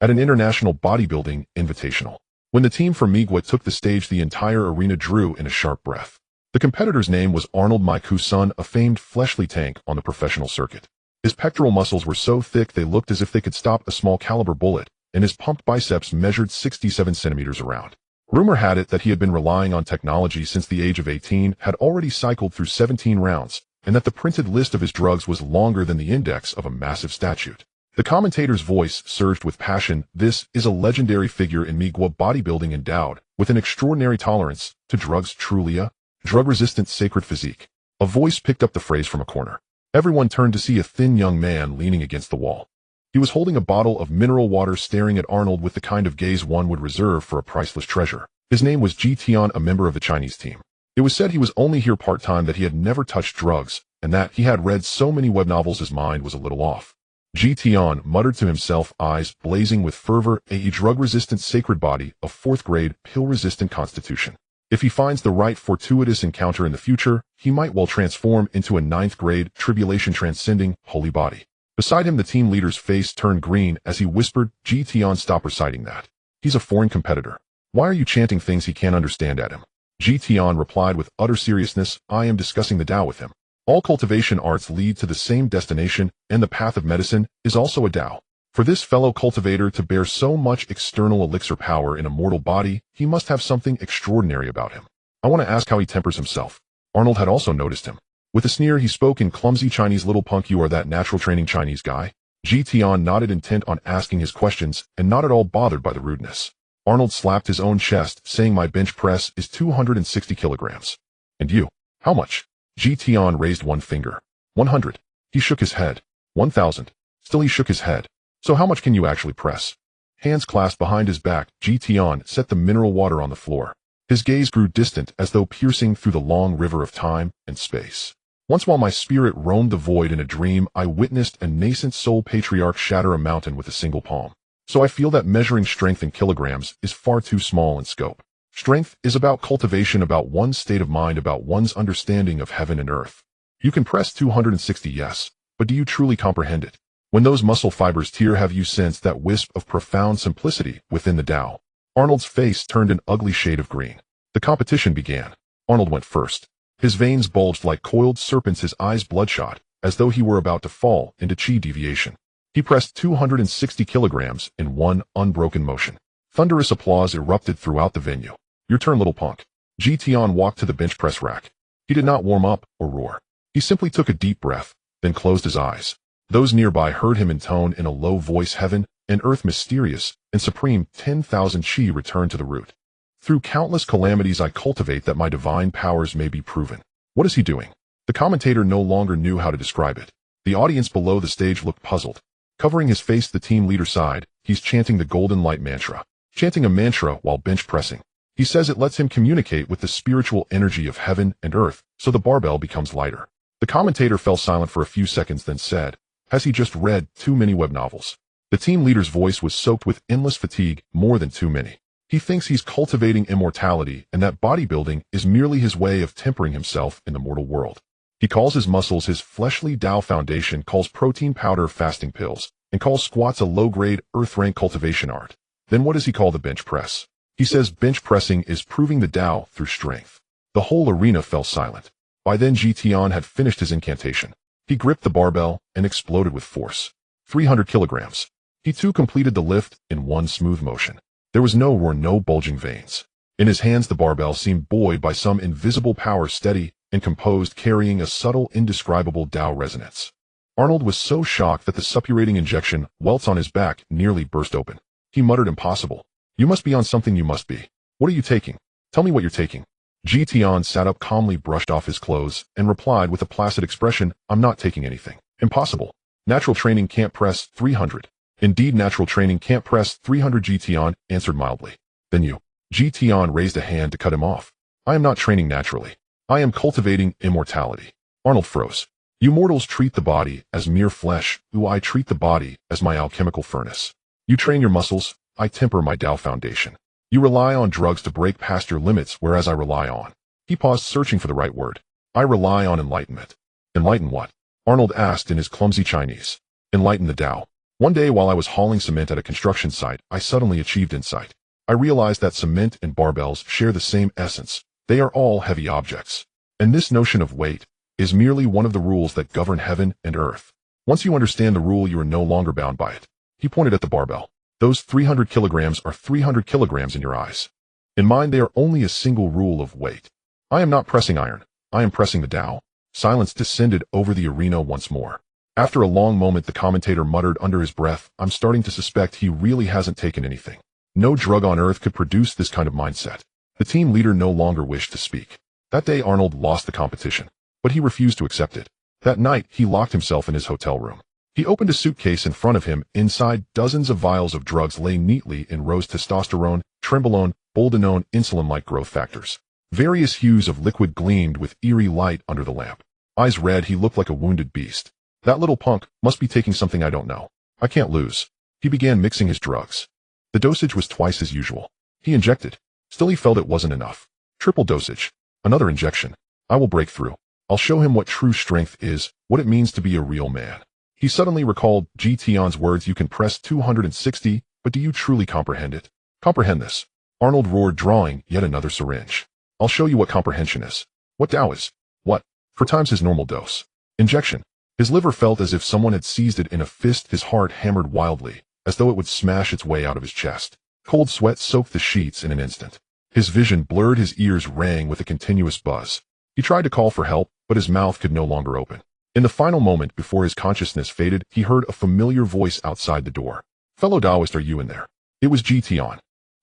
at an international bodybuilding invitational. When the team from Migwa took the stage, the entire arena drew in a sharp breath. The competitor's name was Arnold Maiku-sun, a famed fleshly tank on the professional circuit. His pectoral muscles were so thick they looked as if they could stop a small caliber bullet, and his pumped biceps measured 67 centimeters around. Rumor had it that he had been relying on technology since the age of 18, had already cycled through 17 rounds, and that the printed list of his drugs was longer than the index of a massive statute. The commentator's voice surged with passion. This is a legendary figure in Migwa bodybuilding, endowed with an extraordinary tolerance to drugs, truly a drug-resistant sacred physique. A voice picked up the phrase from a corner. Everyone turned to see a thin young man leaning against the wall. He was holding a bottle of mineral water, staring at Arnold with the kind of gaze one would reserve for a priceless treasure. His name was Tian, a member of the Chinese team. It was said he was only here part-time, that he had never touched drugs, and that he had read so many web novels his mind was a little off. Tian muttered to himself, eyes blazing with fervor, a drug-resistant sacred body, a 4th grade, pill-resistant constitution. If he finds the right fortuitous encounter in the future, he might well transform into a 9th grade, tribulation-transcending, holy body. Beside him, the team leader's face turned green as he whispered, Tian, stop reciting that. He's a foreign competitor. Why are you chanting things he can't understand at him? Tian replied with utter seriousness, I am discussing the Tao with him. All cultivation arts lead to the same destination, and the path of medicine is also a Tao. For this fellow cultivator to bear so much external elixir power in a mortal body, he must have something extraordinary about him. I want to ask how he tempers himself. Arnold had also noticed him. With a sneer, he spoke in clumsy Chinese, little punk, you are that natural training Chinese guy? Tian nodded, intent on asking his questions, and not at all bothered by the rudeness. Arnold slapped his own chest, saying, my bench press is 260 kilograms. And you? How much? Tian raised one finger. 100. He shook his head. 1,000. Still he shook his head. So how much can you actually press? Hands clasped behind his back, Tian set the mineral water on the floor. His gaze grew distant, as though piercing through the long river of time and space. Once, while my spirit roamed the void in a dream, I witnessed a nascent soul patriarch shatter a mountain with a single palm. So I feel that measuring strength in kilograms is far too small in scope. Strength is about cultivation, about one's state of mind, about one's understanding of heaven and earth. You can press 260, yes, but do you truly comprehend it? When those muscle fibers tear, have you sensed that wisp of profound simplicity within the Tao? Arnold's face turned an ugly shade of green. The competition began. Arnold went first. His veins bulged like coiled serpents, his eyes bloodshot, as though he were about to fall into chi deviation. He pressed 260 kilograms in one unbroken motion. Thunderous applause erupted throughout the venue. Your turn, little punk. Tian walked to the bench press rack. He did not warm up or roar. He simply took a deep breath, then closed his eyes. Those nearby heard him intone in a low voice, heaven and earth, mysterious and supreme, 10,000 chi return to the root. Through countless calamities I cultivate that my divine powers may be proven. What is he doing? The commentator no longer knew how to describe it. The audience below the stage looked puzzled. Covering his face, the team leader sighed. He's chanting the golden light mantra. Chanting a mantra while bench pressing. He says it lets him communicate with the spiritual energy of heaven and earth, so the barbell becomes lighter. The commentator fell silent for a few seconds, then said, has he just read too many web novels? The team leader's voice was soaked with endless fatigue, more than too many. He thinks he's cultivating immortality, and that bodybuilding is merely his way of tempering himself in the mortal world. He calls his muscles his fleshly Tao foundation, calls protein powder fasting pills, and calls squats a low-grade, earth-rank cultivation art. Then what does he call the bench press? He says bench pressing is proving the Tao through strength. The whole arena fell silent. By then Tian had finished his incantation. He gripped the barbell and exploded with force. 300 kilograms. He too completed the lift in one smooth motion. There was no roar, no bulging veins. In his hands the barbell seemed buoyed by some invisible power, steady and composed, carrying a subtle, indescribable Tao resonance. Arnold was so shocked that the suppurating injection welts on his back nearly burst open. He muttered, impossible. You must be on something, you must be. What are you taking? Tell me what you're taking. Tian sat up calmly, brushed off his clothes, and replied with a placid expression, I'm not taking anything. Impossible. Natural training can't press 300. Indeed, natural training can't press 300, Tian answered mildly. Then you. Tian raised a hand to cut him off. I am not training naturally. I am cultivating immortality. Arnold froze. You mortals treat the body as mere flesh, I treat the body as my alchemical furnace. You train your muscles, I temper my Tao foundation. You rely on drugs to break past your limits, whereas I rely on. He paused, searching for the right word. I rely on enlightenment. Enlighten what? Arnold asked in his clumsy Chinese. Enlighten the Tao. One day while I was hauling cement at a construction site, I suddenly achieved insight. I realized that cement and barbells share the same essence. They are all heavy objects. And this notion of weight is merely one of the rules that govern heaven and earth. Once you understand the rule, you are no longer bound by it. He pointed at the barbell. Those 300 kilograms are 300 kilograms in your eyes. In mine, they are only a single rule of weight. I am not pressing iron. I am pressing the Tao. Silence descended over the arena once more. After a long moment, the commentator muttered under his breath, I'm starting to suspect he really hasn't taken anything. No drug on earth could produce this kind of mindset. The team leader no longer wished to speak. That day, Arnold lost the competition, but he refused to accept it. That night, he locked himself in his hotel room. He opened a suitcase in front of him. Inside, dozens of vials of drugs lay neatly in rows: testosterone, trenbolone, boldenone, insulin-like growth factors. Various hues of liquid gleamed with eerie light under the lamp. Eyes red, he looked like a wounded beast. That little punk must be taking something I don't know. I can't lose. He began mixing his drugs. The dosage was twice as usual. He injected. Still he felt it wasn't enough. Triple dosage. Another injection. I will break through. I'll show him what true strength is, what it means to be a real man. He suddenly recalled Tian's words, you can press 260, but do you truly comprehend it? Comprehend this. Arnold roared, drawing yet another syringe. I'll show you what comprehension is. What Tao is. What? 4 times his normal dose. Injection. His liver felt as if someone had seized it in a fist. His heart hammered wildly, as though it would smash its way out of his chest. Cold sweat soaked the sheets in an instant. His vision blurred, his ears rang with a continuous buzz. He tried to call for help, but his mouth could no longer open. In the final moment before his consciousness faded, he heard a familiar voice outside the door. Fellow Taoist, are you in there? It was Tian.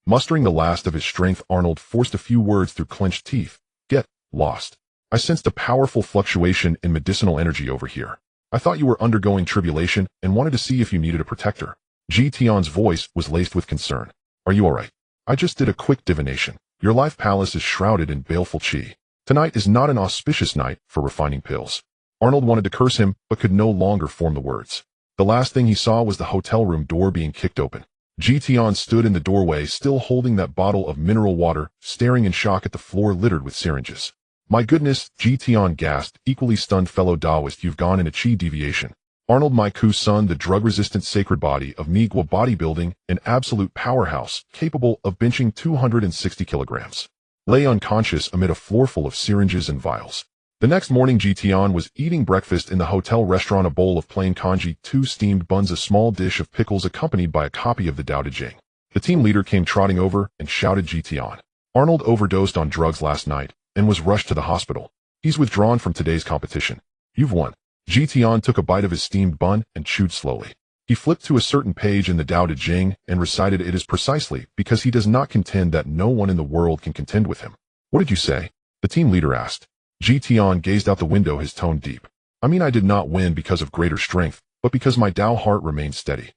Mustering the last of his strength, Arnold forced a few words through clenched teeth. Get lost. I sensed a powerful fluctuation in medicinal energy over here. I thought you were undergoing tribulation and wanted to see if you needed a protector. Tian's voice was laced with concern. Are you all right? I just did a quick divination. Your life palace is shrouded in baleful qi. Tonight is not an auspicious night for refining pills. Arnold wanted to curse him, but could no longer form the words. The last thing he saw was the hotel room door being kicked open. Tian stood in the doorway, still holding that bottle of mineral water, staring in shock at the floor littered with syringes. My goodness, Tian gasped, equally stunned. Fellow Taoist, you've gone in a qi deviation. Arnold Maiku's son, the drug-resistant sacred body of Migwa bodybuilding, an absolute powerhouse, capable of benching 260 kilograms, lay unconscious amid a floor full of syringes and vials. The next morning, Tian was eating breakfast in the hotel restaurant, a bowl of plain congee, 2 steamed buns, a small dish of pickles accompanied by a copy of the Tao Te Ching. The team leader came trotting over and shouted, Tian. Arnold overdosed on drugs last night and was rushed to the hospital. He's withdrawn from today's competition. You've won. Tian took a bite of his steamed bun and chewed slowly. He flipped to a certain page in the Tao Te Ching and recited, it is precisely because he does not contend that no one in the world can contend with him. What did you say? The team leader asked. Tian gazed out the window, his tone deep. I mean, I did not win because of greater strength, but because my Tao heart remained steady.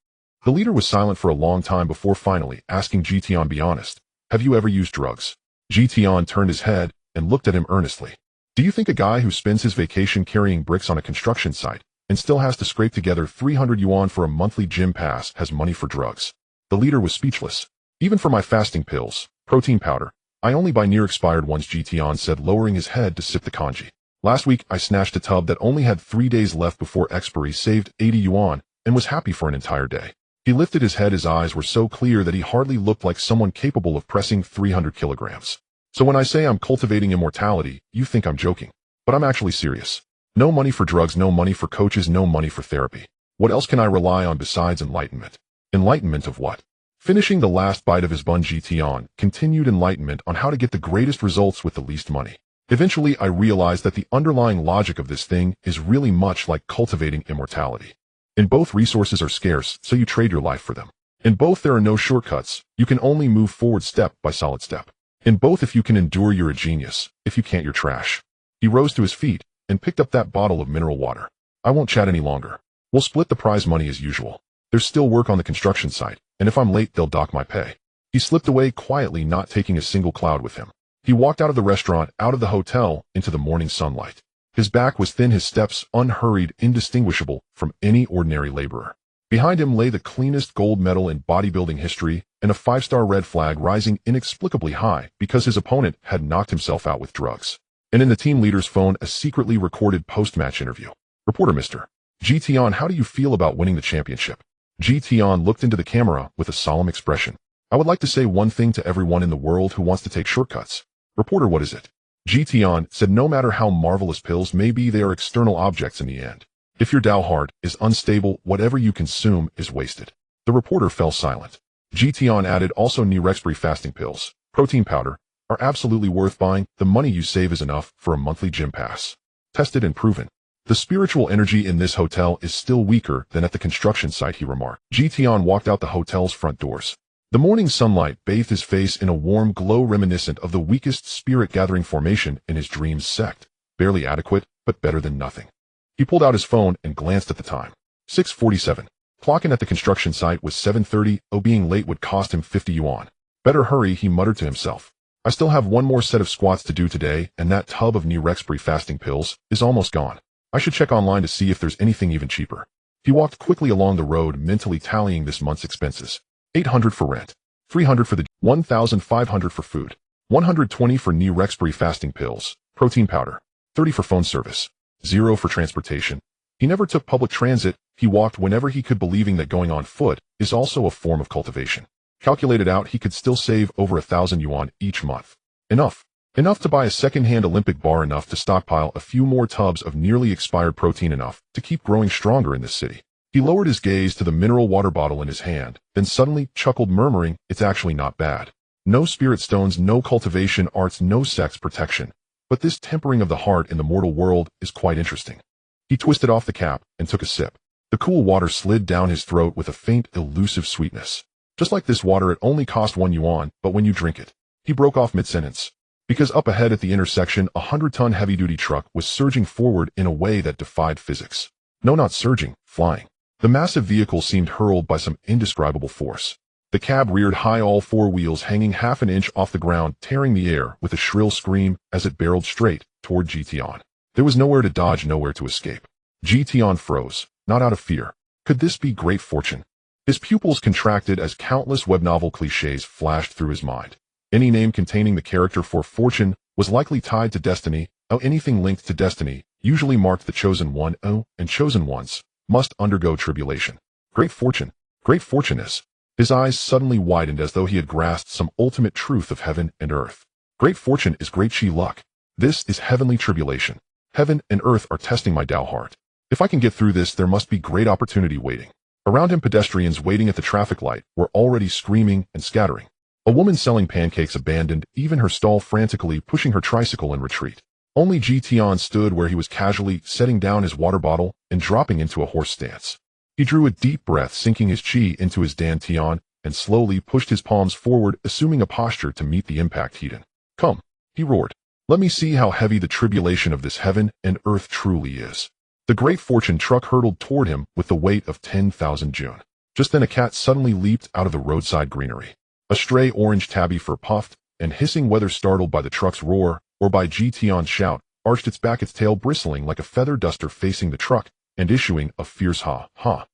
The leader was silent for a long time before finally asking Tian, be honest. Have you ever used drugs? Tian turned his head and looked at him earnestly. Do you think a guy who spends his vacation carrying bricks on a construction site and still has to scrape together 300 yuan for a monthly gym pass has money for drugs? The leader was speechless. Even for my fasting pills, protein powder, I only buy near-expired ones, Tian said, lowering his head to sip the congee. Last week, I snatched a tub that only had 3 days left before expiry, saved 80 yuan, and was happy for an entire day. He lifted his head. His eyes were so clear that he hardly looked like someone capable of pressing 300 kilograms. So when I say I'm cultivating immortality, you think I'm joking. But I'm actually serious. No money for drugs, no money for coaches, no money for therapy. What else can I rely on besides enlightenment? Enlightenment of what? Finishing the last bite of his bun, Tian continued, enlightenment on how to get the greatest results with the least money. Eventually, I realized that the underlying logic of this thing is really much like cultivating immortality. In both, resources are scarce, so you trade your life for them. In both, there are no shortcuts. You can only move forward step by solid step. In both, if you can endure, you're a genius. If you can't, you're trash. He rose to his feet and picked up that bottle of mineral water. I won't chat any longer. We'll split the prize money as usual. There's still work on the construction site, and if I'm late, they'll dock my pay. He slipped away quietly, not taking a single cloud with him. He walked out of the restaurant, out of the hotel, into the morning sunlight. His back was thin, his steps unhurried, indistinguishable from any ordinary laborer. Behind him lay the cleanest gold medal in bodybuilding history and a 5-star red flag rising inexplicably high because his opponent had knocked himself out with drugs. And in the team leader's phone, a secretly recorded post-match interview. Reporter, Mr. Tian, how do you feel about winning the championship? Tian looked into the camera with a solemn expression. I would like to say one thing to everyone in the world who wants to take shortcuts. Reporter, what is it? Tian said, no matter how marvelous pills may be, they are external objects in the end. If your Tao heart is unstable, whatever you consume is wasted. The reporter fell silent. Tian added, also Nirexbury fasting pills, protein powder, are absolutely worth buying. The money you save is enough for a monthly gym pass. Tested and proven. The spiritual energy in this hotel is still weaker than at the construction site, he remarked. Tian walked out the hotel's front doors. The morning sunlight bathed his face in a warm glow reminiscent of the weakest spirit-gathering formation in his dream's sect. Barely adequate, but better than nothing. He pulled out his phone and glanced at the time. 6:47. Clocking at the construction site was 7:30. Being late would cost him 50 yuan. Better hurry, he muttered to himself. I still have one more set of squats to do today, and that tub of Nirexbury fasting pills is almost gone. I should check online to see if there's anything even cheaper. He walked quickly along the road, mentally tallying this month's expenses. 800 for rent, 300 for the 1,500 for food, 120 for Nirexbury fasting pills, protein powder, 30 for phone service, 0 for transportation. He never took public transit, he walked whenever he could, believing that going on foot is also a form of cultivation. Calculated out, he could still save over 1,000 yuan each month. Enough. Enough to buy a second-hand Olympic bar, enough to stockpile a few more tubs of nearly expired protein, enough to keep growing stronger in this city. He lowered his gaze to the mineral water bottle in his hand, then suddenly chuckled, murmuring, it's actually not bad. No spirit stones, no cultivation arts, no sex protection. But this tempering of the heart in the mortal world is quite interesting. He twisted off the cap and took a sip. The cool water slid down his throat with a faint, elusive sweetness. Just like this water, it only cost 1 yuan, but when you drink it. He broke off mid-sentence. Because up ahead at the intersection, a 100-ton heavy-duty truck was surging forward in a way that defied physics. No, not surging, flying. The massive vehicle seemed hurled by some indescribable force. The cab reared high, all four wheels hanging half an inch off the ground, tearing the air with a shrill scream as it barreled straight toward Tian. There was nowhere to dodge, nowhere to escape. Tian froze, not out of fear. Could this be great fortune? His pupils contracted as countless web novel cliches flashed through his mind. Any name containing the character for fortune was likely tied to destiny. Anything linked to destiny usually marked the chosen one. And chosen ones must undergo tribulation. Great fortune is. His eyes suddenly widened as though he had grasped some ultimate truth of heaven and earth. Great fortune is great chi luck. This is heavenly tribulation. Heaven and earth are testing my Tao heart. If I can get through this, there must be great opportunity waiting. Around him, pedestrians waiting at the traffic light were already screaming and scattering. A woman selling pancakes abandoned even her stall, frantically pushing her tricycle in retreat. Only Tian stood where he was, casually setting down his water bottle and dropping into a horse stance. He drew a deep breath, sinking his chi into his dantian, and slowly pushed his palms forward, assuming a posture to meet the impact heat in. Come, he roared. Let me see how heavy the tribulation of this heaven and earth truly is. The great fortune truck hurtled toward him with the weight of 10,000 June. Just then a cat suddenly leaped out of the roadside greenery. A stray orange tabby fur puffed and hissing, whether startled by the truck's roar or by Tian's shout, arched its back, its tail bristling like a feather duster, facing the truck and issuing a fierce ha.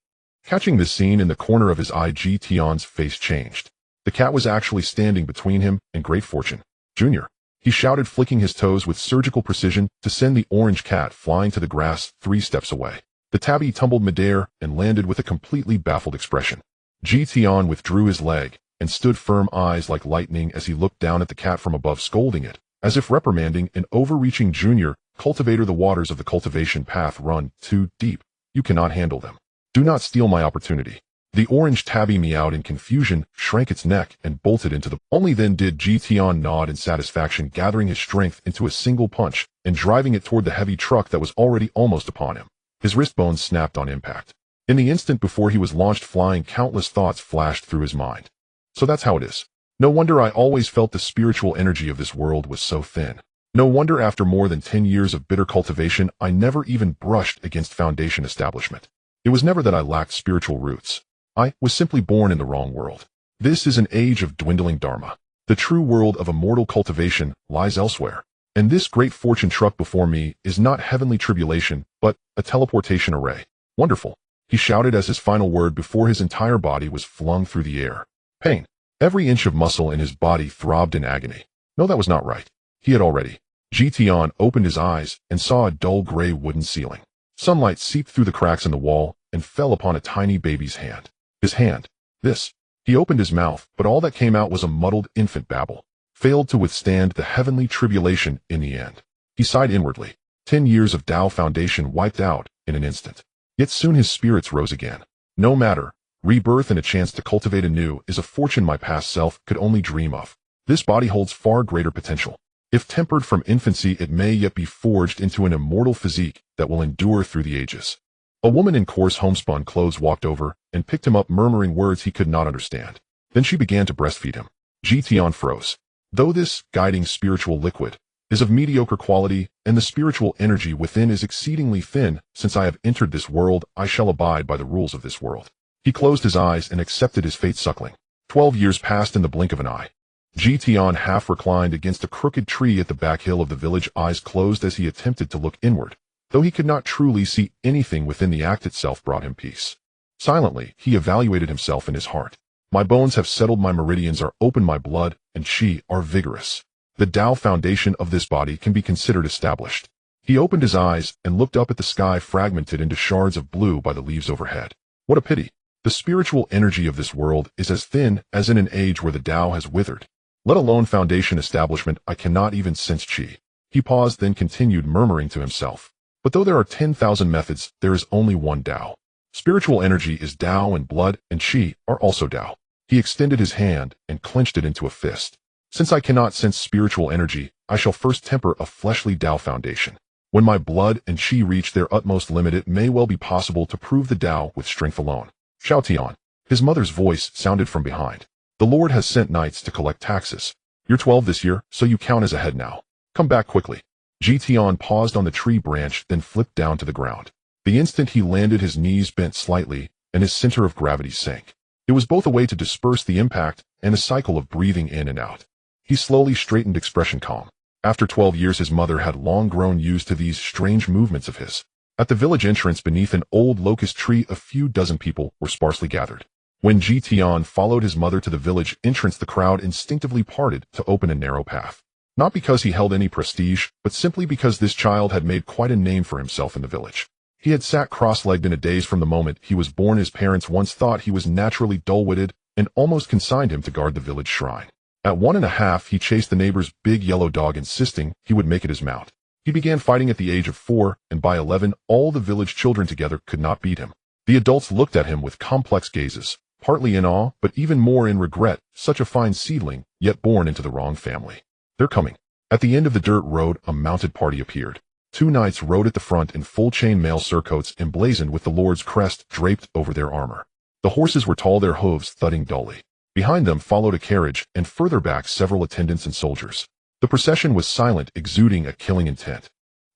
Catching this scene in the corner of his eye, Tian's face changed. The cat was actually standing between him and Great Fortune. Junior, he shouted, flicking his toes with surgical precision to send the orange cat flying to the grass 3 steps away. The tabby tumbled midair and landed with a completely baffled expression. Tian withdrew his leg and stood firm, eyes like lightning, as he looked down at the cat from above, scolding it, as if reprimanding an overreaching junior cultivator. The waters of the cultivation path run too deep. You cannot handle them. Do not steal my opportunity. The orange tabby meowed in confusion, shrank its neck, and bolted into the... Only then did Tian nod in satisfaction, gathering his strength into a single punch and driving it toward the heavy truck that was already almost upon him. His wrist bones snapped on impact. In the instant before he was launched flying, countless thoughts flashed through his mind. So that's how it is. No wonder I always felt the spiritual energy of this world was so thin. No wonder after more than 10 years of bitter cultivation, I never even brushed against foundation establishment. It was never that I lacked spiritual roots. I was simply born in the wrong world. This is an age of dwindling dharma. The true world of immortal cultivation lies elsewhere. And this great fortune truck before me is not heavenly tribulation, but a teleportation array. Wonderful, he shouted as his final word before his entire body was flung through the air. Pain. Every inch of muscle in his body throbbed in agony. No, that was not right. He had already. Tian opened his eyes and saw a dull gray wooden ceiling. Sunlight seeped through the cracks in the wall and fell upon a tiny baby's hand. His hand. This. He opened his mouth, but all that came out was a muddled infant babble. Failed to withstand the heavenly tribulation in the end. He sighed inwardly. 10 years of Tao foundation wiped out in an instant. Yet soon his spirits rose again. No matter. Rebirth and a chance to cultivate anew is a fortune my past self could only dream of. This body holds far greater potential. If tempered from infancy, it may yet be forged into an immortal physique that will endure through the ages. A woman in coarse homespun clothes walked over and picked him up, murmuring words he could not understand. Then she began to breastfeed him. Tian froze. Though this guiding spiritual liquid is of mediocre quality, and the spiritual energy within is exceedingly thin, since I have entered this world, I shall abide by the rules of this world. He closed his eyes and accepted his fate, suckling. 12 years passed in the blink of an eye. Tian half reclined against a crooked tree at the back hill of the village, eyes closed as he attempted to look inward. Though he could not truly see anything within, the act itself brought him peace. Silently, he evaluated himself in his heart. My bones have settled, my meridians are open, my blood and chi are vigorous. The Tao foundation of this body can be considered established. He opened his eyes and looked up at the sky, fragmented into shards of blue by the leaves overhead. What a pity. The spiritual energy of this world is as thin as in an age where the Tao has withered. Let alone foundation establishment, I cannot even sense chi. He paused, then continued, murmuring to himself. But though there are 10,000 methods, there is only one Tao. Spiritual energy is Tao, and blood and chi are also Tao. He extended his hand and clenched it into a fist. Since I cannot sense spiritual energy, I shall first temper a fleshly Tao foundation. When my blood and chi reach their utmost limit, it may well be possible to prove the Tao with strength alone. Xiao Tian. His mother's voice sounded from behind. The Lord has sent knights to collect taxes. You're 12 this year, so you count as ahead now. Come back quickly. Tian paused on the tree branch, then flipped down to the ground. The instant he landed, his knees bent slightly, and his center of gravity sank. It was both a way to disperse the impact and a cycle of breathing in and out. He slowly straightened, expression calm. After 12 years, his mother had long grown used to these strange movements of his. At the village entrance beneath an old locust tree, a few dozen people were sparsely gathered. When Tian followed his mother to the village entrance, the crowd instinctively parted to open a narrow path. Not because he held any prestige, but simply because this child had made quite a name for himself in the village. He had sat cross-legged in a daze from the moment he was born. His parents once thought he was naturally dull-witted and almost consigned him to guard the village shrine. At 1.5, he chased the neighbor's big yellow dog, insisting he would make it his mount. He began fighting at the age of 4, and by 11, all the village children together could not beat him. The adults looked at him with complex gazes, partly in awe, but even more in regret. Such a fine seedling, yet born into the wrong family. They're coming. At the end of the dirt road, a mounted party appeared. 2 knights rode at the front in full chain-mail surcoats emblazoned with the Lord's crest draped over their armor. The horses were tall, their hooves thudding dully. Behind them followed a carriage, and further back several attendants and soldiers. The procession was silent, exuding a killing intent.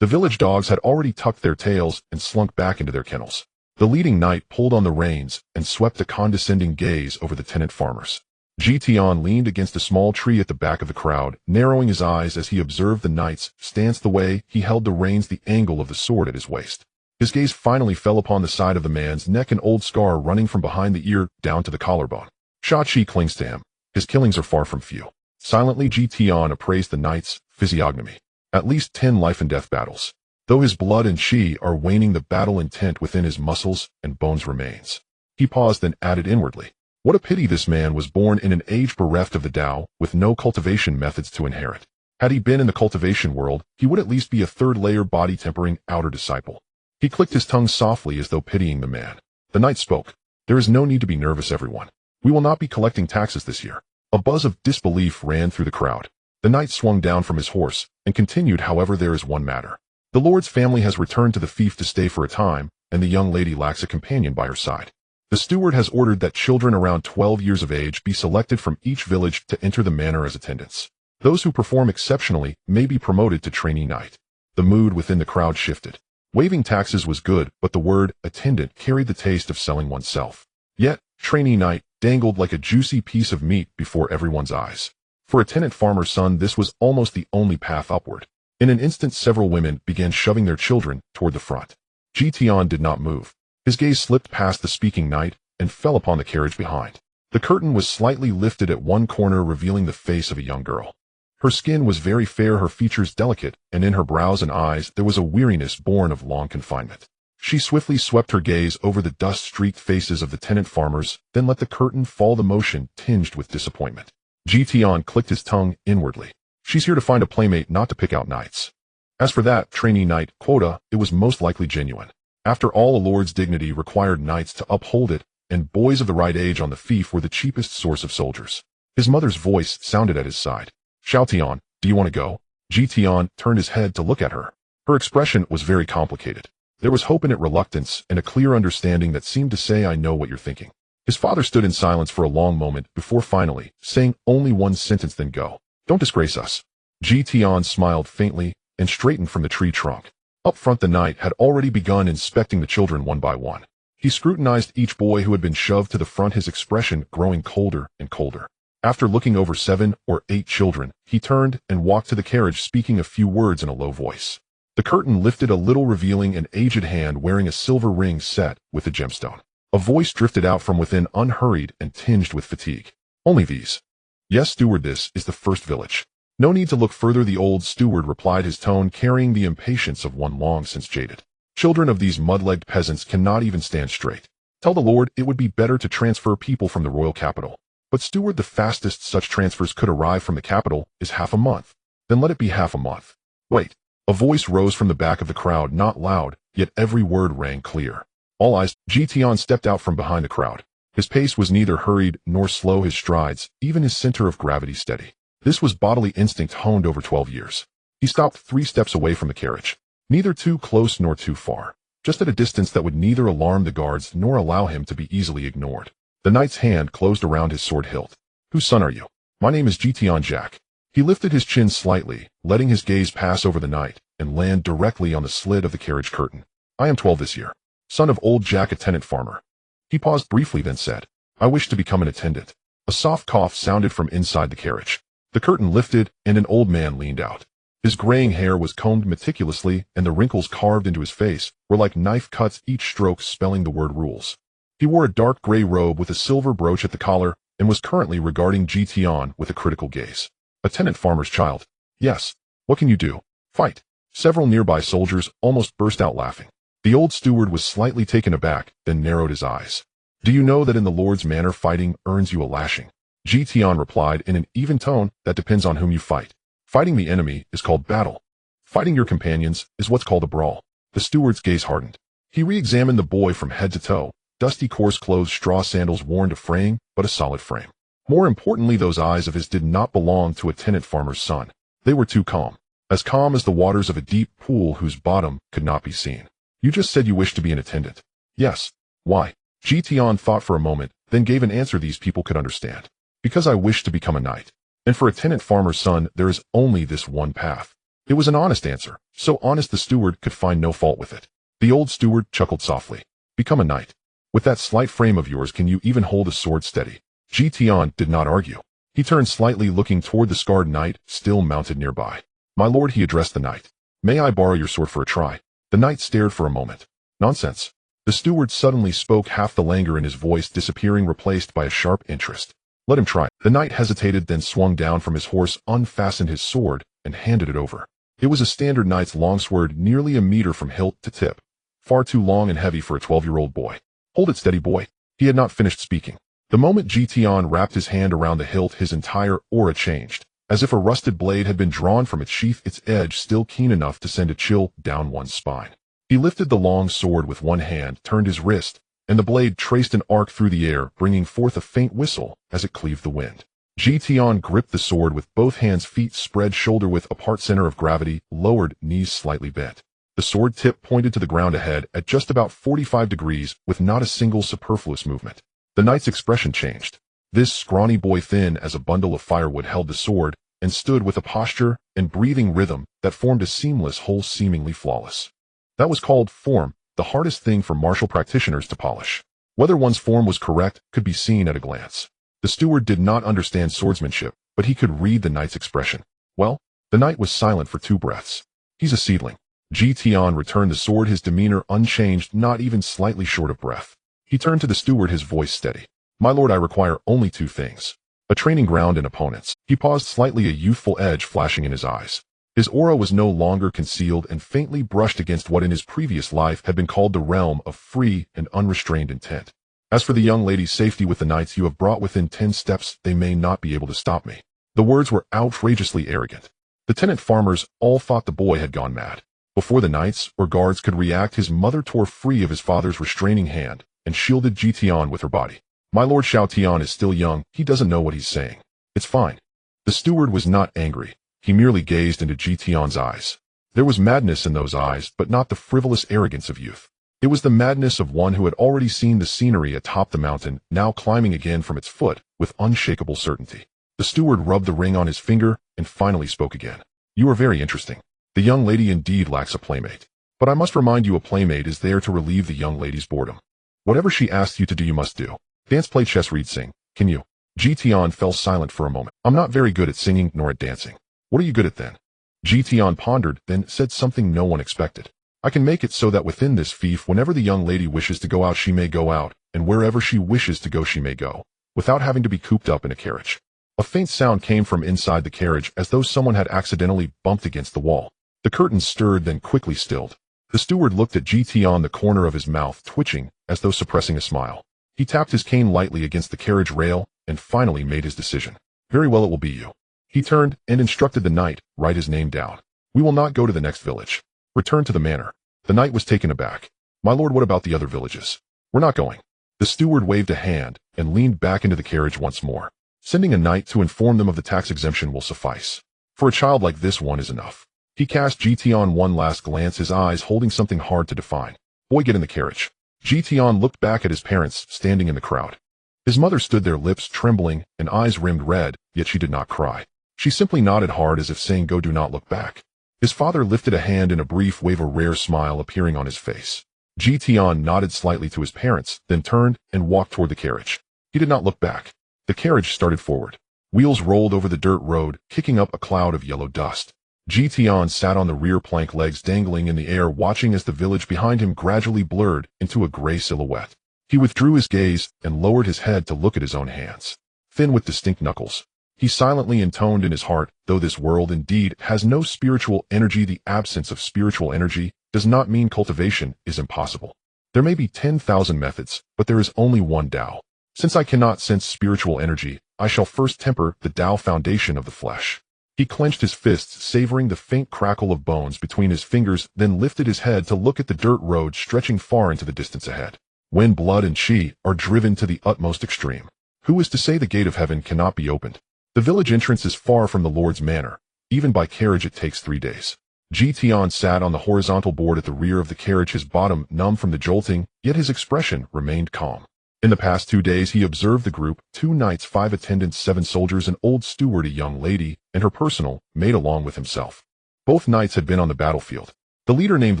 The village dogs had already tucked their tails and slunk back into their kennels. The leading knight pulled on the reins and swept a condescending gaze over the tenant farmers. Tian leaned against a small tree at the back of the crowd, narrowing his eyes as he observed the knight's stance, the way he held the reins, the angle of the sword at his waist. His gaze finally fell upon the side of the man's neck, an old scar running from behind the ear down to the collarbone. Shachi clings to him. His killings are far from few. Silently, Tian appraised the knight's physiognomy. At least 10 life-and-death battles. Though his blood and chi are waning, the battle intent within his muscles and bones remains. He paused, then added inwardly, what a pity this man was born in an age bereft of the Tao, with no cultivation methods to inherit. Had he been in the cultivation world, he would at least be a third-layer body-tempering outer disciple. He clicked his tongue softly as though pitying the man. The knight spoke. There is no need to be nervous, everyone. We will not be collecting taxes this year. A buzz of disbelief ran through the crowd. The knight swung down from his horse and continued, however, there is one matter. The Lord's family has returned to the fief to stay for a time, and the young lady lacks a companion by her side. The steward has ordered that children around 12 years of age be selected from each village to enter the manor as attendants. Those who perform exceptionally may be promoted to trainee knight. The mood within the crowd shifted. Waiving taxes was good, but the word attendant carried the taste of selling oneself. Yet, trainee knight dangled like a juicy piece of meat before everyone's eyes. For a tenant farmer's son, this was almost the only path upward. In an instant, several women began shoving their children toward the front. Tian did not move. His gaze slipped past the speaking knight and fell upon the carriage behind. The curtain was slightly lifted at one corner, revealing the face of a young girl. Her skin was very fair, her features delicate, and in her brows and eyes there was a weariness born of long confinement. She swiftly swept her gaze over the dust-streaked faces of the tenant farmers, then let the curtain fall, the motion tinged with disappointment. Tian clicked his tongue inwardly. She's here to find a playmate, not to pick out knights. As for that trainee knight quota, it was most likely genuine. After all, a lord's dignity required knights to uphold it, and boys of the right age on the fief were the cheapest source of soldiers. His mother's voice sounded at his side. Xiao Tian, do you want to go? Tian turned his head to look at her. Her expression was very complicated. There was hope in it, reluctance, and a clear understanding that seemed to say, I know what you're thinking. His father stood in silence for a long moment before finally saying only one sentence, then go. Don't disgrace us. Tian smiled faintly and straightened from the tree trunk. Up front, the knight had already begun inspecting the children one by one. He scrutinized each boy who had been shoved to the front, his expression growing colder and colder. After looking over 7 or 8 children, he turned and walked to the carriage, speaking a few words in a low voice. The curtain lifted a little, revealing an aged hand wearing a silver ring set with a gemstone. A voice drifted out from within, unhurried and tinged with fatigue. Only these. Yes, steward, this is the first village. No need to look further, the old steward replied, his tone carrying the impatience of one long since jaded. Children of these mud-legged peasants cannot even stand straight. Tell the lord it would be better to transfer people from the royal capital. But steward, the fastest such transfers could arrive from the capital is half a month. Then let it be half a month. Wait. A voice rose from the back of the crowd, not loud, yet every word rang clear. All eyes. Tian stepped out from behind the crowd. His pace was neither hurried nor slow, his strides, even his center of gravity, steady. This was bodily instinct honed over 12 years. He stopped 3 steps away from the carriage. Neither too close nor too far. Just at a distance that would neither alarm the guards nor allow him to be easily ignored. The knight's hand closed around his sword hilt. Whose son are you? My name is Tian Jack. He lifted his chin slightly, letting his gaze pass over the knight and land directly on the slit of the carriage curtain. I am 12 this year. Son of old Jack, a tenant farmer. He paused briefly, then said, I wish to become an attendant. A soft cough sounded from inside the carriage. The curtain lifted and an old man leaned out. His graying hair was combed meticulously, and the wrinkles carved into his face were like knife cuts, each stroke spelling the word rules. He wore a dark gray robe with a silver brooch at the collar and was currently regarding Tian with a critical gaze. A tenant farmer's child. Yes. What can you do? Fight. Several nearby soldiers almost burst out laughing. The old steward was slightly taken aback, then narrowed his eyes. Do you know that in the Lord's manner fighting earns you a lashing? Tian replied in an even tone, that depends on whom you fight. Fighting the enemy is called battle. Fighting your companions is what's called a brawl. The steward's gaze hardened. He re-examined the boy from head to toe. Dusty, coarse clothes, straw sandals worn to fraying, but a solid frame. More importantly, those eyes of his did not belong to a tenant farmer's son. They were too calm. As calm as the waters of a deep pool whose bottom could not be seen. You just said you wished to be an attendant. Yes. Why? Tian thought for a moment, then gave an answer these people could understand. Because I wish to become a knight. And for a tenant farmer's son, there is only this one path. It was an honest answer, so honest the steward could find no fault with it. The old steward chuckled softly. Become a knight. With that slight frame of yours, can you even hold a sword steady? Tian did not argue. He turned slightly, looking toward the scarred knight, still mounted nearby. My lord, he addressed the knight. May I borrow your sword for a try? The knight stared for a moment. Nonsense. The steward suddenly spoke, half the languor in his voice disappearing, replaced by a sharp interest. Let him try. The knight hesitated, then swung down from his horse, unfastened his sword, and handed it over. It was a standard knight's longsword, nearly a meter from hilt to tip. Far too long and heavy for a 12-year-old boy. Hold it steady, boy. He had not finished speaking. The moment Tian wrapped his hand around the hilt, his entire aura changed. As if a rusted blade had been drawn from its sheath, its edge still keen enough to send a chill down one's spine. He lifted the long sword with one hand, turned his wrist, and the blade traced an arc through the air, bringing forth a faint whistle as it cleaved the wind. Tian gripped the sword with both hands, feet spread shoulder width apart, center of gravity lowered, knees slightly bent. The sword tip pointed to the ground ahead at just about 45 degrees, with not a single superfluous movement. The knight's expression changed. This scrawny boy, thin as a bundle of firewood, held the sword and stood with a posture and breathing rhythm that formed a seamless whole, seemingly flawless. That was called form, the hardest thing for martial practitioners to polish. Whether one's form was correct could be seen at a glance. The steward did not understand swordsmanship, but he could read the knight's expression. Well, the knight was silent for 2 breaths. He's a seedling. Tian returned the sword, his demeanor unchanged, not even slightly short of breath. He turned to the steward, his voice steady. My lord, I require only 2 things. A training ground and opponents. He paused slightly, a youthful edge flashing in his eyes. His aura was no longer concealed and faintly brushed against what in his previous life had been called the realm of free and unrestrained intent. As for the young lady's safety with the knights you have brought within 10 steps, they may not be able to stop me. The words were outrageously arrogant. The tenant farmers all thought the boy had gone mad. Before the knights or guards could react, his mother tore free of his father's restraining hand and shielded Tian with her body. My lord Tian is still young, he doesn't know what he's saying. It's fine. The steward was not angry. He merely gazed into Tian's eyes. There was madness in those eyes, but not the frivolous arrogance of youth. It was the madness of one who had already seen the scenery atop the mountain, now climbing again from its foot with unshakable certainty. The steward rubbed the ring on his finger and finally spoke again. You are very interesting. The young lady indeed lacks a playmate. But I must remind you, a playmate is there to relieve the young lady's boredom. Whatever she asks you to do, you must do. Dance, play chess, read, sing. Can you? Tian fell silent for a moment. I'm not very good at singing nor at dancing. What are you good at then? Tian pondered, then said something no one expected. I can make it so that within this fief, whenever the young lady wishes to go out, she may go out, and wherever she wishes to go, she may go, without having to be cooped up in a carriage. A faint sound came from inside the carriage, as though someone had accidentally bumped against the wall. The curtains stirred, then quickly stilled. The steward looked at Tian, the corner of his mouth twitching, as though suppressing a smile. He tapped his cane lightly against the carriage rail, and finally made his decision. Very well, it will be you. He turned and instructed the knight, write his name down. We will not go to the next village. Return to the manor. The knight was taken aback. My lord, what about the other villages? We're not going. The steward waved a hand and leaned back into the carriage once more. Sending a knight to inform them of the tax exemption will suffice. For a child like this one is enough. He cast Tian one last glance, his eyes holding something hard to define. Boy, get in the carriage. Tian looked back at his parents standing in the crowd. His mother stood there, lips trembling and eyes rimmed red, yet she did not cry. She simply nodded hard as if saying, go, do not look back. His father lifted a hand in a brief wave, a rare smile appearing on his face. Tian nodded slightly to his parents, then turned and walked toward the carriage. He did not look back. The carriage started forward. Wheels rolled over the dirt road, kicking up a cloud of yellow dust. Tian sat on the rear plank, legs dangling in the air, watching as the village behind him gradually blurred into a gray silhouette. He withdrew his gaze and lowered his head to look at his own hands, thin with distinct knuckles. He silently intoned in his heart, though this world indeed has no spiritual energy, the absence of spiritual energy does not mean cultivation is impossible. There may be 10,000 methods, but there is only one Tao. Since I cannot sense spiritual energy, I shall first temper the Tao foundation of the flesh. He clenched his fists, savoring the faint crackle of bones between his fingers, then lifted his head to look at the dirt road stretching far into the distance ahead. When blood and qi are driven to the utmost extreme, who is to say the gate of heaven cannot be opened? The village entrance is far from the Lord's manor. Even by carriage it takes 3 days. Tian sat on the horizontal board at the rear of the carriage, his bottom numb from the jolting, yet his expression remained calm. In the past 2 days he observed the group, 2 knights, 5 attendants, 7 soldiers, an old steward, a young lady, and her personal maid along with himself. Both knights had been on the battlefield. The leader, named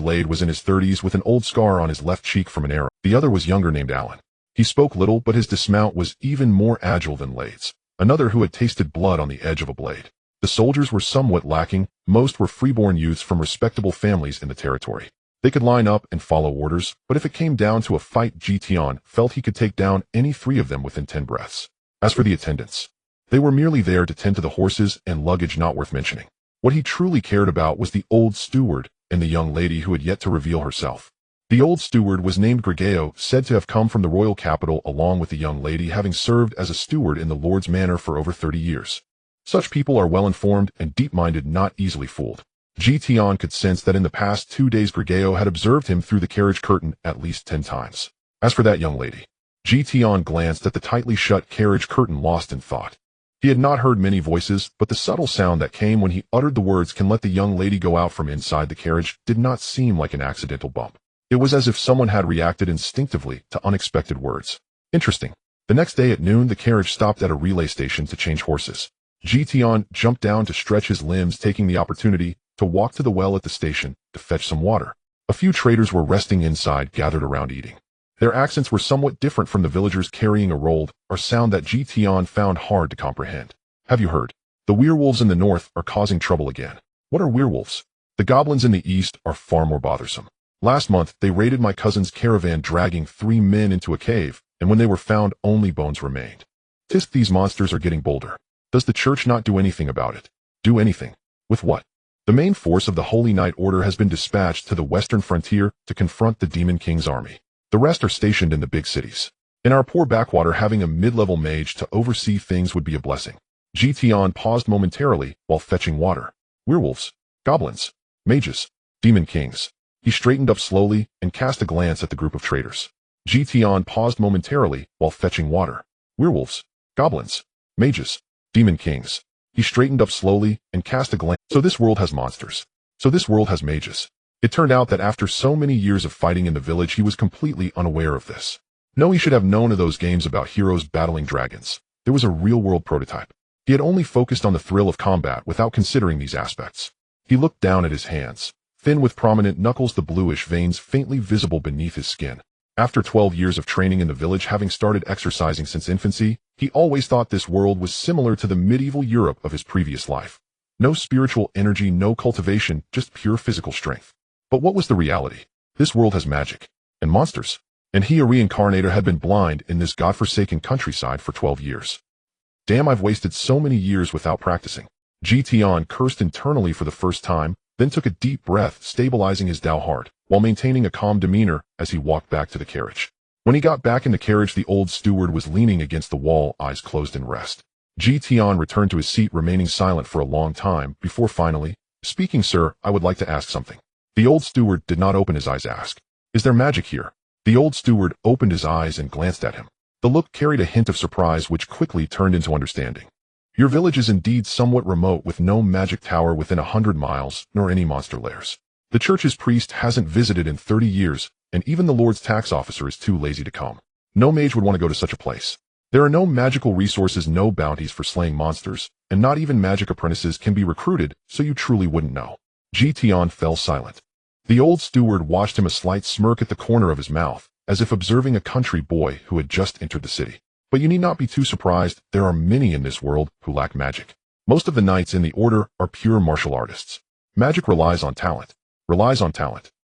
Lade, was in his 30s with an old scar on his left cheek from an arrow. The other was younger, named Alan. He spoke little, but his dismount was even more agile than Lade's. Another who had tasted blood on the edge of a blade. The soldiers were somewhat lacking. Most were freeborn youths from respectable families in the territory. They could line up and follow orders, but if it came down to a fight, Tian felt he could take down any 3 of them within 10 breaths. As for the attendants, they were merely there to tend to the horses and luggage, not worth mentioning. What he truly cared about was the old steward and the young lady who had yet to reveal herself. The old steward was named Gregeo, said to have come from the royal capital along with the young lady, having served as a steward in the Lord's manor for over 30 years. Such people are well-informed and deep-minded, not easily fooled. Tian could sense that in the past 2 days Gregeo had observed him through the carriage curtain at least 10 times. As for that young lady, Tian glanced at the tightly shut carriage curtain, lost in thought. He had not heard many voices, but the subtle sound that came when he uttered the words, "Can let the young lady go out," from inside the carriage did not seem like an accidental bump. It was as if someone had reacted instinctively to unexpected words. Interesting. The next day at noon, the carriage stopped at a relay station to change horses. Tian jumped down to stretch his limbs, taking the opportunity to walk to the well at the station to fetch some water. A few traders were resting inside, gathered around eating. Their accents were somewhat different from the villagers carrying a rolled or sound that Tian found hard to comprehend. Have you heard? The werewolves in the north are causing trouble again. What are werewolves? The goblins in the east are far more bothersome. Last month, they raided my cousin's caravan, dragging 3 men into a cave, and when they were found, only bones remained. Tisk, these monsters are getting bolder. Does the church not do anything about it? Do anything? With what? The main force of the Holy Knight Order has been dispatched to the western frontier to confront the Demon King's army. The rest are stationed in the big cities. In our poor backwater, having a mid-level mage to oversee things would be a blessing. Tian paused momentarily while fetching water. Werewolves, goblins, mages, demon kings. He straightened up slowly and cast a glance at the group of traders. Tian paused momentarily while fetching water. Werewolves, goblins, mages, demon kings. He straightened up slowly and cast a glance. So this world has monsters. So this world has mages. It turned out that after so many years of fighting in the village, he was completely unaware of this. No, he should have known of those games about heroes battling dragons. There was a real-world prototype. He had only focused on the thrill of combat without considering these aspects. He looked down at his hands, thin with prominent knuckles, the bluish veins faintly visible beneath his skin. After 12 years of training in the village, having started exercising since infancy, he always thought this world was similar to the medieval Europe of his previous life. No spiritual energy, no cultivation, just pure physical strength. But what was the reality? This world has magic and monsters. And he, a reincarnator, had been blind in this godforsaken countryside for 12 years. Damn, I've wasted so many years without practicing. Tian cursed internally for the first time, then took a deep breath, stabilizing his Dao heart, while maintaining a calm demeanor as he walked back to the carriage. When he got back in the carriage, the old steward was leaning against the wall, eyes closed in rest. Tian returned to his seat, remaining silent for a long time, before finally, "Speaking, sir, I would like to ask something." The old steward did not open his eyes. Ask, "Is there magic here?" The old steward opened his eyes and glanced at him. The look carried a hint of surprise which quickly turned into understanding. "Your village is indeed somewhat remote, with no magic tower within 100 miles, nor any monster lairs. The church's priest hasn't visited in 30 years, and even the Lord's tax officer is too lazy to come. No mage would want to go to such a place. There are no magical resources, no bounties for slaying monsters, and not even magic apprentices can be recruited, so you truly wouldn't know." Tian fell silent. The old steward watched him, a slight smirk at the corner of his mouth, as if observing a country boy who had just entered the city. "But you need not be too surprised. There are many in this world who lack magic. Most of the knights in the order are pure martial artists. Magic relies on talent.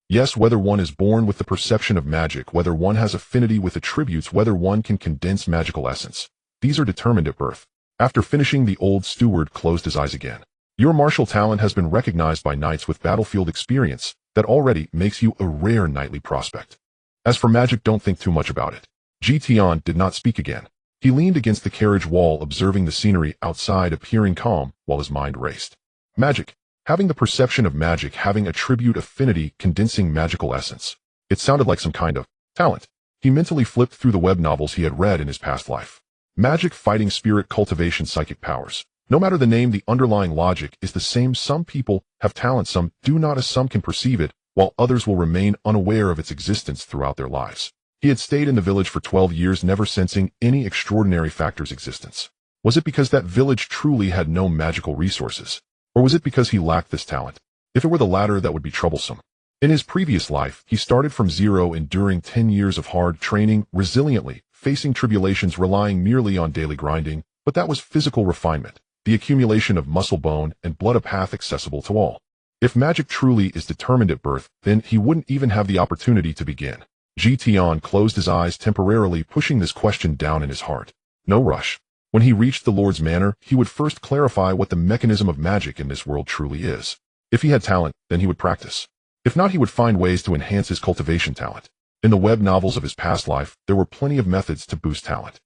Yes, whether one is born with the perception of magic, whether one has affinity with attributes, whether one can condense magical essence. These are determined at birth." After finishing, the old steward closed his eyes again. "Your martial talent has been recognized by knights with battlefield experience. That already makes you a rare knightly prospect. As for magic, don't think too much about it." Tian did not speak again. He leaned against the carriage wall, observing the scenery outside, appearing calm, while his mind raced. Magic. Having the perception of magic, having attribute affinity, condensing magical essence. It sounded like some kind of talent. He mentally flipped through the web novels he had read in his past life. Magic, fighting spirit, cultivation, psychic powers. No matter the name, the underlying logic is the same. Some people have talent, some do not, as some can perceive it, while others will remain unaware of its existence throughout their lives. He had stayed in the village for 12 years, never sensing any extraordinary factor's existence. Was it because that village truly had no magical resources? Or was it because he lacked this talent? If it were the latter, that would be troublesome. In his previous life, he started from zero, enduring 10 years of hard training, resiliently, facing tribulations, relying merely on daily grinding, but that was physical refinement, the accumulation of muscle, bone, and blood, a path accessible to all. If magic truly is determined at birth, then he wouldn't even have the opportunity to begin. Tian closed his eyes temporarily, pushing this question down in his heart. No rush. When he reached the Lord's manor, he would first clarify what the mechanism of magic in this world truly is. If he had talent, then he would practice. If not, he would find ways to enhance his cultivation talent. In the web novels of his past life, there were plenty of methods to boost talent.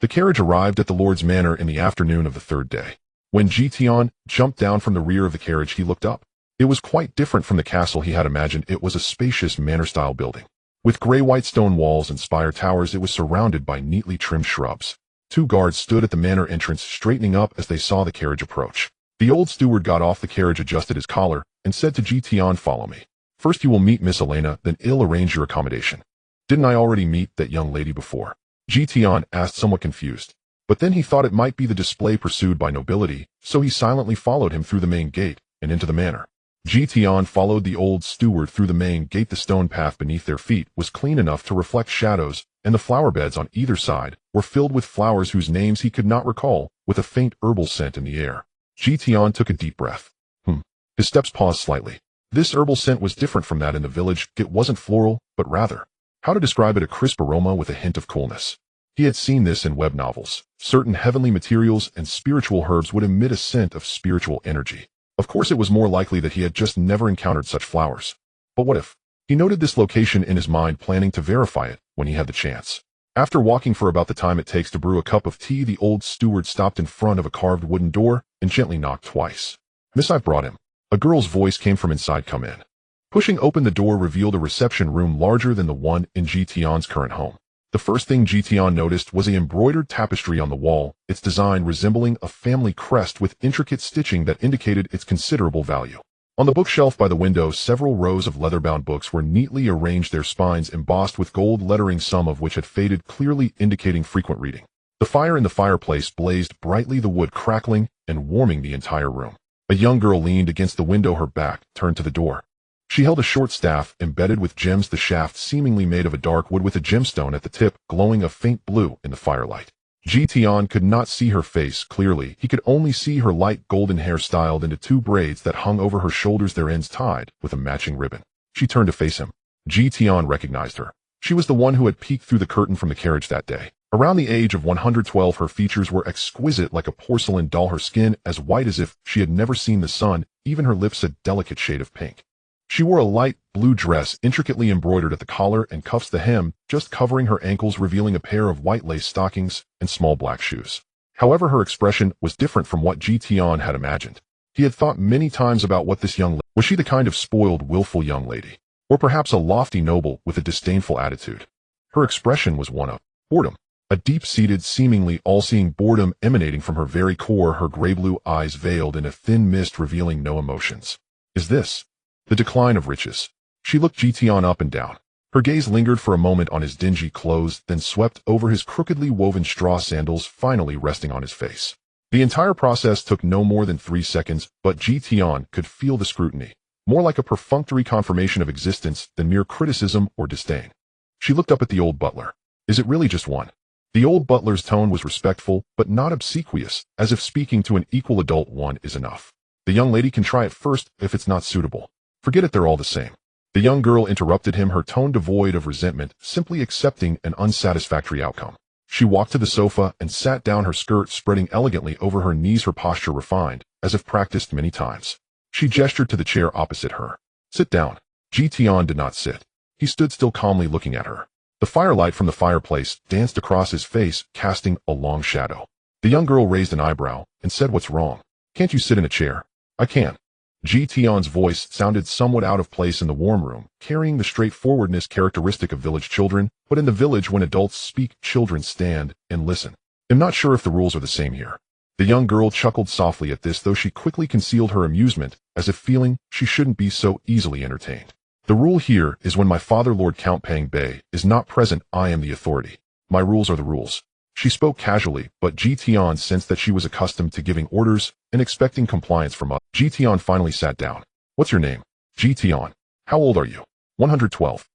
The carriage arrived at the Lord's manor in the afternoon of the third day. When Tian jumped down from the rear of the carriage, he looked up. It was quite different from the castle he had imagined. It was a spacious manor-style building. With gray-white stone walls and spire towers, it was surrounded by neatly trimmed shrubs. 2 guards stood at the manor entrance, straightening up as they saw the carriage approach. The old steward got off the carriage, adjusted his collar, and said to Tian, "Follow me. First you will meet Miss Elena, then I'll arrange your accommodation." "Didn't I already meet that young lady before?" Tian asked, somewhat confused. But then he thought it might be the display pursued by nobility, so he silently followed him through the main gate and into the manor. Tian followed the old steward through the main gate. The stone path beneath their feet was clean enough to reflect shadows, and the flower beds on either side were filled with flowers whose names he could not recall, with a faint herbal scent in the air. Tian took a deep breath. His steps paused slightly. This herbal scent was different from that in the village. It wasn't floral, but rather, how to describe it, a crisp aroma with a hint of coolness. He had seen this in web novels. Certain heavenly materials and spiritual herbs would emit a scent of spiritual energy. A Of course it was more likely that he had just never encountered such flowers. But what if? He noted this location in his mind, planning to verify it when he had the chance. After walking for about the time it takes to brew a cup of tea, the old steward stopped in front of a carved wooden door and gently knocked twice. "Miss, I've brought him." A girl's voice came from inside. "Come in." Pushing open the door revealed a reception room larger than the one in Tian's current home. The first thing Tian noticed was an embroidered tapestry on the wall, its design resembling a family crest with intricate stitching that indicated its considerable value. On the bookshelf by the window, several rows of leather-bound books were neatly arranged, their spines embossed with gold lettering, some of which had faded, clearly indicating frequent reading. The fire in the fireplace blazed brightly, the wood crackling and warming the entire room. A young girl leaned against the window, her back turned to the door. She held a short staff embedded with gems, the shaft seemingly made of a dark wood with a gemstone at the tip, glowing a faint blue in the firelight. Tian could not see her face clearly. He could only see her light golden hair styled into two braids that hung over her shoulders, their ends tied with a matching ribbon. She turned to face him. Tian recognized her. She was the one who had peeked through the curtain from the carriage that day. Around the age of 112, her features were exquisite like a porcelain doll, her skin as white as if she had never seen the sun, even her lips a delicate shade of pink. She wore a light blue dress, intricately embroidered at the collar and cuffs, the hem just covering her ankles, revealing a pair of white lace stockings and small black shoes. However, her expression was different from what Tian had imagined. He had thought many times about what this young lady was. She the kind of spoiled, willful young lady, or perhaps a lofty noble with a disdainful attitude? Her expression was one of boredom, a deep-seated, seemingly all-seeing boredom emanating from her very core, her gray blue eyes veiled in a thin mist revealing no emotions. Is this the decline of riches? She looked Tian up and down. Her gaze lingered for a moment on his dingy clothes, then swept over his crookedly woven straw sandals, finally resting on his face. The entire process took no more than 3 seconds, but Tian could feel the scrutiny, more like a perfunctory confirmation of existence than mere criticism or disdain. She looked up at the old butler. "Is it really just one?" The old butler's tone was respectful, but not obsequious, as if speaking to an equal adult. "One is enough. The young lady can try it first. If it's not suitable, forget it, they're all the same." The young girl interrupted him, her tone devoid of resentment, simply accepting an unsatisfactory outcome. She walked to the sofa and sat down, her skirt spreading elegantly over her knees, her posture refined, as if practiced many times. She gestured to the chair opposite her. "Sit down." Tian did not sit. He stood still, calmly looking at her. The firelight from the fireplace danced across his face, casting a long shadow. The young girl raised an eyebrow and said, "What's wrong? Can't you sit in a chair?" "I can." Tian's voice sounded somewhat out of place in the warm room, carrying the straightforwardness characteristic of village children, but in the village when adults speak, children stand and listen. "I'm not sure if the rules are the same here." The young girl chuckled softly at this, though she quickly concealed her amusement, as if feeling she shouldn't be so easily entertained. "The rule here is when my father, Lord Count Pang Bei, is not present, I am the authority. My rules are the rules." She spoke casually, but Tian sensed that she was accustomed to giving orders and expecting compliance from others. Tian finally sat down. "What's your name?" "Tian." "How old are you?" 112.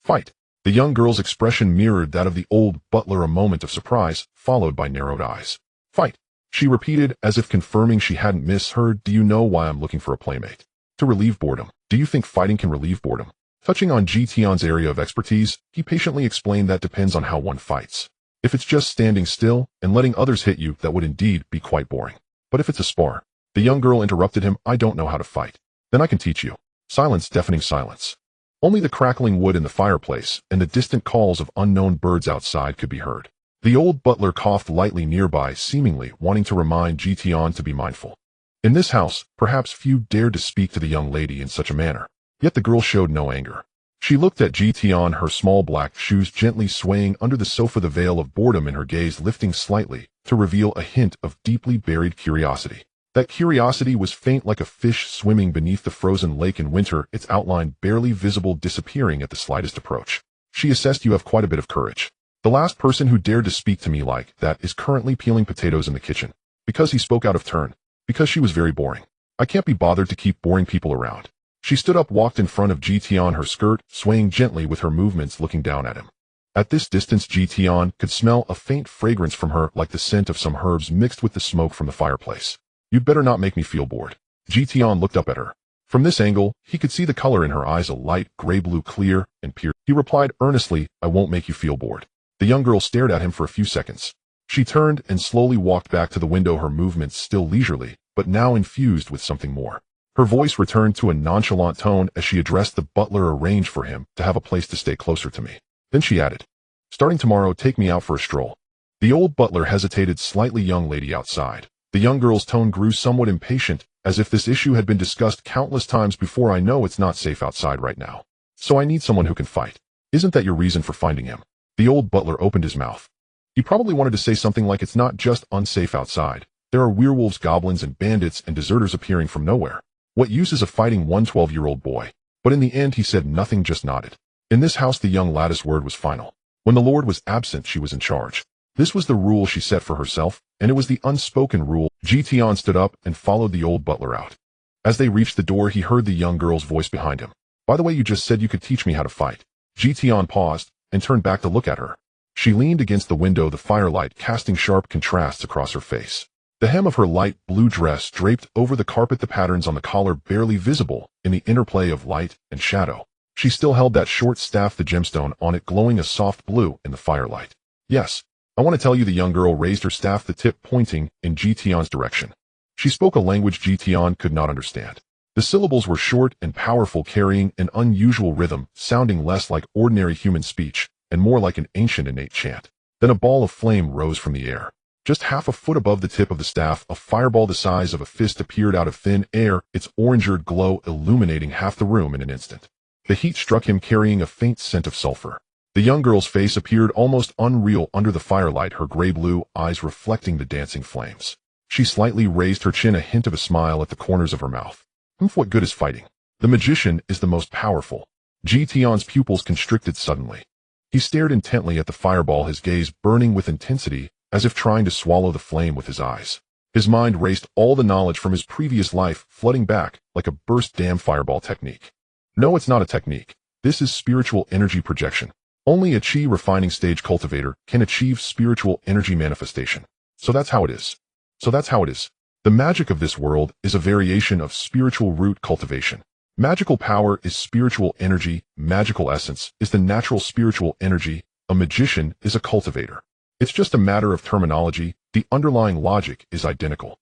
"Fight." The young girl's expression mirrored that of the old butler, a moment of surprise, followed by narrowed eyes. "Fight," she repeated, as if confirming she hadn't misheard. "Do you know why I'm looking for a playmate?" "To relieve boredom." "Do you think fighting can relieve boredom?" Touching on Tian's area of expertise, he patiently explained, "That depends on how one fights. If it's just standing still and letting others hit you, that would indeed be quite boring. But if it's a spar..." The young girl interrupted him. "I don't know how to fight." "Then I can teach you." Silence, deafening silence. Only the crackling wood in the fireplace and the distant calls of unknown birds outside could be heard. The old butler coughed lightly nearby, seemingly wanting to remind Tian to be mindful. In this house, perhaps few dared to speak to the young lady in such a manner. Yet the girl showed no anger. She looked at Tian, her small black shoes gently swaying under the sofa, the veil of boredom in her gaze lifting slightly to reveal a hint of deeply buried curiosity. That curiosity was faint, like a fish swimming beneath the frozen lake in winter, its outline barely visible, disappearing at the slightest approach. She assessed, "You have quite a bit of courage. The last person who dared to speak to me like that is currently peeling potatoes in the kitchen." Because he spoke out of turn. Because she was very boring. "I can't be bothered to keep boring people around." She stood up, walked in front of Tian, her skirt swaying gently with her movements, looking down at him. At this distance, Tian could smell a faint fragrance from her, like the scent of some herbs mixed with the smoke from the fireplace. "You'd better not make me feel bored." Tian looked up at her. From this angle, he could see the color in her eyes, a light gray-blue, clear and pure. He replied earnestly, "I won't make you feel bored." The young girl stared at him for a few seconds. She turned and slowly walked back to the window, her movements still leisurely, but now infused with something more. Her voice returned to a nonchalant tone as she addressed the butler arranged for him to have a place to stay closer to me. Then she added, "Starting tomorrow, take me out for a stroll." The old butler hesitated, slightly young lady outside. The young girl's tone grew somewhat impatient, as if this issue had been discussed countless times before. "I know it's not safe outside right now. So I need someone who can fight. Isn't that your reason for finding him?" The old butler opened his mouth. He probably wanted to say something like, "It's not just unsafe outside. There are werewolves, goblins, and bandits and deserters appearing from nowhere. What use is of fighting one 12-year-old boy?" But in the end he said nothing, just nodded. In this house the young lady's word was final. When the Lord was absent, she was in charge. This was the rule she set for herself, and it was the unspoken rule. Tian stood up and followed the old butler out. As they reached the door, he heard the young girl's voice behind him. "By the way, you just said you could teach me how to fight." Tian paused and turned back to look at her. She leaned against the window, the firelight casting sharp contrasts across her face. The hem of her light blue dress draped over the carpet, the patterns on the collar barely visible in the interplay of light and shadow. She still held that short staff, the gemstone on it glowing a soft blue in the firelight. "Yes, I want to tell you." The young girl raised her staff, the tip pointing in Tian's direction. She spoke a language Tian could not understand. The syllables were short and powerful, carrying an unusual rhythm, sounding less like ordinary human speech and more like an ancient innate chant. Then a ball of flame rose from the air. Just half a foot above the tip of the staff, a fireball the size of a fist appeared out of thin air, its orange-red glow illuminating half the room in an instant. The heat struck him, carrying a faint scent of sulfur. The young girl's face appeared almost unreal under the firelight, her gray-blue eyes reflecting the dancing flames. She slightly raised her chin, a hint of a smile at the corners of her mouth. What good is fighting? The magician is the most powerful." Tian's pupils constricted suddenly. He stared intently at the fireball, his gaze burning with intensity, as if trying to swallow the flame with his eyes. His mind raced, all the knowledge from his previous life flooding back like a burst dam. Fireball technique. No, it's not a technique. This is spiritual energy projection. Only a chi refining stage cultivator can achieve spiritual energy manifestation. So that's how it is. The magic of this world is a variation of spiritual root cultivation. Magical power is spiritual energy. Magical essence is the natural spiritual energy. A magician is a cultivator. It's just a matter of terminology. The underlying logic is identical.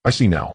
I see now.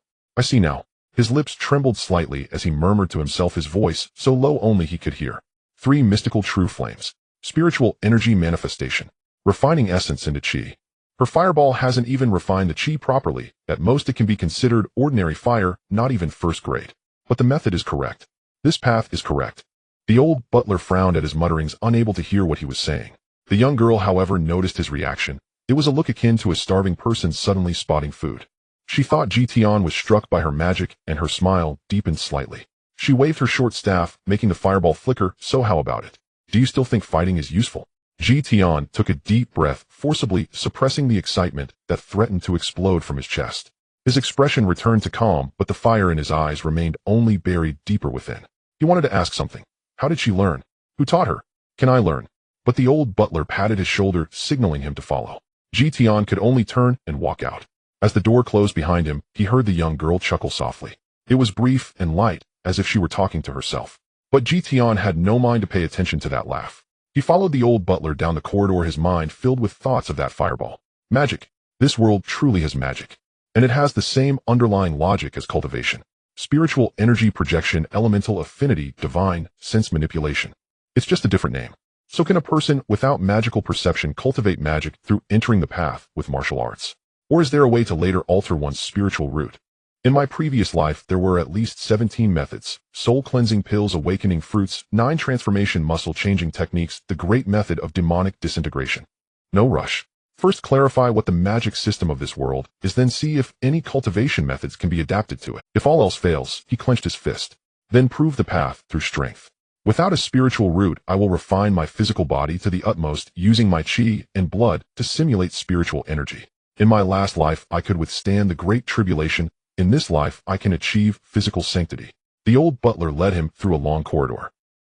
His lips trembled slightly as he murmured to himself, his voice so low only he could hear. 3 mystical true flames. Spiritual energy manifestation. Refining essence into chi. Her fireball hasn't even refined the chi properly. At most it can be considered ordinary fire, not even first grade. But the method is correct. This path is correct. The old butler frowned at his mutterings, unable to hear what he was saying. The young girl, however, noticed his reaction. It was a look akin to a starving person suddenly spotting food. She thought Tian was struck by her magic, and her smile deepened slightly. She waved her short staff, making the fireball flicker. "So how about it? Do you still think fighting is useful?" Tian took a deep breath, forcibly suppressing the excitement that threatened to explode from his chest. His expression returned to calm, but the fire in his eyes remained only buried deeper within. He wanted to ask something. How did she learn? Who taught her? Can I learn? But the old butler patted his shoulder, signaling him to follow. Tian could only turn and walk out. As the door closed behind him, he heard the young girl chuckle softly. It was brief and light, as if she were talking to herself. But Tian had no mind to pay attention to that laugh. He followed the old butler down the corridor, his mind filled with thoughts of that fireball. Magic. This world truly has magic. And it has the same underlying logic as cultivation. Spiritual energy projection, elemental affinity, divine sense manipulation. It's just a different name. So can a person without magical perception cultivate magic through entering the path with martial arts? Or is there a way to later alter one's spiritual root? In my previous life, there were at least 17 methods: soul cleansing pills, awakening fruits, 9 transformation muscle changing techniques, the great method of demonic disintegration. No rush. First clarify what the magic system of this world is, then see if any cultivation methods can be adapted to it. If all else fails, he clenched his fist. Then prove the path through strength. Without a spiritual root, I will refine my physical body to the utmost, using my chi and blood to simulate spiritual energy. In my last life, I could withstand the great tribulation. In this life, I can achieve physical sanctity. The old butler led him through a long corridor.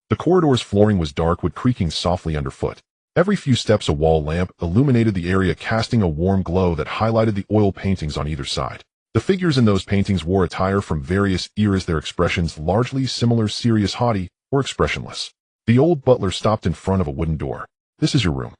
The corridor's flooring was dark, wood creaking softly underfoot. Every few steps a wall lamp illuminated the area, casting a warm glow that highlighted the oil paintings on either side. The figures in those paintings wore attire from various eras, their expressions largely similar, serious, haughty, or expressionless. The old butler stopped in front of a wooden door. This is your room.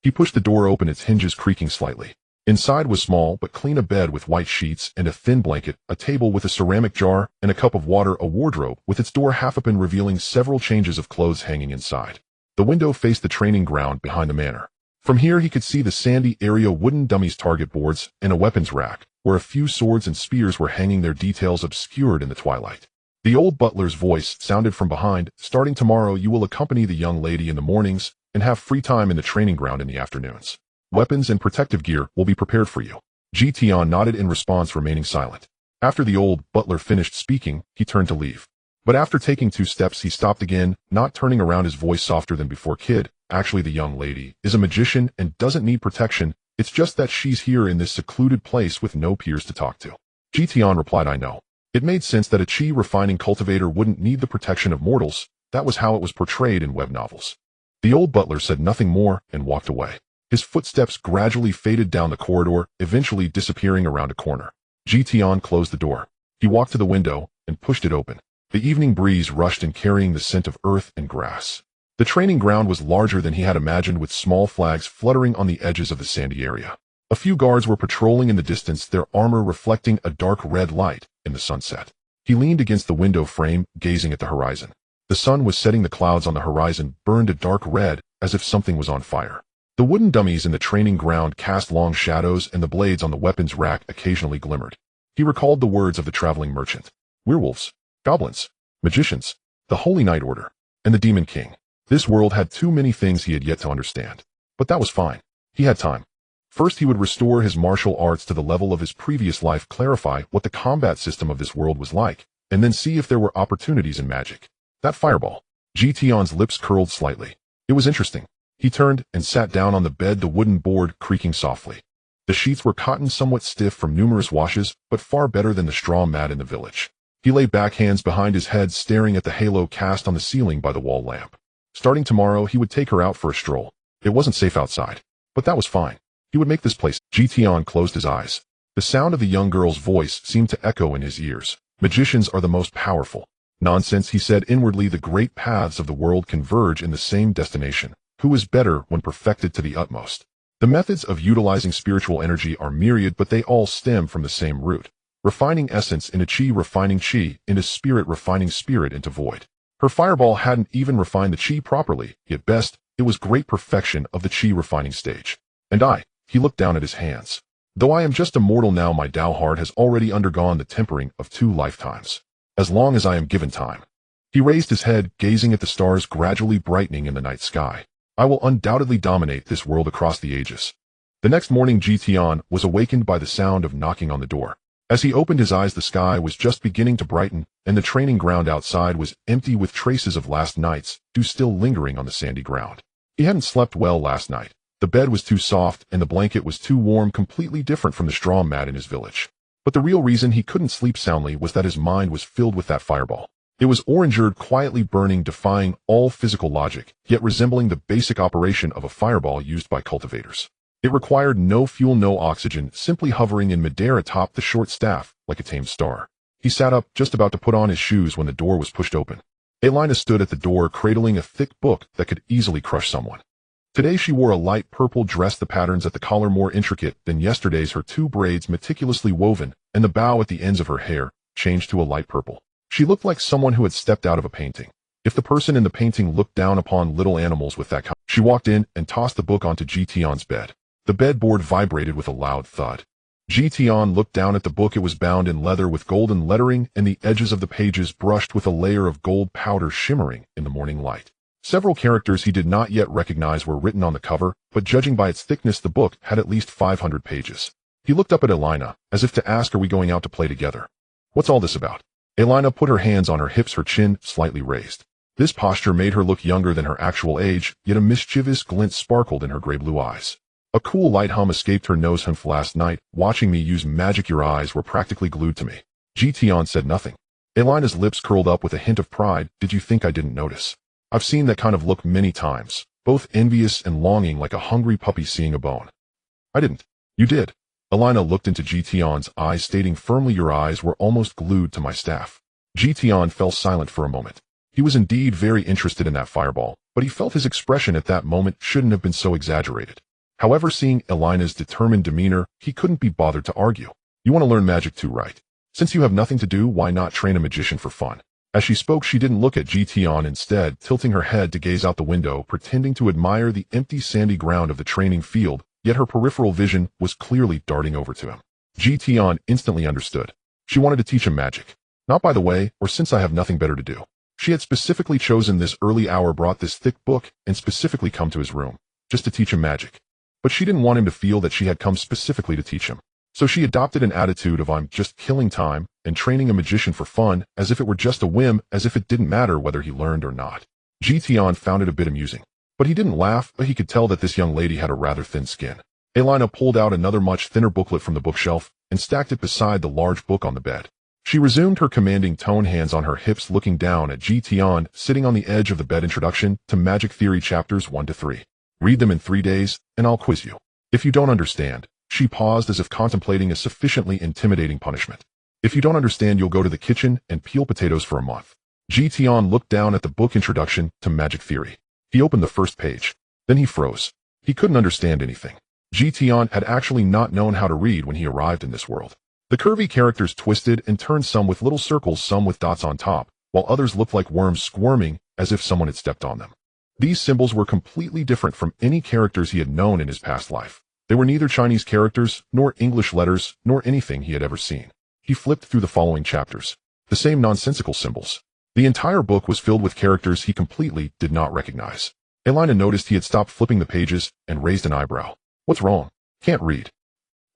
He pushed the door open, its hinges creaking slightly. Inside was small but clean a bed with white sheets and a thin blanket, a table with a ceramic jar and a cup of water, a wardrobe with its door half open revealing several changes of clothes hanging inside. The window faced the training ground behind the manor. From here he could see the sandy area, wooden dummies, target boards, and a weapons rack, where a few swords and spears were hanging, their details obscured in the twilight. The old butler's voice sounded from behind. Starting tomorrow you will accompany the young lady in the mornings and have free time in the training ground in the afternoons. Weapons and protective gear will be prepared for you. Tian nodded in response, remaining silent. After the old butler finished speaking, he turned to leave. But after taking 2 steps he stopped again, not turning around, his voice softer than before. Kid, actually the young lady is a magician and doesn't need protection. It's just that she's here in this secluded place with no peers to talk to. Tian replied, I know. It made sense that a chi refining cultivator wouldn't need the protection of mortals. That was how it was portrayed in web novels. The old butler said nothing more and walked away. His footsteps gradually faded down the corridor, eventually disappearing around a corner. Tian closed the door. He walked to the window and pushed it open. The evening breeze rushed in, carrying the scent of earth and grass. The training ground was larger than he had imagined, with small flags fluttering on the edges of the sandy area. A few guards were patrolling in the distance, their armor reflecting a dark red light in the sunset. He leaned against the window frame, gazing at the horizon. The sun was setting, the clouds on the horizon burned a dark red, as if something was on fire. The wooden dummies in the training ground cast long shadows, and the blades on the weapons rack occasionally glimmered. He recalled the words of the traveling merchant. Werewolves, goblins, magicians, the Holy Night Order, and the Demon King. This world had too many things he had yet to understand. But that was fine. He had time. First he would restore his martial arts to the level of his previous life, clarify what the combat system of this world was like, and then see if there were opportunities in magic. That fireball. Tian's lips curled slightly. It was interesting. He turned and sat down on the bed, the wooden board creaking softly. The sheets were cotton, somewhat stiff from numerous washes, but far better than the straw mat in the village. He lay back, hands behind his head, staring at the halo cast on the ceiling by the wall lamp. Starting tomorrow, he would take her out for a stroll. It wasn't safe outside, but that was fine. He would make this place. Tian closed his eyes. The sound of the young girl's voice seemed to echo in his ears. Magicians are the most powerful. Nonsense, he said inwardly. The great paths of the world converge in the same destination. Who is better when perfected to the utmost? The methods of utilizing spiritual energy are myriad, but they all stem from the same root. Refining essence into chi, refining chi into spirit, refining spirit into void. Her fireball hadn't even refined the chi properly, yet best, it was great perfection of the chi refining stage. And he looked down at his hands. Though I am just a mortal now, my Tao heart has already undergone the tempering of 2 lifetimes. As long as I am given time. He raised his head, gazing at the stars gradually brightening in the night sky. I will undoubtedly dominate this world across the ages. The next morning Tian was awakened by the sound of knocking on the door. As he opened his eyes, the sky was just beginning to brighten, and the training ground outside was empty, with traces of last night's dew still lingering on the sandy ground. He hadn't slept well last night. The bed was too soft, and the blanket was too warm, completely different from the straw mat in his village. But the real reason he couldn't sleep soundly was that his mind was filled with that fireball. It was orange-red, quietly burning, defying all physical logic, yet resembling the basic operation of a fireball used by cultivators. It required no fuel, no oxygen, simply hovering in midair atop the short staff, like a tame star. He sat up, just about to put on his shoes, when the door was pushed open. Elina stood at the door, cradling a thick book that could easily crush someone. Today she wore a light purple dress, the patterns at the collar more intricate than yesterday's, her 2 braids meticulously woven, and the bow at the ends of her hair changed to a light purple. She looked like someone who had stepped out of a painting. If the person in the painting looked down upon little animals with that kind. She walked in and tossed the book onto Tian's bed. The bedboard vibrated with a loud thud. Tian looked down at the book. It was bound in leather with golden lettering, and the edges of the pages brushed with a layer of gold powder shimmering in the morning light. Several characters he did not yet recognize were written on the cover, but judging by its thickness, the book had at least 500 pages. He looked up at Elina, as if to ask, are we going out to play together? What's all this about? Elina put her hands on her hips, her chin slightly raised. This posture made her look younger than her actual age, yet a mischievous glint sparkled in her gray-blue eyes. A cool light hum escaped her nose. Last night, watching me use magic, your eyes were practically glued to me. Tian said nothing. Elina's lips curled up with a hint of pride. Did you think I didn't notice? I've seen that kind of look many times, both envious and longing, like a hungry puppy seeing a bone. I didn't. You did. Elina looked into Tian's eyes, stating firmly, your eyes were almost glued to my staff. Tian fell silent for a moment. He was indeed very interested in that fireball, but he felt his expression at that moment shouldn't have been so exaggerated. However, seeing Elina's determined demeanor, he couldn't be bothered to argue. You want to learn magic too, right? Since you have nothing to do, why not train a magician for fun? As she spoke, she didn't look at Tian, instead tilting her head to gaze out the window, pretending to admire the empty sandy ground of the training field, yet her peripheral vision was clearly darting over to him. Tian instantly understood. She wanted to teach him magic. Not by the way, or since I have nothing better to do. She had specifically chosen this early hour, brought this thick book, and specifically come to his room, just to teach him magic. But she didn't want him to feel that she had come specifically to teach him. So she adopted an attitude of I'm just killing time and training a magician for fun, as if it were just a whim, as if it didn't matter whether he learned or not. Tian found it a bit amusing. But he didn't laugh, but he could tell that this young lady had a rather thin skin. Elina pulled out another much thinner booklet from the bookshelf and stacked it beside the large book on the bed. She resumed her commanding tone, hands on her hips, looking down at Tian, sitting on the edge of the bed. Introduction to Magic Theory Chapters 1 to 3. Read them in 3 days, and I'll quiz you. If you don't understand, she paused as if contemplating a sufficiently intimidating punishment. If you don't understand, you'll go to the kitchen and peel potatoes for a month. Tian looked down at the book Introduction to Magic Theory. He opened the first page. Then he froze. He couldn't understand anything. Tian had actually not known how to read when he arrived in this world. The curvy characters twisted and turned, some with little circles, some with dots on top, while others looked like worms squirming as if someone had stepped on them. These symbols were completely different from any characters he had known in his past life. They were neither Chinese characters, nor English letters, nor anything he had ever seen. He flipped through the following chapters. The same nonsensical symbols. The entire book was filled with characters he completely did not recognize. Elina noticed he had stopped flipping the pages and raised an eyebrow. What's wrong? Can't read.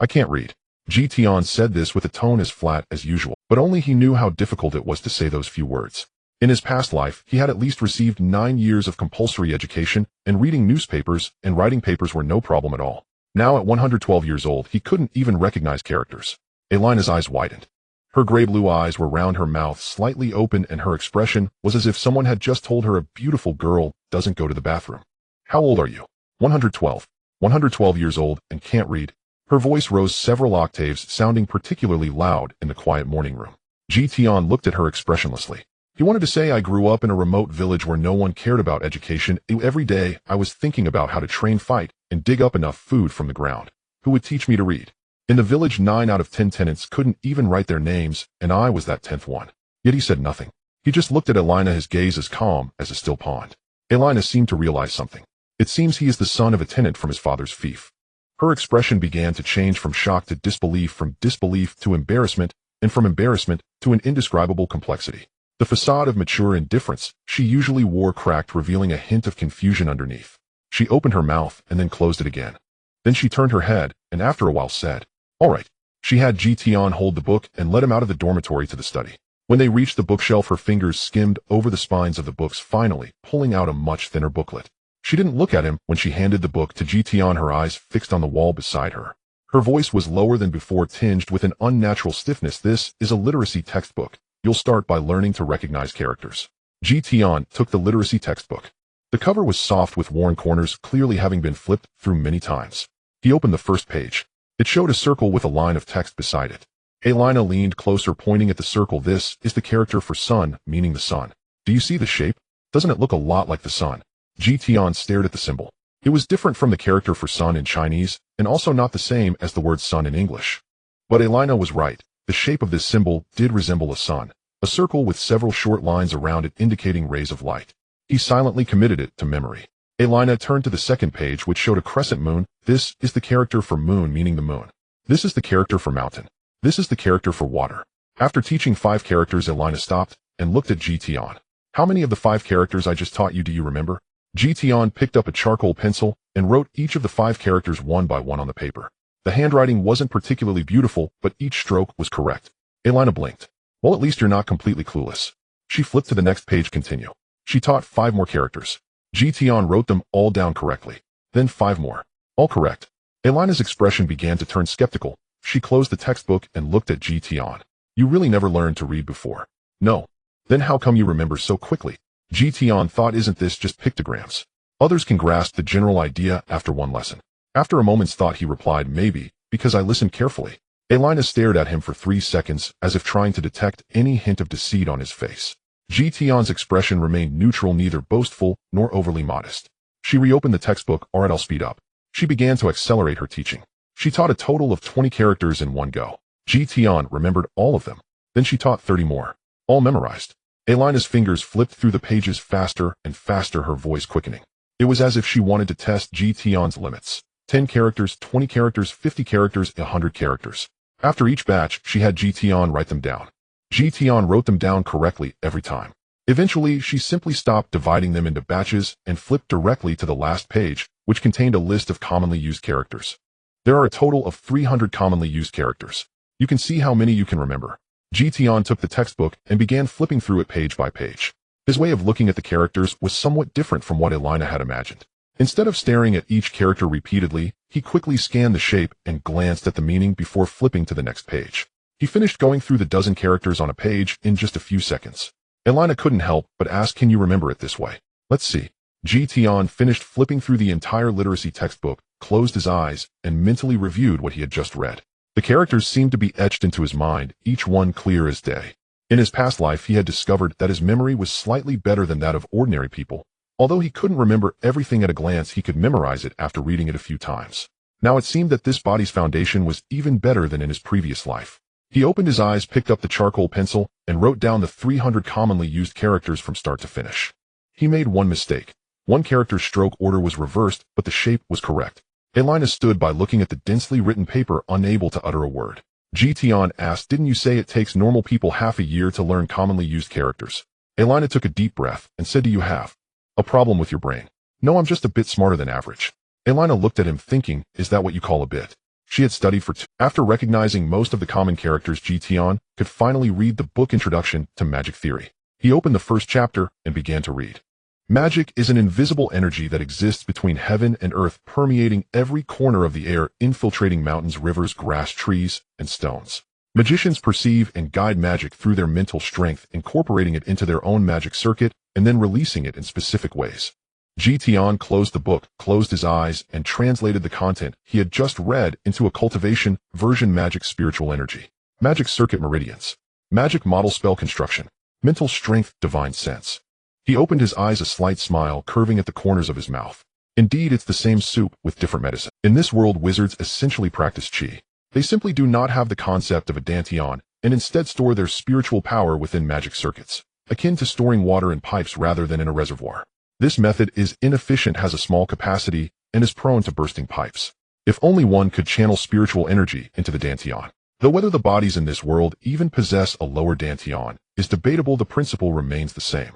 I can't read. Tian said this with a tone as flat as usual, but only he knew how difficult it was to say those few words. In his past life, he had at least received 9 years of compulsory education, and reading newspapers and writing papers were no problem at all. Now at 112 years old, he couldn't even recognize characters. Elina's eyes widened. Her gray blue eyes were round, her mouth slightly open, and her expression was as if someone had just told her a beautiful girl doesn't go to the bathroom. How old are you? 112. 112 years old and can't read. Her voice rose several octaves, sounding particularly loud in the quiet morning room. Tian looked at her expressionlessly. He wanted to say, I grew up in a remote village where no one cared about education. Every day, I was thinking about how to train, fight, and dig up enough food from the ground. Who would teach me to read? In the village, 9 out of 10 tenants couldn't even write their names, and I was that 10th one. Yet he said nothing. He just looked at Elina, his gaze as calm as a still pond. Elina seemed to realize something. It seems he is the son of a tenant from his father's fief. Her expression began to change from shock to disbelief, from disbelief to embarrassment, and from embarrassment to an indescribable complexity. The facade of mature indifference she usually wore cracked, revealing a hint of confusion underneath. She opened her mouth and then closed it again. Then she turned her head and after a while said, All right. She had Tian hold the book and led him out of the dormitory to the study. When they reached the bookshelf, her fingers skimmed over the spines of the books, finally pulling out a much thinner booklet. She didn't look at him when she handed the book to Tian, her eyes fixed on the wall beside her. Her voice was lower than before, tinged with an unnatural stiffness. This is a literacy textbook. You'll start by learning to recognize characters. Tian took the literacy textbook. The cover was soft with worn corners, clearly having been flipped through many times. He opened the first page. It showed a circle with a line of text beside it. Elina leaned closer, pointing at the circle. This is the character for sun, meaning the sun. Do you see the shape? Doesn't it look a lot like the sun? Tian stared at the symbol. It was different from the character for sun in Chinese, and also not the same as the word sun in English. But Elina was right. The shape of this symbol did resemble a sun, a circle with several short lines around it indicating rays of light. He silently committed it to memory. Elina turned to the second page, which showed a crescent moon. This is the character for moon, meaning the moon. This is the character for mountain. This is the character for water. After teaching 5 characters, Elina stopped and looked at Tian. How many of the 5 characters I just taught you do you remember? Tian picked up a charcoal pencil and wrote each of the 5 characters one by one on the paper. The handwriting wasn't particularly beautiful, but each stroke was correct. Elina blinked. Well, at least you're not completely clueless. She flipped to the next page. Continue. She taught 5 more characters. Tian wrote them all down correctly. Then 5 more. All correct. Elina's expression began to turn skeptical. She closed the textbook and looked at Tian. You really never learned to read before? No. Then how come you remember so quickly? Tian thought, isn't this just pictograms? Others can grasp the general idea after one lesson. After a moment's thought, he replied, maybe, because I listened carefully. Elina stared at him for 3 seconds, as if trying to detect any hint of deceit on his face. Tian's expression remained neutral, neither boastful nor overly modest. She reopened the textbook. All right, I'll speed up. She began to accelerate her teaching. She taught a total of 20 characters in one go. Tian remembered all of them. Then she taught 30 more, all memorized. Elina's fingers flipped through the pages faster and faster, her voice quickening. It was as if she wanted to test Tian's limits. 10 characters, 20 characters, 50 characters, 100 characters. After each batch, she had Tian write them down. Tian wrote them down correctly every time. Eventually, she simply stopped dividing them into batches and flipped directly to the last page, which contained a list of commonly used characters. There are a total of 300 commonly used characters. You can see how many you can remember. Tian took the textbook and began flipping through it page by page. His way of looking at the characters was somewhat different from what Elina had imagined. Instead of staring at each character repeatedly, he quickly scanned the shape and glanced at the meaning before flipping to the next page. He finished going through the dozen characters on a page in just a few seconds. Elina couldn't help but ask, "Can you remember it this way?" "Let's see." Tian finished flipping through the entire literacy textbook, closed his eyes, and mentally reviewed what he had just read. The characters seemed to be etched into his mind, each one clear as day. In his past life, he had discovered that his memory was slightly better than that of ordinary people. Although he couldn't remember everything at a glance, he could memorize it after reading it a few times. Now it seemed that this body's foundation was even better than in his previous life. He opened his eyes, picked up the charcoal pencil, and wrote down the 300 commonly used characters from start to finish. He made one mistake. One character's stroke order was reversed, but the shape was correct. Elina stood by looking at the densely written paper, unable to utter a word. Tian asked, "Didn't you say it takes normal people half a year to learn commonly used characters?" Elina took a deep breath and said, "Do you have a problem with your brain?" "No, I'm just a bit smarter than average." Elina looked at him thinking, "Is that what you call a bit?" She had studied for After recognizing most of the common characters, Tian could finally read the book Introduction to Magic Theory. He opened the first chapter and began to read. Magic is an invisible energy that exists between heaven and earth, permeating every corner of the air, infiltrating mountains, rivers, grass, trees, and stones. Magicians perceive and guide magic through their mental strength, incorporating it into their own magic circuit, and then releasing it in specific ways. Tian closed the book, closed his eyes, and translated the content he had just read into a cultivation version: magic spiritual energy, magic circuit meridians, magic model spell construction, mental strength, divine sense. He opened his eyes, a slight smile curving at the corners of his mouth. Indeed, it's the same soup with different medicine. In this world, wizards essentially practice qi. They simply do not have the concept of a dantian, and instead store their spiritual power within magic circuits, akin to storing water in pipes rather than in a reservoir. This method is inefficient, has a small capacity, and is prone to bursting pipes. If only one could channel spiritual energy into the dantian. Though whether the bodies in this world even possess a lower dantian is debatable, the principle remains the same.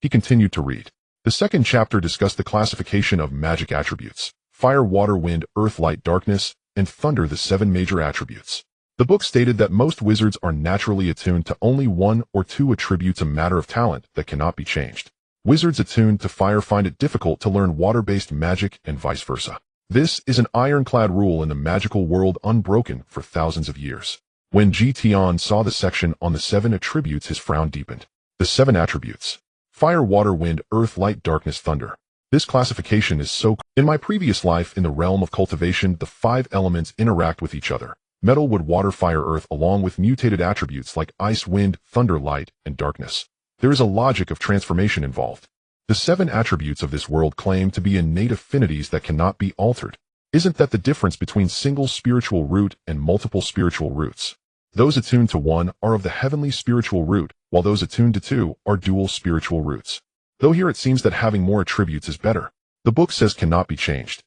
He continued to read. The second chapter discussed the classification of magic attributes: fire, water, wind, earth, light, darkness, and thunder, the 7 major attributes. The book stated that most wizards are naturally attuned to only 1 or 2 attributes, a matter of talent that cannot be changed. Wizards attuned to fire find it difficult to learn water-based magic and vice versa. This is an ironclad rule in the magical world, unbroken for thousands of years. When Tian saw the section on the 7 attributes, his frown deepened. The 7 attributes: fire, water, wind, earth, light, darkness, thunder. This classification is so In my previous life in the realm of cultivation, the 5 elements interact with each other: metal, wood, water, fire, earth, along with mutated attributes like ice, wind, thunder, light, and darkness. There is a logic of transformation involved. The 7 attributes of this world claim to be innate affinities that cannot be altered. Isn't that the difference between single spiritual root and multiple spiritual roots? Those attuned to 1 are of the heavenly spiritual root, while those attuned to 2 are dual spiritual roots. Though here it seems that having more attributes is better. The book says cannot be changed.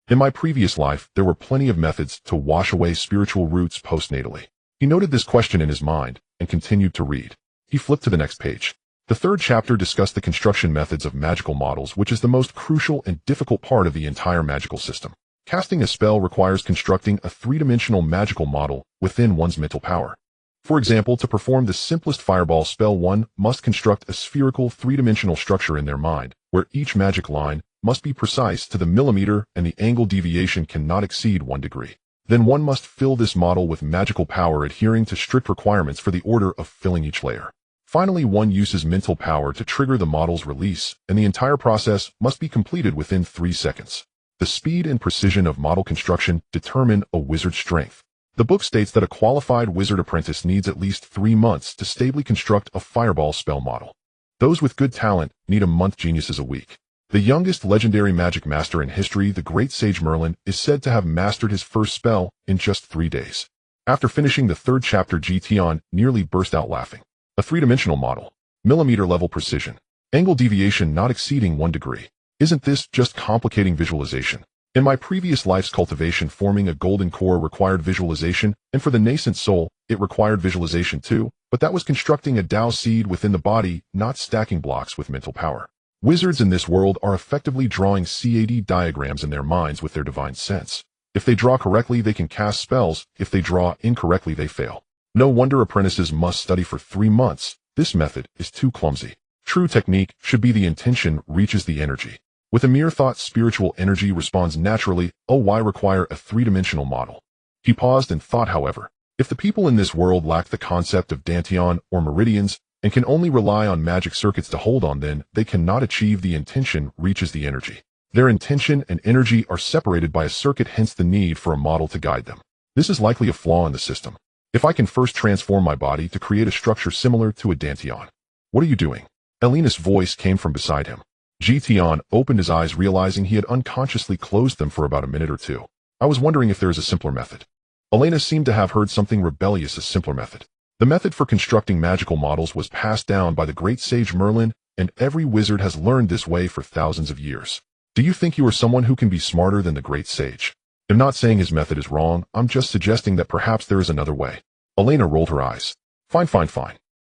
In my previous life, there were plenty of methods to wash away spiritual roots postnatally. He noted this question in his mind and continued to read. He flipped to the next page. The third chapter discussed the construction methods of magical models, which is the most crucial and difficult part of the entire magical system. Casting a spell requires constructing a 3-dimensional magical model within one's mental power. For example, to perform the simplest fireball spell, one must construct a spherical 3-dimensional structure in their mind, where each magic line must be precise to the millimeter and the angle deviation cannot exceed 1 degree. Then one must fill this model with magical power, adhering to strict requirements for the order of filling each layer. Finally, one uses mental power to trigger the model's release, and the entire process must be completed within 3 seconds. The speed and precision of model construction determine a wizard's strength. The book states that a qualified wizard apprentice needs at least 3 months to stably construct a fireball spell model. Those with good talent need a month, geniuses a week. The youngest legendary magic master in history, the great sage Merlin, is said to have mastered his first spell in just 3 days. After finishing the 3rd chapter, Tian nearly burst out laughing. A 3-dimensional model. Millimeter-level precision. Angle deviation not exceeding 1 degree. Isn't this just complicating visualization? In my previous life's cultivation, forming a golden core required visualization, and for the nascent soul, it required visualization too, but that was constructing a Tao seed within the body, not stacking blocks with mental power. Wizards in this world are effectively drawing CAD diagrams in their minds with their divine sense. If they draw correctly, they can cast spells. If they draw incorrectly, they fail. No wonder apprentices must study for 3 months. This method is too clumsy. True technique should be the intention reaches the energy. With a mere thought, spiritual energy responds naturally. Oh, why require a 3-dimensional model? He paused and thought, however, if the people in this world lack the concept of dantian or meridians and can only rely on magic circuits to hold on, then they cannot achieve the intention reaches the energy. Their intention and energy are separated by a circuit, hence the need for a model to guide them. This is likely a flaw in the system. If I can first transform my body to create a structure similar to a dantian. What are you doing? Elena's voice came from beside him. Tian opened his eyes, realizing he had unconsciously closed them for about a minute or two. I was wondering if there is a simpler method. Elena seemed to have heard something rebellious. A simpler method. The method for constructing magical models was passed down by the great sage Merlin, and every wizard has learned this way for thousands of years. Do you think you are someone who can be smarter than the great sage? I'm not saying his method is wrong, I'm just suggesting that perhaps there is another way. Elena rolled her eyes. Fine.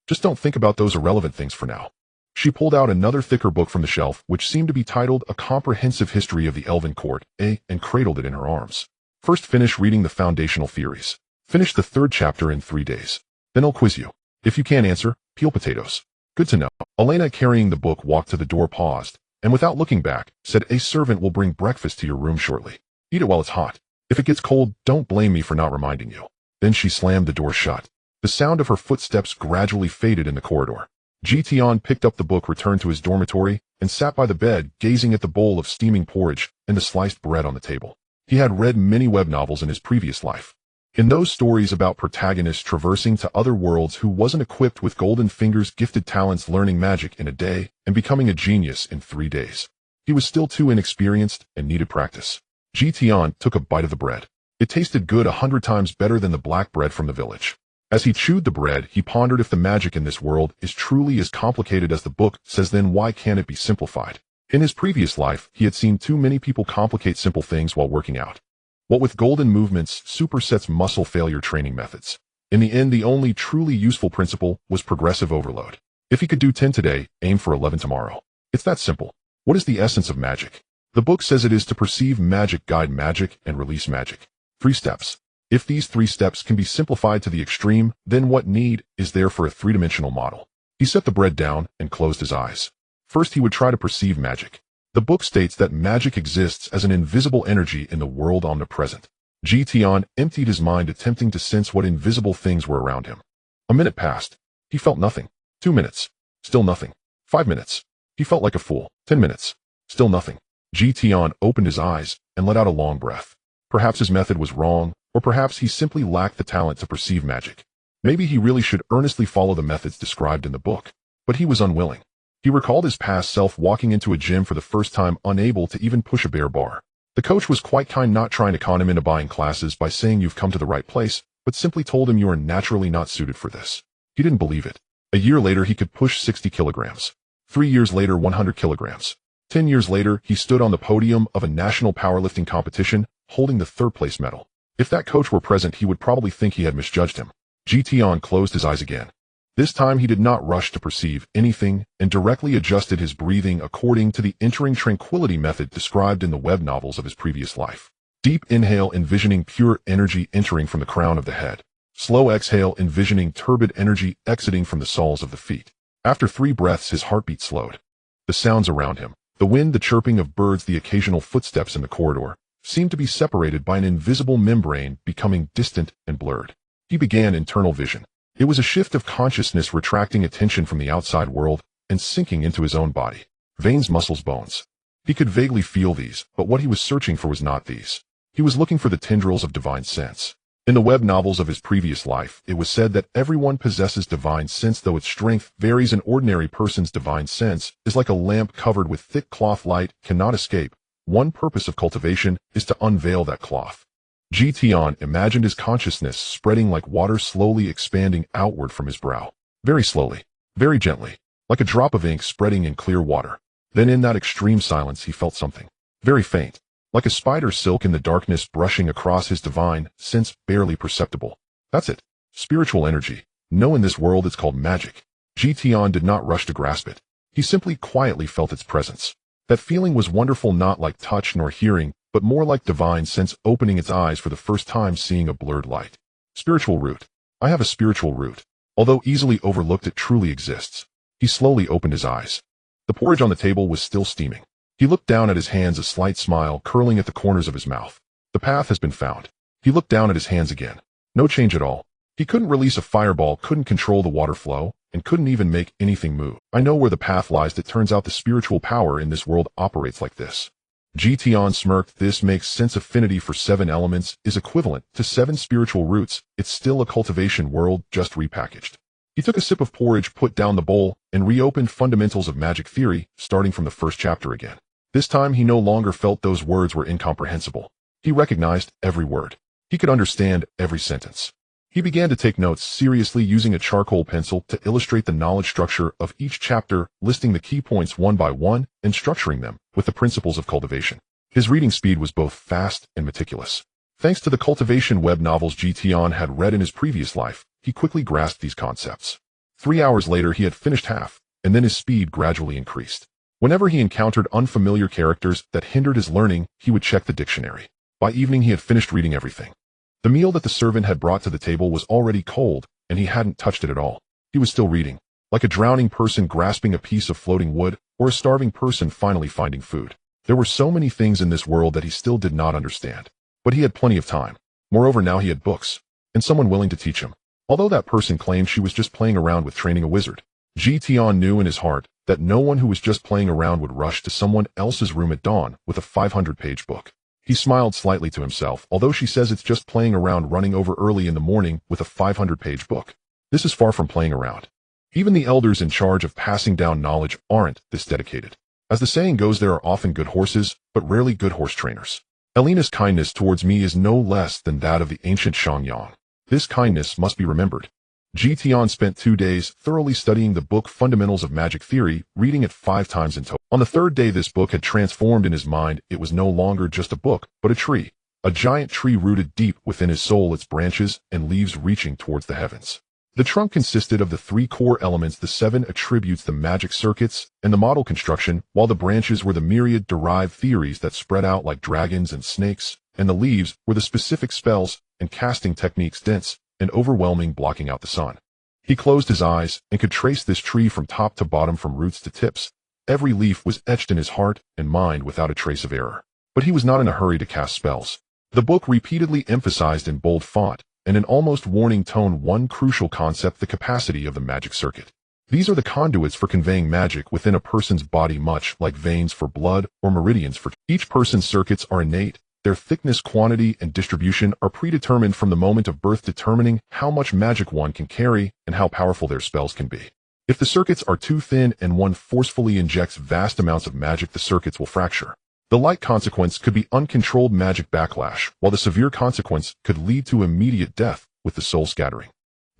Just don't think about those irrelevant things for now. She pulled out another thicker book from the shelf, which seemed to be titled A Comprehensive History of the Elven Court, and cradled it in her arms. First, finish reading the foundational theories. Finish the 3rd chapter in 3 days. Then I'll quiz you. If you can't answer, peel potatoes. Good to know. Elena, carrying the book, walked to the door, paused, and without looking back, said, a servant will bring breakfast to your room shortly. Eat it while it's hot. If it gets cold, don't blame me for not reminding you. Then she slammed the door shut. The sound of her footsteps gradually faded in the corridor. Tian picked up the book, returned to his dormitory, and sat by the bed, gazing at the bowl of steaming porridge and the sliced bread on the table. He had read many web novels in his previous life. In those stories about protagonists traversing to other worlds who wasn't equipped with golden fingers, gifted talents, learning magic in a day, and becoming a genius in 3 days. He was still too inexperienced and needed practice. Tian took a bite of the bread. It tasted good, 100 times better than the black bread from the village. As he chewed the bread, he pondered, if the magic in this world is truly as complicated as the book says, then why can't it be simplified? In his previous life, he had seen too many people complicate simple things while working out. What with golden movements, supersets, muscle failure training methods. In the end, the only truly useful principle was progressive overload. If he could do 10 today, aim for 11 tomorrow. It's that simple. What is the essence of magic? The book says it is to perceive magic, guide magic, and release magic. 3 steps. If these 3 steps can be simplified to the extreme, then what need is there for a 3-dimensional model? He set the bread down and closed his eyes. First, he would try to perceive magic. The book states that magic exists as an invisible energy in the world omnipresent. Tian emptied his mind, attempting to sense what invisible things were around him. A minute passed. He felt nothing. 2 minutes. Still nothing. 5 minutes. He felt like a fool. 10 minutes. Still nothing. Tian opened his eyes and let out a long breath. Perhaps his method was wrong, or perhaps he simply lacked the talent to perceive magic. Maybe he really should earnestly follow the methods described in the book. But he was unwilling. He recalled his past self walking into a gym for the first time, unable to even push a bare bar. The coach was quite kind, not trying to con him into buying classes by saying you've come to the right place, but simply told him you are naturally not suited for this. He didn't believe it. A year later, he could push 60 kilograms. 3 years later, 100 kilograms. 10 years later, he stood on the podium of a national powerlifting competition, holding the 3rd place medal. If that coach were present, he would probably think he had misjudged him. Tian closed his eyes again. This time he did not rush to perceive anything and directly adjusted his breathing according to the entering tranquility method described in the web novels of his previous life. Deep inhale, envisioning pure energy entering from the crown of the head. Slow exhale, envisioning turbid energy exiting from the soles of the feet. After 3 breaths, his heartbeat slowed. The sounds around him, the wind, the chirping of birds, the occasional footsteps in the corridor, seemed to be separated by an invisible membrane, becoming distant and blurred. He began internal vision. It was a shift of consciousness, retracting attention from the outside world and sinking into his own body. Veins, muscles, bones. He could vaguely feel these, but what he was searching for was not these. He was looking for the tendrils of divine sense. In the web novels of his previous life, it was said that everyone possesses divine sense, though its strength varies. An ordinary person's divine sense is like a lamp covered with thick cloth. Light cannot escape. One purpose of cultivation is to unveil that cloth. Tian imagined his consciousness spreading like water, slowly expanding outward from his brow. Very slowly, very gently, like a drop of ink spreading in clear water. Then in that extreme silence he felt something, very faint, like a spider silk in the darkness brushing across his divine sense, barely perceptible. That's it. Spiritual energy. No, in this world it's called magic. Tian did not rush to grasp it. He simply quietly felt its presence. That feeling was wonderful, not like touch nor hearing, but more like divine sense opening its eyes for the first time, seeing a blurred light. Spiritual root. I have a spiritual root. Although easily overlooked, it truly exists. He slowly opened his eyes. The porridge on the table was still steaming. He looked down at his hands, a slight smile curling at the corners of his mouth. The path has been found. He looked down at his hands again. No change at all. He couldn't release a fireball, couldn't control the water flow, and couldn't even make anything move. I know where the path lies. It turns out the spiritual power in this world operates like this. Tian smirked. This makes sense. Affinity for 7 elements is equivalent to 7 spiritual roots. It's still a cultivation world, just repackaged. He took a sip of porridge, put down the bowl, and reopened Fundamentals of Magic Theory, starting from the first chapter again. This time he no longer felt those words were incomprehensible. He recognized every word. He could understand every sentence. He began to take notes, seriously, using a charcoal pencil to illustrate the knowledge structure of each chapter, listing the key points one by one, and structuring them with the principles of cultivation. His reading speed was both fast and meticulous. Thanks to the cultivation web novels Tian had read in his previous life, he quickly grasped these concepts. 3 hours later he had finished half, and then his speed gradually increased. Whenever he encountered unfamiliar characters that hindered his learning, he would check the dictionary. By evening he had finished reading everything. The meal that the servant had brought to the table was already cold, and he hadn't touched it at all. He was still reading, like a drowning person grasping a piece of floating wood, or a starving person finally finding food. There were so many things in this world that he still did not understand. But he had plenty of time. Moreover, now he had books, and someone willing to teach him. Although that person claimed she was just playing around with training a wizard, Tian knew in his heart that no one who was just playing around would rush to someone else's room at dawn with a 500-page book. He smiled slightly to himself. Although she says it's just playing around, running over early in the morning with a 500-page book. This is far from playing around. Even the elders in charge of passing down knowledge aren't this dedicated. As the saying goes, there are often good horses, but rarely good horse trainers. Elena's kindness towards me is no less than that of the ancient Shangyang. This kindness must be remembered. Tian spent 2 days thoroughly studying the book Fundamentals of Magic Theory, reading it 5 times in total. On the 3rd day this book had transformed in his mind. It was no longer just a book, but a tree. A giant tree rooted deep within his soul, its branches and leaves reaching towards the heavens. The trunk consisted of the 3 core elements, the 7 attributes, the magic circuits, and the model construction, while the branches were the myriad derived theories that spread out like dragons and snakes, and the leaves were the specific spells and casting techniques, dense and overwhelming, blocking out the sun. He closed his eyes and could trace this tree from top to bottom, from roots to tips. Every leaf was etched in his heart and mind without a trace of error. But he was not in a hurry to cast spells. The book repeatedly emphasized in bold font and an almost warning tone one crucial concept: the capacity of the magic circuit. These are the conduits for conveying magic within a person's body, much like veins for blood or meridians for each person's circuits are innate. Their thickness, quantity, and distribution are predetermined from the moment of birth, determining how much magic one can carry and how powerful their spells can be. If the circuits are too thin and one forcefully injects vast amounts of magic, the circuits will fracture. The light consequence could be uncontrolled magic backlash, while the severe consequence could lead to immediate death, with the soul scattering.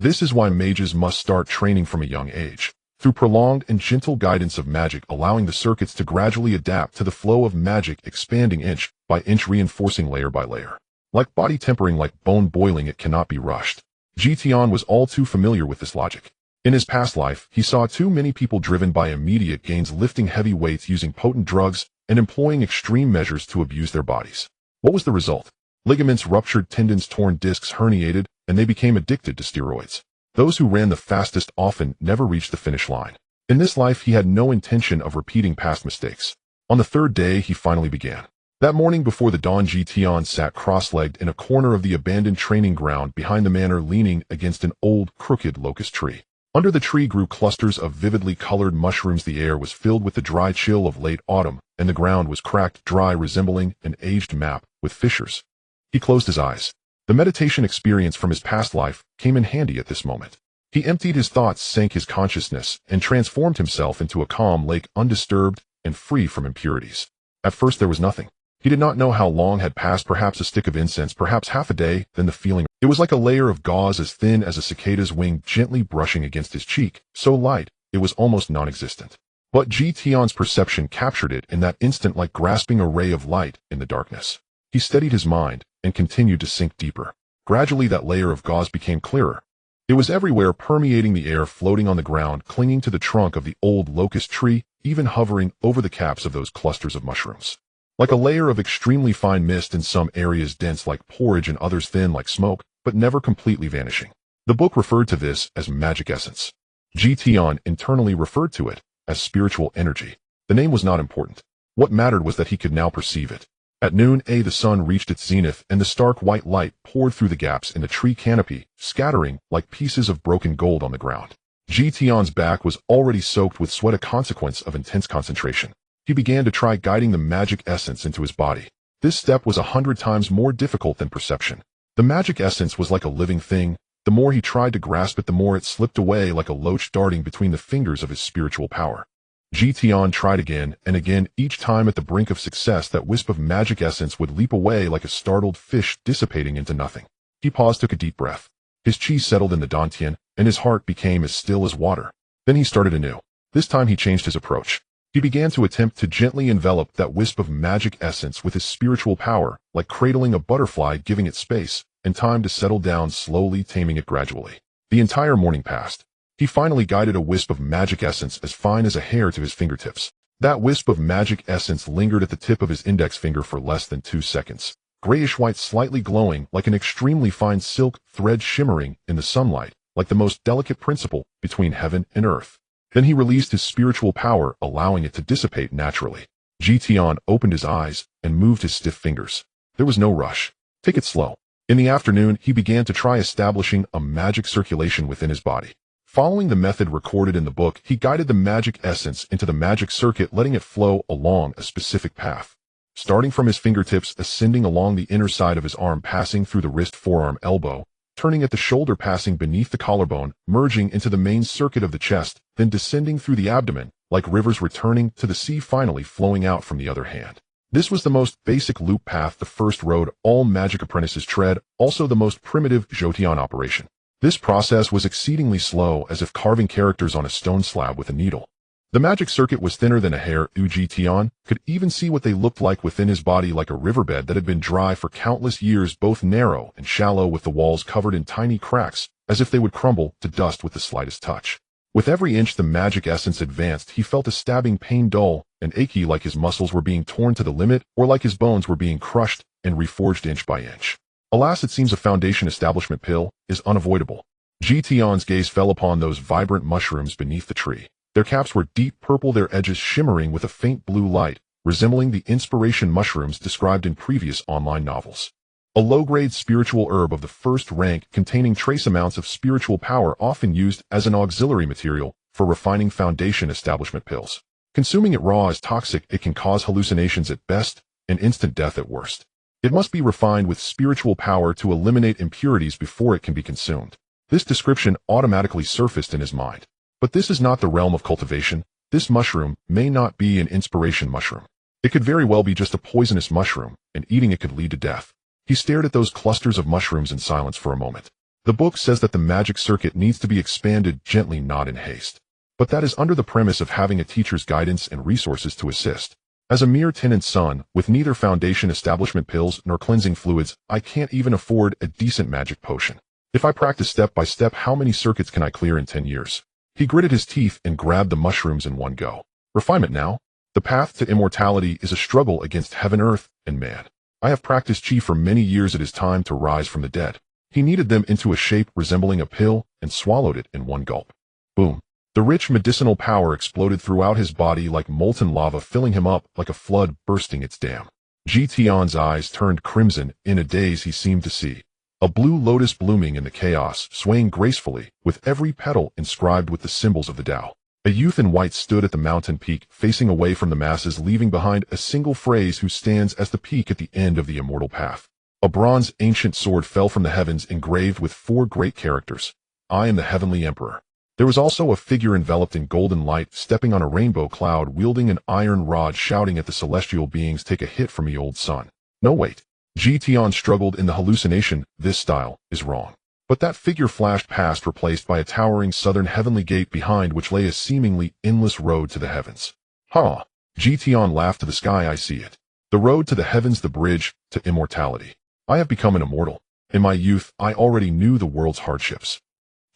This is why mages must start training from a young age, through prolonged and gentle guidance of magic, allowing the circuits to gradually adapt to the flow of magic, expanding inch by inch, reinforcing layer by layer. Like body tempering, like bone boiling, it cannot be rushed. Tian was all too familiar with this logic. In his past life, he saw too many people driven by immediate gains, lifting heavy weights, using potent drugs, and employing extreme measures to abuse their bodies. What was the result? Ligaments ruptured, tendons torn, discs herniated, and they became addicted to steroids. Those who ran the fastest often never reached the finish line. In this life, he had no intention of repeating past mistakes. On the 3rd day, he finally began. That morning before the dawn, Tian sat cross-legged in a corner of the abandoned training ground behind the manor, leaning against an old, crooked locust tree. Under the tree grew clusters of vividly colored mushrooms. The air was filled with the dry chill of late autumn, and the ground was cracked, dry, resembling an aged map with fissures. He closed his eyes. The meditation experience from his past life came in handy at this moment. He emptied his thoughts, sank his consciousness, and transformed himself into a calm lake, undisturbed and free from impurities. At first there was nothing. He did not know how long had passed, perhaps a stick of incense, perhaps half a day, then the feeling. It was like a layer of gauze as thin as a cicada's wing gently brushing against his cheek, so light, it was almost non-existent. But Tian's perception captured it in that instant like grasping a ray of light in the darkness. He steadied his mind and continued to sink deeper. Gradually that layer of gauze became clearer. It was everywhere, permeating the air, floating on the ground, clinging to the trunk of the old locust tree, even hovering over the caps of those clusters of mushrooms. Like a layer of extremely fine mist, in some areas dense like porridge, in others thin like smoke, but never completely vanishing. The book referred to this as magic essence. Tian internally referred to it as spiritual energy. The name was not important. What mattered was that he could now perceive it. At noon, the sun reached its zenith, and the stark white light poured through the gaps in the tree canopy, scattering like pieces of broken gold on the ground. Tian's back was already soaked with sweat, a consequence of intense concentration. He began to try guiding the magic essence into his body. This step was 100 times more difficult than perception. The magic essence was like a living thing. The more he tried to grasp it, the more it slipped away like a loach darting between the fingers of his spiritual power. Tian tried again and again. Each time at the brink of success, that wisp of magic essence would leap away like a startled fish, dissipating into nothing. He paused, took a deep breath. His chi settled in the dantian, and his heart became as still as water. Then he started anew. This time he changed his approach. He began to attempt to gently envelop that wisp of magic essence with his spiritual power, like cradling a butterfly, giving it space and time to settle down, slowly taming it gradually. The entire morning passed. He finally guided a wisp of magic essence as fine as a hair to his fingertips. That wisp of magic essence lingered at the tip of his index finger for less than 2 seconds, grayish-white, slightly glowing, like an extremely fine silk thread shimmering in the sunlight, like the most delicate principle between heaven and earth. Then he released his spiritual power, allowing it to dissipate naturally. Tian opened his eyes and moved his stiff fingers. There was no rush. Take it slow. In the afternoon, he began to try establishing a magic circulation within his body. Following the method recorded in the book, he guided the magic essence into the magic circuit, letting it flow along a specific path. Starting from his fingertips, ascending along the inner side of his arm, passing through the wrist, forearm, elbow, turning at the shoulder, passing beneath the collarbone, merging into the main circuit of the chest, then descending through the abdomen, like rivers returning to the sea, finally flowing out from the other hand. This was the most basic loop path, the first road all magic apprentices tread, also the most primitive Zhoutian operation. This process was exceedingly slow, as if carving characters on a stone slab with a needle. The magic circuit was thinner than a hair. Tian could even see what they looked like within his body, like a riverbed that had been dry for countless years, both narrow and shallow, with the walls covered in tiny cracks, as if they would crumble to dust with the slightest touch. With every inch the magic essence advanced, he felt a stabbing pain, dull and achy, like his muscles were being torn to the limit, or like his bones were being crushed and reforged inch by inch. Alas, it seems a foundation establishment pill is unavoidable. Tian's gaze fell upon those vibrant mushrooms beneath the tree. Their caps were deep purple, their edges shimmering with a faint blue light, resembling the inspiration mushrooms described in previous online novels. A low-grade spiritual herb of the first rank, containing trace amounts of spiritual power, often used as an auxiliary material for refining foundation establishment pills. Consuming it raw is toxic. It can cause hallucinations at best and instant death at worst. It must be refined with spiritual power to eliminate impurities before it can be consumed. This description automatically surfaced in his mind. But this is not the realm of cultivation. This mushroom may not be an inspiration mushroom. It could very well be just a poisonous mushroom, and eating it could lead to death. He stared at those clusters of mushrooms in silence for a moment. The book says that the magic circuit needs to be expanded gently, not in haste. But that is under the premise of having a teacher's guidance and resources to assist. As a mere tenant's son, with neither foundation establishment pills nor cleansing fluids, I can't even afford a decent magic potion. If I practice step by step, how many circuits can I clear in 10 years? He gritted his teeth and grabbed the mushrooms in one go. Refinement now. The path to immortality is a struggle against heaven, earth, and man. I have practiced chi for many years. It is time to rise from the dead. He kneaded them into a shape resembling a pill and swallowed it in one gulp. Boom. The rich medicinal power exploded throughout his body like molten lava, filling him up like a flood bursting its dam. Tian's eyes turned crimson. In a daze he seemed to see a blue lotus blooming in the chaos, swaying gracefully, with every petal inscribed with the symbols of the Tao. A youth in white stood at the mountain peak, facing away from the masses, leaving behind a single phrase: who stands as the peak at the end of the immortal path. A bronze ancient sword fell from the heavens engraved with 4 great characters. I am the Heavenly Emperor. There was also a figure enveloped in golden light stepping on a rainbow cloud wielding an iron rod shouting at the celestial beings, "Take a hit from me, old son." No wait. Tian struggled in the hallucination. This style is wrong. But that figure flashed past, replaced by a towering southern heavenly gate behind which lay a seemingly endless road to the heavens. Ha! Tian laughed to the sky. I see it. The road to the heavens, the bridge to immortality. I have become an immortal. In my youth, I already knew the world's hardships.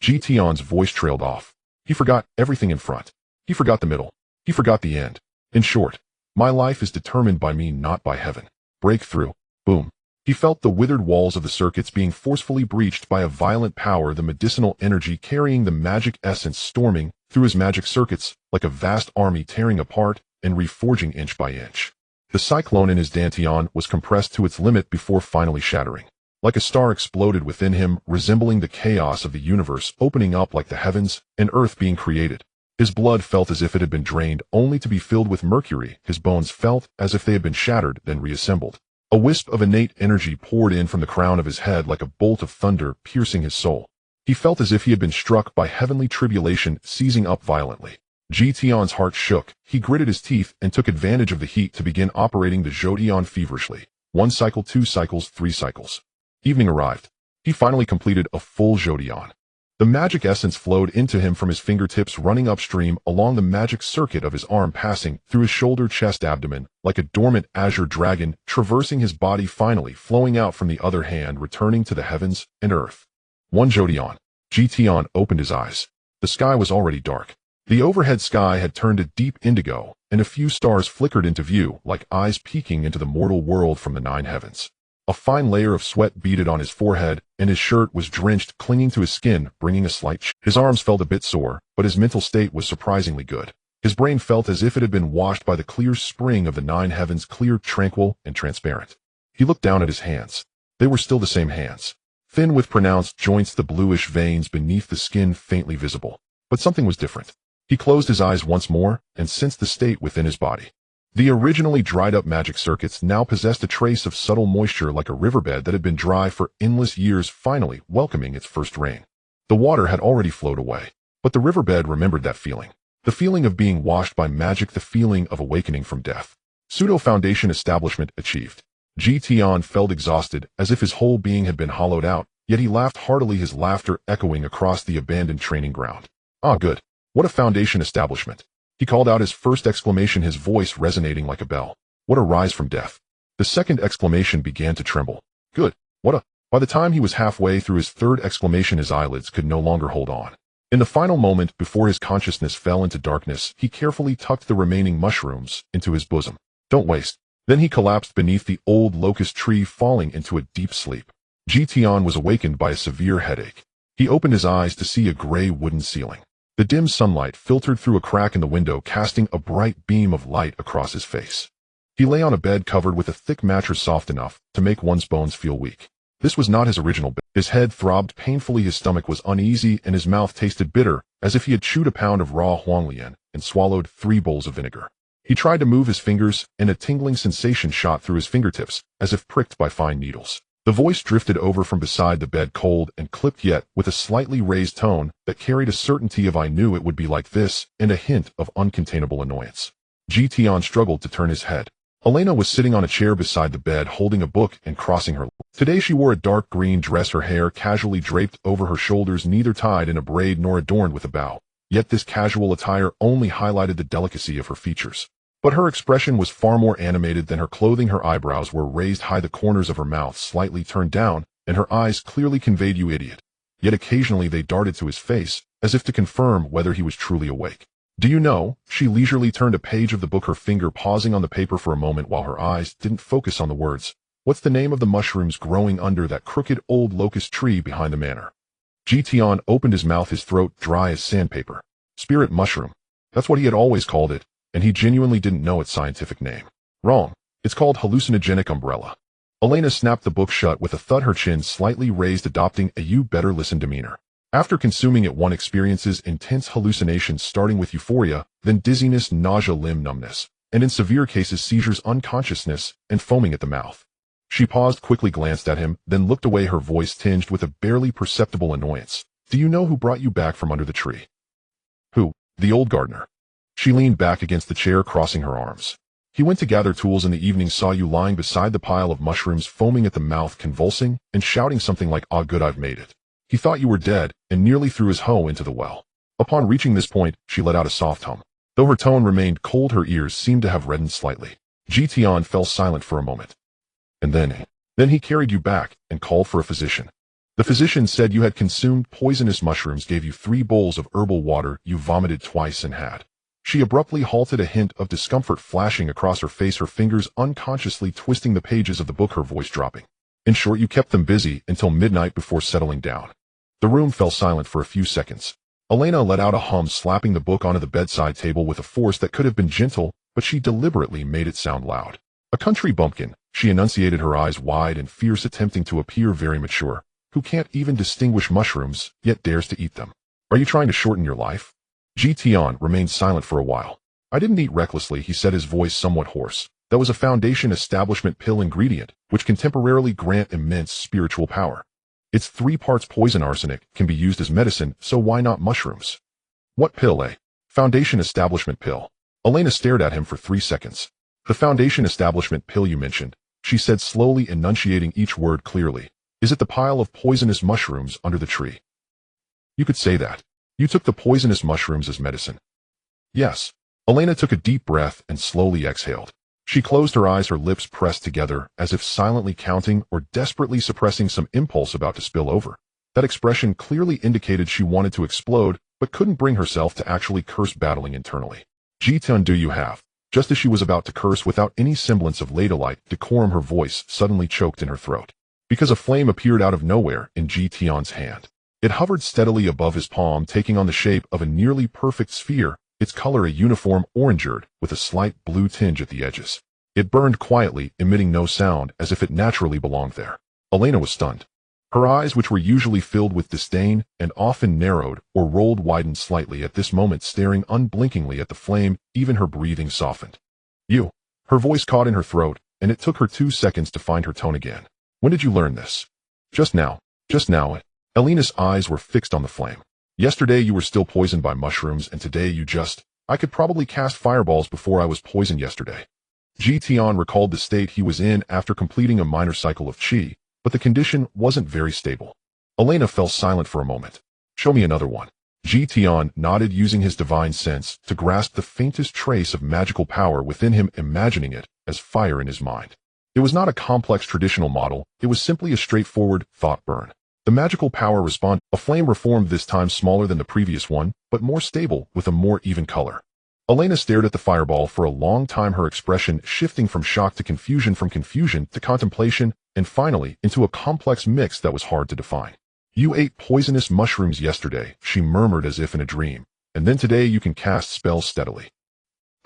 Tian's voice trailed off. He forgot everything in front. He forgot the middle. He forgot the end. In short, my life is determined by me, not by heaven. Breakthrough. Boom. He felt the withered walls of the circuits being forcefully breached by a violent power, the medicinal energy carrying the magic essence storming through his magic circuits like a vast army, tearing apart and reforging inch by inch. The cyclone in his dantian was compressed to its limit before finally shattering. Like a star exploded within him, resembling the chaos of the universe opening up like the heavens and earth being created. His blood felt as if it had been drained, only to be filled with mercury. His bones felt as if they had been shattered, then reassembled. A wisp of innate energy poured in from the crown of his head like a bolt of thunder, piercing his soul. He felt as if he had been struck by heavenly tribulation, seizing up violently. Tian's heart shook. He gritted his teeth and took advantage of the heat to begin operating the Zodion feverishly. 1 cycle, 2 cycles, 3 cycles. Evening arrived. He finally completed a full Zodion. The magic essence flowed into him from his fingertips, running upstream along the magic circuit of his arm, passing through his shoulder, chest, abdomen, like a dormant azure dragon, traversing his body, finally flowing out from the other hand, returning to the heavens and earth. 1 Zodion. Tian opened his eyes. The sky was already dark. The overhead sky had turned a deep indigo, and a few stars flickered into view, like eyes peeking into the mortal world from the 9 heavens. A fine layer of sweat beaded on his forehead, and his shirt was drenched, clinging to his skin, bringing a slight chill. His arms felt a bit sore, but his mental state was surprisingly good. His brain felt as if it had been washed by the clear spring of the 9 heavens, clear, tranquil, and transparent. He looked down at his hands. They were still the same hands. Thin with pronounced joints, the bluish veins beneath the skin faintly visible. But something was different. He closed his eyes once more, and sensed the state within his body. The originally dried-up magic circuits now possessed a trace of subtle moisture, like a riverbed that had been dry for endless years, finally welcoming its first rain. The water had already flowed away, but the riverbed remembered that feeling. The feeling of being washed by magic, the feeling of awakening from death. Pseudo-foundation establishment achieved. Tian felt exhausted, as if his whole being had been hollowed out, yet he laughed heartily, his laughter echoing across the abandoned training ground. Ah, good. What a foundation establishment. He called out his first exclamation, his voice resonating like a bell. What a rise from death. The second exclamation began to tremble. Good. What a... By the time he was halfway through his third exclamation, his eyelids could no longer hold on. In the final moment before his consciousness fell into darkness, he carefully tucked the remaining mushrooms into his bosom. Don't waste. Then he collapsed beneath the old locust tree, falling into a deep sleep. Tian was awakened by a severe headache. He opened his eyes to see a gray wooden ceiling. The dim sunlight filtered through a crack in the window, casting a bright beam of light across his face. He lay on a bed covered with a thick mattress, soft enough to make one's bones feel weak. This was not his original bed. His head throbbed painfully, his stomach was uneasy, and his mouth tasted bitter, as if he had chewed a pound of raw huanglian and swallowed 3 bowls of vinegar. He tried to move his fingers, and a tingling sensation shot through his fingertips, as if pricked by fine needles. The voice drifted over from beside the bed, cold and clipped, yet with a slightly raised tone that carried a certainty of "I knew it would be like this," and a hint of uncontainable annoyance. Tian struggled to turn his head. Elena was sitting on a chair beside the bed, holding a book and crossing her legs. Today she wore a dark green dress, her hair casually draped over her shoulders, neither tied in a braid nor adorned with a bow. Yet this casual attire only highlighted the delicacy of her features. But her expression was far more animated than her clothing. Her eyebrows were raised high, the corners of her mouth slightly turned down, and her eyes clearly conveyed "You idiot." Yet occasionally they darted to his face, as if to confirm whether he was truly awake. "Do you know?" She leisurely turned a page of the book, her finger pausing on the paper for a moment while her eyes didn't focus on the words. "What's the name of the mushrooms growing under that crooked old locust tree behind the manor?" Tian opened his mouth, his throat dry as sandpaper. Spirit mushroom. That's what he had always called it, and he genuinely didn't know its scientific name. Wrong. It's called hallucinogenic umbrella. Elena snapped the book shut with a thud, her chin slightly raised, adopting a "you better listen" demeanor. After consuming it, one experiences intense hallucinations, starting with euphoria, then dizziness, nausea, limb numbness, and in severe cases seizures, unconsciousness, and foaming at the mouth. She paused, quickly glanced at him, then looked away, her voice tinged with a barely perceptible annoyance. Do you know who brought you back from under the tree? Who? The old gardener. She leaned back against the chair, crossing her arms. He went to gather tools in the evening, saw you lying beside the pile of mushrooms, foaming at the mouth, convulsing, and shouting something like, "Ah, good, I've made it." He thought you were dead, and nearly threw his hoe into the well. Upon reaching this point, she let out a soft hum. Though her tone remained cold, her ears seemed to have reddened slightly. Tian fell silent for a moment. And then he carried you back, and called for a physician. The physician said you had consumed poisonous mushrooms, gave you 3 bowls of herbal water, you vomited twice and had. She abruptly halted, a hint of discomfort flashing across her face, her fingers unconsciously twisting the pages of the book, her voice dropping. In short, you kept them busy until midnight before settling down. The room fell silent for a few seconds. Elena let out a hum, slapping the book onto the bedside table with a force that could have been gentle, but she deliberately made it sound loud. A country bumpkin, she enunciated, her eyes wide and fierce, attempting to appear very mature, who can't even distinguish mushrooms, yet dares to eat them. Are you trying to shorten your life? Tian remained silent for a while. I didn't eat recklessly, he said, his voice somewhat hoarse. That was a foundation establishment pill ingredient, which can temporarily grant immense spiritual power. It's 3 parts poison, arsenic, can be used as medicine, so why not mushrooms? What pill, eh? Foundation establishment pill. Elena stared at him for 3 seconds. The foundation establishment pill you mentioned, she said, slowly enunciating each word clearly. Is it the pile of poisonous mushrooms under the tree? You could say that. You took the poisonous mushrooms as medicine. Yes. Elena took a deep breath and slowly exhaled. She closed her eyes, her lips pressed together, as if silently counting or desperately suppressing some impulse about to spill over. That expression clearly indicated she wanted to explode, but couldn't bring herself to actually curse, battling internally. Tian, do you have? Just as she was about to curse without any semblance of ladylike decorum, her voice suddenly choked in her throat. Because a flame appeared out of nowhere in Tian's hand. It hovered steadily above his palm, taking on the shape of a nearly perfect sphere, its color a uniform orangerd with a slight blue tinge at the edges. It burned quietly, emitting no sound, as if it naturally belonged there. Elena was stunned. Her eyes, which were usually filled with disdain and often narrowed or rolled, widened slightly at this moment, staring unblinkingly at the flame. Even her breathing softened. You. Her voice caught in her throat, and it took her 2 seconds to find her tone again. When did you learn this? Just now. Just now. Elena's eyes were fixed on the flame. Yesterday you were still poisoned by mushrooms, and today you just... I could probably cast fireballs before I was poisoned yesterday. Tian recalled the state he was in after completing a minor cycle of qi, but the condition wasn't very stable. Elena fell silent for a moment. Show me another one. Tian nodded, using his divine sense to grasp the faintest trace of magical power within him, imagining it as fire in his mind. It was not a complex traditional model, it was simply a straightforward thought burn. The magical power responded. A flame reformed, this time smaller than the previous one, but more stable, with a more even color. Elena stared at the fireball for a long time, her expression shifting from shock to confusion to contemplation, and finally into a complex mix that was hard to define. You ate poisonous mushrooms yesterday, she murmured as if in a dream, and then today you can cast spells steadily.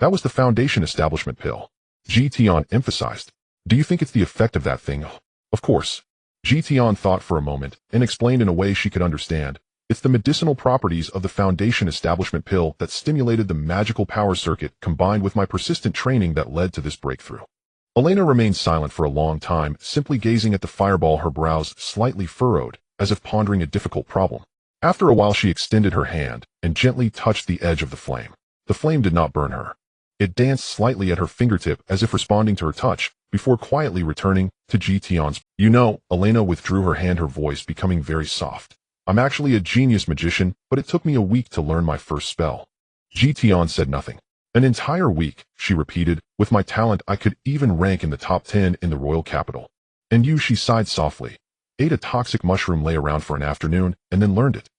That was the foundation establishment pill. Tian emphasized. Do you think it's the effect of that thing? Of course. Tian thought for a moment and explained in a way she could understand. It's the medicinal properties of the foundation establishment pill that stimulated the magical power circuit, combined with my persistent training, that led to this breakthrough. Elena remained silent for a long time, simply gazing at the fireball, her brows slightly furrowed, as if pondering a difficult problem. After a while she extended her hand and gently touched the edge of the flame. The flame did not burn her. It danced slightly at her fingertip as if responding to her touch, before quietly returning to Tian's. You know, Elena withdrew her hand, her voice becoming very soft. I'm actually a genius magician, but it took me a week to learn my first spell. Tian said nothing. An entire week, she repeated. With my talent I could even rank in the top 10 in the royal capital. And you, she sighed softly, ate a toxic mushroom, lay around for an afternoon, and then learned it.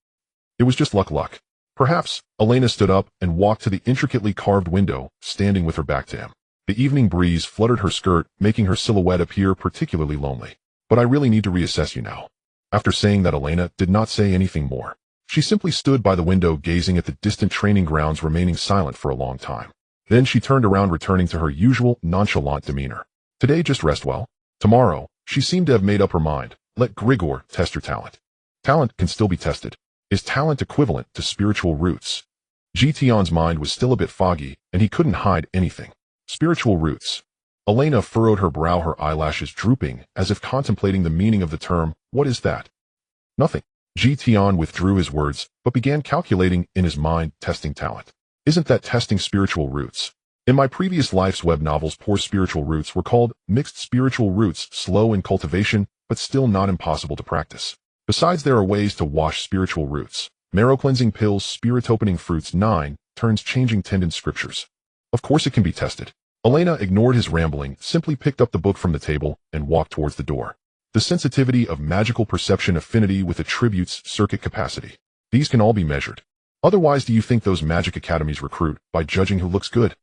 It was just luck. Perhaps. Elena stood up and walked to the intricately carved window, standing with her back to him. The evening breeze fluttered her skirt, making her silhouette appear particularly lonely. But I really need to reassess you now. After saying that, Elena did not say anything more. She simply stood by the window, gazing at the distant training grounds, remaining silent for a long time. Then she turned around, returning to her usual nonchalant demeanor. Today just rest well. Tomorrow, she seemed to have made up her mind. Let Grigor test your talent. Talent can still be tested. Is talent equivalent to spiritual roots? Tian's mind was still a bit foggy, and he couldn't hide anything. Spiritual roots. Elena furrowed her brow, her eyelashes drooping, as if contemplating the meaning of the term. What is that? Nothing. Tian withdrew his words, but began calculating in his mind, testing talent. Isn't that testing spiritual roots? In my previous life's web novels, poor spiritual roots were called mixed spiritual roots, slow in cultivation, but still not impossible to practice. Besides, there are ways to wash spiritual roots. Marrow-cleansing pills, spirit-opening fruits, 9 turns changing tendon scriptures. Of course it can be tested. Elena ignored his rambling, simply picked up the book from the table, and walked towards the door. The sensitivity of magical perception, affinity with attributes, circuit capacity. These can all be measured. Otherwise, do you think those magic academies recruit by judging who looks good?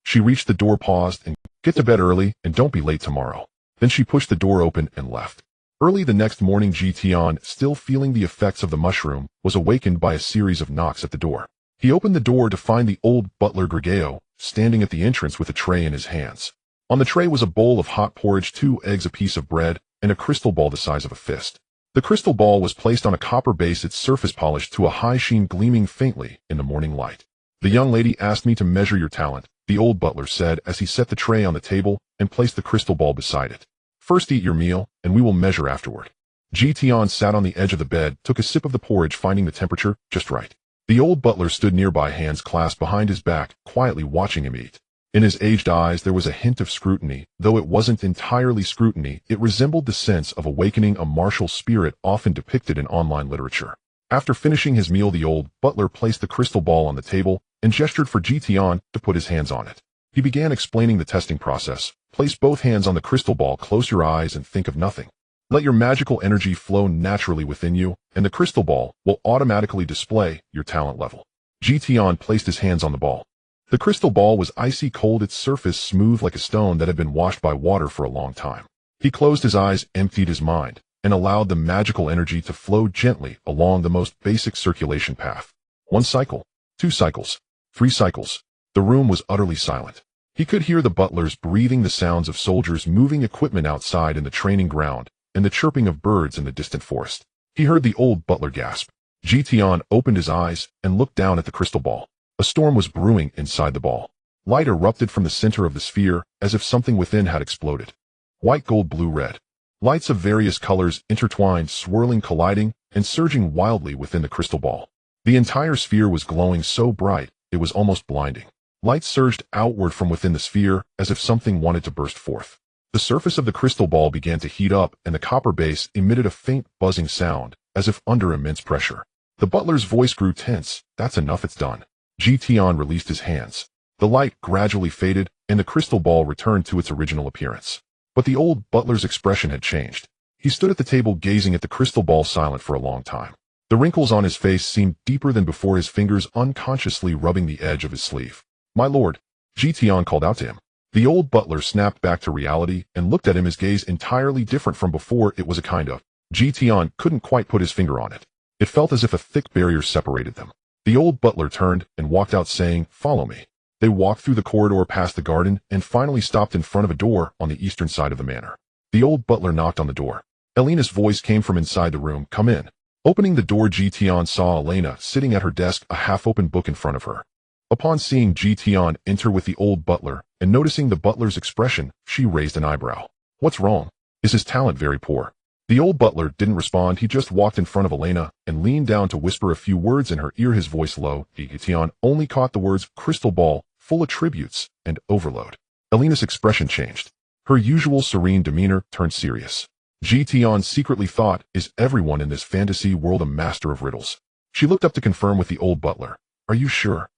She reached the door, paused, and get to bed early, and don't be late tomorrow. Then she pushed the door open and left. Early the next morning, Tian, still feeling the effects of the mushroom, was awakened by a series of knocks at the door. He opened the door to find the old butler Gregeo standing at the entrance with a tray in his hands. On the tray was a bowl of hot porridge, 2 eggs, a piece of bread, and a crystal ball the size of a fist. The crystal ball was placed on a copper base, its surface polished to a high sheen, gleaming faintly in the morning light. The young lady asked me to measure your talent, the old butler said as he set the tray on the table and placed the crystal ball beside it. First eat your meal, and we will measure afterward. Tian sat on the edge of the bed, took a sip of the porridge, finding the temperature just right. The old butler stood nearby, hands clasped behind his back, quietly watching him eat. In his aged eyes there was a hint of scrutiny, though it wasn't entirely scrutiny. It resembled the sense of awakening a martial spirit often depicted in online literature. After finishing his meal, the old butler placed the crystal ball on the table and gestured for Tian to put his hands on it. He began explaining the testing process. Place both hands on the crystal ball, close your eyes and think of nothing. Let your magical energy flow naturally within you, and the crystal ball will automatically display your talent level. Tian placed his hands on the ball. The crystal ball was icy cold, its surface smooth like a stone that had been washed by water for a long time. He closed his eyes, emptied his mind, and allowed the magical energy to flow gently along the most basic circulation path. 1 cycle, 2 cycles, 3 cycles. The room was utterly silent. He could hear the butlers breathing, the sounds of soldiers moving equipment outside in the training ground, and the chirping of birds in the distant forest. He heard the old butler gasp. Tian opened his eyes and looked down at the crystal ball. A storm was brewing inside the ball. Light erupted from the center of the sphere, as if something within had exploded. White, gold, blue, red. Lights of various colors intertwined, swirling, colliding, and surging wildly within the crystal ball. The entire sphere was glowing so bright, it was almost blinding. Light surged outward from within the sphere, as if something wanted to burst forth. The surface of the crystal ball began to heat up, and the copper base emitted a faint buzzing sound, as if under immense pressure. The butler's voice grew tense. That's enough, it's done. Tian released his hands. The light gradually faded, and the crystal ball returned to its original appearance. But the old butler's expression had changed. He stood at the table gazing at the crystal ball, silent for a long time. The wrinkles on his face seemed deeper than before, his fingers unconsciously rubbing the edge of his sleeve. My lord, Tian called out to him. The old butler snapped back to reality and looked at him, his gaze entirely different from before. It was a kind of. Tian couldn't quite put his finger on it. It felt as if a thick barrier separated them. The old butler turned and walked out, saying, "Follow me." They walked through the corridor, past the garden, and finally stopped in front of a door on the eastern side of the manor. The old butler knocked on the door. Elena's voice came from inside the room. "Come in." Opening the door, Tian saw Elena sitting at her desk, a half-open book in front of her. Upon seeing Tian enter with the old butler, and noticing the butler's expression, she raised an eyebrow. "What's wrong? Is his talent very poor?" The old butler didn't respond. He just walked in front of Elena and leaned down to whisper a few words in her ear, his voice low. Tian only caught the words crystal ball, full attributes, and overload. Elena's expression changed. Her usual serene demeanor turned serious. Tian secretly thought, is everyone in this fantasy world a master of riddles? She looked up to confirm with the old butler. "Are you sure?"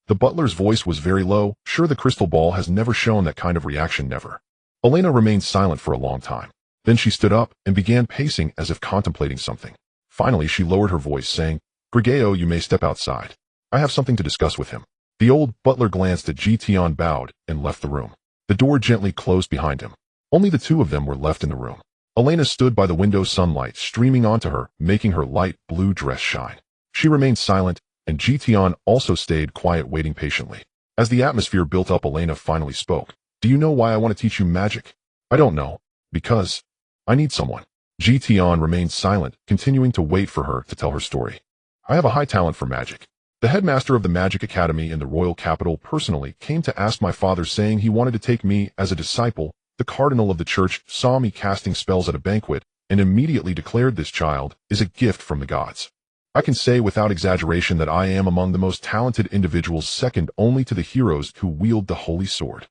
The butler's voice was very low. "Sure, the crystal ball has never shown that kind of reaction, never." Elena remained silent for a long time. Then she stood up and began pacing as if contemplating something. Finally, she lowered her voice, saying, "Gregeo, you may step outside. I have something to discuss with him." The old butler glanced at Tian, bowed, and left the room. The door gently closed behind him. Only the two of them were left in the room. Elena stood by the window, sunlight streaming onto her, making her light blue dress shine. She remained silent, and Tian also stayed quiet, waiting patiently. As the atmosphere built up, Elena finally spoke. "Do you know why I want to teach you magic?" "I don't know. Because I need someone." Tian remained silent, continuing to wait for her to tell her story. "I have a high talent for magic. The headmaster of the Magic Academy in the royal capital personally came to ask my father, saying he wanted to take me as a disciple. The cardinal of the church saw me casting spells at a banquet and immediately declared this child is a gift from the gods. I can say without exaggeration that I am among the most talented individuals, second only to the heroes who wield the holy sword.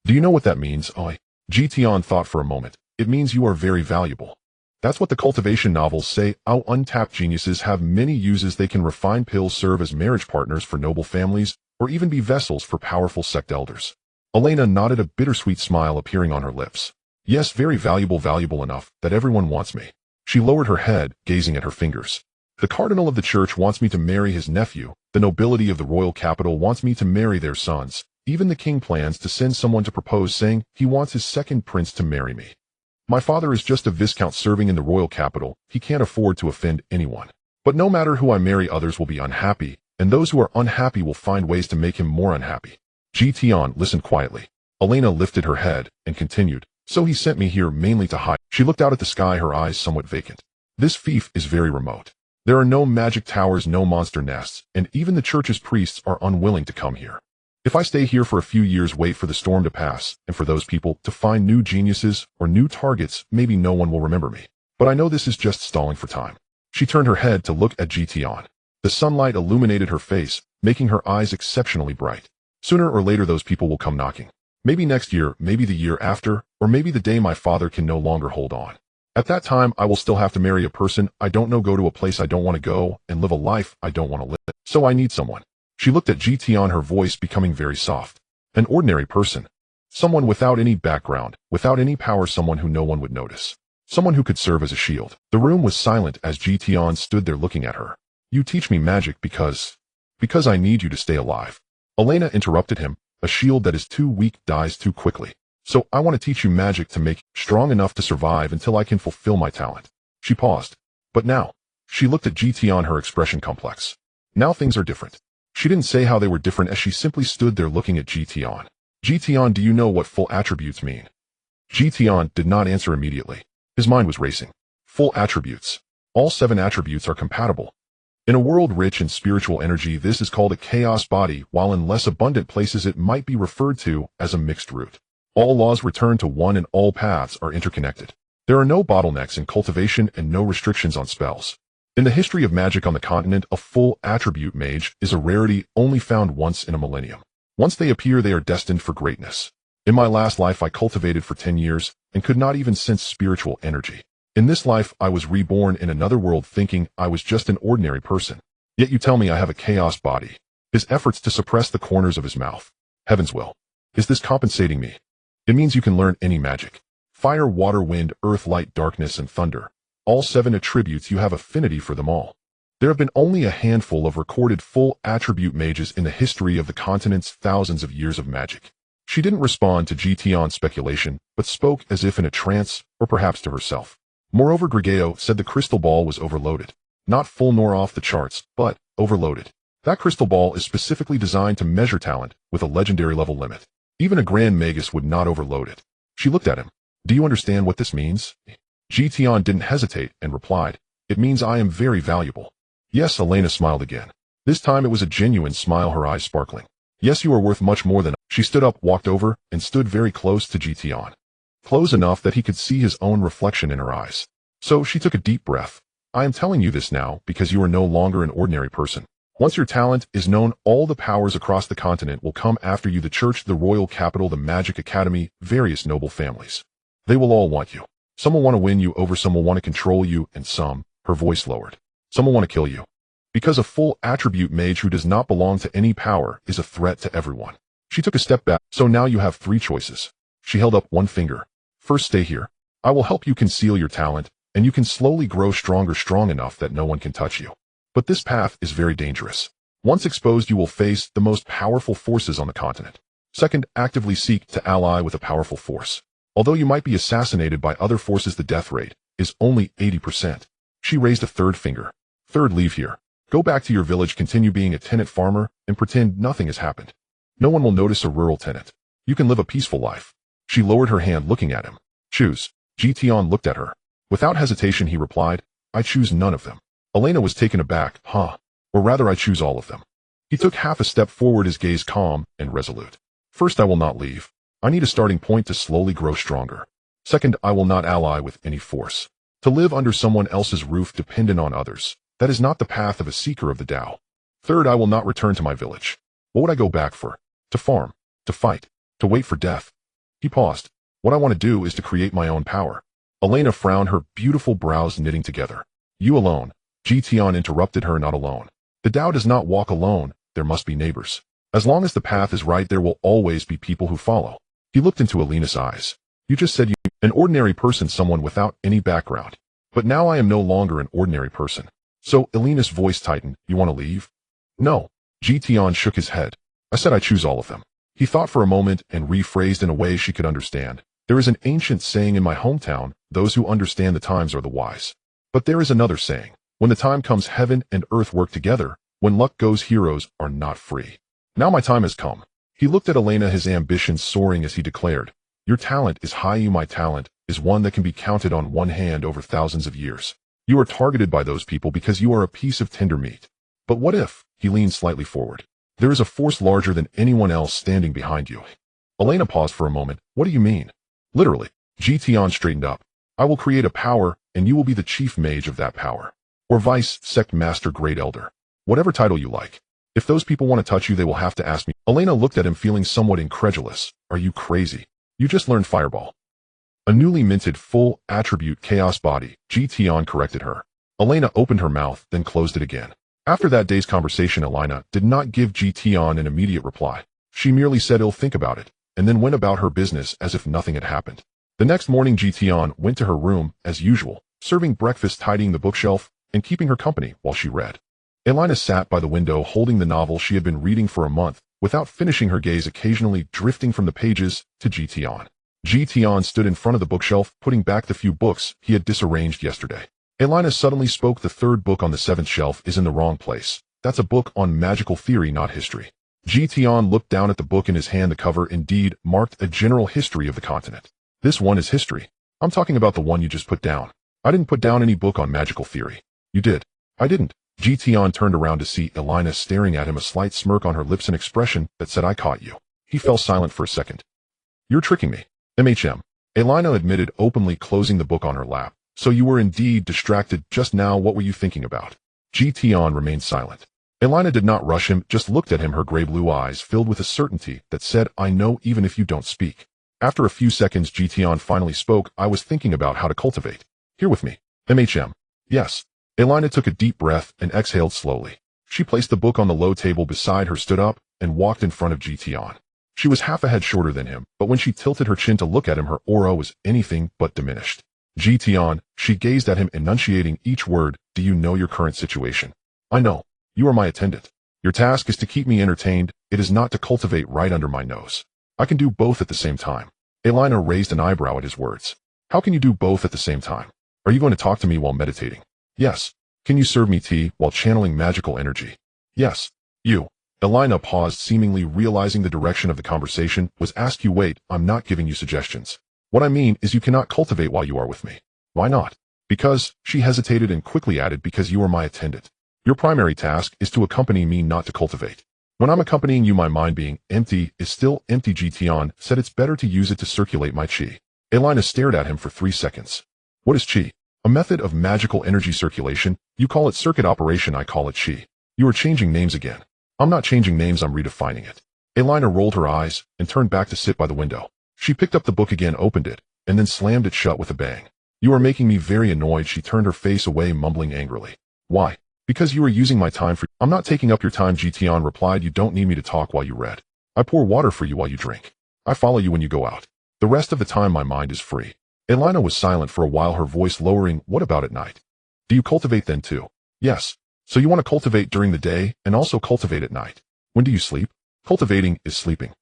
Do you know what that means? Tian thought for a moment. It means you are very valuable. That's what the cultivation novels say. Our untapped geniuses have many uses. They can refine pills, serve as marriage partners for noble families, or even be vessels for powerful sect elders. Elena nodded, a bittersweet smile appearing on her lips. Yes, very valuable, valuable enough that everyone wants me. She lowered her head, gazing at her fingers. The cardinal of the church wants me to marry his nephew. The nobility of the royal capital wants me to marry their sons. Even the king plans to send someone to propose, saying he wants his second prince to marry me. My father is just a viscount serving in the royal capital. He can't afford to offend anyone. But no matter who I marry, others will be unhappy, and those who are unhappy will find ways to make him more unhappy. Tian listened quietly. Elena lifted her head and continued, so he sent me here mainly to hide. She looked out at the sky, her eyes somewhat vacant. This fief is very remote. There are no magic towers, no monster nests, and even the church's priests are unwilling to come here. If I stay here for a few years, wait for the storm to pass, and for those people to find new geniuses or new targets, maybe no one will remember me. But I know this is just stalling for time. She turned her head to look at Tian. The sunlight illuminated her face, making her eyes exceptionally bright. Sooner or later those people will come knocking. Maybe next year, maybe the year after, or maybe the day my father can no longer hold on. At that time, I will still have to marry a person I don't know, go to a place I don't want to go, and live a life I don't want to live. So I need someone. She looked at Tian, her voice becoming very soft. An ordinary person. Someone without any background, without any power, someone who no one would notice. Someone who could serve as a shield. The room was silent as Tian stood there looking at her. You teach me magic because I need you to stay alive. Elena interrupted him. A shield that is too weak dies too quickly. So I want to teach you magic to make you strong enough to survive until I can fulfill my talent. She paused. But now, she looked at Tian, her expression complex. Now things are different. She didn't say how they were different as she simply stood there looking at Tian. Tian, do you know what full attributes mean? Tian did not answer immediately. His mind was racing. Full attributes. All 7 attributes are compatible. In a world rich in spiritual energy, this is called a chaos body, while in less abundant places it might be referred to as a mixed root. All laws return to one and all paths are interconnected. There are no bottlenecks in cultivation and no restrictions on spells. In the history of magic on the continent, a full attribute mage is a rarity only found once in a millennium. Once they appear, they are destined for greatness. In my last life, I cultivated for 10 years and could not even sense spiritual energy. In this life, I was reborn in another world thinking I was just an ordinary person. Yet you tell me I have a chaos body. His efforts to suppress the corners of his mouth. Heaven's will. Is this compensating me? It means you can learn any magic. Fire, water, wind, earth, light, darkness, and thunder. All 7 attributes, you have affinity for them all. There have been only a handful of recorded full attribute mages in the history of the continent's thousands of years of magic. She didn't respond to Tian's speculation, but spoke as if in a trance, or perhaps to herself. Moreover, Gregeo said the crystal ball was overloaded. Not full nor off the charts, but overloaded. That crystal ball is specifically designed to measure talent with a legendary level limit. Even a grand magus would not overload it. She looked at him. Do you understand what this means? Tian didn't hesitate and replied, it means I am very valuable. Yes, Elena smiled again. This time it was a genuine smile, her eyes sparkling. Yes, you are worth much more than. She stood up, walked over, and stood very close to Tian. Close enough that he could see his own reflection in her eyes. So she took a deep breath. I am telling you this now because you are no longer an ordinary person. Once your talent is known, all the powers across the continent will come after you, the church, the royal capital, the magic academy, various noble families. They will all want you. Some will want to win you over, some will want to control you, and some, her voice lowered, some will want to kill you. Because a full attribute mage who does not belong to any power is a threat to everyone. She took a step back. So now you have 3 choices. She held up one finger. First, stay here. I will help you conceal your talent, and you can slowly grow stronger, strong enough that no one can touch you. But this path is very dangerous. Once exposed, you will face the most powerful forces on the continent. Second, actively seek to ally with a powerful force. Although you might be assassinated by other forces, the death rate is only 80%. She raised a third finger. Third, leave here. Go back to your village, continue being a tenant farmer, and pretend nothing has happened. No one will notice a rural tenant. You can live a peaceful life. She lowered her hand, looking at him. Choose. Tian looked at her. Without hesitation, he replied, I choose none of them. Elena was taken aback. Or rather, I choose all of them. He took half a step forward, his gaze calm and resolute. First, I will not leave. I need a starting point to slowly grow stronger. Second, I will not ally with any force. To live under someone else's roof dependent on others, that is not the path of a seeker of the Tao. Third, I will not return to my village. What would I go back for? To farm, to fight, to wait for death. He paused. What I want to do is to create my own power. Elena frowned, her beautiful brows knitting together. You alone. Tian interrupted her, not alone. The Tao does not walk alone, there must be neighbors. As long as the path is right, there will always be people who follow. He looked into Elena's eyes. You just said you, an ordinary person, someone without any background. But now I am no longer an ordinary person. So, Elena's voice tightened, you want to leave? No. Tian shook his head. I said I choose all of them. He thought for a moment and rephrased in a way she could understand. There is an ancient saying in my hometown, those who understand the times are the wise. But there is another saying, when the time comes, heaven and earth work together. When luck goes, heroes are not free. Now my time has come. He looked at Elena, his ambitions soaring as he declared, your talent is high, my talent is one that can be counted on one hand over thousands of years. You are targeted by those people because you are a piece of tender meat. But what if, he leaned slightly forward, there is a force larger than anyone else standing behind you? Elena paused for a moment. What do you mean? Literally. Tian straightened up. I will create a power, and you will be the chief mage of that power. Or vice, sect master, great elder. Whatever title you like. If those people want to touch you, they will have to ask me. Elena looked at him, feeling somewhat incredulous. Are you crazy? You just learned fireball. A newly minted full attribute chaos body, Tian corrected her. Elena opened her mouth, then closed it again. After that day's conversation, Elena did not give Tian an immediate reply. She merely said, "I'll think about it," and then went about her business as if nothing had happened. The next morning, Tian went to her room, as usual, serving breakfast, tidying the bookshelf, and keeping her company while she read. Elena sat by the window holding the novel she had been reading for a month, without finishing, her gaze occasionally drifting from the pages to Tian. Tian stood in front of the bookshelf, putting back the few books he had disarranged yesterday. Elena suddenly spoke. The third book on the seventh shelf is in the wrong place. That's a book on magical theory, not history. Tian looked down at the book in his hand. The cover indeed marked a general history of the continent. This one is history. I'm talking about the one you just put down. I didn't put down any book on magical theory. You did. I didn't. Tian turned around to see Elena staring at him, a slight smirk on her lips, an expression that said, I caught you. He fell silent for a second. You're tricking me. Elena admitted openly, closing the book on her lap. So you were indeed distracted just now. What were you thinking about? Tian remained silent. Elena did not rush him, just looked at him, her gray blue eyes filled with a certainty that said, I know even if you don't speak. After a few seconds, Tian finally spoke. I was thinking about how to cultivate. Here with me. Yes. Elena took a deep breath and exhaled slowly. She placed the book on the low table beside her, stood up, and walked in front of Tian. She was half a head shorter than him, but when she tilted her chin to look at him, her aura was anything but diminished. Tian, she gazed at him, enunciating each word. Do you know your current situation? I know. You are my attendant. Your task is to keep me entertained. It is not to cultivate right under my nose. I can do both at the same time. Elena raised an eyebrow at his words. How can you do both at the same time? Are you going to talk to me while meditating? Yes. Can you serve me tea while channeling magical energy? Yes. You. Elena paused, seemingly realizing the direction of the conversation was asked. You wait, I'm not giving you suggestions. What I mean is you cannot cultivate while you are with me. Why not? Because, she hesitated and quickly added, because you are my attendant. Your primary task is to accompany me, not to cultivate. When I'm accompanying you, my mind being empty is still empty. Tian said it's better to use it to circulate my chi. Elena stared at him for 3 seconds. What is chi? A method of magical energy circulation. You call it circuit operation, I call it chi. You are changing names again. I'm not changing names, I'm redefining it. Elena rolled her eyes and turned back to sit by the window. She picked up the book again, opened it, and then slammed it shut with a bang. You are making me very annoyed. She turned her face away, mumbling angrily. Why? Because you are using my time for— I'm not taking up your time, Tian replied. You don't need me to talk while you read. I pour water for you while you drink. I follow you when you go out. The rest of the time my mind is free. Elena was silent for a while, her voice lowering. What about at night? Do you cultivate then too? Yes. So you want to cultivate during the day and also cultivate at night. When do you sleep? Cultivating is sleeping.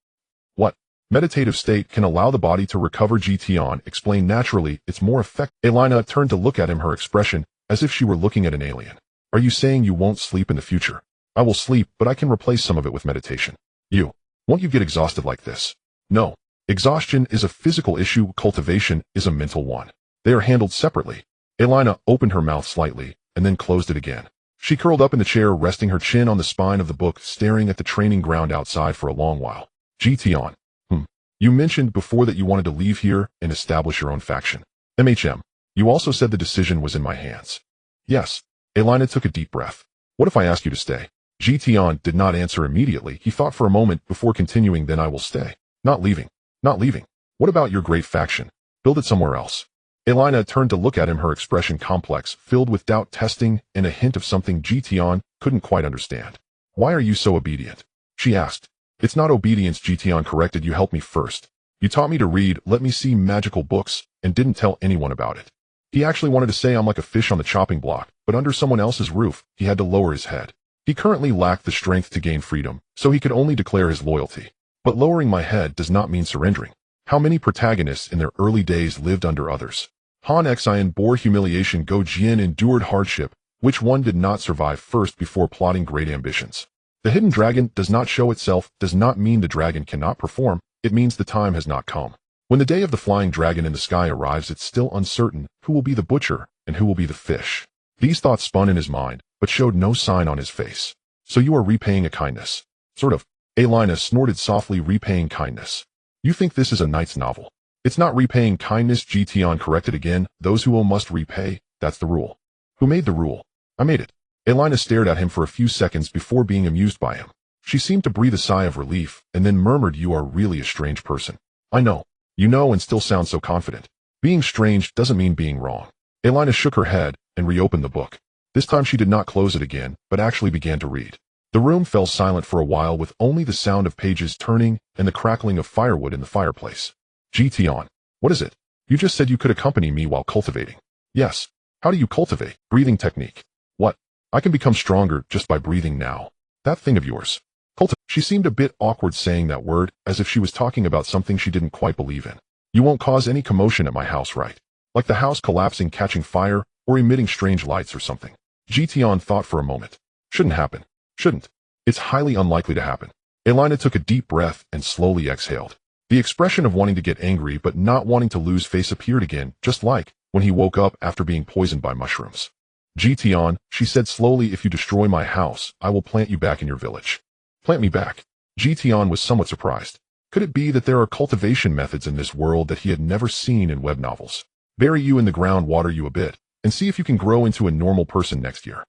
What? Meditative state can allow the body to recover. Tian explained. Naturally, it's more effective. Elena turned to look at him, her expression as if she were looking at an alien. Are you saying you won't sleep in the future? I will sleep, but I can replace some of it with meditation. Won't you get exhausted like this? No. Exhaustion is a physical issue. Cultivation is a mental one. They are handled separately. Elena opened her mouth slightly and then closed it again. She curled up in the chair, resting her chin on the spine of the book, staring at the training ground outside for a long while. Tian. You mentioned before that you wanted to leave here and establish your own faction. You also said the decision was in my hands. Yes. Elena took a deep breath. What if I ask you to stay? Tian did not answer immediately. He thought for a moment before continuing. Then I will stay. Not leaving. Not leaving. What about your great faction? Build it somewhere else. Elena turned to look at him, her expression complex, filled with doubt, testing, and a hint of something Tian couldn't quite understand. Why are you so obedient? She asked. It's not obedience, Tian corrected. You helped me first. You taught me to read, let me see magical books, and didn't tell anyone about it. He actually wanted to say I'm like a fish on the chopping block, but under someone else's roof, he had to lower his head. He currently lacked the strength to gain freedom, so he could only declare his loyalty. But lowering my head does not mean surrendering. How many protagonists in their early days lived under others? Han Xian bore humiliation, Go Jian endured hardship. Which one did not survive first before plotting great ambitions? The hidden dragon does not show itself does not mean the dragon cannot perform, it means the time has not come. When the day of the flying dragon in the sky arrives, it's still uncertain who will be the butcher and who will be the fish. These thoughts spun in his mind, but showed no sign on his face. So you are repaying a kindness. Sort of. Elena snorted softly, repaying kindness. You think this is a knight's novel? It's not repaying kindness, Tian corrected again. Those who owe must repay, that's the rule. Who made the rule? I made it. Elena stared at him for a few seconds before being amused by him. She seemed to breathe a sigh of relief, and then murmured, You are really a strange person. I know. You know, and still sound so confident. Being strange doesn't mean being wrong. Elena shook her head and reopened the book. This time she did not close it again, but actually began to read. The room fell silent for a while, with only the sound of pages turning and the crackling of firewood in the fireplace. Tian. What is it? You just said you could accompany me while cultivating. Yes. How do you cultivate? Breathing technique. What? I can become stronger just by breathing now. That thing of yours. She seemed a bit awkward saying that word, as if she was talking about something she didn't quite believe in. You won't cause any commotion at my house, right? Like the house collapsing, catching fire, or emitting strange lights or something. Tian thought for a moment. Shouldn't happen. Shouldn't. It's highly unlikely to happen. Elena took a deep breath and slowly exhaled. The expression of wanting to get angry but not wanting to lose face appeared again, just like when he woke up after being poisoned by mushrooms. Tian, she said slowly, if you destroy my house, I will plant you back in your village. Plant me back. Tian was somewhat surprised. Could it be that there are cultivation methods in this world that he had never seen in web novels? Bury you in the ground, water you a bit, and see if you can grow into a normal person next year.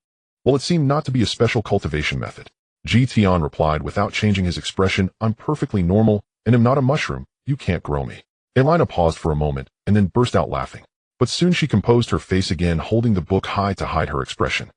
Well, it seemed not to be a special cultivation method. Tian replied without changing his expression, I'm perfectly normal, and am not a mushroom. You can't grow me. Elena paused for a moment, and then burst out laughing. But soon she composed her face again, holding the book high to hide her expression.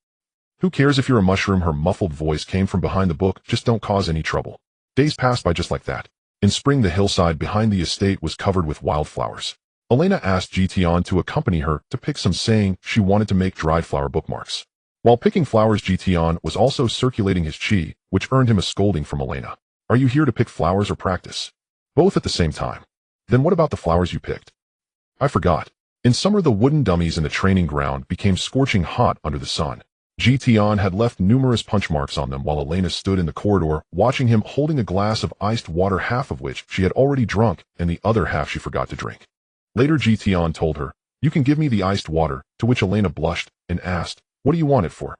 Who cares if you're a mushroom? Her muffled voice came from behind the book. Just don't cause any trouble. Days passed by just like that. In spring, the hillside behind the estate was covered with wildflowers. Elena asked Tian to accompany her to pick some, saying she wanted to make dried flower bookmarks. While picking flowers, Tian was also circulating his chi, which earned him a scolding from Elena. Are you here to pick flowers or practice? Both at the same time. Then what about the flowers you picked? I forgot. In summer, the wooden dummies in the training ground became scorching hot under the sun. Tian had left numerous punch marks on them while Elena stood in the corridor, watching him holding a glass of iced water, half of which she had already drunk and the other half she forgot to drink. Later, Tian told her, You can give me the iced water, to which Elena blushed and asked, What do you want it for?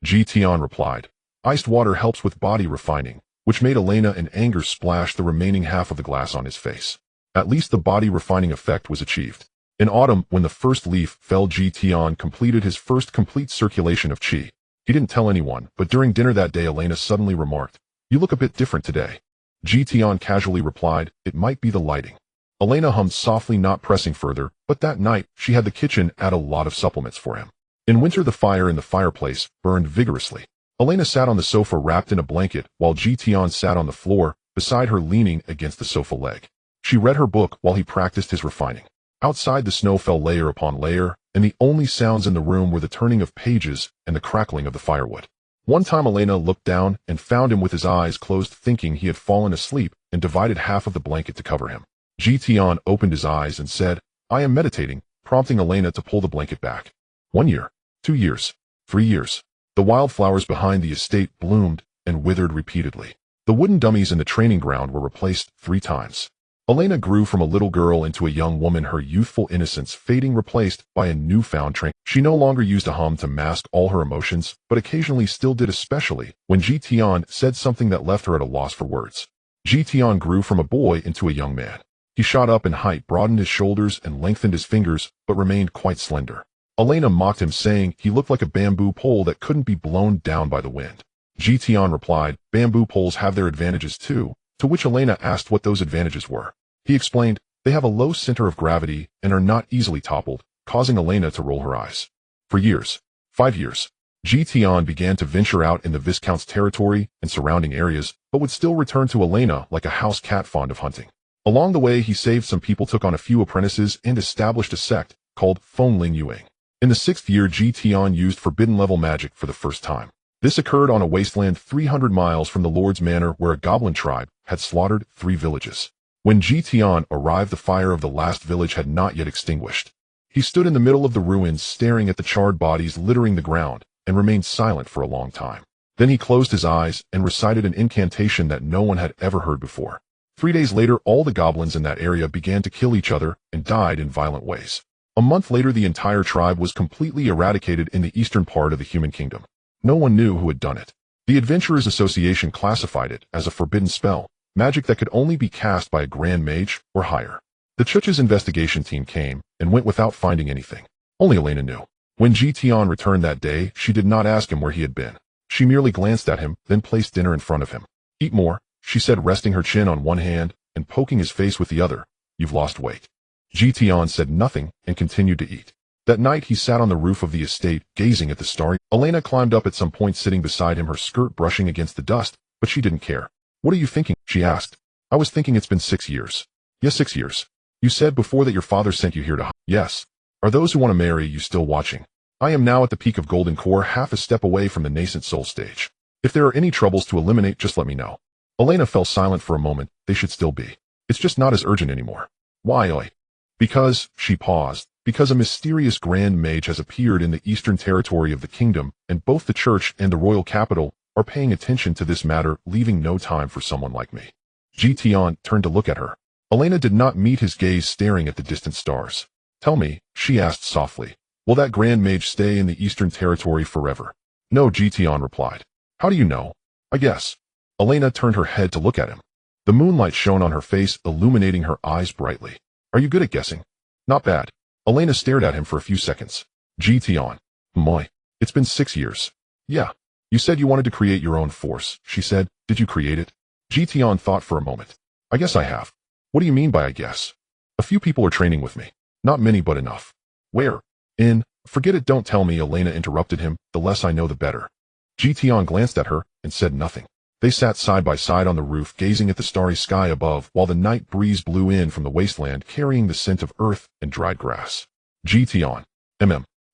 Tian replied, Iced water helps with body refining, which made Elena in anger splash the remaining half of the glass on his face. At least the body refining effect was achieved. In autumn, when the first leaf fell, Tian completed his first complete circulation of qi. He didn't tell anyone, but during dinner that day, Elena suddenly remarked, You look a bit different today. Tian casually replied, It might be the lighting. Elena hummed softly, not pressing further, but that night, she had the kitchen add a lot of supplements for him. In winter, the fire in the fireplace burned vigorously. Elena sat on the sofa wrapped in a blanket, while Tian sat on the floor, beside her, leaning against the sofa leg. She read her book while he practiced his refining. Outside, the snow fell layer upon layer, and the only sounds in the room were the turning of pages and the crackling of the firewood. One time Elena looked down and found him with his eyes closed, thinking he had fallen asleep, and divided half of the blanket to cover him. Tian opened his eyes and said, I am meditating, prompting Elena to pull the blanket back. 1 year, 2 years, 3 years. The wildflowers behind the estate bloomed and withered repeatedly. The wooden dummies in the training ground were replaced 3 times. Elena grew from a little girl into a young woman, her youthful innocence fading, replaced by a newfound train. She no longer used a hum to mask all her emotions, but occasionally still did, especially when Tian said something that left her at a loss for words. Tian grew from a boy into a young man. He shot up in height, broadened his shoulders, and lengthened his fingers, but remained quite slender. Elena mocked him, saying he looked like a bamboo pole that couldn't be blown down by the wind. Tian replied, "Bamboo poles have their advantages too," to which Elena asked what those advantages were. He explained, "They have a low center of gravity and are not easily toppled," causing Elena to roll her eyes. For years, 5 years, Tian began to venture out in the Viscount's territory and surrounding areas, but would still return to Elena like a house cat fond of hunting. Along the way, he saved some people, took on a few apprentices, and established a sect called Feng Ling Yuang. In the 6th year, Tian used forbidden-level magic for the first time. This occurred on a wasteland 300 miles from the Lord's Manor, where a goblin tribe had slaughtered 3 villages. When Tian arrived, the fire of the last village had not yet extinguished. He stood in the middle of the ruins, staring at the charred bodies littering the ground, and remained silent for a long time. Then he closed his eyes and recited an incantation that no one had ever heard before. 3 days later, all the goblins in that area began to kill each other and died in violent ways. A month later, the entire tribe was completely eradicated in the eastern part of the human kingdom. No one knew who had done it. The Adventurers Association classified it as a forbidden spell, magic that could only be cast by a grand mage or higher. The Church's investigation team came and went without finding anything. Only Elena knew. When Tian returned that day, she did not ask him where he had been. She merely glanced at him, then placed dinner in front of him. "Eat more," she said, resting her chin on one hand and poking his face with the other. "You've lost weight." Tian said nothing and continued to eat. That night, he sat on the roof of the estate, gazing at the starry. Elena climbed up at some point, sitting beside him, her skirt brushing against the dust, but she didn't care. "What are you thinking?" she asked. "I was thinking it's been 6 years. Yes, 6 years. You said before that your father sent you here to Yes. Are those who want to marry you still watching? I am now at the peak of Golden Core, half a step away from the nascent soul stage. If there are any troubles to eliminate, just let me know." Elena fell silent for a moment. They should still be. It's just not as urgent anymore. "Why?" Because, she paused, because a mysterious grand mage has appeared in the eastern territory of the kingdom, and both the church and the royal capital are paying attention to this matter, leaving no time for someone like me. Tian turned to look at her. Elena did not meet his gaze, staring at the distant stars. "Tell me," she asked softly, "will that grand mage stay in the eastern territory forever?" "No," Tian replied. "How do you know?" "I guess." Elena turned her head to look at him. The moonlight shone on her face, illuminating her eyes brightly. "Are you good at guessing?" "Not bad." Elena stared at him for a few seconds. Tian. "Moi. It's been 6 years." "Yeah. You said you wanted to create your own force," she said. "Did you create it?" Tian thought for a moment. "I guess I have." "What do you mean by I guess?" "A few people are training with me. Not many, but enough." "Where?" "In..." "Forget it, don't tell me," Elena interrupted him. "The less I know, the better." Tian glanced at her and said nothing. They sat side by side on the roof, gazing at the starry sky above, while the night breeze blew in from the wasteland, carrying the scent of earth and dried grass. Tian.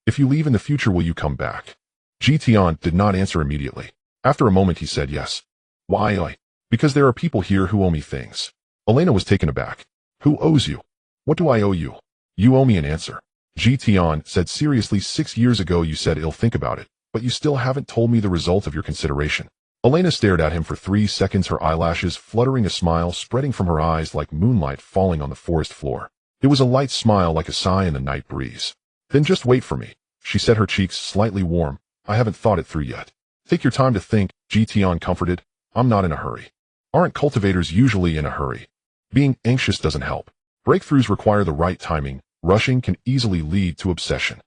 If you leave in the future, will you come back?" Tian did not answer immediately. After a moment, he said yes. "Why?" "Because there are people here who owe me things." Elena was taken aback. "Who owes you?" "What do I owe you?" "You owe me an answer." Tian said seriously. 6 years ago you said I'll think about it, but you still haven't told me the result of your consideration." Elena stared at him for 3 seconds, her eyelashes fluttering, a smile spreading from her eyes like moonlight falling on the forest floor. It was a light smile, like a sigh in the night breeze. "Then just wait for me," she said, her cheeks slightly warm. "I haven't thought it through yet." "Take your time to think," Tian comforted. "I'm not in a hurry." Aren't cultivators usually in a hurry? Being anxious doesn't help. Breakthroughs require the right timing. Rushing can easily lead to obsession.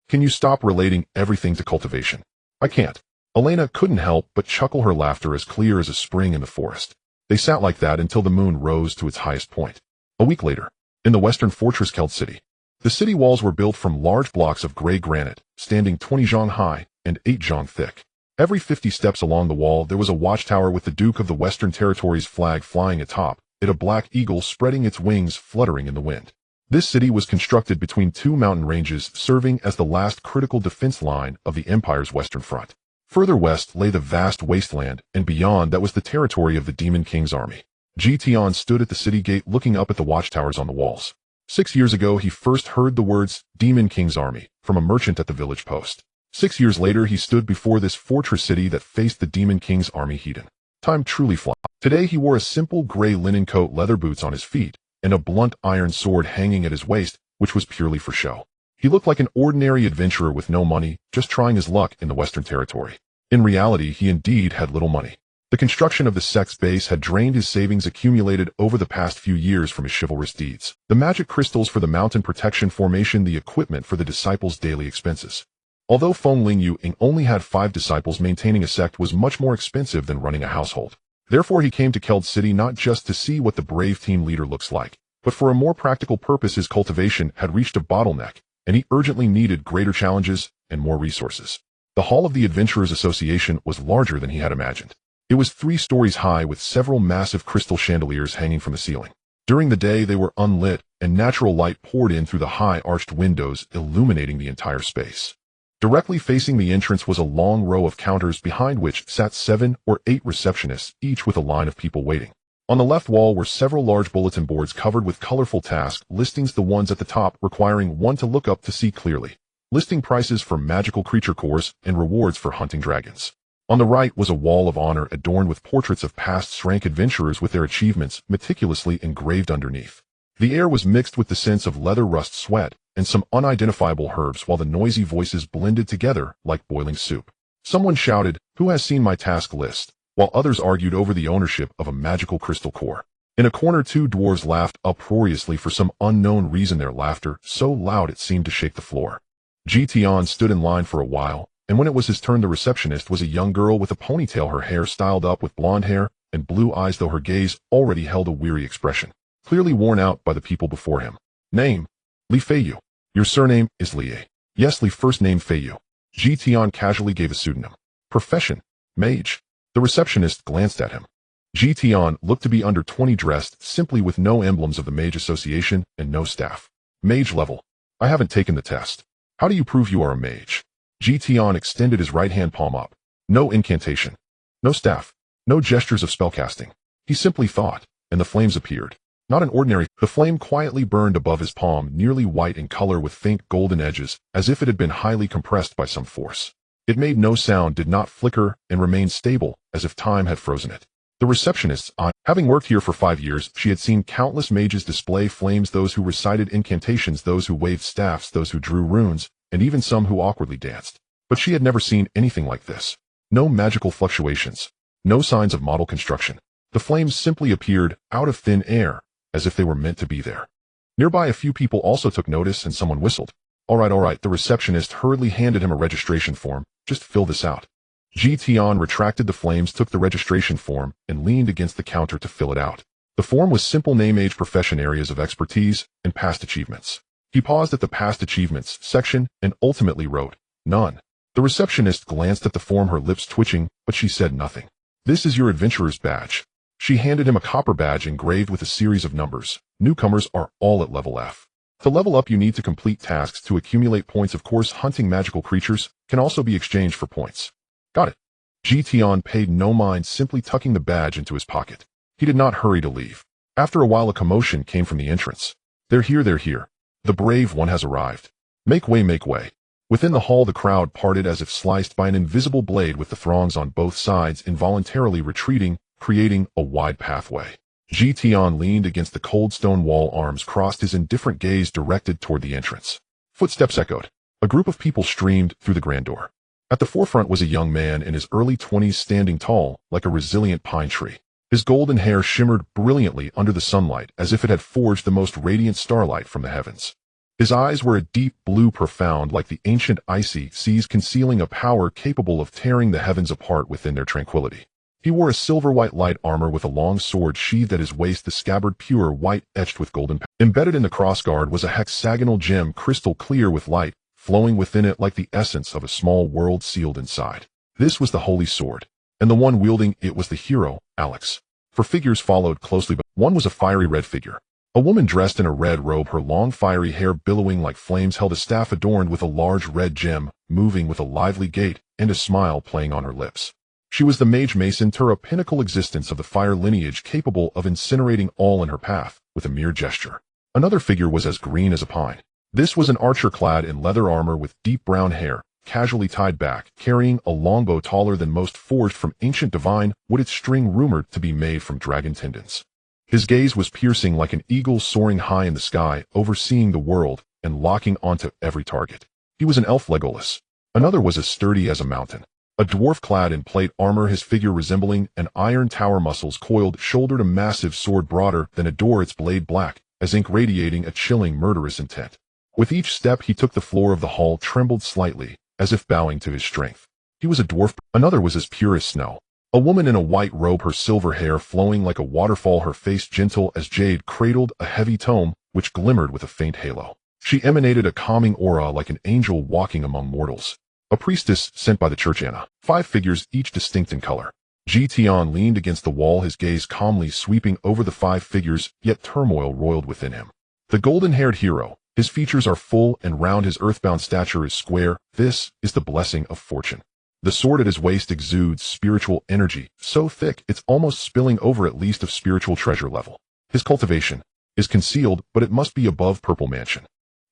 Can you stop relating everything to cultivation? I can't. Elena couldn't help but chuckle, her laughter as clear as a spring in the forest. They sat like that until the moon rose to its highest point. A week later, in the western fortress Keld City, the city walls were built from large blocks of gray granite, standing 20 zhang high and 8 zhang thick. Every 50 steps along the wall there was a watchtower with the Duke of the Western Territories flag flying atop it, a black eagle spreading its wings, fluttering in the wind. This city was constructed between 2 mountain ranges, serving as the last critical defense line of the empire's western front. Further west lay the vast wasteland, and beyond that was the territory of the Demon King's army. Tian stood at the city gate, looking up at the watchtowers on the walls. 6 years ago he first heard the words Demon King's army from a merchant at the village post. 6 years later he stood before this fortress city that faced the Demon King's army heathen. Time truly flies. Today he wore a simple gray linen coat, leather boots on his feet, and a blunt iron sword hanging at his waist, which was purely for show. He looked like an ordinary adventurer with no money, just trying his luck in the Western Territory. In reality, he indeed had little money. The construction of the sect's base had drained his savings accumulated over the past few years from his chivalrous deeds. The magic crystals for the mountain protection formation, the equipment for the disciples' daily expenses. Although Feng Ling Ying only had 5 disciples, maintaining a sect was much more expensive than running a household. Therefore, he came to Keld City not just to see what the brave team leader looks like, but for a more practical purpose. His cultivation had reached a bottleneck, and he urgently needed greater challenges and more resources. The Hall of the Adventurers Association was larger than he had imagined. It was 3 stories high with several massive crystal chandeliers hanging from the ceiling. During the day, they were unlit, and natural light poured in through the high arched windows, illuminating the entire space. Directly facing the entrance was a long row of counters behind which sat 7 or 8 receptionists, each with a line of people waiting. On the left wall were several large bulletin boards covered with colorful task listings, the ones at the top requiring one to look up to see clearly, listing prices for magical creature cores and rewards for hunting dragons. On the right was a wall of honor adorned with portraits of past rank adventurers with their achievements meticulously engraved underneath. The air was mixed with the sense of leather rust, sweat, and some unidentifiable herbs, while the noisy voices blended together like boiling soup. Someone shouted, "Who has seen my task list?" while others argued over the ownership of a magical crystal core. In a corner, 2 dwarves laughed uproariously for some unknown reason, their laughter so loud it seemed to shake the floor. Tian stood in line for a while, and when it was his turn, the receptionist was a young girl with a ponytail, her hair styled up with blonde hair and blue eyes, though her gaze already held a weary expression, clearly worn out by the people before him. Name? Li Feiyu. Your surname is Lie. Yes, Li, first name Feiyu. Tian casually gave a pseudonym. Profession? Mage. The receptionist glanced at him. Tian looked to be under 20, dressed simply with no emblems of the Mage Association and no staff. Mage level. I haven't taken the test. How do you prove you are a mage? Tian extended his right hand palm up. No incantation. No staff. No gestures of spellcasting. He simply thought, and the flames appeared. Not an ordinary. The flame quietly burned above his palm, nearly white in color with faint golden edges, as if it had been highly compressed by some force. It made no sound, did not flicker, and remained stable, as if time had frozen it. The receptionist's eye. Having worked here for 5 years, she had seen countless mages display flames, those who recited incantations, those who waved staffs, those who drew runes, and even some who awkwardly danced. But she had never seen anything like this. No magical fluctuations. No signs of model construction. The flames simply appeared out of thin air, as if they were meant to be there. Nearby, a few people also took notice, and someone whistled. All right. The receptionist hurriedly handed him a registration form. Just fill this out. Tian retracted the flames, took the registration form, and leaned against the counter to fill it out. The form was simple: name, age, profession, areas of expertise, and past achievements. He paused at the past achievements section and ultimately wrote, none. The receptionist glanced at the form, her lips twitching, but she said nothing. This is your adventurer's badge. She handed him a copper badge engraved with a series of numbers. Newcomers are all at level F. To level up, you need to complete tasks to accumulate points. Of course, hunting magical creatures can also be exchanged for points. Got it. Tian paid no mind, simply tucking the badge into his pocket. He did not hurry to leave. After a while, a commotion came from the entrance. They're here. The brave one has arrived. Make way. Within the hall, the crowd parted as if sliced by an invisible blade, with the throngs on both sides involuntarily retreating, creating a wide pathway. Tian leaned against the cold stone wall, arms crossed, his indifferent gaze directed toward the entrance. Footsteps echoed. A group of people streamed through the grand door. At the forefront was a young man in his early 20s, standing tall, like a resilient pine tree. His golden hair shimmered brilliantly under the sunlight, as if it had forged the most radiant starlight from the heavens. His eyes were a deep blue, profound, like the ancient icy seas, concealing a power capable of tearing the heavens apart within their tranquility. He wore a silver-white light armor with a long sword sheathed at his waist, the scabbard pure white, etched with golden. Embedded in the crossguard was a hexagonal gem, crystal clear with light, flowing within it like the essence of a small world sealed inside. This was the holy sword, and the one wielding it was the hero, Alex. For figures followed closely, but one was a fiery red figure. A woman dressed in a red robe, her long fiery hair billowing like flames, held a staff adorned with a large red gem, moving with a lively gait and a smile playing on her lips. She was the Mage Mason, a pinnacle existence of the fire lineage, capable of incinerating all in her path with a mere gesture. Another figure was as green as a pine. This was an archer clad in leather armor with deep brown hair, casually tied back, carrying a longbow taller than most, forged from ancient divine wood, its string rumored to be made from dragon tendons. His gaze was piercing like an eagle soaring high in the sky, overseeing the world and locking onto every target. He was an elf Legolas. Another was as sturdy as a mountain. A dwarf clad in plate armor, his figure resembling an iron tower, muscles coiled, shouldered a massive sword broader than a door, its blade black as ink, radiating a chilling, murderous intent. With each step he took, the floor of the hall trembled slightly, as if bowing to his strength. He was a dwarf. Another was as pure as snow. A woman in a white robe, her silver hair flowing like a waterfall, her face gentle as jade, cradled a heavy tome which glimmered with a faint halo. She emanated a calming aura like an angel walking among mortals. A priestess sent by the church Anna. 5 figures, each distinct in color. Tian leaned against the wall, his gaze calmly sweeping over the 5 figures, yet turmoil roiled within him. The golden-haired hero. His features are full and round, his earthbound stature is square. This is the blessing of fortune. The sword at his waist exudes spiritual energy, so thick it's almost spilling over, at least of spiritual treasure level. His cultivation is concealed, but it must be above purple mansion.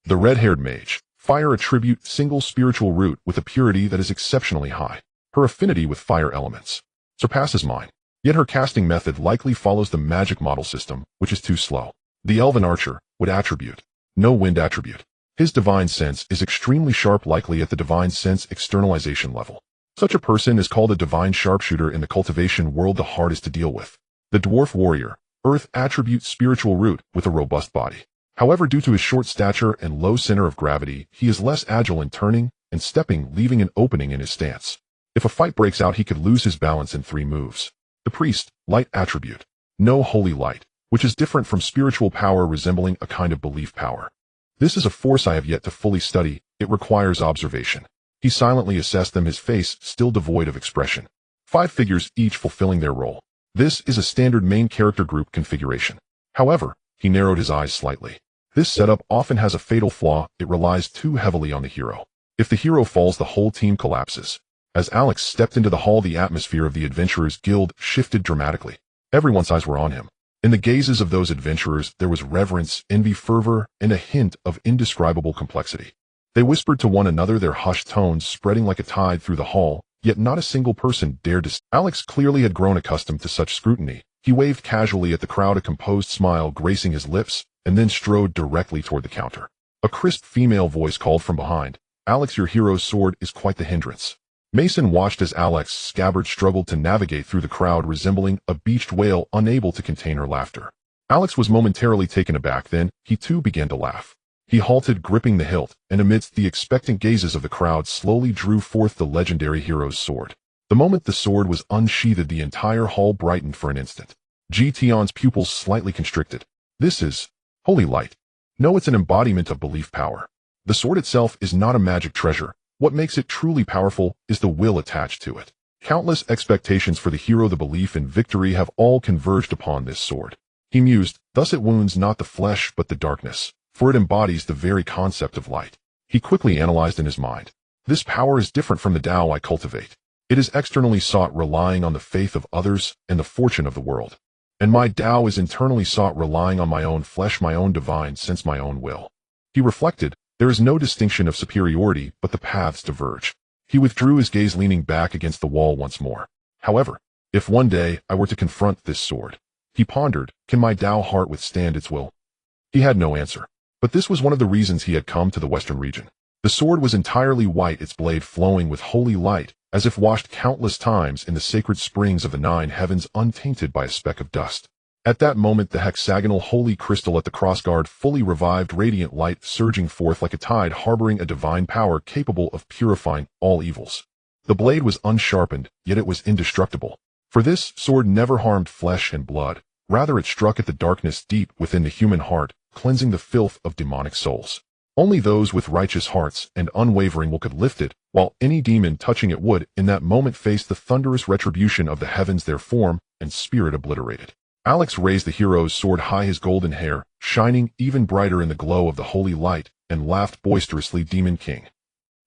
The red-haired mage. Fire attribute, single spiritual root with a purity that is exceptionally high. Her affinity with fire elements surpasses mine. Yet her casting method likely follows the magic model system, which is too slow. The elven archer would attribute no wind attribute. His divine sense is extremely sharp, likely at the divine sense externalization level. Such a person is called a divine sharpshooter in the cultivation world, the hardest to deal with. The dwarf warrior. Earth attribute, spiritual root with a robust body. However, due to his short stature and low center of gravity, he is less agile in turning and stepping, leaving an opening in his stance. If a fight breaks out, he could lose his balance in 3 moves. The priest. Light attribute. No holy light, which is different from spiritual power, resembling a kind of belief power. This is a force I have yet to fully study. It requires observation. He silently assessed them, his face still devoid of expression. 5 figures, each fulfilling their role. This is a standard main character group configuration. However, he narrowed his eyes slightly. This setup often has a fatal flaw. It relies too heavily on the hero. If the hero falls, the whole team collapses. As Alex stepped into the hall, the atmosphere of the Adventurers Guild shifted dramatically. Everyone's eyes were on him. In the gazes of those adventurers, there was reverence, envy, fervor, and a hint of indescribable complexity. They whispered to one another, their hushed tones spreading like a tide through the hall, yet not a single person dared to. Alex clearly had grown accustomed to such scrutiny. He waved casually at the crowd, a composed smile gracing his lips, and then strode directly toward the counter. A crisp female voice called from behind, "Alex, your hero's sword is quite the hindrance." Mason watched as Alex's scabbard struggled to navigate through the crowd, resembling a beached whale unable to contain her laughter. Alex was momentarily taken aback, then he too began to laugh. He halted, gripping the hilt, and amidst the expectant gazes of the crowd slowly drew forth the legendary hero's sword. The moment the sword was unsheathed, the entire hall brightened for an instant. Tian's pupils slightly constricted. This is holy light. No, it's an embodiment of belief power. The sword itself is not a magic treasure. What makes it truly powerful is the will attached to it. Countless expectations for the hero, the belief in victory, have all converged upon this sword. He mused, thus it wounds not the flesh but the darkness, for it embodies the very concept of light. He quickly analyzed in his mind. This power is different from the Tao I cultivate. It is externally sought, relying on the faith of others and the fortune of the world. And my Tao is internally sought, relying on my own flesh, my own divine sense, my own will. He reflected, there is no distinction of superiority, but the paths diverge. He withdrew his gaze, leaning back against the wall once more. However, if one day I were to confront this sword, he pondered, can my Tao heart withstand its will? He had no answer. But this was one of the reasons he had come to the western region. The sword was entirely white, its blade flowing with holy light, as if washed countless times in the sacred springs of the 9 heavens, untainted by a speck of dust. At that moment, the hexagonal holy crystal at the crossguard fully revived, radiant light surging forth like a tide, harboring a divine power capable of purifying all evils. The blade was unsharpened, yet it was indestructible. For this sword never harmed flesh and blood. Rather, it struck at the darkness deep within the human heart, cleansing the filth of demonic souls. Only those with righteous hearts and unwavering will could lift it, while any demon touching it would, in that moment, face the thunderous retribution of the heavens, their form and spirit obliterated. Alex raised the hero's sword high, his golden hair shining even brighter in the glow of the holy light, and laughed boisterously, "Demon King.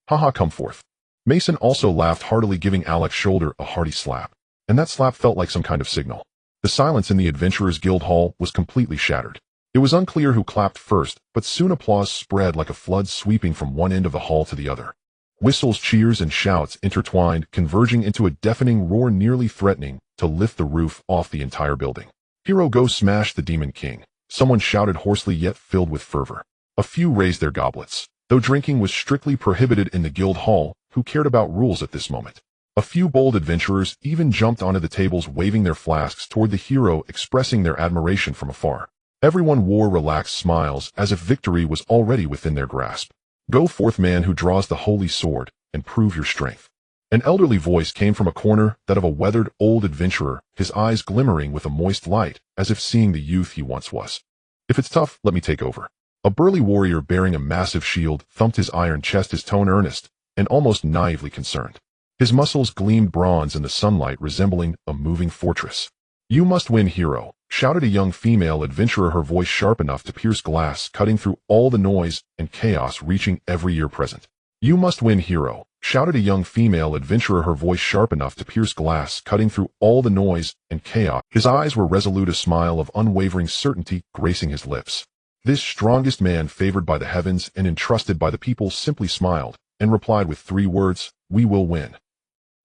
Haha, come forth." Mason also laughed heartily, giving Alex's shoulder a hearty slap. And that slap felt like some kind of signal. The silence in the Adventurers Guild Hall was completely shattered. It was unclear who clapped first, but soon applause spread like a flood, sweeping from one end of the hall to the other. Whistles, cheers, and shouts intertwined, converging into a deafening roar, nearly threatening to lift the roof off the entire building. Hero, go smash the Demon King, someone shouted hoarsely yet filled with fervor. A few raised their goblets. Though drinking was strictly prohibited in the guild hall, who cared about rules at this moment? A few bold adventurers even jumped onto the tables waving their flasks toward the hero, expressing their admiration from afar. Everyone wore relaxed smiles as if victory was already within their grasp. Go forth, man who draws the holy sword, and prove your strength. An elderly voice came from a corner, that of a weathered old adventurer, his eyes glimmering with a moist light, as if seeing the youth he once was. If it's tough, let me take over. A burly warrior bearing a massive shield thumped his iron chest, his tone earnest and almost naively concerned. His muscles gleamed bronze in the sunlight, resembling a moving fortress. You must win, hero, shouted a young female adventurer, her voice sharp enough to pierce glass, cutting through all the noise and chaos, reaching every ear present. You must win, hero, shouted a young female adventurer, her voice sharp enough to pierce glass, cutting through all the noise and chaos. His eyes were resolute, a smile of unwavering certainty gracing his lips. This strongest man, favored by the heavens and entrusted by the people, simply smiled and replied with 3 words, "We will win."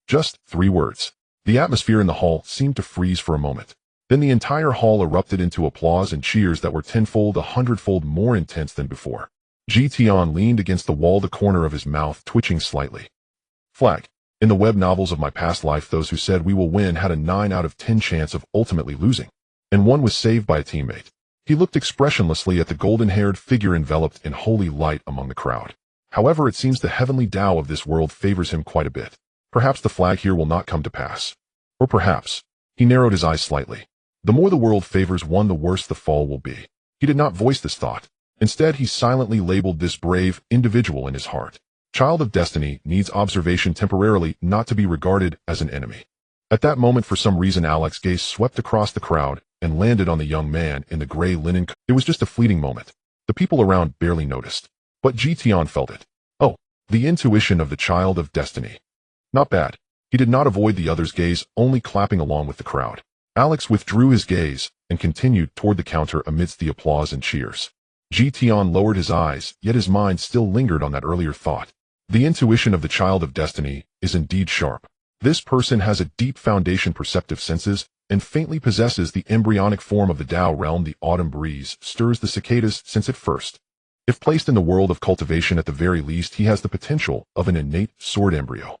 Just 3 words. The atmosphere in the hall seemed to freeze for a moment. Then the entire hall erupted into applause and cheers that were 10-fold, 100-fold more intense than before. Tian leaned against the wall, the corner of his mouth twitching slightly. Flag. In the web novels of my past life, those who said we will win had a 9 out of 10 chance of ultimately losing. And one was saved by a teammate. He looked expressionlessly at the golden-haired figure enveloped in holy light among the crowd. However, it seems the heavenly Tao of this world favors him quite a bit. Perhaps the flag here will not come to pass. Or perhaps. He narrowed his eyes slightly. The more the world favors one, the worse the fall will be. He did not voice this thought. Instead, he silently labeled this brave individual in his heart. Child of Destiny needs observation temporarily, not to be regarded as an enemy. At that moment, for some reason, Alex's gaze swept across the crowd and landed on the young man in the gray linen coat. It was just a fleeting moment. The people around barely noticed. But Tian felt it. Oh, the intuition of the Child of Destiny. Not bad. He did not avoid the other's gaze, only clapping along with the crowd. Alex withdrew his gaze and continued toward the counter amidst the applause and cheers. Tian lowered his eyes, yet his mind still lingered on that earlier thought. The intuition of the Child of Destiny is indeed sharp. This person has a deep foundation, perceptive senses, and faintly possesses the embryonic form of the Tao realm. The autumn breeze stirs the cicadas since at first. If placed in the world of cultivation, at the very least, he has the potential of an innate sword embryo.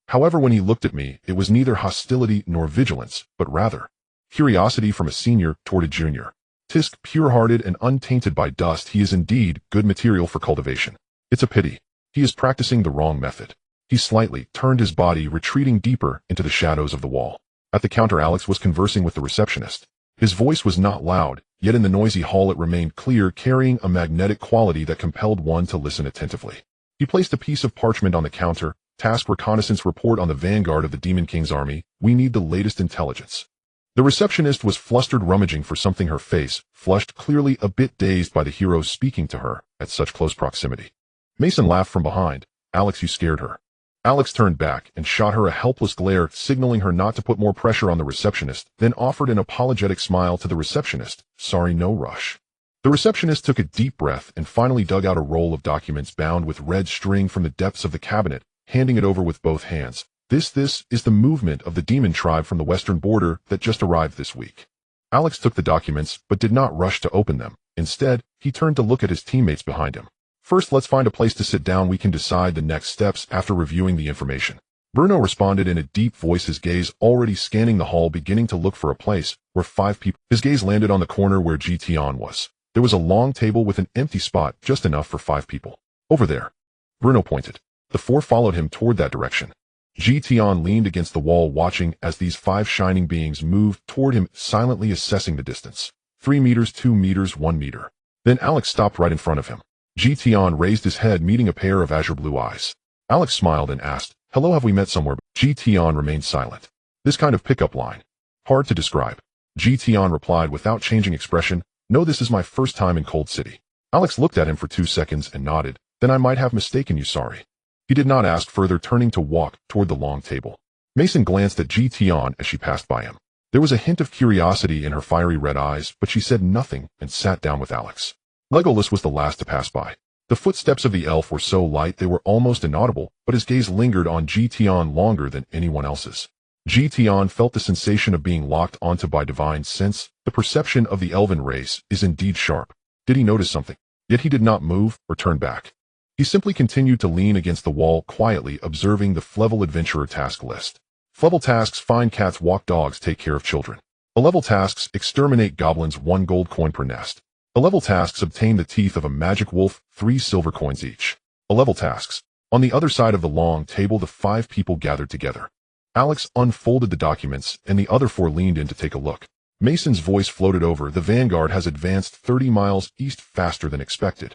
However, when he looked at me, it was neither hostility nor vigilance, but rather curiosity from a senior toward a junior. Tisk, pure-hearted and untainted by dust, he is indeed good material for cultivation. It's a pity. He is practicing the wrong method. He slightly turned his body, retreating deeper into the shadows of the wall. At the counter, Alex was conversing with the receptionist. His voice was not loud, yet in the noisy hall it remained clear, carrying a magnetic quality that compelled one to listen attentively. He placed a piece of parchment on the counter. Task: reconnaissance report on the vanguard of the Demon King's army. We need the latest intelligence. The receptionist was flustered, rummaging for something, her face flushed, clearly a bit dazed by the hero speaking to her at such close proximity. Mason laughed from behind. Alex, you scared her. Alex turned back and shot her a helpless glare, signaling her not to put more pressure on the receptionist, then offered an apologetic smile to the receptionist. Sorry, no rush. The receptionist took a deep breath and finally dug out a roll of documents bound with red string from the depths of the cabinet, handing it over with both hands. This is the movement of the demon tribe from the western border that just arrived this week. Alex took the documents, but did not rush to open them. Instead, he turned to look at his teammates behind him. First, let's find a place to sit down. We can decide the next steps after reviewing the information. Bruno responded in a deep voice, his gaze already scanning the hall, beginning to look for a place where 5 people. His gaze landed on the corner where Tian was. There was a long table with an empty spot, just enough for 5 people. Over there. Bruno pointed. The 4 followed him toward that direction. Tian leaned against the wall, watching as these 5 shining beings moved toward him, silently assessing the distance. 3 meters, 2 meters, 1 meter. Then Alex stopped right in front of him. Tian raised his head, meeting a pair of azure blue eyes. Alex smiled and asked, "Hello, have we met somewhere?" Tian remained silent. This kind of pickup line. Hard to describe. Tian replied without changing expression, "No, this is my first time in Cold City." Alex looked at him for 2 seconds and nodded. "Then I might have mistaken you, sorry." He did not ask further, turning to walk toward the long table. Mason glanced at Tian as she passed by him. There was a hint of curiosity in her fiery red eyes, but she said nothing and sat down with Alex. Legolas was the last to pass by. The footsteps of the elf were so light they were almost inaudible, but his gaze lingered on Tian longer than anyone else's. Tian felt the sensation of being locked onto by divine sense. The perception of the elven race is indeed sharp. Did he notice something? Yet he did not move or turn back. He simply continued to lean against the wall, quietly observing the Flevel adventurer task list. Flevel tasks: find cats, walk dogs, take care of children. A-level tasks: exterminate goblins, 1 gold coin per nest. A-level tasks: obtain the teeth of a magic wolf, 3 silver coins each. A-level tasks. On the other side of the long table, the 5 people gathered together. Alex unfolded the documents, and the other 4 leaned in to take a look. Mason's voice floated over. The vanguard has advanced 30 miles east faster than expected.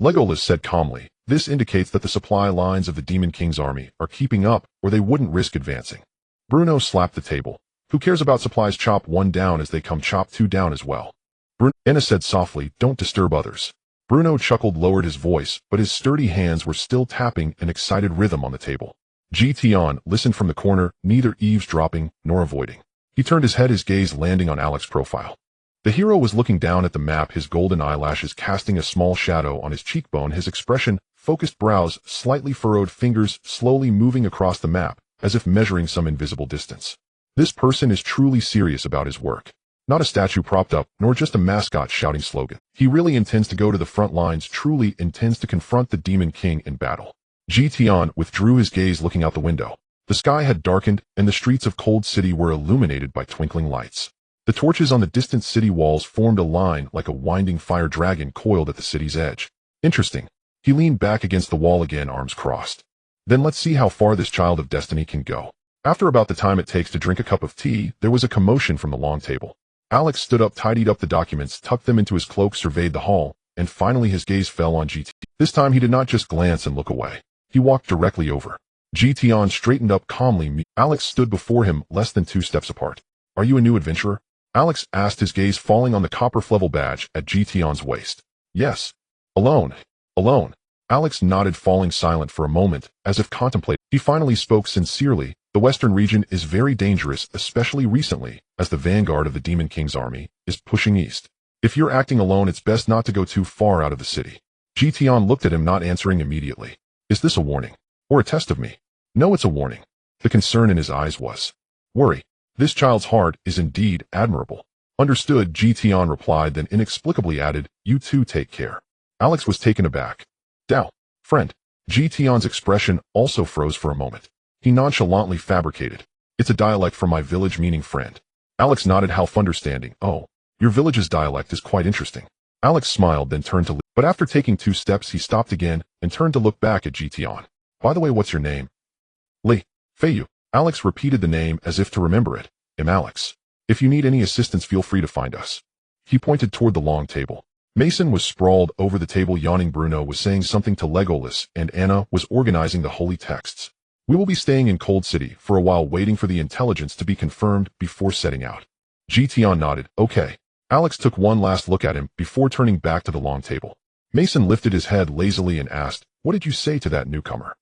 Legolas said calmly, this indicates that the supply lines of the Demon King's army are keeping up, or they wouldn't risk advancing. Bruno slapped the table. Who cares about supplies? Chop 1 down as they come, chop 2 down as well. Anna said softly, don't disturb others. Bruno chuckled, lowered his voice, but his sturdy hands were still tapping an excited rhythm on the table. Tian listened from the corner, neither eavesdropping nor avoiding. He turned his head, his gaze landing on Alex's profile. The hero was looking down at the map, his golden eyelashes casting a small shadow on his cheekbone, his expression, focused brows, slightly furrowed, fingers slowly moving across the map, as if measuring some invisible distance. This person is truly serious about his work. Not a statue propped up, nor just a mascot shouting slogan. He really intends to go to the front lines, truly intends to confront the Demon King in battle. Tian withdrew his gaze, looking out the window. The sky had darkened, and the streets of Cold City were illuminated by twinkling lights. The torches on the distant city walls formed a line like a winding fire dragon coiled at the city's edge. Interesting. He leaned back against the wall again, arms crossed. Then let's see how far this child of destiny can go. After about the time it takes to drink a cup of tea, there was a commotion from the long table. Alex stood up, tidied up the documents, tucked them into his cloak, surveyed the hall, and finally his gaze fell on GT. This time he did not just glance and look away. He walked directly over. Tian straightened up calmly. Alex stood before him, less than 2 steps apart. Are you a new adventurer? Alex asked, his gaze falling on the copper Flevel badge at Tian's waist. Yes. Alone. Alone. Alex nodded, falling silent for a moment, as if contemplating. He finally spoke sincerely. The western region is very dangerous, especially recently, as the vanguard of the Demon King's army is pushing east. If you're acting alone, it's best not to go too far out of the city. Tian looked at him, not answering immediately. Is this a warning? Or a test of me? No, it's a warning. The concern in his eyes was worry. This child's heart is indeed admirable. Understood, Tian replied, then inexplicably added, you too, take care. Alex was taken aback. Dao, friend. Tian's expression also froze for a moment. He nonchalantly fabricated. It's a dialect from my village, meaning friend. Alex nodded, half understanding. Oh, your village's dialect is quite interesting. Alex smiled, then turned to leave. But after taking 2 steps, he stopped again and turned to look back at Tian. By the way, what's your name? Li. Feiyu. Alex repeated the name as if to remember it. I'm Alex. If you need any assistance, feel free to find us. He pointed toward the long table. Mason was sprawled over the table, yawning. Bruno was saying something to Legolas, and Anna was organizing the holy texts. We will be staying in Cold City for a while, waiting for the intelligence to be confirmed before setting out. Tian nodded. Okay. Alex took one last look at him before turning back to the long table. Mason lifted his head lazily and asked, what did you say to that newcomer?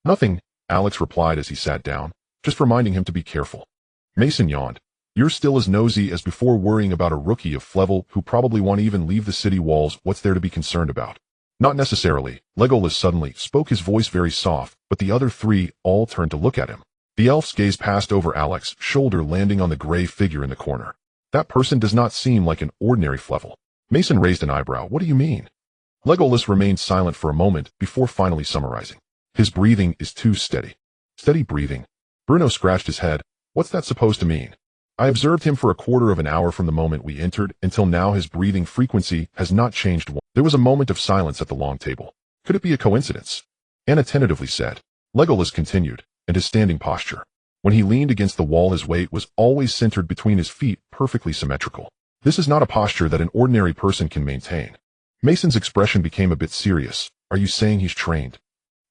Nothing, Alex replied as he sat down, just reminding him to be careful. Mason yawned. You're still as nosy as before, worrying about a rookie of Flevel who probably won't even leave the city walls. What's there to be concerned about? Not necessarily. Legolas suddenly spoke, his voice very soft, but the other 3 all turned to look at him. The elf's gaze passed over Alex's shoulder, landing on the gray figure in the corner. That person does not seem like an ordinary Flevel. Mason raised an eyebrow. What do you mean? Legolas remained silent for a moment before finally summarizing. His breathing is too steady. Steady breathing. Bruno scratched his head. What's that supposed to mean? I observed him for a quarter of an hour from the moment we entered until now. His breathing frequency has not changed. There was a moment of silence at the long table. Could it be a coincidence? Anna tentatively said. Legolas continued, and his standing posture. When he leaned against the wall, his weight was always centered between his feet, perfectly symmetrical. This is not a posture that an ordinary person can maintain. Mason's expression became a bit serious. Are you saying he's trained?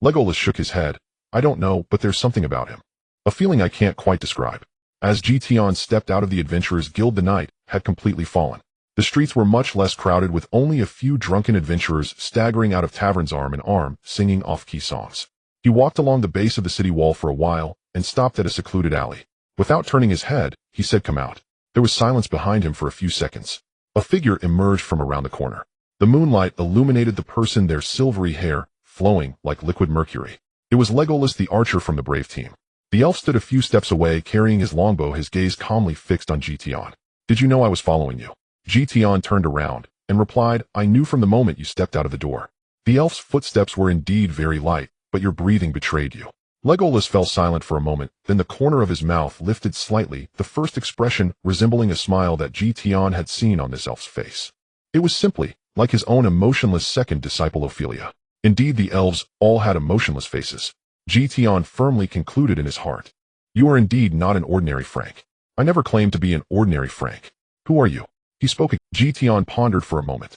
Legolas shook his head. I don't know, but there's something about him. A feeling I can't quite describe. As Tian stepped out of the Adventurers Guild, the night had completely fallen. The streets were much less crowded, with only a few drunken adventurers staggering out of taverns arm in arm, singing off-key songs. He walked along the base of the city wall for a while, and stopped at a secluded alley. Without turning his head, he said, come out. There was silence behind him for a few seconds. A figure emerged from around the corner. The moonlight illuminated the person, their silvery hair flowing like liquid mercury. It was Legolas the archer from the Brave team. The elf stood a few steps away, carrying his longbow, his gaze calmly fixed on Tian. Did you know I was following you? Tian turned around and replied, I knew from the moment you stepped out of the door. The elf's footsteps were indeed very light, but your breathing betrayed you. Legolas fell silent for a moment, then the corner of his mouth lifted slightly, the first expression resembling a smile that Tian had seen on this elf's face. It was simply like his own emotionless second disciple Ophelia. Indeed, the elves all had emotionless faces. Tian firmly concluded in his heart. You are indeed not an ordinary Frank. I never claimed to be an ordinary Frank. Who are you? He spoke. Tian pondered for a moment.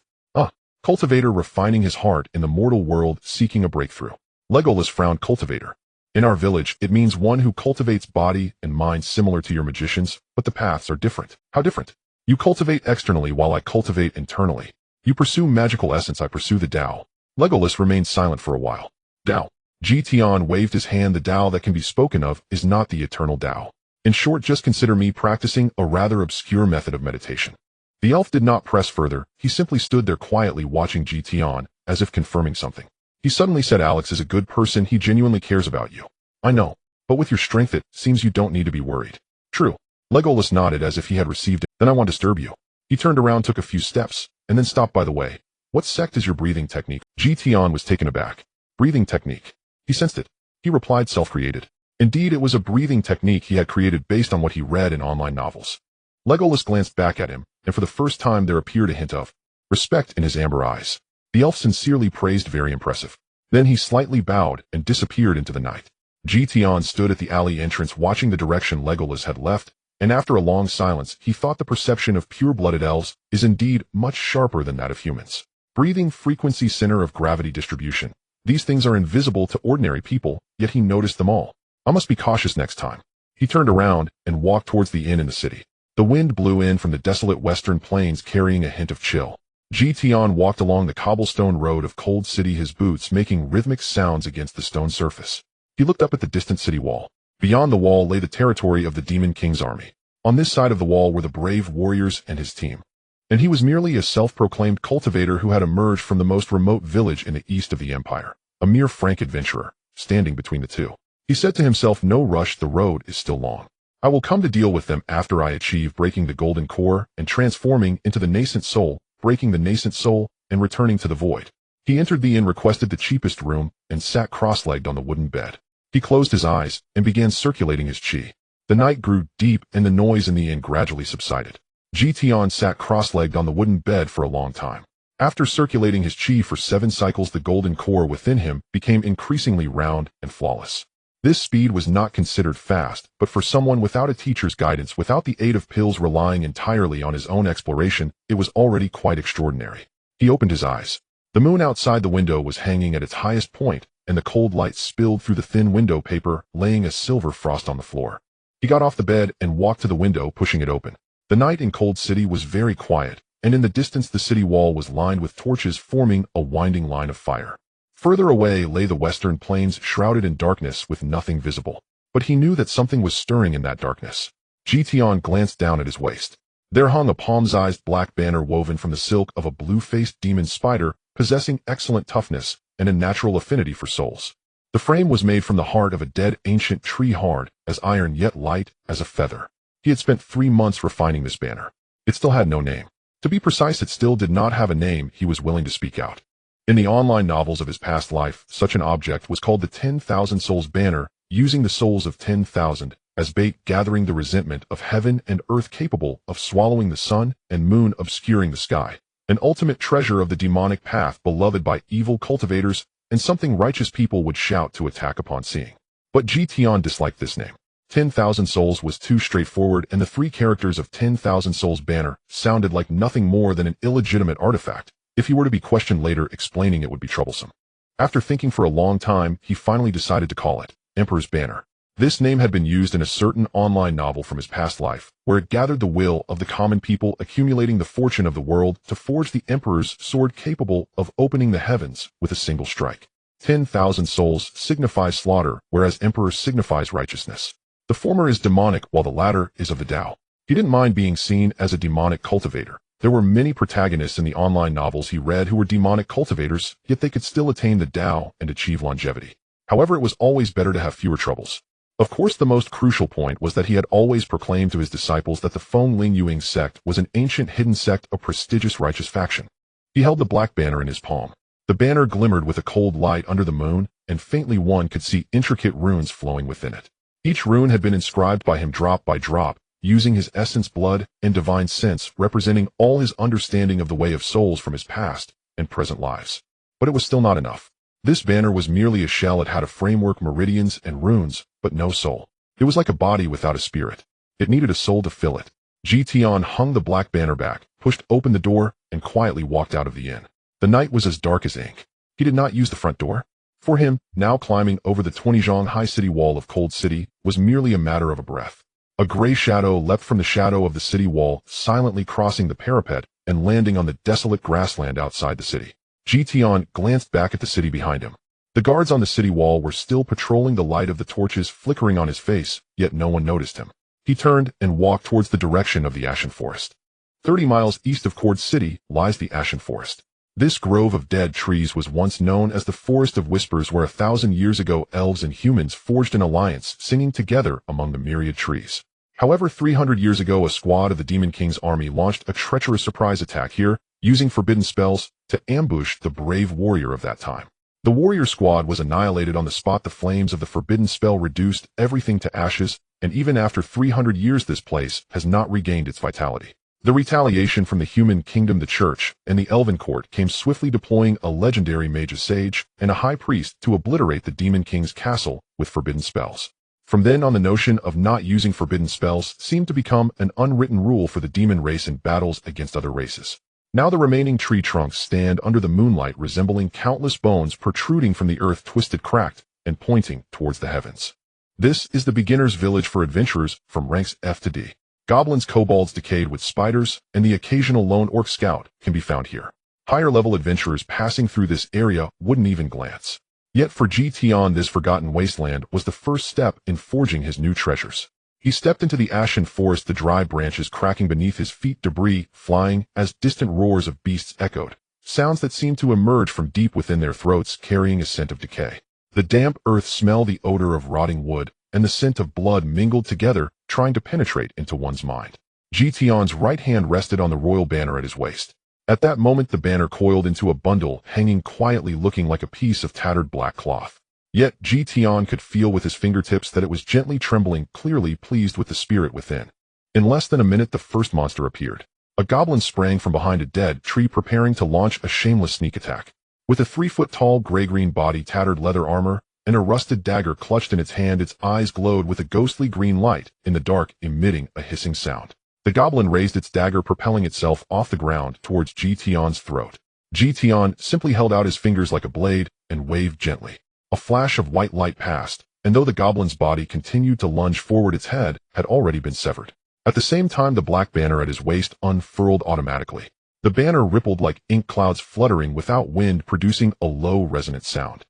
Cultivator refining his heart in the mortal world, seeking a breakthrough. Legolas frowned. Cultivator. In our village, it means one who cultivates body and mind similar to your magicians, but the paths are different. How different? You cultivate externally while I cultivate internally. You pursue magical essence, I pursue the Tao. Legolas remained silent for a while. Tao. Tian waved his hand. The Tao that can be spoken of is not the eternal Tao. In short, just consider me practicing a rather obscure method of meditation. The elf did not press further. He simply stood there quietly watching Tian, as if confirming something. He suddenly said, Alex is a good person. He genuinely cares about you. I know, but with your strength it seems you don't need to be worried. True. Legolas nodded as if he had received it. Then I won't disturb you. He turned around, took a few steps, and then stopped. By the way, what sect is your breathing technique? Tian was taken aback. Breathing technique. He sensed it. He replied, self-created. Indeed, it was a breathing technique he had created based on what he read in online novels. Legolas glanced back at him, and for the first time there appeared a hint of respect in his amber eyes. The elf sincerely praised, very impressive. Then he slightly bowed and disappeared into the night. Tian stood at the alley entrance watching the direction Legolas had left, and after a long silence he thought the perception of pure-blooded elves is indeed much sharper than that of humans. Breathing frequency, center of gravity distribution. These things are invisible to ordinary people, yet he noticed them all. I must be cautious next time. He turned around and walked towards the inn in the city. The wind blew in from the desolate western plains carrying a hint of chill. Tian walked along the cobblestone road of Cold City, his boots making rhythmic sounds against the stone surface. He looked up at the distant city wall. Beyond the wall lay the territory of the Demon King's army. On this side of the wall were the brave warriors and his team. And he was merely a self-proclaimed cultivator who had emerged from the most remote village in the east of the empire, a mere frank adventurer, standing between the two. He said to himself, no rush, the road is still long. I will come to deal with them after I achieve breaking the golden core and transforming into the nascent soul, breaking the nascent soul and returning to the void. He entered the inn, requested the cheapest room, and sat cross-legged on the wooden bed. He closed his eyes and began circulating his chi. The night grew deep and the noise in the inn gradually subsided. Tian sat cross-legged on the wooden bed for a long time. After circulating his chi for 7 cycles, the golden core within him became increasingly round and flawless. This speed was not considered fast, but for someone without a teacher's guidance, without the aid of pills, relying entirely on his own exploration, it was already quite extraordinary. He opened his eyes. The moon outside the window was hanging at its highest point, and the cold light spilled through the thin window paper, laying a silver frost on the floor. He got off the bed and walked to the window, pushing it open. The night in Cold City was very quiet, and in the distance the city wall was lined with torches forming a winding line of fire. Further away lay the western plains, shrouded in darkness with nothing visible. But he knew that something was stirring in that darkness. Tian glanced down at his waist. There hung a palm-sized black banner woven from the silk of a blue-faced demon spider, possessing excellent toughness and a natural affinity for souls. The frame was made from the heart of a dead ancient tree, hard as iron yet light as a feather. He had spent 3 months refining this banner. It still had no name. To be precise, it still did not have a name he was willing to speak out. In the online novels of his past life, such an object was called the 10,000 Souls Banner, using the souls of 10,000 as bait, gathering the resentment of heaven and earth, capable of swallowing the sun and moon, obscuring the sky. An ultimate treasure of the demonic path, beloved by evil cultivators, and something righteous people would shout to attack upon seeing. But Tian disliked this name. 10,000 Souls was too straightforward, and the 3 characters of 10,000 Souls Banner sounded like nothing more than an illegitimate artifact. If he were to be questioned later, explaining it would be troublesome. After thinking for a long time, he finally decided to call it Emperor's Banner. This name had been used in a certain online novel from his past life, where it gathered the will of the common people, accumulating the fortune of the world to forge the Emperor's sword, capable of opening the heavens with a single strike. 10,000 souls signifies slaughter, whereas Emperor signifies righteousness. The former is demonic, while the latter is of the Tao. He didn't mind being seen as a demonic cultivator. There were many protagonists in the online novels he read who were demonic cultivators, yet they could still attain the Tao and achieve longevity. However, it was always better to have fewer troubles. Of course, the most crucial point was that he had always proclaimed to his disciples that the Feng Ling Yuing sect was an ancient hidden sect of prestigious righteous faction. He held the black banner in his palm. The banner glimmered with a cold light under the moon, and faintly one could see intricate runes flowing within it. Each rune had been inscribed by him drop by drop, using his essence, blood, and divine sense, representing all his understanding of the way of souls from his past and present lives. But it was still not enough. This banner was merely a shell. It had a framework, meridians, and runes, but no soul. It was like a body without a spirit. It needed a soul to fill it. Tian hung the black banner back, pushed open the door, and quietly walked out of the inn. The night was as dark as ink. He did not use the front door. For him, now climbing over the 20 high city wall of Cold City was merely a matter of a breath. A gray shadow leapt from the shadow of the city wall, silently crossing the parapet and landing on the desolate grassland outside the city. Tian glanced back at the city behind him. The guards on the city wall were still patrolling, the light of the torches flickering on his face, yet no one noticed him. He turned and walked towards the direction of the Ashen Forest. 30 miles east of Cold City lies the Ashen Forest. This grove of dead trees was once known as the Forest of Whispers, where 1,000 years ago elves and humans forged an alliance, singing together among the myriad trees. However, 300 years ago, a squad of the Demon King's army launched a treacherous surprise attack here, using forbidden spells to ambush the brave warrior of that time. The warrior squad was annihilated on the spot. The flames of the forbidden spell reduced everything to ashes, and even after 300 years this place has not regained its vitality. The retaliation from the human kingdom, the church, and the elven court came swiftly, deploying a legendary mage sage and a high priest to obliterate the Demon King's castle with forbidden spells. From then on, the notion of not using forbidden spells seemed to become an unwritten rule for the demon race in battles against other races. Now the remaining tree trunks stand under the moonlight, resembling countless bones protruding from the earth, twisted, cracked, and pointing towards the heavens. This is the beginner's village for adventurers from ranks F to D. Goblins, kobolds decayed with spiders, and the occasional lone orc scout can be found here. Higher-level adventurers passing through this area wouldn't even glance. Yet for Tian, this forgotten wasteland was the first step in forging his new treasures. He stepped into the Ashen Forest, the dry branches cracking beneath his feet, debris flying as distant roars of beasts echoed, sounds that seemed to emerge from deep within their throats, carrying a scent of decay. The damp earth smell, the odor of rotting wood, and the scent of blood mingled together, trying to penetrate into one's mind. Tian's right hand rested on the royal banner at his waist. At that moment, the banner coiled into a bundle, hanging quietly, looking like a piece of tattered black cloth. Yet Tian could feel with his fingertips that it was gently trembling, clearly pleased with the spirit within. In less than a minute, the first monster appeared. A goblin sprang from behind a dead tree, preparing to launch a shameless sneak attack. With a 3-foot-tall gray-green body, tattered leather armor, and a rusted dagger clutched in its hand, its eyes glowed with a ghostly green light in the dark, emitting a hissing sound. The goblin raised its dagger, propelling itself off the ground towards Tian's throat. Tian simply held out his fingers like a blade and waved gently. A flash of white light passed, and though the goblin's body continued to lunge forward, its head had already been severed. At the same time, the black banner at his waist unfurled automatically. The banner rippled like ink clouds fluttering without wind, producing a low, resonant sound.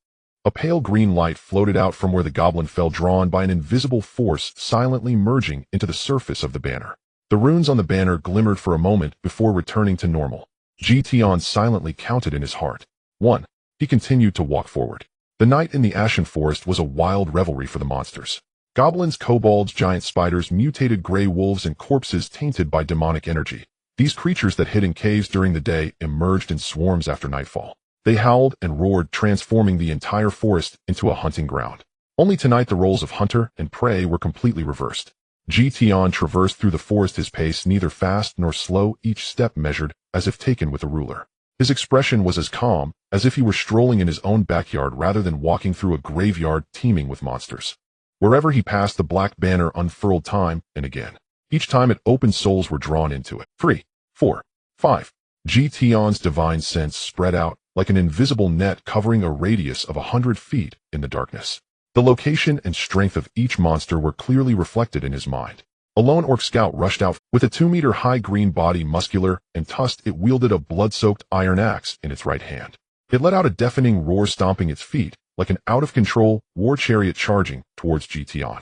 A pale green light floated out from where the goblin fell, drawn by an invisible force, silently merging into the surface of the banner. The runes on the banner glimmered for a moment before returning to normal. Tian silently counted in his heart. 1. He continued to walk forward. The night in the Ashen Forest was a wild revelry for the monsters. Goblins, kobolds, giant spiders, mutated gray wolves, and corpses tainted by demonic energy. These creatures that hid in caves during the day emerged in swarms after nightfall. They howled and roared, transforming the entire forest into a hunting ground. Only tonight the roles of hunter and prey were completely reversed. Tian traversed through the forest, his pace neither fast nor slow, each step measured as if taken with a ruler. His expression was as calm as if he were strolling in his own backyard rather than walking through a graveyard teeming with monsters. Wherever he passed, the black banner unfurled time and again. Each time it opened, souls were drawn into it. 3, 4, 5. Tian's divine sense spread out like an invisible net, covering a radius of 100 feet in the darkness. The location and strength of each monster were clearly reflected in his mind. A lone orc scout rushed out. With a 2-meter-high green body, muscular and tusked, it wielded a blood-soaked iron axe in its right hand. It let out a deafening roar, stomping its feet like an out-of-control war chariot charging towards Tian.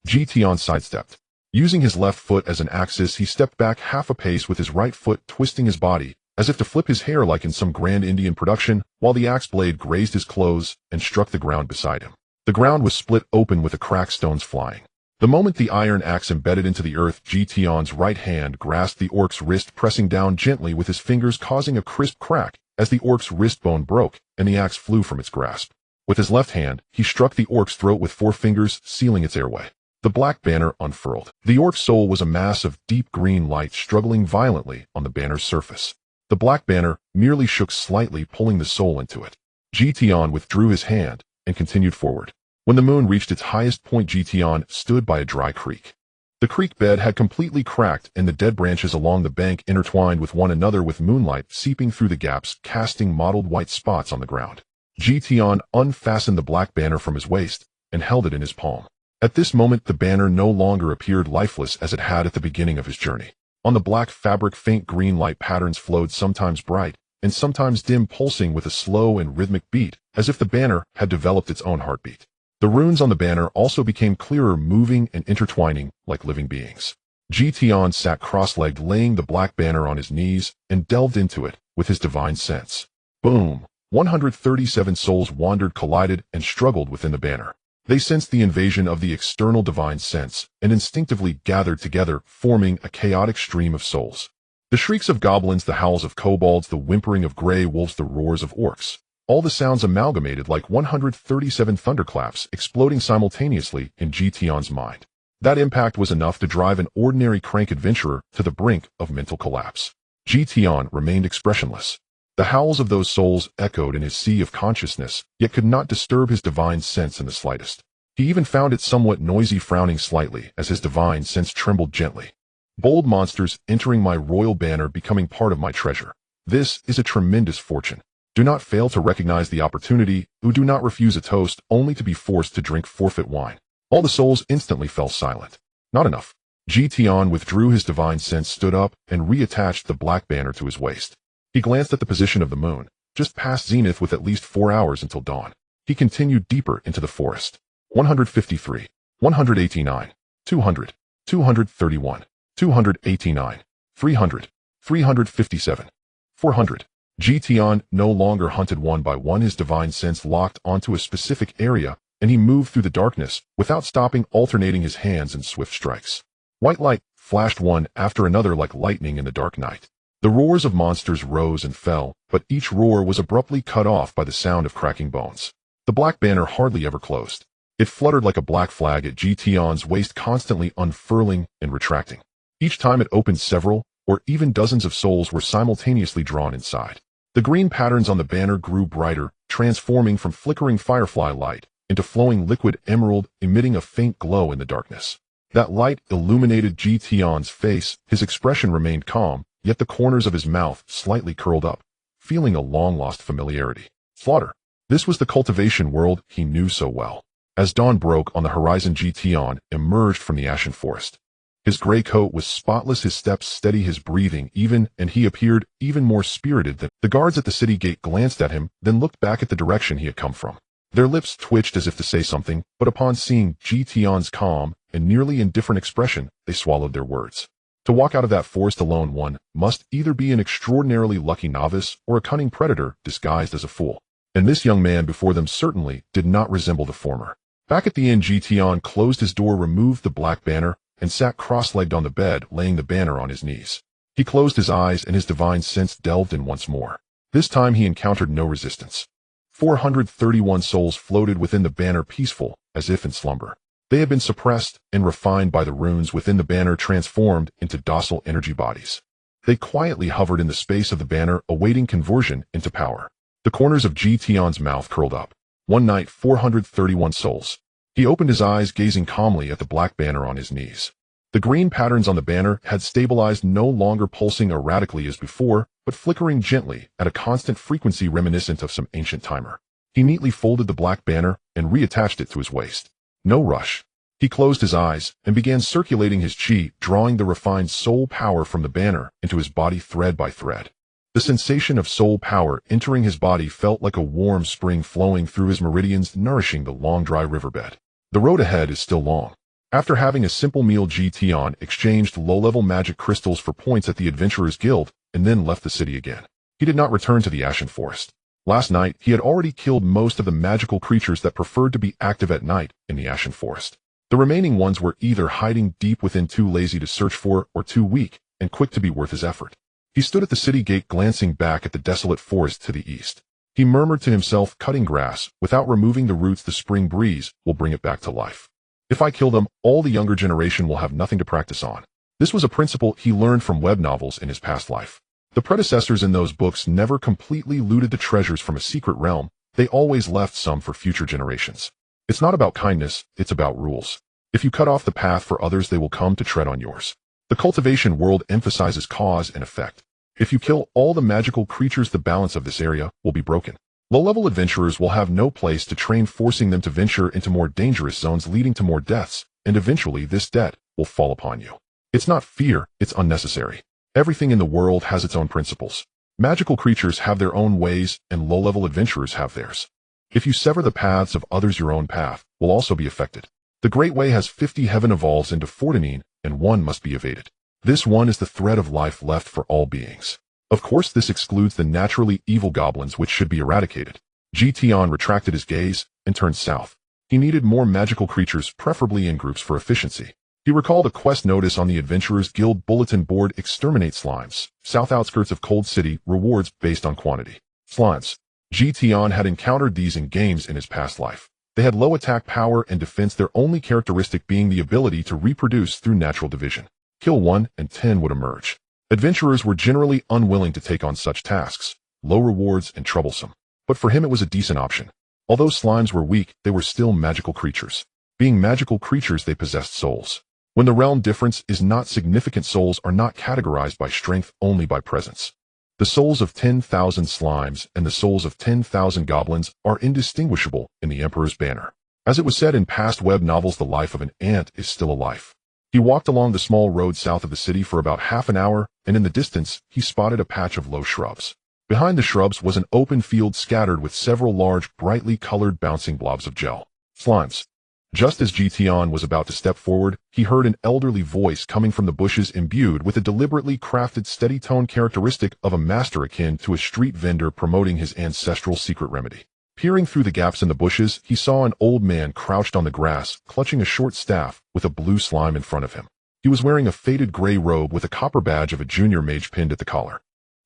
Tian sidestepped. Using his left foot as an axis, he stepped back half a pace with his right foot, twisting his body as if to flip his hair like in some grand Indian production, while the axe blade grazed his clothes and struck the ground beside him. The ground was split open with the cracked stones flying. The moment the iron axe embedded into the earth, Tian's right hand grasped the orc's wrist, pressing down gently with his fingers, causing a crisp crack as the orc's wrist bone broke and the axe flew from its grasp. With his left hand, he struck the orc's throat with 4 fingers, sealing its airway. The black banner unfurled. The orc's soul was a mass of deep green light struggling violently on the banner's surface. The black banner merely shook slightly, pulling the soul into it. Tian withdrew his hand and continued forward. When the moon reached its highest point, Tian stood by a dry creek. The creek bed had completely cracked, and the dead branches along the bank intertwined with one another, with moonlight seeping through the gaps, casting mottled white spots on the ground. Tian unfastened the black banner from his waist and held it in his palm. At this moment, the banner no longer appeared lifeless as it had at the beginning of his journey. On the black fabric, faint green light patterns flowed, sometimes bright and sometimes dim, pulsing with a slow and rhythmic beat, as if the banner had developed its own heartbeat. The runes on the banner also became clearer, moving and intertwining like living beings. Tian sat cross-legged, laying the black banner on his knees, and delved into it with his divine sense. Boom! 137 souls wandered, collided, and struggled within the banner. They sensed the invasion of the external divine sense, and instinctively gathered together, forming a chaotic stream of souls. The shrieks of goblins, the howls of kobolds, the whimpering of gray wolves, the roars of orcs. All the sounds amalgamated like 137 thunderclaps, exploding simultaneously in Tian's mind. That impact was enough to drive an ordinary crank adventurer to the brink of mental collapse. Tian remained expressionless. The howls of those souls echoed in his sea of consciousness, yet could not disturb his divine sense in the slightest. He even found it somewhat noisy, frowning slightly as his divine sense trembled gently. Bold monsters entering my royal banner, becoming part of my treasure. This is a tremendous fortune. Do not fail to recognize the opportunity, who do not refuse a toast only to be forced to drink forfeit wine. All the souls instantly fell silent. Not enough. Tian withdrew his divine sense, stood up, and reattached the black banner to his waist. He glanced at the position of the moon, just past zenith, with at least 4 hours until dawn. He continued deeper into the forest. 153, 189, 200, 231, 289, 300, 357, 400. Tian no longer hunted one by one. His divine sense locked onto a specific area, and he moved through the darkness without stopping, alternating his hands in swift strikes. White light flashed one after another like lightning in the dark night. The roars of monsters rose and fell, but each roar was abruptly cut off by the sound of cracking bones. The black banner hardly ever closed. It fluttered like a black flag at Tian's waist, constantly unfurling and retracting. Each time it opened, several or even dozens of souls were simultaneously drawn inside. The green patterns on the banner grew brighter, transforming from flickering firefly light into flowing liquid emerald, emitting a faint glow in the darkness. That light illuminated Tian's face. His expression remained calm, yet the corners of his mouth slightly curled up, feeling a long-lost familiarity. Slaughter. This was the cultivation world he knew so well. As dawn broke on the horizon, Tian emerged from the ashen forest. His gray coat was spotless, his steps steady, his breathing even, and he appeared even more spirited than. The guards at the city gate glanced at him, then looked back at the direction he had come from. Their lips twitched as if to say something, but upon seeing Tian's calm and nearly indifferent expression, they swallowed their words. To walk out of that forest alone, one must either be an extraordinarily lucky novice or a cunning predator disguised as a fool. And this young man before them certainly did not resemble the former. Back at the inn, Tian closed his door, removed the black banner, and sat cross-legged on the bed, laying the banner on his knees. He closed his eyes, and his divine sense delved in once more. This time he encountered no resistance. 431 souls floated within the banner, peaceful, as if in slumber. They had been suppressed and refined by the runes within the banner, transformed into docile energy bodies. They quietly hovered in the space of the banner, awaiting conversion into power. The corners of Tian's mouth curled up. One night, 431 souls. He opened his eyes, gazing calmly at the black banner on his knees. The green patterns on the banner had stabilized, no longer pulsing erratically as before, but flickering gently at a constant frequency reminiscent of some ancient timer. He neatly folded the black banner and reattached it to his waist. No rush. He closed his eyes and began circulating his chi, drawing the refined soul power from the banner into his body thread by thread. The sensation of soul power entering his body felt like a warm spring flowing through his meridians, nourishing the long dry riverbed. The road ahead is still long. After having a simple meal, Tian exchanged low-level magic crystals for points at the Adventurers Guild and then left the city again. He did not return to the Ashen Forest. Last night, he had already killed most of the magical creatures that preferred to be active at night in the Ashen Forest. The remaining ones were either hiding deep within, too lazy to search for, or too weak and quick to be worth his effort. He stood at the city gate, glancing back at the desolate forest to the east. He murmured to himself, cutting grass, without removing the roots, the spring breeze will bring it back to life. If I kill them, all the younger generation will have nothing to practice on. This was a principle he learned from web novels in his past life. The predecessors in those books never completely looted the treasures from a secret realm. They always left some for future generations. It's not about kindness, it's about rules. If you cut off the path for others, they will come to tread on yours. The cultivation world emphasizes cause and effect. If you kill all the magical creatures, the balance of this area will be broken. Low-level adventurers will have no place to train, forcing them to venture into more dangerous zones, leading to more deaths, and eventually this debt will fall upon you. It's not fear, it's unnecessary. Everything in the world has its own principles. Magical creatures have their own ways, and low-level adventurers have theirs. If you sever the paths of others, your own path will also be affected. The Great Way has 50 heaven evolves into 49, and one must be evaded. This one is the thread of life left for all beings. Of course, this excludes the naturally evil goblins, which should be eradicated. Tian retracted his gaze and turned south. He needed more magical creatures, preferably in groups, for efficiency. He recalled a quest notice on the Adventurers Guild bulletin board: exterminate slimes, south outskirts of Cold City, rewards based on quantity. Slimes. Tian had encountered these in games in his past life. They had low attack power and defense, their only characteristic being the ability to reproduce through natural division. Kill one and 10 would emerge. Adventurers were generally unwilling to take on such tasks, low rewards and troublesome. But for him it was a decent option. Although slimes were weak, they were still magical creatures. Being magical creatures, they possessed souls. When the realm difference is not significant, souls are not categorized by strength, only by presence. The souls of 10,000 slimes and the souls of 10,000 goblins are indistinguishable in the Emperor's banner. As it was said in past web novels, the life of an ant is still a life. He walked along the small road south of the city for about half an hour, and in the distance, he spotted a patch of low shrubs. Behind the shrubs was an open field scattered with several large, brightly colored bouncing blobs of gel. Slimes. Just as Tian was about to step forward, he heard an elderly voice coming from the bushes, imbued with a deliberately crafted steady tone characteristic of a master akin to a street vendor promoting his ancestral secret remedy. Peering through the gaps in the bushes, he saw an old man crouched on the grass, clutching a short staff with a blue slime in front of him. He was wearing a faded gray robe with a copper badge of a junior mage pinned at the collar.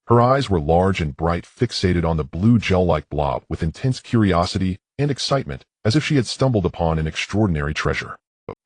Her eyes were large and bright, fixated on the blue gel-like blob with intense curiosity and excitement, as if she had stumbled upon an extraordinary treasure.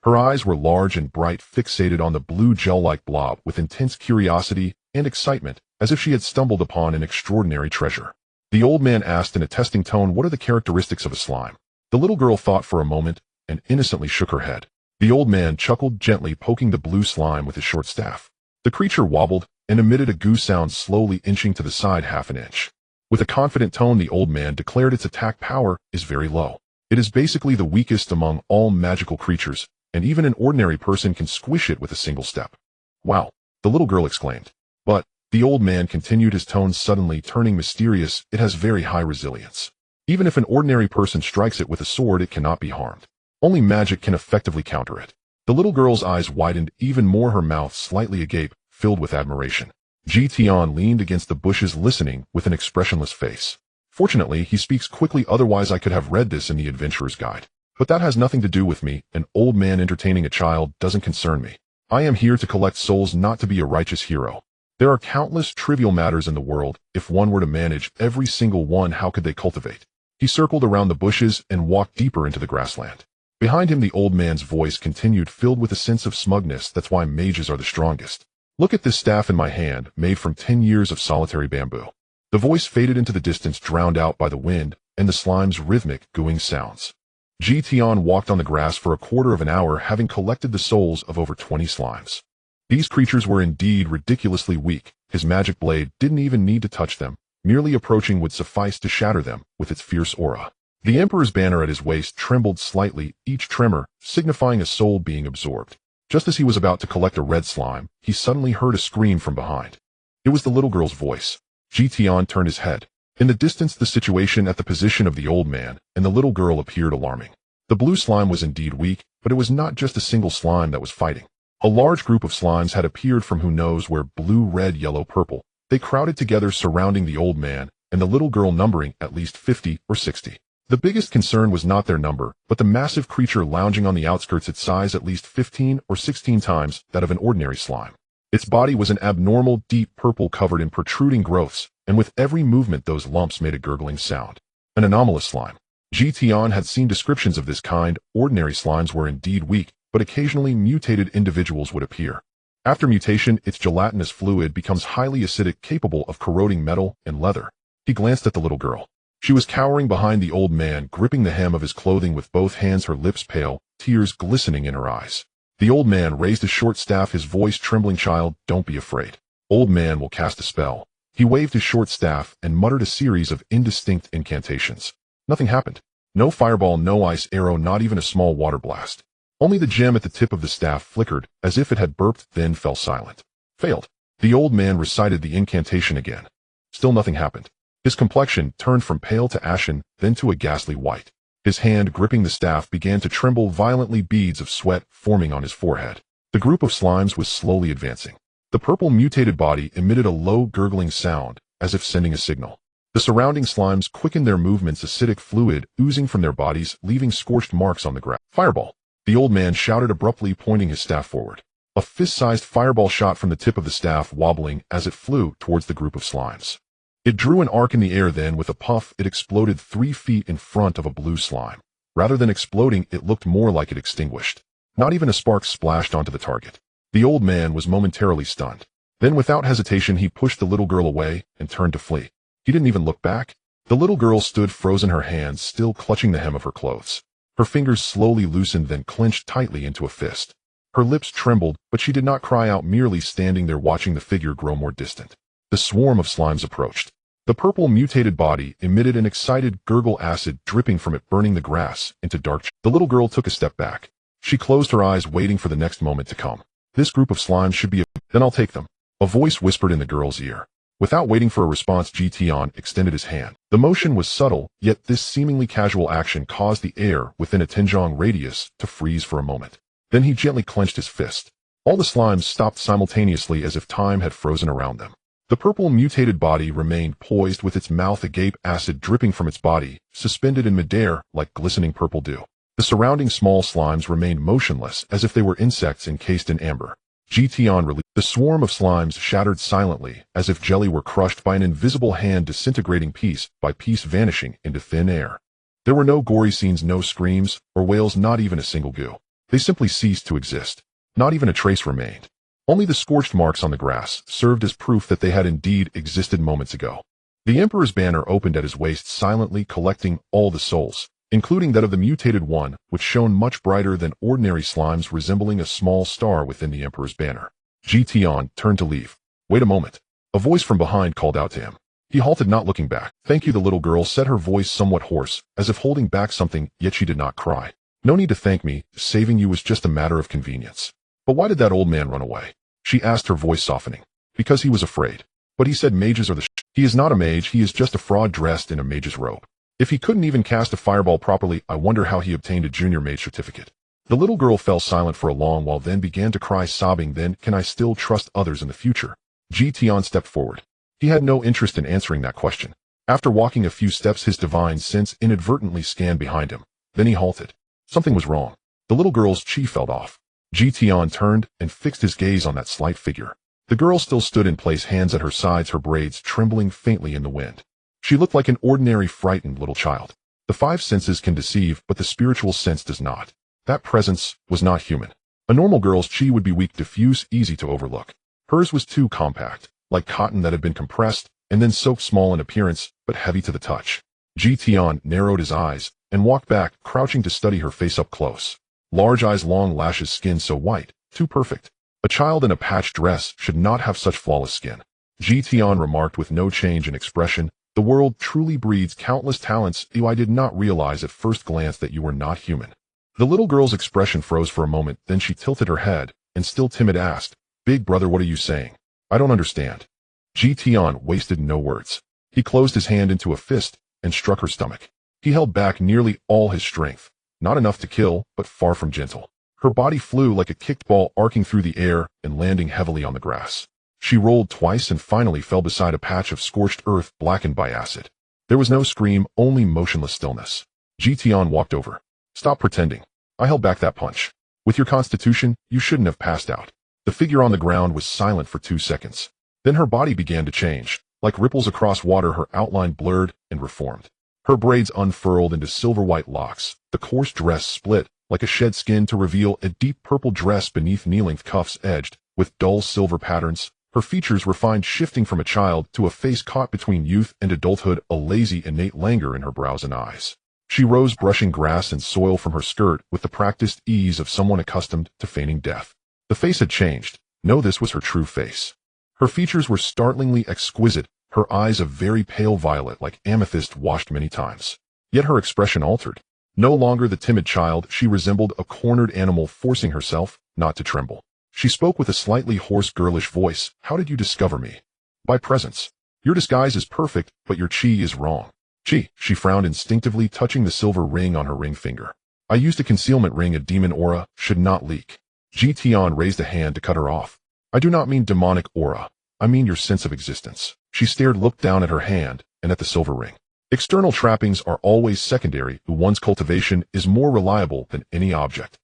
Her eyes were large and bright, fixated on the blue gel-like blob with intense curiosity and excitement, as if she had stumbled upon an extraordinary treasure. The old man asked in a testing tone, "What are the characteristics of a slime?" The little girl thought for a moment and innocently shook her head. The old man chuckled, gently poking the blue slime with his short staff. The creature wobbled and emitted a goo sound, slowly inching to the side half an inch. With a confident tone, the old man declared, "Its attack power is very low. It is basically the weakest among all magical creatures, and even an ordinary person can squish it with a single step." "Wow," the little girl exclaimed. "But," the old man continued, his tone suddenly turning mysterious, "it has very high resilience. Even if an ordinary person strikes it with a sword, it cannot be harmed. Only magic can effectively counter it." The little girl's eyes widened even more, her mouth slightly agape, filled with admiration. Tian leaned against the bushes, listening with an expressionless face. "Fortunately, he speaks quickly, otherwise I could have read this in the Adventurer's Guide. But that has nothing to do with me. An old man entertaining a child doesn't concern me. I am here to collect souls, not to be a righteous hero. There are countless trivial matters in the world. If one were to manage every single one, how could they cultivate?" He circled around the bushes and walked deeper into the grassland. Behind him, the old man's voice continued, filled with a sense of smugness. "That's why mages are the strongest. Look at this staff in my hand, made from 10 years of solitary bamboo." The voice faded into the distance, drowned out by the wind and the slime's rhythmic, gooing sounds. Tian walked on the grass for a quarter of an hour, having collected the souls of over 20 slimes. These creatures were indeed ridiculously weak. His magic blade didn't even need to touch them. Merely approaching would suffice to shatter them with its fierce aura. The Emperor's banner at his waist trembled slightly, each tremor signifying a soul being absorbed. Just as he was about to collect a red slime, he suddenly heard a scream from behind. It was the little girl's voice. Tian turned his head. In the distance, the situation at the position of the old man and the little girl appeared alarming. The blue slime was indeed weak, but it was not just a single slime that was fighting. A large group of slimes had appeared from who knows where: blue, red, yellow, purple. They crowded together, surrounding the old man and the little girl numbering at least 50 or 60. The biggest concern was not their number, but the massive creature lounging on the outskirts, its size at least 15 or 16 times that of an ordinary slime. Its body was an abnormal deep purple covered in protruding growths, and with every movement those lumps made a gurgling sound. An anomalous slime. Tian had seen descriptions of this kind. Ordinary slimes were indeed weak, but occasionally mutated individuals would appear. After mutation, its gelatinous fluid becomes highly acidic, capable of corroding metal and leather. He glanced at the little girl. She was cowering behind the old man, gripping the hem of his clothing with both hands, her lips pale, tears glistening in her eyes. The old man raised his short staff, his voice trembling. "Child, don't be afraid. Old man will cast a spell." He waved his short staff and muttered a series of indistinct incantations. Nothing happened. No fireball, no ice arrow, not even a small water blast. Only the gem at the tip of the staff flickered, as if it had burped, then fell silent. Failed. The old man recited the incantation again. Still nothing happened. His complexion turned from pale to ashen, then to a ghastly white. His hand gripping the staff began to tremble violently, beads of sweat forming on his forehead. The group of slimes was slowly advancing. The purple mutated body emitted a low gurgling sound, as if sending a signal. The surrounding slimes quickened their movements, acidic fluid oozing from their bodies, leaving scorched marks on the ground. "Fireball!" The old man shouted abruptly, pointing his staff forward. A fist-sized fireball shot from the tip of the staff, wobbling as it flew towards the group of slimes. It drew an arc in the air, then with a puff it exploded 3 feet in front of a blue slime. Rather than exploding, it looked more like it extinguished. Not even a spark splashed onto the target. The old man was momentarily stunned. Then without hesitation he pushed the little girl away and turned to flee. He didn't even look back. The little girl stood frozen, her hands still clutching the hem of her clothes. Her fingers slowly loosened, then clenched tightly into a fist. Her lips trembled, but she did not cry out, merely standing there watching the figure grow more distant. The swarm of slimes approached. The purple mutated body emitted an excited gurgle, acid dripping from it, burning the grass into dark. The little girl took a step back. She closed her eyes, waiting for the next moment to come. "This group of slimes should be then I'll take them." A voice whispered in the girl's ear. Without waiting for a response, Tian extended his hand. The motion was subtle, yet this seemingly casual action caused the air within a Tinjong radius to freeze for a moment. Then he gently clenched his fist. All the slimes stopped simultaneously, as if time had frozen around them. The purple mutated body remained poised with its mouth agape, acid dripping from its body, suspended in midair like glistening purple dew. The surrounding small slimes remained motionless, as if they were insects encased in amber. Tian released. The swarm of slimes shattered silently, as if jelly were crushed by an invisible hand, disintegrating piece by piece, vanishing into thin air. There were no gory scenes, no screams or wails, not even a single goo. They simply ceased to exist. Not even a trace remained. Only the scorched marks on the grass served as proof that they had indeed existed moments ago. The Emperor's banner opened at his waist, silently collecting all the souls, including that of the mutated one, which shone much brighter than ordinary slimes, resembling a small star within the Emperor's banner. Tian turned to leave. "Wait a moment." A voice from behind called out to him. He halted, not looking back. "Thank you," the little girl said, her voice somewhat hoarse, as if holding back something, yet she did not cry. "No need to thank me. Saving you was just a matter of convenience." "But why did that old man run away?" she asked, her voice softening. "Because he was afraid." "But he said mages are the He is not a mage, he is just a fraud dressed in a mage's robe. If he couldn't even cast a fireball properly, I wonder how he obtained a junior mage certificate." The little girl fell silent for a long while, then began to cry, sobbing. "Then, can I still trust others in the future?" Tian stepped forward. He had no interest in answering that question. After walking a few steps, his divine sense inadvertently scanned behind him. Then he halted. Something was wrong. The little girl's chi fell off. Tian turned and fixed his gaze on that slight figure. The girl still stood in place, hands at her sides, her braids trembling faintly in the wind. She looked like an ordinary frightened little child. The 5 senses can deceive, but the spiritual sense does not. That presence was not human. A normal girl's chi would be weak, diffuse, easy to overlook. Hers was too compact, like cotton that had been compressed and then soaked, small in appearance, but heavy to the touch. Tian narrowed his eyes and walked back, crouching to study her face up close. Large eyes, long lashes, skin so white, too perfect. A child in a patched dress should not have such flawless skin. Tian remarked with no change in expression, "The world truly breeds countless talents. I did not realize at first glance that you were not human." The little girl's expression froze for a moment, then she tilted her head and, still timid, asked, "Big brother, what are you saying? I don't understand." Tian wasted no words. He closed his hand into a fist and struck her stomach. He held back nearly all his strength. Not enough to kill, but far from gentle. Her body flew like a kicked ball, arcing through the air and landing heavily on the grass. She rolled twice and finally fell beside a patch of scorched earth blackened by acid. There was no scream, only motionless stillness. Tian walked over. Stop pretending. I held back that punch. With your constitution, you shouldn't have passed out. The figure on the ground was silent for 2 seconds. Then her body began to change. Like ripples across water, her outline blurred and reformed. Her braids unfurled into silver-white locks. The coarse dress split, like a shed skin, to reveal a deep purple dress beneath knee-length cuffs edged with dull silver patterns. Her features refined, shifting from a child to a face caught between youth and adulthood, a lazy, innate languor in her brows and eyes. She rose, brushing grass and soil from her skirt with the practiced ease of someone accustomed to feigning death. The face had changed. No, this was her true face. Her features were startlingly exquisite, her eyes a very pale violet like amethyst washed many times. Yet her expression altered. No longer the timid child, she resembled a cornered animal forcing herself not to tremble. She spoke with a slightly hoarse, girlish voice. How did you discover me? By presence. Your disguise is perfect, but your chi is wrong. Chi, she frowned instinctively, touching the silver ring on her ring finger. I used a concealment ring, a demon aura should not leak. Tian raised a hand to cut her off. I do not mean demonic aura. I mean your sense of existence. She stared, looked down at her hand, and at the silver ring. External trappings are always secondary. One's cultivation is more reliable than any object.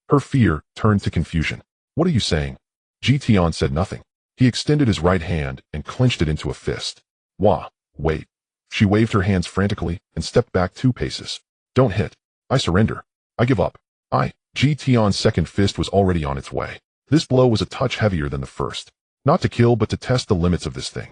Her fear turned to confusion. What are you saying? Tian said nothing. He extended his right hand and clenched it into a fist. Wah, wait. She waved her hands frantically and stepped back 2 paces. Don't hit. I surrender. I give up. Tian's second fist was already on its way. This blow was a touch heavier than the first. Not to kill, but to test the limits of this thing.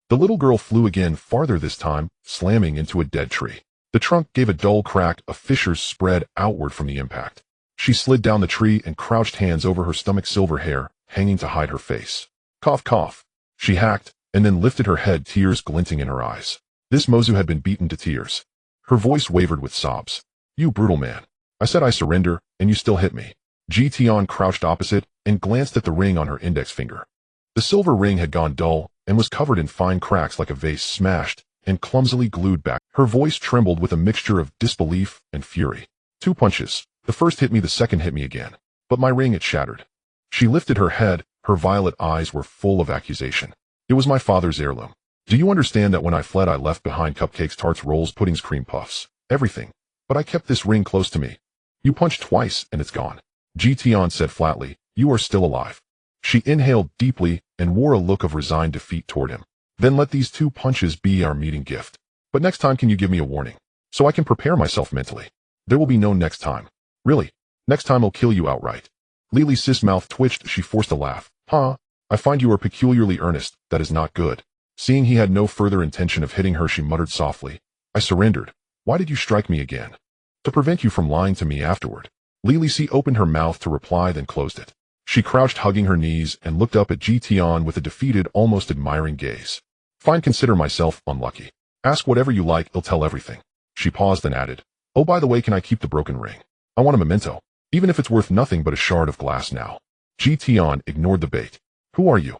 The little girl flew again, farther this time, slamming into a dead tree. The trunk gave a dull crack, a fissure spread outward from the impact. She slid down the tree and crouched, hands over her stomach, silver hair hanging to hide her face. Cough, cough. She hacked, and then lifted her head, tears glinting in her eyes. This Mozu had been beaten to tears. Her voice wavered with sobs. You brutal man. I said I surrender, and you still hit me. Tian crouched opposite and glanced at the ring on her index finger. The silver ring had gone dull and was covered in fine cracks, like a vase smashed and clumsily glued back. Her voice trembled with a mixture of disbelief and fury. 2 punches. The first hit me, the second hit me again. But my ring, it shattered. She lifted her head, her violet eyes were full of accusation. It was my father's heirloom. Do you understand that when I fled I left behind cupcakes, tarts, rolls, puddings, cream puffs, everything. But I kept this ring close to me. You punched twice and it's gone. Tian said flatly, you are still alive. She inhaled deeply and wore a look of resigned defeat toward him. Then let these 2 punches be our meeting gift. But next time, can you give me a warning? So I can prepare myself mentally. There will be no next time. Really? Next time I'll kill you outright. Li Si's mouth twitched. She forced a laugh. Huh? I find you are peculiarly earnest. That is not good. Seeing he had no further intention of hitting her, she muttered softly. I surrendered. Why did you strike me again? To prevent you from lying to me afterward. Li Si opened her mouth to reply, then closed it. She crouched, hugging her knees, and looked up at Tian with a defeated, almost admiring gaze. Fine, consider myself unlucky. Ask whatever you like, I'll tell everything. She paused, then added, oh, by the way, can I keep the broken ring? I want a memento, even if it's worth nothing but a shard of glass now. Tian ignored the bait. Who are you?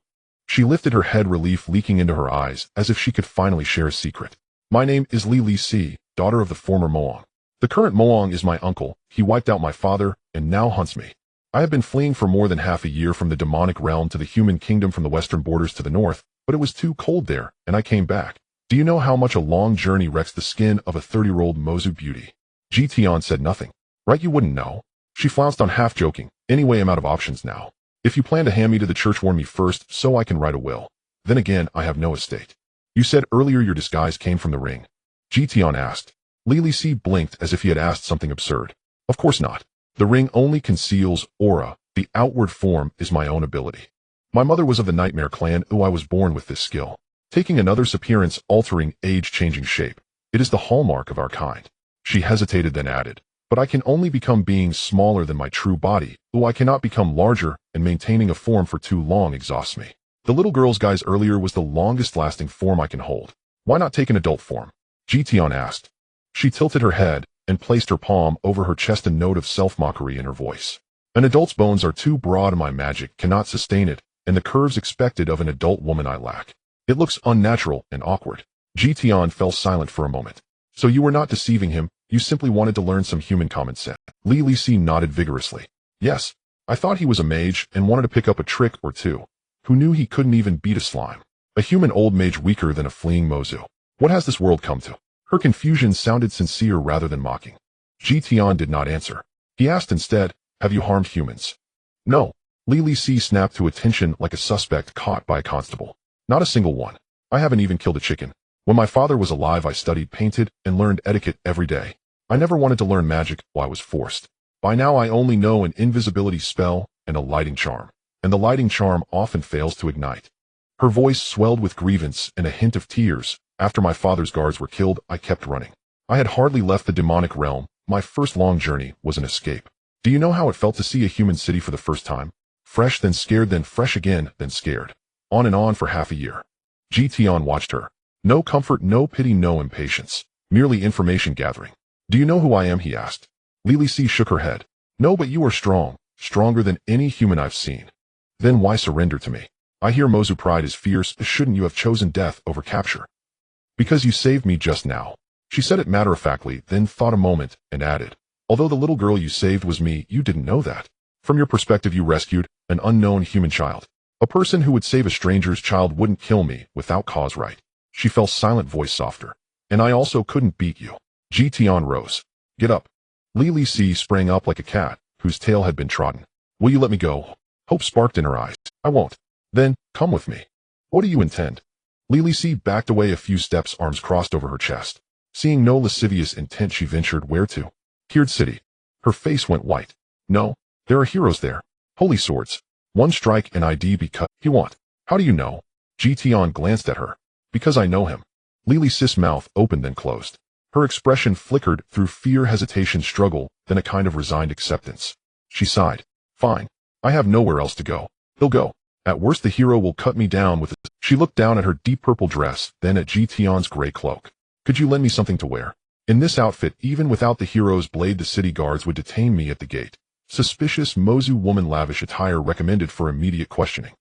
She lifted her head, relief leaking into her eyes, as if she could finally share a secret. My name is Li Si, daughter of the former Moang. The current Moang is my uncle. He wiped out my father, and now hunts me. I have been fleeing for more than half a year from the demonic realm to the human kingdom, from the western borders to the north, but it was too cold there, and I came back. Do you know how much a long journey wrecks the skin of a 30-year-old Mozu beauty? Tian said nothing. Right, you wouldn't know. She flounced on, half joking. Anyway, I'm out of options now. If you plan to hand me to the church, warn me first, so I can write a will. Then again, I have no estate. You said earlier your disguise came from the ring. Tian asked. Li Si blinked as if he had asked something absurd. Of course not. The ring only conceals aura. The outward form is my own ability. My mother was of the Nightmare clan. I was born with this skill. Taking another's appearance, altering, age-changing shape. It is the hallmark of our kind. She hesitated, then added, but I can only become beings smaller than my true body. I cannot become larger, and maintaining a form for too long exhausts me. The little girl's guise earlier was the longest-lasting form I can hold. Why not take an adult form? Tian asked. She tilted her head and placed her palm over her chest, a note of self-mockery in her voice. An adult's bones are too broad, and my magic cannot sustain it, and the curves expected of an adult woman I lack. It looks unnatural and awkward. Tian fell silent for a moment. So you were not deceiving him, you simply wanted to learn some human common sense. Li Si nodded vigorously. Yes, I thought he was a mage and wanted to pick up a trick or two. who knew he couldn't even beat a slime. A human old mage weaker than a fleeing Mozu. What has this world come to? Her confusion sounded sincere rather than mocking. Tian did not answer. He asked instead, have you harmed humans? No. Li Si snapped to attention like a suspect caught by a constable. Not a single one. I haven't even killed a chicken. When my father was alive I studied, painted, and learned etiquette every day. I never wanted to learn magic while I was forced. By now I only know an invisibility spell and a lighting charm. And the lighting charm often fails to ignite. Her voice swelled with grievance and a hint of tears. After my father's guards were killed, I kept running. I had hardly left the demonic realm. My first long journey was an escape. Do you know how it felt to see a human city for the first time? Fresh, then scared, then fresh again, then scared. On and on for half a year. Tian watched her. No comfort, no pity, no impatience. Merely information gathering. Do you know who I am? He asked. Li Si shook her head. No, but you are strong. Stronger than any human I've seen. Then why surrender to me? I hear Mozu pride is fierce. Shouldn't you have chosen death over capture? Because you saved me just now. She said it matter-of-factly, then thought a moment, and added, although the little girl you saved was me, you didn't know that. From your perspective you rescued an unknown human child. A person who would save a stranger's child wouldn't kill me without cause, right? She fell silent, voice softer. And I also couldn't beat you. Tian rose. Get up. Li Si sprang up like a cat, whose tail had been trodden. Will you let me go? Hope sparked in her eyes. I won't. Then, come with me. What do you intend? Li Si backed away a few steps, arms crossed over her chest. Seeing no lascivious intent, she ventured. Where to? Kyrd City. Her face went white. No, there are heroes there. Holy swords. One strike and I'd be cut. You want? How do you know? Tian glanced at her. Because I know him. Li Si's mouth opened then closed. Her expression flickered through fear, hesitation, struggle, then a kind of resigned acceptance. She sighed. Fine. I have nowhere else to go. He'll go. At worst the hero will cut me down with it. She looked down at her deep purple dress, then at Tian's gray cloak. Could you lend me something to wear? In this outfit, even without the hero's blade, the city guards would detain me at the gate. Suspicious Mozu woman, lavish attire recommended for immediate questioning.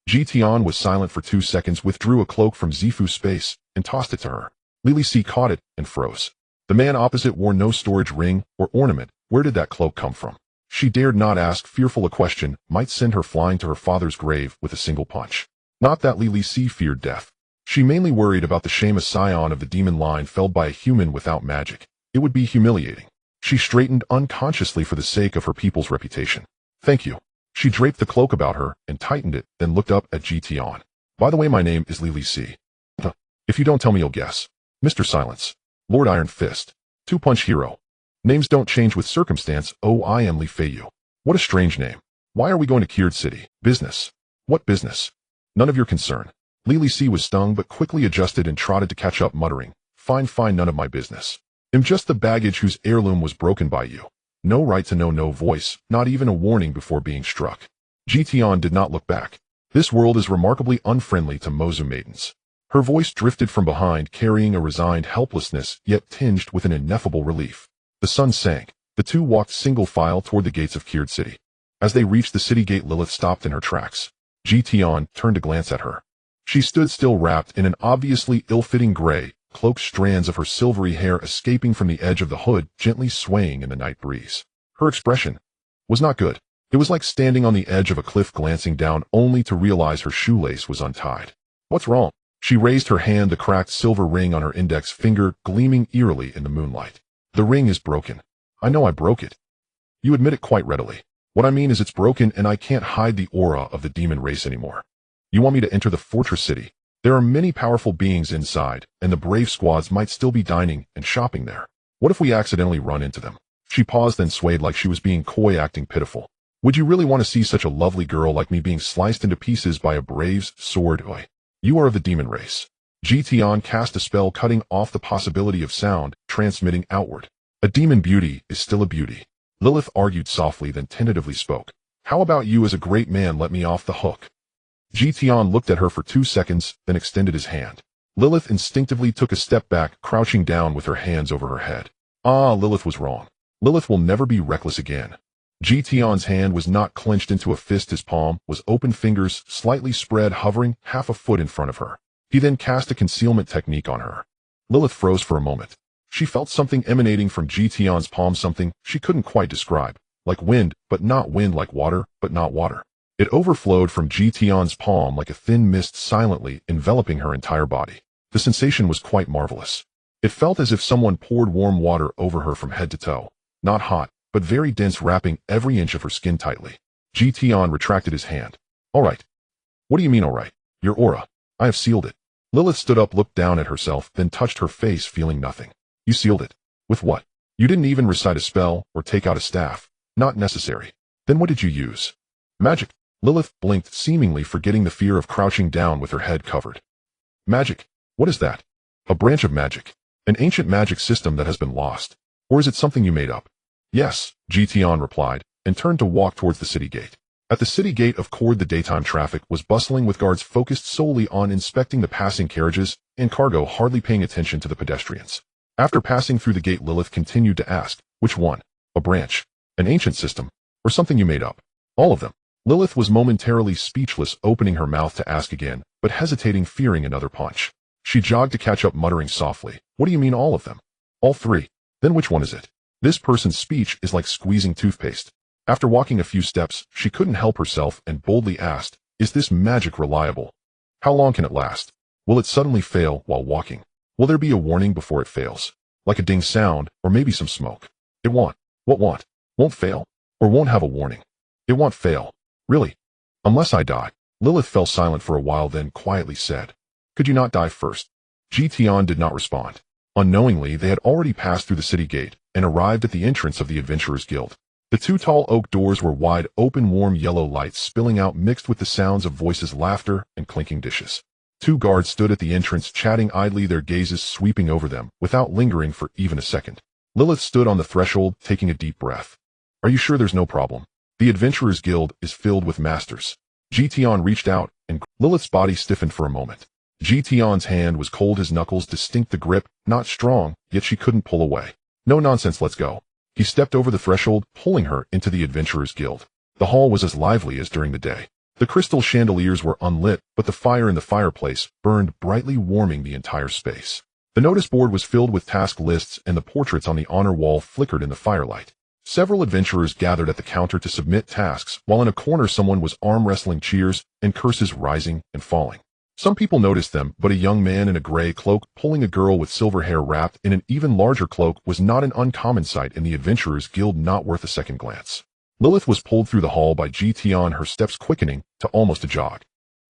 Tian was silent for 2 seconds, withdrew a cloak from Zifu's space, and tossed it to her. Li Si caught it and froze. The man opposite wore no storage ring or ornament. Where did that cloak come from? She dared not ask, fearful a question might send her flying to her father's grave with a single punch. Not that Li Si feared death. She mainly worried about the shame a scion of the demon line felled by a human without magic. It would be humiliating. She straightened unconsciously for the sake of her people's reputation. Thank you. She draped the cloak about her and tightened it, then looked up at Tian. By the way, my name is Li Si. If you don't tell me, you'll guess. Mr. Silence. Lord Iron Fist. Two-punch hero. Names don't change with circumstance. Oh, I am Li Feiyu. What a strange name. Why are we going to Kyrd City? Business. What business? None of your concern. Li Si was stung but quickly adjusted and trotted to catch up, muttering, Fine, none of my business. I'm just the baggage whose heirloom was broken by you. No right to know, no voice, not even a warning before being struck. Tian did not look back. This world is remarkably unfriendly to Mozu maidens. Her voice drifted from behind, carrying a resigned helplessness, yet tinged with an ineffable relief. The sun sank. The two walked single file toward the gates of Kyrd City. As they reached the city gate, Lilith stopped in her tracks. Tian turned to glance at her. She stood still, wrapped in an obviously ill-fitting gray cloak, strands of her silvery hair escaping from the edge of the hood, gently swaying in the night breeze. Her expression was not good. It was like standing on the edge of a cliff, glancing down only to realize her shoelace was untied. What's wrong? She raised her hand, the cracked silver ring on her index finger gleaming eerily in the moonlight. The ring is broken. I know I broke it. You admit it quite readily. What I mean is it's broken and I can't hide the aura of the demon race anymore. You want me to enter the fortress city? There are many powerful beings inside, and the brave squads might still be dining and shopping there. What if we accidentally run into them? She paused, then swayed like she was being coy, acting pitiful. Would you really want to see such a lovely girl like me being sliced into pieces by a brave's sword? Oi. You are of the demon race. Tian cast a spell, cutting off the possibility of sound transmitting outward. A demon beauty is still a beauty. Lilith argued softly, then tentatively spoke. How about you as a great man let me off the hook? Tian looked at her for 2 seconds, then extended his hand. Lilith instinctively took a step back, crouching down with her hands over her head. Ah, Lilith was wrong. Lilith will never be reckless again. Tian's hand was not clenched into a fist. His palm was open, fingers slightly spread, hovering half a foot in front of her. He then cast a concealment technique on her. Lilith froze for a moment. She felt something emanating from Tian's palm, something she couldn't quite describe. Like wind, but not wind, like water, but not water. It overflowed from Tian's palm like a thin mist, silently enveloping her entire body. The sensation was quite marvelous. It felt as if someone poured warm water over her from head to toe. Not hot, but very dense, wrapping every inch of her skin tightly. Tian retracted his hand. All right. What do you mean, all right? Your aura. I have sealed it. Lilith stood up, looked down at herself, then touched her face, feeling nothing. You sealed it? With what? You didn't even recite a spell or take out a staff. Not necessary. Then what did you use? Magic. Lilith blinked, seemingly forgetting the fear of crouching down with her head covered. Magic? What is that? A branch of magic. An ancient magic system that has been lost. Or is it something you made up? Yes, Tian replied, and turned to walk towards the city gate. At the city gate of Cord, the daytime traffic was bustling with guards focused solely on inspecting the passing carriages and cargo, hardly paying attention to the pedestrians. After passing through the gate, Lilith continued to ask, which one? A branch? An ancient system? Or something you made up? All of them. Lilith was momentarily speechless, opening her mouth to ask again, but hesitating, fearing another punch. She jogged to catch up, muttering softly, what do you mean all of them? All three. Then which one is it? This person's speech is like squeezing toothpaste. After walking a few steps, she couldn't help herself and boldly asked, is this magic reliable? How long can it last? Will it suddenly fail while walking? Will there be a warning before it fails? Like a ding sound, or maybe some smoke? It won't. What won't? Won't fail? Or won't have a warning? It won't fail. Really? Unless I die. Lilith fell silent for a while, then quietly said, could you not die first? Tian did not respond. Unknowingly, they had already passed through the city gate and arrived at the entrance of the Adventurers Guild. The two tall oak doors were wide open, warm yellow lights spilling out, mixed with the sounds of voices, laughter, and clinking dishes. Two guards stood at the entrance, chatting idly, their gazes sweeping over them, without lingering for even a second. Lilith stood on the threshold, taking a deep breath. Are you sure there's no problem? The Adventurers Guild is filled with masters. Tian reached out, and Lilith's body stiffened for a moment. Tian's hand was cold, his knuckles distinct, the grip not strong, yet she couldn't pull away. No nonsense, let's go. He stepped over the threshold, pulling her into the Adventurers Guild. The hall was as lively as during the day. The crystal chandeliers were unlit, but the fire in the fireplace burned brightly, warming the entire space. The notice board was filled with task lists, and the portraits on the honor wall flickered in the firelight. Several adventurers gathered at the counter to submit tasks, while in a corner someone was arm wrestling, cheers and curses rising and falling. Some people noticed them, but a young man in a gray cloak pulling a girl with silver hair wrapped in an even larger cloak was not an uncommon sight in the Adventurers Guild, not worth a second glance. Lilith was pulled through the hall by Tian, her steps quickening to almost a jog.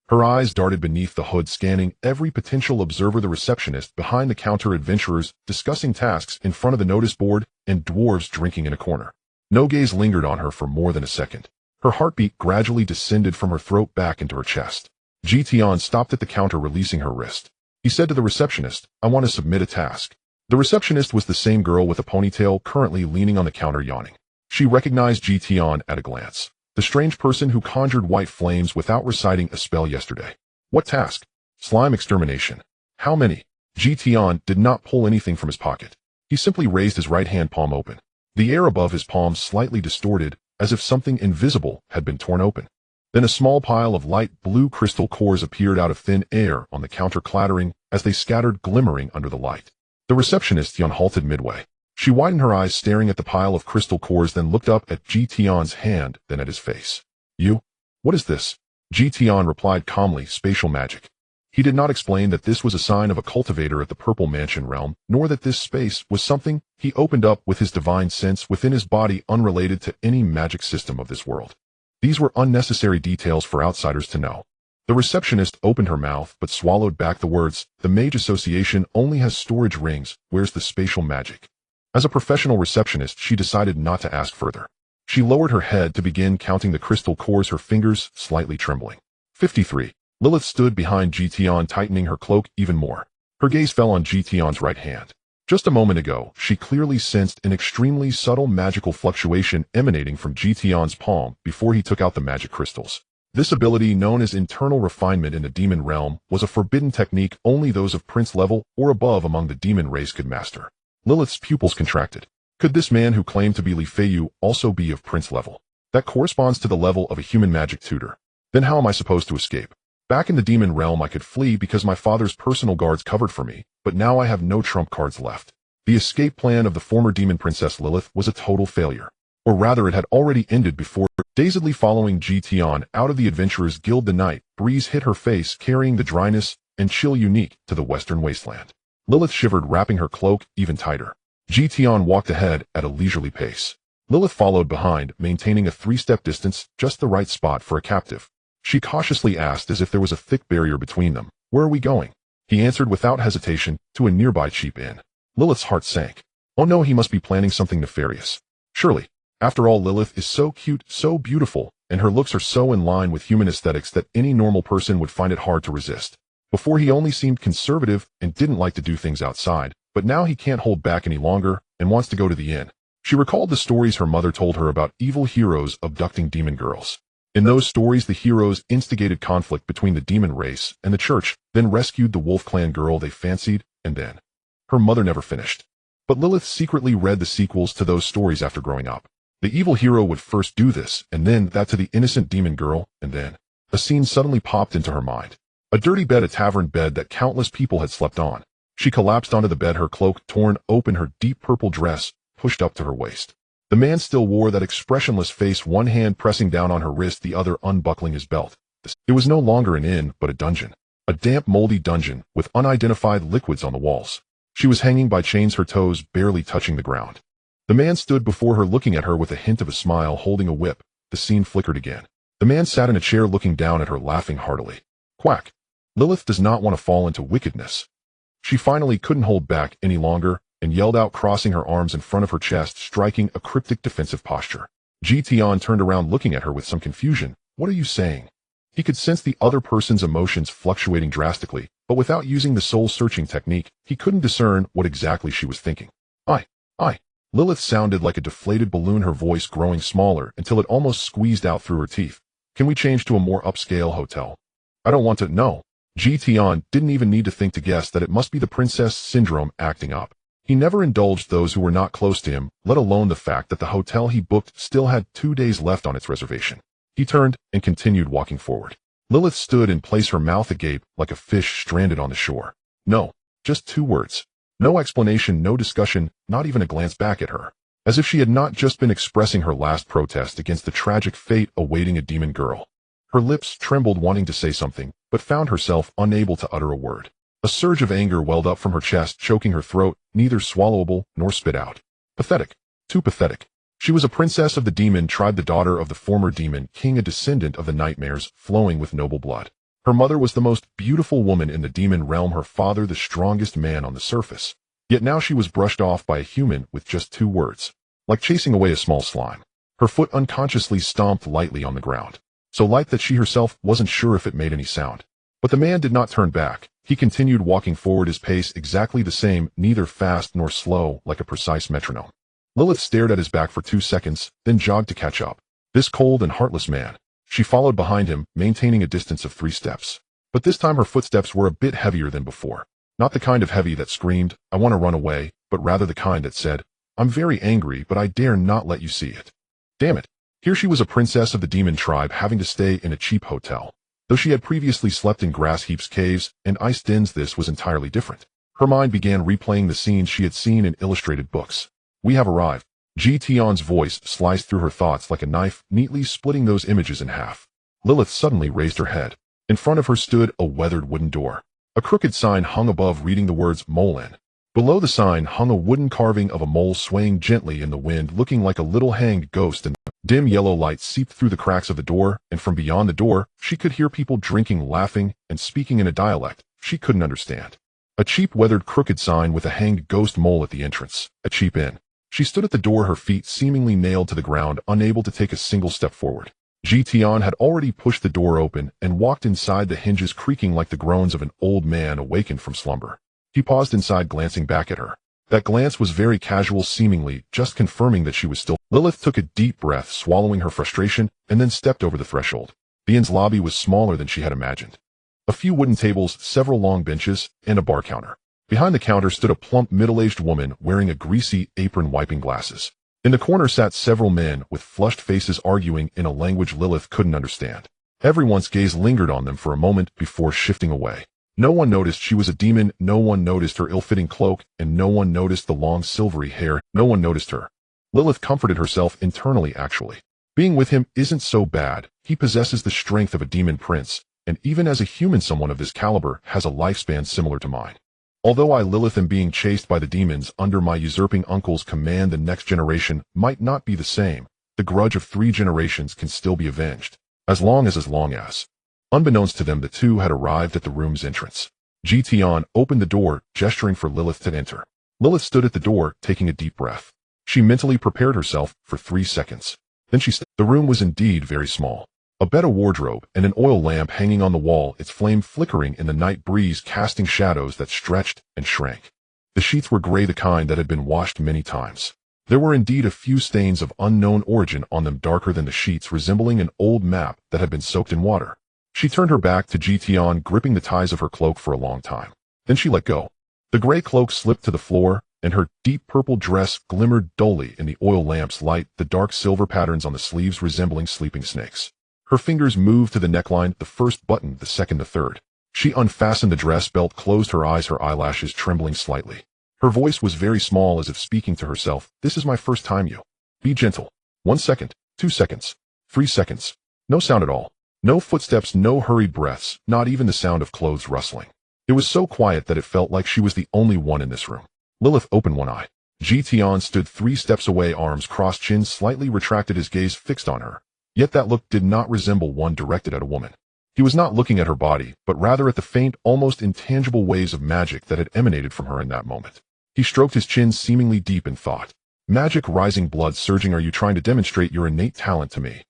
Her eyes darted beneath the hood, scanning every potential observer, the receptionist behind the counter, adventurers discussing tasks in front of the notice board, and dwarves drinking in a corner. No gaze lingered on her for more than a second. Her heartbeat gradually descended from her throat back into her chest. Tian stopped at the counter, releasing her wrist. He said to the receptionist, I want to submit a task. The receptionist was the same girl with a ponytail, currently leaning on the counter, yawning. She recognized Tian at a glance. The strange person who conjured white flames without reciting a spell yesterday. What task? Slime extermination. How many? Tian did not pull anything from his pocket. He simply raised his right hand palm open. The air above his palm slightly distorted, as if something invisible had been torn open. Then a small pile of light blue crystal cores appeared out of thin air on the counter, clattering as they scattered, glimmering under the light. The receptionist Tian halted midway. She widened her eyes, staring at the pile of crystal cores, then looked up at Tian's hand, then at his face. You? What is this? Tian replied calmly, spatial magic. He did not explain that this was a sign of a cultivator at the Purple Mansion realm, nor that this space was something he opened up with his divine sense within his body, unrelated to any magic system of this world. These were unnecessary details for outsiders to know. The receptionist opened her mouth, but swallowed back the words, the Mage Association only has storage rings, where's the spatial magic? As a professional receptionist, she decided not to ask further. She lowered her head to begin counting the crystal cores, her fingers slightly trembling. 53. Lilith stood behind Tian, tightening her cloak even more. Her gaze fell on Tian's right hand. Just a moment ago, she clearly sensed an extremely subtle magical fluctuation emanating from Tian's palm before he took out the magic crystals. This ability, known as internal refinement in the demon realm, was a forbidden technique only those of prince level or above among the demon race could master. Lilith's pupils contracted. Could this man who claimed to be Li Feiyu also be of prince level? That corresponds to the level of a human magic tutor. Then how am I supposed to escape? Back in the demon realm I could flee because my father's personal guards covered for me, but now I have no trump cards left. The escape plan of the former demon princess Lilith was a total failure. Or rather, it had already ended before. Dazedly following Tian out of the Adventurers Guild the night breeze hit her face, carrying the dryness and chill unique to the western wasteland. Lilith shivered, wrapping her cloak even tighter. Tian walked ahead at a leisurely pace. Lilith followed behind, maintaining a 3-step distance, just the right spot for a captive. She cautiously asked, as if there was a thick barrier between them, "Where are we going?" He answered without hesitation, "To a nearby cheap inn." Lilith's heart sank. Oh no, he must be planning something nefarious. Surely. After all, Lilith is so cute, so beautiful, and her looks are so in line with human aesthetics that any normal person would find it hard to resist. Before, he only seemed conservative and didn't like to do things outside, but now he can't hold back any longer and wants to go to the inn. She recalled the stories her mother told her about evil heroes abducting demon girls. In those stories, the heroes instigated conflict between the demon race and the church, then rescued the Wolf Clan girl they fancied, and then. Her mother never finished. But Lilith secretly read the sequels to those stories after growing up. The evil hero would first do this, and then that to the innocent demon girl, and then. A scene suddenly popped into her mind. A dirty bed, a tavern bed that countless people had slept on. She collapsed onto the bed, her cloak torn open, her deep purple dress pushed up to her waist. The man still wore that expressionless face, one hand pressing down on her wrist, the other unbuckling his belt. It was no longer an inn, but a dungeon. A damp, moldy dungeon with unidentified liquids on the walls. She was hanging by chains, her toes barely touching the ground. The man stood before her, looking at her with a hint of a smile, holding a whip. The scene flickered again. The man sat in a chair, looking down at her, laughing heartily. Quack. Lilith does not want to fall into wickedness. She finally couldn't hold back any longer and yelled out, crossing her arms in front of her chest, striking a cryptic defensive posture. Tian turned around, looking at her with some confusion. "What are you saying?" He could sense the other person's emotions fluctuating drastically, but without using the soul-searching technique, he couldn't discern what exactly she was thinking. I. Lilith sounded like a deflated balloon, her voice growing smaller until it almost squeezed out through her teeth. "Can we change to a more upscale hotel?" "I don't want to." "No." Tian didn't even need to think to guess that it must be the princess syndrome acting up. He never indulged those who were not close to him, let alone the fact that the hotel he booked still had 2 days left on its reservation. He turned and continued walking forward. Lilith stood in place, her mouth agape like a fish stranded on the shore. No, just 2 words. No explanation, no discussion, not even a glance back at her. As if she had not just been expressing her last protest against the tragic fate awaiting a demon girl. Her lips trembled, wanting to say something, but found herself unable to utter a word. A surge of anger welled up from her chest, choking her throat, neither swallowable nor spit out. Pathetic. Too pathetic. She was a princess of the demon tribe, the daughter of the former demon king, a descendant of the nightmares, flowing with noble blood. Her mother was the most beautiful woman in the demon realm, her father the strongest man on the surface. Yet now she was brushed off by a human with just 2 words. Like chasing away a small slime. Her foot unconsciously stomped lightly on the ground. So light that she herself wasn't sure if it made any sound. But the man did not turn back. He continued walking forward, his pace exactly the same, neither fast nor slow, like a precise metronome. Lilith stared at his back for 2 seconds, then jogged to catch up. This cold and heartless man. She followed behind him, maintaining a distance of 3 steps. But this time her footsteps were a bit heavier than before. Not the kind of heavy that screamed, "I want to run away," but rather the kind that said, "I'm very angry, but I dare not let you see it." Damn it. Here she was, a princess of the demon tribe, having to stay in a cheap hotel. Though she had previously slept in grass heaps, caves, and ice dens, this was entirely different. Her mind began replaying the scenes she had seen in illustrated books. "We have arrived." Tian's voice sliced through her thoughts like a knife, neatly splitting those images in half. Lilith suddenly raised her head. In front of her stood a weathered wooden door. A crooked sign hung above, reading the words "Mole Inn." Below the sign hung a wooden carving of a mole swaying gently in the wind, looking like a little hanged ghost, and dim yellow light seeped through the cracks of the door, and from beyond the door, she could hear people drinking, laughing, and speaking in a dialect she couldn't understand. A cheap, weathered, crooked sign with a hanged ghost mole at the entrance. A cheap inn. She stood at the door, her feet seemingly nailed to the ground, unable to take a single step forward. Tian had already pushed the door open and walked inside, the hinges creaking like the groans of an old man awakened from slumber. He paused inside, glancing back at her. That glance was very casual, seemingly just confirming that she was still. Lilith took a deep breath, swallowing her frustration, and then stepped over the threshold. The inn's lobby was smaller than she had imagined. A few wooden tables, several long benches, and a bar counter. Behind the counter stood a plump, middle-aged woman wearing a greasy apron, wiping glasses. In the corner sat several men with flushed faces, arguing in a language Lilith couldn't understand. Everyone's gaze lingered on them for a moment before shifting away. No one noticed she was a demon, no one noticed her ill-fitting cloak, and no one noticed the long silvery hair. No one noticed her. Lilith comforted herself internally actually. Being with him isn't so bad. He possesses the strength of a demon prince, and even as a human someone of this caliber has a lifespan similar to mine. Although I, Lilith, am being chased by the demons under my usurping uncle's command, the next generation might not be the same. The grudge of 3 generations can still be avenged. As long as. Unbeknownst to them, the two had arrived at the room's entrance. Tian opened the door, gesturing for Lilith to enter. Lilith stood at the door, taking a deep breath. She mentally prepared herself for 3 seconds. Then she stepped. The room was indeed very small. A bed, a wardrobe, and an oil lamp hanging on the wall, its flame flickering in the night breeze, casting shadows that stretched and shrank. The sheets were gray, the kind that had been washed many times. There were indeed a few stains of unknown origin on them, darker than the sheets, resembling an old map that had been soaked in water. She turned her back to Tian, gripping the ties of her cloak for a long time. Then she let go. The gray cloak slipped to the floor, and her deep purple dress glimmered dully in the oil lamp's light, the dark silver patterns on the sleeves resembling sleeping snakes. Her fingers moved to the neckline, the first button, the second, the third. She unfastened the dress belt, closed her eyes, her eyelashes trembling slightly. Her voice was very small, as if speaking to herself. This is my first time. You. Be gentle. 1 second, 2 seconds, 3 seconds. No sound at all. No footsteps, no hurried breaths, not even the sound of clothes rustling. It was so quiet that it felt like she was the only one in this room. Lilith opened one eye. Tian stood 3 steps away, arms crossed, chin slightly retracted, his gaze fixed on her. Yet that look did not resemble one directed at a woman. He was not looking at her body, but rather at the faint, almost intangible waves of magic that had emanated from her in that moment. He stroked his chin, seemingly deep in thought. Magic, rising, blood surging. Are you trying to demonstrate your innate talent to me?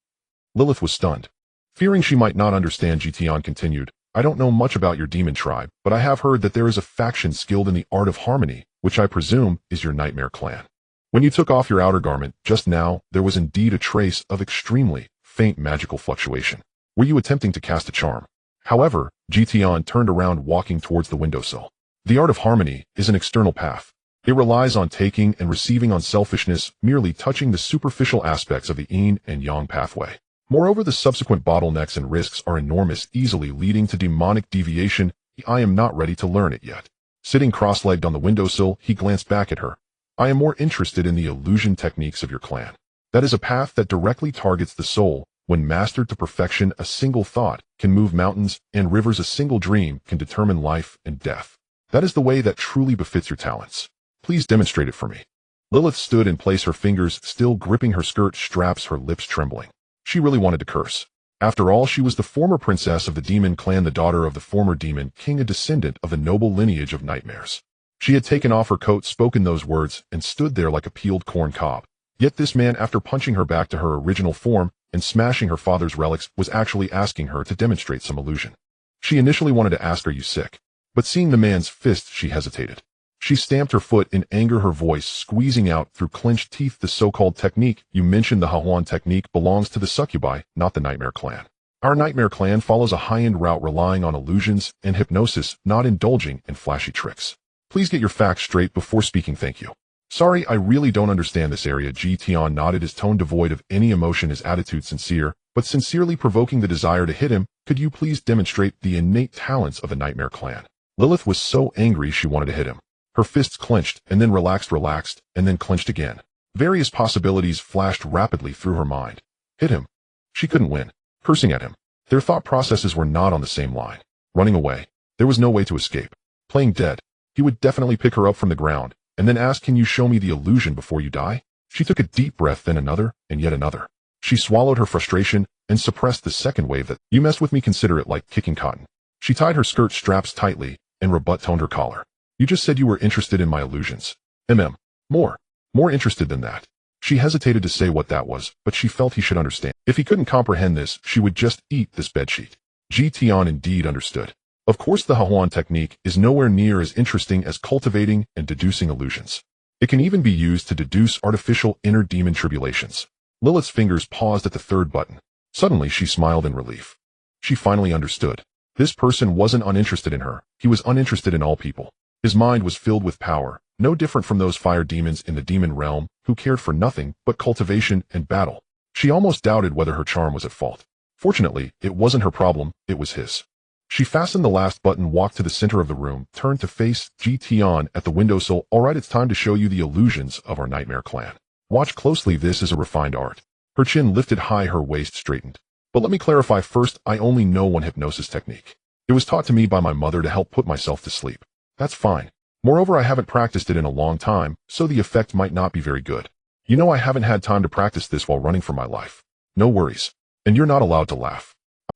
Lilith was stunned. Fearing she might not understand, Tian continued, I don't know much about your demon tribe, but I have heard that there is a faction skilled in the art of harmony, which I presume is your nightmare clan. When you took off your outer garment just now, there was indeed a trace of extremely faint magical fluctuation. Were you attempting to cast a charm? However, Tian turned around, walking towards the windowsill. The art of harmony is an external path. It relies on taking and receiving, on selfishness, merely touching the superficial aspects of the yin and yang pathway. Moreover, the subsequent bottlenecks and risks are enormous, easily leading to demonic deviation. I am not ready to learn it yet. Sitting cross-legged on the windowsill, he glanced back at her. I am more interested in the illusion techniques of your clan. That is a path that directly targets the soul. When mastered to perfection, a single thought can move mountains and rivers. A single dream can determine life and death. That is the way that truly befits your talents. Please demonstrate it for me. Lilith stood in place, her fingers still gripping her skirt straps, her lips trembling. She really wanted to curse. After all, she was the former princess of the demon clan, the daughter of the former demon king, a descendant of the noble lineage of nightmares. She had taken off her coat, spoken those words, and stood there like a peeled corn cob. Yet this man, after punching her back to her original form and smashing her father's relics, was actually asking her to demonstrate some illusion. She initially wanted to ask, are you sick? But seeing the man's fist, she hesitated. She stamped her foot in anger, her voice squeezing out through clenched teeth. The so-called technique you mentioned, the Hahuan technique, belongs to the succubi, not the Nightmare Clan. Our Nightmare Clan follows a high-end route relying on illusions and hypnosis, not indulging in flashy tricks. Please get your facts straight before speaking. Thank you. Sorry, I really don't understand this area. Tian nodded, his tone devoid of any emotion, his attitude sincere, but sincerely provoking the desire to hit him. Could you please demonstrate the innate talents of the Nightmare Clan? Lilith was so angry she wanted to hit him. Her fists clenched, and then relaxed, and then clenched again. Various possibilities flashed rapidly through her mind. Hit him. She couldn't win. Cursing at him. Their thought processes were not on the same line. Running away. There was no way to escape. Playing dead. He would definitely pick her up from the ground, and then ask, can you show me the illusion before you die? She took a deep breath, then another, and yet another. She swallowed her frustration and suppressed the second wave that, you mess with me, consider it like kicking cotton. She tied her skirt straps tightly and rebut-toned her collar. You just said you were interested in my illusions. More interested than that. She hesitated to say what that was, but she felt he should understand. If he couldn't comprehend this, she would just eat this bedsheet. Tian indeed understood. Of course, the Hahuan technique is nowhere near as interesting as cultivating and deducing illusions. It can even be used to deduce artificial inner demon tribulations. Lilith's fingers paused at the third button. Suddenly, she smiled in relief. She finally understood. This person wasn't uninterested in her. He was uninterested in all people. His mind was filled with power, no different from those fire demons in the demon realm who cared for nothing but cultivation and battle. She almost doubted whether her charm was at fault. Fortunately, it wasn't her problem, it was his. She fastened the last button, walked to the center of the room, turned to face Tian at the windowsill. All right, it's time to show you the illusions of our Nightmare Clan. Watch closely, this is a refined art. Her chin lifted high, her waist straightened. But let me clarify first, I only know one hypnosis technique. It was taught to me by my mother to help put myself to sleep. That's fine. Moreover, I haven't practiced it in a long time, so the effect might not be very good. You know, I haven't had time to practice this while running for my life. No worries. And you're not allowed to laugh.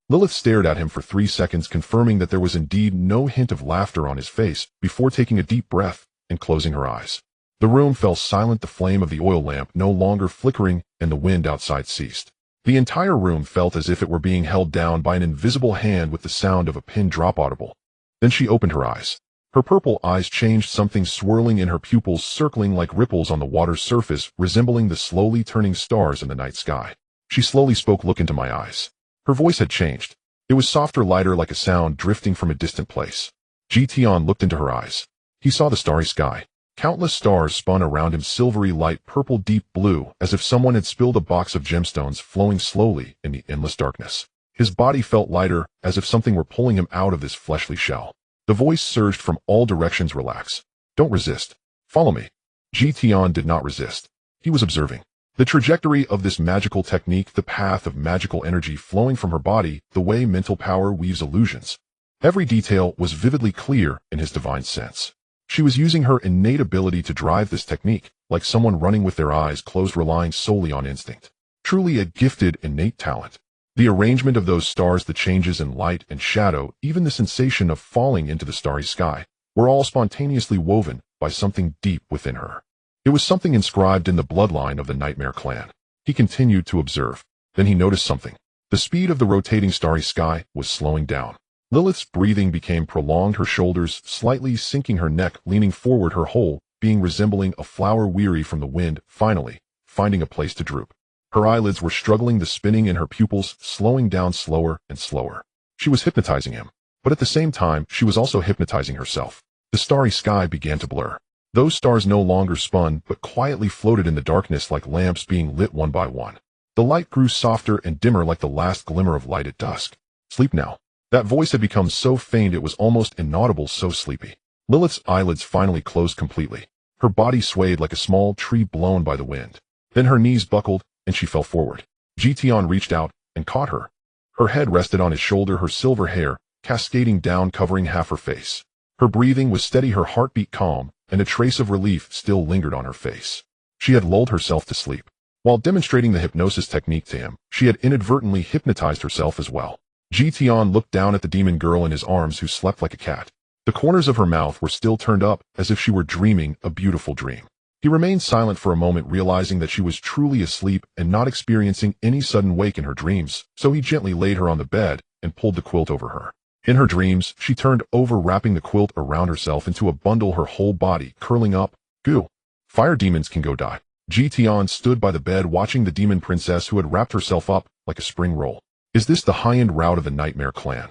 Lilith stared at him for 3 seconds, confirming that there was indeed no hint of laughter on his face, before taking a deep breath and closing her eyes. The room fell silent, the flame of the oil lamp no longer flickering, and the wind outside ceased. The entire room felt as if it were being held down by an invisible hand, with the sound of a pin drop audible. Then she opened her eyes. Her purple eyes changed, something swirling in her pupils, circling like ripples on the water's surface, resembling the slowly turning stars in the night sky. She slowly spoke, "Look into my eyes." Her voice had changed. It was softer, lighter, like a sound drifting from a distant place. Tian looked into her eyes. He saw the starry sky. Countless stars spun around him, silvery light, purple, deep blue, as if someone had spilled a box of gemstones, flowing slowly in the endless darkness. His body felt lighter, as if something were pulling him out of this fleshly shell. The voice surged from all directions, "Relax. Don't resist. Follow me." Tian did not resist. He was observing the trajectory of this magical technique, the path of magical energy flowing from her body, the way mental power weaves illusions. Every detail was vividly clear in his divine sense. She was using her innate ability to drive this technique, like someone running with their eyes closed, relying solely on instinct. Truly a gifted, innate talent. The arrangement of those stars, the changes in light and shadow, even the sensation of falling into the starry sky, were all spontaneously woven by something deep within her. It was something inscribed in the bloodline of the Nightmare clan. He continued to observe. Then he noticed something. The speed of the rotating starry sky was slowing down. Lilith's breathing became prolonged, her shoulders slightly sinking, her neck leaning forward, her whole being resembling a flower weary from the wind, finally finding a place to droop. Her eyelids were struggling, the spinning in her pupils slowing down slower and slower. She was hypnotizing him, but at the same time, she was also hypnotizing herself. The starry sky began to blur. Those stars no longer spun, but quietly floated in the darkness like lamps being lit one by one. The light grew softer and dimmer, like the last glimmer of light at dusk. "Sleep now." That voice had become so faint it was almost inaudible, so sleepy. Lilith's eyelids finally closed completely. Her body swayed like a small tree blown by the wind. Then her knees buckled, and she fell forward. Tian reached out and caught her. Her head rested on his shoulder, her silver hair cascading down, covering half her face. Her breathing was steady, her heartbeat calm, and a trace of relief still lingered on her face. She had lulled herself to sleep. While demonstrating the hypnosis technique to him, she had inadvertently hypnotized herself as well. Tian looked down at the demon girl in his arms, who slept like a cat. The corners of her mouth were still turned up, as if she were dreaming a beautiful dream. He remained silent for a moment, realizing that she was truly asleep and not experiencing any sudden wake in her dreams, so he gently laid her on the bed and pulled the quilt over her. In her dreams, she turned over, wrapping the quilt around herself into a bundle, her whole body curling up. Goo. Fire demons can go die. Tian stood by the bed, watching the demon princess, who had wrapped herself up like a spring roll. "Is this the high-end route of the Nightmare clan?"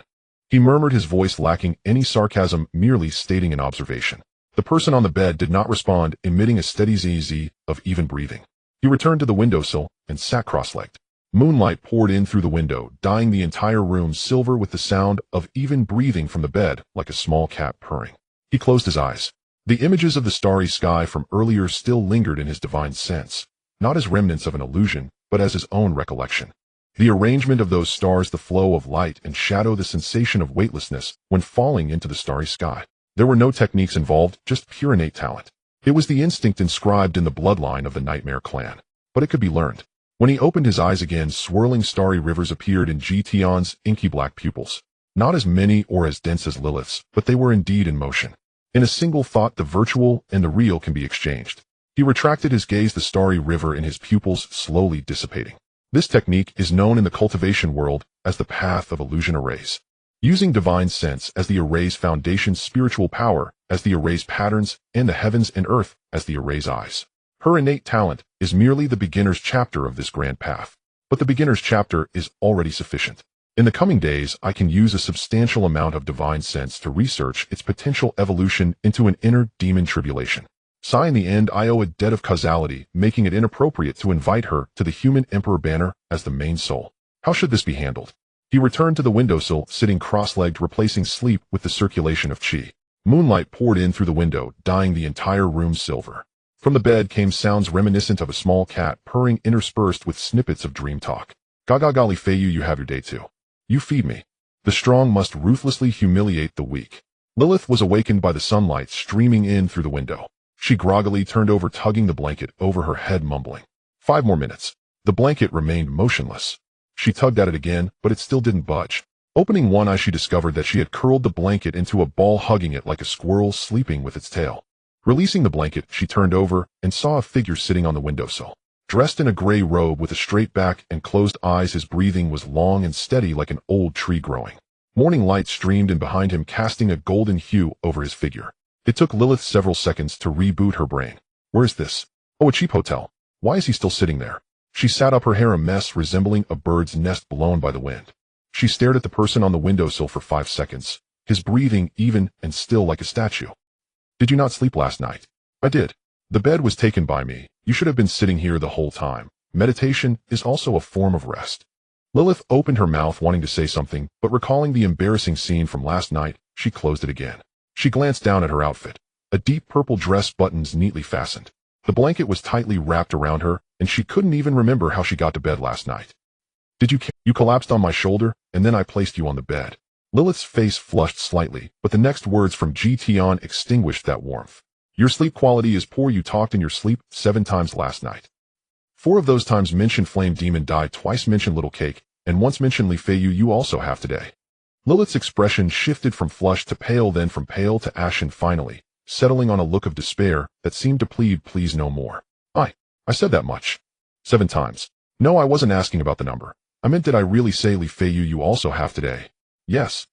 He murmured, his voice lacking any sarcasm, merely stating an observation. The person on the bed did not respond, emitting a steady zzz of even breathing. He returned to the windowsill and sat cross-legged. Moonlight poured in through the window, dyeing the entire room silver with the sound of even breathing from the bed, like a small cat purring. He closed his eyes. The images of the starry sky from earlier still lingered in his divine sense, not as remnants of an illusion, but as his own recollection. The arrangement of those stars, the flow of light and shadow, the sensation of weightlessness when falling into the starry sky. There were no techniques involved, just pure innate talent. It was the instinct inscribed in the bloodline of the Nightmare clan. But it could be learned. When he opened his eyes again, swirling starry rivers appeared in Tian's inky black pupils. Not as many or as dense as Lilith's, but they were indeed in motion. In a single thought, the virtual and the real can be exchanged. He retracted his gaze, the starry river in his pupils slowly dissipating. This technique is known in the cultivation world as the path of illusion arrays. Using divine sense as the array's foundation, spiritual power as the array's patterns, and the heavens and earth as the array's eyes. Her innate talent is merely the beginner's chapter of this grand path. But the beginner's chapter is already sufficient. In the coming days, I can use a substantial amount of divine sense to research its potential evolution into an inner demon tribulation. In the end, I owe a debt of causality, making it inappropriate to invite her to the human emperor banner as the main soul. How should this be handled? He returned to the windowsill, sitting cross-legged, replacing sleep with the circulation of qi. Moonlight poured in through the window, dyeing the entire room silver. From the bed came sounds reminiscent of a small cat purring interspersed with snippets of dream talk. Gaga golly Feiyu, you have your day too. You feed me. The strong must ruthlessly humiliate the weak. Lilith was awakened by the sunlight streaming in through the window. She groggily turned over, tugging the blanket over her head, mumbling. 5 more minutes. The blanket remained motionless. She tugged at it again, but it still didn't budge. Opening one eye, she discovered that she had curled the blanket into a ball, hugging it like a squirrel sleeping with its tail. Releasing the blanket, she turned over and saw a figure sitting on the windowsill. Dressed in a gray robe with a straight back and closed eyes, his breathing was long and steady like an old tree growing. Morning light streamed in behind him, casting a golden hue over his figure. It took Lilith several seconds to reboot her brain. Where is this? Oh, a cheap hotel. Why is he still sitting there? She sat up, her hair a mess resembling a bird's nest blown by the wind. She stared at the person on the windowsill for 5 seconds, his breathing even and still like a statue. Did you not sleep last night? I did. The bed was taken by me. You should have been sitting here the whole time. Meditation is also a form of rest. Lilith opened her mouth, wanting to say something, but recalling the embarrassing scene from last night, she closed it again. She glanced down at her outfit. A deep purple dress, buttons neatly fastened. The blanket was tightly wrapped around her, and she couldn't even remember how she got to bed last night. You collapsed on my shoulder, and then I placed you on the bed. Lilith's face flushed slightly, but the next words from Tian extinguished that warmth. Your sleep quality is poor. You talked in your sleep 7 times last night. 4 of those times mentioned Flame Demon died, twice mentioned Little Cake, and once mentioned Li Feiyu. You also have today. Lilith's expression shifted from flushed to pale, then from pale to ashen, finally, settling on a look of despair that seemed to plead, please no more. I said that much. 7 times. No, I wasn't asking about the number. I meant, did I really say Li Feiyu you also have today? Yes.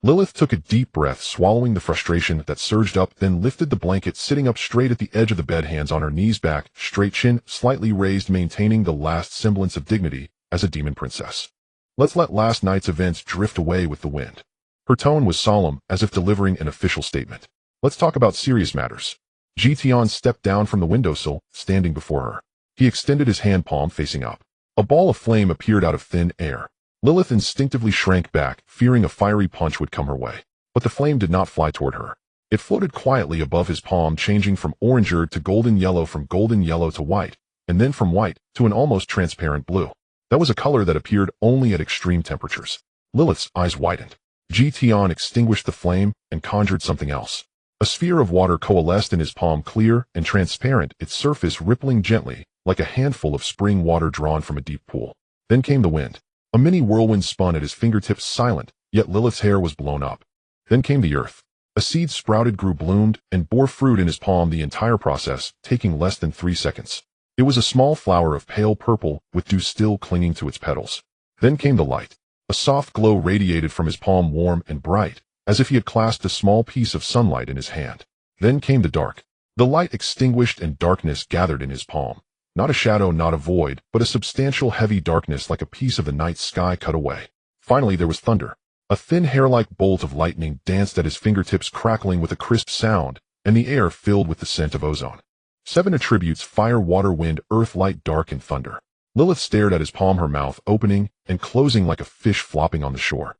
Lilith took a deep breath, swallowing the frustration that surged up, then lifted the blanket, sitting up straight at the edge of the bed, hands on her knees, back, straight, chin slightly raised, maintaining the last semblance of dignity as a demon princess. Let's let last night's events drift away with the wind. Her tone was solemn, as if delivering an official statement. Let's talk about serious matters. Tian stepped down from the windowsill, standing before her. He extended his hand, palm facing up. A ball of flame appeared out of thin air. Lilith instinctively shrank back, fearing a fiery punch would come her way. But the flame did not fly toward her. It floated quietly above his palm, changing from orange to golden yellow, from golden yellow to white, and then from white to an almost transparent blue. That was a color that appeared only at extreme temperatures. Lilith's eyes widened. Tian extinguished the flame and conjured something else. A sphere of water coalesced in his palm, clear and transparent, its surface rippling gently, like a handful of spring water drawn from a deep pool. Then came the wind. A mini whirlwind spun at his fingertips, silent, yet Lilith's hair was blown up. Then came the earth. A seed sprouted, grew, bloomed, and bore fruit in his palm, the entire process taking less than 3 seconds. It was a small flower of pale purple, with dew still clinging to its petals. Then came the light. A soft glow radiated from his palm, warm and bright, as if he had clasped a small piece of sunlight in his hand. Then came the dark. The light extinguished and darkness gathered in his palm. Not a shadow, not a void, but a substantial heavy darkness, like a piece of the night sky cut away. Finally there was thunder. A thin hair-like bolt of lightning danced at his fingertips, crackling with a crisp sound, and the air filled with the scent of ozone. 7 attributes: fire, water, wind, earth, light, dark, and thunder. Lilith stared at his palm, her mouth opening and closing like a fish flopping on the shore.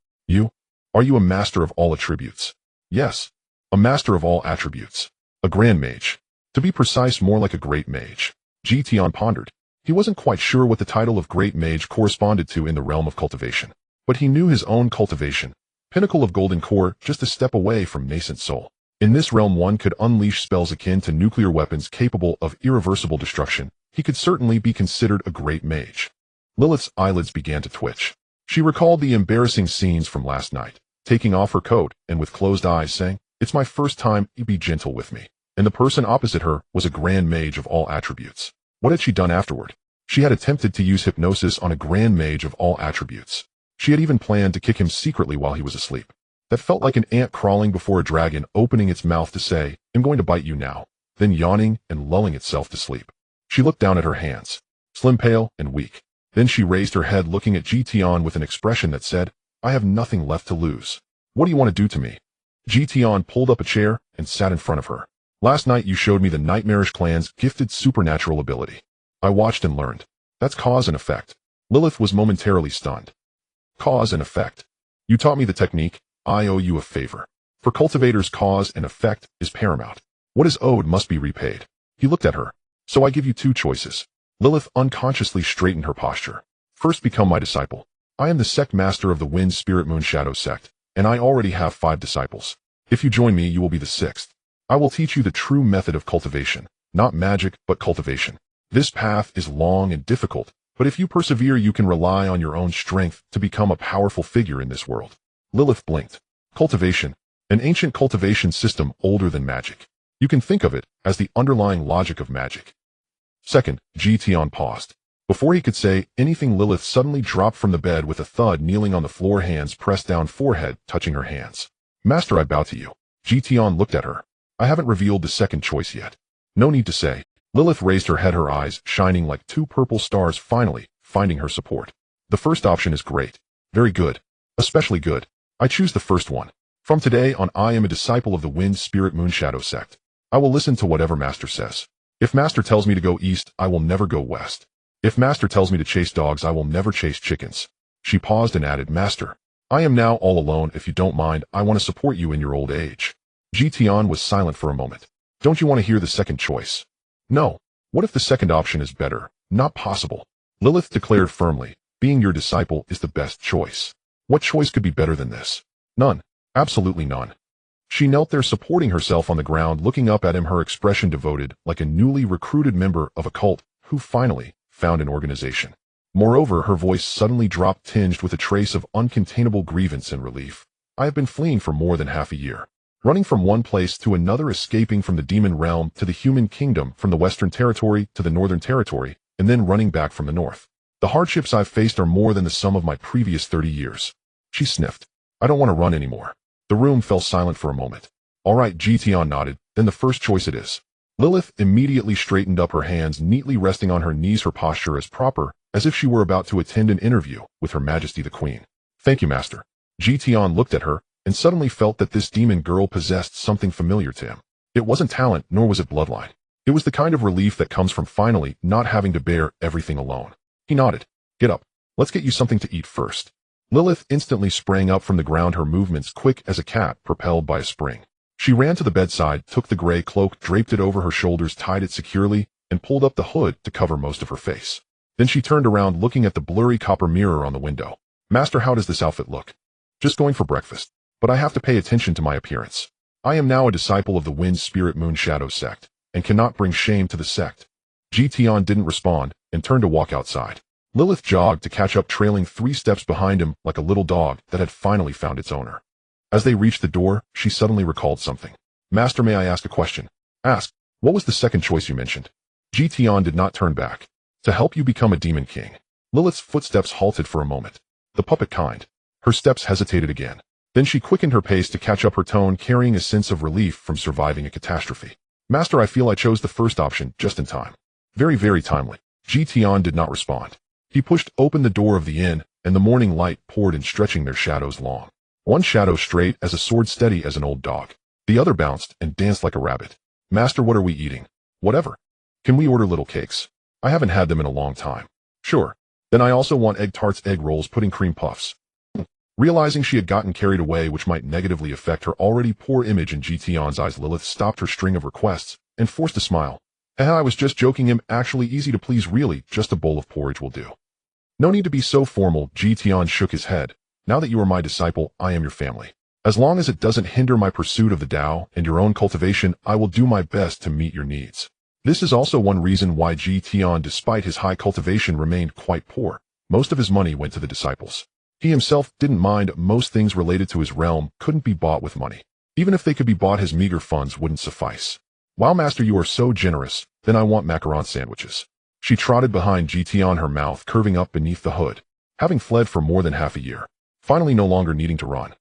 Are you a master of all attributes? Yes. A master of all attributes. A grand mage. To be precise, more like a great mage. Tian pondered. He wasn't quite sure what the title of great mage corresponded to in the realm of cultivation. But he knew his own cultivation. Pinnacle of golden core, just a step away from nascent soul. In this realm one could unleash spells akin to nuclear weapons capable of irreversible destruction. He could certainly be considered a great mage. Lilith's eyelids began to twitch. She recalled the embarrassing scenes from last night, taking off her coat and with closed eyes saying, "It's my first time, be gentle with me." And the person opposite her was a grand mage of all attributes. What had she done afterward? She had attempted to use hypnosis on a grand mage of all attributes. She had even planned to kick him secretly while he was asleep. That felt like an ant crawling before a dragon, opening its mouth to say, "I'm going to bite you now," then yawning and lulling itself to sleep. She looked down at her hands, slim, pale, and weak. Then she raised her head, looking at Tian with an expression that said, "I have nothing left to lose. What do you want to do to me?" Tian pulled up a chair and sat in front of her. "Last night you showed me the Nightmarish clan's gifted supernatural ability. I watched and learned. That's cause and effect." Lilith was momentarily stunned. Cause and effect. You taught me the technique. I owe you a favor. For cultivators, cause and effect is paramount. What is owed must be repaid. He looked at her. So I give you two choices. Lilith unconsciously straightened her posture. First, become my disciple. I am the sect master of the Wind Spirit Moon Shadow sect, and I already have 5 disciples. If you join me, you will be the 6th. I will teach you the true method of cultivation, not magic, but cultivation. This path is long and difficult, but if you persevere, you can rely on your own strength to become a powerful figure in this world. Lilith blinked. Cultivation, an ancient cultivation system older than magic. You can think of it as the underlying logic of magic. Second, Tian paused. Before he could say anything, Lilith suddenly dropped from the bed with a thud, kneeling on the floor, hands pressed down, forehead touching her hands. Master, I bow to you. Tian looked at her. I haven't revealed the second choice yet. No need to say. Lilith raised her head, her eyes shining like 2 purple stars, finally finding her support. The first option is great. Very good. Especially good. I choose the first one. From today on, I am a disciple of the Wind Spirit Moon Shadow sect. I will listen to whatever Master says. If Master tells me to go east, I will never go west. If Master tells me to chase dogs, I will never chase chickens. She paused and added, Master, I am now all alone. If you don't mind, I want to support you in your old age. Tian was silent for a moment. Don't you want to hear the second choice? No. What if the second option is better? Not possible. Lilith declared firmly, being your disciple is the best choice. What choice could be better than this? None. Absolutely none. She knelt there, supporting herself on the ground, looking up at him, her expression devoted, like a newly recruited member of a cult who finally found an organization. Moreover, her voice suddenly dropped, tinged with a trace of uncontainable grievance and relief. I have been fleeing for more than half a year. Running from one place to another, escaping from the demon realm to the human kingdom, from the Western Territory to the Northern Territory, and then running back from the North. The hardships I've faced are more than the sum of my previous 30 years. She sniffed. I don't want to run anymore. The room fell silent for a moment. All right, Tian nodded. Then the first choice it is. Lilith immediately straightened up, her hands neatly resting on her knees, her posture as proper as if she were about to attend an interview with Her Majesty the Queen. Thank you, Master. Tian looked at her and suddenly felt that this demon girl possessed something familiar to him. It wasn't talent, nor was it bloodline. It was the kind of relief that comes from finally not having to bear everything alone. He nodded. Get up. Let's get you something to eat first. Lilith instantly sprang up from the ground, her movements quick as a cat propelled by a spring. She ran to the bedside, took the gray cloak, draped it over her shoulders, tied it securely, and pulled up the hood to cover most of her face. Then she turned around, looking at the blurry copper mirror on the window. Master, how does this outfit look? Just going for breakfast. But I have to pay attention to my appearance. I am now a disciple of the Wind Spirit Moon Shadow sect, and cannot bring shame to the sect. Tian didn't respond, and turned to walk outside. Lilith jogged to catch up, trailing 3 steps behind him like a little dog that had finally found its owner. As they reached the door, she suddenly recalled something. Master, may I ask a question? Ask. What was the second choice you mentioned? Tian did not turn back. To help you become a demon king. Lilith's footsteps halted for a moment. The puppet kind. Her steps hesitated again. Then she quickened her pace to catch up, her tone carrying a sense of relief from surviving a catastrophe. Master, I feel I chose the first option just in time. Very, very timely. Tian did not respond. He pushed open the door of the inn, and the morning light poured in, stretching their shadows long. One shadow straight as a sword, steady as an old dog. The other bounced and danced like a rabbit. Master, what are we eating? Whatever. Can we order little cakes? I haven't had them in a long time. Sure. Then I also want egg tarts, egg rolls, pudding, cream puffs. Realizing she had gotten carried away, which might negatively affect her already poor image in Tian's eyes, Lilith stopped her string of requests and forced a smile. I was just joking him, actually easy to please, really, just a bowl of porridge will do. No need to be so formal. Tian shook his head. Now that you are my disciple, I am your family. As long as it doesn't hinder my pursuit of the Tao and your own cultivation, I will do my best to meet your needs. This is also one reason why Tian, despite his high cultivation, remained quite poor. Most of his money went to the disciples. He himself didn't mind. Most things related to his realm couldn't be bought with money. Even if they could be bought, his meager funds wouldn't suffice. Wow, Master, you are so generous. Then I want macaron sandwiches. She trotted behind Tian, her mouth curving up beneath the hood. Having fled for more than half a year, finally no longer needing to run.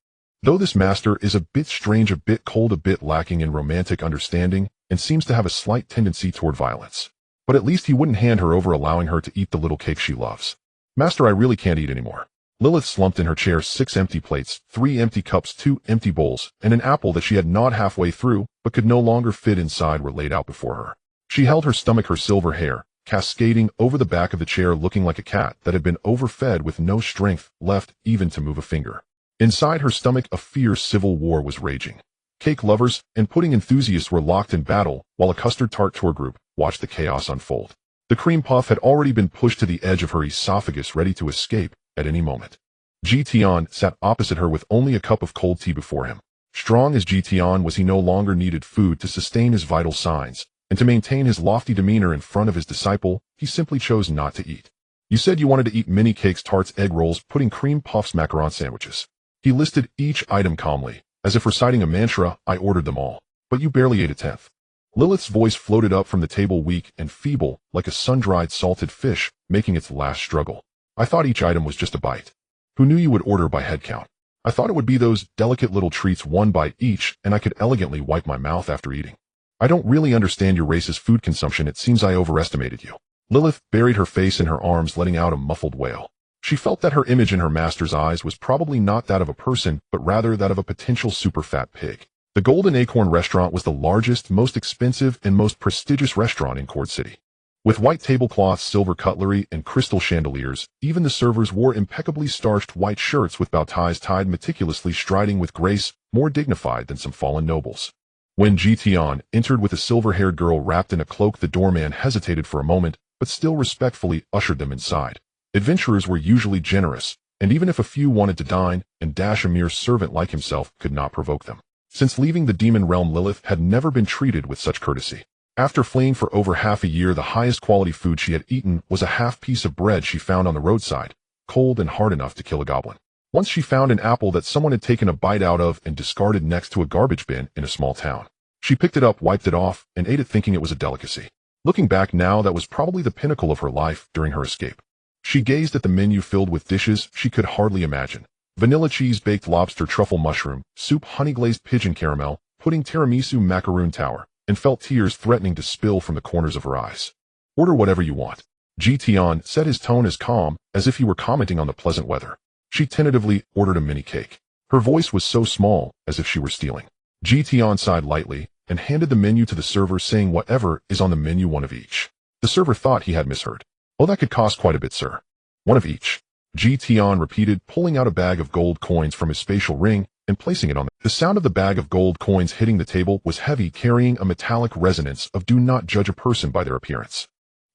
Though this master is a bit strange, a bit cold, a bit lacking in romantic understanding, and seems to have a slight tendency toward violence. But at least he wouldn't hand her over, allowing her to eat the little cake she loves. Master, I really can't eat anymore. Lilith slumped in her chair, 6 empty plates, 3 empty cups, 2 empty bowls, and an apple that she had gnawed halfway through, but could no longer fit inside, were laid out before her. She held her stomach, her silver hair cascading over the back of the chair, looking like a cat that had been overfed with no strength left even to move a finger. Inside her stomach, a fierce civil war was raging. Cake lovers and pudding enthusiasts were locked in battle, while a custard tart tour group watched the chaos unfold. The cream puff had already been pushed to the edge of her esophagus, ready to escape at any moment. Tian sat opposite her with only a cup of cold tea before him. Strong as Tian was, he no longer needed food to sustain his vital signs, and to maintain his lofty demeanor in front of his disciple, he simply chose not to eat. You said you wanted to eat mini cakes, tarts, egg rolls, pudding, cream puffs, macaron sandwiches. He listed each item calmly, as if reciting a mantra. I ordered them all, but you barely ate a tenth. Lilith's voice floated up from the table, weak and feeble, like a sun-dried salted fish, making its last struggle. I thought each item was just a bite. Who knew you would order by head count? I thought it would be those delicate little treats, one bite each, and I could elegantly wipe my mouth after eating. I don't really understand your racist food consumption. It seems I overestimated you. Lilith buried her face in her arms, letting out a muffled wail. She felt that her image in her master's eyes was probably not that of a person, but rather that of a potential super-fat pig. The Golden Acorn restaurant was the largest, most expensive, and most prestigious restaurant in Cord City. With white tablecloths, silver cutlery, and crystal chandeliers, even the servers wore impeccably starched white shirts with bow ties tied meticulously, striding with grace, more dignified than some fallen nobles. When Tian entered with a silver-haired girl wrapped in a cloak, the doorman hesitated for a moment, but still respectfully ushered them inside. Adventurers were usually generous, and even if a few wanted to dine and dash, a mere servant like himself could not provoke them. Since leaving the demon realm, Lilith had never been treated with such courtesy. After fleeing for over half a year, the highest quality food she had eaten was a half piece of bread she found on the roadside, cold and hard enough to kill a goblin. Once she found an apple that someone had taken a bite out of and discarded next to a garbage bin in a small town. She picked it up, wiped it off, and ate it, thinking it was a delicacy. Looking back now, that was probably the pinnacle of her life during her escape. She gazed at the menu filled with dishes she could hardly imagine. Vanilla cheese, baked lobster, truffle mushroom, soup, honey-glazed pigeon, caramel, pudding, tiramisu, macaroon tower, and felt tears threatening to spill from the corners of her eyes. Order whatever you want. Tian said, his tone as calm as if he were commenting on the pleasant weather. She tentatively ordered a mini cake. Her voice was so small, as if she were stealing. Tian sighed lightly and handed the menu to the server, saying, whatever is on the menu, one of each. The server thought he had misheard. Oh, that could cost quite a bit, sir. One of each. Tian repeated, pulling out a bag of gold coins from his spatial ring and placing it on the sound of the bag of gold coins hitting the table was heavy, carrying a metallic resonance of do not judge a person by their appearance.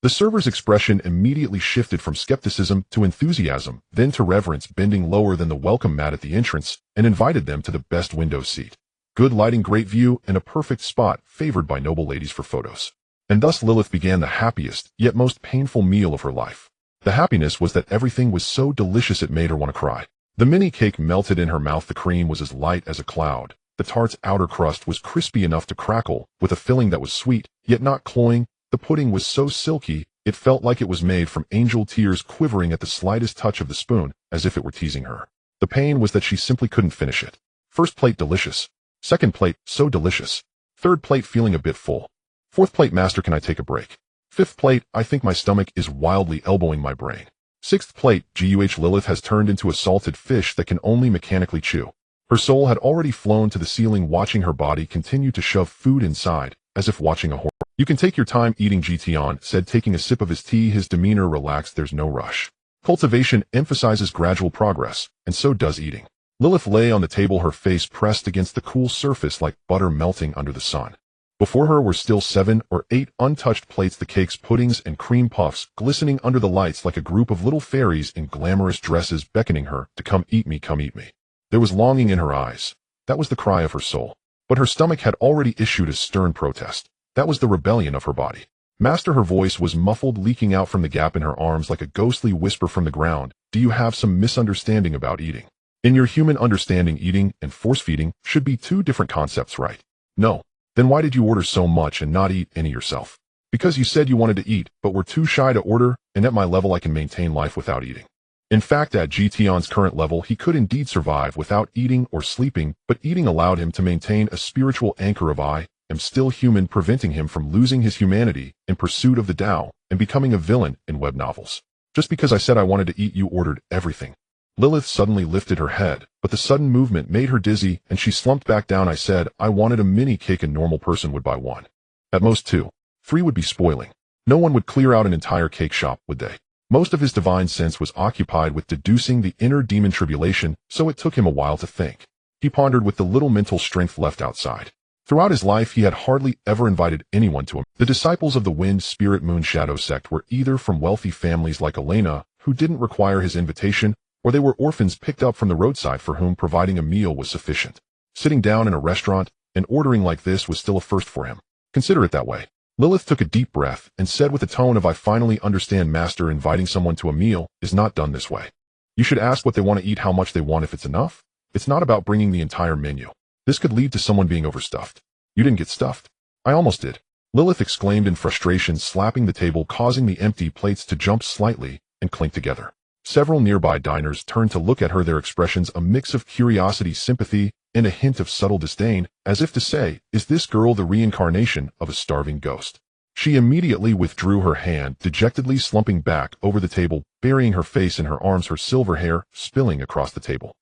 The server's expression immediately shifted from skepticism to enthusiasm, then to reverence, bending lower than the welcome mat at the entrance, and invited them to the best window seat. Good lighting, great view, and a perfect spot favored by noble ladies for photos. And thus Lilith began the happiest, yet most painful meal of her life. The happiness was that everything was so delicious it made her want to cry. The mini cake melted in her mouth. The cream was as light as a cloud. The tart's outer crust was crispy enough to crackle, with a filling that was sweet, yet not cloying. The pudding was so silky, it felt like it was made from angel tears, quivering at the slightest touch of the spoon, as if it were teasing her. The pain was that she simply couldn't finish it. First plate, delicious. Second plate, so delicious. Third plate, feeling a bit full. Fourth plate, master, can I take a break? Fifth plate, I think my stomach is wildly elbowing my brain. Sixth plate, Lilith has turned into a salted fish that can only mechanically chew. Her soul had already flown to the ceiling, watching her body continue to shove food inside, as if watching a horror. You can take your time eating, Tian said, taking a sip of his tea, his demeanor relaxed. There's no rush. Cultivation emphasizes gradual progress, and so does eating. Lilith lay on the table, her face pressed against the cool surface like butter melting under the sun. Before her were still 7 or 8 untouched plates, the cakes, puddings, and cream puffs glistening under the lights like a group of little fairies in glamorous dresses beckoning her to come eat me, come eat me. There was longing in her eyes. That was the cry of her soul. But her stomach had already issued a stern protest. That was the rebellion of her body. Master, her voice was muffled, leaking out from the gap in her arms like a ghostly whisper from the ground. Do you have some misunderstanding about eating? In your human understanding, eating and force-feeding should be 2 different concepts, right? No. Then why did you order so much and not eat any yourself? Because you said you wanted to eat, but were too shy to order, and at my level I can maintain life without eating. In fact, at Tian's current level, he could indeed survive without eating or sleeping, but eating allowed him to maintain a spiritual anchor of I am still human, preventing him from losing his humanity in pursuit of the Tao and becoming a villain in web novels. Just because I said I wanted to eat, you ordered everything. Lilith suddenly lifted her head, but the sudden movement made her dizzy, and she slumped back down. I said I wanted a mini cake. A normal person would buy 1. At most 2. 3 would be spoiling. No one would clear out an entire cake shop, would they? Most of his divine sense was occupied with deducing the inner demon tribulation, so it took him a while to think. He pondered with the little mental strength left outside. Throughout his life, he had hardly ever invited anyone to him. The disciples of the Wind Spirit Moon Shadow sect were either from wealthy families like Elena, who didn't require his invitation, or they were orphans picked up from the roadside for whom providing a meal was sufficient. Sitting down in a restaurant and ordering like this was still a first for him. Consider it that way. Lilith took a deep breath and said with a tone of, "I finally understand, Master, inviting someone to a meal is not done this way. You should ask what they want to eat, how much they want, if it's enough. It's not about bringing the entire menu. This could lead to someone being overstuffed." "You didn't get stuffed." "I almost did," Lilith exclaimed in frustration, slapping the table, causing the empty plates to jump slightly and clink together. Several nearby diners turned to look at her, their expressions a mix of curiosity, sympathy, and a hint of subtle disdain, as if to say, "Is this girl the reincarnation of a starving ghost?" She immediately withdrew her hand, dejectedly slumping back over the table, burying her face in her arms, her silver hair spilling across the table.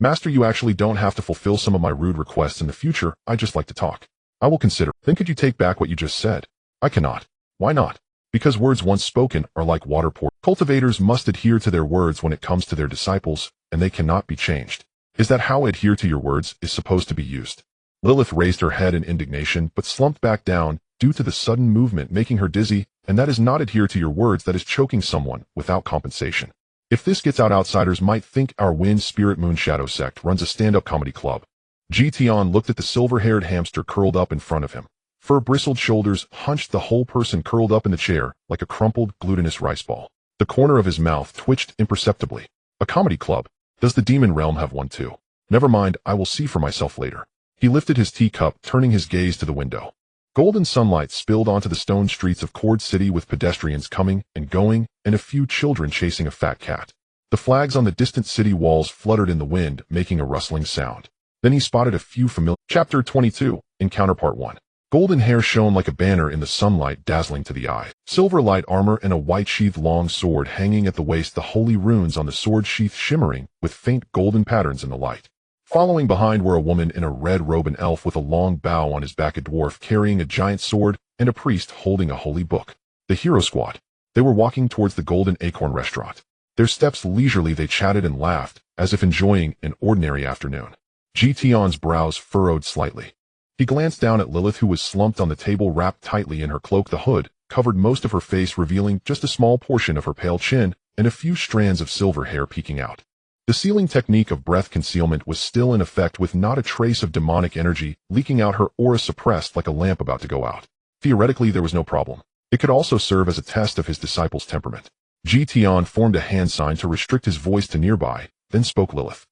"Master, you actually don't have to fulfill some of my rude requests in the future. I just like to talk. I will consider. Then could you take back what you just said?" "I cannot." "Why not?" "Because words once spoken are like water poured. Cultivators must adhere to their words when it comes to their disciples, and they cannot be changed." "Is that how adhere to your words is supposed to be used?" Lilith raised her head in indignation, but slumped back down due to the sudden movement making her dizzy, and that is not adhere to your words, that is choking someone without compensation. If this gets out, outsiders might think our Wind Spirit Moon Shadow sect runs a stand-up comedy club. Tian looked at the silver-haired hamster curled up in front of him. Fur-bristled shoulders hunched, the whole person curled up in the chair like a crumpled, glutinous rice ball. The corner of his mouth twitched imperceptibly. "A comedy club? Does the demon realm have one too? Never mind, I will see for myself later." He lifted his teacup, turning his gaze to the window. Golden sunlight spilled onto the stone streets of Cord City, with pedestrians coming and going, and a few children chasing a fat cat. The flags on the distant city walls fluttered in the wind, making a rustling sound. Then he spotted a few familiar. Chapter 22, Encounter Part 1. Golden hair shone like a banner in the sunlight, dazzling to the eye. Silver light armor and a white-sheathed long sword hanging at the waist, the holy runes on the sword sheath shimmering with faint golden patterns in the light. Following behind were a woman in a red robe, an elf with a long bow on his back, a dwarf carrying a giant sword, and a priest holding a holy book. The hero squad. They were walking towards the Golden Acorn restaurant. Their steps leisurely, they chatted and laughed, as if enjoying an ordinary afternoon. Tian's brows furrowed slightly. He glanced down at Lilith, who was slumped on the table, wrapped tightly in her cloak. The hood covered most of her face, revealing just a small portion of her pale chin and a few strands of silver hair peeking out. The sealing technique of breath concealment was still in effect, with not a trace of demonic energy leaking out, her aura suppressed like a lamp about to go out. Theoretically, there was no problem. It could also serve as a test of his disciple's temperament. Tian formed a hand sign to restrict his voice to nearby, then spoke. "Lilith."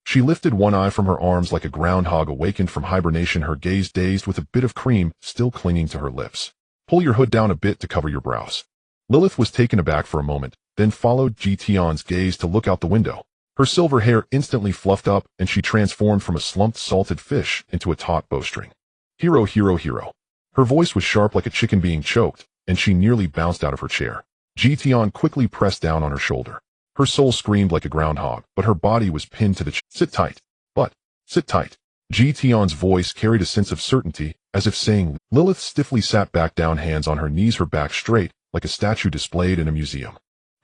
She lifted one eye from her arms like a groundhog awakened from hibernation, her gaze dazed, with a bit of cream still clinging to her lips. "Pull your hood down a bit to cover your brows." Lilith was taken aback for a moment, then followed Tian's gaze to look out the window. Her silver hair instantly fluffed up, and she transformed from a slumped salted fish into a taut bowstring. "Hero, hero, hero." Her voice was sharp like a chicken being choked, and she nearly bounced out of her chair. Tian quickly pressed down on her shoulder. Her soul screamed like a groundhog, but her body was pinned to the chair. "Sit tight. But, sit tight." Tian's voice carried a sense of certainty, as if saying. Lilith stiffly sat back down, hands on her knees, her back straight, like a statue displayed in a museum.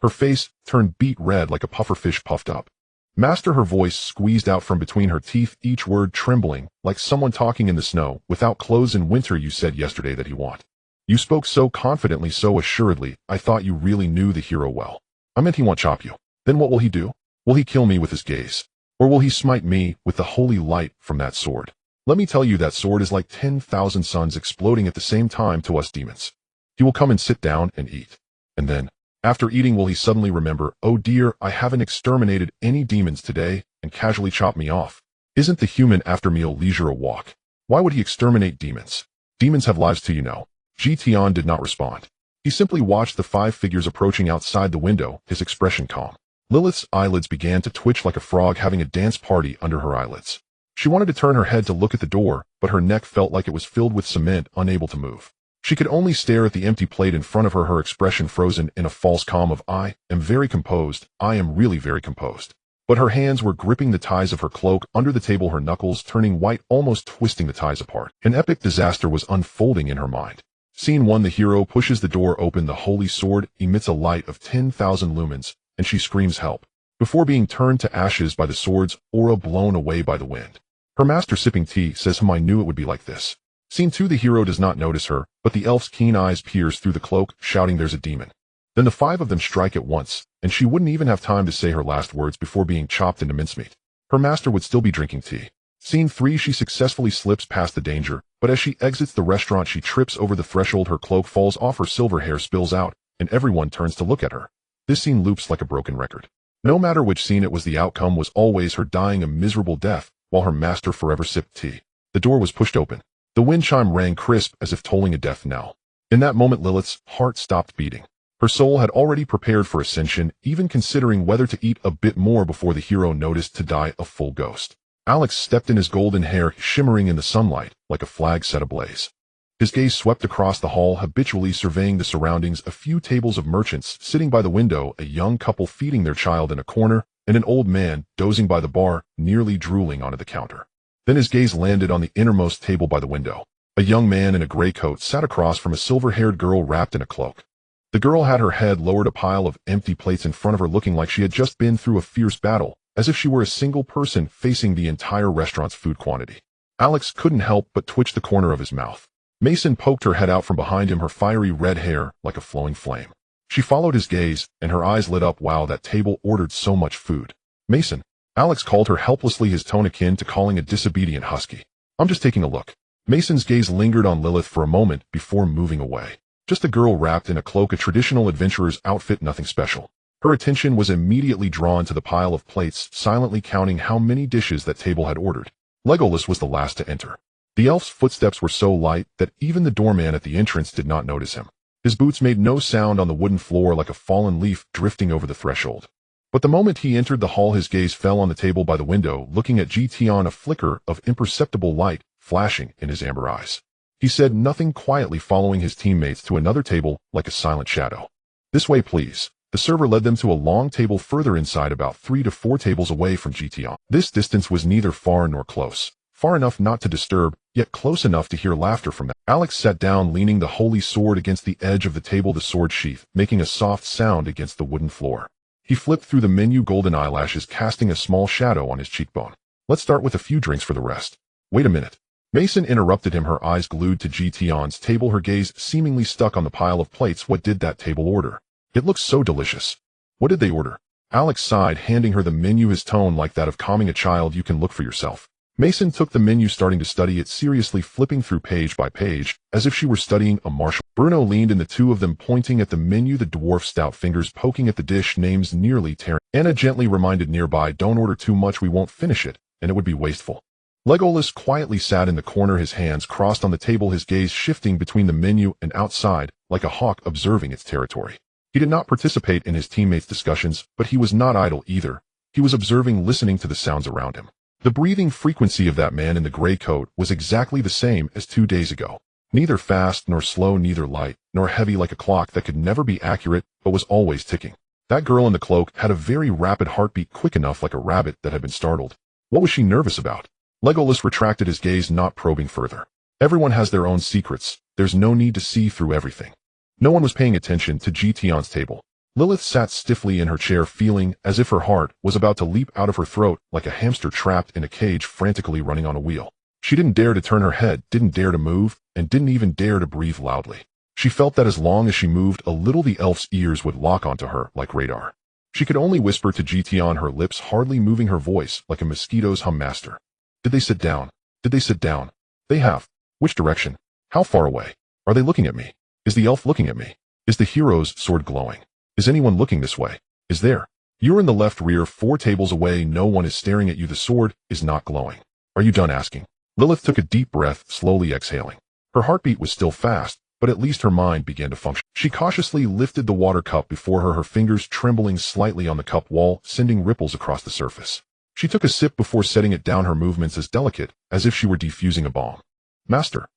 Her face turned beet red like a pufferfish puffed up. "Master," her voice squeezed out from between her teeth, each word trembling, like someone talking in the snow, "without clothes in winter, you said yesterday that he want. You spoke so confidently, so assuredly, I thought you really knew the hero well. I meant he want chop you. Then what will he do? Will he kill me with his gaze? Or will he smite me with the holy light from that sword? Let me tell you, that sword is like 10,000 suns exploding at the same time to us demons. He will come and sit down and eat. And then, after eating, will he suddenly remember, oh dear, I haven't exterminated any demons today, and casually chop me off? Isn't the human after-meal leisure a walk? Why would he exterminate demons? Demons have lives too, you know." Tian did not respond. He simply watched the 5 figures approaching outside the window, his expression calm. Lilith's eyelids began to twitch like a frog having a dance party under her eyelids. She wanted to turn her head to look at the door, but her neck felt like it was filled with cement, unable to move. She could only stare at the empty plate in front of her, her expression frozen in a false calm of, I am very composed, I am really very composed. But her hands were gripping the ties of her cloak under the table, her knuckles turning white, almost twisting the ties apart. An epic disaster was unfolding in her mind. Scene 1. The hero pushes the door open, the holy sword emits a light of 10,000 lumens, and she screams help, before being turned to ashes by the sword's aura, blown away by the wind. Her master sipping tea says I knew it would be like this. Scene 2. The hero does not notice her, but the elf's keen eyes pierce through the cloak, shouting there's a demon. Then the 5 of them strike at once, and she wouldn't even have time to say her last words before being chopped into mincemeat. Her master would still be drinking tea. Scene 3. She successfully slips past the danger, but as she exits the restaurant she trips over the threshold, her cloak falls off, her silver hair spills out, and everyone turns to look at her. This scene loops like a broken record. No matter which scene it was, the outcome was always her dying a miserable death, while her master forever sipped tea. The door was pushed open. The wind chime rang crisp as if tolling a death knell. In that moment Lilith's heart stopped beating. Her soul had already prepared for ascension, even considering whether to eat a bit more before the hero noticed to die a full ghost. Alex stepped in, his golden hair shimmering in the sunlight like a flag set ablaze. His gaze swept across the hall, habitually surveying the surroundings, a few tables of merchants sitting by the window, a young couple feeding their child in a corner, and an old man dozing by the bar, nearly drooling onto the counter. Then his gaze landed on the innermost table by the window. A young man in a gray coat sat across from a silver-haired girl wrapped in a cloak. The girl had her head lowered, a pile of empty plates in front of her, looking like she had just been through a fierce battle, as if she were a single person facing the entire restaurant's food quantity. Alex couldn't help but twitch the corner of his mouth. Mason poked her head out from behind him, her fiery red hair like a flowing flame. She followed his gaze, and her eyes lit up. Wow, that table ordered so much food. Mason. Alex called her helplessly, his tone akin to calling a disobedient husky. I'm just taking a look. Mason's gaze lingered on Lilith for a moment before moving away. Just a girl wrapped in a cloak, a traditional adventurer's outfit, nothing special. Her attention was immediately drawn to the pile of plates, silently counting how many dishes that table had ordered. Legolas was the last to enter. The elf's footsteps were so light that even the doorman at the entrance did not notice him. His boots made no sound on the wooden floor, like a fallen leaf drifting over the threshold. But the moment he entered the hall, his gaze fell on the table by the window, looking at Tian, a flicker of imperceptible light flashing in his amber eyes. He said nothing, quietly following his teammates to another table like a silent shadow. This way, please. The server led them to a long table further inside, about 3 to 4 tables away from Tian. This distance was neither far nor close. Far enough not to disturb, yet close enough to hear laughter from them. Alex sat down, leaning the holy sword against the edge of the table, the sword sheath making a soft sound against the wooden floor. He flipped through the menu, golden eyelashes casting a small shadow on his cheekbone. Let's start with a few drinks for the rest. Wait a minute. Mason interrupted him, her eyes glued to Tian's table, her gaze seemingly stuck on the pile of plates. What did that table order? It looks so delicious. What did they order? Alex sighed, handing her the menu, his tone like that of calming a child. You can look for yourself. Mason took the menu, starting to study it seriously, flipping through page by page, as if she were studying a martial. Bruno leaned in, the two of them pointing at the menu, the dwarf's stout fingers poking at the dish names nearly tearing. Anna gently reminded nearby, don't order too much, we won't finish it, and it would be wasteful. Legolas quietly sat in the corner, his hands crossed on the table, his gaze shifting between the menu and outside, like a hawk observing its territory. He did not participate in his teammates' discussions, but he was not idle either. He was observing, listening to the sounds around him. The breathing frequency of that man in the gray coat was exactly the same as 2 days ago. Neither fast nor slow, neither light nor heavy, like a clock that could never be accurate but was always ticking. That girl in the cloak had a very rapid heartbeat, quick enough like a rabbit that had been startled. What was she nervous about? Legolas retracted his gaze, not probing further. Everyone has their own secrets. There's no need to see through everything. No one was paying attention to Tian's table. Lilith sat stiffly in her chair, feeling as if her heart was about to leap out of her throat like a hamster trapped in a cage, frantically running on a wheel. She didn't dare to turn her head, didn't dare to move, and didn't even dare to breathe loudly. She felt that as long as she moved a little, the elf's ears would lock onto her like radar. She could only whisper to Tian, her lips hardly moving, her voice like a mosquito's hum. Master. Did they sit down? Did they sit down? They have. Which direction? How far away? Are they looking at me? Is the elf looking at me? Is the hero's sword glowing? Is anyone looking this way? Is there? You're in the left rear, 4 tables away. No one is staring at you. The sword is not glowing. Are you done asking? Lilith took a deep breath, slowly exhaling. Her heartbeat was still fast, but at least her mind began to function. She cautiously lifted the water cup before her, her fingers trembling slightly on the cup wall, sending ripples across the surface. She took a sip before setting it down, her movements as delicate as if she were defusing a bomb. Master.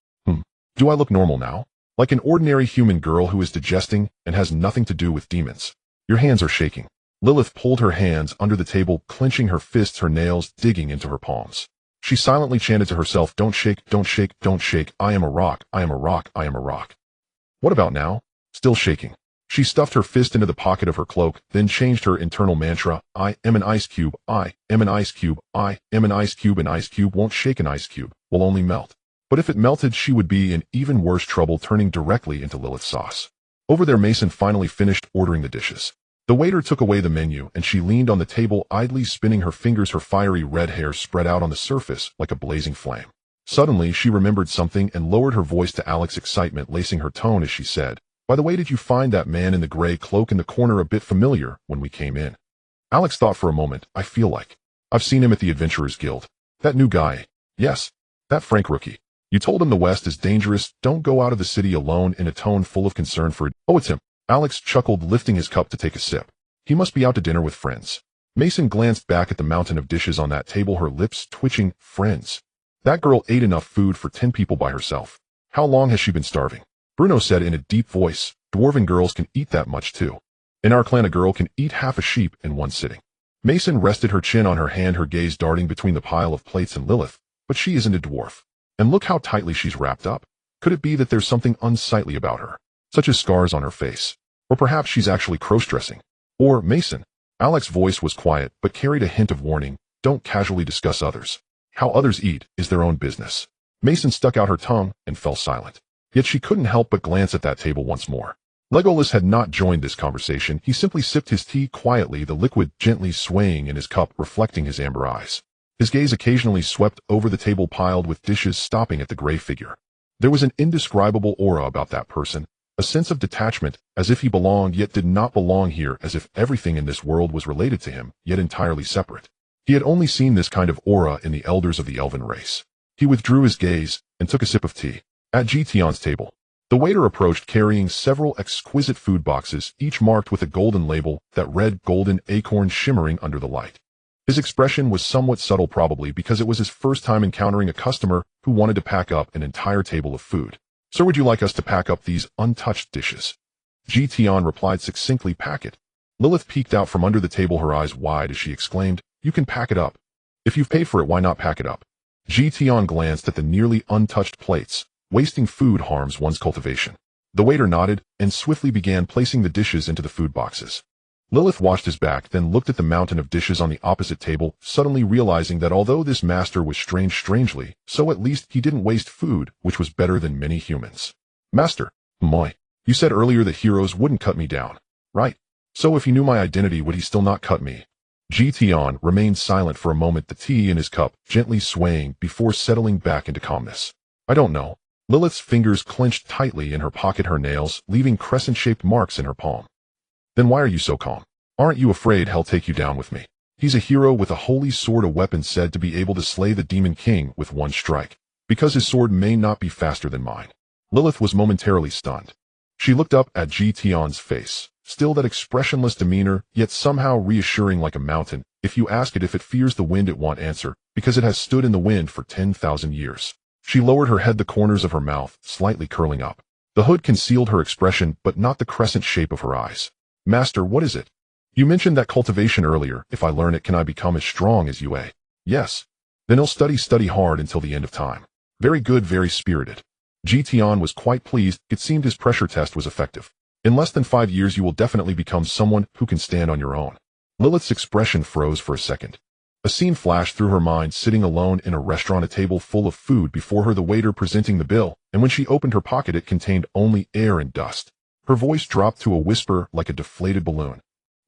Do I look normal now? Like an ordinary human girl who is digesting and has nothing to do with demons. Your hands are shaking. Lilith pulled her hands under the table, clenching her fists, her nails digging into her palms. She silently chanted to herself, don't shake, don't shake, don't shake. I am a rock, I am a rock, I am a rock. What about now? Still shaking. She stuffed her fist into the pocket of her cloak, then changed her internal mantra, I am an ice cube, I am an ice cube, I am an ice cube. An ice cube won't shake, an ice cube will only melt. But if it melted, she would be in even worse trouble, turning directly into Lilith sauce. Over there, Mason finally finished ordering the dishes. The waiter took away the menu, and she leaned on the table, idly spinning her fingers, her fiery red hair spread out on the surface like a blazing flame. Suddenly, she remembered something and lowered her voice to Alex's, excitement lacing her tone as she said, by the way, did you find that man in the gray cloak in the corner a bit familiar when we came in? Alex thought for a moment. I feel like I've seen him at the Adventurers Guild. That new guy. Yes, that Frank rookie. You told him the West is dangerous, don't go out of the city alone, in a tone full of concern for it. Oh, it's him. Alex chuckled, lifting his cup to take a sip. He must be out to dinner with friends. Mason glanced back at the mountain of dishes on that table, her lips twitching. Friends. That girl ate enough food for 10 people by herself. How long has she been starving? Bruno said in a deep voice. Dwarven girls can eat that much too. In our clan, a girl can eat half a sheep in one sitting. Mason rested her chin on her hand, her gaze darting between the pile of plates and Lilith. But she isn't a dwarf. And look how tightly she's wrapped up. Could it be that there's something unsightly about her, such as scars on her face? Or perhaps she's actually cross-dressing. Or, Mason. Alex's voice was quiet, but carried a hint of warning. Don't casually discuss others. How others eat is their own business. Mason stuck out her tongue and fell silent. Yet she couldn't help but glance at that table once more. Legolas had not joined this conversation. He simply sipped his tea quietly, the liquid gently swaying in his cup, reflecting his amber eyes. His gaze occasionally swept over the table piled with dishes, stopping at the gray figure. There was an indescribable aura about that person, a sense of detachment, as if he belonged yet did not belong here, as if everything in this world was related to him, yet entirely separate. He had only seen this kind of aura in the elders of the elven race. He withdrew his gaze and took a sip of tea. At Tian's table, the waiter approached, carrying several exquisite food boxes, each marked with a golden label that read golden acorn, shimmering under the light. His expression was somewhat subtle, probably because it was his first time encountering a customer who wanted to pack up an entire table of food. Sir, would you like us to pack up these untouched dishes? Tian replied succinctly. Pack it. Lilith peeked out from under the table, her eyes wide as she exclaimed, you can pack it up. If you've paid for it, why not pack it up? Tian glanced at the nearly untouched plates. Wasting food harms one's cultivation. The waiter nodded and swiftly began placing the dishes into the food boxes. Lilith watched his back, then looked at the mountain of dishes on the opposite table, suddenly realizing that although this master was strangely, so at least he didn't waste food, which was better than many humans. Master, moi, you said earlier that heroes wouldn't cut me down, right? So if he knew my identity, would he still not cut me? Tian remained silent for a moment, the tea in his cup gently swaying before settling back into calmness. I don't know. Lilith's fingers clenched tightly in her pocket, her nails leaving crescent-shaped marks in her palm. Then why are you so calm? Aren't you afraid he'll take you down with me? He's a hero with a holy sword, a weapon said to be able to slay the demon king with one strike, because his sword may not be faster than mine. Lilith was momentarily stunned. She looked up at Tian's face, still that expressionless demeanor, yet somehow reassuring like a mountain. If you ask it if it fears the wind, it won't answer, because it has stood in the wind for 10,000 years. She lowered her head, the corners of her mouth slightly curling up. The hood concealed her expression, but not the crescent shape of her eyes. Master, what is it? You mentioned that cultivation earlier. If I learn it, can I become as strong as you? Yes. Then he'll study hard until the end of time. Very good, very spirited. Tian was quite pleased. It seemed his pressure test was effective. In less than 5 years you will definitely become someone who can stand on your own. Lilith's expression froze for a second. A scene flashed through her mind, sitting alone in a restaurant, a table full of food before her, the waiter presenting the bill, and when she opened her pocket it contained only air and dust. Her voice dropped to a whisper like a deflated balloon.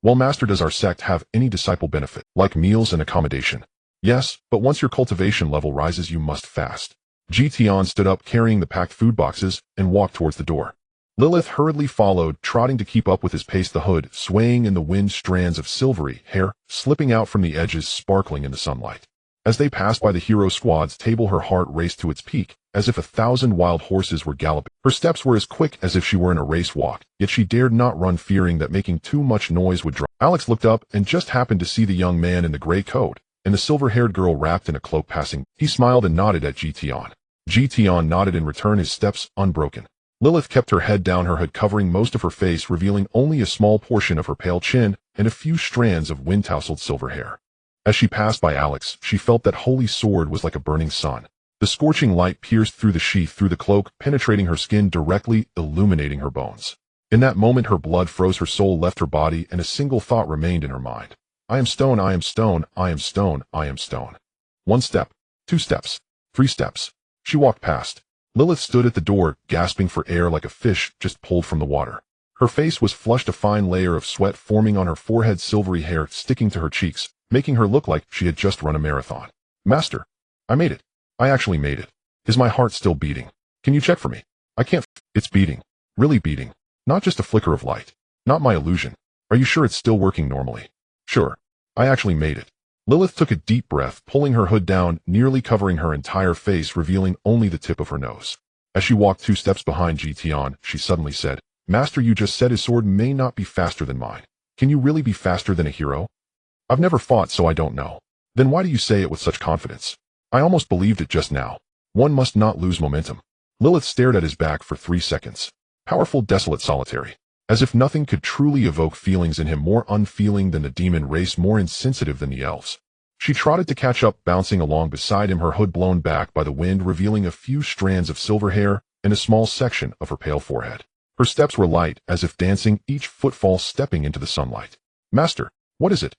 Well, Master, does our sect have any disciple benefit, like meals and accommodation? Yes, but once your cultivation level rises you must fast. Tian stood up, carrying the packed food boxes, and walked towards the door. Lilith hurriedly followed, trotting to keep up with his pace, the hood swaying in the wind, strands of silvery hair slipping out from the edges, sparkling in the sunlight. As they passed by the hero squad's table, her heart raced to its peak, as if 1,000 wild horses were galloping. Her steps were as quick as if she were in a race walk, yet she dared not run, fearing that making too much noise would draw. Alex looked up and just happened to see the young man in the gray coat and the silver-haired girl wrapped in a cloak passing. He smiled and nodded at Tian. Tian nodded in return, his steps unbroken. Lilith kept her head down, her hood covering most of her face, revealing only a small portion of her pale chin and a few strands of wind-tousled silver hair. As she passed by Alex, she felt that holy sword was like a burning sun. The scorching light pierced through the sheath, through the cloak, penetrating her skin directly, illuminating her bones. In that moment her blood froze, her soul left her body, and a single thought remained in her mind. I am stone, I am stone, I am stone, I am stone. 1 step, 2 steps, 3 steps. She walked past. Lilith stood at the door, gasping for air like a fish just pulled from the water. Her face was flushed, a fine layer of sweat forming on her forehead, silvery hair sticking to her cheeks, making her look like she had just run a marathon. Master, I made it. I actually made it. Is my heart still beating? Can you check for me? I can't. It's beating. Really beating. Not just a flicker of light. Not my illusion. Are you sure it's still working normally? Sure. I actually made it. Lilith took a deep breath, pulling her hood down, nearly covering her entire face, revealing only the tip of her nose. As she walked 2 steps behind Tian, she suddenly said, Master, you just said his sword may not be faster than mine. Can you really be faster than a hero? I've never fought, so I don't know. Then why do you say it with such confidence? I almost believed it just now. One must not lose momentum. Lilith stared at his back for 3 seconds. Powerful, desolate, solitary. As if nothing could truly evoke feelings in him, more unfeeling than the demon race, more insensitive than the elves. She trotted to catch up, bouncing along beside him, her hood blown back by the wind, revealing a few strands of silver hair and a small section of her pale forehead. Her steps were light, as if dancing, each footfall stepping into the sunlight. Master, what is it?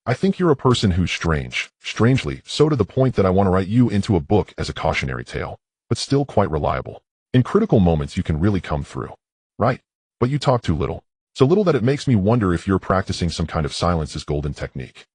I think you're a person who's strange, strangely, so to the point that I want to write you into a book as a cautionary tale, but still quite reliable. In critical moments you can really come through. Right. But you talk too little. So little that it makes me wonder if you're practicing some kind of silence is golden technique.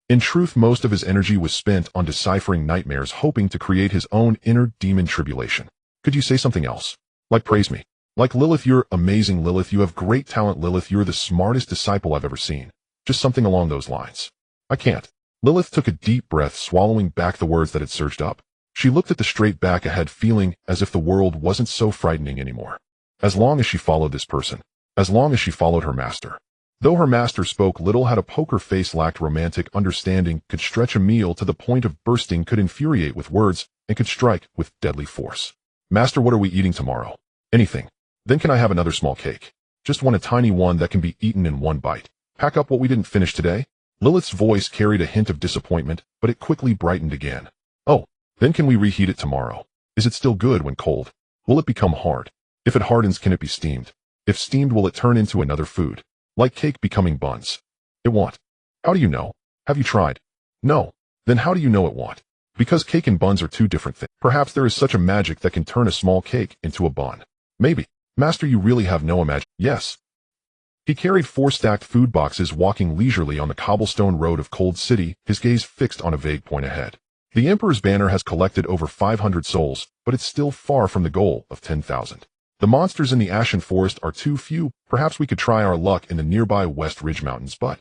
In truth, most of his energy was spent on deciphering nightmares, hoping to create his own inner demon tribulation. Could you say something else? Like praise me. Like Lilith, you're amazing, Lilith, you have great talent, Lilith, you're the smartest disciple I've ever seen. Just something along those lines. I can't. Lilith took a deep breath, swallowing back the words that had surged up. She looked at the straight back ahead, feeling as if the world wasn't so frightening anymore. As long as she followed this person. As long as she followed her master. Though her master spoke little, had a poker face, lacked romantic understanding, could stretch a meal to the point of bursting, could infuriate with words, and could strike with deadly force. Master, what are we eating tomorrow? Anything. Then can I have another small cake? Just one, a tiny one that can be eaten in one bite. Pack up what we didn't finish today? Lilith's voice carried a hint of disappointment, but it quickly brightened again. Oh, then can we reheat it tomorrow? Is it still good when cold? Will it become hard? If it hardens, can it be steamed? If steamed, will it turn into another food? Like cake becoming buns. It won't. How do you know? Have you tried? No. Then how do you know it won't? Because cake and buns are two different things. Perhaps there is such a magic that can turn a small cake into a bun. Maybe. Master, you really have no imagination. Yes. He carried 4 stacked food boxes, walking leisurely on the cobblestone road of Cold City, his gaze fixed on a vague point ahead. The Emperor's banner has collected over 500 souls, but it's still far from the goal of 10,000. The monsters in the Ashen Forest are too few. Perhaps we could try our luck in the nearby West Ridge Mountains, but...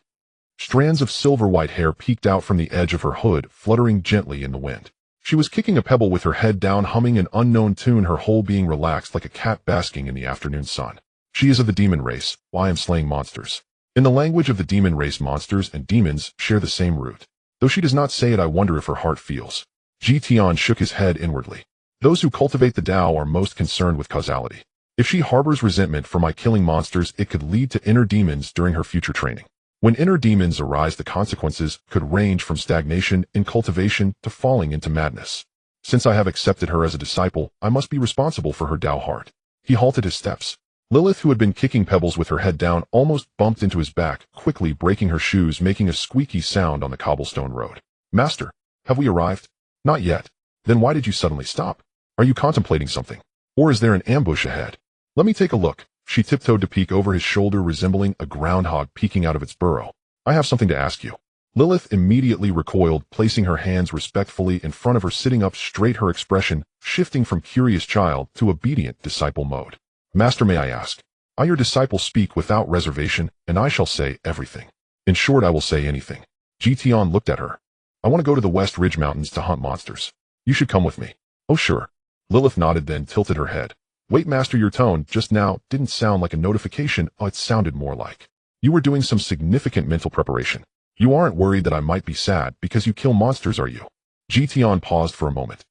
Strands of silver-white hair peeked out from the edge of her hood, fluttering gently in the wind. She was kicking a pebble with her head down, humming an unknown tune, her whole being relaxed like a cat basking in the afternoon sun. She is of the demon race, why I am slaying monsters. In the language of the demon race, monsters and demons share the same root. Though she does not say it, I wonder if her heart feels. Tian shook his head inwardly. Those who cultivate the Tao are most concerned with causality. If she harbors resentment for my killing monsters, it could lead to inner demons during her future training. When inner demons arise, the consequences could range from stagnation in cultivation to falling into madness. Since I have accepted her as a disciple, I must be responsible for her Tao heart. He halted his steps. Lilith, who had been kicking pebbles with her head down, almost bumped into his back, quickly breaking her shoes, making a squeaky sound on the cobblestone road. Master, have we arrived? Not yet. Then why did you suddenly stop? Are you contemplating something? Or is there an ambush ahead? Let me take a look. She tiptoed to peek over his shoulder, resembling a groundhog peeking out of its burrow. I have something to ask you. Lilith immediately recoiled, placing her hands respectfully in front of her, sitting up straight, her expression shifting from curious child to obedient disciple mode. Master, may I ask? I, your disciple, speak without reservation, and I shall say everything. In short, I will say anything. Tian looked at her. I want to go to the West Ridge Mountains to hunt monsters. You should come with me. Oh, sure. Lilith nodded, then tilted her head. Wait, Master, your tone just now didn't sound like a notification. Oh, it sounded more like you were doing some significant mental preparation. You aren't worried that I might be sad because you kill monsters, are you? Tian paused for a moment.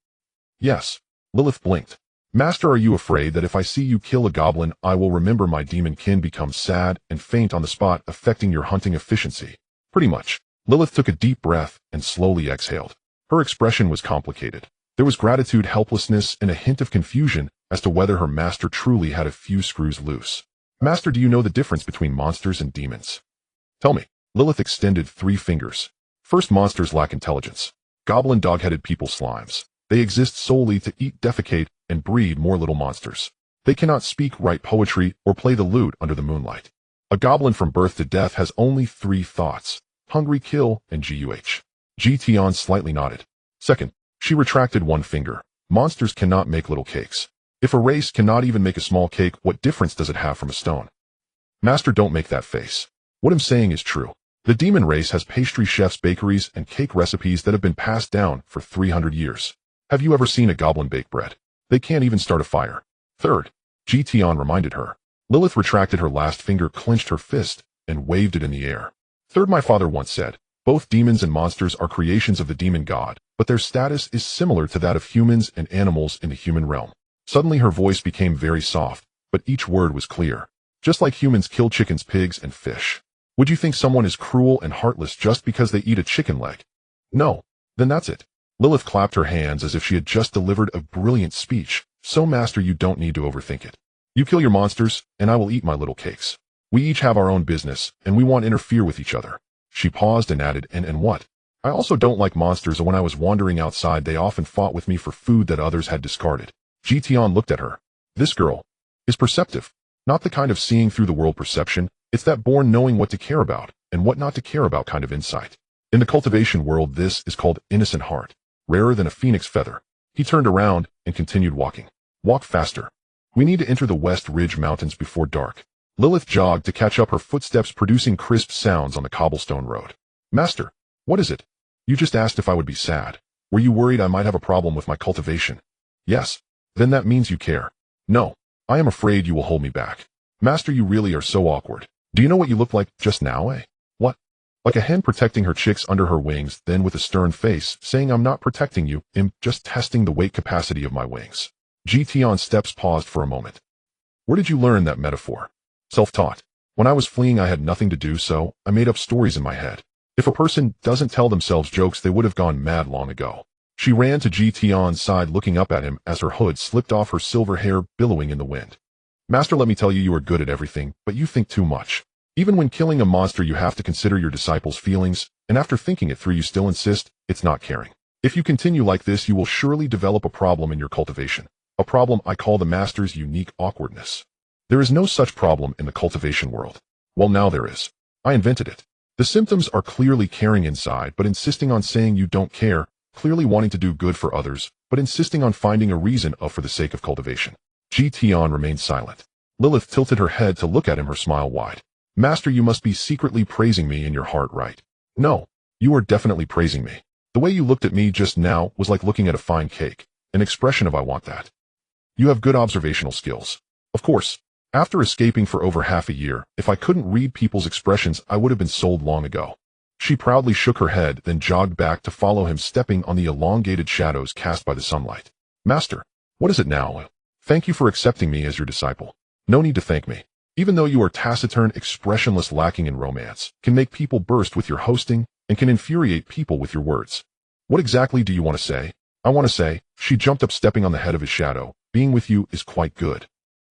Yes. Lilith blinked. Master, are you afraid that if I see you kill a goblin, I will remember my demon kin, become sad, and faint on the spot, affecting your hunting efficiency? Pretty much. Lilith took a deep breath and slowly exhaled. Her expression was complicated. There was gratitude, helplessness, and a hint of confusion as to whether her master truly had a few screws loose. Master, do you know the difference between monsters and demons? Tell me. Lilith extended 3 fingers. First, monsters lack intelligence. Goblin dog-headed people slimes. They exist solely to eat, defecate, and breed more little monsters. They cannot speak, write poetry, or play the lute under the moonlight. A goblin from birth to death has only 3 thoughts: hungry, kill, and guh. Tian slightly nodded. Second, she retracted 1 finger. Monsters cannot make little cakes. If a race cannot even make a small cake, what difference does it have from a stone? Master, don't make that face. What I'm saying is true. The demon race has pastry chefs, bakeries, and cake recipes that have been passed down for 300 years. Have you ever seen a goblin bake bread? They can't even start a fire. Third, Tian reminded her. Lilith retracted her last finger, clenched her fist, and waved it in the air. Third, my father once said, both demons and monsters are creations of the demon god, but their status is similar to that of humans and animals in the human realm. Suddenly her voice became very soft, but each word was clear. Just like humans kill chickens, pigs, and fish. Would you think someone is cruel and heartless just because they eat a chicken leg? No. Then that's it. Lilith clapped her hands as if she had just delivered a brilliant speech. So, Master, you don't need to overthink it. You kill your monsters, and I will eat my little cakes. We each have our own business, and we won't interfere with each other. She paused and added, and what? I also don't like monsters, and when I was wandering outside they often fought with me for food that others had discarded. Tian looked at her. This girl is perceptive. Not the kind of seeing through the world perception, it's that born knowing what to care about and what not to care about kind of insight. In the cultivation world, this is called innocent heart, rarer than a phoenix feather. He turned around and continued walking. Walk faster. We need to enter the West Ridge Mountains before dark. Lilith jogged to catch up, her footsteps producing crisp sounds on the cobblestone road. Master, what is it? You just asked if I would be sad. Were you worried I might have a problem with my cultivation? Yes. Then that means you care. No. I am afraid you will hold me back. Master, you really are so awkward. Do you know what you look like just now, eh? What? Like a hen protecting her chicks under her wings, then with a stern face, saying I'm not protecting you, I'm just testing the weight capacity of my wings. Tian's steps paused for a moment. Where did you learn that metaphor? Self-taught. When I was fleeing I had nothing to do, so I made up stories in my head. If a person doesn't tell themselves jokes, they would have gone mad long ago. She ran to Tian's side, looking up at him as her hood slipped off, her silver hair billowing in the wind. Master, let me tell you, you are good at everything, but you think too much. Even when killing a monster you have to consider your disciples' feelings, and after thinking it through you still insist it's not caring. If you continue like this you will surely develop a problem in your cultivation. A problem I call the Master's unique awkwardness. There is no such problem in the cultivation world. Well, now there is. I invented it. The symptoms are clearly caring inside, but insisting on saying you don't care, clearly wanting to do good for others, but insisting on finding a reason for the sake of cultivation. Tian remained silent. Lilith tilted her head to look at him, her smile wide. Master, you must be secretly praising me in your heart, right? No. You are definitely praising me. The way you looked at me just now was like looking at a fine cake, an expression of I want that. You have good observational skills. Of course. After escaping for over half a year, if I couldn't read people's expressions I would have been sold long ago. She proudly shook her head, then jogged back to follow him, stepping on the elongated shadows cast by the sunlight. Master, what is it now? Thank you for accepting me as your disciple. No need to thank me. Even though you are taciturn, expressionless, lacking in romance, can make people burst with your hosting, and can infuriate people with your words. What exactly do you want to say? I want to say, she jumped up, stepping on the head of his shadow, being with you is quite good.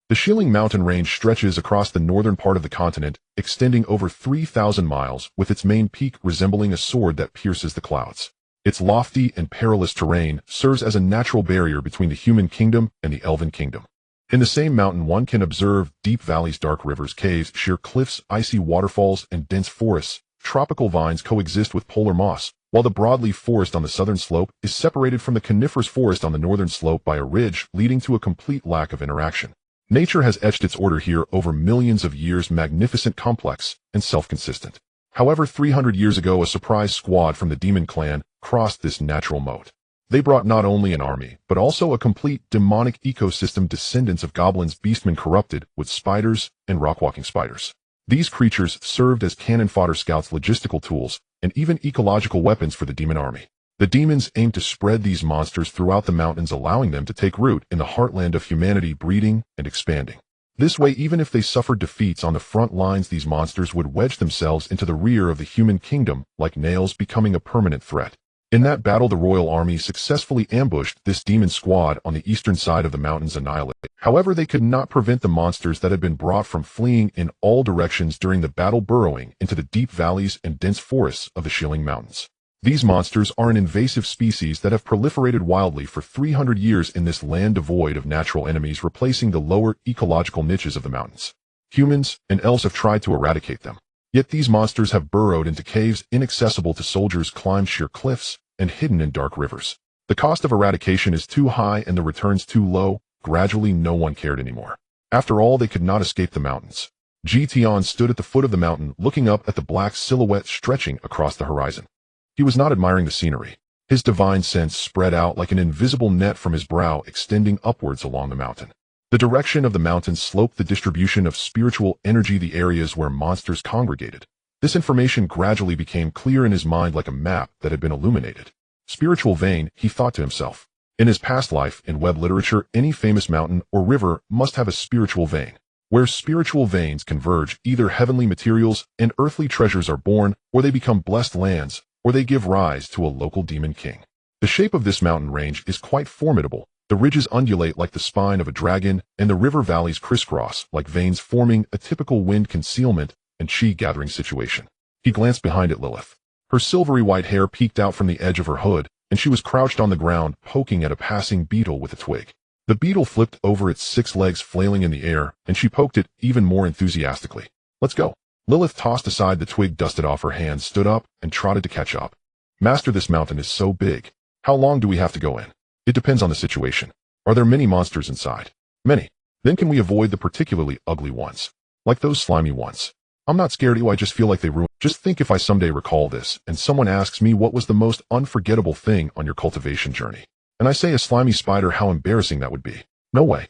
The Shilling mountain range stretches across the northern part of the continent, extending over 3,000 miles, with its main peak resembling a sword that pierces the clouds. Its lofty and perilous terrain serves as a natural barrier between the human kingdom and the elven kingdom. In the same mountain one can observe deep valleys, dark rivers, caves, sheer cliffs, icy waterfalls, and dense forests. Tropical vines coexist with polar moss, while the broadleaf forest on the southern slope is separated from the coniferous forest on the northern slope by a ridge, leading to a complete lack of interaction. Nature has etched its order here over millions of years, magnificent, complex, and self-consistent. However, 300 years ago a surprise squad from the demon clan crossed this natural moat. They brought not only an army, but also a complete demonic ecosystem, descendants of goblins, beastmen corrupted with spiders and rock-walking spiders. These creatures served as cannon fodder, scouts, logistical tools, and even ecological weapons for the demon army. The demons aimed to spread these monsters throughout the mountains, allowing them to take root in the heartland of humanity, breeding and expanding. This way, even if they suffered defeats on the front lines, these monsters would wedge themselves into the rear of the human kingdom like nails, becoming a permanent threat. In that battle, the royal army successfully ambushed this demon squad on the eastern side of the mountains annihilated. However, they could not prevent the monsters that had been brought from fleeing in all directions during the battle, burrowing into the deep valleys and dense forests of the Shilling Mountains. These monsters are an invasive species that have proliferated wildly for 300 years in this land devoid of natural enemies, replacing the lower ecological niches of the mountains. Humans and elves have tried to eradicate them. Yet these monsters have burrowed into caves inaccessible to soldiers, climbed sheer cliffs, and hidden in dark rivers. The cost of eradication is too high and the returns too low. Gradually, no one cared anymore. After all, they could not escape the mountains. Tian stood at the foot of the mountain, looking up at the black silhouette stretching across the horizon. He was not admiring the scenery. His divine sense spread out like an invisible net from his brow, extending upwards along the mountain. The direction of the mountain sloped the distribution of spiritual energy, the areas where monsters congregated. This information gradually became clear in his mind like a map that had been illuminated. Spiritual vein, he thought to himself. In his past life, in web literature, any famous mountain or river must have a spiritual vein. Where spiritual veins converge, either heavenly materials and earthly treasures are born, or they become blessed lands, or they give rise to a local demon king. The shape of this mountain range is quite formidable. The ridges undulate like the spine of a dragon, and the river valleys crisscross like veins, forming a typical wind concealment and chi-gathering situation. He glanced behind at Lilith. Her silvery white hair peeked out from the edge of her hood, and she was crouched on the ground, poking at a passing beetle with a twig. The beetle flipped over, its 6 legs flailing in the air, and she poked it even more enthusiastically. "Let's go." Lilith tossed aside the twig, dusted off her hands, stood up, and trotted to catch up. "Master, this mountain is so big. How long do we have to go in?" "It depends on the situation. Are there many monsters inside?" "Many." "Then can we avoid the particularly ugly ones? Like those slimy ones?" "I'm not scared. I just feel like they ruin." "Just think, if I someday recall this, and someone asks me what was the most unforgettable thing on your cultivation journey, and I say a slimy spider, how embarrassing that would be." "No way."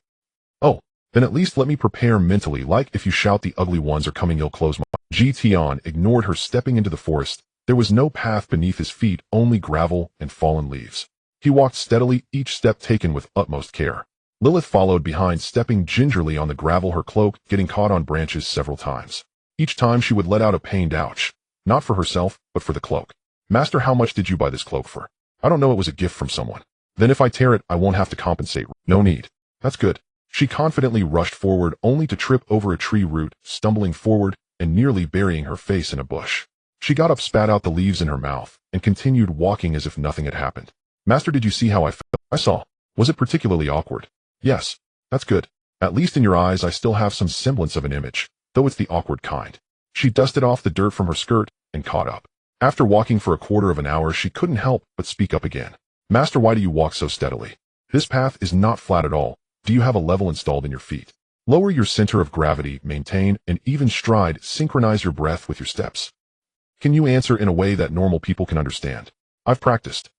"Oh, then at least let me prepare mentally, like if you shout the ugly ones are coming, you'll close my..." Tian ignored her, stepping into the forest. There was no path beneath his feet, only gravel and fallen leaves. He walked steadily, each step taken with utmost care. Lilith followed behind, stepping gingerly on the gravel, her cloak getting caught on branches several times. Each time she would let out a pained ouch, not for herself, but for the cloak. "Master, how much did you buy this cloak for?" "I don't know, it was a gift from someone." "Then if I tear it, I won't have to compensate." "No need." "That's good." She confidently rushed forward, only to trip over a tree root, stumbling forward and nearly burying her face in a bush. She got up, spat out the leaves in her mouth, and continued walking as if nothing had happened. "Master, did you see how I felt?" "I saw." "Was it particularly awkward?" "Yes." "That's good. At least in your eyes I still have some semblance of an image, though it's the awkward kind." She dusted off the dirt from her skirt and caught up. After walking for a quarter of an hour, she couldn't help but speak up again. "Master, why do you walk so steadily? This path is not flat at all. Do you have a level installed in your feet? Lower your center of gravity, maintain an even stride, synchronize your breath with your steps. Can you answer in a way that normal people can understand?" "I've practiced."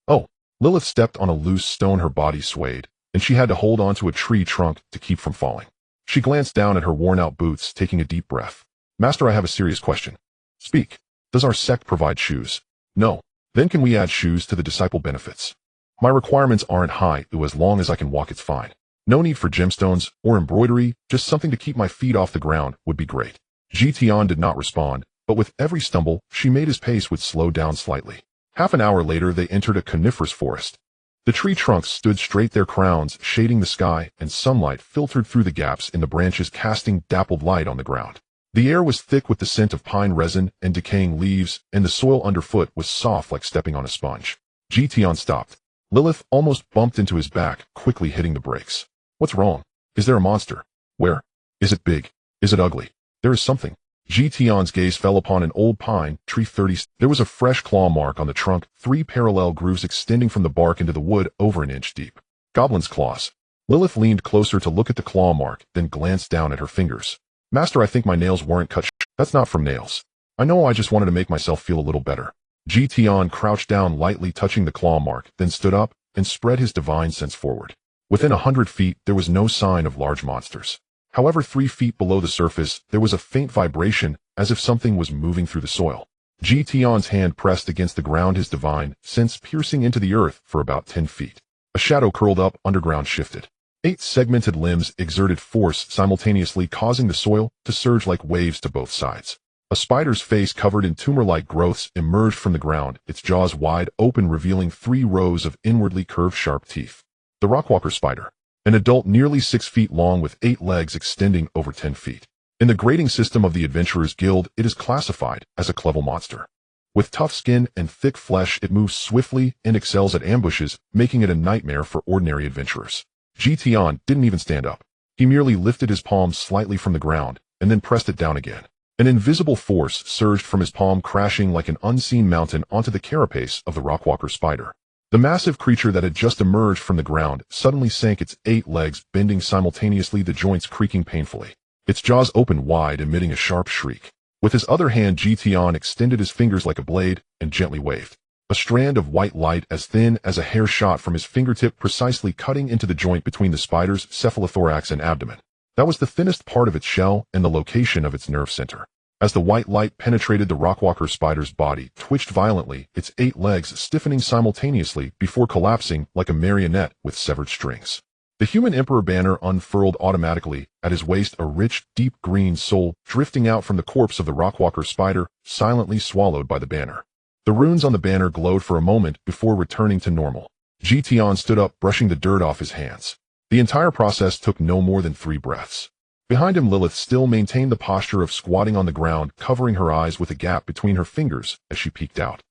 "Oh." Lilith stepped on a loose stone, her body swayed, and she had to hold onto a tree trunk to keep from falling. She glanced down at her worn-out boots, taking a deep breath. "Master, I have a serious question." "Speak." "Does our sect provide shoes?" "No." "Then can we add shoes to the disciple benefits?" "My requirements aren't high, as long as I can walk it's fine. No need for gemstones or embroidery, just something to keep my feet off the ground would be great." Tian did not respond, but with every stumble, she made his pace would slow down slightly. Half an hour later, they entered a coniferous forest. The tree trunks stood straight, their crowns shading the sky, and sunlight filtered through the gaps in the branches, casting dappled light on the ground. The air was thick with the scent of pine resin and decaying leaves, and the soil underfoot was soft like stepping on a sponge. Tian stopped. Lilith almost bumped into his back, quickly hitting the brakes. "What's wrong? Is there a monster? Where? Is it big? Is it ugly?" "There is something." Tian's gaze fell upon an old pine tree 30. There was a fresh claw mark on the trunk, 3 parallel grooves extending from the bark into the wood over an inch deep. "Goblin's claws." Lilith leaned closer to look at the claw mark, then glanced down at her fingers. "Master, I think my nails weren't cut. That's not from nails. I know, I just wanted to make myself feel a little better." Tian crouched down, lightly touching the claw mark, then stood up and spread his divine sense forward. Within 100 feet, there was no sign of large monsters. However, 3 feet below the surface, there was a faint vibration, as if something was moving through the soil. Tian's hand pressed against the ground, his divine sense piercing into the earth for about 10 feet. A shadow curled up, underground shifted. 8 segmented limbs exerted force simultaneously, causing the soil to surge like waves to both sides. A spider's face covered in tumor-like growths emerged from the ground, its jaws wide open revealing 3 rows of inwardly curved sharp teeth. The Rockwalker spider. An adult nearly 6 feet long with 8 legs extending over 10 feet. In the grading system of the Adventurers Guild, it is classified as a clever monster. With tough skin and thick flesh, it moves swiftly and excels at ambushes, making it a nightmare for ordinary adventurers. Tian didn't even stand up. He merely lifted his palm slightly from the ground, and then pressed it down again. An invisible force surged from his palm, crashing like an unseen mountain onto the carapace of the Rockwalker spider. The massive creature that had just emerged from the ground suddenly sank, its 8 legs bending simultaneously, the joints creaking painfully. Its jaws opened wide, emitting a sharp shriek. With his other hand, Tian extended his fingers like a blade and gently waved. A strand of white light as thin as a hair shot from his fingertip, precisely cutting into the joint between the spider's cephalothorax and abdomen. That was the thinnest part of its shell and the location of its nerve center. As the white light penetrated, the Rockwalker spider's body twitched violently, its 8 legs stiffening simultaneously before collapsing like a marionette with severed strings. The human emperor banner unfurled automatically, at his waist a rich, deep green soul drifting out from the corpse of the Rockwalker spider, silently swallowed by the banner. The runes on the banner glowed for a moment before returning to normal. Tian stood up, brushing the dirt off his hands. The entire process took no more than 3 breaths. Behind him, Lilith still maintained the posture of squatting on the ground, covering her eyes with a gap between her fingers as she peeked out.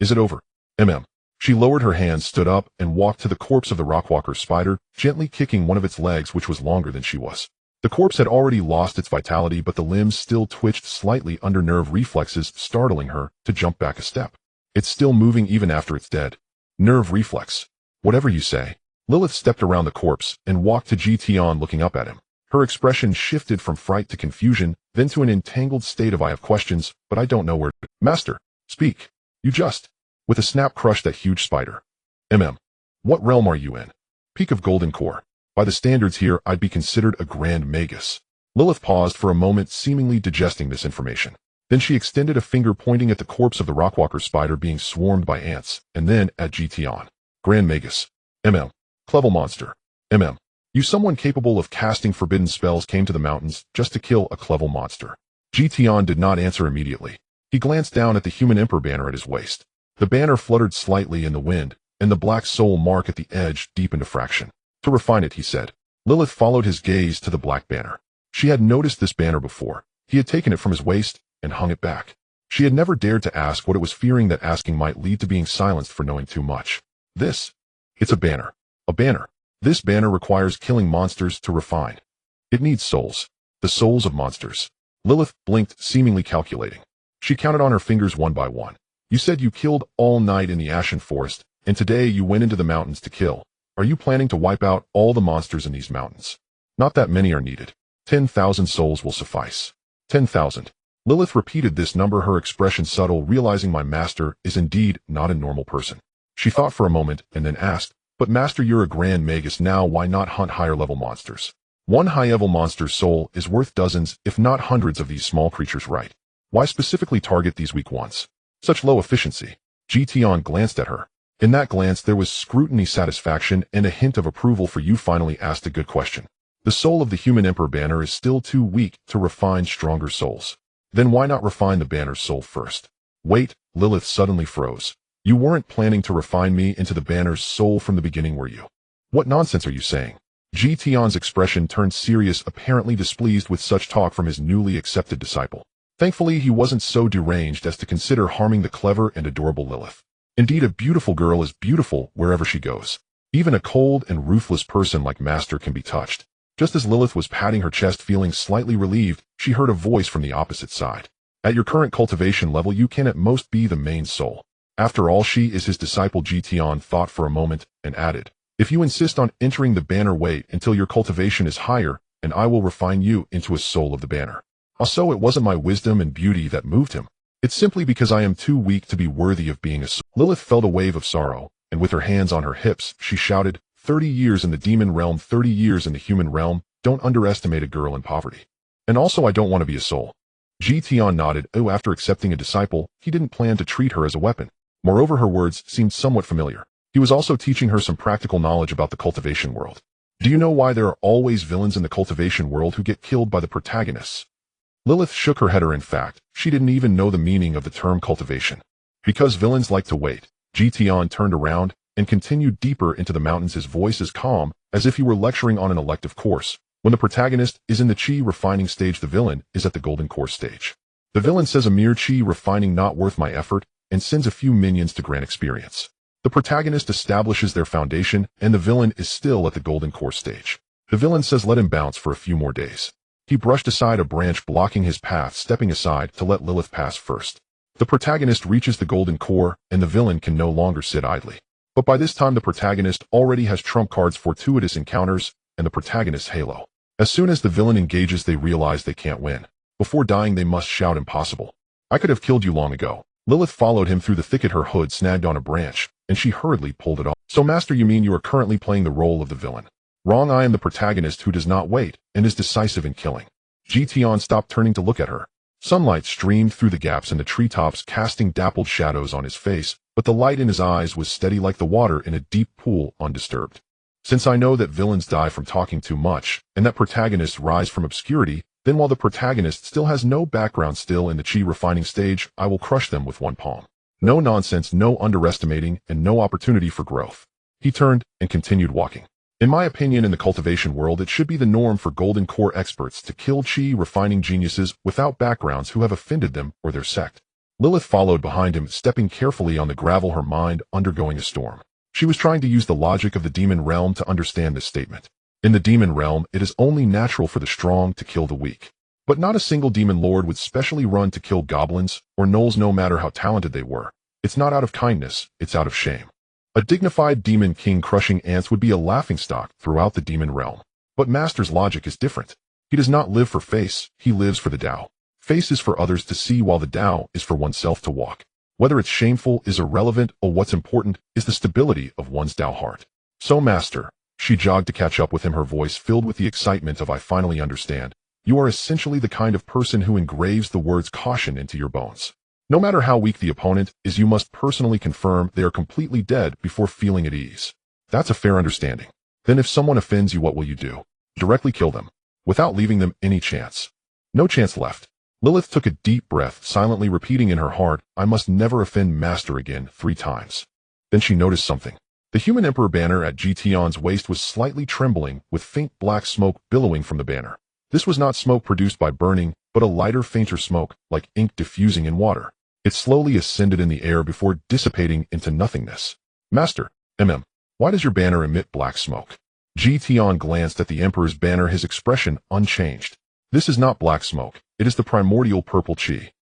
Is it over? She lowered her hands, stood up, and walked to the corpse of the Rockwalker spider, gently kicking one of its legs, which was longer than she was. The corpse had already lost its vitality, but the limbs still twitched slightly under nerve reflexes, startling her to jump back a step. It's still moving even after it's dead. Nerve reflex. Whatever you say. Lilith stepped around the corpse and walked to Tian, looking up at him. Her expression shifted from fright to confusion, then to an entangled state of "I have questions, but I don't know where to." "Master, speak. You just..." With a snap, crushed that huge spider. What realm are you in?" "Peak of Golden Core. By the standards here, I'd be considered a grand magus." Lilith paused for a moment, seemingly digesting this information. Then she extended a finger, pointing at the corpse of the Rockwalker spider being swarmed by ants, and then at Tian. "Grand magus. Clever monster. You, someone capable of casting forbidden spells, came to the mountains just to kill a clever monster." Tian did not answer immediately. He glanced down at the human emperor banner at his waist. The banner fluttered slightly in the wind, and the black soul mark at the edge deepened a fraction. "To refine it," he said. Lilith followed his gaze to the black banner. She had noticed this banner before. He had taken it from his waist and hung it back. She had never dared to ask what it was, fearing that asking might lead to being silenced for knowing too much. It's a banner. A banner. This banner requires killing monsters to refine. It needs souls. The souls of monsters. Lilith blinked, seemingly calculating. She counted on her fingers one by one. "You said you killed all night in the Ashen Forest, and today you went into the mountains to kill. Are you planning to wipe out all the monsters in these mountains?" "Not that many are needed. 10,000 souls will suffice." 10,000. Lilith repeated this number, her expression subtle, realizing my master is indeed not a normal person. She thought for a moment and then asked, "But master, you're a grand magus now, why not hunt higher level monsters? One high-level monster's soul is worth dozens, if not hundreds of these small creatures, right? Why specifically target these weak ones? Such low efficiency." Tian glanced at her. In that glance there was scrutiny, satisfaction, and a hint of approval. "For you finally asked a good question. The soul of the human emperor banner is still too weak to refine stronger souls. Then why not refine the banner's soul first?" "Wait," Lilith suddenly froze. "You weren't planning to refine me into the banner's soul from the beginning, were you?" "What nonsense are you saying?" Tian's expression turned serious, apparently displeased with such talk from his newly accepted disciple. Thankfully, he wasn't so deranged as to consider harming the clever and adorable Lilith. Indeed, a beautiful girl is beautiful wherever she goes. Even a cold and ruthless person like Master can be touched. Just as Lilith was patting her chest, feeling slightly relieved, she heard a voice from the opposite side. "At your current cultivation level, you can at most be the main soul. After all, she is his disciple." Tian thought for a moment and added, "If you insist on entering the banner, wait until your cultivation is higher, and I will refine you into a soul of the banner." Also, it wasn't my wisdom and beauty that moved him. It's simply because I am too weak to be worthy of being a soul. Lilith felt a wave of sorrow, and with her hands on her hips, she shouted, 30 years in the demon realm, 30 years in the human realm. Don't underestimate a girl in poverty. And also, I don't want to be a soul." Tian nodded. Oh, after accepting a disciple, he didn't plan to treat her as a weapon. Moreover, her words seemed somewhat familiar. He was also teaching her some practical knowledge about the cultivation world. "Do you know why there are always villains in the cultivation world who get killed by the protagonists?" Lilith shook her head. In fact, she didn't even know the meaning of the term cultivation. Because villains like to wait, Tian turned around and continued deeper into the mountains, his voice as calm as if he were lecturing on an elective course. When the protagonist is in the chi refining stage, the villain is at the golden core stage. The villain says a mere chi refining not worth my effort and sends a few minions to grant experience. The protagonist establishes their foundation and the villain is still at the golden core stage. The villain says let him bounce for a few more days. He brushed aside a branch blocking his path, stepping aside to let Lilith pass first. The protagonist reaches the golden core and the villain can no longer sit idly. But by this time the protagonist already has trump cards, fortuitous encounters, and the protagonist's halo. As soon as the villain engages, they realize they can't win. Before dying they must shout impossible. I could have killed you long ago. Lilith followed him through the thicket, her hood snagged on a branch, and she hurriedly pulled it off. So master, you mean you are currently playing the role of the villain? Wrong, I am the protagonist who does not wait and is decisive in killing. Tian stopped, turning to look at her. Sunlight streamed through the gaps in the treetops, casting dappled shadows on his face, but the light in his eyes was steady like the water in a deep pool, undisturbed. Since I know that villains die from talking too much, and that protagonists rise from obscurity, then while the protagonist still has no background, still in the chi refining stage, I will crush them with one palm. No nonsense, no underestimating, and no opportunity for growth. He turned and continued walking. In my opinion, in the cultivation world, it should be the norm for golden core experts to kill chi refining geniuses without backgrounds who have offended them or their sect. Lilith followed behind him, stepping carefully on the gravel, her mind undergoing a storm. She was trying to use the logic of the demon realm to understand this statement. In the demon realm, it is only natural for the strong to kill the weak. But not a single demon lord would specially run to kill goblins or gnolls, no matter how talented they were. It's not out of kindness, it's out of shame. A dignified demon king crushing ants would be a laughingstock throughout the demon realm. But Master's logic is different. He does not live for face, he lives for the Tao. Face is for others to see, while the Tao is for oneself to walk. Whether it's shameful is irrelevant, or what's important is the stability of one's Tao heart. So Master, she jogged to catch up with him, her voice filled with the excitement of I finally understand. You are essentially the kind of person who engraves the words caution into your bones. No matter how weak the opponent is, you must personally confirm they are completely dead before feeling at ease. That's a fair understanding. Then if someone offends you, what will you do? Directly kill them, without leaving them any chance. No chance left. Lilith took a deep breath, silently repeating in her heart, I must never offend Master again, 3 times. Then she noticed something. The human emperor banner at Tian's waist was slightly trembling, with faint black smoke billowing from the banner. This was not smoke produced by burning, but a lighter, fainter smoke, like ink diffusing in water. It slowly ascended in the air before dissipating into nothingness. Master, why does your banner emit black smoke? Tian glanced at the emperor's banner, his expression unchanged. This is not black smoke, it is the primordial purple chi.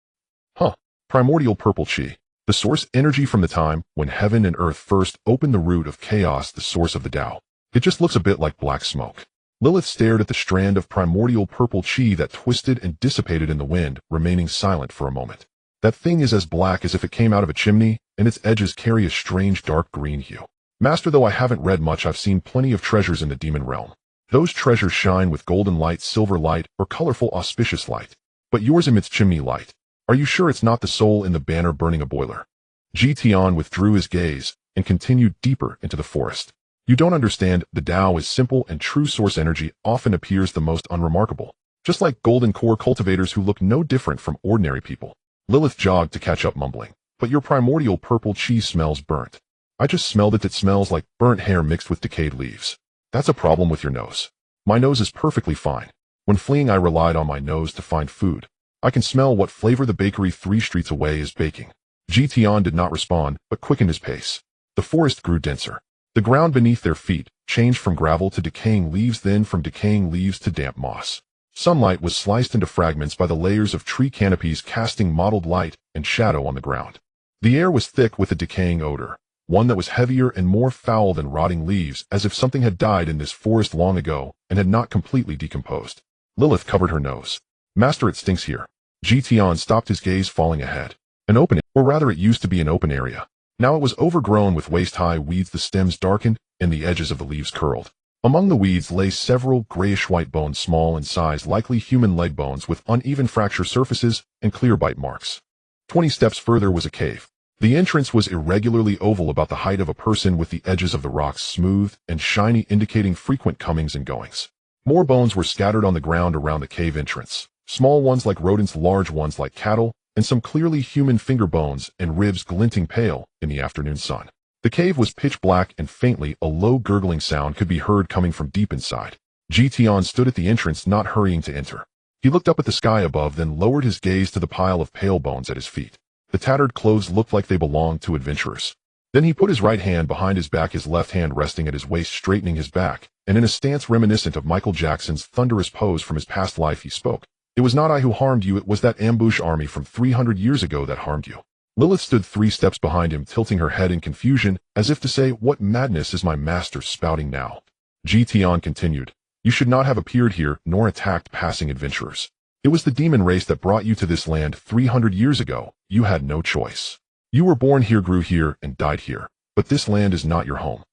Primordial purple chi. The source energy from the time when heaven and earth first opened, the root of chaos, the source of the Tao. It just looks a bit like black smoke. Lilith stared at the strand of primordial purple chi that twisted and dissipated in the wind, remaining silent for a moment. That thing is as black as if it came out of a chimney, and its edges carry a strange dark green hue. Master, though I haven't read much, I've seen plenty of treasures in the demon realm. Those treasures shine with golden light, silver light, or colorful auspicious light. But yours emits chimney light. Are you sure it's not the soul in the banner burning a boiler? Tian withdrew his gaze and continued deeper into the forest. You don't understand, the Tao is simple, and true source energy often appears the most unremarkable. Just like golden core cultivators who look no different from ordinary people. Lilith jogged to catch up, mumbling, but your primordial purple chi smells burnt. I just smelled it. It smells like burnt hair mixed with decayed leaves. That's a problem with your nose. My nose is perfectly fine. When fleeing, I relied on my nose to find food. I can smell what flavor the bakery 3 streets away is baking. Tian did not respond, but quickened his pace. The forest grew denser. The ground beneath their feet changed from gravel to decaying leaves, then from decaying leaves to damp moss. Sunlight was sliced into fragments by the layers of tree canopies, casting mottled light and shadow on the ground. The air was thick with a decaying odor, one that was heavier and more foul than rotting leaves, as if something had died in this forest long ago and had not completely decomposed. Lilith covered her nose. Master, it stinks here. Tian stopped, his gaze falling ahead. An open, or rather it used to be an open area. Now it was overgrown with waist-high weeds, the stems darkened and the edges of the leaves curled. Among the weeds lay several grayish-white bones, small in size, likely human leg bones with uneven fracture surfaces and clear bite marks. 20 steps further was a cave. The entrance was irregularly oval, about the height of a person, with the edges of the rocks smooth and shiny, indicating frequent comings and goings. More bones were scattered on the ground around the cave entrance. Small ones like rodents, large ones like cattle, and some clearly human finger bones and ribs glinting pale in the afternoon sun. The cave was pitch black and faintly a low gurgling sound could be heard coming from deep inside. Tian stood at the entrance, not hurrying to enter. He looked up at the sky above, then lowered his gaze to the pile of pale bones at his feet. The tattered clothes looked like they belonged to adventurers. Then he put his right hand behind his back, his left hand resting at his waist, straightening his back, and in a stance reminiscent of Michael Jackson's thunderous pose from his past life, he spoke. It was not I who harmed you, it was that ambush army from 300 years ago that harmed you. Lilith stood 3 steps behind him, tilting her head in confusion, as if to say, what madness is my master spouting now? Tian continued. You should not have appeared here, nor attacked passing adventurers. It was the demon race that brought you to this land 300 years ago. You had no choice. You were born here, grew here, and died here. But this land is not your home.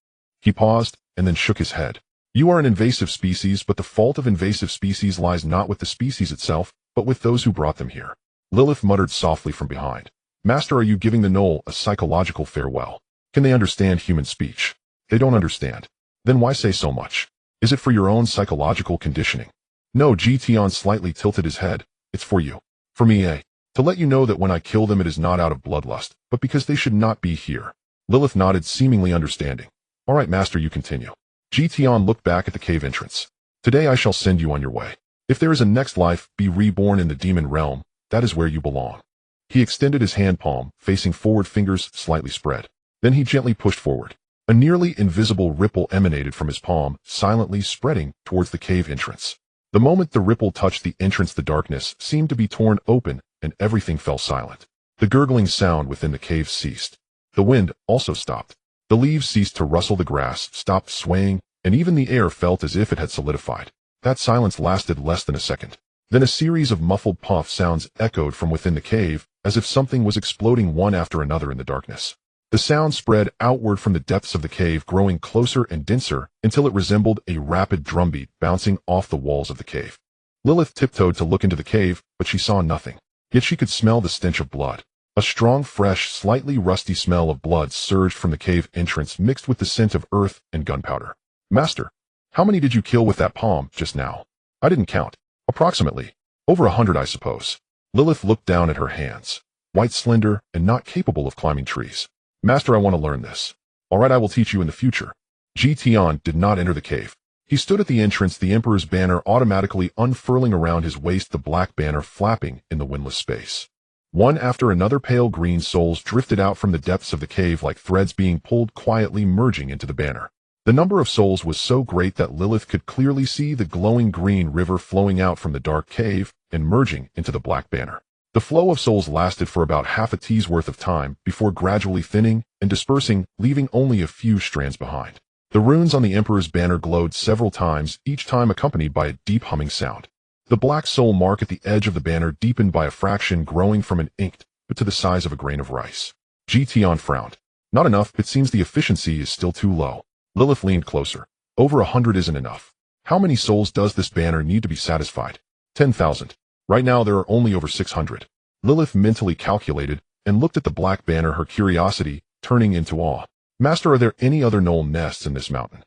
He paused, and then shook his head. You are an invasive species, but the fault of invasive species lies not with the species itself, but with those who brought them here. Lilith muttered softly from behind. Master, are you giving the knoll a psychological farewell? Can they understand human speech? They don't understand. Then why say so much? Is it for your own psychological conditioning? No, Tian slightly tilted his head. It's for you. For me, eh? To let you know that when I kill them it is not out of bloodlust, but because they should not be here. Lilith nodded, seemingly understanding. All right, Master, you continue. Tian looked back at the cave entrance. Today I shall send you on your way. If there is a next life, be reborn in the demon realm, that is where you belong. He extended his hand palm, facing forward, fingers slightly spread. Then he gently pushed forward. A nearly invisible ripple emanated from his palm, silently spreading towards the cave entrance. The moment the ripple touched the entrance, the darkness seemed to be torn open, and everything fell silent. The gurgling sound within the cave ceased. The wind also stopped. The leaves ceased to rustle, the grass stopped swaying, and even the air felt as if it had solidified. That silence lasted less than a second. Then a series of muffled puff sounds echoed from within the cave, as if something was exploding one after another in the darkness. The sound spread outward from the depths of the cave, growing closer and denser until it resembled a rapid drumbeat bouncing off the walls of the cave. Lilith tiptoed to look into the cave, but she saw nothing. Yet she could smell the stench of blood. A strong, fresh, slightly rusty smell of blood surged from the cave entrance, mixed with the scent of earth and gunpowder. Master, how many did you kill with that palm just now? I didn't count. Approximately. Over 100, I suppose. Lilith looked down at her hands. White, slender, and not capable of climbing trees. Master, I want to learn this. All right, I will teach you in the future. Tian did not enter the cave. He stood at the entrance, the Emperor's banner automatically unfurling around his waist, the black banner flapping in the windless space. One after another, pale green souls drifted out from the depths of the cave like threads being pulled, quietly merging into the banner. The number of souls was so great that Lilith could clearly see the glowing green river flowing out from the dark cave and merging into the black banner. The flow of souls lasted for about half a tea's worth of time before gradually thinning and dispersing, leaving only a few strands behind. The runes on the Emperor's banner glowed several times, each time accompanied by a deep humming sound. The black soul mark at the edge of the banner deepened by a fraction, growing from an inked but to the size of a grain of rice. Tian frowned. Not enough, it seems the efficiency is still too low. Lilith leaned closer. Over 100 isn't enough. How many souls does this banner need to be satisfied? 10,000. Right now there are only over 600. Lilith mentally calculated and looked at the black banner, her curiosity turning into awe. Master, are there any other knoll nests in this mountain?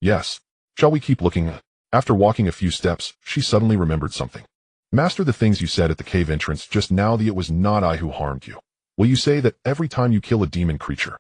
Yes. Shall we keep looking? After walking a few steps, she suddenly remembered something. Master, the things you said at the cave entrance just now, it was not I who harmed you. Will you say that every time you kill a demon creature?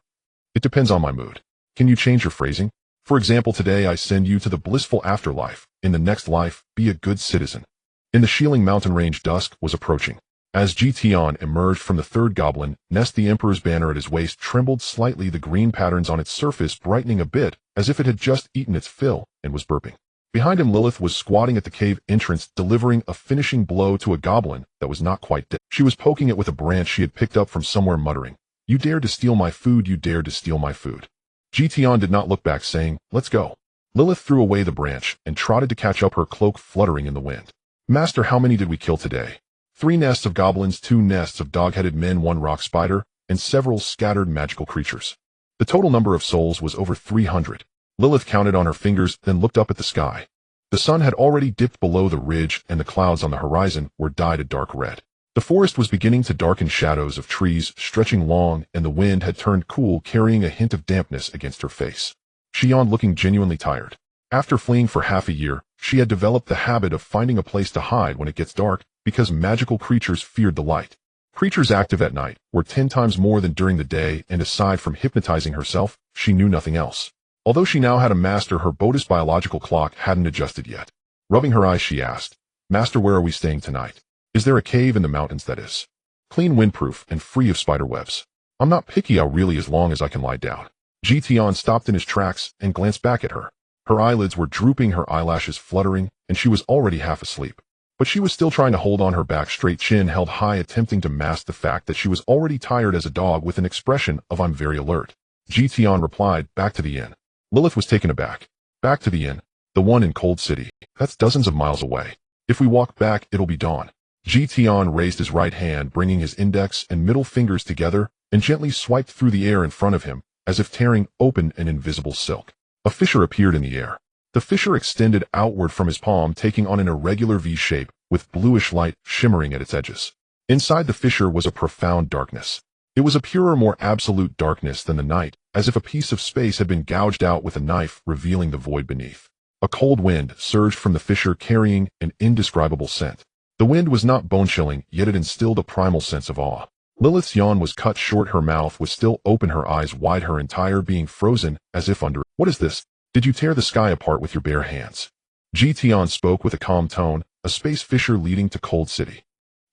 It depends on my mood. Can you change your phrasing? For example, today I send you to the blissful afterlife. In the next life, be a good citizen. In the Shieling mountain range, dusk was approaching. As Tian emerged from the third goblin nest, the Emperor's banner at his waist trembled slightly, the green patterns on its surface brightening a bit, as if it had just eaten its fill and was burping. Behind him, Lilith was squatting at the cave entrance, delivering a finishing blow to a goblin that was not quite dead. She was poking it with a branch she had picked up from somewhere, muttering, "You dared to steal my food, you dared to steal my food." Tian did not look back, saying, "Let's go." Lilith threw away the branch and trotted to catch up, her cloak fluttering in the wind. Master, how many did we kill today? 3 nests of goblins, 2 nests of dog-headed men, 1 rock spider, and several scattered magical creatures. The total number of souls was over 300. Lilith counted on her fingers, then looked up at the sky. The sun had already dipped below the ridge, and the clouds on the horizon were dyed a dark red. The forest was beginning to darken, shadows of trees stretching long, and the wind had turned cool, carrying a hint of dampness against her face. She yawned, looking genuinely tired. After fleeing for half a year, she had developed the habit of finding a place to hide when it gets dark, because magical creatures feared the light. Creatures active at night were 10 times more than during the day, and aside from hypnotizing herself, she knew nothing else. Although she now had a master, her Bodhi's biological clock hadn't adjusted yet. Rubbing her eyes, she asked, "Master, where are we staying tonight? Is there a cave in the mountains that is clean, windproof, and free of spider webs? I'm not picky out really as long as I can lie down." Tian stopped in his tracks and glanced back at her. Her eyelids were drooping, her eyelashes fluttering, and she was already half asleep. But she was still trying to hold on, her back straight, chin held high, attempting to mask the fact that she was already tired as a dog, with an expression of "I'm very alert." Tian replied, "Back to the inn." Lilith was taken aback. "Back to the inn? The one in Cold City? That's dozens of miles away. If we walk back, it'll be dawn." Tian raised his right hand, bringing his index and middle fingers together, and gently swiped through the air in front of him, as if tearing open an invisible silk. A fissure appeared in the air. The fissure extended outward from his palm, taking on an irregular V shape, with bluish light shimmering at its edges. Inside the fissure was a profound darkness. It was a purer, more absolute darkness than the night, as if a piece of space had been gouged out with a knife, revealing the void beneath. A cold wind surged from the fissure, carrying an indescribable scent. The wind was not bone-chilling, yet it instilled a primal sense of awe. Lilith's yawn was cut short. Her mouth was still open, her eyes wide, her entire being frozen, as if under. "What is this? Did you tear the sky apart with your bare hands?" Tian spoke with a calm tone, "A space fissure leading to Cold City."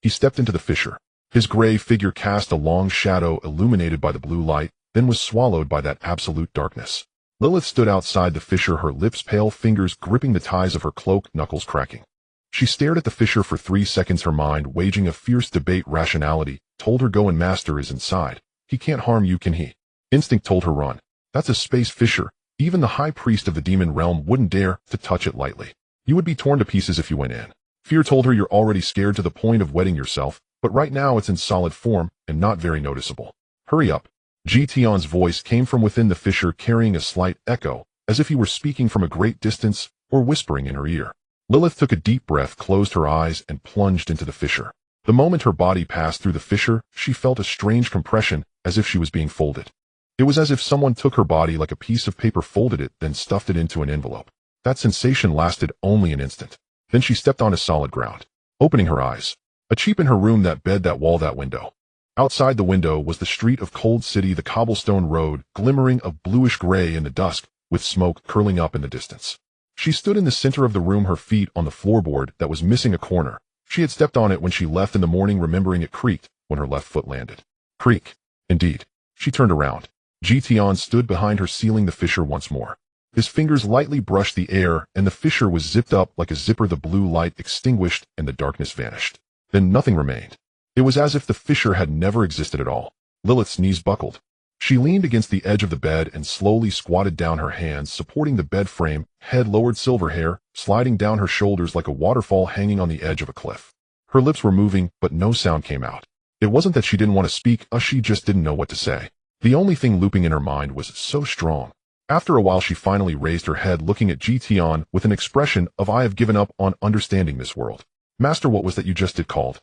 He stepped into the fissure. His gray figure cast a long shadow, illuminated by the blue light, then was swallowed by that absolute darkness. Lilith stood outside the fissure, her lips pale, fingers gripping the ties of her cloak, knuckles cracking. She stared at the fissure for 3 seconds, her mind waging a fierce debate. Rationality told her go, and master is inside. He can't harm you, can he? Instinct told her run. That's a space fissure. Even the high priest of the demon realm wouldn't dare to touch it lightly. You would be torn to pieces if you went in. Fear told her you're already scared to the point of wetting yourself, but right now it's in solid form and not very noticeable. Hurry up. Tian's voice came from within the fissure, carrying a slight echo, as if he were speaking from a great distance or whispering in her ear. Lilith took a deep breath, closed her eyes, and plunged into the fissure. The moment her body passed through the fissure, she felt a strange compression, as if she was being folded. It was as if someone took her body like a piece of paper, folded it, then stuffed it into an envelope. That sensation lasted only an instant. Then she stepped onto solid ground. Opening her eyes. A cheap in her room, that bed, that wall, that window. Outside the window was the street of Cold City, the cobblestone road, glimmering of bluish gray in the dusk, with smoke curling up in the distance. She stood in the center of the room, her feet on the floorboard that was missing a corner. She had stepped on it when she left in the morning, remembering it creaked when her left foot landed. Creak. Indeed. She turned around. Tian stood behind her, sealing the fissure once more. His fingers lightly brushed the air, and the fissure was zipped up like a zipper. The blue light extinguished, and the darkness vanished. Then nothing remained. It was as if the fissure had never existed at all. Lilith's knees buckled. She leaned against the edge of the bed and slowly squatted down, her hands supporting the bed frame, head lowered, silver hair sliding down her shoulders like a waterfall hanging on the edge of a cliff. Her lips were moving, but no sound came out. It wasn't that she didn't want to speak, she just didn't know what to say. The only thing looping in her mind was so strong. After a while, she finally raised her head, looking at Tian with an expression of "I have given up on understanding this world." "Master, what was that you just did called?"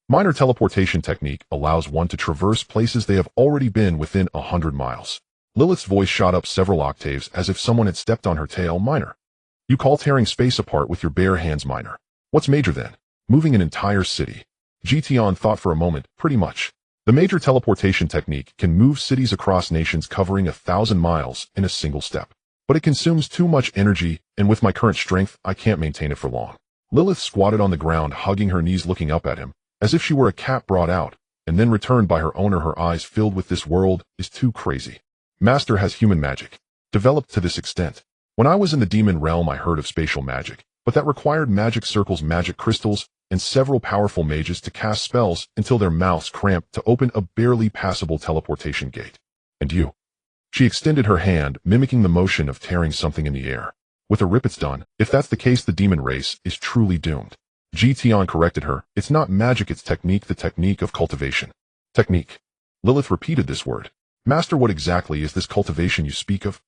Minor teleportation technique allows one to traverse places they have already been within 100 miles. Lilith's voice shot up several octaves, as if someone had stepped on her tail. "Minor? You call tearing space apart with your bare hands minor? What's major then? Moving an entire city?" Tian thought for a moment. "Pretty much. The major teleportation technique can move cities across nations, covering 1,000 miles in a single step. But it consumes too much energy, and with my current strength, I can't maintain it for long." Lilith squatted on the ground, hugging her knees, looking up at him, as if she were a cat brought out, and then returned by her owner, her eyes filled with "This world is too crazy. Master has human magic. Developed to this extent. When I was in the demon realm, I heard of spatial magic, but that required magic circles, magic crystals, and several powerful mages to cast spells until their mouths cramped to open a barely passable teleportation gate. And you?" She extended her hand, mimicking the motion of tearing something in the air. "With a rip, it's done. If that's the case, the demon race is truly doomed." Tian corrected her. "It's not magic, it's technique, the technique of cultivation." "Technique." Lilith repeated this word. "Master, what exactly is this cultivation you speak of?"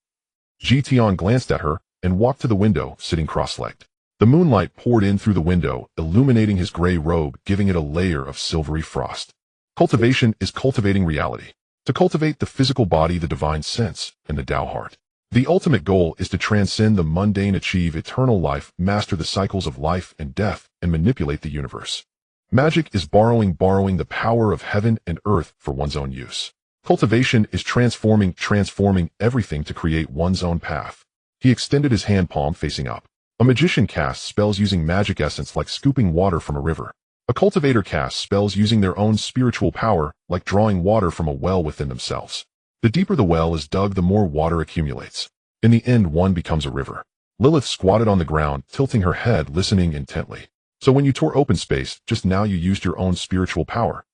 Tian glanced at her and walked to the window, sitting cross-legged. The moonlight poured in through the window, illuminating his gray robe, giving it a layer of silvery frost. Cultivation is cultivating reality. To cultivate the physical body, the divine sense, and the Tao heart. The ultimate goal is to transcend the mundane, achieve eternal life, master the cycles of life and death, and manipulate the universe. Magic is borrowing the power of heaven and earth for one's own use. Cultivation is transforming everything to create one's own path. He extended his hand palm facing up. A magician casts spells using magic essence like scooping water from a river. A cultivator casts spells using their own spiritual power, like drawing water from a well within themselves. The deeper the well is dug, the more water accumulates. In the end, one becomes a river. Lilith squatted on the ground, tilting her head, listening intently. So when you tore open space, just now you used your own spiritual power?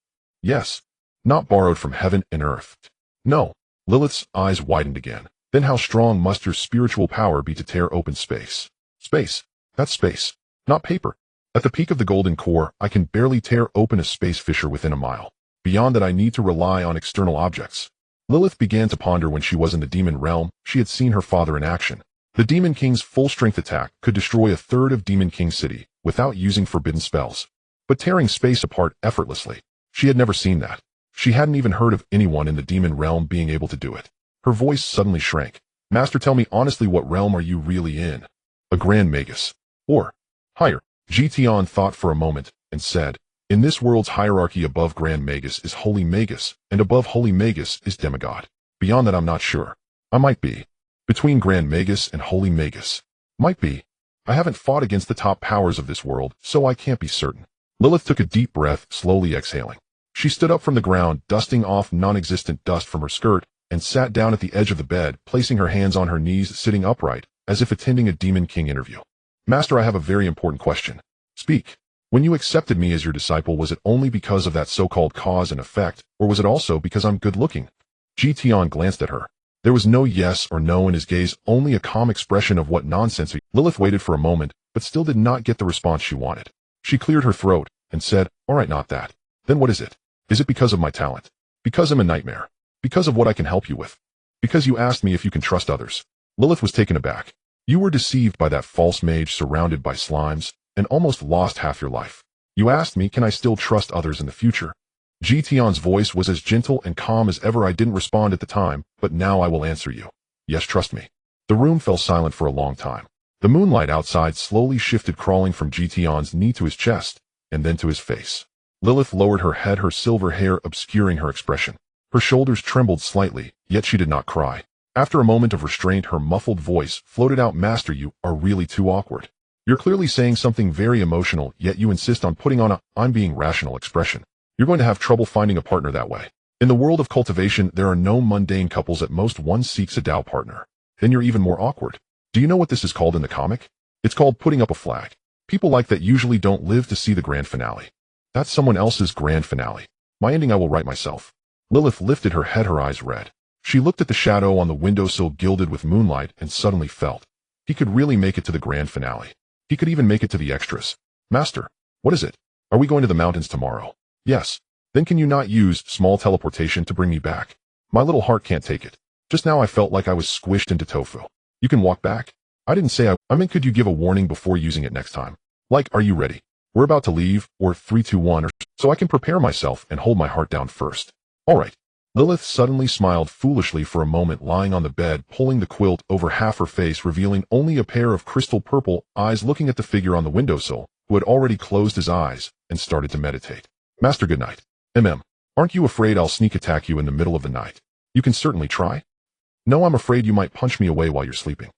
Yes. Not borrowed from heaven and earth. No. Lilith's eyes widened again. Then how strong must your spiritual power be to tear open space? Space. That's space. Not paper. At the peak of the golden core, I can barely tear open a space fissure within a mile. Beyond that, I need to rely on external objects. Lilith began to ponder. When she was in the demon realm, she had seen her father in action. The Demon King's full-strength attack could destroy a third of Demon King City without using forbidden spells. But tearing space apart effortlessly, she had never seen that. She hadn't even heard of anyone in the demon realm being able to do it. Her voice suddenly shrank. Master, tell me honestly, what realm are you really in? A Grand Magus. Or higher. Tian thought for a moment and said, in this world's hierarchy, above Grand Magus is Holy Magus, and above Holy Magus is Demigod. Beyond that, I'm not sure. I might be between Grand Magus and Holy Magus. Might be. I haven't fought against the top powers of this world, so I can't be certain. Lilith took a deep breath, slowly exhaling. She stood up from the ground, dusting off non-existent dust from her skirt, and sat down at the edge of the bed, placing her hands on her knees, sitting upright, as if attending a Demon King interview. Master, I have a very important question. Speak. When you accepted me as your disciple, was it only because of that so-called cause and effect, or was it also because I'm good-looking? Tian glanced at her. There was no yes or no in his gaze, only a calm expression of what nonsense. Lilith waited for a moment, but still did not get the response she wanted. She cleared her throat and said, all right, not that. Then what is it? Is it because of my talent? Because I'm a nightmare? Because of what I can help you with? Because you asked me if you can trust others? Lilith was taken aback. You were deceived by that false mage surrounded by slimes, and almost lost half your life. You asked me, can I still trust others in the future? Tian's voice was as gentle and calm as ever. I didn't respond at the time, but now I will answer you. Yes, trust me. The room fell silent for a long time. The moonlight outside slowly shifted, crawling from Tian's knee to his chest, and then to his face. Lilith lowered her head, her silver hair obscuring her expression. Her shoulders trembled slightly, yet she did not cry. After a moment of restraint, her muffled voice floated out, Master, you are really too awkward. You're clearly saying something very emotional, yet you insist on putting on a I'm being rational expression. You're going to have trouble finding a partner that way. In the world of cultivation, there are no mundane couples. At most, one seeks a Tao partner. Then you're even more awkward. Do you know what this is called in the comic? It's called putting up a flag. People like that usually don't live to see the grand finale. That's someone else's grand finale. My ending I will write myself. Lilith lifted her head, her eyes red. She looked at the shadow on the windowsill gilded with moonlight and suddenly felt he could really make it to the grand finale. He could even make it to the extras. Master, what is it? Are we going to the mountains tomorrow? Yes. Then can you not use small teleportation to bring me back? My little heart can't take it. Just now I felt like I was squished into tofu. You can walk back? I didn't say I meant could you give a warning before using it next time? Like, are you ready? We're about to leave, or 3, 2, 1, or so I can prepare myself and hold my heart down first. All right. Lilith suddenly smiled foolishly for a moment, lying on the bed, pulling the quilt over half her face, revealing only a pair of crystal purple eyes, looking at the figure on the windowsill, who had already closed his eyes and started to meditate. Master, good night. Aren't you afraid I'll sneak attack you in the middle of the night? You can certainly try. No, I'm afraid you might punch me away while you're sleeping.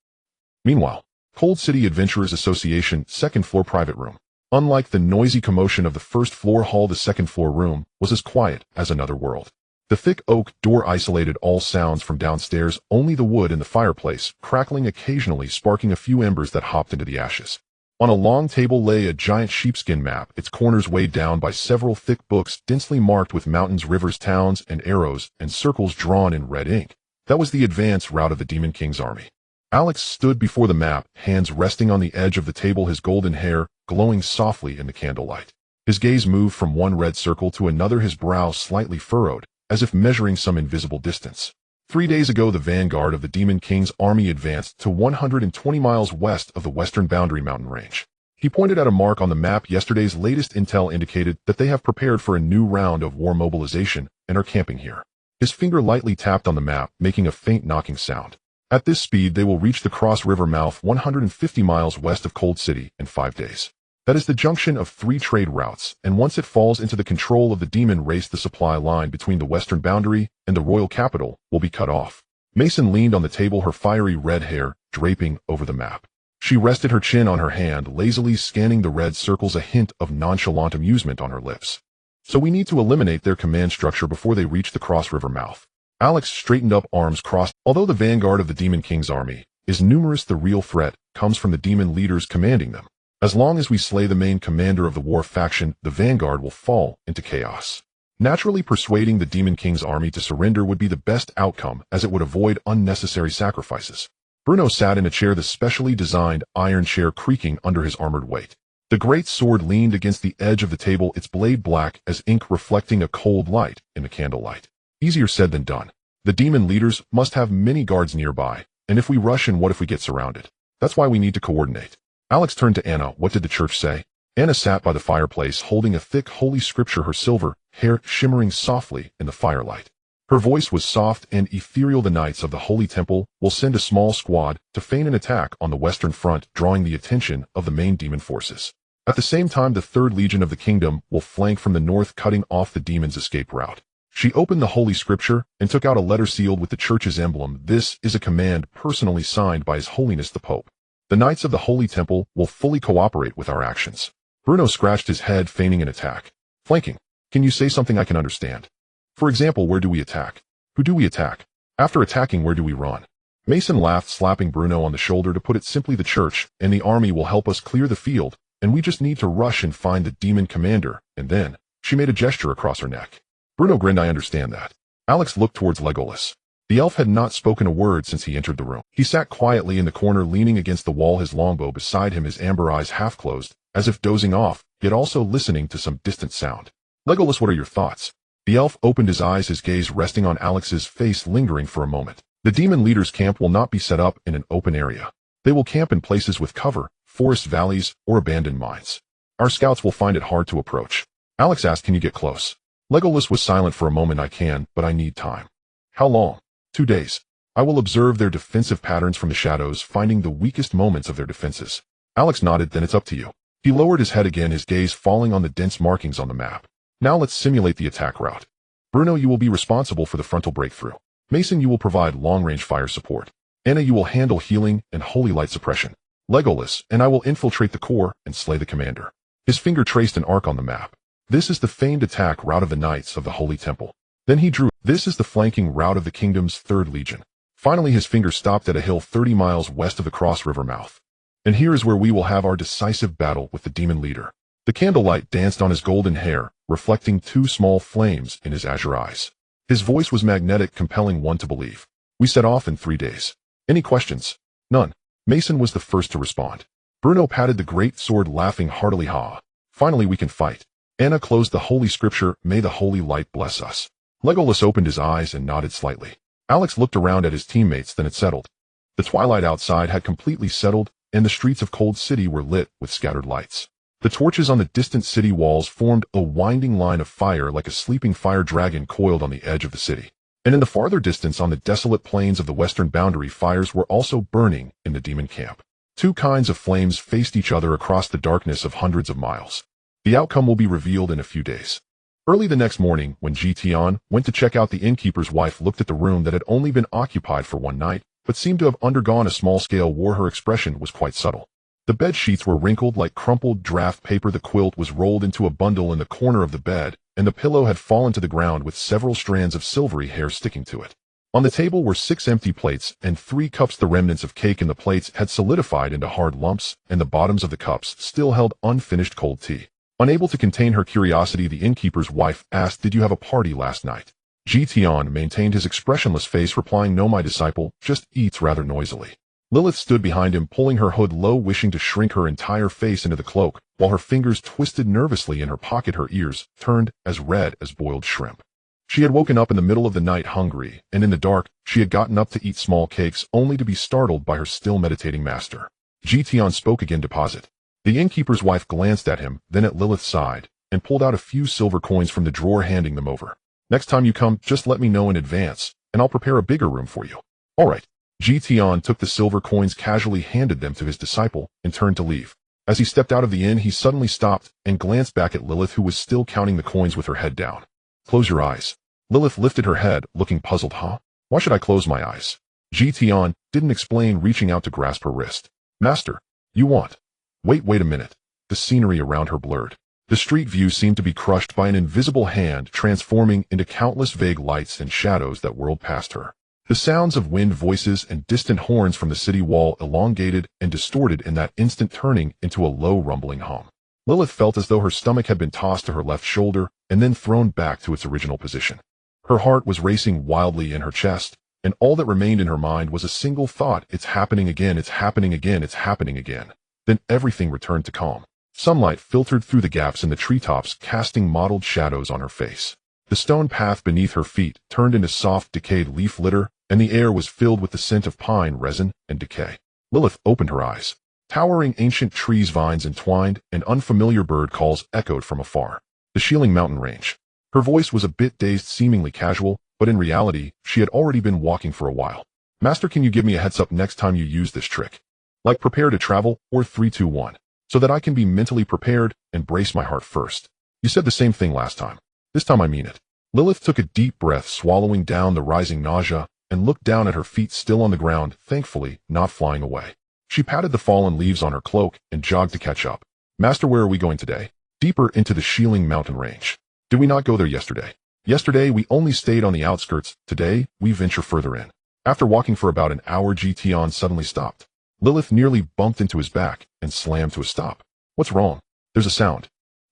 Meanwhile, Cold City Adventurers Association, second floor private room. Unlike the noisy commotion of the first floor hall, the second floor room was as quiet as another world. The thick oak door isolated all sounds from downstairs, only the wood in the fireplace crackling occasionally, sparking a few embers that hopped into the ashes. On a long table lay a giant sheepskin map, its corners weighed down by several thick books densely marked with mountains, rivers, towns, and arrows, and circles drawn in red ink. That was the advance route of the Demon King's army. Alex stood before the map, hands resting on the edge of the table, his golden hair glowing softly in the candlelight. His gaze moved from one red circle to another, his brow slightly furrowed, as if measuring some invisible distance. 3 days ago, the vanguard of the Demon King's army advanced to 120 miles west of the western boundary mountain range. He pointed at a mark on the map. Yesterday's latest intel indicated that they have prepared for a new round of war mobilization and are camping here. His finger lightly tapped on the map, making a faint knocking sound. At this speed, they will reach the Cross River mouth 150 miles west of Cold City in 5 days. That is the junction of 3 trade routes, and once it falls into the control of the demon race, the supply line between the western boundary and the royal capital will be cut off. Mason leaned on the table, her fiery red hair draping over the map. She rested her chin on her hand, lazily scanning the red circles, a hint of nonchalant amusement on her lips. So we need to eliminate their command structure before they reach the Cross River mouth. Alex straightened up, arms crossed. Although the vanguard of the Demon King's army is numerous, the real threat comes from the demon leaders commanding them. As long as we slay the main commander of the war faction, the vanguard will fall into chaos. Naturally, persuading the Demon King's army to surrender would be the best outcome, as it would avoid unnecessary sacrifices. Bruno sat in a chair, the specially designed iron chair creaking under his armored weight. The great sword leaned against the edge of the table, its blade black as ink, reflecting a cold light in the candlelight. Easier said than done. The demon leaders must have many guards nearby, and if we rush in, what if we get surrounded? That's why we need to coordinate. Alex turned to Anna. What did the church say? Anna sat by the fireplace, holding a thick holy scripture, her silver hair shimmering softly in the firelight. Her voice was soft and ethereal. The Knights of the Holy Temple will send a small squad to feign an attack on the western front, drawing the attention of the main demon forces. At the same time, the 3rd Legion of the Kingdom will flank from the north, cutting off the demon's escape route. She opened the holy scripture and took out a letter sealed with the church's emblem. This is a command personally signed by His Holiness the Pope. The Knights of the Holy Temple will fully cooperate with our actions. Bruno scratched his head, feigning an attack. Flanking. Can you say something I can understand? For example, where do we attack? Who do we attack? After attacking, where do we run? Mason laughed, slapping Bruno on the shoulder. To put it simply, the church and the army will help us clear the field, and we just need to rush and find the demon commander, and then, she made a gesture across her neck. Bruno grinned. I understand that. Alex looked towards Legolas. The elf had not spoken a word since he entered the room. He sat quietly in the corner, leaning against the wall, his longbow beside him, his amber eyes half closed, as if dozing off, yet also listening to some distant sound. Legolas, what are your thoughts? The elf opened his eyes, his gaze resting on Alex's face, lingering for a moment. The demon leaders' camp will not be set up in an open area. They will camp in places with cover, forest valleys, or abandoned mines. Our scouts will find it hard to approach. Alex asked, can you get close? Legolas was silent for a moment. I can, but I need time. How long? 2 days. I will observe their defensive patterns from the shadows, finding the weakest moments of their defenses. Alex nodded. Then it's up to you. He lowered his head again, his gaze falling on the dense markings on the map. Now let's simulate the attack route. Bruno, you will be responsible for the frontal breakthrough. Mason, you will provide long-range fire support. Anna, you will handle healing and holy light suppression. Legolas and I will infiltrate the core and slay the commander. His finger traced an arc on the map. This is the famed attack route of the Knights of the Holy Temple. Then he drew. This is the flanking route of the kingdom's 3rd Legion. Finally, his finger stopped at a hill 30 miles west of the Cross River mouth. And here is where we will have our decisive battle with the demon leader. The candlelight danced on his golden hair, reflecting 2 small flames in his azure eyes. His voice was magnetic, compelling one to believe. We set off in 3 days. Any questions? None. Mason was the first to respond. Bruno patted the great sword, laughing heartily. Ha! Finally we can fight. Anna closed the holy scripture. May the holy light bless us. Legolas opened his eyes and nodded slightly. Alex looked around at his teammates, then it settled. The twilight outside had completely settled, and the streets of Cold City were lit with scattered lights. The torches on the distant city walls formed a winding line of fire, like a sleeping fire dragon coiled on the edge of the city. And in the farther distance, on the desolate plains of the western boundary, fires were also burning in the demon camp. 2 kinds of flames faced each other across the darkness of hundreds of miles. The outcome will be revealed in a few days. Early the next morning, when Tian went to check out, the innkeeper's wife looked at the room that had only been occupied for 1 night, but seemed to have undergone a small-scale war. Her expression was quite subtle. The bed sheets were wrinkled like crumpled draft paper, the quilt was rolled into a bundle in the corner of the bed, and the pillow had fallen to the ground with several strands of silvery hair sticking to it. On the table were 6 empty plates and 3 cups. The remnants of cake in the plates had solidified into hard lumps, and the bottoms of the cups still held unfinished cold tea. Unable to contain her curiosity, the innkeeper's wife asked, "Did you have a party last night?" Tian maintained his expressionless face, replying, "No, my disciple just eats rather noisily." Lilith stood behind him, pulling her hood low, wishing to shrink her entire face into the cloak, while her fingers twisted nervously in her pocket. Her ears turned as red as boiled shrimp. She had woken up in the middle of the night hungry, and in the dark, she had gotten up to eat small cakes, only to be startled by her still meditating master. Tian spoke again. "Deposit." The innkeeper's wife glanced at him, then at Lilith's side, and pulled out a few silver coins from the drawer, handing them over. "Next time you come, just let me know in advance, and I'll prepare a bigger room for you." "All right." Tian took the silver coins, casually handed them to his disciple, and turned to leave. As he stepped out of the inn, he suddenly stopped and glanced back at Lilith, who was still counting the coins with her head down. Close your eyes. Lilith lifted her head, looking puzzled. Huh? Why should I close my eyes? Tian didn't explain, reaching out to grasp her wrist. Master, you want? Wait a minute. The scenery around her blurred. The street view seemed to be crushed by an invisible hand, transforming into countless vague lights and shadows that whirled past her. The sounds of wind, voices, and distant horns from the city wall elongated and distorted in that instant, turning into a low rumbling hum. Lilith felt as though her stomach had been tossed to her left shoulder and then thrown back to its original position. Her heart was racing wildly in her chest, and all that remained in her mind was a single thought: it's happening again, it's happening again, it's happening again. Then everything returned to calm. Sunlight filtered through the gaps in the treetops, casting mottled shadows on her face. The stone path beneath her feet turned into soft, decayed leaf litter, and the air was filled with the scent of pine, resin, and decay. Lilith opened her eyes. Towering ancient trees, vines entwined, and unfamiliar bird calls echoed from afar. The Shieling mountain range. Her voice was a bit dazed, seemingly casual, but in reality, she had already been walking for a while. Master, can you give me a heads up next time you use this trick? Like prepare to travel, or 3, 2, 1. So that I can be mentally prepared and brace my heart first. You said the same thing last time. This time I mean it. Lilith took a deep breath, swallowing down the rising nausea, and looked down at her feet still on the ground, thankfully not flying away. She patted the fallen leaves on her cloak and jogged to catch up. Master, where are we going today? Deeper into the Shieling mountain range. Did we not go there yesterday? Yesterday we only stayed on the outskirts. Today we venture further in. After walking for about an hour, Tian suddenly stopped. Lilith nearly bumped into his back and slammed to a stop. What's wrong? There's a sound.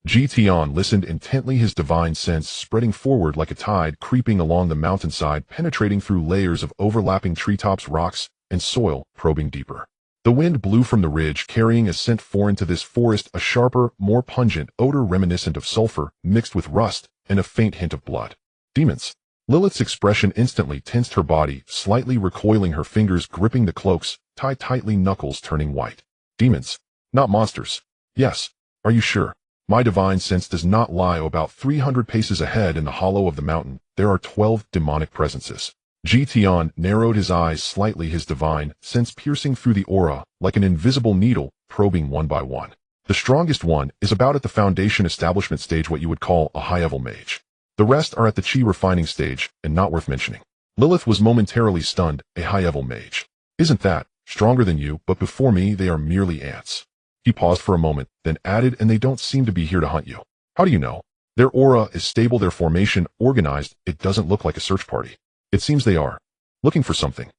Tian listened intently, his divine sense spreading forward like a tide, creeping along the mountainside, penetrating through layers of overlapping treetops, rocks, and soil, probing deeper. The wind blew from the ridge, carrying a scent foreign to this forest, a sharper, more pungent odor reminiscent of sulfur, mixed with rust, and a faint hint of blood. Demons. Lilith's expression instantly tensed, her body slightly recoiling, her fingers gripping the cloaks, tied tightly, knuckles turning white. Demons. Not monsters. Yes. Are you sure? My divine sense does not lie. About 300 paces ahead in the hollow of the mountain, there are 12 demonic presences. Tian narrowed his eyes slightly, his divine sense piercing through the aura like an invisible needle, probing one by one. The strongest one is about at the foundation establishment stage, what you would call a high-level mage. The rest are at the chi refining stage, and not worth mentioning. Lilith was momentarily stunned. A high-level mage. Isn't that stronger than you? But before me, they are merely ants. He paused for a moment, then added, and they don't seem to be here to hunt you. How do you know? Their aura is stable, their formation organized. It doesn't look like a search party. It seems they are looking for something.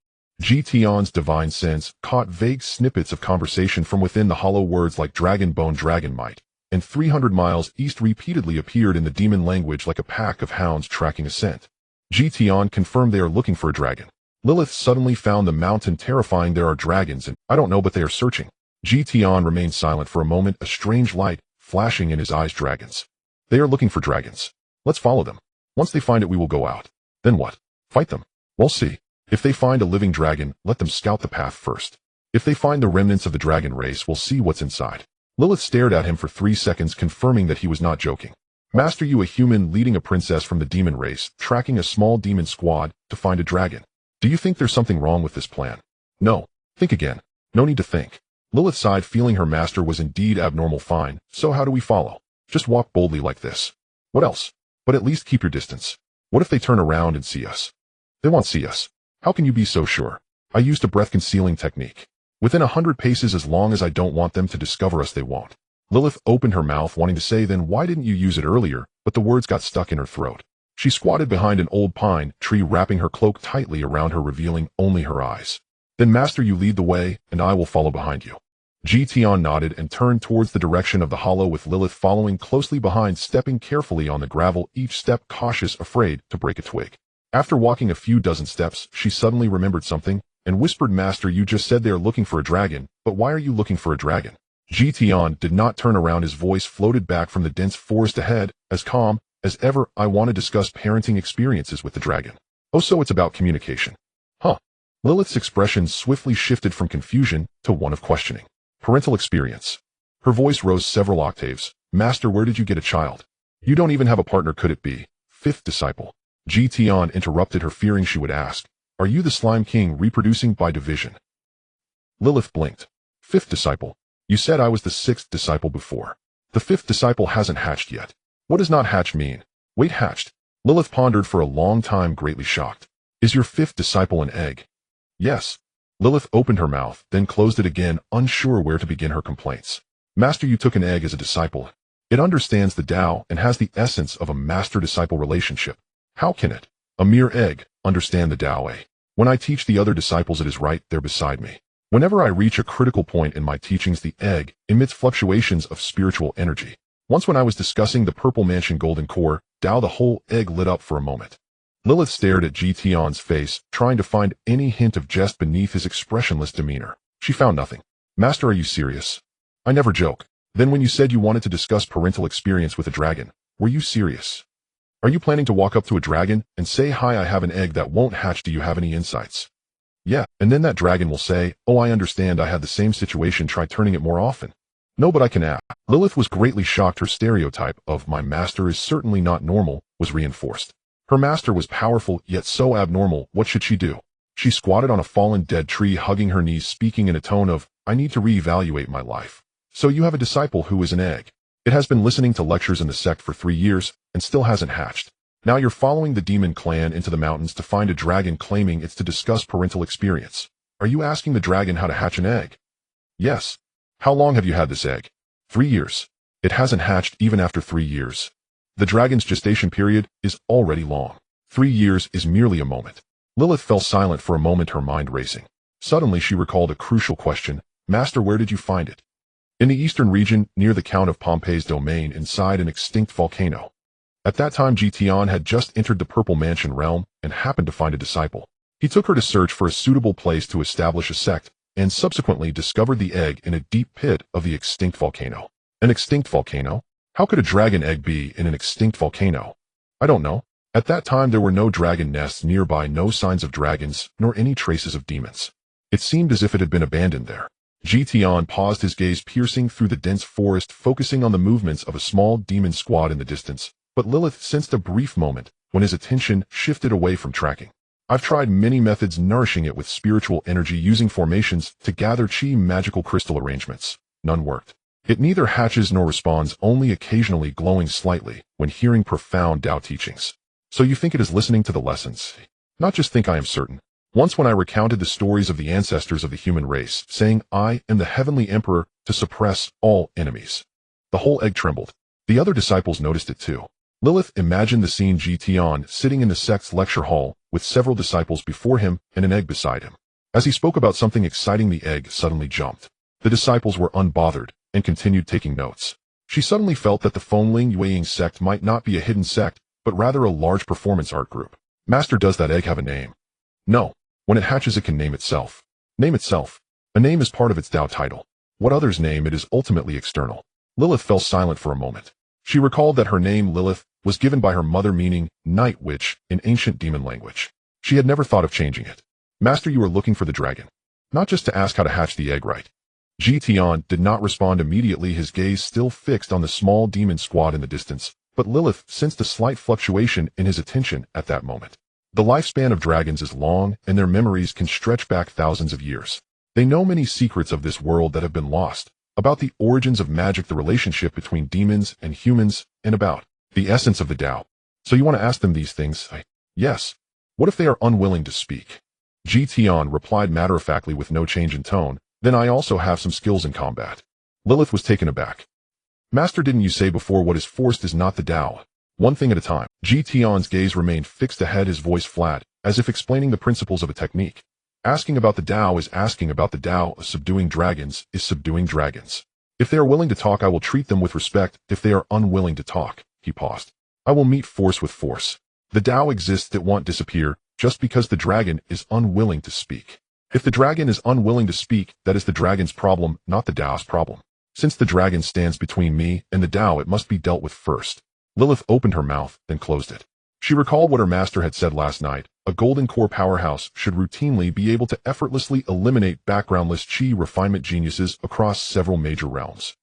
Tian's divine sense caught vague snippets of conversation from within the hollow, words like dragon bone, dragon might, and 300 miles east repeatedly appeared in the demon language like a pack of hounds tracking a scent. Tian confirmed they are looking for a dragon. Lilith suddenly found the mountain terrifying. There are dragons, and I don't know, but they are searching. Tian remained silent for a moment, a strange light flashing in his eyes. Dragons. They are looking for dragons. Let's follow them. Once they find it, we will go out. Then what? Fight them. We'll see. If they find a living dragon, let them scout the path first. If they find the remnants of the dragon race, we'll see what's inside. Lilith stared at him for 3 seconds, confirming that he was not joking. Master, you a human leading a princess from the demon race, tracking a small demon squad to find a dragon. Do you think there's something wrong with this plan? No. Think again. No need to think. Lilith sighed, feeling her master was indeed abnormal. Fine. So how do we follow? Just walk boldly like this. What else? But at least keep your distance. What if they turn around and see us? They won't see us. How can you be so sure? I used a breath concealing technique. Within 100 paces, as long as I don't want them to discover us, they won't. Lilith opened her mouth, wanting to say, then why didn't you use it earlier? But the words got stuck in her throat. She squatted behind an old pine tree, wrapping her cloak tightly around her, revealing only her eyes. Then master, you lead the way, and I will follow behind you. Tian nodded and turned towards the direction of the hollow, with Lilith following closely behind, stepping carefully on the gravel, each step cautious, afraid to break a twig. After walking a few dozen steps, she suddenly remembered something, and whispered, Master, you just said they are looking for a dragon, but why are you looking for a dragon? Tian did not turn around. His voice floated back from the dense forest ahead, as calm as ever. I want to discuss parenting experiences with the dragon. Oh, so it's about communication. Huh. Lilith's expression swiftly shifted from confusion to one of questioning. Parental experience. Her voice rose several octaves. Master, where did you get a child? You don't even have a partner. Could it be fifth disciple? Tian interrupted her, fearing she would ask, are you the slime king reproducing by division? Lilith blinked. Fifth disciple. You said I was the sixth disciple before. The fifth disciple hasn't hatched yet. What does not hatched mean? Wait, hatched? Lilith pondered for a long time, greatly shocked. Is your fifth disciple an egg? Yes. Lilith opened her mouth, then closed it again, unsure where to begin her complaints. Master, you took an egg as a disciple. It understands the Tao and has the essence of a master-disciple relationship. How can it, a mere egg, understand the Tao? When I teach the other disciples, it is right there beside me. Whenever I reach a critical point in my teachings, the egg emits fluctuations of spiritual energy. Once when I was discussing the Purple Mansion Golden Core Tao, the whole egg lit up for a moment. Lilith stared at Tian's face, trying to find any hint of jest beneath his expressionless demeanor. She found nothing. Master, are you serious? I never joke. Then when you said you wanted to discuss parental experience with a dragon, were you serious? Are you planning to walk up to a dragon and say, hi, I have an egg that won't hatch, do you have any insights? Yeah, and then that dragon will say, oh, I understand, I had the same situation, try turning it more often. No, but I can act. Lilith was greatly shocked. Her stereotype of my master is certainly not normal was reinforced. Her master was powerful, yet so abnormal. What should she do? She squatted on a fallen dead tree, hugging her knees, speaking in a tone of, I need to reevaluate my life. So you have a disciple who is an egg. It has been listening to lectures in the sect for 3 years and still hasn't hatched. Now you're following the demon clan into the mountains to find a dragon, claiming it's to discuss parental experience. Are you asking the dragon how to hatch an egg? Yes. How long have you had this egg? 3 years. It hasn't hatched even after 3 years. The dragon's gestation period is already long. 3 years is merely a moment. Lilith fell silent for a moment, her mind racing. Suddenly she recalled a crucial question. Master, where did you find it? In the eastern region, near the Count of Pompey's domain, inside an extinct volcano. At that time, Tian had just entered the Purple Mansion realm and happened to find a disciple. He took her to search for a suitable place to establish a sect, and subsequently discovered the egg in a deep pit of the extinct volcano. An extinct volcano? How could a dragon egg be in an extinct volcano? I don't know. At that time there were no dragon nests nearby, no signs of dragons, nor any traces of demons. It seemed as if it had been abandoned there. Tian paused, his gaze piercing through the dense forest, focusing on the movements of a small demon squad in the distance. But Lilith sensed a brief moment when his attention shifted away from tracking. I've tried many methods, nourishing it with spiritual energy, using formations to gather chi magical crystal arrangements. None worked. It neither hatches nor responds, only occasionally glowing slightly when hearing profound Tao teachings. So you think it is listening to the lessons? Not just think, I am certain. Once when I recounted the stories of the ancestors of the human race, saying, I am the heavenly emperor to suppress all enemies. The whole egg trembled. The other disciples noticed it too. Lilith imagined the scene: Tian sitting in the sect's lecture hall with several disciples before him and an egg beside him. As he spoke about something exciting, the egg suddenly jumped. The disciples were unbothered and continued taking notes. She suddenly felt that the Fengling Yueying sect might not be a hidden sect, but rather a large performance art group. Master, does that egg have a name? No. When it hatches, it can name itself. Name itself. A name is part of its Tao title. What others name it is ultimately external. Lilith fell silent for a moment. She recalled that her name, Lilith, was given by her mother, meaning night witch in ancient demon language. She had never thought of changing it. Master, you are looking for the dragon. Not just to ask how to hatch the egg, right? Tian did not respond immediately, his gaze still fixed on the small demon squad in the distance, but Lilith sensed a slight fluctuation in his attention at that moment. The lifespan of dragons is long, and their memories can stretch back thousands of years. They know many secrets of this world that have been lost, about the origins of magic, the relationship between demons and humans, and about the essence of the Tao. So you want to ask them these things? Yes. What if they are unwilling to speak? Tian replied matter-of-factly with no change in tone, then I also have some skills in combat. Lilith was taken aback. Master, didn't you say before what is forced is not the Tao? One thing at a time. Tian's gaze remained fixed ahead, his voice flat, as if explaining the principles of a technique. Asking about the Tao is asking about the Tao. Subduing dragons is subduing dragons. If they are willing to talk, I will treat them with respect. If they are unwilling to talk, he paused, I will meet force with force. The Tao exists that won't disappear just because the dragon is unwilling to speak. If the dragon is unwilling to speak, that is the dragon's problem, not the Tao's problem. Since the dragon stands between me and the Tao, it must be dealt with first. Lilith opened her mouth, then closed it. She recalled what her master had said last night. A golden core powerhouse should routinely be able to effortlessly eliminate backgroundless chi refinement geniuses across several major realms.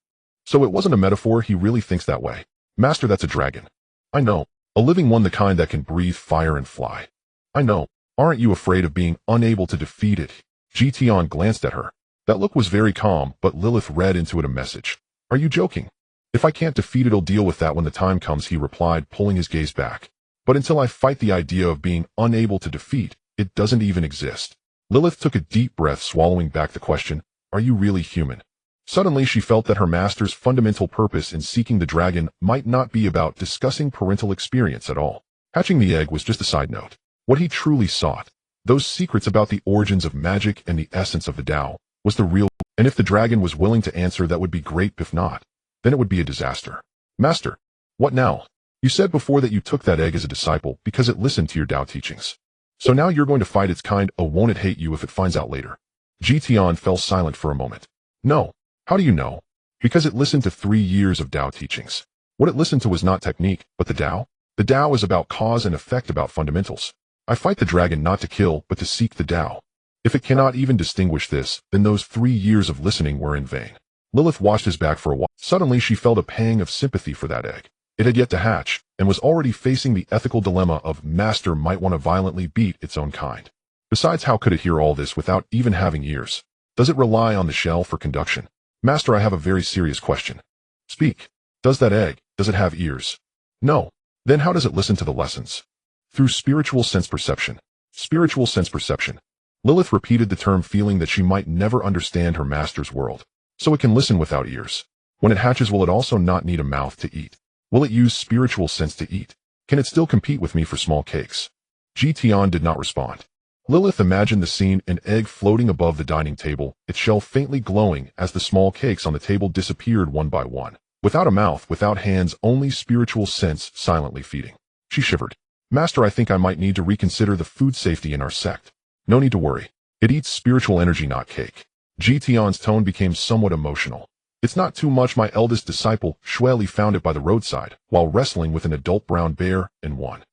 So it wasn't a metaphor, he really thinks that way. Master, that's a dragon. I know. A living one, the kind that can breathe fire and fly. I know. Aren't you afraid of being unable to defeat it? Tian glanced at her. That look was very calm, but Lilith read into it a message. Are you joking? If I can't defeat it, I'll deal with that when the time comes, he replied, pulling his gaze back. But until I fight the idea of being unable to defeat, it doesn't even exist. Lilith took a deep breath, swallowing back the question, are you really human? Suddenly she felt that her master's fundamental purpose in seeking the dragon might not be about discussing parental experience at all. Hatching the egg was just a side note. What he truly sought, those secrets about the origins of magic and the essence of the Tao, was the real, and if the dragon was willing to answer, that would be great. If not, then it would be a disaster. Master, what now? You said before that you took that egg as a disciple because it listened to your Tao teachings. So now you're going to fight its kind. Oh, won't it hate you if it finds out later? Tian fell silent for a moment. No. How do you know? Because it listened to 3 years of Tao teachings. What it listened to was not technique, but the Tao. The Tao is about cause and effect, about fundamentals. I fight the dragon not to kill, but to seek the Tao. If it cannot even distinguish this, then those 3 years of listening were in vain. Lilith watched his back for a while. Suddenly she felt a pang of sympathy for that egg. It had yet to hatch, and was already facing the ethical dilemma of master might want to violently beat its own kind. Besides, how could it hear all this without even having ears? Does it rely on the shell for conduction? Master, I have a very serious question. Speak. Does that egg, does it have ears? No. Then how does it listen to the lessons? Through spiritual sense perception. Spiritual sense perception. Lilith repeated the term, feeling that she might never understand her master's world. So it can listen without ears. When it hatches, will it also not need a mouth to eat? Will it use spiritual sense to eat? Can it still compete with me for small cakes? Tian did not respond. Lilith imagined the scene, an egg floating above the dining table, its shell faintly glowing as the small cakes on the table disappeared one by one. Without a mouth, without hands, only spiritual sense silently feeding. She shivered. Master, I think I might need to reconsider the food safety in our sect. No need to worry. It eats spiritual energy, not cake. Tian's tone became somewhat emotional. It's not too much. My eldest disciple, Shueli, found it by the roadside, while wrestling with an adult brown bear, and won.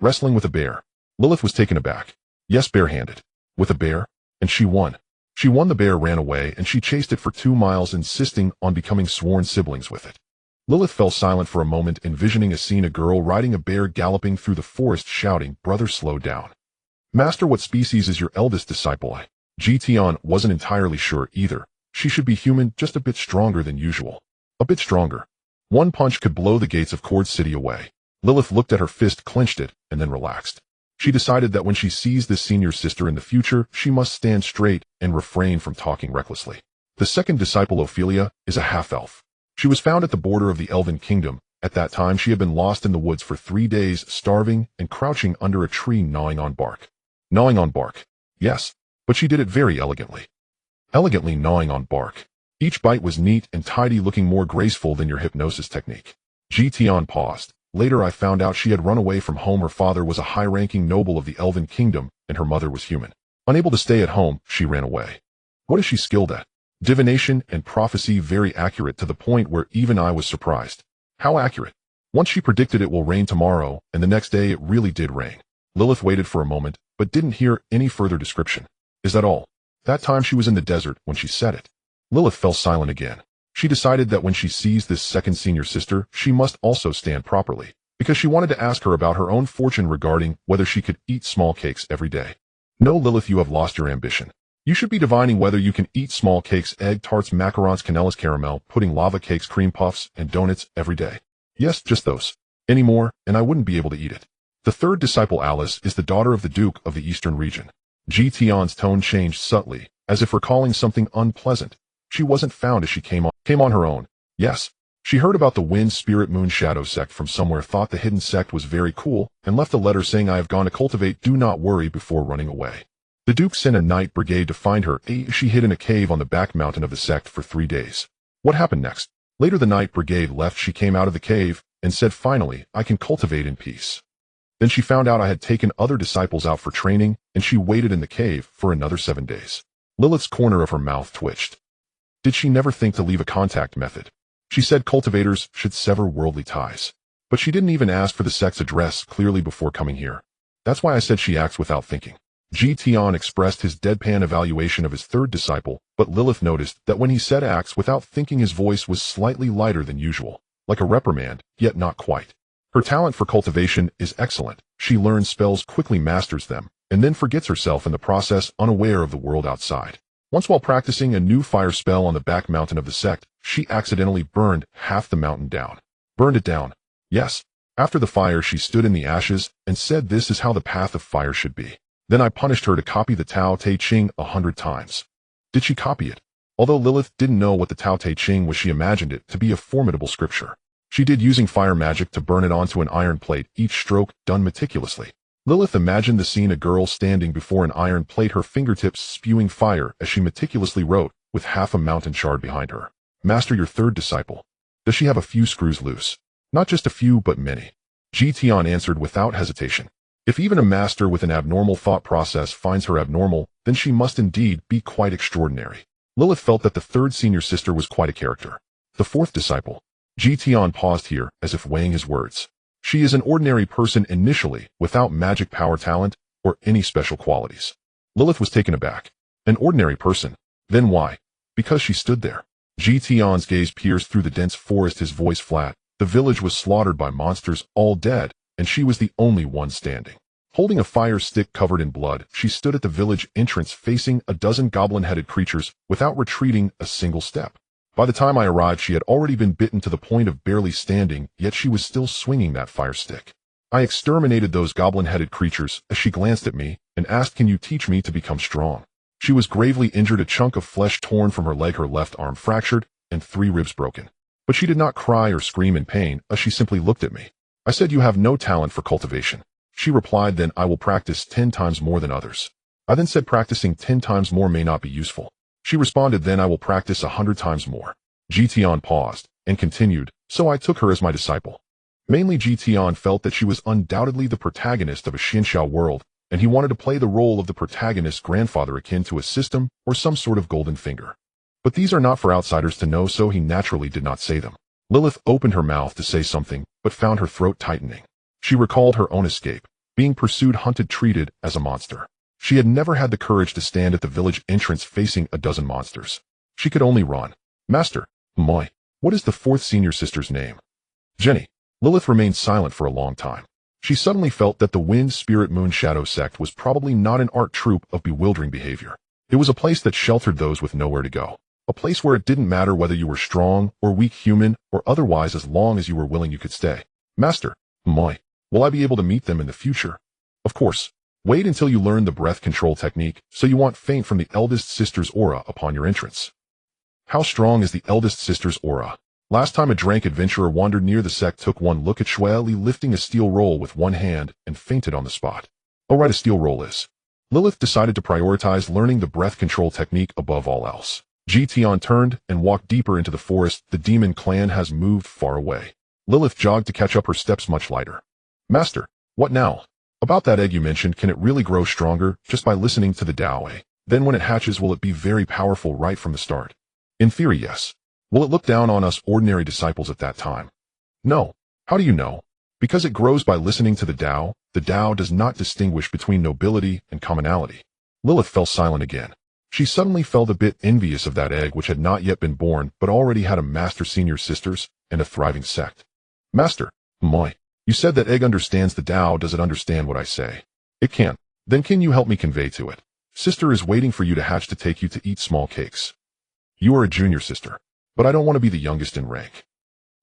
Wrestling with a bear. Lilith was taken aback. Yes, barehanded. With a bear? And she won. She won. The bear ran away, and she chased it for 2 miles, insisting on becoming sworn siblings with it. Lilith fell silent for a moment, envisioning a scene, a girl riding a bear galloping through the forest, shouting, "Brother, slow down." Master, what species is your eldest disciple? Tian wasn't entirely sure either. She should be human, just a bit stronger than usual. A bit stronger. One punch could blow the gates of Cord City away. Lilith looked at her fist, clenched it, and then relaxed. She decided that when she sees this senior sister in the future, she must stand straight and refrain from talking recklessly. The second disciple, Ophelia, is a half-elf. She was found at the border of the Elven Kingdom. At that time, she had been lost in the woods for 3 days, starving and crouching under a tree, gnawing on bark. Gnawing on bark. Yes, but she did it very elegantly. Elegantly gnawing on bark. Each bite was neat and tidy, looking more graceful than your hypnosis technique. Tian paused. Later I found out she had run away from home. Her father was a high-ranking noble of the Elven Kingdom, and her mother was human. Unable to stay at home, she ran away. What is she skilled at? Divination and prophecy, very accurate, to the point where even I was surprised. How accurate? Once she predicted it will rain tomorrow, and the next day it really did rain. Lilith waited for a moment, but didn't hear any further description. Is that all? That time she was in the desert when she said it. Lilith fell silent again. She decided that when she sees this second senior sister, she must also stand properly, because she wanted to ask her about her own fortune regarding whether she could eat small cakes every day. No, Lilith, you have lost your ambition. You should be divining whether you can eat small cakes, egg tarts, macarons, canellas, caramel, pudding, lava cakes, cream puffs, and donuts every day. Yes, just those. Any more, and I wouldn't be able to eat it. The third disciple, Alice, is the daughter of the Duke of the Eastern region. Tian's tone changed subtly, as if recalling something unpleasant. She wasn't found as she came on her own. Yes. She heard about the Wind Spirit Moon Shadow sect from somewhere, thought the hidden sect was very cool, and left a letter saying, "I have gone to cultivate, do not worry," before running away. The Duke sent a night brigade to find her. She hid in a cave on the back mountain of the sect for 3 days. What happened next? Later the night brigade left. She came out of the cave and said, "Finally, I can cultivate in peace." Then she found out I had taken other disciples out for training, and she waited in the cave for another 7 days. Lilith's corner of her mouth twitched. Did she never think to leave a contact method? She said cultivators should sever worldly ties. But she didn't even ask for the sect's address clearly before coming here. That's why I said she acts without thinking. Tian expressed his deadpan evaluation of his third disciple, but Lilith noticed that when he said acts without thinking, his voice was slightly lighter than usual, like a reprimand, yet not quite. Her talent for cultivation is excellent. She learns spells quickly, masters them, and then forgets herself in the process, unaware of the world outside. Once while practicing a new fire spell on the back mountain of the sect, she accidentally burned half the mountain down. Burned it down. Yes. After the fire she stood in the ashes and said this is how the path of fire should be. Then I punished her to copy the Tao Te Ching 100 times. Did she copy it? Although Lilith didn't know what the Tao Te Ching was, she imagined it to be a formidable scripture. She did, using fire magic to burn it onto an iron plate, each stroke done meticulously. Lilith imagined the scene: a girl standing before an iron plate, her fingertips spewing fire as she meticulously wrote, with half a mountain shard behind her. Master, your third disciple. Does she have a few screws loose? Not just a few, but many. Tian answered without hesitation. If even a master with an abnormal thought process finds her abnormal, then she must indeed be quite extraordinary. Lilith felt that the third senior sister was quite a character. The fourth disciple. Tian paused here, as if weighing his words. She is an ordinary person initially, without magic power, talent, or any special qualities. Lilith was taken aback. An ordinary person? Then why? Because she stood there. Tian's gaze pierced through the dense forest, his voice flat. The village was slaughtered by monsters, all dead, and she was the only one standing. Holding a fire stick covered in blood, she stood at the village entrance facing a dozen goblin-headed creatures without retreating a single step. By the time I arrived, she had already been bitten to the point of barely standing, yet she was still swinging that fire stick. I exterminated those goblin-headed creatures as she glanced at me and asked, "Can you teach me to become strong?" She was gravely injured, a chunk of flesh torn from her leg, her left arm fractured, and 3 ribs broken. But she did not cry or scream in pain, as she simply looked at me. I said, "You have no talent for cultivation." She replied, "Then I will practice 10 times more than others." I then said, "Practicing 10 times more may not be useful." She responded, "Then I will practice 100 times more." Tian paused and continued, "So I took her as my disciple." Mainly Tian felt that she was undoubtedly the protagonist of a Xianxiao world, and he wanted to play the role of the protagonist's grandfather, akin to a system or some sort of golden finger. But these are not for outsiders to know, so he naturally did not say them. Lilith opened her mouth to say something, but found her throat tightening. She recalled her own escape, being pursued, hunted, treated as a monster. She had never had the courage to stand at the village entrance facing a dozen monsters. She could only run. "Master, moi, what is the fourth senior sister's name?" "Jenny." Lilith remained silent for a long time. She suddenly felt that the Wind Spirit Moon Shadow sect was probably not an art troupe of bewildering behavior. It was a place that sheltered those with nowhere to go. A place where it didn't matter whether you were strong or weak, human or otherwise, as long as you were willing you could stay. "Master, moi, will I be able to meet them in the future?" "Of course. Wait until you learn the breath control technique, so you won't faint from the eldest sister's aura upon your entrance." How strong is the eldest sister's aura? Last time a drank adventurer wandered near the sect, took one look at Shuai Li lifting a steel roll with one hand and fainted on the spot. Oh right, a steel roll is. Lilith decided to prioritize learning the breath control technique above all else. Tian turned and walked deeper into the forest. The demon clan has moved far away. Lilith jogged to catch up, her steps much lighter. "Master, what now?" "About that egg you mentioned, can it really grow stronger just by listening to the Tao? Then when it hatches, will it be very powerful right from the start?" "In theory, yes." "Will it look down on us ordinary disciples at that time?" "No." "How do you know?" "Because it grows by listening to the Tao. The Tao does not distinguish between nobility and commonality." Lilith fell silent again. She suddenly felt a bit envious of that egg, which had not yet been born but already had a master senior sisters and a thriving sect. "Master, moi, you said that egg understands the Tao. Does it understand what I say?" "It can." "Then can you help me convey to it? Sister is waiting for you to hatch to take you to eat small cakes." "You are a junior sister. But I don't want to be the youngest in rank."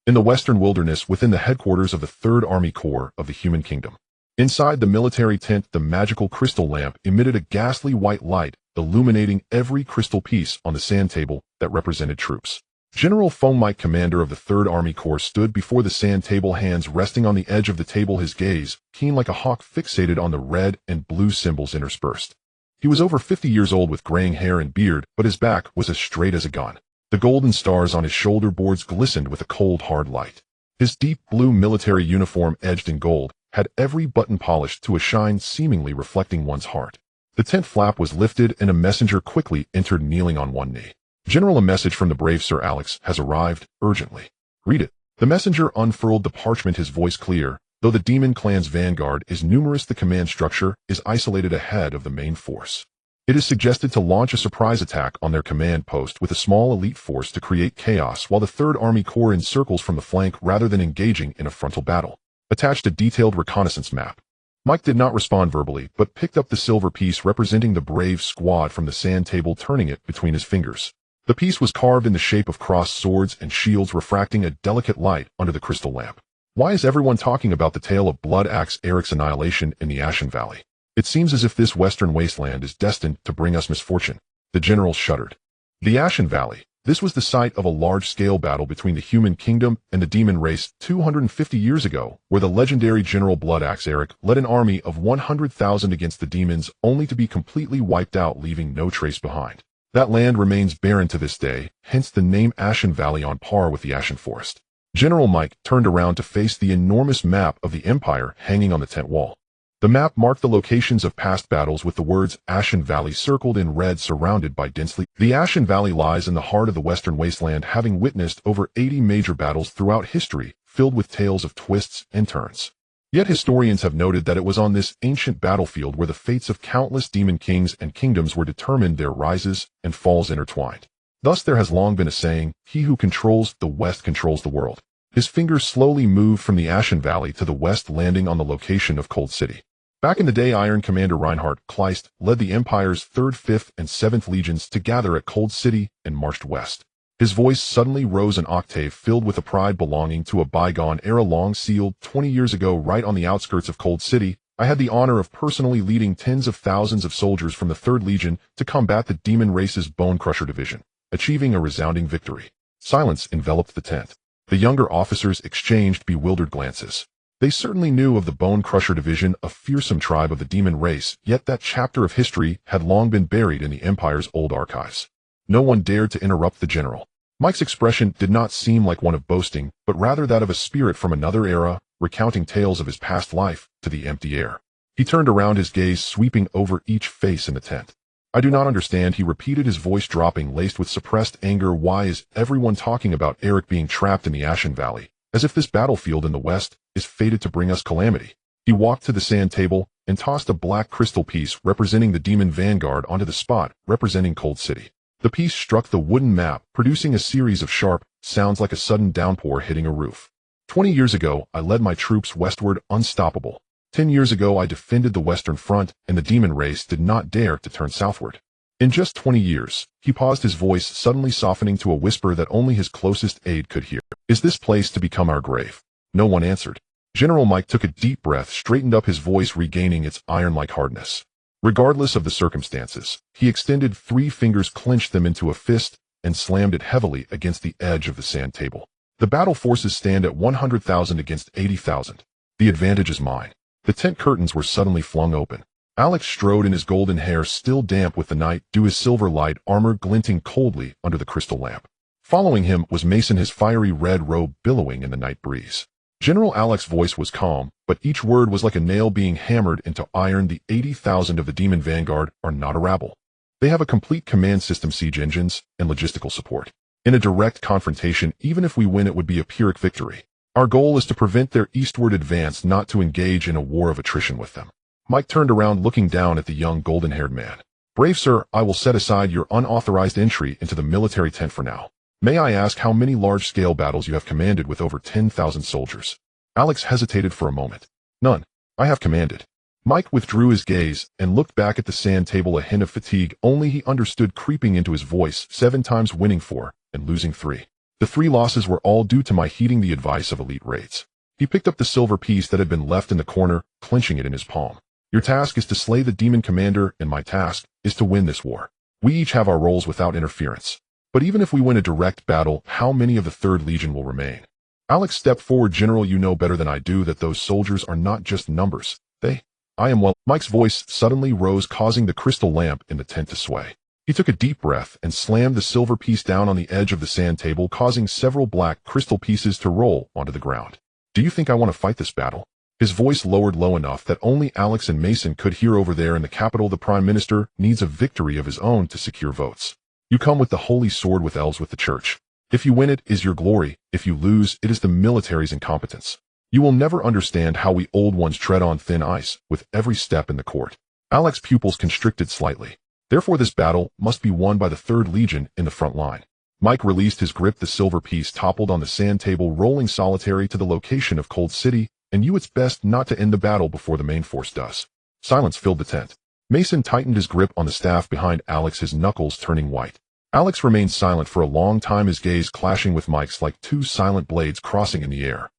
In the western wilderness, within the headquarters of the 3rd Army Corps of the Human Kingdom. Inside the military tent, the magical crystal lamp emitted a ghastly white light, illuminating every crystal piece on the sand table that represented troops. General Mike, commander of the 3rd Army Corps, stood before the sand table, hands resting on the edge of the table, his gaze, keen like a hawk, fixated on the red and blue symbols interspersed. He was over 50 years old with graying hair and beard, but his back was as straight as a gun. The golden stars on his shoulder boards glistened with a cold, hard light. His deep blue military uniform, edged in gold, had every button polished to a shine seemingly reflecting one's heart. The tent flap was lifted and a messenger quickly entered, kneeling on one knee. "General, a message from the brave Sir Alex has arrived, urgently." "Read it." The messenger unfurled the parchment, his voice clear. "Though the demon clan's vanguard is numerous, the command structure is isolated ahead of the main force. It is suggested to launch a surprise attack on their command post with a small elite force to create chaos while the 3rd Army Corps encircles from the flank rather than engaging in a frontal battle. Attached a detailed reconnaissance map." Mike did not respond verbally, but picked up the silver piece representing the brave squad from the sand table, turning it between his fingers. The piece was carved in the shape of crossed swords and shields, refracting a delicate light under the crystal lamp. Why is everyone talking about the tale of Blood Axe Eric's annihilation in the Ashen Valley? It seems as if this western wasteland is destined to bring us misfortune. The general shuddered. The Ashen Valley. This was the site of a large-scale battle between the human kingdom and the demon race 250 years ago, where the legendary General Blood Axe Eric led an army of 100,000 against the demons, only to be completely wiped out, leaving no trace behind. That land remains barren to this day, hence the name Ashen Valley, on par with the Ashen Forest. General Mike turned around to face the enormous map of the Empire hanging on the tent wall. The map marked the locations of past battles with the words Ashen Valley circled in red, surrounded by densely. The Ashen Valley lies in the heart of the Western Wasteland, having witnessed over 80 major battles throughout history, filled with tales of twists and turns. Yet historians have noted that it was on this ancient battlefield where the fates of countless demon kings and kingdoms were determined, their rises and falls intertwined. Thus there has long been a saying, he who controls the West controls the world. His fingers slowly moved from the Ashen Valley to the west, landing on the location of Cold City. Back in the day, Iron Commander Reinhard Kleist led the Empire's 3rd, 5th, and 7th Legions to gather at Cold City and marched west. His voice suddenly rose an octave, filled with a pride belonging to a bygone era, long sealed 20 years ago. Right on the outskirts of Cold City, I had the honor of personally leading tens of thousands of soldiers from the 3rd Legion to combat the demon race's Bone Crusher Division, achieving a resounding victory. Silence enveloped the tent. The younger officers exchanged bewildered glances. They certainly knew of the Bone Crusher Division, a fearsome tribe of the demon race, yet that chapter of history had long been buried in the Empire's old archives. No one dared to interrupt the general. Mike's expression did not seem like one of boasting, but rather that of a spirit from another era, recounting tales of his past life to the empty air. He turned around, his gaze sweeping over each face in the tent. I do not understand, he repeated, his voice dropping, laced with suppressed anger. Why is everyone talking about Eric being trapped in the Ashen Valley, as if this battlefield in the west is fated to bring us calamity? He walked to the sand table and tossed a black crystal piece representing the demon vanguard onto the spot representing Cold City. The piece struck the wooden map, producing a series of sharp sounds like a sudden downpour hitting a roof. 20 years ago, I led my troops westward, unstoppable. 10 years ago, I defended the Western Front, and the demon race did not dare to turn southward. In just 20 years, he paused, his voice suddenly softening to a whisper that only his closest aide could hear. Is this place to become our grave? No one answered. General Mike took a deep breath, straightened up, his voice regaining its iron-like hardness. Regardless of the circumstances, he extended 3 fingers, clenched them into a fist, and slammed it heavily against the edge of the sand table. The battle forces stand at 100,000 against 80,000. The advantage is mine. The tent curtains were suddenly flung open. Alex strode in, his golden hair still damp with the night dew, his silver light armor glinting coldly under the crystal lamp. Following him was Mason, his fiery red robe billowing in the night breeze. General Alex's voice was calm, but each word was like a nail being hammered into iron. The 80,000 of the Demon Vanguard are not a rabble. They have a complete command system, siege engines, and logistical support. In a direct confrontation, even if we win, it would be a Pyrrhic victory. Our goal is to prevent their eastward advance, not to engage in a war of attrition with them. Mike turned around, looking down at the young golden-haired man. Brave sir, I will set aside your unauthorized entry into the military tent for now. May I ask how many large-scale battles you have commanded with over 10,000 soldiers? Alex hesitated for a moment. None. I have commanded. Mike withdrew his gaze and looked back at the sand table, a hint of fatigue only he understood creeping into his voice. 7 times winning 4 and losing 3. The 3 losses were all due to my heeding the advice of elite raids. He picked up the silver piece that had been left in the corner, clenching it in his palm. Your task is to slay the demon commander, and my task is to win this war. We each have our roles without interference. But even if we win a direct battle, how many of the 3rd Legion will remain? Alex stepped forward. General, you know better than I do that those soldiers are not just numbers. I am well. Mike's voice suddenly rose, causing the crystal lamp in the tent to sway. He took a deep breath and slammed the silver piece down on the edge of the sand table, causing several black crystal pieces to roll onto the ground. Do you think I want to fight this battle? His voice lowered low enough that only Alex and Mason could hear over there in the capital. The Prime Minister needs a victory of his own to secure votes. You come with the holy sword with elves with the church. If you win, it is your glory. If you lose, it is the military's incompetence. You will never understand how we old ones tread on thin ice with every step in the court. Alex's pupils constricted slightly. Therefore this battle must be won by the 3rd Legion in the front line. Mike released his grip. The silver piece toppled on the sand table, rolling solitary to the location of Cold City and it's best not to end the battle before the main force does. Silence filled the tent. Mason tightened his grip on the staff behind Alex, his knuckles turning white. Alex remained silent for a long time, his gaze clashing with Mike's like two silent blades crossing in the air.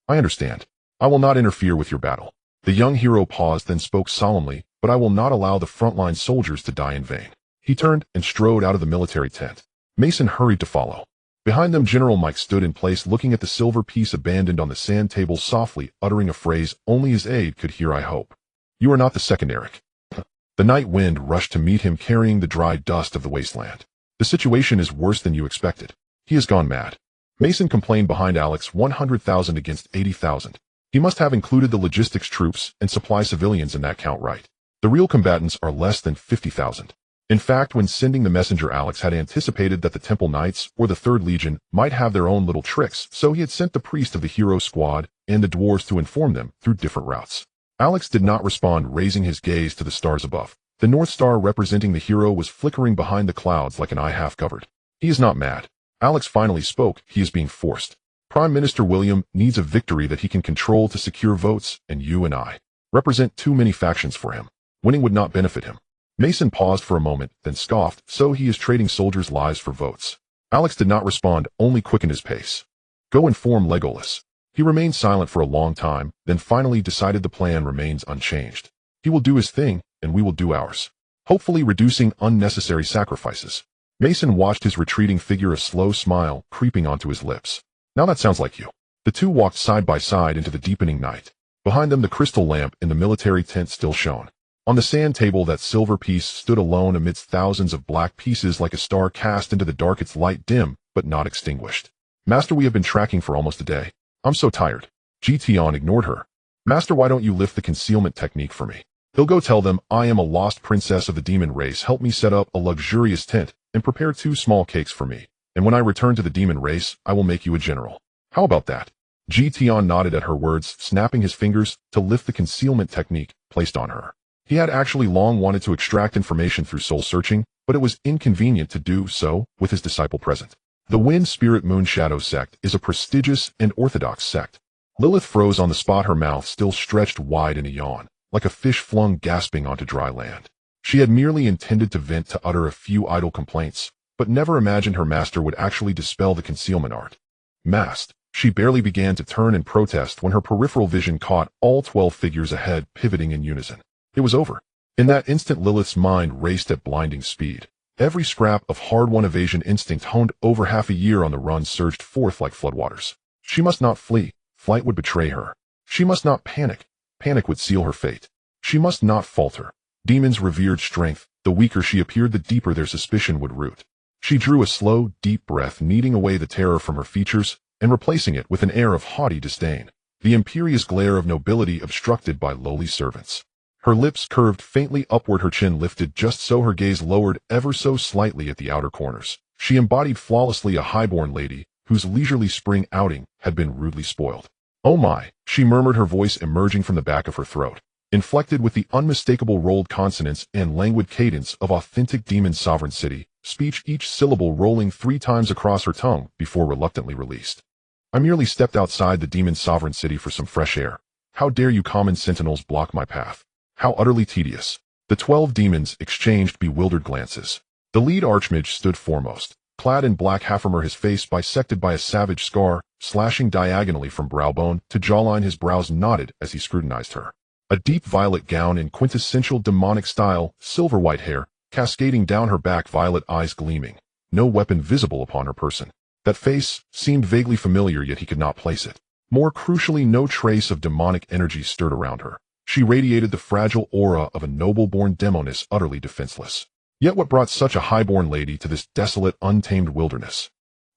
I understand. I will not interfere with your battle. The young hero paused, then spoke solemnly, but I will not allow the frontline soldiers to die in vain. He turned and strode out of the military tent. Mason hurried to follow. Behind them, General Mike stood in place, looking at the silver piece abandoned on the sand table, softly uttering a phrase only his aide could hear. I hope. You are not the second Eric. The night wind rushed to meet him, carrying the dry dust of the wasteland. The situation is worse than you expected. He has gone mad. Mason complained behind Alex. 100,000 against 80,000. He must have included the logistics troops and supply civilians in that count, right? The real combatants are less than 50,000. In fact, when sending the messenger, Alex had anticipated that the Temple Knights or the 3rd Legion might have their own little tricks, so he had sent the priest of the hero squad and the dwarves to inform them through different routes. Alex did not respond, raising his gaze to the stars above. The North Star representing the hero was flickering behind the clouds like an eye half covered. He is not mad. Alex finally spoke. He is being forced. Prime Minister William needs a victory that he can control to secure votes, and you and I represent too many factions for him. Winning would not benefit him. Mason paused for a moment, then scoffed, so he is trading soldiers' lives for votes. Alex did not respond, only quickened his pace. Go inform Legolas. He remained silent for a long time, then finally decided the plan remains unchanged. He will do his thing, and we will do ours. Hopefully reducing unnecessary sacrifices. Mason watched his retreating figure, a slow smile creeping onto his lips. Now that sounds like you. The two walked side by side into the deepening night. Behind them, the crystal lamp in the military tent still shone. On the sand table, that silver piece stood alone amidst thousands of black pieces, like a star cast into the dark, its light dim, but not extinguished. Master, we have been tracking for almost a day. I'm so tired. Tian ignored her. Master, why don't you lift the concealment technique for me? He'll go tell them I am a lost princess of the demon race. Help me set up a luxurious tent and prepare 2 small cakes for me. And when I return to the demon race, I will make you a general. How about that? Tian nodded at her words, snapping his fingers to lift the concealment technique placed on her. He had actually long wanted to extract information through soul searching, but it was inconvenient to do so with his disciple present. The Wind Spirit Moon Shadow sect is a prestigious and orthodox sect. Lilith froze on the spot, her mouth still stretched wide in a yawn, like a fish flung gasping onto dry land. She had merely intended to vent, to utter a few idle complaints, but never imagined her master would actually dispel the concealment art. Masked, she barely began to turn and protest when her peripheral vision caught all 12 figures ahead pivoting in unison. It was over. In that instant, Lilith's mind raced at blinding speed. Every scrap of hard-won evasion instinct, honed over half a year on the run, surged forth like floodwaters. She must not flee. Flight would betray her. She must not panic. Panic would seal her fate. She must not falter. Demons revered strength. The weaker she appeared, the deeper their suspicion would root. She drew a slow, deep breath, kneading away the terror from her features and replacing it with an air of haughty disdain, the imperious glare of nobility obstructed by lowly servants. Her lips curved faintly upward, her chin lifted just so her gaze lowered ever so slightly at the outer corners. She embodied flawlessly a highborn lady whose leisurely spring outing had been rudely spoiled. Oh my, she murmured, her voice emerging from the back of her throat, inflected with the unmistakable rolled consonants and languid cadence of authentic demon sovereign city, speech, each syllable rolling 3 times across her tongue before reluctantly released. I merely stepped outside the demon sovereign city for some fresh air. How dare you common sentinels block my path? How utterly tedious. The 12 demons exchanged bewildered glances. The lead archmage stood foremost, clad in black half-armor, his face bisected by a savage scar, slashing diagonally from browbone to jawline. His brows knotted as he scrutinized her. A deep violet gown in quintessential demonic style, silver white hair, cascading down her back, violet eyes gleaming. No weapon visible upon her person. That face seemed vaguely familiar, yet he could not place it. More crucially, no trace of demonic energy stirred around her. She radiated the fragile aura of a noble-born demoness, utterly defenseless. Yet what brought such a high-born lady to this desolate, untamed wilderness?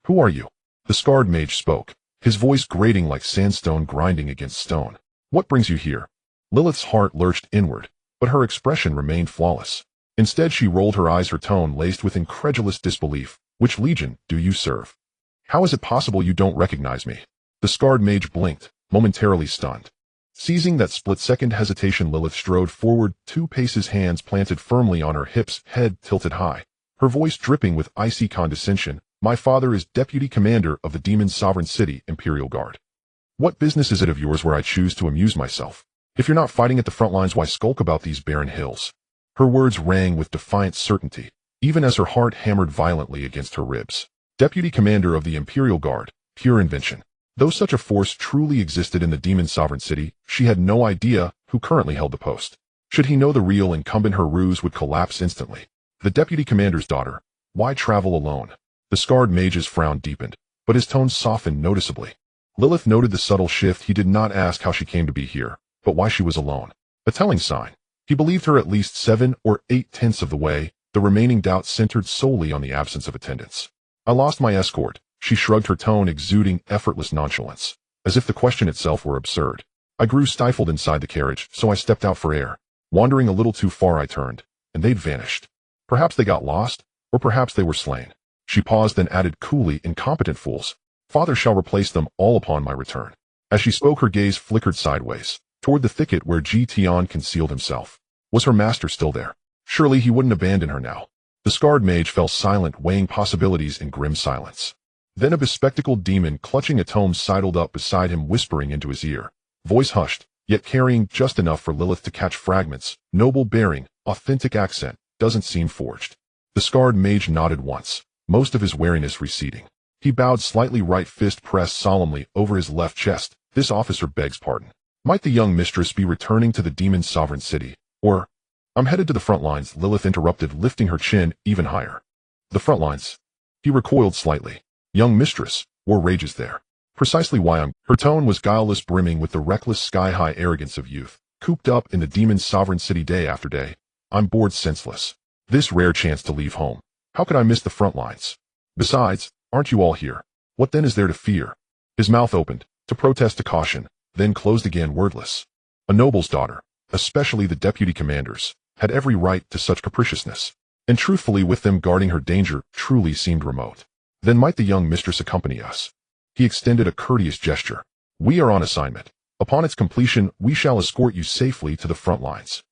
Who are you? The scarred mage spoke, his voice grating like sandstone grinding against stone. What brings you here? Lilith's heart lurched inward, but her expression remained flawless. Instead, she rolled her eyes, her tone laced with incredulous disbelief. Which legion do you serve? How is it possible you don't recognize me? The scarred mage blinked, momentarily stunned. Seizing that split-second hesitation, Lilith strode forward 2 paces, hands planted firmly on her hips, head tilted high. Her voice dripping with icy condescension. My father is Deputy Commander of the Demon Sovereign City Imperial Guard. What business is it of yours where I choose to amuse myself? If you're not fighting at the front lines, why skulk about these barren hills? Her words rang with defiant certainty, even as her heart hammered violently against her ribs. Deputy Commander of the Imperial Guard, pure invention. Though such a force truly existed in the demon sovereign city, she had no idea who currently held the post. Should he know the real incumbent, her ruse would collapse instantly. The Deputy Commander's daughter. Why travel alone? The scarred mage's frown deepened, but his tone softened noticeably. Lilith noted the subtle shift. He did not ask how she came to be here, but why she was alone. A telling sign. He believed her at least 7 or 8/10 of the way. The remaining doubt centered solely on the absence of attendance. I lost my escort. She shrugged, her tone exuding effortless nonchalance, as if the question itself were absurd. I grew stifled inside the carriage, so I stepped out for air. Wandering a little too far, I turned, and they'd vanished. Perhaps they got lost, or perhaps they were slain. She paused, then added coolly, incompetent fools. Father shall replace them all upon my return. As she spoke, her gaze flickered sideways, toward the thicket where Tian concealed himself. Was her master still there? Surely he wouldn't abandon her now. The scarred mage fell silent, weighing possibilities in grim silence. Then a bespectacled demon clutching a tome sidled up beside him, whispering into his ear. Voice hushed, yet carrying just enough for Lilith to catch fragments. Noble bearing, authentic accent, doesn't seem forged. The scarred mage nodded once, most of his wariness receding. He bowed slightly, right fist pressed solemnly over his left chest. This officer begs pardon. Might the young mistress be returning to the demon sovereign city? Or, I'm headed to the front lines, Lilith interrupted, lifting her chin even higher. The front lines. He recoiled slightly. Young mistress, war rages there. Precisely why I'm... Her tone was guileless, brimming with the reckless sky-high arrogance of youth, cooped up in the demon sovereign city day after day. I'm bored senseless. This rare chance to leave home. How could I miss the front lines? Besides, aren't you all here? What then is there to fear? His mouth opened, to protest, to caution, then closed again, wordless. A noble's daughter, especially the deputy commander's, had every right to such capriciousness, and truthfully, with them guarding her, danger truly seemed remote. Then might the young mistress accompany us? He extended a courteous gesture. We are on assignment. Upon its completion, we shall escort you safely to the front lines.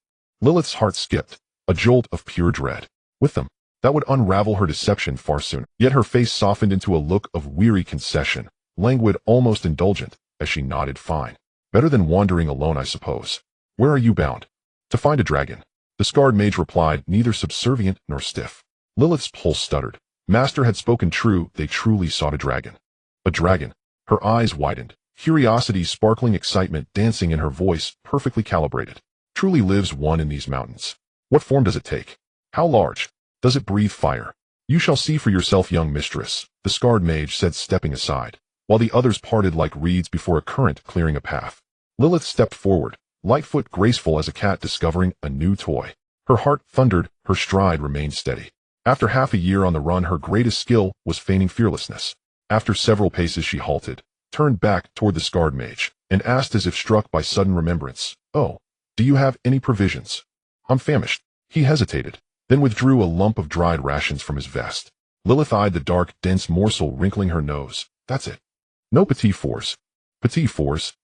Lilith's heart skipped, a jolt of pure dread. With them, that would unravel her deception far sooner. Yet her face softened into a look of weary concession, languid, almost indulgent, as she nodded. Fine. Better than wandering alone, I suppose. Where are you bound? To find a dragon. The scarred mage replied, neither subservient nor stiff. Lilith's pulse stuttered. Master had spoken true, they truly sought a dragon. A dragon. Her eyes widened, curiosity sparkling, excitement dancing in her voice, perfectly calibrated. Truly lives one in these mountains. What form does it take? How large? Does it breathe fire? You shall see for yourself, young mistress, the scarred mage said, stepping aside, while the others parted like reeds before a current clearing a path. Lilith stepped forward, lightfoot, graceful as a cat discovering a new toy. Her heart thundered, her stride remained steady. After half a year on the run, her greatest skill was feigning fearlessness. After several paces, she halted, turned back toward the scarred mage, and asked as if struck by sudden remembrance, "Oh, do you have any provisions?" "I'm famished." He hesitated, then withdrew a lump of dried rations from his vest. Lilith eyed the dark, dense morsel, wrinkling her nose. "That's it. No petit fours." "Petit fours?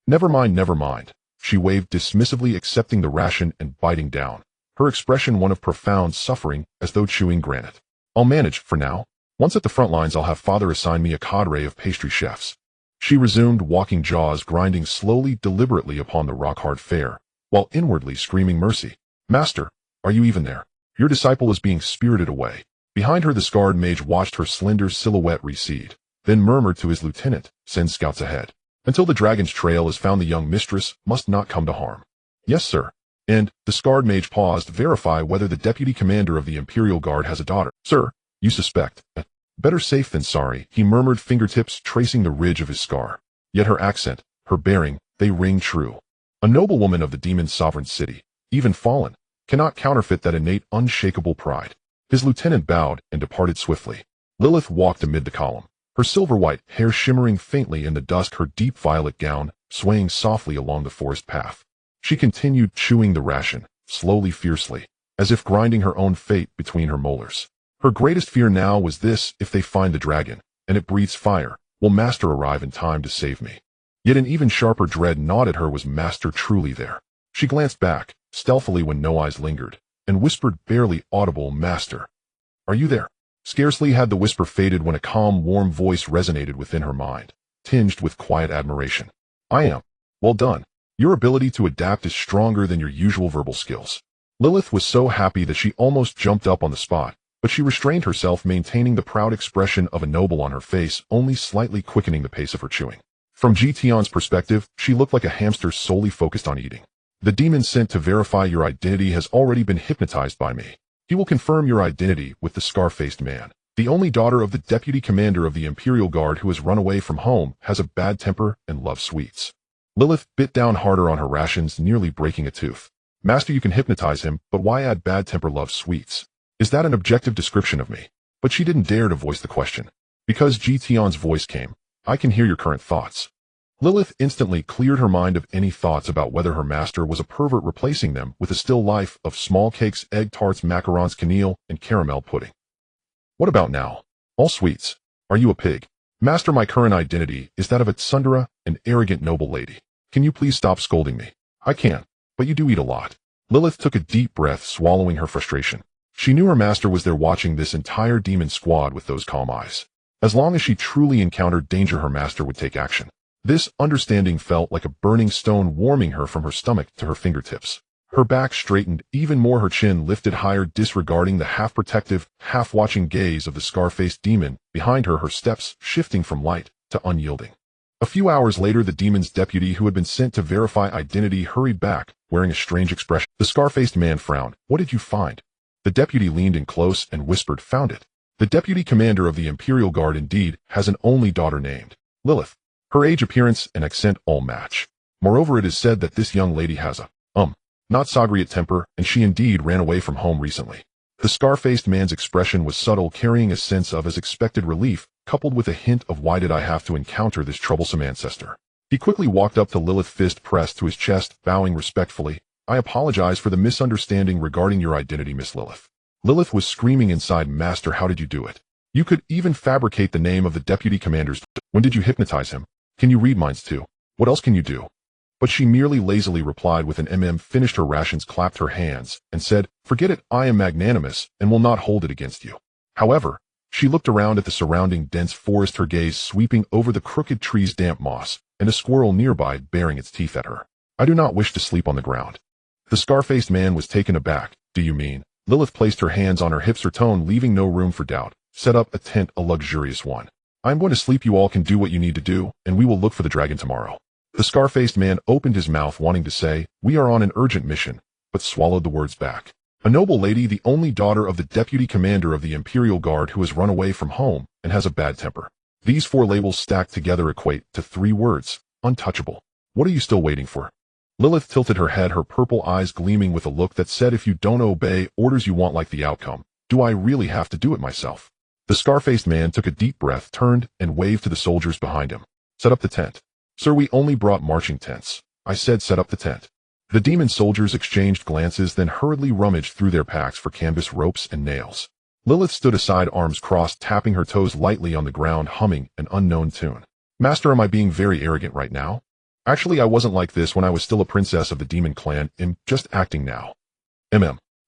Never mind, never mind." She waved dismissively, accepting the ration and biting down, her expression one of profound suffering, as though chewing granite. "I'll manage, for now. Once at the front lines, I'll have father assign me a cadre of pastry chefs." She resumed, walking, jaws grinding slowly, deliberately upon the rock-hard fare, while inwardly screaming mercy. "Master, are you even there? Your disciple is being spirited away." Behind her, the scarred mage watched her slender silhouette recede, then murmured to his lieutenant, "Send scouts ahead. Until the dragon's trail is found, the young mistress must not come to harm." "Yes, sir." And, the scarred mage paused, verify whether the deputy commander of the Imperial Guard has a daughter. "Sir, you suspect." "Better safe than sorry," he murmured, fingertips tracing the ridge of his scar. Yet her accent, her bearing, they ring true. A noblewoman of the demon sovereign city, even fallen, cannot counterfeit that innate, unshakable pride. His lieutenant bowed and departed swiftly. Lilith walked amid the column, her silver-white hair shimmering faintly in the dusk, her deep violet gown swaying softly along the forest path. She continued chewing the ration, slowly, fiercely, as if grinding her own fate between her molars. Her greatest fear now was this: if they find the dragon, and it breathes fire, will Master arrive in time to save me? Yet an even sharper dread gnawed at her. Was Master truly there? She glanced back, stealthily when no eyes lingered, and whispered, barely audible, "Master, are you there?" Scarcely had the whisper faded when a calm, warm voice resonated within her mind, tinged with quiet admiration. I am. Well done. Your ability to adapt is stronger than your usual verbal skills. Lilith was so happy that she almost jumped up on the spot, but she restrained herself, maintaining the proud expression of a noble on her face, only slightly quickening the pace of her chewing. From Tian's perspective, she looked like a hamster solely focused on eating. The demon sent to verify your identity has already been hypnotized by me. He will confirm your identity with the scar-faced man. The only daughter of the deputy commander of the Imperial Guard who has run away from home, has a bad temper, and loves sweets. Lilith bit down harder on her rations, nearly breaking a tooth. Master, you can hypnotize him, but why add bad temper, loves sweets? Is that an objective description of me? But she didn't dare to voice the question. Because Tian's voice came. I can hear your current thoughts. Lilith instantly cleared her mind of any thoughts about whether her master was a pervert, replacing them with a still life of small cakes, egg tarts, macarons, caneel, and caramel pudding. What about now? All sweets. Are you a pig? Master, my current identity is that of a tsundere, an arrogant noble lady. Can you please stop scolding me? I can't, but you do eat a lot. Lilith took a deep breath, swallowing her frustration. She knew her master was there watching this entire demon squad with those calm eyes. As long as she truly encountered danger, her master would take action. This understanding felt like a burning stone, warming her from her stomach to her fingertips. Her back straightened even more, her chin lifted higher, disregarding the half-protective, half-watching gaze of the scar-faced demon. Behind her, her steps shifting from light to unyielding. A few hours later, the demon's deputy, who had been sent to verify identity, hurried back, wearing a strange expression. The scar-faced man frowned. What did you find? The deputy leaned in close and whispered, found it. The deputy commander of the Imperial Guard indeed has an only daughter named Lilith. Her age, appearance, and accent all match. Moreover, it is said that this young lady has a, not subordinate temper, and she indeed ran away from home recently. The scar-faced man's expression was subtle, carrying a sense of as expected relief, coupled with a hint of why did I have to encounter this troublesome ancestor. He quickly walked up to Lilith, fist pressed to his chest, bowing respectfully. I apologize for the misunderstanding regarding your identity, Miss Lilith. Lilith was screaming inside, Master, how did you do it? You could even fabricate the name of the deputy commanders. When did you hypnotize him? Can you read minds too? What else can you do? But she merely lazily replied with an finished her rations, clapped her hands, and said, forget it, I am magnanimous, and will not hold it against you. However, she looked around at the surrounding dense forest, her gaze sweeping over the crooked trees, damp moss, and a squirrel nearby baring its teeth at her. I do not wish to sleep on the ground. The scar-faced man was taken aback. Do you mean? Lilith placed her hands on her hips, her tone leaving no room for doubt. Set up a tent, a luxurious one. I am going to sleep, you all can do what you need to do, and we will look for the dragon tomorrow. The scar-faced man opened his mouth, wanting to say, we are on an urgent mission, but swallowed the words back. A noble lady, the only daughter of the deputy commander of the Imperial Guard who has run away from home and has a bad temper. These four labels stacked together equate to 3 words, untouchable. What are you still waiting for? Lilith tilted her head, her purple eyes gleaming with a look that said, if you don't obey orders, you won't like the outcome. Do I really have to do it myself? The scar-faced man took a deep breath, turned, and waved to the soldiers behind him. Set up the tent. Sir, we only brought marching tents. I said set up the tent. The demon soldiers exchanged glances, then hurriedly rummaged through their packs for canvas, ropes, and nails. Lilith stood aside, arms crossed, tapping her toes lightly on the ground, humming an unknown tune. Master, am I being very arrogant right now? Actually, I wasn't like this when I was still a princess of the demon clan. I'm just acting now.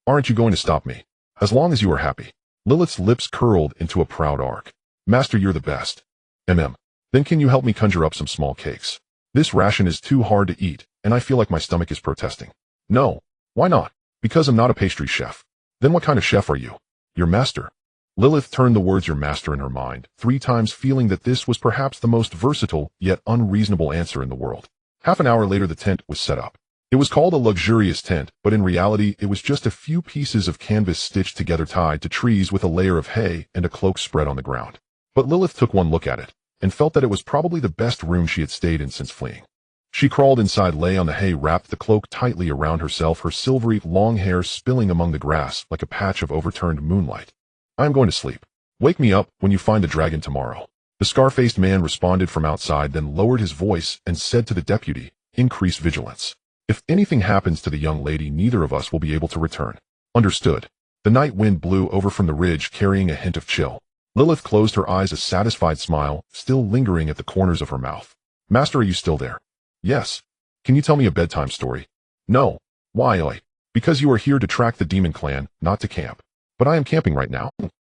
Aren't you going to stop me? As long as you are happy. Lilith's lips curled into a proud arc. Master, you're the best. Then can you help me conjure up some small cakes? This ration is too hard to eat, and I feel like my stomach is protesting. No. Why not? Because I'm not a pastry chef. Then what kind of chef are you? Your master. Lilith turned the words your master in her mind 3 times, feeling that this was perhaps the most versatile yet unreasonable answer in the world. Half an hour later, the tent was set up. It was called a luxurious tent, but in reality it was just a few pieces of canvas stitched together, tied to trees, with a layer of hay and a cloak spread on the ground. But Lilith took one look at it and felt that it was probably the best room she had stayed in since fleeing. She crawled inside, lay on the hay, wrapped the cloak tightly around herself, her silvery long hair spilling among the grass like a patch of overturned moonlight. I am going to sleep. Wake me up when you find the dragon tomorrow. The scar-faced man responded from outside, then lowered his voice and said to the deputy, increase vigilance. If anything happens to the young lady, neither of us will be able to return. Understood. The night wind blew over from the ridge, carrying a hint of chill. Lilith closed her eyes, a satisfied smile still lingering at the corners of her mouth. Master, are you still there? Yes. Can you tell me a bedtime story? No. Why? Because you are here to track the demon clan, not to camp. But I am camping right now.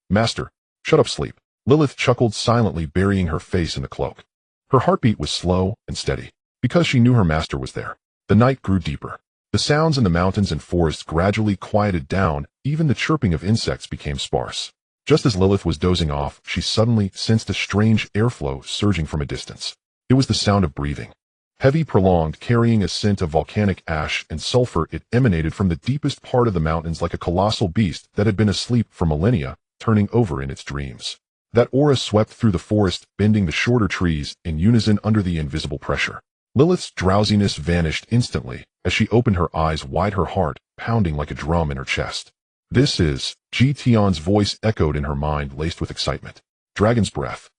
Master, shut up, sleep. Lilith chuckled silently, burying her face in the cloak. Her heartbeat was slow and steady. Because she knew her master was there. The night grew deeper. The sounds in the mountains and forests gradually quieted down, even the chirping of insects became sparse. Just as Lilith was dozing off, she suddenly sensed a strange airflow surging from a distance. It was the sound of breathing. Heavy, prolonged, carrying a scent of volcanic ash and sulfur, it emanated from the deepest part of the mountains like a colossal beast that had been asleep for millennia, turning over in its dreams. That aura swept through the forest, bending the shorter trees in unison under the invisible pressure. Lilith's drowsiness vanished instantly as she opened her eyes wide, her heart pounding like a drum in her chest. This is, Tian's voice echoed in her mind, laced with excitement. Dragon's breath.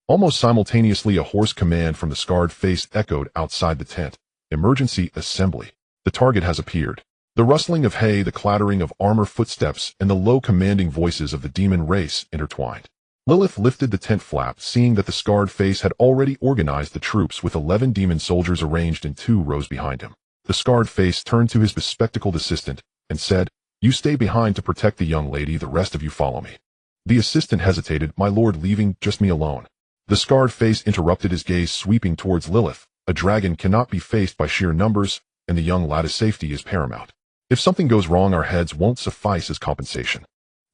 Almost simultaneously, a hoarse command from the scarred face echoed outside the tent. Emergency assembly. The target has appeared. The rustling of hay, the clattering of armor footsteps, and the low commanding voices of the demon race intertwined. Lilith lifted the tent flap, seeing that the scarred face had already organized the troops with 11 demon soldiers arranged in 2 rows behind him. The scarred face turned to his bespectacled assistant and said, "You stay behind to protect the young lady, the rest of you follow me." The assistant hesitated. "My lord, leaving just me alone." The scarred face interrupted, his gaze sweeping towards Lilith. "A dragon cannot be faced by sheer numbers, and the young lad's safety is paramount. If something goes wrong, our heads won't suffice as compensation."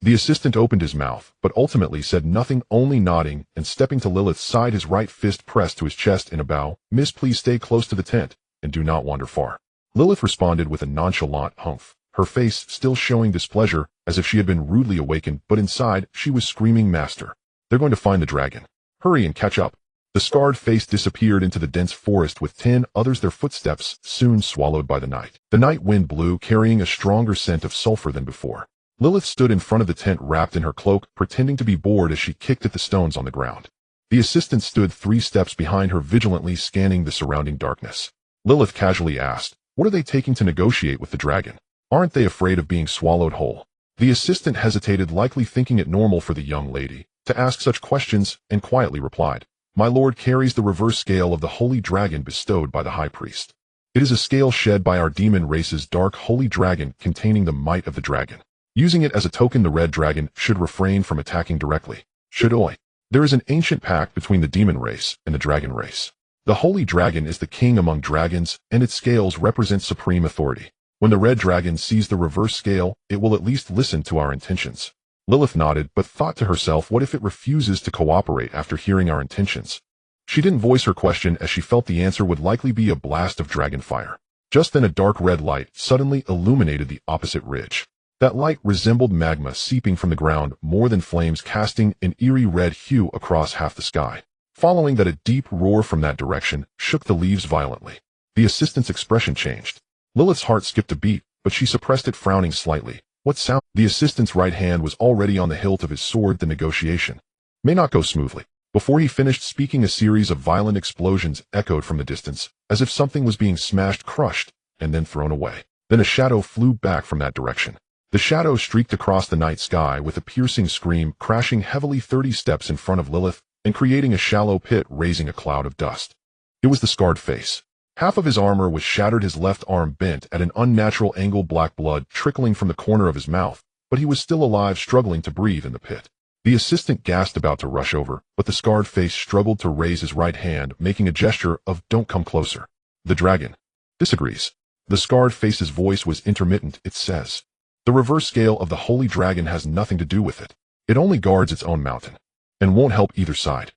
The assistant opened his mouth, but ultimately said nothing, only nodding and stepping to Lilith's side, his right fist pressed to his chest in a bow. "Miss, please stay close to the tent, and do not wander far." Lilith responded with a nonchalant humph, her face still showing displeasure, as if she had been rudely awakened, but inside, she was screaming, "Master! They're going to find the dragon. Hurry and catch up." The scarred face disappeared into the dense forest with 10 others, their footsteps soon swallowed by the night. The night wind blew, carrying a stronger scent of sulfur than before. Lilith stood in front of the tent, wrapped in her cloak, pretending to be bored as she kicked at the stones on the ground. The assistant stood 3 steps behind her, vigilantly scanning the surrounding darkness. Lilith casually asked, "What are they taking to negotiate with the dragon? Aren't they afraid of being swallowed whole?" The assistant hesitated, likely thinking it normal for the young lady to ask such questions, and quietly replied, "My lord carries the reverse scale of the holy dragon bestowed by the high priest. It is a scale shed by our demon race's dark holy dragon, containing the might of the dragon. Using it as a token, the red dragon should refrain from attacking directly. There is an ancient pact between the demon race and the dragon race. The holy dragon is the king among dragons, and its scales represent supreme authority. When the red dragon sees the reverse scale, it will at least listen to our intentions." Lilith nodded, but thought to herself, what if it refuses to cooperate after hearing our intentions? She didn't voice her question, as she felt the answer would likely be a blast of dragon fire. Just then a dark red light suddenly illuminated the opposite ridge. That light resembled magma seeping from the ground, more than flames, casting an eerie red hue across half the sky. Following that, a deep roar from that direction shook the leaves violently. The assistant's expression changed. Lilith's heart skipped a beat, but she suppressed it, frowning slightly. "What sound?" The assistant's right hand was already on the hilt of his sword. "The negotiation may not go smoothly." Before he finished speaking, a series of violent explosions echoed from the distance, as if something was being smashed, crushed, and then thrown away. Then a shadow flew back from that direction. The shadow streaked across the night sky with a piercing scream, crashing heavily 30 steps in front of Lilith and creating a shallow pit, raising a cloud of dust. It was the scarred face. Half of his armor was shattered, his left arm bent at an unnatural angle, black blood trickling from the corner of his mouth, but he was still alive, struggling to breathe in the pit. The assistant gasped, about to rush over, but the scarred face struggled to raise his right hand, making a gesture of "Don't come closer." "The dragon disagrees." The scarred face's voice was intermittent. "It says the reverse scale of the holy dragon has nothing to do with it. It only guards its own mountain, and won't help either side."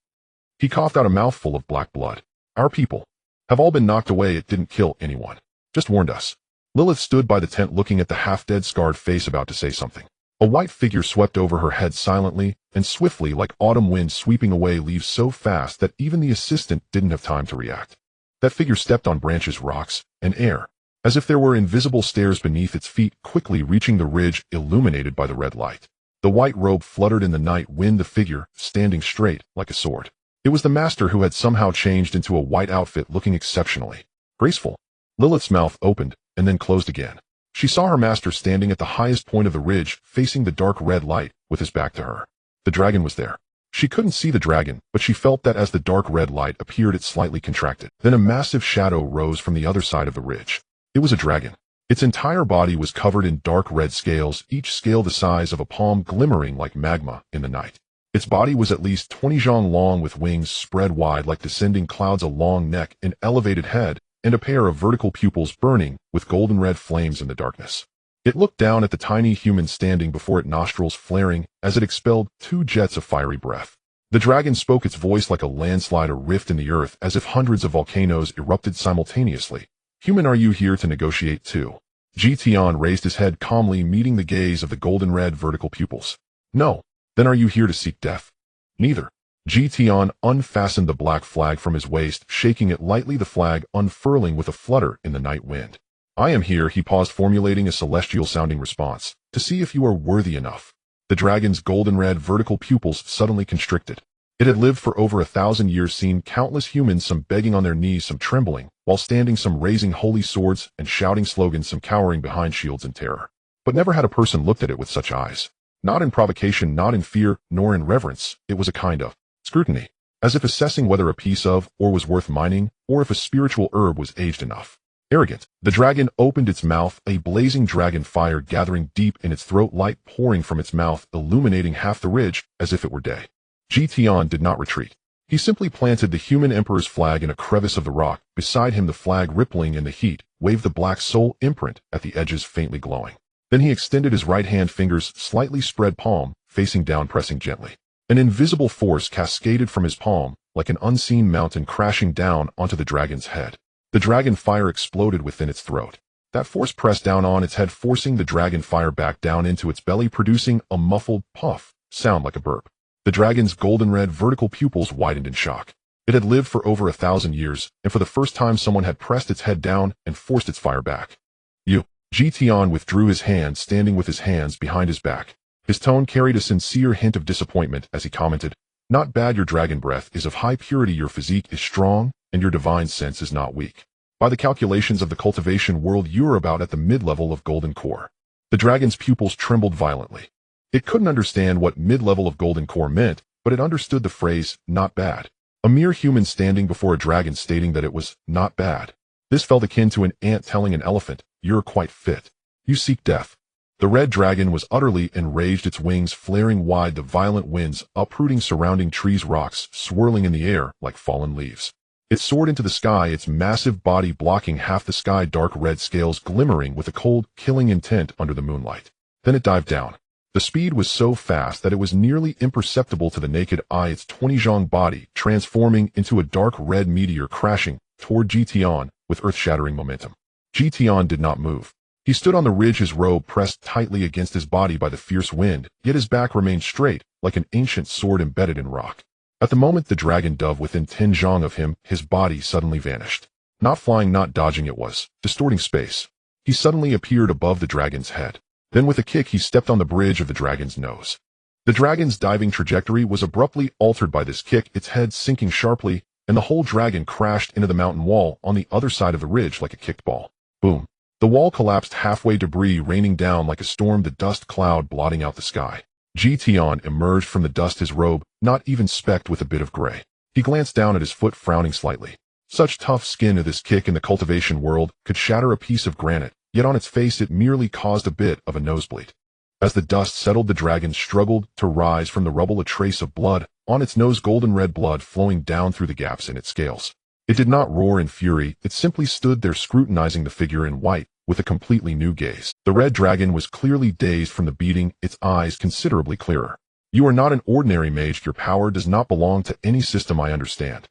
He coughed out a mouthful of black blood. "Our people have all been knocked away. It didn't kill anyone. Just warned us." Lilith stood by the tent, looking at the half-dead scarred face, about to say something. A white figure swept over her head silently and swiftly, like autumn wind sweeping away leaves so fast that even the assistant didn't have time to react. That figure stepped on branches, rocks, and air, as if there were invisible stairs beneath its feet, quickly reaching the ridge illuminated by the red light. The white robe fluttered in the night wind, the figure standing straight like a sword. It was the master, who had somehow changed into a white outfit, looking exceptionally graceful. Lilith's mouth opened and then closed again. She saw her master standing at the highest point of the ridge, facing the dark red light, with his back to her. The dragon was there. She couldn't see the dragon, but she felt that as the dark red light appeared, it slightly contracted. Then a massive shadow rose from the other side of the ridge. It was a dragon. Its entire body was covered in dark red scales, each scale the size of a palm, glimmering like magma in the night. Its body was at least 20 zhang long, with wings spread wide like descending clouds, a long neck, an elevated head, and a pair of vertical pupils burning with golden red flames in the darkness. It looked down at the tiny human standing before it, nostrils flaring as it expelled 2 jets of fiery breath. The dragon spoke, its voice like a landslide, a rift in the earth, as if hundreds of volcanoes erupted simultaneously. Human, are you here to negotiate too? Tian raised his head calmly, meeting the gaze of the golden red vertical pupils. No. Then are you here to seek death? Neither. Tian unfastened the black flag from his waist, shaking it lightly, the flag unfurling with a flutter in the night wind. I am here, he paused, formulating a celestial-sounding response, to see if you are worthy enough. The dragon's golden red vertical pupils suddenly constricted. It had lived for over 1,000 years, seen countless humans, some begging on their knees, some trembling, while standing, some raising holy swords and shouting slogans, some cowering behind shields in terror. But never had a person looked at it with such eyes. Not in provocation, not in fear, nor in reverence. It was a kind of scrutiny, as if assessing whether a piece of ore was worth mining, or if a spiritual herb was aged enough. Arrogant. The dragon opened its mouth, a blazing dragon fire gathering deep in its throat, light pouring from its mouth, illuminating half the ridge as if it were day. Tian did not retreat. He simply planted the human emperor's flag in a crevice of the rock. Beside him, the flag, rippling in the heat, waved the black soul imprint at the edges, faintly glowing. Then he extended his right hand, fingers slightly spread, palm facing down, pressing gently. An invisible force cascaded from his palm, like an unseen mountain crashing down onto the dragon's head. The dragon fire exploded within its throat. That force pressed down on its head, forcing the dragon fire back down into its belly, producing a muffled puff sound like a burp. The dragon's golden red vertical pupils widened in shock. It had lived for over 1,000 years, and for the first time someone had pressed its head down and forced its fire back. You. Tian withdrew his hand, standing with his hands behind his back. His tone carried a sincere hint of disappointment as he commented, "Not bad, your dragon breath is of high purity, your physique is strong, and your divine sense is not weak. By the calculations of the cultivation world, you are about at the mid-level of golden core." The dragon's pupils trembled violently. It couldn't understand what mid-level of golden core meant, but it understood the phrase, not bad. A mere human standing before a dragon stating that it was not bad. This felt akin to an ant telling an elephant, "You're quite fit. You seek death." The red dragon was utterly enraged, its wings flaring wide, the violent winds uprooting surrounding trees, rocks swirling in the air like fallen leaves. It soared into the sky, its massive body blocking half the sky, dark red scales glimmering with a cold, killing intent under the moonlight. Then it dived down. The speed was so fast that it was nearly imperceptible to the naked eye, its 20-zhang body transforming into a dark red meteor crashing toward Tian with earth-shattering momentum. Tian did not move. He stood on the ridge, his robe pressed tightly against his body by the fierce wind, yet his back remained straight, like an ancient sword embedded in rock. At the moment the dragon dove within 10 zhang of him, his body suddenly vanished. Not flying, not dodging, it was distorting space. He suddenly appeared above the dragon's head. Then with a kick he stepped on the bridge of the dragon's nose. The dragon's diving trajectory was abruptly altered by this kick, its head sinking sharply, and the whole dragon crashed into the mountain wall on the other side of the ridge like a kicked ball. Boom. The wall collapsed halfway, debris raining down like a storm, the dust cloud blotting out the sky. Tian emerged from the dust, his robe not even specked with a bit of gray. He glanced down at his foot, frowning slightly. Such tough skin of this kick in the cultivation world could shatter a piece of granite, yet on its face it merely caused a bit of a nosebleed. As the dust settled, the dragon struggled to rise from the rubble, a trace of blood on its nose, golden red blood flowing down through the gaps in its scales. It did not roar in fury, it simply stood there scrutinizing the figure in white with a completely new gaze. The red dragon was clearly dazed from the beating, its eyes considerably clearer. "You are not an ordinary mage, your power does not belong to any system I understand."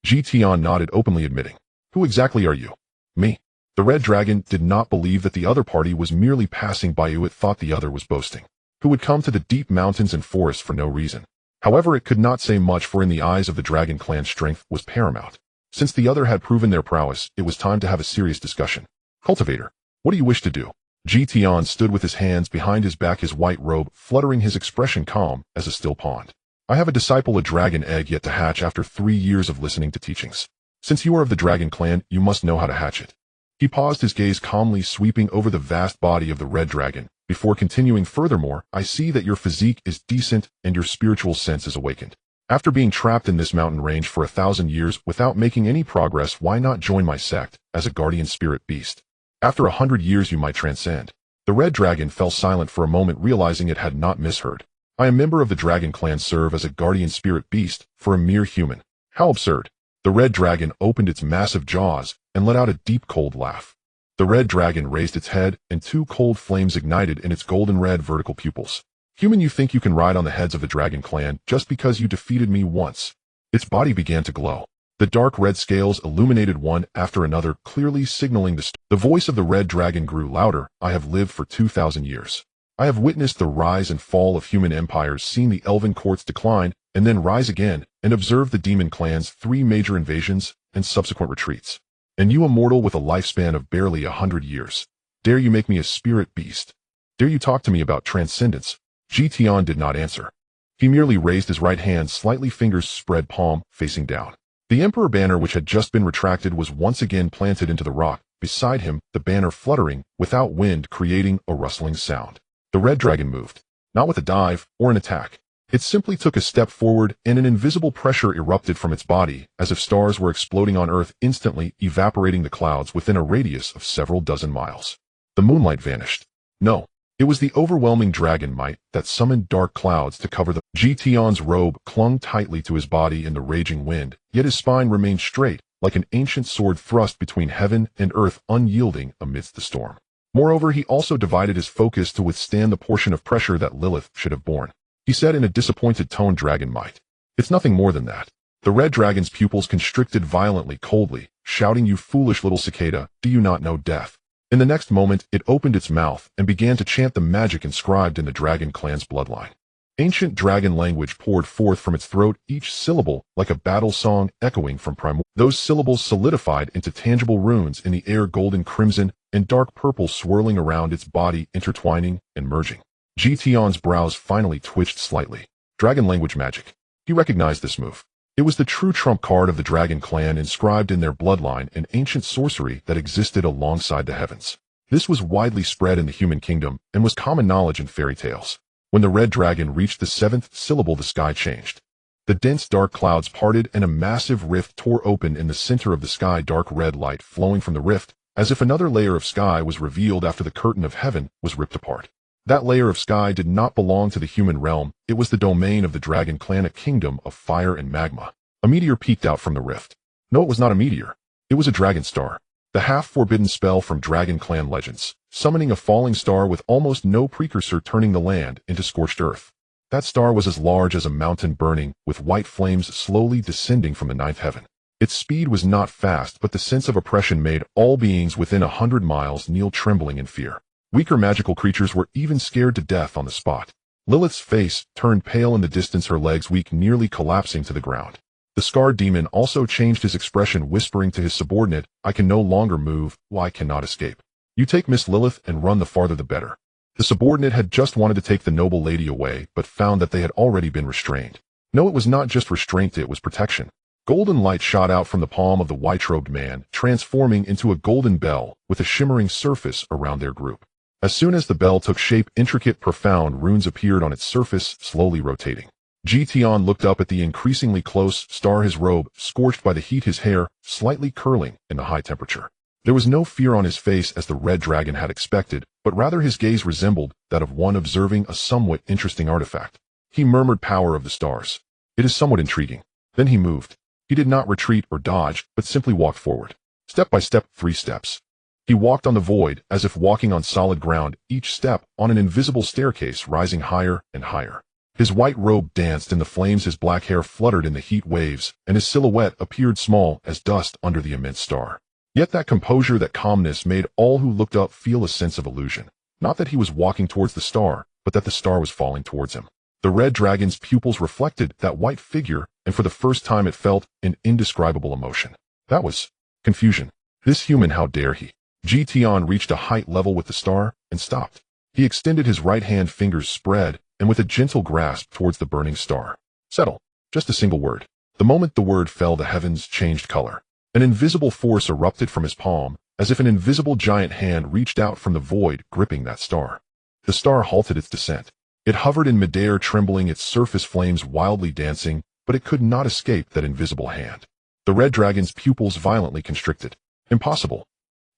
Tian nodded, openly admitting. "Who exactly are you?" "Me." The red dragon did not believe that the other party was merely passing by you, it thought the other was boasting. Who would come to the deep mountains and forests for no reason? However, it could not say much, for in the eyes of the dragon clan strength was paramount. Since the other had proven their prowess, it was time to have a serious discussion. "Cultivator, what do you wish to do?" Tian stood with his hands behind his back, his white robe fluttering, his expression calm as a still pond. "I have a disciple, a dragon egg yet to hatch after 3 years of listening to teachings. Since you are of the dragon clan, you must know how to hatch it." He paused, his gaze calmly sweeping over the vast body of the red dragon, before continuing, "Furthermore, I see that your physique is decent and your spiritual sense is awakened. After being trapped in this mountain range for 1,000 years without making any progress, why not join my sect as a guardian spirit beast? After 100 years you might transcend." The red dragon fell silent for a moment, realizing it had not misheard. "I am member of the dragon clan, serve as a guardian spirit beast for a mere human. How absurd." The red dragon opened its massive jaws and let out a deep cold laugh. The red dragon raised its head, and two cold flames ignited in its golden-red vertical pupils. Human, you think you can ride on the heads of the dragon clan just because you defeated me once? Its body began to glow. The dark red scales illuminated one after another, clearly signaling the voice of the red dragon grew louder. I have lived for 2,000 years. I have witnessed the rise and fall of human empires, seen the elven courts decline and then rise again, and observed the demon clan's 3 major invasions and subsequent retreats. And you, a mortal with a lifespan of barely 100 years, dare you make me a spirit beast? Dare you talk to me about transcendence? Tian did not answer. He merely raised his right hand, slightly, fingers spread, palm facing down. The emperor banner, which had just been retracted, was once again planted into the rock beside him, the banner fluttering without wind, creating a rustling sound. The red dragon moved, not with a dive or an attack. It simply took a step forward, and an invisible pressure erupted from its body, as if stars were exploding on Earth, instantly evaporating the clouds within a radius of several dozen miles. The moonlight vanished. No, it was the overwhelming dragon might that summoned dark clouds to cover the Tian's robe clung tightly to his body in the raging wind, yet his spine remained straight, like an ancient sword thrust between heaven and earth, unyielding amidst the storm. Moreover, he also divided his focus to withstand the portion of pressure that Lilith should have borne. He said in a disappointed tone, "Dragon might. It's nothing more than that." The red dragon's pupils constricted violently, coldly, shouting, "You foolish little cicada, do you not know death?" In the next moment, it opened its mouth and began to chant the magic inscribed in the dragon clan's bloodline. Ancient dragon language poured forth from its throat, each syllable like a battle song echoing from primal. Those syllables solidified into tangible runes in the air, golden, crimson, and dark purple swirling around its body, intertwining and merging. Tian's brows finally twitched slightly. Dragon language magic. He recognized this move. It was the true trump card of the dragon clan, inscribed in their bloodline, an ancient sorcery that existed alongside the heavens. This was widely spread in the human kingdom and was common knowledge in fairy tales. When the red dragon reached the 7th syllable, the sky changed. The dense dark clouds parted and a massive rift tore open in the center of the sky, dark red light flowing from the rift, as if another layer of sky was revealed after the curtain of heaven was ripped apart. That layer of sky did not belong to the human realm. It was the domain of the dragon clan, a kingdom of fire and magma. A meteor peeked out from the rift. No, it was not a meteor. It was a dragon star. The half-forbidden spell from dragon clan legends, summoning a falling star with almost no precursor, turning the land into scorched earth. That star was as large as a mountain, burning, with white flames slowly descending from the 9th heaven. Its speed was not fast, but the sense of oppression made all beings within 100 miles kneel trembling in fear. Weaker magical creatures were even scared to death on the spot. Lilith's face turned pale in the distance, her legs weak, nearly collapsing to the ground. The scarred demon also changed his expression, whispering to his subordinate, "I can no longer move, I cannot escape. You take Miss Lilith and run, the farther the better." The subordinate had just wanted to take the noble lady away, but found that they had already been restrained. No, it was not just restraint, it was protection. Golden light shot out from the palm of the white-robed man, transforming into a golden bell with a shimmering surface around their group. As soon as the bell took shape, intricate, profound runes appeared on its surface, slowly rotating. Tian looked up at the increasingly close star, his robe scorched by the heat, his hair slightly curling in the high temperature. There was no fear on his face as the red dragon had expected, but rather his gaze resembled that of one observing a somewhat interesting artifact. He murmured, "Power of the stars. It is somewhat intriguing." Then he moved. He did not retreat or dodge, but simply walked forward. Step by step, 3 steps. He walked on the void, as if walking on solid ground, each step on an invisible staircase rising higher and higher. His white robe danced in the flames, his black hair fluttered in the heat waves, and his silhouette appeared small as dust under the immense star. Yet that composure, that calmness made all who looked up feel a sense of illusion. Not that he was walking towards the star, but that the star was falling towards him. The red dragon's pupils reflected that white figure, and for the first time it felt an indescribable emotion. That was confusion. This human, how dare he? Tian reached a height level with the star and stopped. He extended his right hand, fingers spread, and with a gentle grasp towards the burning star. "Settle." Just a single word. The moment the word fell, the heavens changed color. An invisible force erupted from his palm, as if an invisible giant hand reached out from the void, gripping that star. The star halted its descent. It hovered in midair, trembling, its surface flames wildly dancing, but it could not escape that invisible hand. The red dragon's pupils violently constricted. Impossible.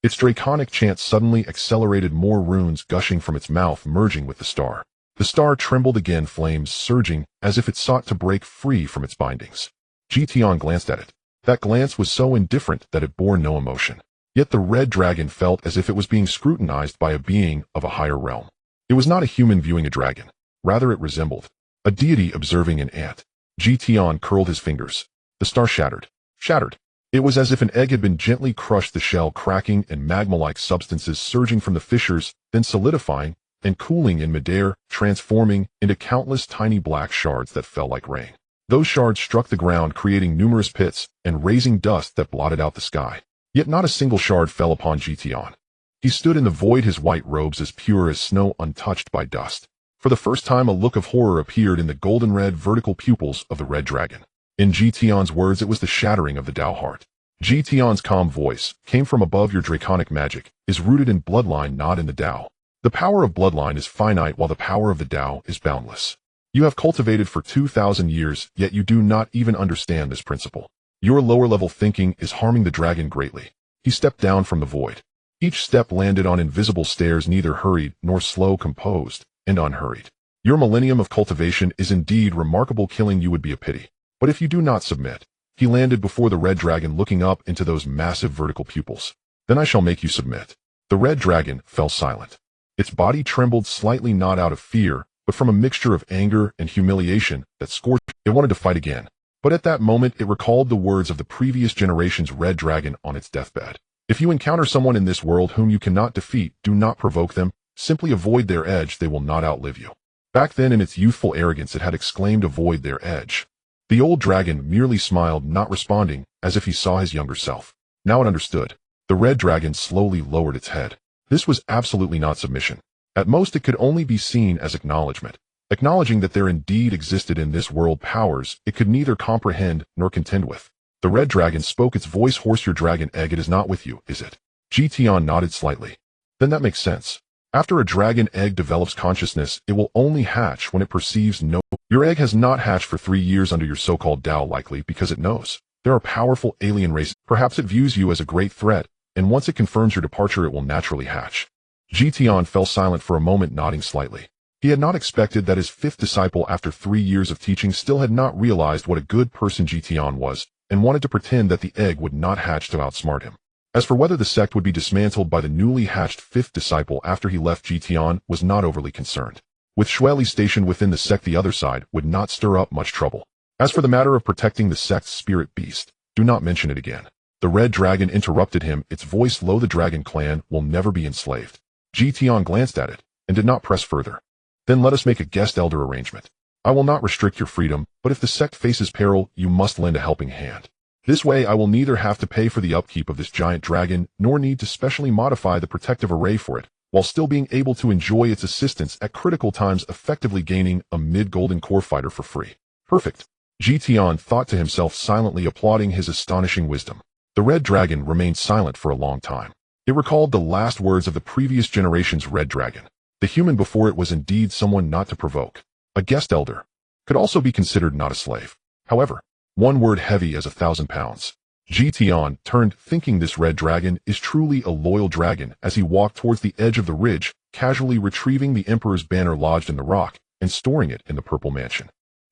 Its draconic chant suddenly accelerated, more runes gushing from its mouth, merging with the star. The star trembled again, flames surging as if it sought to break free from its bindings. Tian glanced at it. That glance was so indifferent that it bore no emotion. Yet the red dragon felt as if it was being scrutinized by a being of a higher realm. It was not a human viewing a dragon. Rather, it resembled a deity observing an ant. Tian curled his fingers. The star shattered. Shattered. It was as if an egg had been gently crushed, the shell cracking and magma-like substances surging from the fissures, then solidifying and cooling in midair, transforming into countless tiny black shards that fell like rain. Those shards struck the ground, creating numerous pits and raising dust that blotted out the sky. Yet not a single shard fell upon Tian. He stood in the void, his white robes as pure as snow, untouched by dust. For the first time, a look of horror appeared in the golden-red vertical pupils of the red dragon. In Tian's words, it was the shattering of the Tao heart. Tian's calm voice came from above. Your draconic magic is rooted in bloodline, not in the Tao. The power of bloodline is finite, while the power of the Tao is boundless. You have cultivated for 2,000 years, yet you do not even understand this principle. Your lower-level thinking is harming the dragon greatly. He stepped down from the void. Each step landed on invisible stairs, neither hurried nor slow, composed and unhurried. Your millennium of cultivation is indeed remarkable. Killing you would be a pity. But if you do not submit, he landed before the red dragon, looking up into those massive vertical pupils. Then I shall make you submit. The red dragon fell silent. Its body trembled slightly, not out of fear, but from a mixture of anger and humiliation that scorched. It wanted to fight again. But at that moment, it recalled the words of the previous generation's red dragon on its deathbed. If you encounter someone in this world whom you cannot defeat, do not provoke them. Simply avoid their edge. They will not outlive you. Back then, in its youthful arrogance, it had exclaimed, avoid their edge. The old dragon merely smiled, not responding, as if he saw his younger self. Now it understood. The red dragon slowly lowered its head. This was absolutely not submission. At most, it could only be seen as acknowledgement. Acknowledging that there indeed existed in this world powers it could neither comprehend nor contend with. The red dragon spoke, its voice hoarse. Your dragon egg, it is not with you, is it? Tian nodded slightly. Then that makes sense. After a dragon egg develops consciousness, it will only hatch when it perceives no. Your egg has not hatched for 3 years under your so-called Tao, likely because it knows there are powerful alien races. Perhaps it views you as a great threat, and once it confirms your departure, it will naturally hatch. Tian fell silent for a moment, nodding slightly. He had not expected that his 5th disciple, after 3 years of teaching, still had not realized what a good person Tian was, and wanted to pretend that the egg would not hatch to outsmart him. As for whether the sect would be dismantled by the newly hatched 5th disciple after he left, Tian was not overly concerned. With Shueli stationed within the sect, the other side would not stir up much trouble. As for the matter of protecting the sect's spirit beast, do not mention it again. The red dragon interrupted him, its voice low. The dragon clan will never be enslaved. Tian glanced at it and did not press further. Then let us make a guest elder arrangement. I will not restrict your freedom, but if the sect faces peril, you must lend a helping hand. This way I will neither have to pay for the upkeep of this giant dragon, nor need to specially modify the protective array for it, while still being able to enjoy its assistance at critical times, effectively gaining a mid-golden core fighter for free. Perfect. Tian thought to himself, silently applauding his astonishing wisdom. The red dragon remained silent for a long time. It recalled the last words of the previous generation's red dragon. The human before it was indeed someone not to provoke. A guest elder. Could also be considered not a slave. However, one word heavy as 1,000 pounds. Tian turned, thinking this red dragon is truly a loyal dragon, as he walked towards the edge of the ridge, casually retrieving the emperor's banner lodged in the rock and storing it in the purple mansion.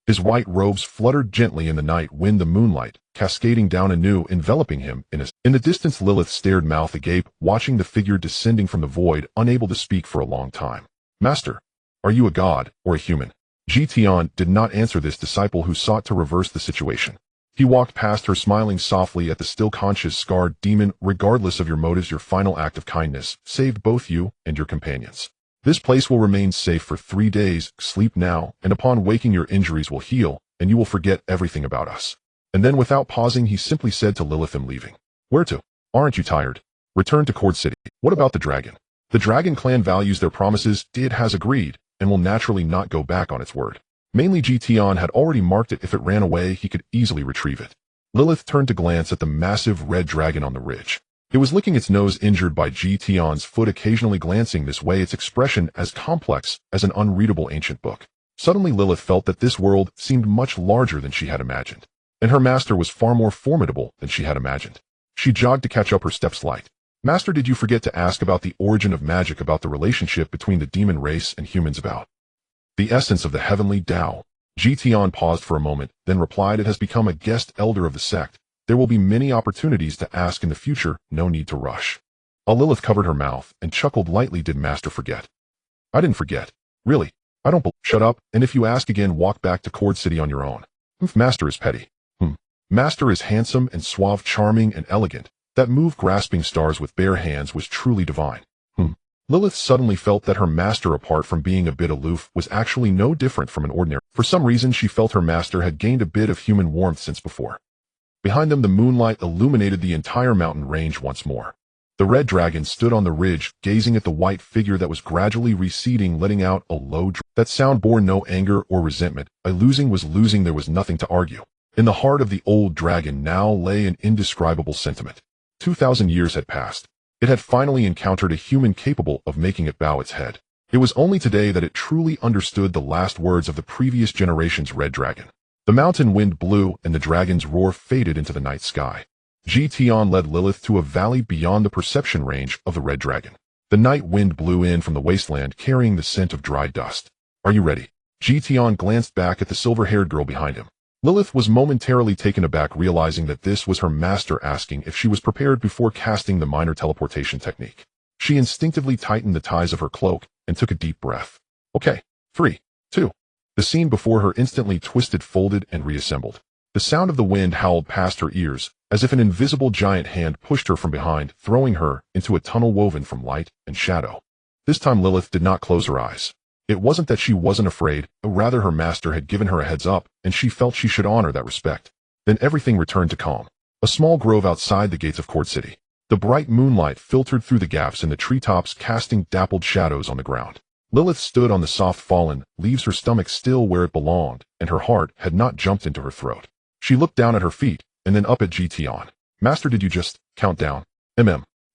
His white robes fluttered gently in the night wind, the moonlight cascading down anew, enveloping him in the distance. Lilith stared, mouth agape, watching the figure descending from the void, unable to speak for a long time. Master, are you a god or a human? Tian did not answer this disciple who sought to reverse the situation. He walked past her, smiling softly at the still conscious scarred demon. Regardless of your motives, your final act of kindness saved both you and your companions. This place will remain safe for 3 days. Sleep now, and upon waking your injuries will heal, and you will forget everything about us. And then, without pausing, he simply said to Lilith, I'm leaving. Where to? Aren't you tired? Return to Cord City. What about the dragon? The dragon clan values their promises. It has agreed, and will naturally not go back on its word. Mainly Tian had already marked it. If it ran away, he could easily retrieve it. Lilith turned to glance at the massive red dragon on the ridge. It was licking its nose, injured by Tian's foot, occasionally glancing this way, its expression as complex as an unreadable ancient book. Suddenly Lilith felt that this world seemed much larger than she had imagined, and her master was far more formidable than she had imagined. She jogged to catch up, her steps light. Master, did you forget to ask about the origin of magic, about the relationship between the demon race and humans, about the essence of the heavenly Tao? Tian paused for a moment, then replied, it has become a guest elder of the sect, There will be many opportunities to ask in the future, no need to rush. Lilith covered her mouth and chuckled lightly. Did Master forget? I didn't forget. Really? I don't Shut up, and if you ask again, walk back to Cord City on your own. Master is petty. Master is handsome and suave, charming and elegant. That move grasping stars with bare hands was truly divine. Lilith suddenly felt that her master, apart from being a bit aloof, was actually no different from an ordinary. For some reason, she felt her master had gained a bit of human warmth since before. Behind them, the moonlight illuminated the entire mountain range once more. The red dragon stood on the ridge, gazing at the white figure that was gradually receding, letting out a low drawl. That sound bore no anger or resentment. A losing was losing. There was nothing to argue. In the heart of the old dragon now lay an indescribable sentiment. 2,000 years had passed. It had finally encountered a human capable of making it bow its head. It was only today that it truly understood the last words of the previous generation's red dragon. The mountain wind blew, and the dragon's roar faded into the night sky. Tian led Lilith to a valley beyond the perception range of the red dragon. The night wind blew in from the wasteland, carrying the scent of dry dust. Are you ready? Tian glanced back at the silver-haired girl behind him. Lilith was momentarily taken aback, realizing that this was her master asking if she was prepared before casting the minor teleportation technique. She instinctively tightened the ties of her cloak and took a deep breath. Okay, 3, 2. The scene before her instantly twisted, folded, and reassembled. The sound of the wind howled past her ears, as if an invisible giant hand pushed her from behind, throwing her into a tunnel woven from light and shadow. This time Lilith did not close her eyes. It wasn't that she wasn't afraid, but rather her master had given her a heads up, and she felt she should honor that respect. Then everything returned to calm. A small grove outside the gates of Cord City. The bright moonlight filtered through the gaps in the treetops, casting dappled shadows on the ground. Lilith stood on the soft fallen leaves, her stomach still where it belonged, and her heart had not jumped into her throat. She looked down at her feet, and then up at Tian. Master, did you just count down?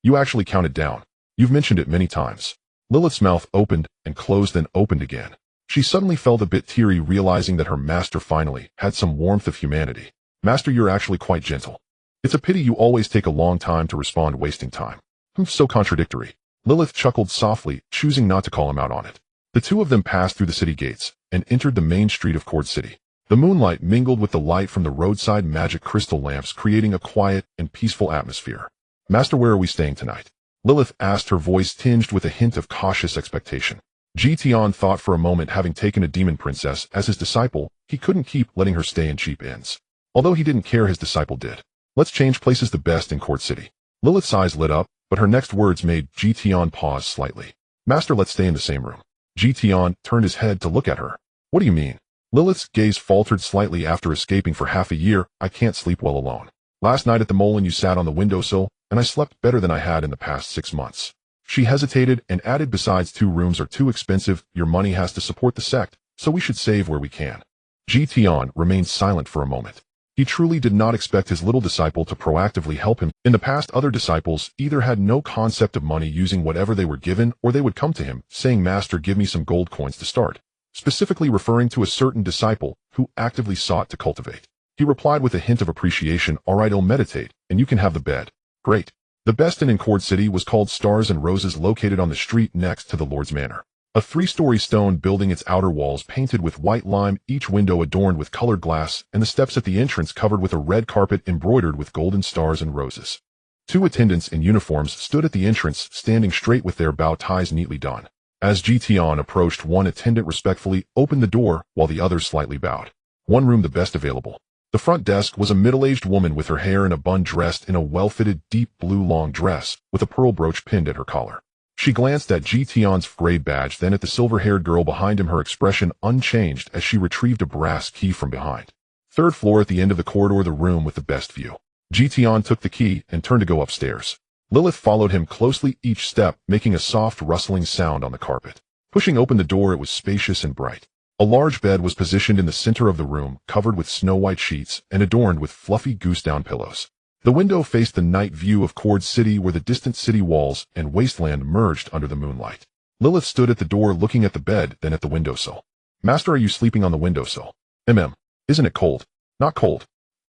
You actually counted down. You've mentioned it many times. Lilith's mouth opened and closed, then opened again. She suddenly felt a bit teary, realizing that her master finally had some warmth of humanity. Master, you're actually quite gentle. It's a pity you always take a long time to respond, wasting time. So contradictory. Lilith chuckled softly, choosing not to call him out on it. The two of them passed through the city gates and entered the main street of Cord City. The moonlight mingled with the light from the roadside magic crystal lamps, creating a quiet and peaceful atmosphere. Master, where are we staying tonight? Lilith asked, her voice tinged with a hint of cautious expectation. Tian thought for a moment. Having taken a demon princess as his disciple, he couldn't keep letting her stay in cheap inns. Although he didn't care, his disciple did. Let's change places. The best in Cord City. Lilith's eyes lit up, but her next words made Tian pause slightly. Master, let's stay in the same room. Tian turned his head to look at her. What do you mean? Lilith's gaze faltered slightly. After escaping for half a year, I can't sleep well alone. Last night at the mole you sat on the windowsill, and I slept better than I had in the past 6 months. She hesitated and added, besides, 2 rooms are too expensive. Your money has to support the sect, so we should save where we can. Tian remained silent for a moment. He truly did not expect his little disciple to proactively help him. In the past, other disciples either had no concept of money, using whatever they were given, or they would come to him, saying, Master, give me some gold coins to start. Specifically referring to a certain disciple who actively sought to cultivate. He replied with a hint of appreciation, all right, I'll meditate, and you can have the bed. Great. The best inn in Cord City was called Stars and Roses, located on the street next to the Lord's Manor. A 3-story stone building, its outer walls painted with white lime, each window adorned with colored glass, and the steps at the entrance covered with a red carpet embroidered with golden stars and roses. 2 attendants in uniforms stood at the entrance, standing straight with their bow ties neatly done. As Tian approached, one attendant respectfully opened the door, while the others slightly bowed. 1 room, the best available. The front desk was a middle-aged woman with her hair in a bun, dressed in a well-fitted deep blue long dress, with a pearl brooch pinned at her collar. She glanced at Tian's grade badge, then at the silver-haired girl behind him, her expression unchanged as she retrieved a brass key from behind. 3rd floor, at the end of the corridor, the room with the best view. Tian took the key and turned to go upstairs. Lilith followed him closely, each step making a soft rustling sound on the carpet. Pushing open the door, it was spacious and bright. A large bed was positioned in the center of the room, covered with snow-white sheets and adorned with fluffy goose-down pillows. The window faced the night view of Cord City, where the distant city walls and wasteland merged under the moonlight. Lilith stood at the door, looking at the bed, then at the windowsill. Master, are you sleeping on the windowsill? Isn't it cold? Not cold.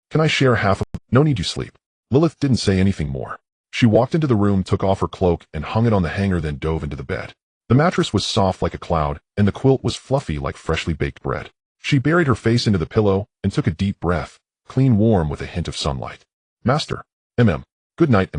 Can I share half of it? No need, you sleep. Lilith didn't say anything more. She walked into the room, took off her cloak, and hung it on the hanger, then dove into the bed. The mattress was soft like a cloud, and the quilt was fluffy like freshly baked bread. She buried her face into the pillow and took a deep breath, clean, warm, with a hint of sunlight. Master. Good night,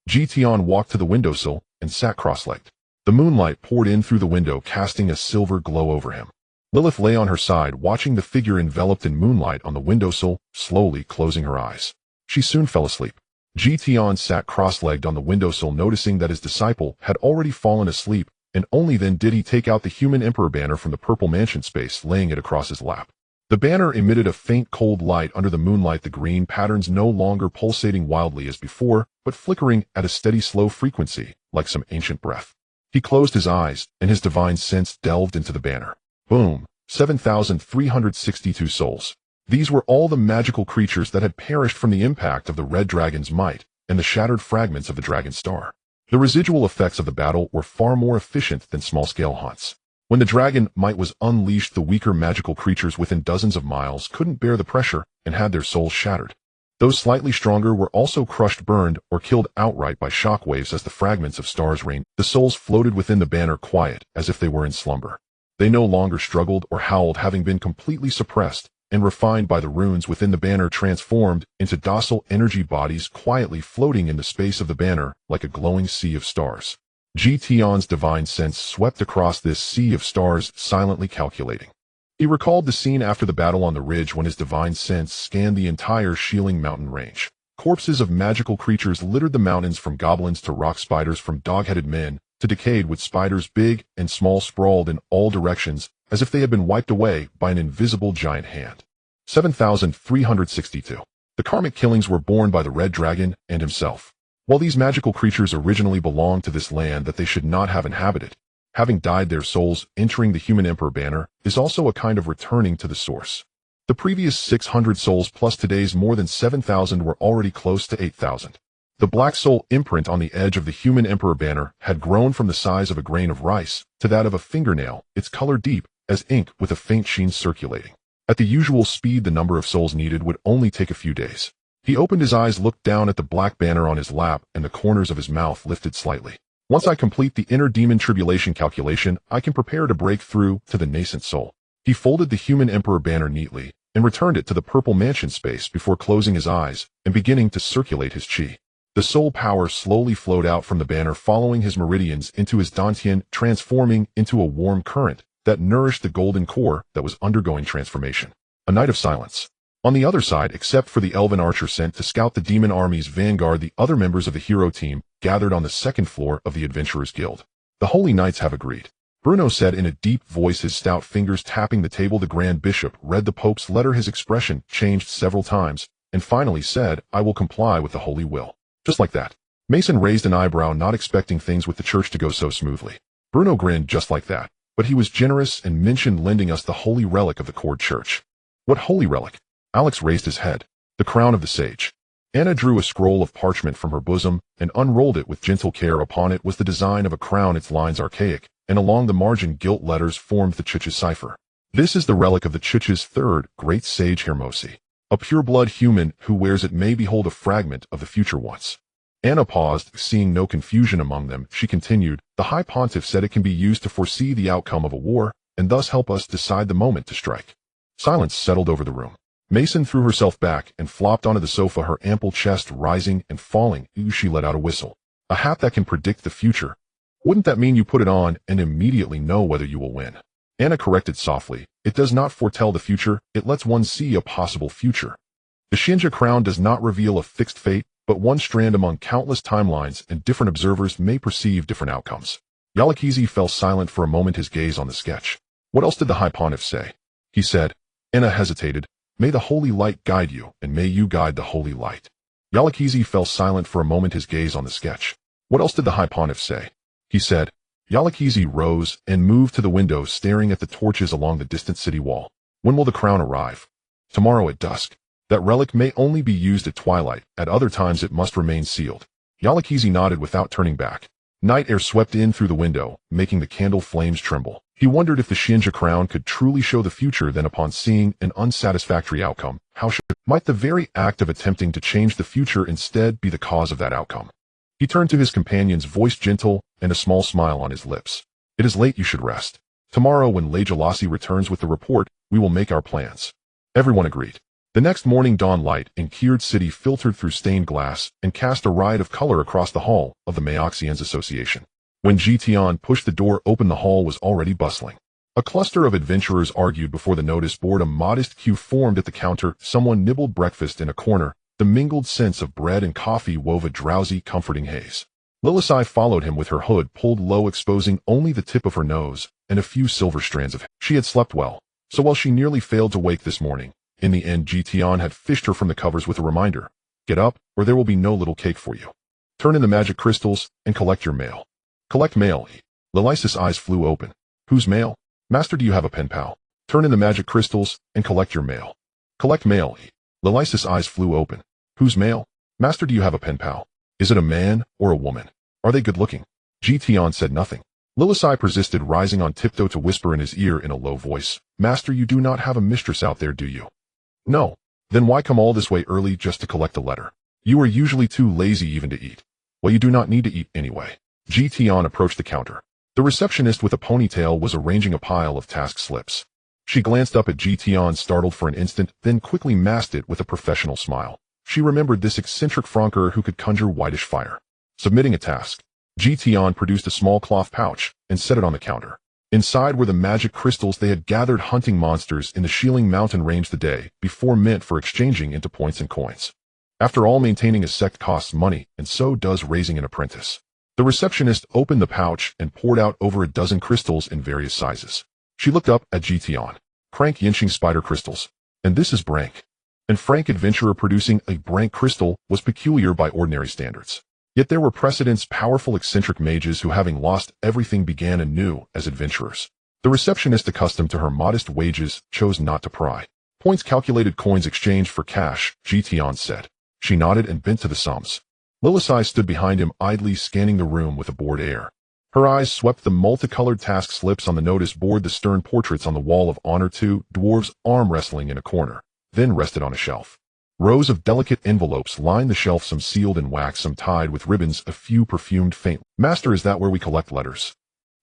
Tian walked to the windowsill and sat cross-legged. The moonlight poured in through the window, casting a silver glow over him. Lilith lay on her side, watching the figure enveloped in moonlight on the windowsill, slowly closing her eyes. She soon fell asleep. Tian sat cross-legged on the windowsill, noticing that his disciple had already fallen asleep, and only then did he take out the human emperor banner from the purple mansion space, laying it across his lap. The banner emitted a faint cold light under the moonlight, the green patterns no longer pulsating wildly as before, but flickering at a steady slow frequency, like some ancient breath. He closed his eyes, and his divine sense delved into the banner. Boom! 7,362 souls. These were all the magical creatures that had perished from the impact of the red dragon's might and the shattered fragments of the dragon star. The residual effects of the battle were far more efficient than small-scale hunts. When the dragon might was unleashed, the weaker magical creatures within dozens of miles couldn't bear the pressure and had their souls shattered. Those slightly stronger were also crushed, burned, or killed outright by shockwaves as the fragments of stars rained. The souls floated within the banner, quiet, as if they were in slumber. They no longer struggled or howled, having been completely suppressed and refined by the runes within the banner, transformed into docile energy bodies, quietly floating in the space of the banner like a glowing sea of stars. Tian's divine sense swept across this sea of stars, silently calculating. He recalled the scene after the battle on the ridge when his divine sense scanned the entire Shieling mountain range. Corpses of magical creatures littered the mountains, from goblins to rock spiders, from dog-headed men to decayed wood spiders, big and small, sprawled in all directions as if they had been wiped away by an invisible giant hand. 7,362. The karmic killings were borne by the red dragon and himself. While these magical creatures originally belonged to this land that they should not have inhabited, having died, their souls entering the human emperor banner is also a kind of returning to the source. The previous 600 souls plus today's more than 7,000 were already close to 8,000. The black soul imprint on the edge of the human emperor banner had grown from the size of a grain of rice to that of a fingernail, its color deep as ink with a faint sheen circulating. At the usual speed, the number of souls needed would only take a few days. He opened his eyes, looked down at the black banner on his lap, and the corners of his mouth lifted slightly. Once I complete the inner demon tribulation calculation, I can prepare to break through to the nascent soul. He folded the human emperor banner neatly and returned it to the purple mansion space before closing his eyes and beginning to circulate his chi. The soul power slowly flowed out from the banner, following his meridians into his dantian, transforming into a warm current that nourished the golden core that was undergoing transformation. A night of silence. On the other side, except for the elven archer sent to scout the demon army's vanguard, the other members of the hero team gathered on the second floor of the Adventurers Guild. The Holy Knights have agreed, Bruno said in a deep voice, his stout fingers tapping the table. The Grand Bishop read the Pope's letter. His expression changed several times, and finally said, "I will comply with the Holy Will." Just like that. Mason raised an eyebrow, not expecting things with the church to go so smoothly. Bruno grinned. Just like that. But he was generous and mentioned lending us the holy relic of the Cord Church. What holy relic? Alex raised his head. The crown of the sage. Anna drew a scroll of parchment from her bosom and unrolled it with gentle care. Upon it was the design of a crown, its lines archaic, and along the margin gilt letters formed the Church's cipher. This is the relic of the Church's third great sage, Hermosi. A pure-blood human who wears it may behold a fragment of the future once. Anna paused, seeing no confusion among them. She continued, "The High Pontiff said it can be used to foresee the outcome of a war, and thus help us decide the moment to strike." Silence settled over the room. Mason threw herself back and flopped onto the sofa, her ample chest rising and falling. She let out a whistle. A hat that can predict the future. Wouldn't that mean you put it on and immediately know whether you will win? Anna corrected softly. It does not foretell the future, it lets one see a possible future. The Shinja crown does not reveal a fixed fate, but one strand among countless timelines, and different observers may perceive different outcomes. Yalakizi fell silent for a moment, his gaze on the sketch. What else did the High Pontiff say? He said. Anna hesitated. May the holy light guide you, and may you guide the holy light. Yalakizi fell silent for a moment, his gaze on the sketch. What else did the High Pontiff say? He said. Yalakizi rose and moved to the window, staring at the torches along the distant city wall. When will the crown arrive? Tomorrow at dusk. That relic may only be used at twilight, at other times it must remain sealed. Yalakizi nodded without turning back. Night air swept in through the window, making the candle flames tremble. He wondered if the Shinja crown could truly show the future. Then, upon seeing an unsatisfactory outcome, might the very act of attempting to change the future instead be the cause of that outcome? He turned to his companion's voice, gentle and a small smile on his lips. It is late, you should rest. Tomorrow, when Lady Jalasi returns with the report, we will make our plans. Everyone agreed. The next morning dawn light in Kiered City filtered through stained glass and cast a riot of color across the hall of the Maeoxians Association. When Tian pushed the door open, the hall was already bustling. A cluster of adventurers argued before the notice board. A modest queue formed at the counter. Someone nibbled breakfast in a corner. The mingled scents of bread and coffee wove a drowsy, comforting haze. Lilisai followed him with her hood pulled low, exposing only the tip of her nose and a few silver strands of hair. She had slept well, so while she nearly failed to wake this morning, in the end Tian had fished her from the covers with a reminder. Get up, or there will be no little cake for you. Turn in the magic crystals and collect your mail. Collect mail. Lilisai's eyes flew open. Whose mail? Master, do you have a pen pal? Turn in the magic crystals and collect your mail. Collect mail. Lilisai's eyes flew open. Whose mail? Master, do you have a pen pal? Is it a man or a woman? Are they good looking? Tian said nothing. Lilisai persisted, rising on tiptoe to whisper in his ear in a low voice. Master, you do not have a mistress out there, do you? No. Then why come all this way early just to collect a letter? You are usually too lazy even to eat. Well, you do not need to eat anyway. Tian approached the counter. The receptionist with a ponytail was arranging a pile of task slips. She glanced up at Tian, startled for an instant, then quickly masked it with a professional smile. She remembered this eccentric franker who could conjure whitish fire. Submitting a task, Tian produced a small cloth pouch and set it on the counter. Inside were the magic crystals they had gathered hunting monsters in the Shieling Mountain range the day before, meant for exchanging into points and coins. After all, maintaining a sect costs money, and so does raising an apprentice. The receptionist opened the pouch and poured out over a dozen crystals in various sizes. She looked up at Tian. Crank Yinxing spider crystals. And this is Brank. And Frank adventurer producing a Brank crystal was peculiar by ordinary standards. Yet there were precedents, powerful eccentric mages who, having lost everything, began anew as adventurers. The receptionist, accustomed to her modest wages, chose not to pry. Points calculated, coins exchanged for cash, Tian said. She nodded and bent to the sums. Lilisai stood behind him, idly scanning the room with a bored air. Her eyes swept the multicolored task slips on the notice board, the stern portraits on the wall of honor, 2 dwarves arm wrestling in a corner, then rested on a shelf. Rows of delicate envelopes lined the shelf, some sealed in wax, some tied with ribbons, a few perfumed faint. Master, is that where we collect letters?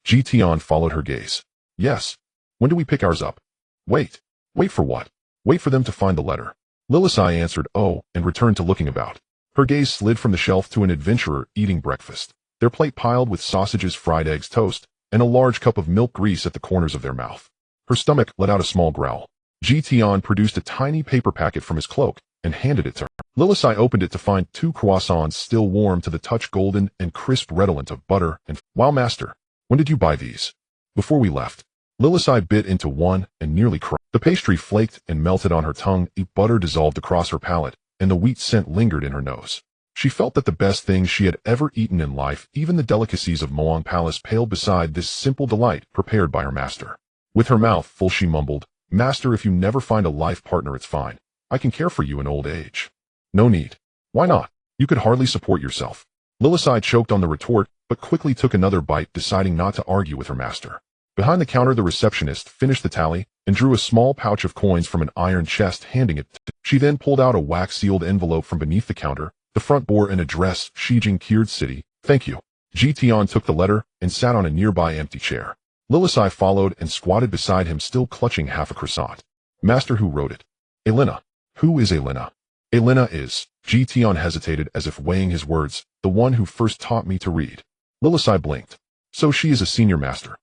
Tian followed her gaze. Yes. When do we pick ours up? Wait. Wait for what? Wait for them to find the letter. Lilisai answered, oh, and returned to looking about. Her gaze slid from the shelf to an adventurer eating breakfast, their plate piled with sausages, fried eggs, toast, and a large cup of milk grease at the corners of their mouth. Her stomach let out a small growl. Tian produced a tiny paper packet from his cloak and handed it to her. Lilisai opened it to find 2 croissants, still warm to the touch, golden and crisp, redolent of butter and wow, master, when did you buy these? Before we left. Lilisai bit into one and nearly cried. The pastry flaked and melted on her tongue, the butter dissolved across her palate, and the wheat scent lingered in her nose. She felt that the best things she had ever eaten in life, even the delicacies of Moang Palace, paled beside this simple delight prepared by her master. With her mouth full, she mumbled, Master, if you never find a life partner, it's fine. I can care for you in old age. No need. Why not? You could hardly support yourself. Lilisai choked on the retort, but quickly took another bite, deciding not to argue with her master. Behind the counter, the receptionist finished the tally and drew a small pouch of coins from an iron chest, handing it to. She then pulled out a wax-sealed envelope from beneath the counter. The front bore an address, Shijing, Kiered City. Thank you. Tian took the letter and sat on a nearby empty chair. Lilisai followed and squatted beside him, still clutching half a croissant. Master, who wrote it? Elena. Who is Elena? Elena is, Tian hesitated as if weighing his words, the one who first taught me to read. Lilisai blinked. So she is a senior master.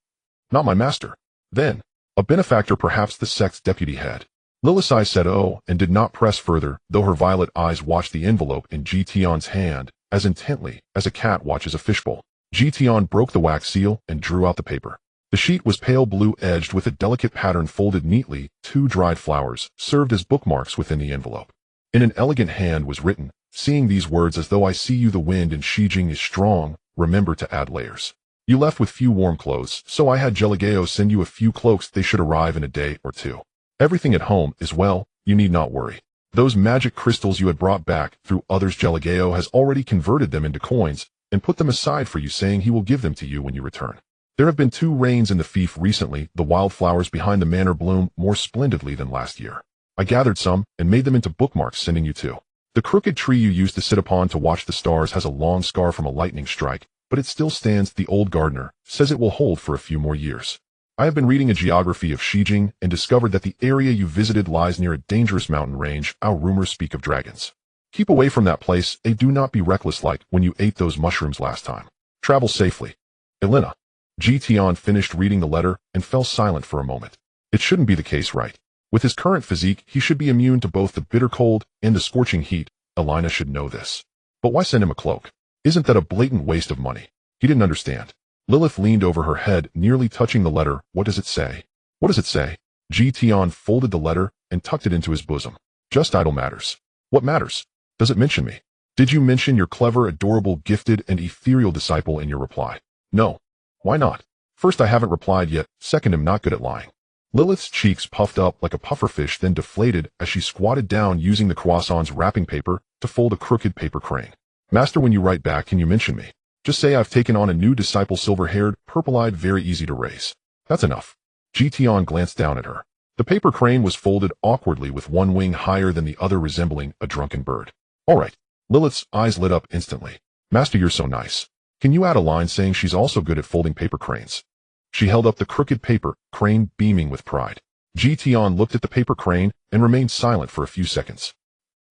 Not my master. Then, a benefactor, perhaps the sect's deputy head. Lilisai said oh, and did not press further, though her violet eyes watched the envelope in Tian's hand as intently as a cat watches a fishbowl. Tian broke the wax seal and drew out the paper. The sheet was pale blue, edged with a delicate pattern, folded neatly. 2 dried flowers served as bookmarks within the envelope. In an elegant hand was written, seeing these words, as though I see you, the wind in Shijing is strong, remember to add layers. You left with few warm clothes, so I had Jelageo send you a few cloaks. They should arrive in a day or 2. Everything at home is well, you need not worry. Those magic crystals you had brought back through others, Jelageo has already converted them into coins and put them aside for you, saying he will give them to you when you return. There have been 2 rains in the fief recently. The wildflowers behind the manor bloom more splendidly than last year. I gathered some and made them into bookmarks, sending you 2. The crooked tree you used to sit upon to watch the stars has a long scar from a lightning strike, but it still stands. The old gardener says it will hold for a few more years. I have been reading a geography of Xijing and discovered that the area you visited lies near a dangerous mountain range. Our rumors speak of dragons. Keep away from that place, and do not be reckless like when you ate those mushrooms last time. Travel safely. Elena. Tian finished reading the letter and fell silent for a moment. It shouldn't be the case, right? With his current physique, he should be immune to both the bitter cold and the scorching heat. Elena should know this. But why send him a cloak? Isn't that a blatant waste of money? He didn't understand. Lilith leaned over her head, nearly touching the letter. What does it say? What does it say? Tian folded the letter and tucked it into his bosom. Just idle matters. What matters? Does it mention me? Did you mention your clever, adorable, gifted, and ethereal disciple in your reply? No. Why not? First, I haven't replied yet. Second, I'm not good at lying. Lilith's cheeks puffed up like a pufferfish, then deflated as she squatted down using the croissant's wrapping paper to fold a crooked paper crane. Master, when you write back, can you mention me? Just say I've taken on a new disciple, silver-haired, purple-eyed, very easy to raise. That's enough. Tian glanced down at her. The paper crane was folded awkwardly with one wing higher than the other, resembling a drunken bird. All right. Lilith's eyes lit up instantly. Master, you're so nice. Can you add a line saying she's also good at folding paper cranes? She held up the crooked paper crane, beaming with pride. Tian looked at the paper crane and remained silent for a few seconds.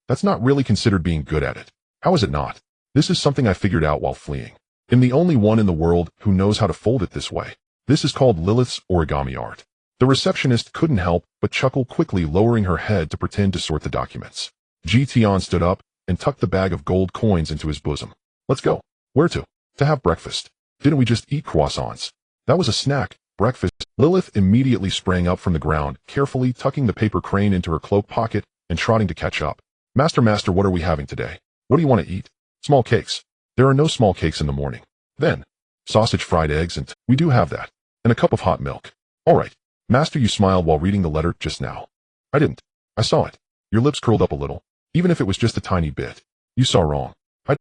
That's not really considered being good at it. How is it not? This is something I figured out while fleeing. I'm the only one in the world who knows how to fold it this way. This is called Lilith's origami art. The receptionist couldn't help but chuckle, quickly lowering her head to pretend to sort the documents. Tian stood up and tucked the bag of gold coins into his bosom. Let's go. Where to? To have breakfast. Didn't we just eat croissants? That was a snack. Breakfast. Lilith immediately sprang up from the ground, carefully tucking the paper crane into her cloak pocket and trotting to catch up. Master, what are we having today? What do you want to eat? Small cakes. There are no small cakes in the morning. Then, sausage, fried eggs, and we do have that. And a cup of hot milk. All right. Master, you smiled while reading the letter just now. I didn't. I saw it. Your lips curled up a little. Even if it was just a tiny bit. You saw wrong.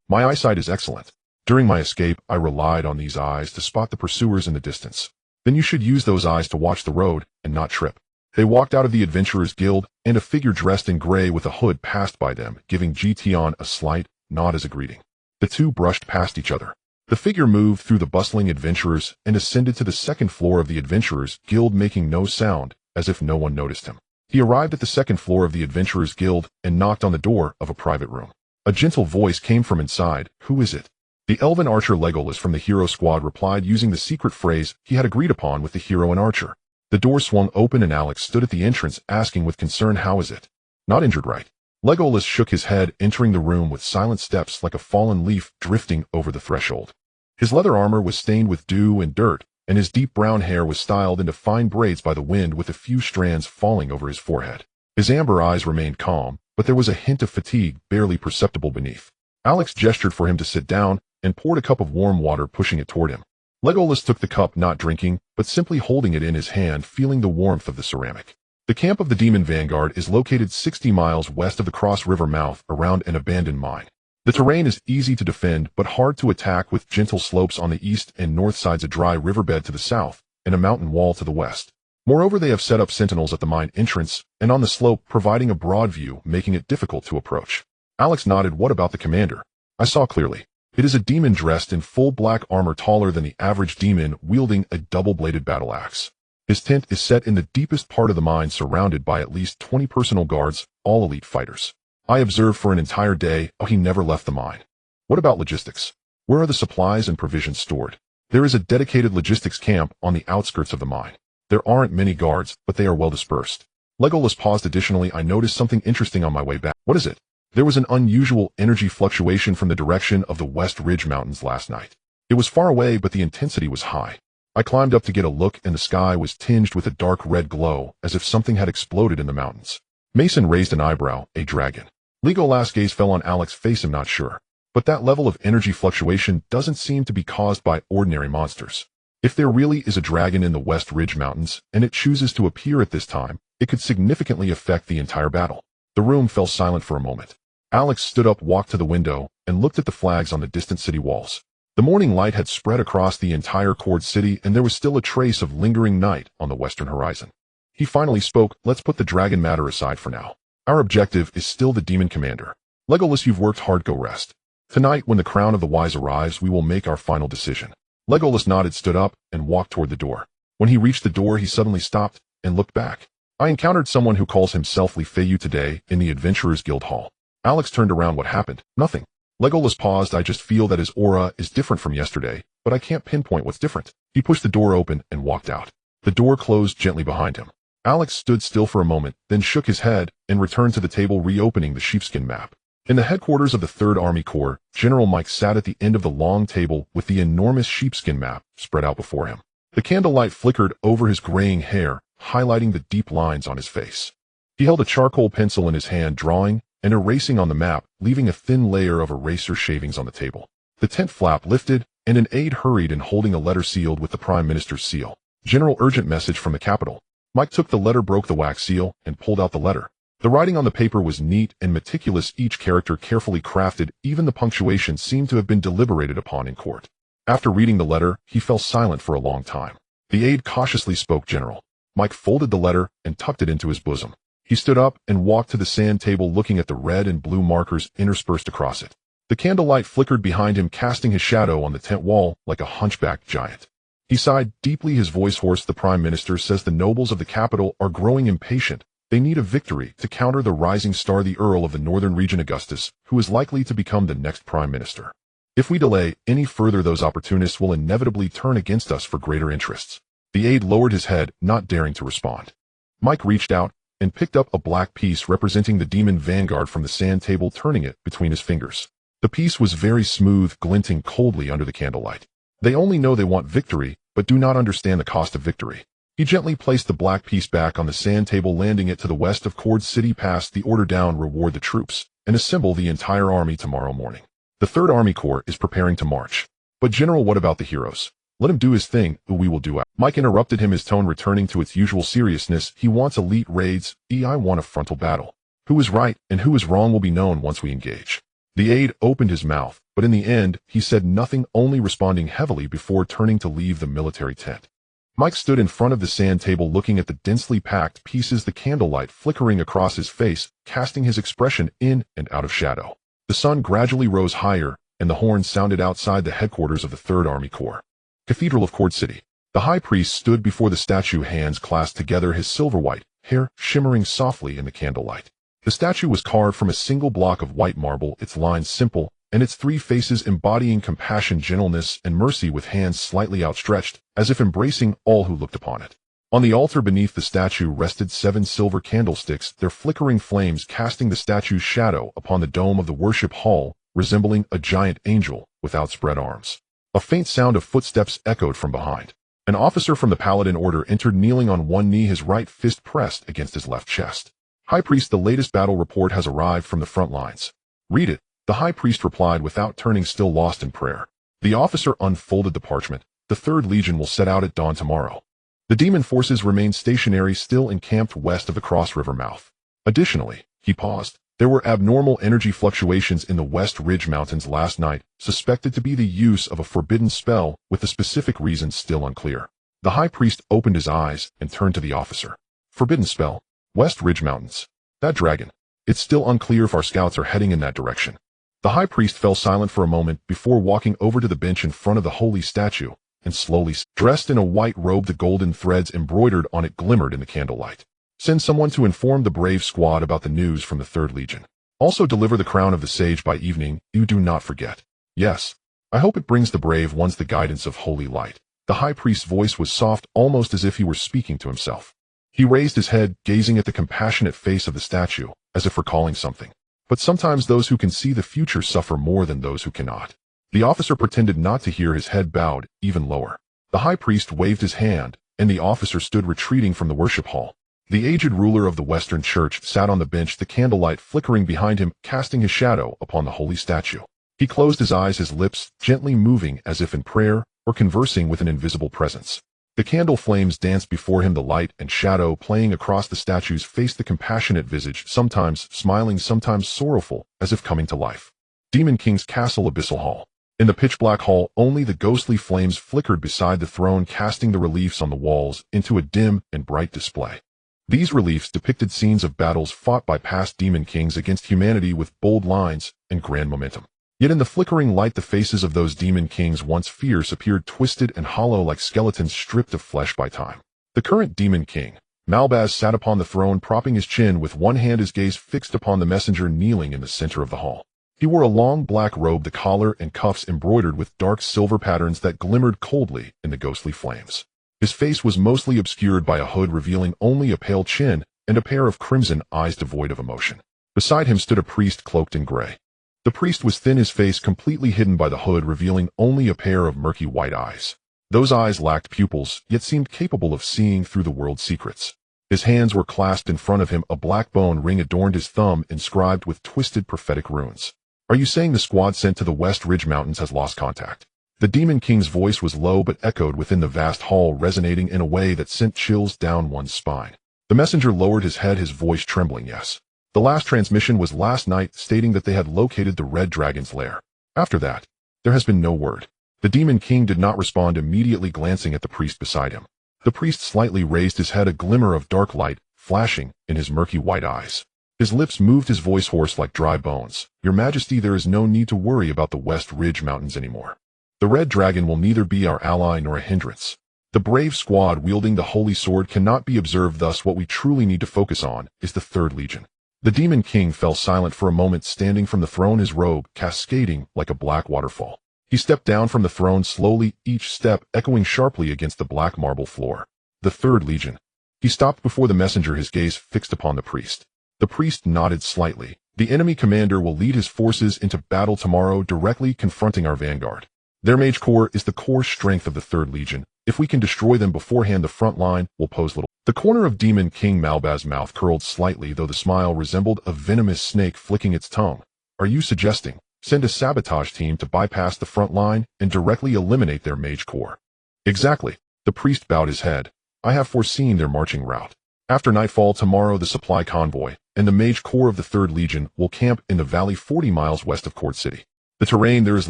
My eyesight is excellent. During my escape, I relied on these eyes to spot the pursuers in the distance. Then you should use those eyes to watch the road and not trip. They walked out of the Adventurers Guild, and a figure dressed in gray with a hood passed by them, giving Tian a slight nod as a greeting. The two brushed past each other. The figure moved through the bustling adventurers and ascended to the second floor of the Adventurers Guild, making no sound, as if no one noticed him. He arrived at the second floor of the Adventurers Guild and knocked on the door of a private room. A gentle voice came from inside. Who is it? The elven archer Legolas from the hero squad replied using the secret phrase he had agreed upon with the hero and archer. The door swung open and Alex stood at the entrance, asking with concern, how is it? Not injured, right? Legolas shook his head, entering the room with silent steps like a fallen leaf drifting over the threshold. His leather armor was stained with dew and dirt, and his deep brown hair was styled into fine braids by the wind, with a few strands falling over his forehead. His amber eyes remained calm, but there was a hint of fatigue barely perceptible beneath. Alex gestured for him to sit down and poured a cup of warm water, pushing it toward him. Legolas took the cup, not drinking, but simply holding it in his hand, feeling the warmth of the ceramic. The camp of the Demon Vanguard is located 60 miles west of the Cross River mouth, around an abandoned mine. The terrain is easy to defend but hard to attack, with gentle slopes on the east and north sides, a dry riverbed to the south, and a mountain wall to the west. Moreover, they have set up sentinels at the mine entrance and on the slope, providing a broad view, making it difficult to approach. Alex nodded. What about the commander? I saw clearly. It is a demon dressed in full black armor, taller than the average demon, wielding a double-bladed battle axe. His tent is set in the deepest part of the mine, surrounded by at least 20 personal guards, all elite fighters. I observed for an entire day. Oh, he never left the mine. What about logistics? Where are the supplies and provisions stored? There is a dedicated logistics camp on the outskirts of the mine. There aren't many guards, but they are well dispersed. Legolas paused. Additionally, I noticed something interesting on my way back. What is it? There was an unusual energy fluctuation from the direction of the West Ridge Mountains last night. It was far away, but the intensity was high. I climbed up to get a look, and the sky was tinged with a dark red glow, as if something had exploded in the mountains. Mason raised an eyebrow. A dragon. Legolas' gaze fell on Alex's face. I'm not sure. But that level of energy fluctuation doesn't seem to be caused by ordinary monsters. If there really is a dragon in the West Ridge Mountains, and it chooses to appear at this time, it could significantly affect the entire battle. The room fell silent for a moment. Alex stood up, walked to the window, and looked at the flags on the distant city walls. The morning light had spread across the entire Cord City, and there was still a trace of lingering night on the western horizon. He finally spoke. Let's put the dragon matter aside for now. Our objective is still the demon commander. Legolas, you've worked hard. Go rest. Tonight, when the crown of the wise arrives, we will make our final decision. Legolas nodded, stood up, and walked toward the door. When he reached the door, he suddenly stopped and looked back. I encountered someone who calls himself Li Feiyu today in the Adventurers Guild Hall. Alex turned around. What happened? Nothing. Legolas paused. I just feel that his aura is different from yesterday, but I can't pinpoint what's different. He pushed the door open and walked out. The door closed gently behind him. Alex stood still for a moment, then shook his head and returned to the table, reopening the sheepskin map. In the headquarters of the 3rd Army Corps, General Mike sat at the end of the long table with the enormous sheepskin map spread out before him. The candlelight flickered over his graying hair, highlighting the deep lines on his face. He held a charcoal pencil in his hand, drawing and erasing on the map, leaving a thin layer of eraser shavings on the table. The tent flap lifted, and an aide hurried in holding a letter sealed with the Prime Minister's seal. General, urgent message from the capital. Mike took the letter, broke the wax seal, and pulled out the letter. The writing on the paper was neat and meticulous, each character carefully crafted. Even the punctuation seemed to have been deliberated upon in court. After reading the letter, he fell silent for a long time. The aide cautiously spoke. General. Mike folded the letter and tucked it into his bosom. He stood up and walked to the sand table, looking at the red and blue markers interspersed across it. The candlelight flickered behind him, casting his shadow on the tent wall like a hunchbacked giant. He sighed deeply, his voice hoarse. The Prime Minister says the nobles of the capital are growing impatient. They need a victory to counter the rising star, the Earl of the Northern Region, Augustus, who is likely to become the next Prime Minister. If we delay any further, those opportunists will inevitably turn against us for greater interests. The aide lowered his head, not daring to respond. Mike reached out and picked up a black piece representing the demon vanguard from the sand table, turning it between his fingers. The piece was very smooth, glinting coldly under the candlelight. They only know they want victory, but do not understand the cost of victory. He gently placed the black piece back on the sand table, landing it to the west of Cord City. Pass the order down, reward the troops, and assemble the entire army tomorrow morning. The 3rd Army Corps is preparing to march. But General, what about the heroes? Let him do his thing, we will do. Mike interrupted him, his tone returning to its usual seriousness. He wants elite raids. I want a frontal battle. Who is right and who is wrong will be known once we engage. The aide opened his mouth, but in the end, he said nothing, only responding heavily before turning to leave the military tent. Mike stood in front of the sand table, looking at the densely packed pieces, the candlelight flickering across his face, casting his expression in and out of shadow. The sun gradually rose higher, and the horn sounded outside the headquarters of the 3rd Army Corps. Cathedral of Cord City. The high priest stood before the statue, hands clasped together, his silver-white hair shimmering softly in the candlelight. The statue was carved from a single block of white marble, its lines simple, and its 3 faces embodying compassion, gentleness, and mercy, with hands slightly outstretched, as if embracing all who looked upon it. On the altar beneath the statue rested 7 silver candlesticks, their flickering flames casting the statue's shadow upon the dome of the worship hall, resembling a giant angel with outspread arms. A faint sound of footsteps echoed from behind. An officer from the Paladin Order entered, kneeling on one knee, his right fist pressed against his left chest. High Priest, the latest battle report has arrived from the front lines. Read it, the High Priest replied without turning, still lost in prayer. The officer unfolded the parchment. The 3rd Legion will set out at dawn tomorrow. The demon forces remain stationary, still encamped west of the Cross River mouth. Additionally, he paused. There were abnormal energy fluctuations in the West Ridge Mountains last night, suspected to be the use of a forbidden spell, with the specific reason still unclear. The High Priest opened his eyes and turned to the officer. Forbidden spell? West Ridge Mountains. That dragon. It's still unclear if our scouts are heading in that direction. The High Priest fell silent for a moment before walking over to the bench in front of the holy statue, and slowly, dressed in a white robe, the golden threads embroidered on it glimmered in the candlelight. Send someone to inform the brave squad about the news from the 3rd Legion. Also deliver the crown of the sage by evening, you do not forget. Yes. I hope it brings the brave ones the guidance of holy light. The High Priest's voice was soft, almost as if he were speaking to himself. He raised his head, gazing at the compassionate face of the statue, as if recalling something. But sometimes those who can see the future suffer more than those who cannot. The officer pretended not to hear, his head bowed even lower. The High Priest waved his hand, and the officer stood retreating from the worship hall. The aged ruler of the Western Church sat on the bench, the candlelight flickering behind him, casting his shadow upon the holy statue. He closed his eyes, his lips gently moving as if in prayer or conversing with an invisible presence. The candle flames danced before him, the light and shadow playing across the statue's face, the compassionate visage, sometimes smiling, sometimes sorrowful, as if coming to life. Demon King's Castle, Abyssal Hall. In the pitch-black hall, only the ghostly flames flickered beside the throne, casting the reliefs on the walls into a dim and bright display. These reliefs depicted scenes of battles fought by past demon kings against humanity with bold lines and grand momentum. Yet in the flickering light the faces of those demon kings once fierce appeared twisted and hollow like skeletons stripped of flesh by time. The current demon king, Malbaz, sat upon the throne propping his chin with one hand, his gaze fixed upon the messenger kneeling in the center of the hall. He wore a long black robe, the collar and cuffs embroidered with dark silver patterns that glimmered coldly in the ghostly flames. His face was mostly obscured by a hood revealing only a pale chin and a pair of crimson eyes devoid of emotion. Beside him stood a priest cloaked in gray. The priest was thin, his face completely hidden by the hood revealing only a pair of murky white eyes. Those eyes lacked pupils, yet seemed capable of seeing through the world's secrets. His hands were clasped in front of him, a black bone ring adorned his thumb inscribed with twisted prophetic runes. "Are you saying the squad sent to the West Ridge Mountains has lost contact?" The Demon King's voice was low but echoed within the vast hall, resonating in a way that sent chills down one's spine. The messenger lowered his head, his voice trembling. "Yes. The last transmission was last night, stating that they had located the Red Dragon's lair. After that, there has been no word." The Demon King did not respond, immediately glancing at the priest beside him. The priest slightly raised his head, a glimmer of dark light flashing in his murky white eyes. His lips moved, his voice hoarse like dry bones. "Your Majesty, there is no need to worry about the West Ridge Mountains anymore. The Red Dragon will neither be our ally nor a hindrance. The brave squad wielding the holy sword cannot be observed. Thus, what we truly need to focus on is the Third Legion." The Demon King fell silent for a moment, standing from the throne, his robe cascading like a black waterfall. He stepped down from the throne slowly, each step echoing sharply against the black marble floor. "The Third Legion." He stopped before the messenger, his gaze fixed upon the priest. The priest nodded slightly. "The enemy commander will lead his forces into battle tomorrow, directly confronting our vanguard. Their mage corps is the core strength of the Third Legion. If we can destroy them beforehand, the front line will pose little." The corner of Demon King Malbaz's mouth curled slightly, though the smile resembled a venomous snake flicking its tongue. "Are you suggesting send a sabotage team to bypass the front line and directly eliminate their mage corps?" "Exactly." The priest bowed his head. "I have foreseen their marching route. After nightfall tomorrow, the supply convoy and the mage corps of the Third Legion will camp in the valley 40 miles west of Court City. The terrain there is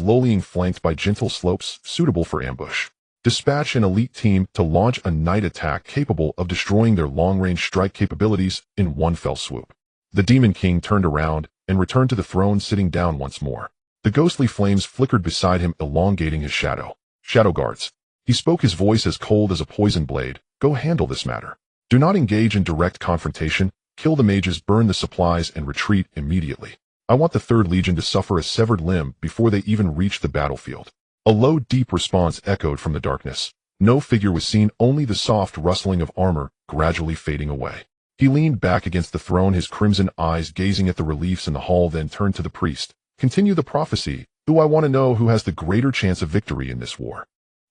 lowly, flanked by gentle slopes suitable for ambush. Dispatch an elite team to launch a night attack capable of destroying their long-range strike capabilities in one fell swoop." The Demon King turned around and returned to the throne, sitting down once more. The ghostly flames flickered beside him, elongating his shadow. "Shadow guards." He spoke, his voice as cold as a poison blade. "Go handle this matter. Do not engage in direct confrontation. Kill the mages, burn the supplies, and retreat immediately. I want the Third Legion to suffer a severed limb before they even reach the battlefield." A low, deep response echoed from the darkness. No figure was seen, only the soft rustling of armor gradually fading away. He leaned back against the throne, his crimson eyes gazing at the reliefs in the hall, then turned to the priest. "Continue the prophecy. I want to know who has the greater chance of victory in this war."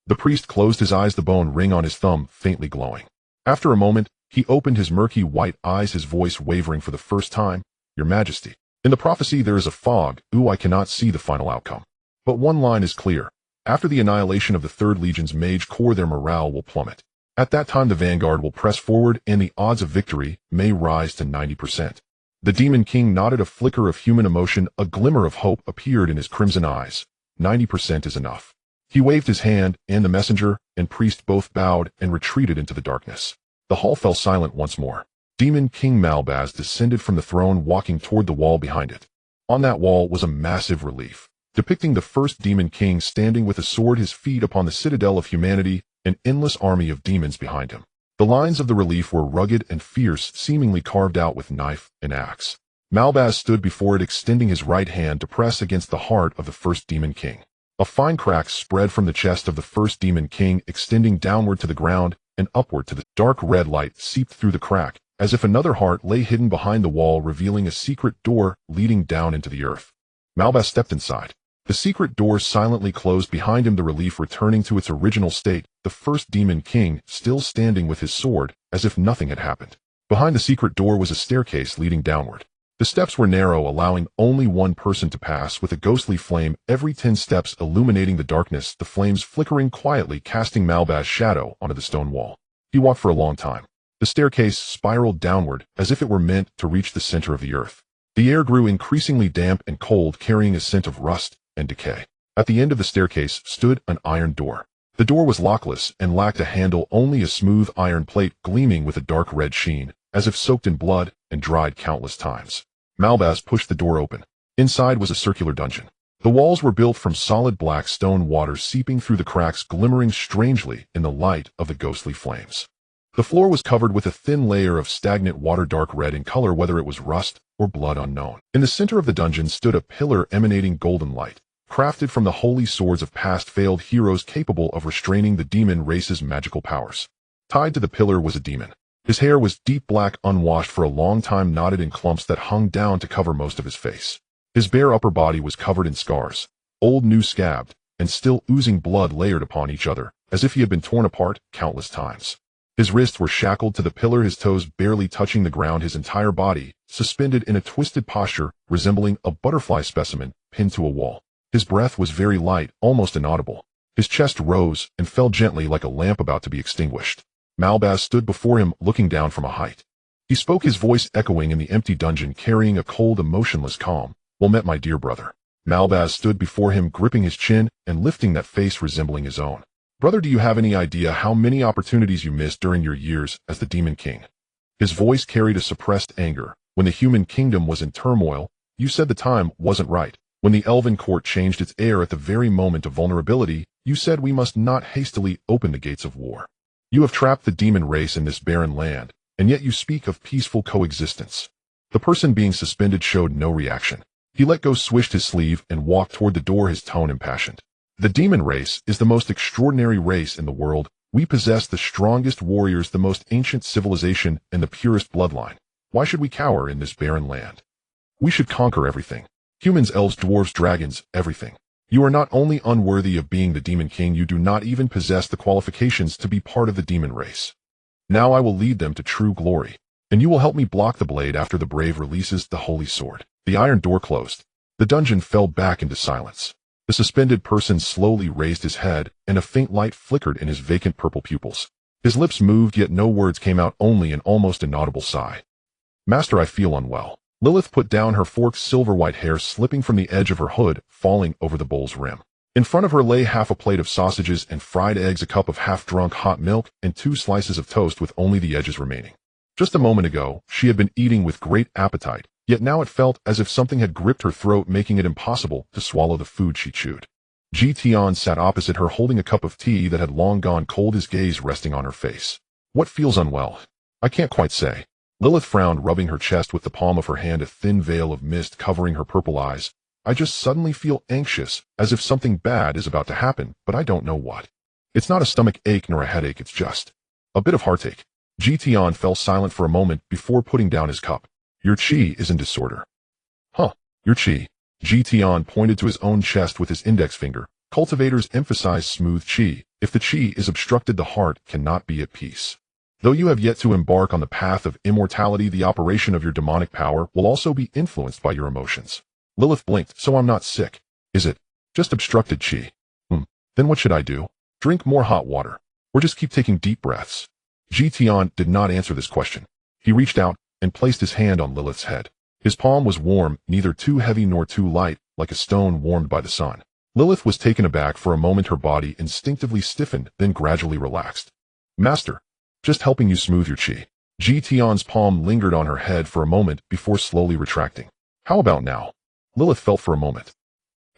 The priest closed his eyes, the bone ring on his thumb faintly glowing. After a moment, he opened his murky white eyes, his voice wavering for the first time. "Your Majesty, in the prophecy there is a fog. I cannot see the final outcome. But one line is clear. After the annihilation of the Third Legion's mage corps, their morale will plummet. At that time the vanguard will press forward, and the odds of victory may rise to 90%. The Demon King nodded, a flicker of human emotion, a glimmer of hope appeared in his crimson eyes. 90% is enough. He waved his hand, and the messenger and priest both bowed and retreated into the darkness. The hall fell silent once more. Demon King Malbaz descended from the throne, walking toward the wall behind it. On that wall was a massive relief, depicting the first Demon King standing with a sword, his feet upon the citadel of humanity, an endless army of demons behind him. The lines of the relief were rugged and fierce, seemingly carved out with knife and axe. Malbaz stood before it, extending his right hand to press against the heart of the first Demon King. A fine crack spread from the chest of the first Demon King, extending downward to the ground and upward to the dark red light seeped through the crack, as if another heart lay hidden behind the wall, revealing a secret door leading down into the earth. Malbaz stepped inside. The secret door silently closed behind him, the relief returning to its original state, the first Demon King still standing with his sword, as if nothing had happened. Behind the secret door was a staircase leading downward. The steps were narrow, allowing only one person to pass, with a ghostly flame every 10 steps illuminating the darkness, the flames flickering quietly, casting Malbaz's shadow onto the stone wall. He walked for a long time. The staircase spiraled downward, as if it were meant to reach the center of the earth. The air grew increasingly damp and cold, carrying a scent of rust and decay. At the end of the staircase stood an iron door. The door was lockless and lacked a handle, only a smooth iron plate gleaming with a dark red sheen, as if soaked in blood and dried countless times. Malbaz pushed the door open. Inside was a circular dungeon. The walls were built from solid black stone, water seeping through the cracks, glimmering strangely in the light of the ghostly flames. The floor was covered with a thin layer of stagnant water, dark red in color, whether it was rust or blood unknown. In the center of the dungeon stood a pillar emanating golden light, crafted from the holy swords of past failed heroes capable of restraining the demon race's magical powers. Tied to the pillar was a demon. His hair was deep black, unwashed for a long time, knotted in clumps that hung down to cover most of his face. His bare upper body was covered in scars, old, new, scabbed, and still oozing blood layered upon each other, as if he had been torn apart countless times. His wrists were shackled to the pillar, his toes barely touching the ground, his entire body suspended in a twisted posture resembling a butterfly specimen pinned to a wall. His breath was very light, almost inaudible. His chest rose and fell gently like a lamp about to be extinguished. Malbaz stood before him, looking down from a height. He spoke, his voice echoing in the empty dungeon, carrying a cold, emotionless calm. "Well met, my dear brother." Malbaz stood before him, gripping his chin and lifting that face resembling his own. "Brother, do you have any idea how many opportunities you missed during your years as the Demon King?" His voice carried a suppressed anger. "When the human kingdom was in turmoil, you said the time wasn't right. When the elven court changed its air at the very moment of vulnerability, you said we must not hastily open the gates of war. You have trapped the demon race in this barren land, and yet you speak of peaceful coexistence." The person being suspended showed no reaction. He let go, swished his sleeve, and walked toward the door, his tone impassioned. "The demon race is the most extraordinary race in the world. We possess the strongest warriors, the most ancient civilization, and the purest bloodline. Why should we cower in this barren land? We should conquer everything. Humans, elves, dwarves, dragons, everything. You are not only unworthy of being the Demon King, you do not even possess the qualifications to be part of the demon race. Now I will lead them to true glory, and you will help me block the blade after the brave releases the holy sword." The iron door closed. The dungeon fell back into silence. The suspended person slowly raised his head, and a faint light flickered in his vacant purple pupils. His lips moved, yet no words came out, only an almost inaudible sigh. "Master, I feel unwell." Lilith put down her fork, silver white hair slipping from the edge of her hood, falling over the bowl's rim. In front of her lay half a plate of sausages and fried eggs, a cup of half-drunk hot milk, and 2 slices of toast with only the edges remaining. Just a moment ago, she had been eating with great appetite, yet now it felt as if something had gripped her throat, making it impossible to swallow the food she chewed. Tian sat opposite her, holding a cup of tea that had long gone cold, his gaze resting on her face. "What feels unwell? I can't quite say." Lilith frowned, rubbing her chest with the palm of her hand, a thin veil of mist covering her purple eyes. "I just suddenly feel anxious, as if something bad is about to happen, but I don't know what. It's not a stomach ache nor a headache, it's just a bit of heartache." Tian fell silent for a moment before putting down his cup. "Your chi is in disorder." "Huh, your chi." Tian pointed to his own chest with his index finger. "Cultivators emphasize smooth chi. If the chi is obstructed, the heart cannot be at peace. Though you have yet to embark on the path of immortality, the operation of your demonic power will also be influenced by your emotions." Lilith blinked. "So I'm not sick, is it? Just obstructed chi. Then what should I do? Drink more hot water? Or just keep taking deep breaths?" Tian did not answer this question. He reached out and placed his hand on Lilith's head. His palm was warm, neither too heavy nor too light, like a stone warmed by the sun. Lilith was taken aback for a moment. Her body instinctively stiffened, then gradually relaxed. "Master, just helping you smooth your chi." Tian's palm lingered on her head for a moment before slowly retracting. "How about now?" Lilith felt for a moment.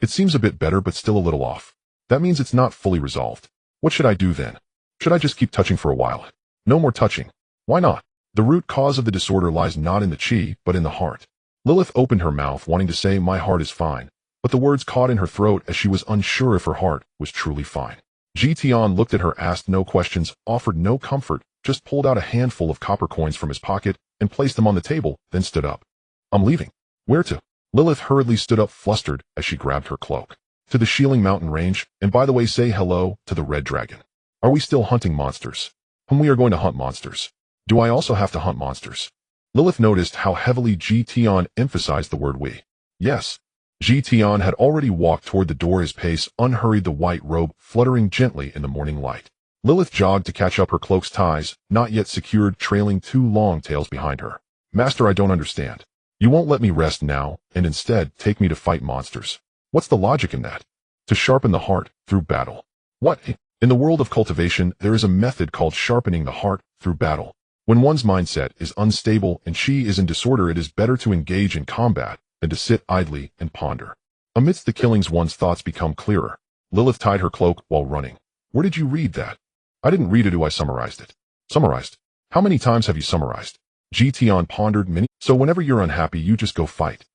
"It seems a bit better, but still a little off. That means it's not fully resolved. What should I do then? Should I just keep touching for a while?" "No more touching." "Why not? The root cause of the disorder lies not in the chi, but in the heart." Lilith opened her mouth, wanting to say, "My heart is fine," but the words caught in her throat as she was unsure if her heart was truly fine. Tian looked at her, asked no questions, offered no comfort, just pulled out a handful of copper coins from his pocket and placed them on the table, then stood up. "I'm leaving." "Where to?" Lilith hurriedly stood up, flustered, as she grabbed her cloak. "To the Shieling Mountain Range, and by the way, say hello to the Red Dragon." "Are we still hunting monsters?" We are going to hunt monsters." "Do I also have to hunt monsters?" Lilith noticed how heavily Tian emphasized the word we. "Yes." Tian had already walked toward the door, his pace unhurried, the white robe fluttering gently in the morning light. Lilith jogged to catch up, her cloak's ties, not yet secured, trailing 2 long tails behind her. "Master, I don't understand. You won't let me rest now, and instead take me to fight monsters. What's the logic in that?" "To sharpen the heart through battle." "What?" "In the world of cultivation, there is a method called sharpening the heart through battle. When one's mindset is unstable and chi is in disorder, it is better to engage in combat than to sit idly and ponder." Amidst the killings one's thoughts become clearer. Lilith tied her cloak while running. Where did you read that? I didn't read it, I summarized it. Summarized? How many times have you summarized? Tian pondered many. So whenever you're unhappy you just go fight.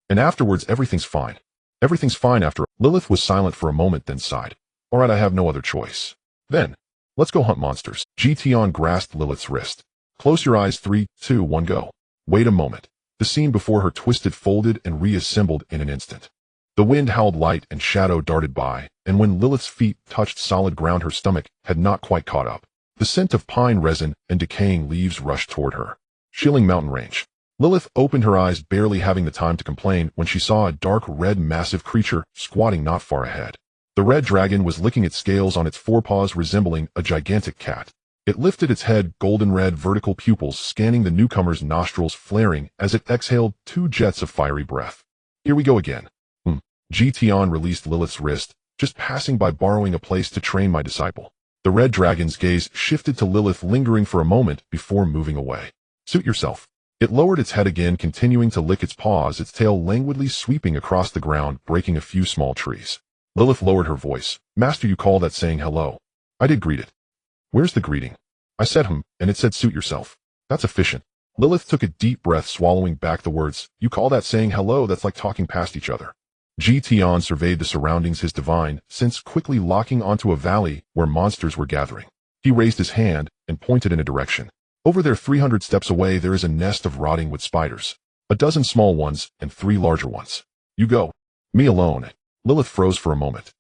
And afterwards everything's fine. Everything's fine after. Lilith was silent for a moment then sighed. Alright, I have no other choice. Then, let's go hunt monsters. Tian grasped Lilith's wrist. Close your eyes, 3, 2, 1, go. Wait a moment. The scene before her twisted, folded, and reassembled in an instant. The wind howled, light and shadow darted by, and when Lilith's feet touched solid ground her stomach had not quite caught up. The scent of pine resin and decaying leaves rushed toward her. Chilling mountain range. Lilith opened her eyes, barely having the time to complain when she saw a dark red massive creature squatting not far ahead. The red dragon was licking its scales on its forepaws, resembling a gigantic cat. It lifted its head, golden red vertical pupils scanning the newcomer's nostrils, flaring as it exhaled 2 jets of fiery breath. Here we go again. Tian released Lilith's wrist, just passing by, borrowing a place to train my disciple. The red dragon's gaze shifted to Lilith, lingering for a moment before moving away. Suit yourself. It lowered its head again, continuing to lick its paws, its tail languidly sweeping across the ground, breaking a few small trees. Lilith lowered her voice. Master, you call that saying hello? I did greet it. Where's the greeting? I said and it said suit yourself. That's efficient. Lilith took a deep breath, swallowing back the words. You call that saying hello? That's like talking past each other. Tian surveyed the surroundings, his divine sense quickly locking onto a valley where monsters were gathering. He raised his hand and pointed in a direction. Over there, 300 steps away, there is a nest of rotting wood spiders. A dozen small ones and 3 larger ones. You go. Me alone. Lilith froze for a moment.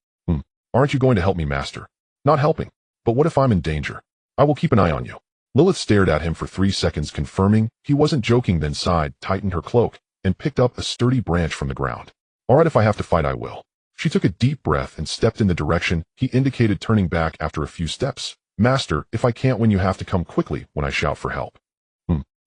Aren't you going to help me, master? Not helping. But what if I'm in danger? I will keep an eye on you. Lilith stared at him for 3 seconds, confirming he wasn't joking, then sighed, tightened her cloak, and picked up a sturdy branch from the ground. Alright, if I have to fight, I will. She took a deep breath and stepped in the direction he indicated, turning back after a few steps. Master, if I can't win, you have to come quickly when I shout for help.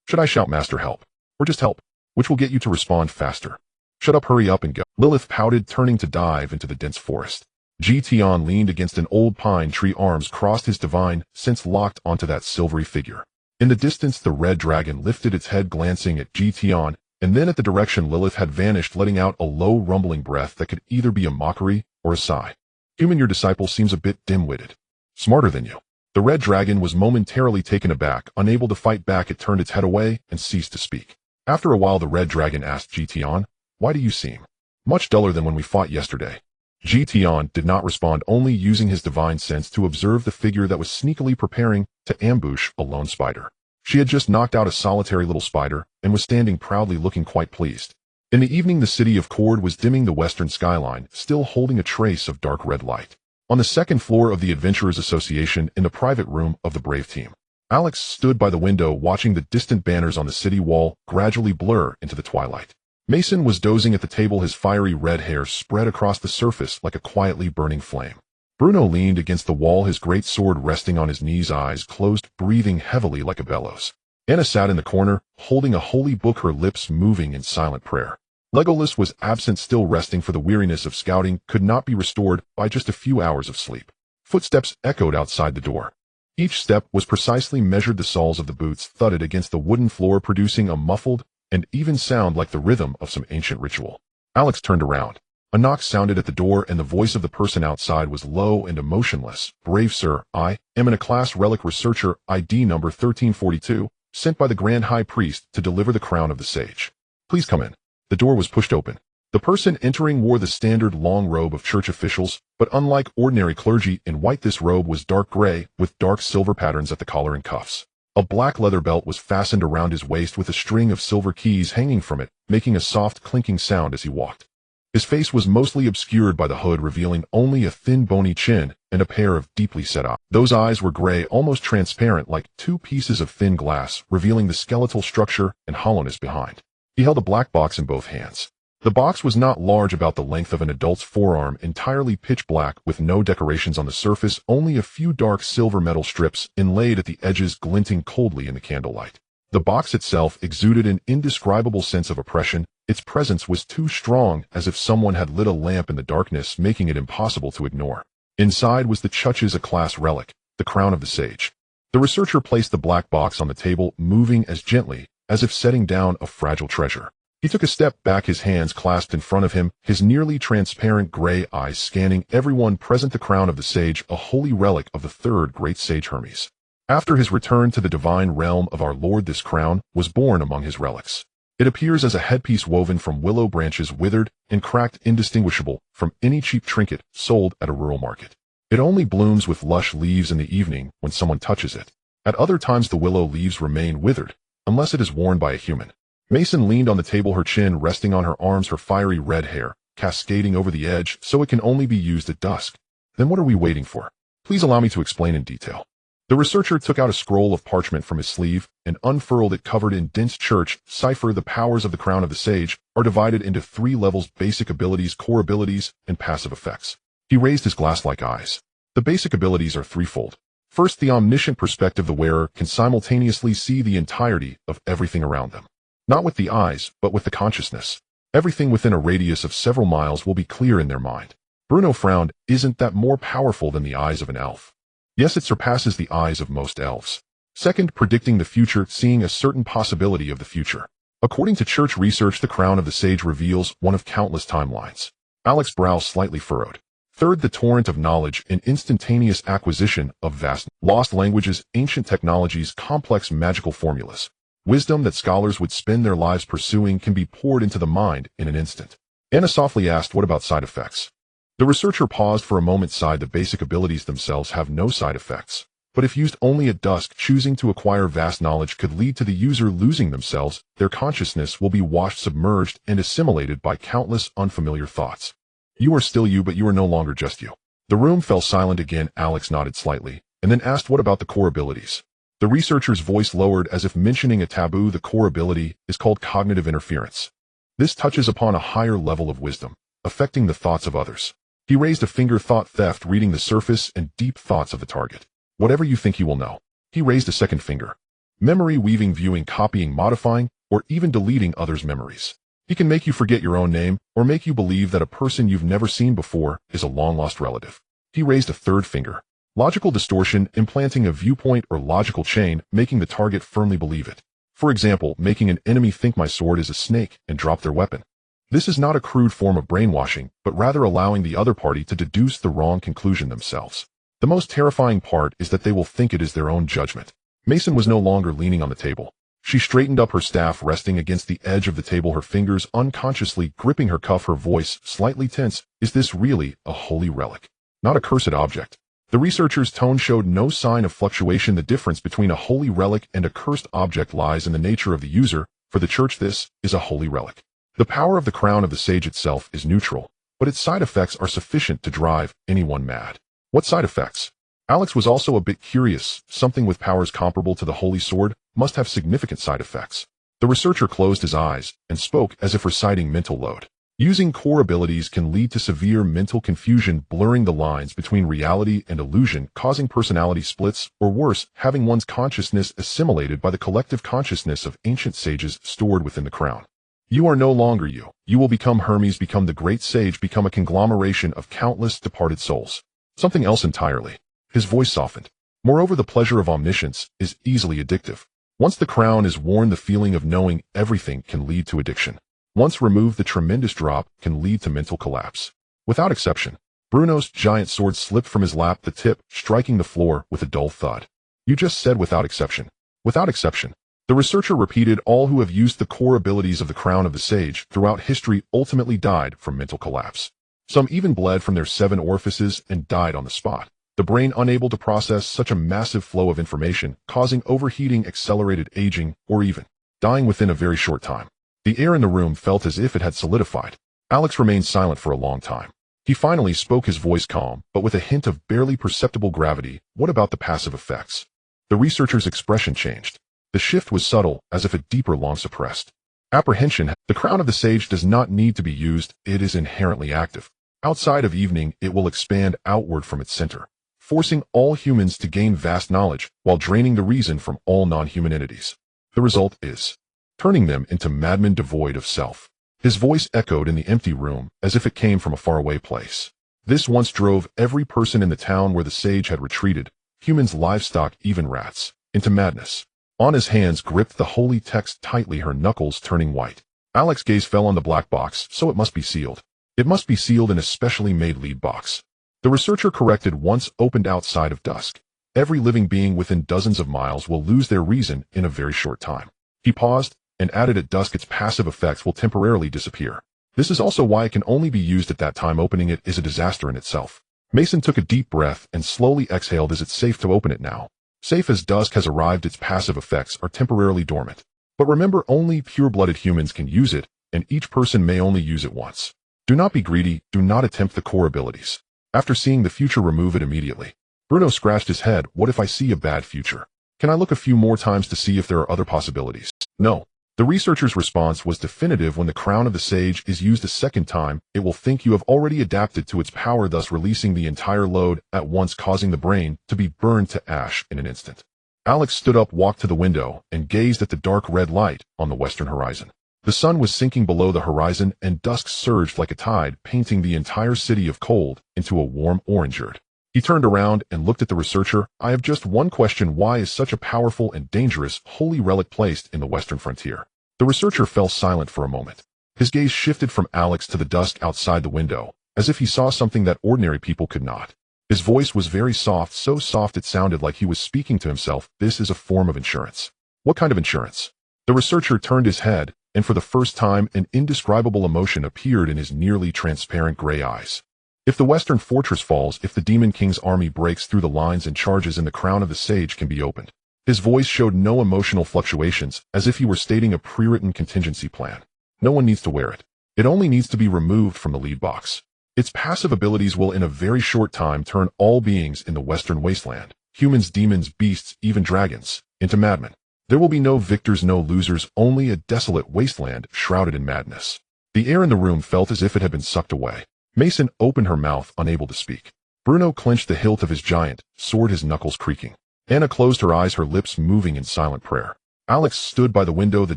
Should I shout master help? Or just help? Which will get you to respond faster? Shut up, hurry up and go. Lilith pouted, turning to dive into the dense forest. Tian leaned against an old pine tree, arms crossed, his divine sense locked onto that silvery figure. In the distance, the red dragon lifted its head, glancing at Tian, and then at the direction Lilith had vanished, letting out a low rumbling breath that could either be a mockery or a sigh. Human, your disciple seems a bit dim-witted. Smarter than you. The red dragon was momentarily taken aback. Unable to fight back, it turned its head away and ceased to speak. After a while, the red dragon asked Tian, why do you seem much duller than when we fought yesterday? Tian did not respond, only using his divine sense to observe the figure that was sneakily preparing to ambush a lone spider. She had just knocked out a solitary little spider and was standing proudly, looking quite pleased. In the evening, the city of Cord was dimming the western skyline, still holding a trace of dark red light. On the second floor of the Adventurers Association, in the private room of the Brave Team, Alex stood by the window, watching the distant banners on the city wall gradually blur into the twilight. Mason was dozing at the table, his fiery red hair spread across the surface like a quietly burning flame. Bruno leaned against the wall, his great sword resting on his knees, eyes closed, breathing heavily like a bellows. Anna sat in the corner, holding a holy book, her lips moving in silent prayer. Legolas was absent, still resting, for the weariness of scouting could not be restored by just a few hours of sleep. Footsteps echoed outside the door. Each step was precisely measured. The soles of the boots thudded against the wooden floor, producing a muffled and even sound like the rhythm of some ancient ritual. Alex turned around. A knock sounded at the door, and the voice of the person outside was low and emotionless. Brave sir, I am an A-class relic researcher, ID number 1342, sent by the Grand High Priest to deliver the crown of the sage. Please come in. The door was pushed open. The person entering wore the standard long robe of church officials, but unlike ordinary clergy in white, this robe was dark gray with dark silver patterns at the collar and cuffs. A black leather belt was fastened around his waist with a string of silver keys hanging from it, making a soft clinking sound as he walked. His face was mostly obscured by the hood, revealing only a thin bony chin and a pair of deeply set eyes. Those eyes were gray, almost transparent, like 2 pieces of thin glass, revealing the skeletal structure and hollowness behind. He held a black box in both hands. The box was not large, about the length of an adult's forearm, entirely pitch black with no decorations on the surface, only a few dark silver metal strips inlaid at the edges glinting coldly in the candlelight. The box itself exuded an indescribable sense of oppression. Its presence was too strong, as if someone had lit a lamp in the darkness, making it impossible to ignore. Inside was the Chuch's A-class relic, the crown of the sage. The researcher placed the black box on the table, moving as gently as if setting down a fragile treasure. He took a step back, his hands clasped in front of him, his nearly transparent gray eyes scanning everyone present. The crown of the sage, a holy relic of the third great sage Hermes. After his return to the divine realm of our Lord, this crown was born among his relics. It appears as a headpiece woven from willow branches, withered and cracked, indistinguishable from any cheap trinket sold at a rural market. It only blooms with lush leaves in the evening when someone touches it. At other times the willow leaves remain withered, unless it is worn by a human. Mason leaned on the table, her chin resting on her arms, her fiery red hair cascading over the edge so it can only be used at dusk. Then what are we waiting for? Please allow me to explain in detail. The researcher took out a scroll of parchment from his sleeve and unfurled it, covered in dense church cipher. The powers of the crown of the sage are divided into 3 levels: basic abilities, core abilities, and passive effects. He raised his glass-like eyes. The basic abilities are threefold. First, the omniscient perspective. The wearer can simultaneously see the entirety of everything around them. Not with the eyes, but with the consciousness. Everything within a radius of several miles will be clear in their mind. Bruno frowned. Isn't that more powerful than the eyes of an elf? Yes, it surpasses the eyes of most elves. Second, predicting the future, seeing a certain possibility of the future. According to church research, the crown of the sage reveals one of countless timelines. Alex's brow slightly furrowed. Third, the torrent of knowledge and instantaneous acquisition of vast, lost languages, ancient technologies, complex magical formulas. Wisdom that scholars would spend their lives pursuing can be poured into the mind in an instant. Anna softly asked, what about side effects? The researcher paused for a moment, sighed. The basic abilities themselves have no side effects, but if used only at dusk, choosing to acquire vast knowledge could lead to the user losing themselves. Their consciousness will be washed, submerged, and assimilated by countless unfamiliar thoughts. You are still you, but you are no longer just you. The room fell silent again. Alex nodded slightly, and then asked, what about the core abilities? The researcher's voice lowered as if mentioning a taboo. The core ability is called cognitive interference. This touches upon a higher level of wisdom, affecting the thoughts of others. He raised a finger. Thought theft, reading the surface and deep thoughts of the target. Whatever you think you will know. He raised a second finger. Memory weaving, viewing, copying, modifying, or even deleting others' memories. He can make you forget your own name, or make you believe that a person you've never seen before is a long-lost relative. He raised a third finger. Logical distortion, implanting a viewpoint or logical chain, making the target firmly believe it. For example, making an enemy think my sword is a snake and drop their weapon. This is not a crude form of brainwashing, but rather allowing the other party to deduce the wrong conclusion themselves. The most terrifying part is that they will think it is their own judgment. Mason was no longer leaning on the table. She straightened up, her staff resting against the edge of the table, her fingers unconsciously gripping her cuff, her voice slightly tense. Is this really a holy relic? Not a cursed object? The researcher's tone showed no sign of fluctuation. The difference between a holy relic and a cursed object lies in the nature of the user. For the church, this is a holy relic. The power of the crown of the sage itself is neutral, but its side effects are sufficient to drive anyone mad. What side effects? Alex was also a bit curious. Something with powers comparable to the holy sword must have significant side effects. The researcher closed his eyes and spoke as if reciting mental load. Using core abilities can lead to severe mental confusion, blurring the lines between reality and illusion, causing personality splits, or worse, having one's consciousness assimilated by the collective consciousness of ancient sages stored within the crown. You are no longer you. You will become Hermes, become the great sage, become a conglomeration of countless departed souls. Something else entirely. His voice softened. Moreover, the pleasure of omniscience is easily addictive. Once the crown is worn, the feeling of knowing everything can lead to addiction. Once removed, the tremendous drop can lead to mental collapse. Without exception, Bruno's giant sword slipped from his lap, the tip striking the floor with a dull thud. You just said without exception. Without exception. The researcher repeated. All who have used the core abilities of the crown of the sage throughout history ultimately died from mental collapse. Some even bled from their 7 orifices and died on the spot. The brain unable to process such a massive flow of information, causing overheating, accelerated aging, or even dying within a very short time. The air in the room felt as if it had solidified. Alex remained silent for a long time. He finally spoke, his voice calm, but with a hint of barely perceptible gravity. What about the passive effects? The researcher's expression changed. The shift was subtle, as if a deeper, long-suppressed apprehension. The crown of the sage does not need to be used. It is inherently active. Outside of evening, it will expand outward from its center, forcing all humans to gain vast knowledge while draining the reason from all non-human entities. The result is turning them into madmen devoid of self. His voice echoed in the empty room as if it came from a faraway place. This once drove every person in the town where the sage had retreated, humans, livestock, even rats, into madness. Anna's hands gripped the holy text tightly, her knuckles turning white. Alex's gaze fell on the black box, so it must be sealed. It must be sealed in a specially made lead box. The researcher corrected. Once opened outside of dusk, every living being within dozens of miles will lose their reason in a very short time. He paused and added, at dusk its passive effects will temporarily disappear. This is also why it can only be used at that time. Opening it is a disaster in itself. Mason took a deep breath and slowly exhaled. Is it safe to open it now? Safe as dusk has arrived. Its passive effects are temporarily dormant. But remember, only pure-blooded humans can use it, and each person may only use it once. Do not be greedy. Do not attempt the core abilities. After seeing the future, remove it immediately. Bruno scratched his head. What if I see a bad future? Can I look a few more times to see if there are other possibilities? No. The researcher's response was definitive. When the crown of the sage is used a second time, it will think you have already adapted to its power, thus releasing the entire load at once, causing the brain to be burned to ash in an instant. Alex stood up, walked to the window, and gazed at the dark red light on the western horizon. The sun was sinking below the horizon, and dusk surged like a tide, painting the entire city of cold into a warm orange-red. He turned around and looked at the researcher. I have just one question. Why is such a powerful and dangerous holy relic placed in the western frontier? The researcher fell silent for a moment. His gaze shifted from Alex to the dusk outside the window, as if he saw something that ordinary people could not. His voice was very soft, so soft it sounded like he was speaking to himself. This is a form of insurance. What kind of insurance? The researcher turned his head, and for the first time an indescribable emotion appeared in his nearly transparent gray eyes. If the western fortress falls, if the Demon King's army breaks through the lines and charges in, the crown of the sage can be opened. His voice showed no emotional fluctuations, as if he were stating a pre-written contingency plan. No one needs to wear it. It only needs to be removed from the lead box. Its passive abilities will in a very short time turn all beings in the western wasteland, humans, demons, beasts, even dragons, into madmen. There will be no victors, no losers, only a desolate wasteland shrouded in madness. The air in the room felt as if it had been sucked away. Mason opened her mouth, unable to speak. Bruno clenched the hilt of his giant sword, his knuckles creaking. Anna closed her eyes, her lips moving in silent prayer. Alex stood by the window, the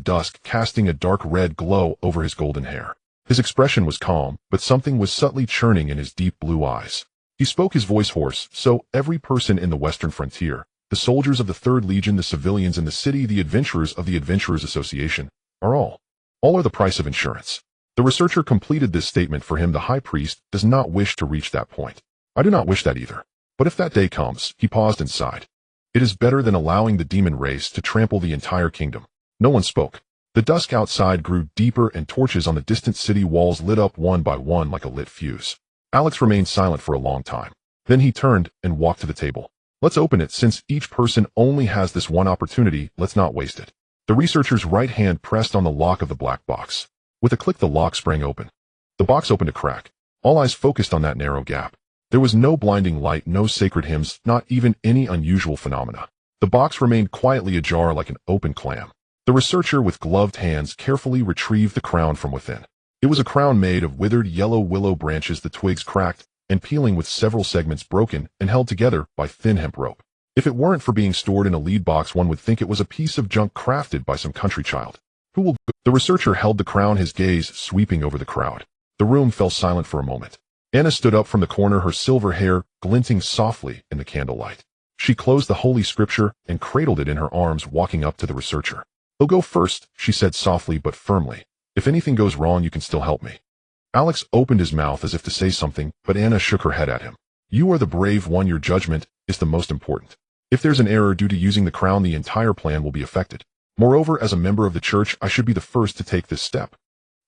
dusk casting a dark red glow over his golden hair. His expression was calm, but something was subtly churning in his deep blue eyes. He spoke, his voice hoarse. So every person in the western frontier, the soldiers of the 3rd Legion, the civilians in the city, the adventurers of the Adventurers Association, are all are the price of insurance. The researcher completed this statement for him. The high priest does not wish to reach that point. I do not wish that either. But if that day comes, he paused and sighed. It is better than allowing the demon race to trample the entire kingdom. No one spoke. The dusk outside grew deeper, and torches on the distant city walls lit up one by one like a lit fuse. Alex remained silent for a long time. Then he turned and walked to the table. Let's open it. Since each person only has this one opportunity, let's not waste it. The researcher's right hand pressed on the lock of the black box. With a click, the lock sprang open. The box opened a crack. All eyes focused on that narrow gap. There was no blinding light, no sacred hymns, not even any unusual phenomena. The box remained quietly ajar like an open clam. The researcher, with gloved hands, carefully retrieved the crown from within. It was a crown made of withered yellow willow branches, the twigs cracked and peeling, with several segments broken and held together by thin hemp rope. If it weren't for being stored in a lead box, one would think it was a piece of junk crafted by some country child. Who will? The researcher held the crown, his gaze sweeping over the crowd. The room fell silent for a moment. Anna stood up from the corner, her silver hair glinting softly in the candlelight. She closed the holy scripture and cradled it in her arms, walking up to the researcher. He'll go first, she said softly but firmly. If anything goes wrong, you can still help me. Alex opened his mouth as if to say something, but Anna shook her head at him. You are the brave one. Your judgment is the most important. If there's an error due to using the crown, the entire plan will be affected. Moreover, as a member of the church, I should be the first to take this step.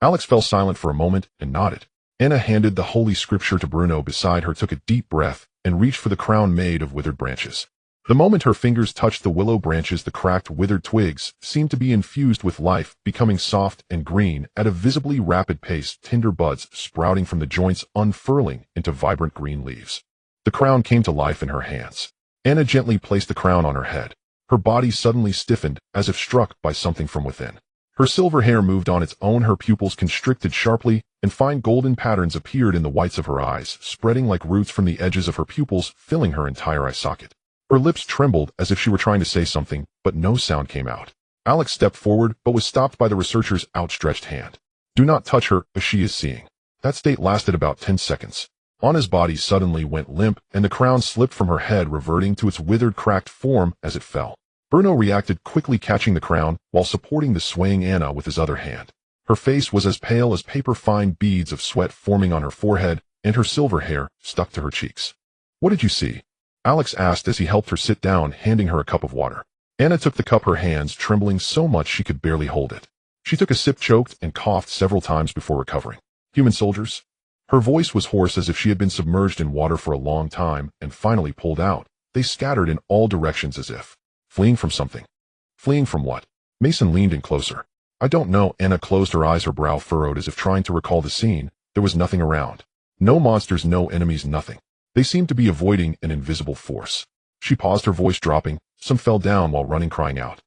Alex fell silent for a moment and nodded. Anna handed the holy scripture to Bruno beside her, took a deep breath, and reached for the crown made of withered branches. The moment her fingers touched the willow branches, the cracked, withered twigs seemed to be infused with life, becoming soft and green at a visibly rapid pace, tender buds sprouting from the joints, unfurling into vibrant green leaves. The crown came to life in her hands. Anna gently placed the crown on her head. Her body suddenly stiffened, as if struck by something from within. Her silver hair moved on its own, her pupils constricted sharply, and fine golden patterns appeared in the whites of her eyes, spreading like roots from the edges of her pupils, filling her entire eye socket. Her lips trembled as if she were trying to say something, but no sound came out. Alex stepped forward, but was stopped by the researcher's outstretched hand. Do not touch her, as she is seeing. That state lasted about 10 seconds. Anna's body suddenly went limp, and the crown slipped from her head, reverting to its withered, cracked form as it fell. Bruno reacted quickly, catching the crown while supporting the swaying Anna with his other hand. Her face was as pale as paper, fine beads of sweat forming on her forehead, and her silver hair stuck to her cheeks. "What did you see?" Alex asked as he helped her sit down, handing her a cup of water. Anna took the cup, her hands trembling so much she could barely hold it. She took a sip, choked, and coughed several times before recovering. "Human soldiers?" Her voice was hoarse as if she had been submerged in water for a long time, and finally pulled out. They scattered in all directions as if fleeing from something. Fleeing from what? Mason leaned in closer. "I don't know." Anna closed her eyes, her brow furrowed as if trying to recall the scene. There was nothing around. No monsters, no enemies, nothing. They seemed to be avoiding an invisible force. She paused, her voice dropping. Some fell down while running, crying out.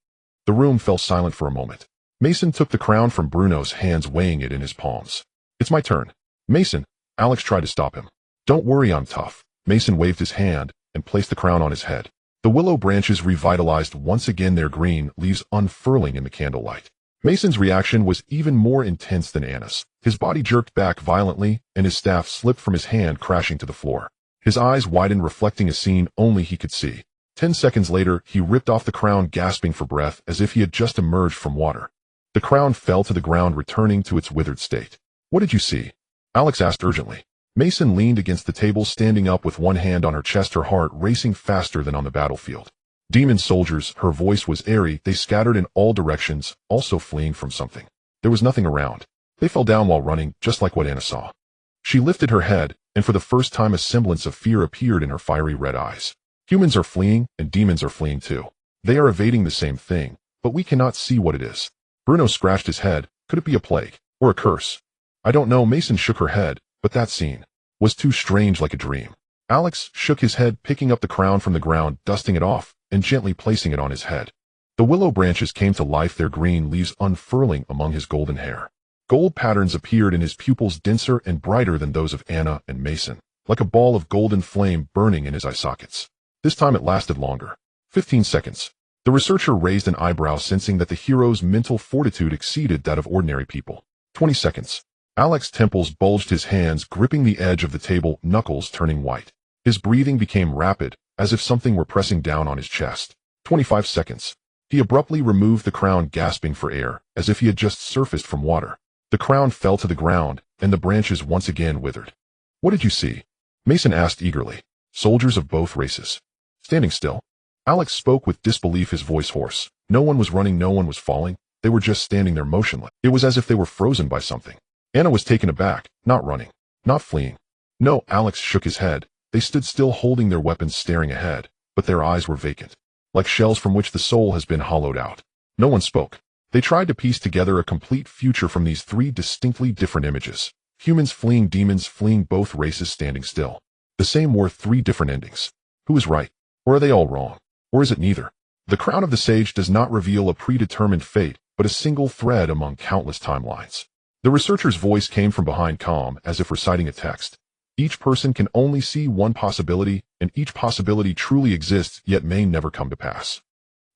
The room fell silent for a moment. Mason took the crown from Bruno's hands, weighing it in his palms. "It's my turn." "Mason," Alex tried to stop him. "Don't worry, I'm tough." Mason waved his hand and placed the crown on his head. The willow branches revitalized once again, their green leaves unfurling in the candlelight. Mason's reaction was even more intense than Anna's. His body jerked back violently, and his staff slipped from his hand, crashing to the floor. His eyes widened, reflecting a scene only he could see. 10 seconds later, he ripped off the crown, gasping for breath as if he had just emerged from water. The crown fell to the ground, returning to its withered state. "What did you see?" Alex asked urgently. Mason leaned against the table, standing up with one hand on her chest, her heart racing faster than on the battlefield. "Demon soldiers." Her voice was airy. "They scattered in all directions, also fleeing from something. There was nothing around. They fell down while running, just like what Anna saw." She lifted her head, and for the first time a semblance of fear appeared in her fiery red eyes. "Humans are fleeing, and demons are fleeing too. They are evading the same thing, but we cannot see what it is." Bruno scratched his head. "Could it be a plague? Or a curse?" "I don't know." Mason shook her head, but that scene was too strange, like a dream. Alex shook his head, picking up the crown from the ground, dusting it off, and gently placing it on his head. The willow branches came to life, their green leaves unfurling among his golden hair. Gold patterns appeared in his pupils, denser and brighter than those of Anna and Mason, like a ball of golden flame burning in his eye sockets. This time it lasted longer. 15 seconds. The researcher raised an eyebrow, sensing that the hero's mental fortitude exceeded that of ordinary people. 20 seconds. Alex's temples bulged, his hands gripping the edge of the table, knuckles turning white. His breathing became rapid, as if something were pressing down on his chest. 25 seconds. He abruptly removed the crown, gasping for air, as if he had just surfaced from water. The crown fell to the ground, and the branches once again withered. "What did you see?" Mason asked eagerly. "Soldiers of both races. Standing still." Alex spoke with disbelief, his voice hoarse. No one was running, no one was falling. They were just standing there motionless. It was as if they were frozen by something. Anna was taken aback, not running, not fleeing. "No." Alex shook his head. They stood still, holding their weapons, staring ahead, but their eyes were vacant, like shells from which the soul has been hollowed out. No one spoke. They tried to piece together a complete future from these three distinctly different images. Humans fleeing, demons fleeing, both races standing still. The same were three different endings. Who is right? Or are they all wrong? Or is it neither? The crown of the sage does not reveal a predetermined fate, but a single thread among countless timelines. The researcher's voice came from behind, calm, as if reciting a text. Each person can only see one possibility, and each possibility truly exists, yet may never come to pass.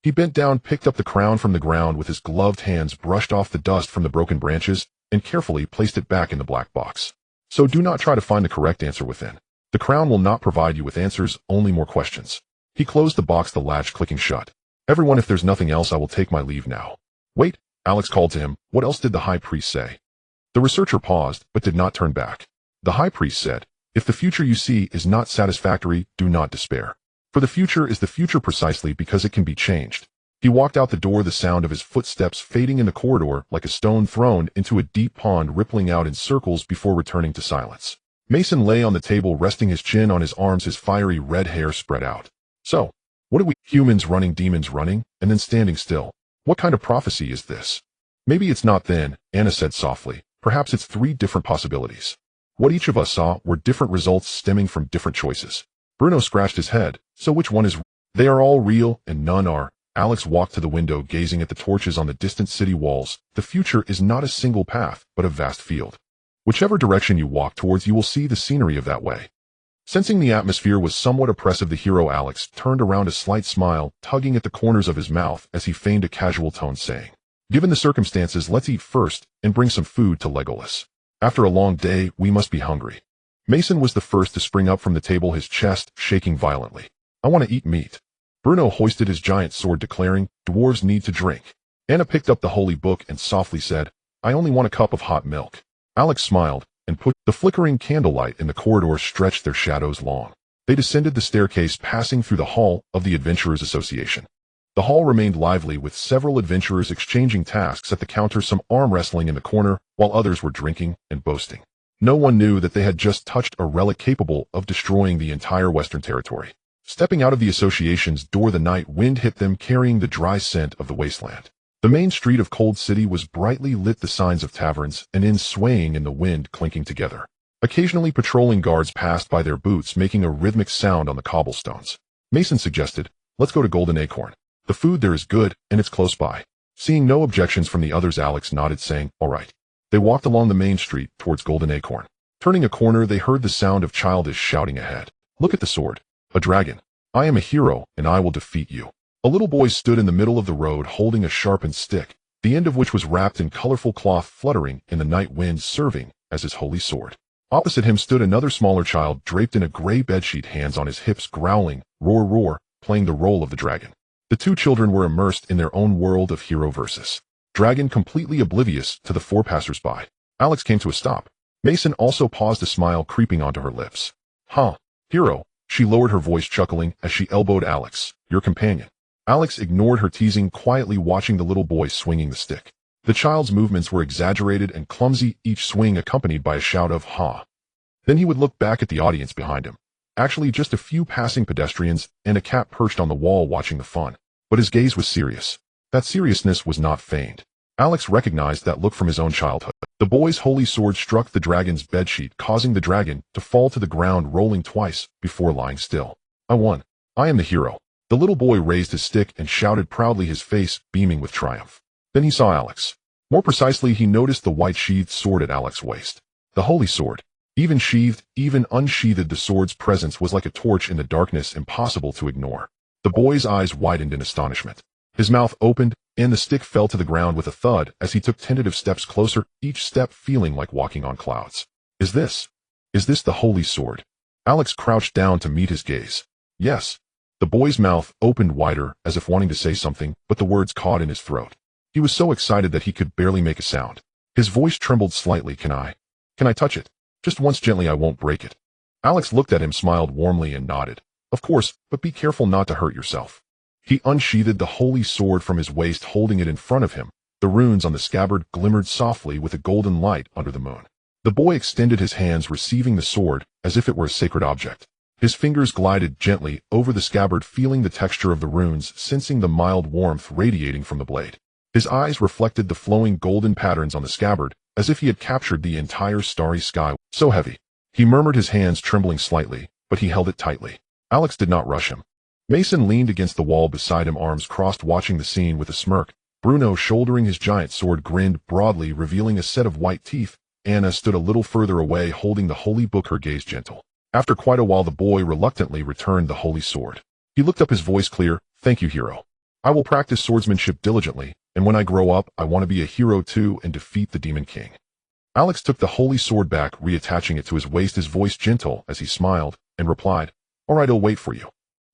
He bent down, picked up the crown from the ground with his gloved hands, brushed off the dust from the broken branches, and carefully placed it back in the black box. "So do not try to find the correct answer within. The crown will not provide you with answers, only more questions." He closed the box, the latch clicking shut. "Everyone, if there's nothing else, I will take my leave now." "Wait," Alex called to him. "What else did the high priest say?" The researcher paused, but did not turn back. "The high priest said, if the future you see is not satisfactory, do not despair. For the future is the future precisely because it can be changed." He walked out the door, the sound of his footsteps fading in the corridor like a stone thrown into a deep pond, rippling out in circles before returning to silence. Mason lay on the table, resting his chin on his arms, his fiery red hair spread out. "So, what do we— humans running, demons running, and then standing still? What kind of prophecy is this?" "Maybe it's not then," Anna said softly. "Perhaps it's three different possibilities. What each of us saw were different results stemming from different choices." Bruno scratched his head. "So which one is— They are all real, and none are." Alex walked to the window, gazing at the torches on the distant city walls. "The future is not a single path, but a vast field. Whichever direction you walk towards, you will see the scenery of that way." Sensing the atmosphere was somewhat oppressive, the hero Alex turned around, a slight smile tugging at the corners of his mouth as he feigned a casual tone, saying, "Given the circumstances, let's eat first and bring some food to Legolas. After a long day, we must be hungry." Mason was the first to spring up from the table, his chest shaking violently. "I want to eat meat." Bruno hoisted his giant sword, declaring, "Dwarves need to drink." Anna picked up the holy book and softly said, I only want a cup of hot milk. Alex smiled and put the flickering candlelight in the corridor stretched their shadows long. They descended the staircase, passing through the hall of the Adventurers Association. The hall remained lively, with several adventurers exchanging tasks at the counter, some arm wrestling in the corner, while others were drinking and boasting. No one knew that they had just touched a relic capable of destroying the entire Western Territory. Stepping out of the association's door, the night wind hit them, carrying the dry scent of the wasteland. The main street of Cold City was brightly lit, the signs of taverns and inns swaying in the wind, clinking together. Occasionally patrolling guards passed by, their boots making a rhythmic sound on the cobblestones. Mason suggested, "Let's go to Golden Acorn. The food there is good, and it's close by." Seeing no objections from the others, Alex nodded, saying, "All right." They walked along the main street towards Golden Acorn. Turning a corner, they heard the sound of childish shouting ahead. "Look at the sword. A dragon. I am a hero, and I will defeat you." A little boy stood in the middle of the road holding a sharpened stick, the end of which was wrapped in colorful cloth fluttering in the night wind, serving as his holy sword. Opposite him stood another smaller child draped in a gray bedsheet, hands on his hips, growling, "Roar, roar," playing the role of the dragon. The two children were immersed in their own world of hero versus dragon, completely oblivious to the four passers-by. Alex came to a stop. Mason also paused, a smile creeping onto her lips. "Huh, hero." She lowered her voice, chuckling as she elbowed Alex. "Your companion." Alex ignored her teasing, quietly watching the little boy swinging the stick. The child's movements were exaggerated and clumsy, each swing accompanied by a shout of "Ha." Then he would look back at the audience behind him. Actually, just a few passing pedestrians and a cat perched on the wall watching the fun. But his gaze was serious. That seriousness was not feigned. Alex recognized that look from his own childhood. The boy's holy sword struck the dragon's bedsheet, causing the dragon to fall to the ground, rolling twice before lying still. "I won. I am the hero." The little boy raised his stick and shouted proudly, his face beaming with triumph. Then he saw Alex. More precisely, he noticed the white sheathed sword at Alex's waist. The holy sword. Even sheathed, even unsheathed, the sword's presence was like a torch in the darkness, impossible to ignore. The boy's eyes widened in astonishment. His mouth opened, and the stick fell to the ground with a thud as he took tentative steps closer, each step feeling like walking on clouds. Is this the holy sword?" Alex crouched down to meet his gaze. "Yes." The boy's mouth opened wider, as if wanting to say something, but the words caught in his throat. He was so excited that he could barely make a sound. His voice trembled slightly. Can I touch it? Just once, gently, I won't break it." Alex looked at him, smiled warmly, and nodded. "Of course, but be careful not to hurt yourself." He unsheathed the holy sword from his waist, holding it in front of him. The runes on the scabbard glimmered softly with a golden light under the moon. The boy extended his hands, receiving the sword as if it were a sacred object. His fingers glided gently over the scabbard, feeling the texture of the runes, sensing the mild warmth radiating from the blade. His eyes reflected the flowing golden patterns on the scabbard, as if he had captured the entire starry sky. "So heavy." He murmured, his hands trembling slightly, but he held it tightly. Alex did not rush him. Mason leaned against the wall beside him, arms crossed, watching the scene with a smirk. Bruno, shouldering his giant sword, grinned broadly, revealing a set of white teeth. Anna stood a little further away, holding the holy book, her gaze gentle. After quite a while, the boy reluctantly returned the holy sword. He looked up, his voice clear. "Thank you, hero. I will practice swordsmanship diligently, and when I grow up, I want to be a hero too and defeat the Demon King." Alex took the holy sword back, reattaching it to his waist, his voice gentle as he smiled, and replied, "All right, I'll wait for you."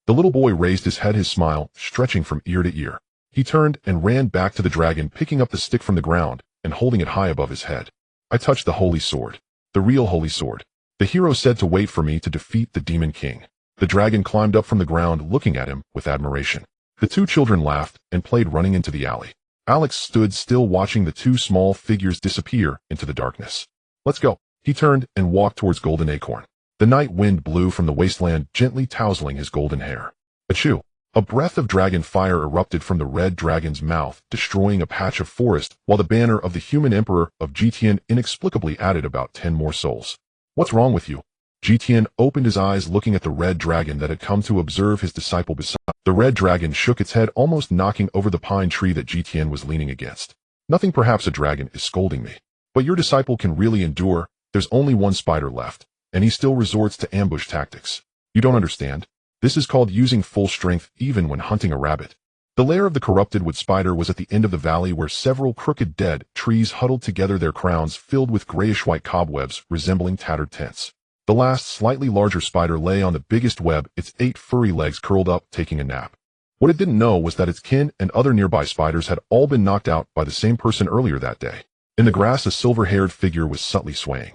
The little boy raised his head, his smile stretching from ear to ear. He turned and ran back to the dragon, picking up the stick from the ground and holding it high above his head. "I touched the holy sword. The real holy sword. The hero said to wait for me to defeat the Demon King." The dragon climbed up from the ground, looking at him with admiration. The two children laughed and played, running into the alley. Alex stood still, watching the two small figures disappear into the darkness. "Let's go." He turned and walked towards Golden Acorn. The night wind blew from the wasteland, gently tousling his golden hair. Achoo! A breath of dragon fire erupted from the red dragon's mouth, destroying a patch of forest, while the banner of the human emperor of Tian inexplicably added about 10 more souls. "What's wrong with you?" Tian opened his eyes, looking at the red dragon that had come to observe his disciple beside. The red dragon shook its head, almost knocking over the pine tree that Tian was leaning against. "Nothing, perhaps a dragon is scolding me. But your disciple can really endure. There's only one spider left, and he still resorts to ambush tactics. You don't understand. This is called using full strength even when hunting a rabbit." The lair of the corrupted wood spider was at the end of the valley, where several crooked dead trees huddled together, their crowns filled with grayish-white cobwebs resembling tattered tents. The last, slightly larger spider lay on the biggest web, its 8 furry legs curled up, taking a nap. What it didn't know was that its kin and other nearby spiders had all been knocked out by the same person earlier that day. In the grass, a silver-haired figure was subtly swaying.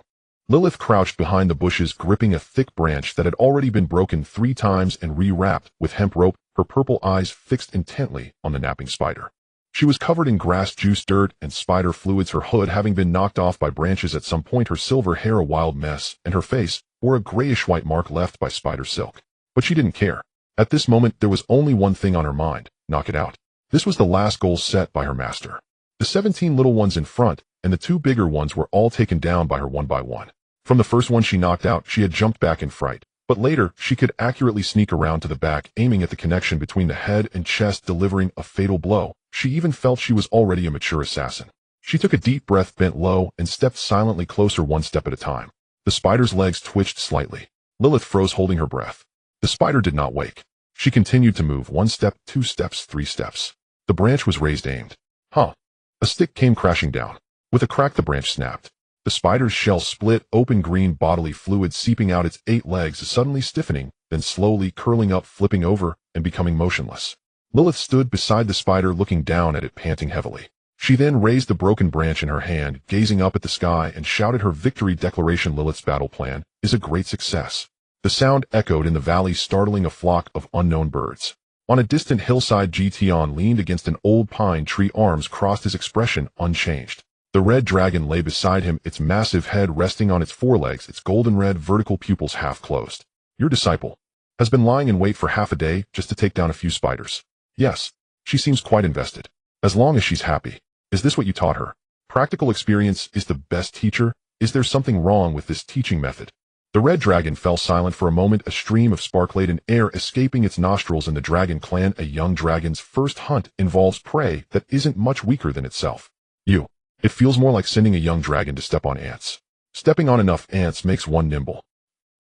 Lilith crouched behind the bushes, gripping a thick branch that had already been broken 3 times and re-wrapped with hemp rope, her purple eyes fixed intently on the napping spider. She was covered in grass juice, dirt, and spider fluids, her hood having been knocked off by branches at some point, her silver hair a wild mess, and her face bore a grayish-white mark left by spider silk. But she didn't care. At this moment, there was only one thing on her mind: knock it out. This was the last goal set by her master. The 17 little ones in front and the 2 bigger ones were all taken down by her one by one. From the first one she knocked out, she had jumped back in fright. But later, she could accurately sneak around to the back, aiming at the connection between the head and chest, delivering a fatal blow. She even felt she was already a mature assassin. She took a deep breath, bent low, and stepped silently closer, one step at a time. The spider's legs twitched slightly. Lilith froze, holding her breath. The spider did not wake. She continued to move, 1 step, 2 steps, 3 steps. The branch was raised, aimed. A stick came crashing down. With a crack, the branch snapped. The spider's shell split open, green bodily fluid seeping out its 8 legs, suddenly stiffening, then slowly curling up, flipping over, and becoming motionless. Lilith stood beside the spider, looking down at it, panting heavily. She then raised the broken branch in her hand, gazing up at the sky, and shouted her victory declaration. Lilith's battle plan is a great success. The sound echoed in the valley, startling a flock of unknown birds. On a distant hillside, Tian leaned against an old pine tree, arms crossed, his expression unchanged. The red dragon lay beside him, its massive head resting on its forelegs, its golden-red vertical pupils half closed. Your disciple has been lying in wait for half a day just to take down a few spiders. Yes, she seems quite invested. As long as she's happy. Is this what you taught her? Practical experience is the best teacher. Is there something wrong with this teaching method? The red dragon fell silent for a moment, a stream of spark-laden air escaping its nostrils. In the dragon clan, a young dragon's first hunt involves prey that isn't much weaker than itself. It feels more like sending a young dragon to step on ants. Stepping on enough ants makes one nimble.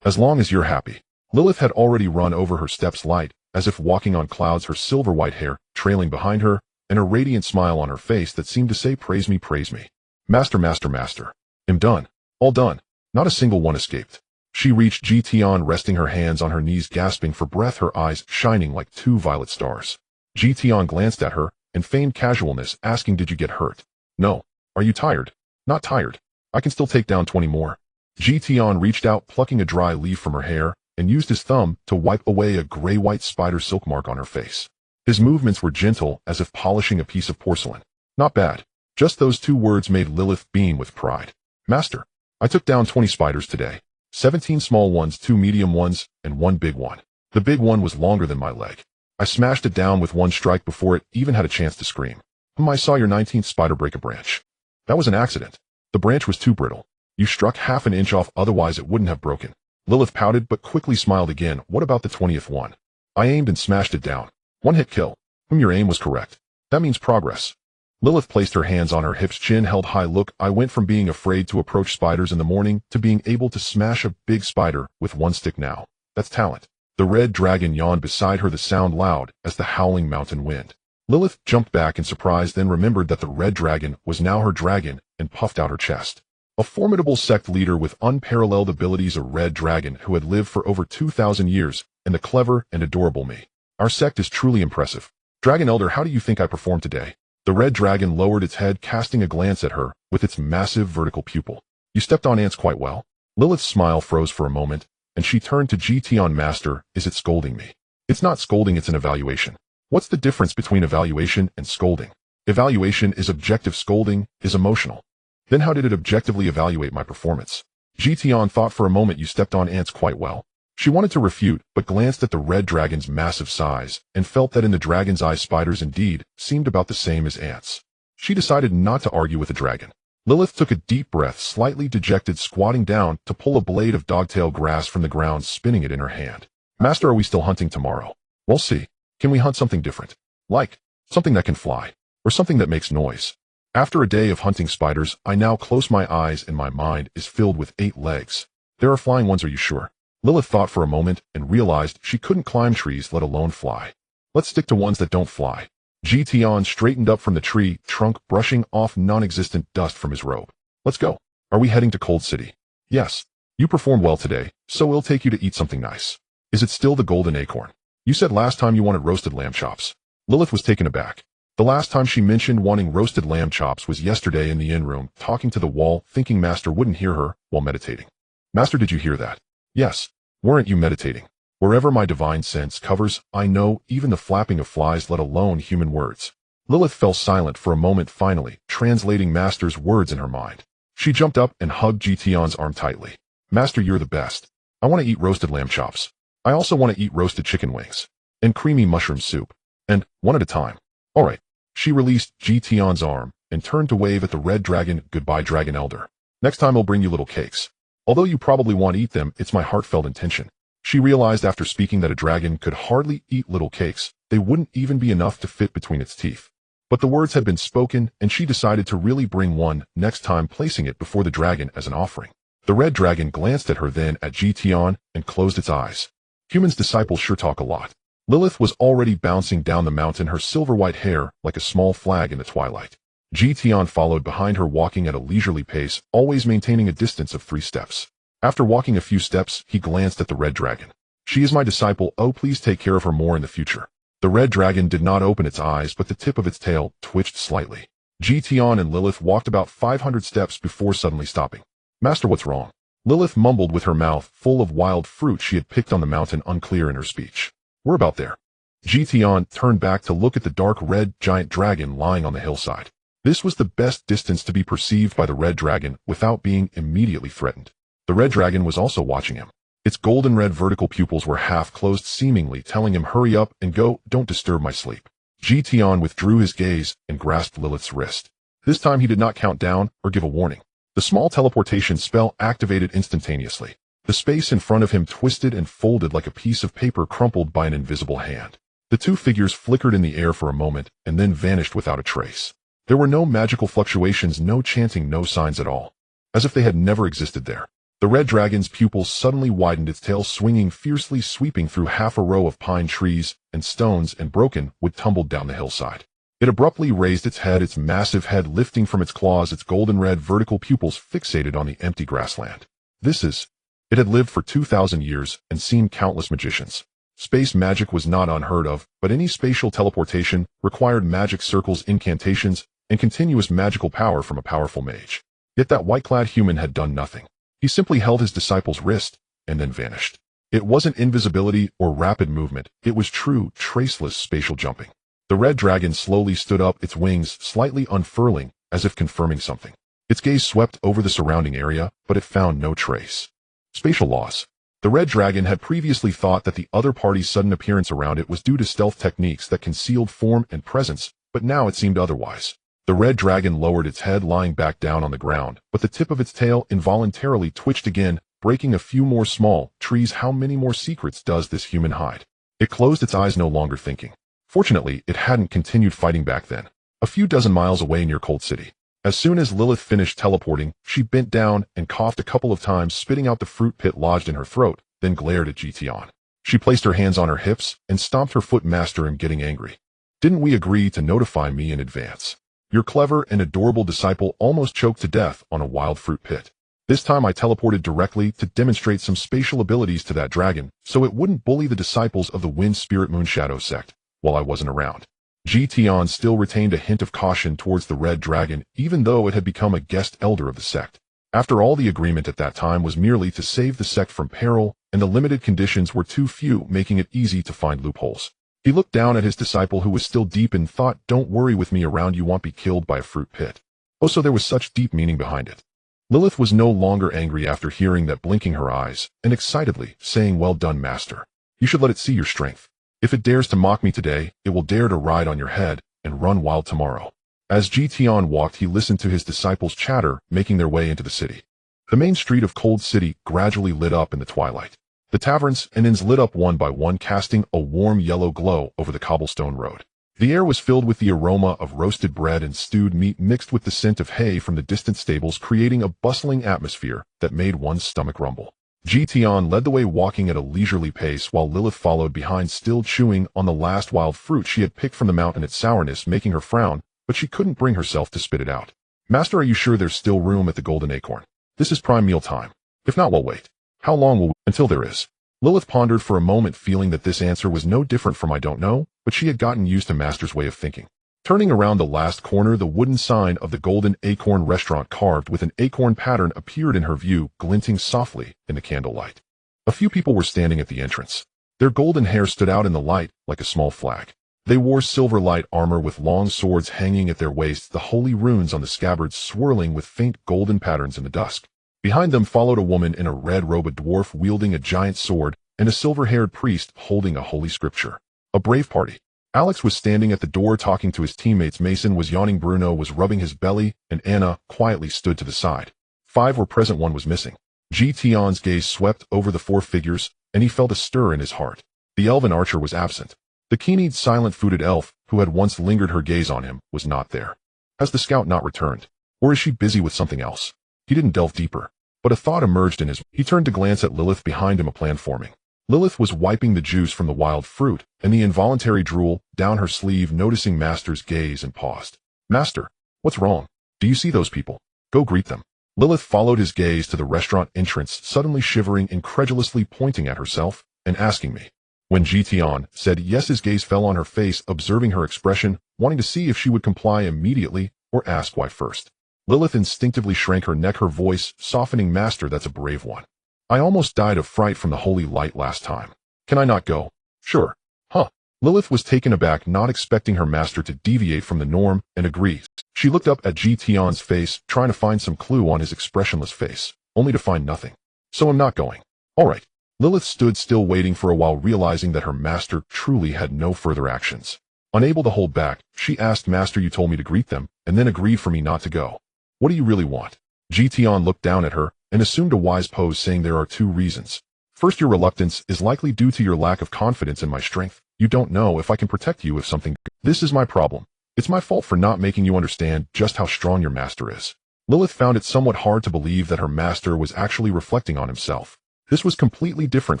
As long as you're happy. Lilith had already run over her steps, light, as if walking on clouds, her silver-white hair trailing behind her, and a radiant smile on her face that seemed to say, praise me, praise me. Master, master, master. I'm done. All done. Not a single one escaped. She reached Tian, resting her hands on her knees, gasping for breath, her eyes shining like 2 violet stars. Tian glanced at her in feigned casualness, asking, did you get hurt? No. Are you tired? Not tired. I can still take down 20 more. Tian reached out, plucking a dry leaf from her hair, and used his thumb to wipe away a gray-white spider silk mark on her face. His movements were gentle, as if polishing a piece of porcelain. Not bad. Just those 2 words made Lilith beam with pride. Master, I took down 20 spiders today. 17 small ones, 2 medium ones, and 1 big one. The big one was longer than my leg. I smashed it down with 1 strike before it even had a chance to scream. I saw your 19th spider break a branch. That was an accident. The branch was too brittle. You struck half an inch off, otherwise it wouldn't have broken. Lilith pouted, but quickly smiled again. What about the 20th one? I aimed and smashed it down. 1 hit kill. Your aim was correct. That means progress. Lilith placed her hands on her hips, chin held high. Look, I went from being afraid to approach spiders in the morning to being able to smash a big spider with 1 stick now. That's talent. The red dragon yawned beside her, the sound loud as the howling mountain wind. Lilith jumped back in surprise, then remembered that the red dragon was now her dragon and puffed out her chest. A formidable sect leader with unparalleled abilities, a red dragon who had lived for over 2,000 years, and the clever and adorable me. Our sect is truly impressive. Dragon Elder, how do you think I performed today? The red dragon lowered its head, casting a glance at her with its massive vertical pupil. You stepped on ants quite well. Lilith's smile froze for a moment, and she turned to Tian. Master, is it scolding me? It's not scolding, it's an evaluation. What's the difference between evaluation and scolding? Evaluation is objective, scolding is emotional. Then how did it objectively evaluate my performance? Tian thought for a moment. You stepped on ants quite well. She wanted to refute, but glanced at the red dragon's massive size, and felt that in the dragon's eyes spiders indeed seemed about the same as ants. She decided not to argue with the dragon. Lilith took a deep breath, slightly dejected, squatting down to pull a blade of dogtail grass from the ground, spinning it in her hand. Master, are we still hunting tomorrow? We'll see. Can we hunt something different? Like something that can fly, or something that makes noise? After a day of hunting spiders, I now close my eyes and my mind is filled with 8 legs. There are flying ones, are you sure? Lilith thought for a moment and realized she couldn't climb trees, let alone fly. Let's stick to ones that don't fly. Tian straightened up from the tree trunk, brushing off non-existent dust from his robe. Let's go. Are we heading to Cold City? Yes. You performed well today, so we'll take you to eat something nice. Is it still the golden acorn? You said last time you wanted roasted lamb chops. Lilith was taken aback. The last time she mentioned wanting roasted lamb chops was yesterday in the inn room, talking to the wall, thinking Master wouldn't hear her while meditating. Master, did you hear that? Yes. Weren't you meditating? Wherever my divine sense covers, I know even the flapping of flies, let alone human words. Lilith fell silent for a moment, finally, translating Master's words in her mind. She jumped up and hugged Tian's arm tightly. Master, you're the best. I want to eat roasted lamb chops. I also want to eat roasted chicken wings. And creamy mushroom soup. And, one at a time. All right. She released Tian's arm and turned to wave at the red dragon. Goodbye, Dragon Elder. Next time I'll bring you little cakes. Although you probably won't eat them, it's my heartfelt intention. She realized after speaking that a dragon could hardly eat little cakes. They wouldn't even be enough to fit between its teeth. But the words had been spoken, and she decided to really bring one, next time placing it before the dragon as an offering. The red dragon glanced at her, then at Tian, and closed its eyes. Humans' disciples sure talk a lot. Lilith was already bouncing down the mountain, her silver-white hair like a small flag in the twilight. Tian followed behind her, walking at a leisurely pace, always maintaining a distance of 3 steps. After walking a few steps, he glanced at the red dragon. She is my disciple, oh please take care of her more in the future. The red dragon did not open its eyes, but the tip of its tail twitched slightly. Tian and Lilith walked about 500 steps before suddenly stopping. Master, what's wrong? Lilith mumbled, with her mouth full of wild fruit she had picked on the mountain, unclear in her speech. We're about there. Tian turned back to look at the dark red giant dragon lying on the hillside. This was the best distance to be perceived by the red dragon without being immediately threatened. The red dragon was also watching him. Its golden red vertical pupils were half closed, seemingly telling him, hurry up and go, don't disturb my sleep. Tian withdrew his gaze and grasped Lilith's wrist. This time he did not count down or give a warning. The small teleportation spell activated instantaneously. The space in front of him twisted and folded like a piece of paper crumpled by an invisible hand. The 2 figures flickered in the air for a moment and then vanished without a trace. There were no magical fluctuations, no chanting, no signs at all. As if they had never existed there. The red dragon's pupils suddenly widened, its tail swinging fiercely, sweeping through half a row of pine trees, and stones and broken wood tumbled down the hillside. It abruptly raised its head, its massive head lifting from its claws, its golden red vertical pupils fixated on the empty grassland. It had lived for 2,000 years and seen countless magicians. Space magic was not unheard of, but any spatial teleportation required magic circles, incantations, and continuous magical power from a powerful mage. Yet that white-clad human had done nothing. He simply held his disciple's wrist and then vanished. It wasn't invisibility or rapid movement, it was true, traceless spatial jumping. The red dragon slowly stood up, its wings slightly unfurling, as if confirming something. Its gaze swept over the surrounding area, but it found no trace. Spatial loss. The red dragon had previously thought that the other party's sudden appearance around it was due to stealth techniques that concealed form and presence, but now it seemed otherwise. The red dragon lowered its head, lying back down on the ground, but the tip of its tail involuntarily twitched again, breaking a few more small trees. How many more secrets does this human hide? It closed its eyes, no longer thinking. Fortunately, it hadn't continued fighting back then. A few dozen miles away near Cold City. As soon as Lilith finished teleporting, she bent down and coughed a couple of times, spitting out the fruit pit lodged in her throat, then glared at Tian. She placed her hands on her hips and stomped her foot. Master, I'm getting angry. Didn't we agree to notify me in advance? Your clever and adorable disciple almost choked to death on a wild fruit pit. This time I teleported directly to demonstrate some spatial abilities to that dragon, so it wouldn't bully the disciples of the Wind Spirit Moonshadow sect while I wasn't around. Tian still retained a hint of caution towards the red dragon, even though it had become a guest elder of the sect. After all, the agreement at that time was merely to save the sect from peril, and the limited conditions were too few, making it easy to find loopholes. He looked down at his disciple, who was still deep in thought. Don't worry, with me around you won't be killed by a fruit pit. Oh, so there was such deep meaning behind it. Lilith was no longer angry after hearing that, blinking her eyes, and excitedly saying, well done, master. You should let it see your strength. If it dares to mock me today, it will dare to ride on your head and run wild tomorrow. As Tian walked, he listened to his disciples' chatter, making their way into the city. The main street of Cold City gradually lit up in the twilight. The taverns and inns lit up one by one, casting a warm yellow glow over the cobblestone road. The air was filled with the aroma of roasted bread and stewed meat mixed with the scent of hay from the distant stables, creating a bustling atmosphere that made one's stomach rumble. Tian led the way, walking at a leisurely pace, while Lilith followed behind, still chewing on the last wild fruit she had picked from the mountain, its sourness making her frown, but she couldn't bring herself to spit it out. Master, are you sure there's still room at the Golden Acorn? This is prime meal time. If not, we'll wait. How long will we, until there is? Lilith pondered for a moment, feeling that this answer was no different from I don't know, but she had gotten used to Master's way of thinking. Turning around the last corner, the wooden sign of the Golden Acorn restaurant carved with an acorn pattern appeared in her view, glinting softly in the candlelight. A few people were standing at the entrance. Their golden hair stood out in the light like a small flag. They wore silver light armor with long swords hanging at their waists, the holy runes on the scabbards swirling with faint golden patterns in the dusk. Behind them followed a woman in a red robe, a dwarf wielding a giant sword, and a silver-haired priest holding a holy scripture. A brave party. Alex was standing at the door talking to his teammates. Mason was yawning, Bruno was rubbing his belly, and Anna quietly stood to the side. 5 were present, 1 was missing. Tian's gaze swept over the 4 figures, and he felt a stir in his heart. The elven archer was absent. The keen-eyed, silent-footed elf, who had once lingered her gaze on him, was not there. Has the scout not returned? Or is she busy with something else? He didn't delve deeper, but a thought emerged in his. He turned to glance at Lilith behind him, a plan forming. Lilith was wiping the juice from the wild fruit, and the involuntary drool down her sleeve, noticing Master's gaze, and paused. Master, what's wrong? Do you see those people? Go greet them. Lilith followed his gaze to the restaurant entrance, suddenly shivering, incredulously pointing at herself, and asking me. When Tian said yes, his gaze fell on her face, observing her expression, wanting to see if she would comply immediately or ask why first. Lilith instinctively shrank her neck, her voice softening. Master, that's a brave one. I almost died of fright from the holy light last time. Can I not go? Sure. Huh. Lilith was taken aback, not expecting her master to deviate from the norm, and agreed. She looked up at Tian's face, trying to find some clue on his expressionless face, only to find nothing. So I'm not going. All right. Lilith stood still, waiting for a while, realizing that her master truly had no further actions. Unable to hold back, she asked, Master, you told me to greet them, and then agreed for me not to go. What do you really want? Tian looked down at her, and assumed a wise pose, saying there are 2 reasons. First, your reluctance is likely due to your lack of confidence in my strength. You don't know if I can protect you if something. This is my problem. It's my fault for not making you understand just how strong your master is. Lilith found it somewhat hard to believe that her master was actually reflecting on himself. This was completely different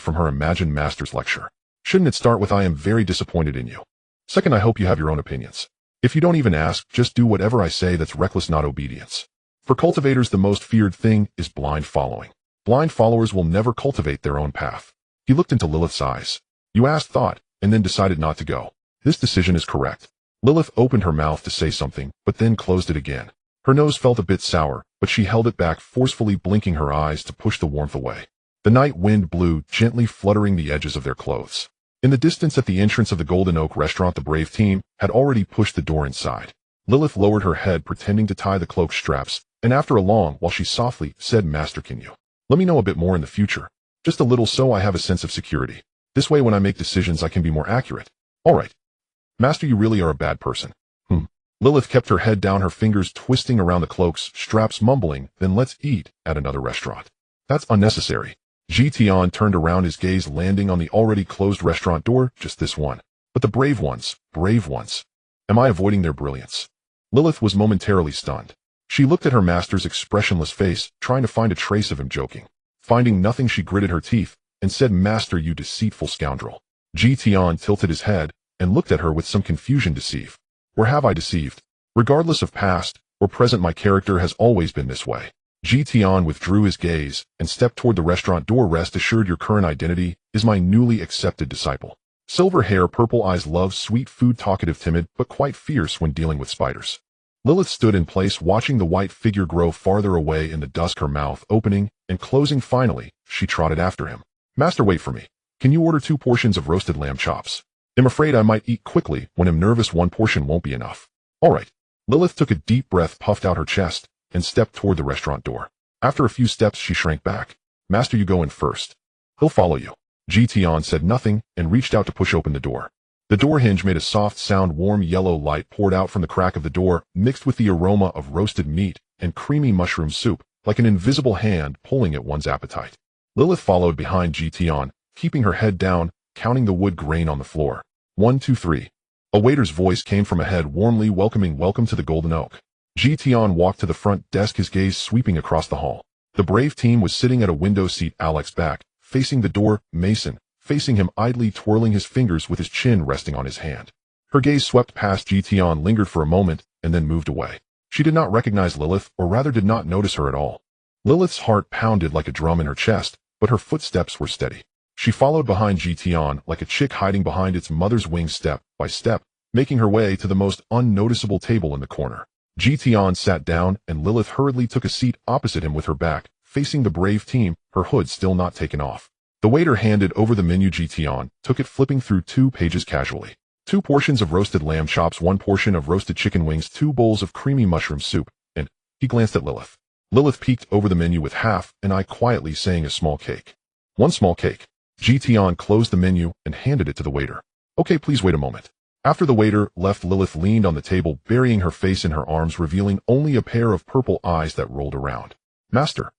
from her imagined master's lecture. Shouldn't it start with, I am very disappointed in you? Second, I hope you have your own opinions. If you don't even ask, just do whatever I say. That's reckless, not obedience. For cultivators, the most feared thing is blind following. Blind followers will never cultivate their own path. He looked into Lilith's eyes. You asked, thought, and then decided not to go. This decision is correct. Lilith opened her mouth to say something, but then closed it again. Her nose felt a bit sour, but she held it back, forcefully blinking her eyes to push the warmth away. The night wind blew, gently fluttering the edges of their clothes. In the distance at the entrance of the Golden Oak restaurant, the brave team had already pushed the door inside. Lilith lowered her head, pretending to tie the cloak straps, and after a long while she softly said, Master, can you let me know a bit more in the future? Just a little, so I have a sense of security. This way when I make decisions I can be more accurate. All right. Master, you really are a bad person. Lilith kept her head down, her fingers twisting around the cloak's straps, mumbling, then let's eat at another restaurant. That's unnecessary. Tian turned around, his gaze landing on the already closed restaurant door. Just this one. But the brave ones. Am I avoiding their brilliance? Lilith was momentarily stunned. She looked at her master's expressionless face, trying to find a trace of him joking. Finding nothing, she gritted her teeth and said, Master, you deceitful scoundrel. Tian tilted his head and looked at her with some confusion. Deceive? Where have I deceived? Regardless of past or present, my character has always been this way. Tian withdrew his gaze and stepped toward the restaurant door. Rest assured, your current identity is my newly accepted disciple. Silver hair, purple eyes, loves sweet food, talkative, timid, but quite fierce when dealing with spiders. Lilith stood in place, watching the white figure grow farther away in the dusk, her mouth opening and closing. Finally, she trotted after him. Master, wait for me. Can you order 2 portions of roasted lamb chops? I'm afraid I might eat quickly. When I'm nervous, 1 portion won't be enough. All right. Lilith took a deep breath, puffed out her chest, and stepped toward the restaurant door. After a few steps, she shrank back. Master, you go in first. He'll follow you. Tian said nothing and reached out to push open the door. The door hinge made a soft sound. Warm yellow light poured out from the crack of the door, mixed with the aroma of roasted meat and creamy mushroom soup, like an invisible hand pulling at one's appetite. Lilith followed behind Tian, keeping her head down, counting the wood grain on the floor. 1, 2, 3. A waiter's voice came from ahead, warmly welcoming, welcome to the Golden Oak. Tian walked to the front desk, his gaze sweeping across the hall. The brave team was sitting at a window seat, Alex back, facing the door, Mason facing him, idly twirling his fingers with his chin resting on his hand. Her gaze swept past Tian, lingered for a moment, and then moved away. She did not recognize Lilith, or rather did not notice her at all. Lilith's heart pounded like a drum in her chest, but her footsteps were steady. She followed behind Tian like a chick hiding behind its mother's wings, step by step, making her way to the most unnoticeable table in the corner. Tian sat down, and Lilith hurriedly took a seat opposite him with her back, facing the brave team, her hood still not taken off. The waiter handed over the menu. Tian took it, flipping through 2 pages casually. 2 portions of roasted lamb chops, 1 portion of roasted chicken wings, 2 bowls of creamy mushroom soup, and he glanced at Lilith. Lilith peeked over the menu with half an eye, quietly saying a small cake. 1 small cake. Tian closed the menu and handed it to the waiter. Okay, please wait a moment. After the waiter left, Lilith leaned on the table, burying her face in her arms, revealing only a pair of purple eyes that rolled around. Master.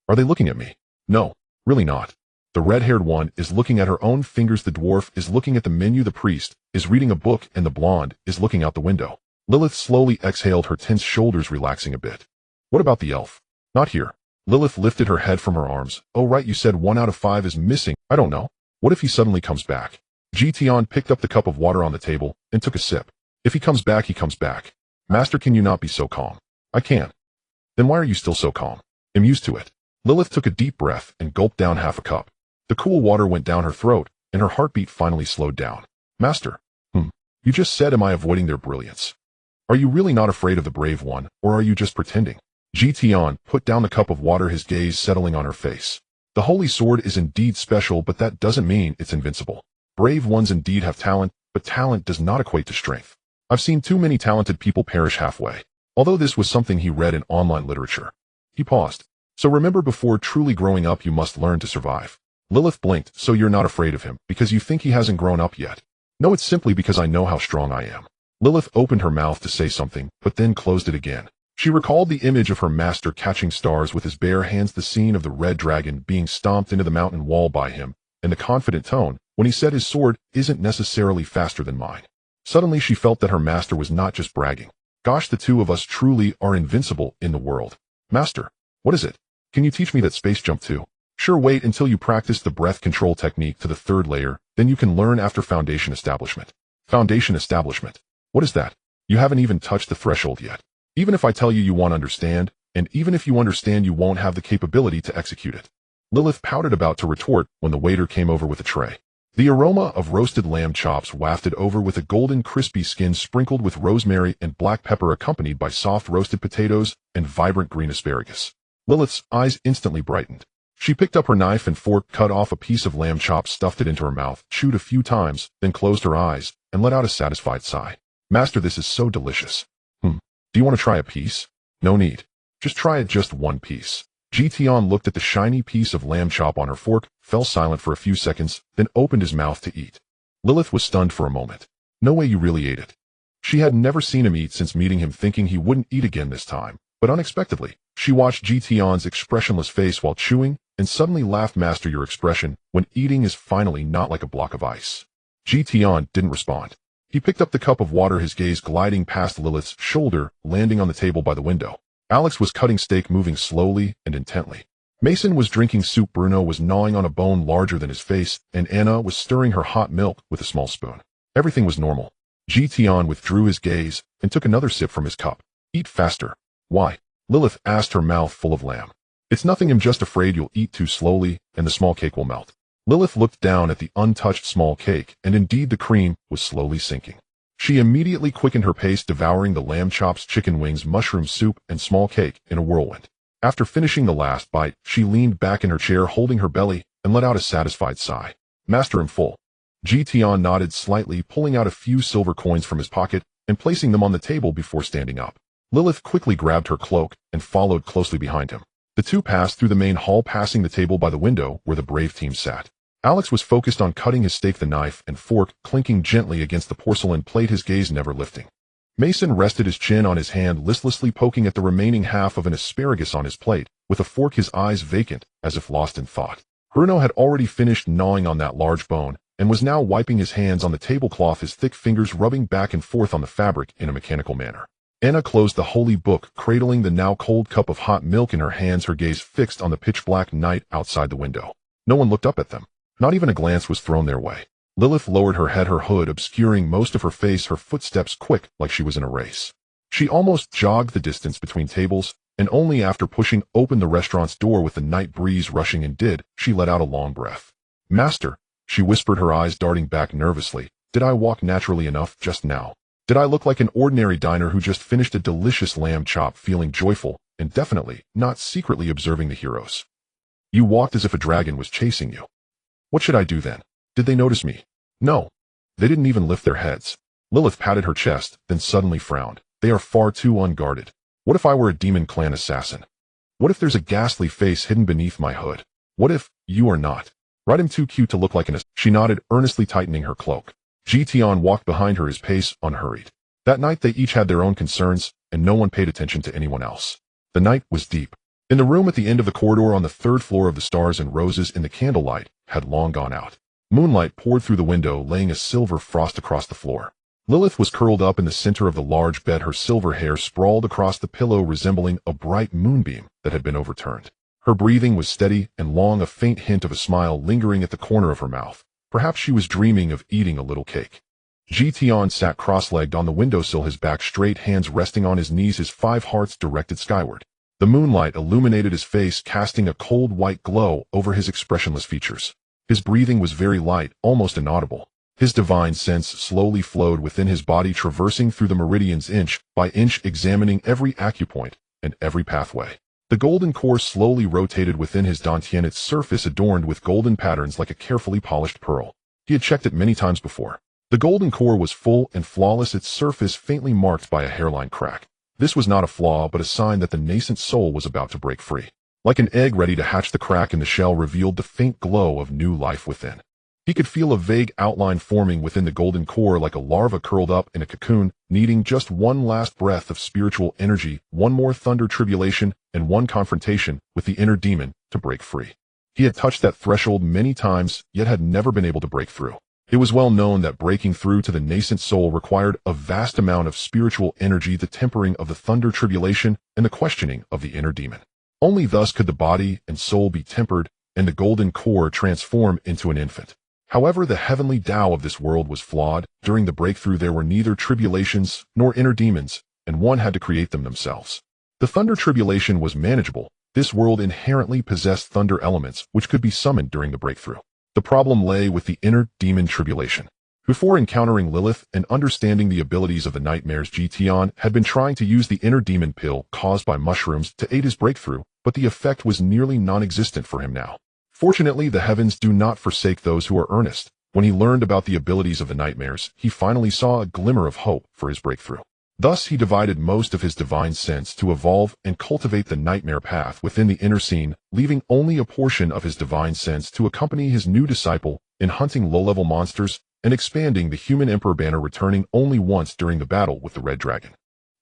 Are they looking at me? No, really not. The red-haired one is looking at her own fingers, the dwarf is looking at the menu, the priest is reading a book, and the blonde is looking out the window. Lilith slowly exhaled, her tense shoulders relaxing a bit. What about the elf? Not here. Lilith lifted her head from her arms. Oh right, you said 1 out of 5 is missing. I don't know. What if he suddenly comes back? Tian picked up the cup of water on the table and took a sip. If he comes back, he comes back. Master, can you not be so calm? I can. Then why are you still so calm? I'm used to it. Lilith took a deep breath and gulped down half a cup. The cool water went down her throat, and her heartbeat finally slowed down. Master. You just said, am I avoiding their brilliance? Are you really not afraid of the brave one, or are you just pretending? Tian put down the cup of water, his gaze settling on her face. The holy sword is indeed special, but that doesn't mean it's invincible. Brave ones indeed have talent, but talent does not equate to strength. I've seen too many talented people perish halfway. Although this was something he read in online literature. He paused. So remember, before truly growing up, you must learn to survive. Lilith blinked. So you're not afraid of him, because you think he hasn't grown up yet? No, it's simply because I know how strong I am. Lilith opened her mouth to say something, but then closed it again. She recalled the image of her master catching stars with his bare hands, the scene of the red dragon being stomped into the mountain wall by him, and the confident tone when he said his sword isn't necessarily faster than mine. Suddenly she felt that her master was not just bragging. Gosh, the two of us truly are invincible in the world. Master, what is it? Can you teach me that space jump too? Sure, wait until you practice the breath control technique to the 3rd layer, then you can learn after foundation establishment. Foundation establishment. What is that? You haven't even touched the threshold yet. Even if I tell you, you won't understand, and even if you understand, you won't have the capability to execute it. Lilith pouted, about to retort when the waiter came over with a tray. The aroma of roasted lamb chops wafted over, with a golden crispy skin sprinkled with rosemary and black pepper, accompanied by soft roasted potatoes and vibrant green asparagus. Lilith's eyes instantly brightened. She picked up her knife and fork, cut off a piece of lamb chop, stuffed it into her mouth, chewed a few times, then closed her eyes and let out a satisfied sigh. Master, this is so delicious. Do you want to try a piece? No need. Just try it, just 1 piece. Tian looked at the shiny piece of lamb chop on her fork, fell silent for a few seconds, then opened his mouth to eat. Lilith was stunned for a moment. No way, you really ate it. She had never seen him eat since meeting him, thinking he wouldn't eat again this time. But unexpectedly, she watched Tian's expressionless face while chewing, and suddenly laughed. Master, your expression when eating is finally not like a block of ice. Tian didn't respond. He picked up the cup of water, his gaze gliding past Lilith's shoulder, landing on the table by the window. Alex was cutting steak, moving slowly and intently. Mason was drinking soup, Bruno was gnawing on a bone larger than his face, and Anna was stirring her hot milk with a small spoon. Everything was normal. Tian withdrew his gaze and took another sip from his cup. Eat faster. Why? Lilith asked, her mouth full of lamb. It's nothing, I'm just afraid you'll eat too slowly and the small cake will melt. Lilith looked down at the untouched small cake, and indeed the cream was slowly sinking. She immediately quickened her pace, devouring the lamb chops, chicken wings, mushroom soup, and small cake in a whirlwind. After finishing the last bite, she leaned back in her chair, holding her belly, and let out a satisfied sigh. Master, I'm full. Tian nodded slightly, pulling out a few silver coins from his pocket and placing them on the table before standing up. Lilith quickly grabbed her cloak and followed closely behind him. The two passed through the main hall, passing the table by the window where the brave team sat. Alex was focused on cutting his steak, the knife and fork clinking gently against the porcelain plate, his gaze never lifting. Mason rested his chin on his hand, listlessly poking at the remaining half of an asparagus on his plate, with a fork, his eyes vacant, as if lost in thought. Bruno had already finished gnawing on that large bone, and was now wiping his hands on the tablecloth, his thick fingers rubbing back and forth on the fabric in a mechanical manner. Anna closed the holy book, cradling the now cold cup of hot milk in her hands, her gaze fixed on the pitch-black night outside the window. No one looked up at them. Not even a glance was thrown their way. Lilith lowered her head, her hood obscuring most of her face, her footsteps quick like she was in a race. She almost jogged the distance between tables, and only after pushing open the restaurant's door with the night breeze rushing in did she let out a long breath. Master, she whispered, her eyes darting back nervously, Did I walk naturally enough just now? Did I look like an ordinary diner who just finished a delicious lamb chop feeling joyful and definitely not secretly observing the heroes? You walked as if a dragon was chasing you. What should I do then? Did they notice me? No. They didn't even lift their heads. Lilith patted her chest, then suddenly frowned. They are far too unguarded. What if I were a demon clan assassin? What if there's a ghastly face hidden beneath my hood? What if you are not? Right, I'm too cute to look like an assassin. She nodded, earnestly tightening her cloak. Tian walked behind her, his pace unhurried. That night they each had their own concerns, and no one paid attention to anyone else. The night was deep. In the room at the end of the corridor on the third floor of the stars and roses in the candlelight had long gone out. Moonlight poured through the window, laying a silver frost across the floor. Lilith was curled up in the center of the large bed, her silver hair sprawled across the pillow resembling a bright moonbeam that had been overturned. Her breathing was steady and long, a faint hint of a smile lingering at the corner of her mouth. Perhaps she was dreaming of eating a little cake. Tian sat cross-legged on the windowsill, his back straight, hands resting on his knees, his 5 hearts directed skyward. The moonlight illuminated his face, casting a cold white glow over his expressionless features. His breathing was very light, almost inaudible. His divine sense slowly flowed within his body, traversing through the meridians inch by inch, examining every acupoint and every pathway. The golden core slowly rotated within his dantian, its surface adorned with golden patterns like a carefully polished pearl. He had checked it many times before. The golden core was full and flawless, its surface faintly marked by a hairline crack. This was not a flaw, but a sign that the nascent soul was about to break free. Like an egg ready to hatch, the crack in the shell revealed the faint glow of new life within. He could feel a vague outline forming within the golden core, like a larva curled up in a cocoon, needing just one last breath of spiritual energy, one more thunder tribulation, and one confrontation with the inner demon to break free. He had touched that threshold many times, yet had never been able to break through. It was well known that breaking through to the nascent soul required a vast amount of spiritual energy, the tempering of the thunder tribulation and the questioning of the inner demon. Only thus could the body and soul be tempered and the golden core transform into an infant. However, the heavenly Tao of this world was flawed. During the breakthrough there were neither tribulations nor inner demons, and one had to create them themselves. The thunder tribulation was manageable. This world inherently possessed thunder elements which could be summoned during the breakthrough. The problem lay with the inner demon tribulation. Before encountering Lilith and understanding the abilities of the nightmares, Tian had been trying to use the inner demon pill caused by mushrooms to aid his breakthrough, but the effect was nearly non-existent for him now. Fortunately, the heavens do not forsake those who are earnest. When he learned about the abilities of the nightmares, he finally saw a glimmer of hope for his breakthrough. Thus, he divided most of his divine sense to evolve and cultivate the nightmare path within the inner scene, leaving only a portion of his divine sense to accompany his new disciple in hunting low-level monsters and expanding the human emperor banner, returning only once during the battle with the red dragon.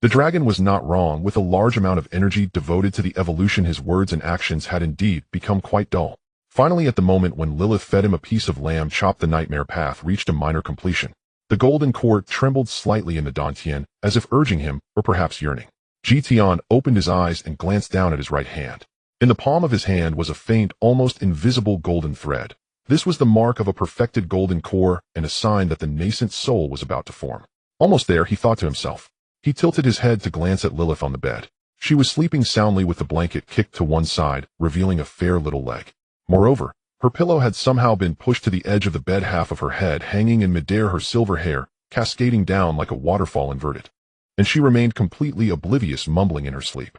The dragon was not wrong. With a large amount of energy devoted to the evolution, his words and actions had indeed become quite dull. Finally, at the moment when Lilith fed him a piece of lamb chop, the nightmare path reached a minor completion. The golden core trembled slightly in the dantian, as if urging him, or perhaps yearning. Tian opened his eyes and glanced down at his right hand. In the palm of his hand was a faint, almost invisible golden thread. This was the mark of a perfected golden core and a sign that the nascent soul was about to form. Almost there, he thought to himself. He tilted his head to glance at Lilith on the bed. She was sleeping soundly with the blanket kicked to one side, revealing a fair little leg. Moreover, her pillow had somehow been pushed to the edge of the bed, half of her head hanging in midair, her silver hair cascading down like a waterfall inverted. And she remained completely oblivious, mumbling in her sleep.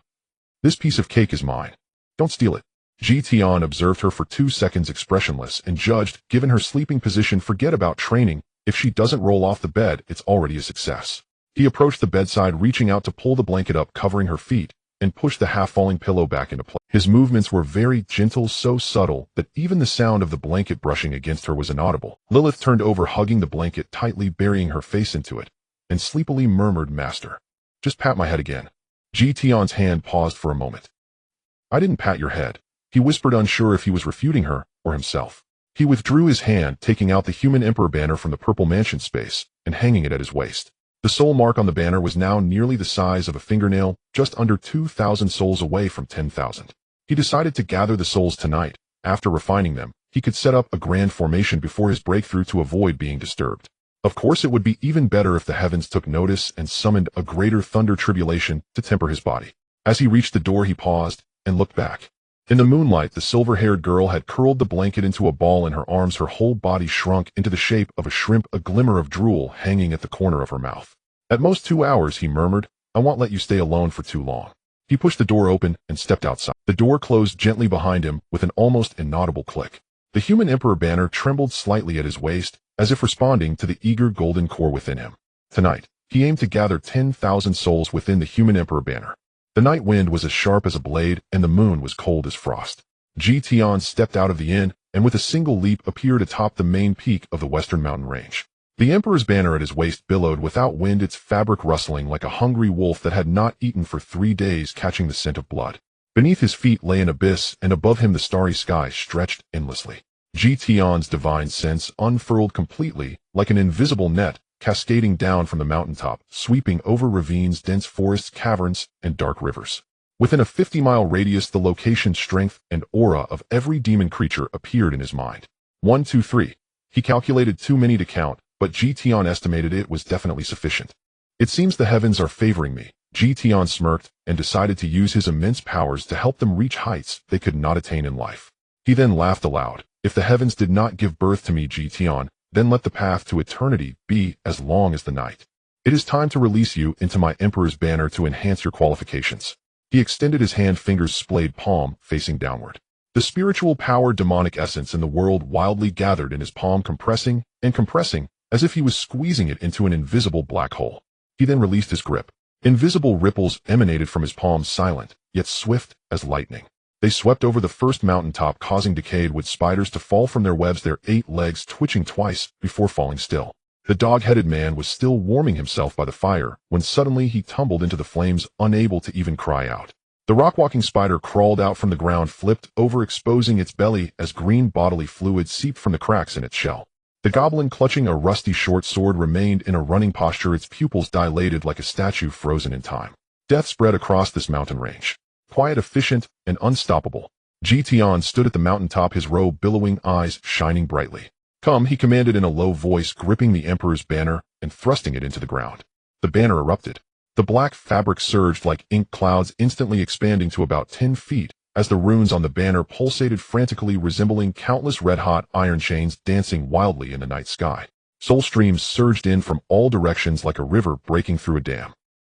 "This piece of cake is mine. Don't steal it." Tian observed her for 2 seconds, expressionless, and judged, given her sleeping position, forget about training. If she doesn't roll off the bed, it's already a success. He approached the bedside, reaching out to pull the blanket up covering her feet, and pushed the half-falling pillow back into place. His movements were very gentle, so subtle that even the sound of the blanket brushing against her was inaudible. Lilith turned over, hugging the blanket tightly, burying her face into it, and sleepily murmured, "Master, just pat my head again." Tian's hand paused for a moment. "I didn't pat your head," he whispered, unsure if he was refuting her or himself. He withdrew his hand, taking out the human emperor banner from the purple mansion space and hanging it at his waist. The soul mark on the banner was now nearly the size of a fingernail, just under 2,000 souls away from 10,000. He decided to gather the souls tonight. After refining them, he could set up a grand formation before his breakthrough to avoid being disturbed. Of course, it would be even better if the heavens took notice and summoned a greater thunder tribulation to temper his body. As he reached the door, he paused and looked back. In the moonlight, the silver-haired girl had curled the blanket into a ball in her arms. Her whole body shrunk into the shape of a shrimp, a glimmer of drool hanging at the corner of her mouth. "At most 2 hours," he murmured. "I won't let you stay alone for too long." He pushed the door open and stepped outside. The door closed gently behind him with an almost inaudible click. The human emperor banner trembled slightly at his waist, as if responding to the eager golden core within him. Tonight, he aimed to gather 10,000 souls within the human emperor banner. The night wind was as sharp as a blade, and the moon was cold as frost. Tian stepped out of the inn, and with a single leap appeared atop the main peak of the western mountain range. The emperor's banner at his waist billowed without wind, its fabric rustling like a hungry wolf that had not eaten for 3 days, catching the scent of blood. Beneath his feet lay an abyss, and above him the starry sky stretched endlessly. Tian's divine sense unfurled completely, like an invisible net, cascading down from the mountaintop, sweeping over ravines, dense forests, caverns, and dark rivers. Within a 50-mile radius, the location, strength, and aura of every demon creature appeared in his mind. 1, 2, 3. He calculated too many to count, but Tian estimated it was definitely sufficient. "It seems the heavens are favoring me." Tian smirked and decided to use his immense powers to help them reach heights they could not attain in life. He then laughed aloud. "If the heavens did not give birth to me, Tian, then let the path to eternity be as long as the night. It is time to release you into my emperor's banner to enhance your qualifications." He extended his hand, fingers splayed, palm facing downward. The spiritual power, demonic essence in the world wildly gathered in his palm, compressing and compressing, as if he was squeezing it into an invisible black hole. He then released his grip. Invisible ripples emanated from his palms, silent, yet swift as lightning. They swept over the first mountaintop, causing decayed wood spiders to fall from their webs, their 8 legs twitching twice before falling still. The dog-headed man was still warming himself by the fire when suddenly he tumbled into the flames, unable to even cry out. The rock-walking spider crawled out from the ground, flipped over, exposing its belly as green bodily fluid seeped from the cracks in its shell. The goblin, clutching a rusty short sword, remained in a running posture, its pupils dilated like a statue frozen in time. Death spread across this mountain range. Quiet, efficient, and unstoppable. Tian stood at the mountaintop, his robe billowing, eyes shining brightly. "Come," he commanded in a low voice, gripping the emperor's banner and thrusting it into the ground. The banner erupted. The black fabric surged like ink clouds, instantly expanding to about 10 feet, as the runes on the banner pulsated frantically, resembling countless red-hot iron chains dancing wildly in the night sky. Soul streams surged in from all directions like a river breaking through a dam.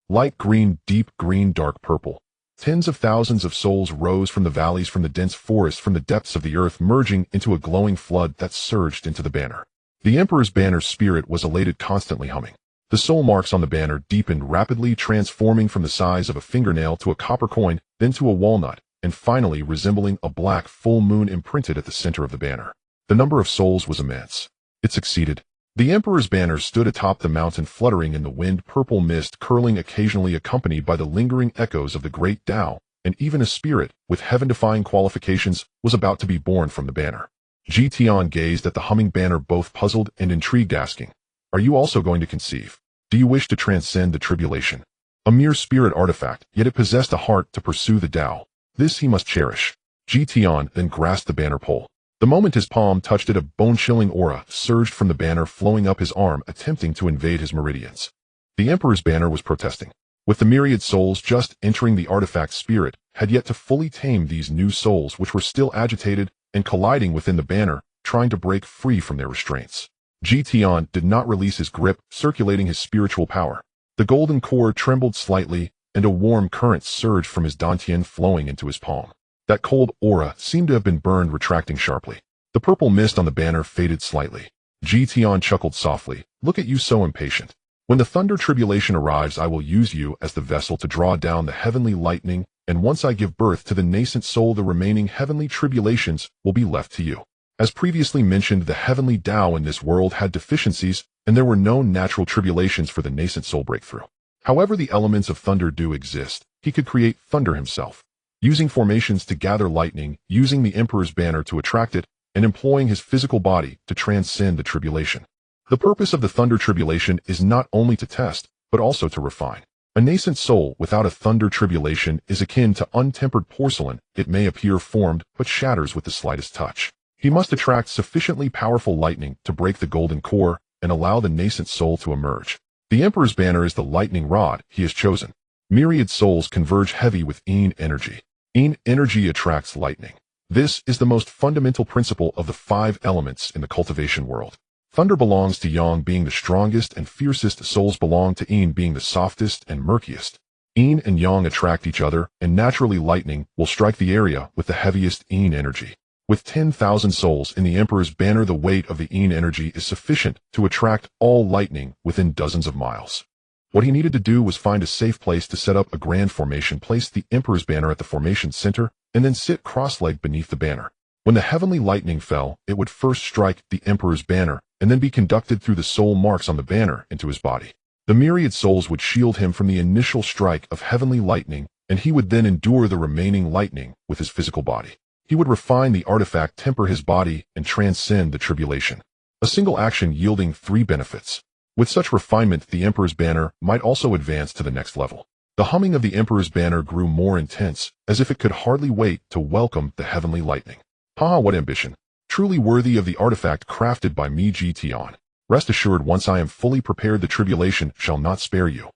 Light green, deep green, dark purple. Tens of thousands of souls rose from the valleys, from the dense forests, from the depths of the earth, merging into a glowing flood that surged into the banner. The emperor's banner's spirit was elated, constantly humming. The soul marks on the banner deepened rapidly, transforming from the size of a fingernail to a copper coin, then to a walnut, and finally resembling a black full moon imprinted at the center of the banner. The number of souls was immense. It succeeded. The emperor's banner stood atop the mountain, fluttering in the wind, purple mist curling occasionally, accompanied by the lingering echoes of the great Tao, and even a spirit with heaven-defying qualifications was about to be born from the banner. Tian gazed at the humming banner, both puzzled and intrigued, asking, "Are you also going to conceive? Do you wish to transcend the tribulation?" A mere spirit artifact, yet it possessed a heart to pursue the Tao. This he must cherish. Tian then grasped the banner pole. The moment his palm touched it, a bone-chilling aura surged from the banner, flowing up his arm, attempting to invade his meridians. The emperor's banner was protesting. With the myriad souls just entering the artifact, spirit had yet to fully tame these new souls, which were still agitated and colliding within the banner, trying to break free from their restraints. Tian did not release his grip, circulating his spiritual power. The golden core trembled slightly, and a warm current surged from his dantian, flowing into his palm. That cold aura seemed to have been burned, retracting sharply. The purple mist on the banner faded slightly. Tian chuckled softly. "Look at you, so impatient. When the thunder tribulation arrives, I will use you as the vessel to draw down the heavenly lightning, and once I give birth to the nascent soul, the remaining heavenly tribulations will be left to you." As previously mentioned, the heavenly Tao in this world had deficiencies, and there were no natural tribulations for the nascent soul breakthrough. However, the elements of thunder do exist. He could create thunder himself, using formations to gather lightning, using the emperor's banner to attract it, and employing his physical body to transcend the tribulation. The purpose of the thunder tribulation is not only to test, but also to refine. A nascent soul without a thunder tribulation is akin to untempered porcelain. It may appear formed, but shatters with the slightest touch. He must attract sufficiently powerful lightning to break the golden core and allow the nascent soul to emerge. The emperor's banner is the lightning rod he has chosen. Myriad souls converge, heavy with energy. Yin energy attracts lightning. This is the most fundamental principle of the 5 elements in the cultivation world. Thunder belongs to Yang, being the strongest and fiercest. Souls belong to Yin, being the softest and murkiest. Yin and Yang attract each other, and naturally lightning will strike the area with the heaviest Yin energy. With 10,000 souls in the Emperor's banner, the weight of the Yin energy is sufficient to attract all lightning within dozens of miles. What he needed to do was find a safe place to set up a grand formation, place the Emperor's banner at the formation center, and then sit cross-legged beneath the banner. When the heavenly lightning fell, it would first strike the Emperor's banner, and then be conducted through the soul marks on the banner into his body. The myriad souls would shield him from the initial strike of heavenly lightning, and he would then endure the remaining lightning with his physical body. He would refine the artifact, temper his body, and transcend the tribulation. A single action yielding 3 benefits. With such refinement, the Emperor's banner might also advance to the next level. The humming of the Emperor's banner grew more intense, as if it could hardly wait to welcome the heavenly lightning. Haha, what ambition! Truly worthy of the artifact crafted by me, Tian. Rest assured, once I am fully prepared, the tribulation shall not spare you.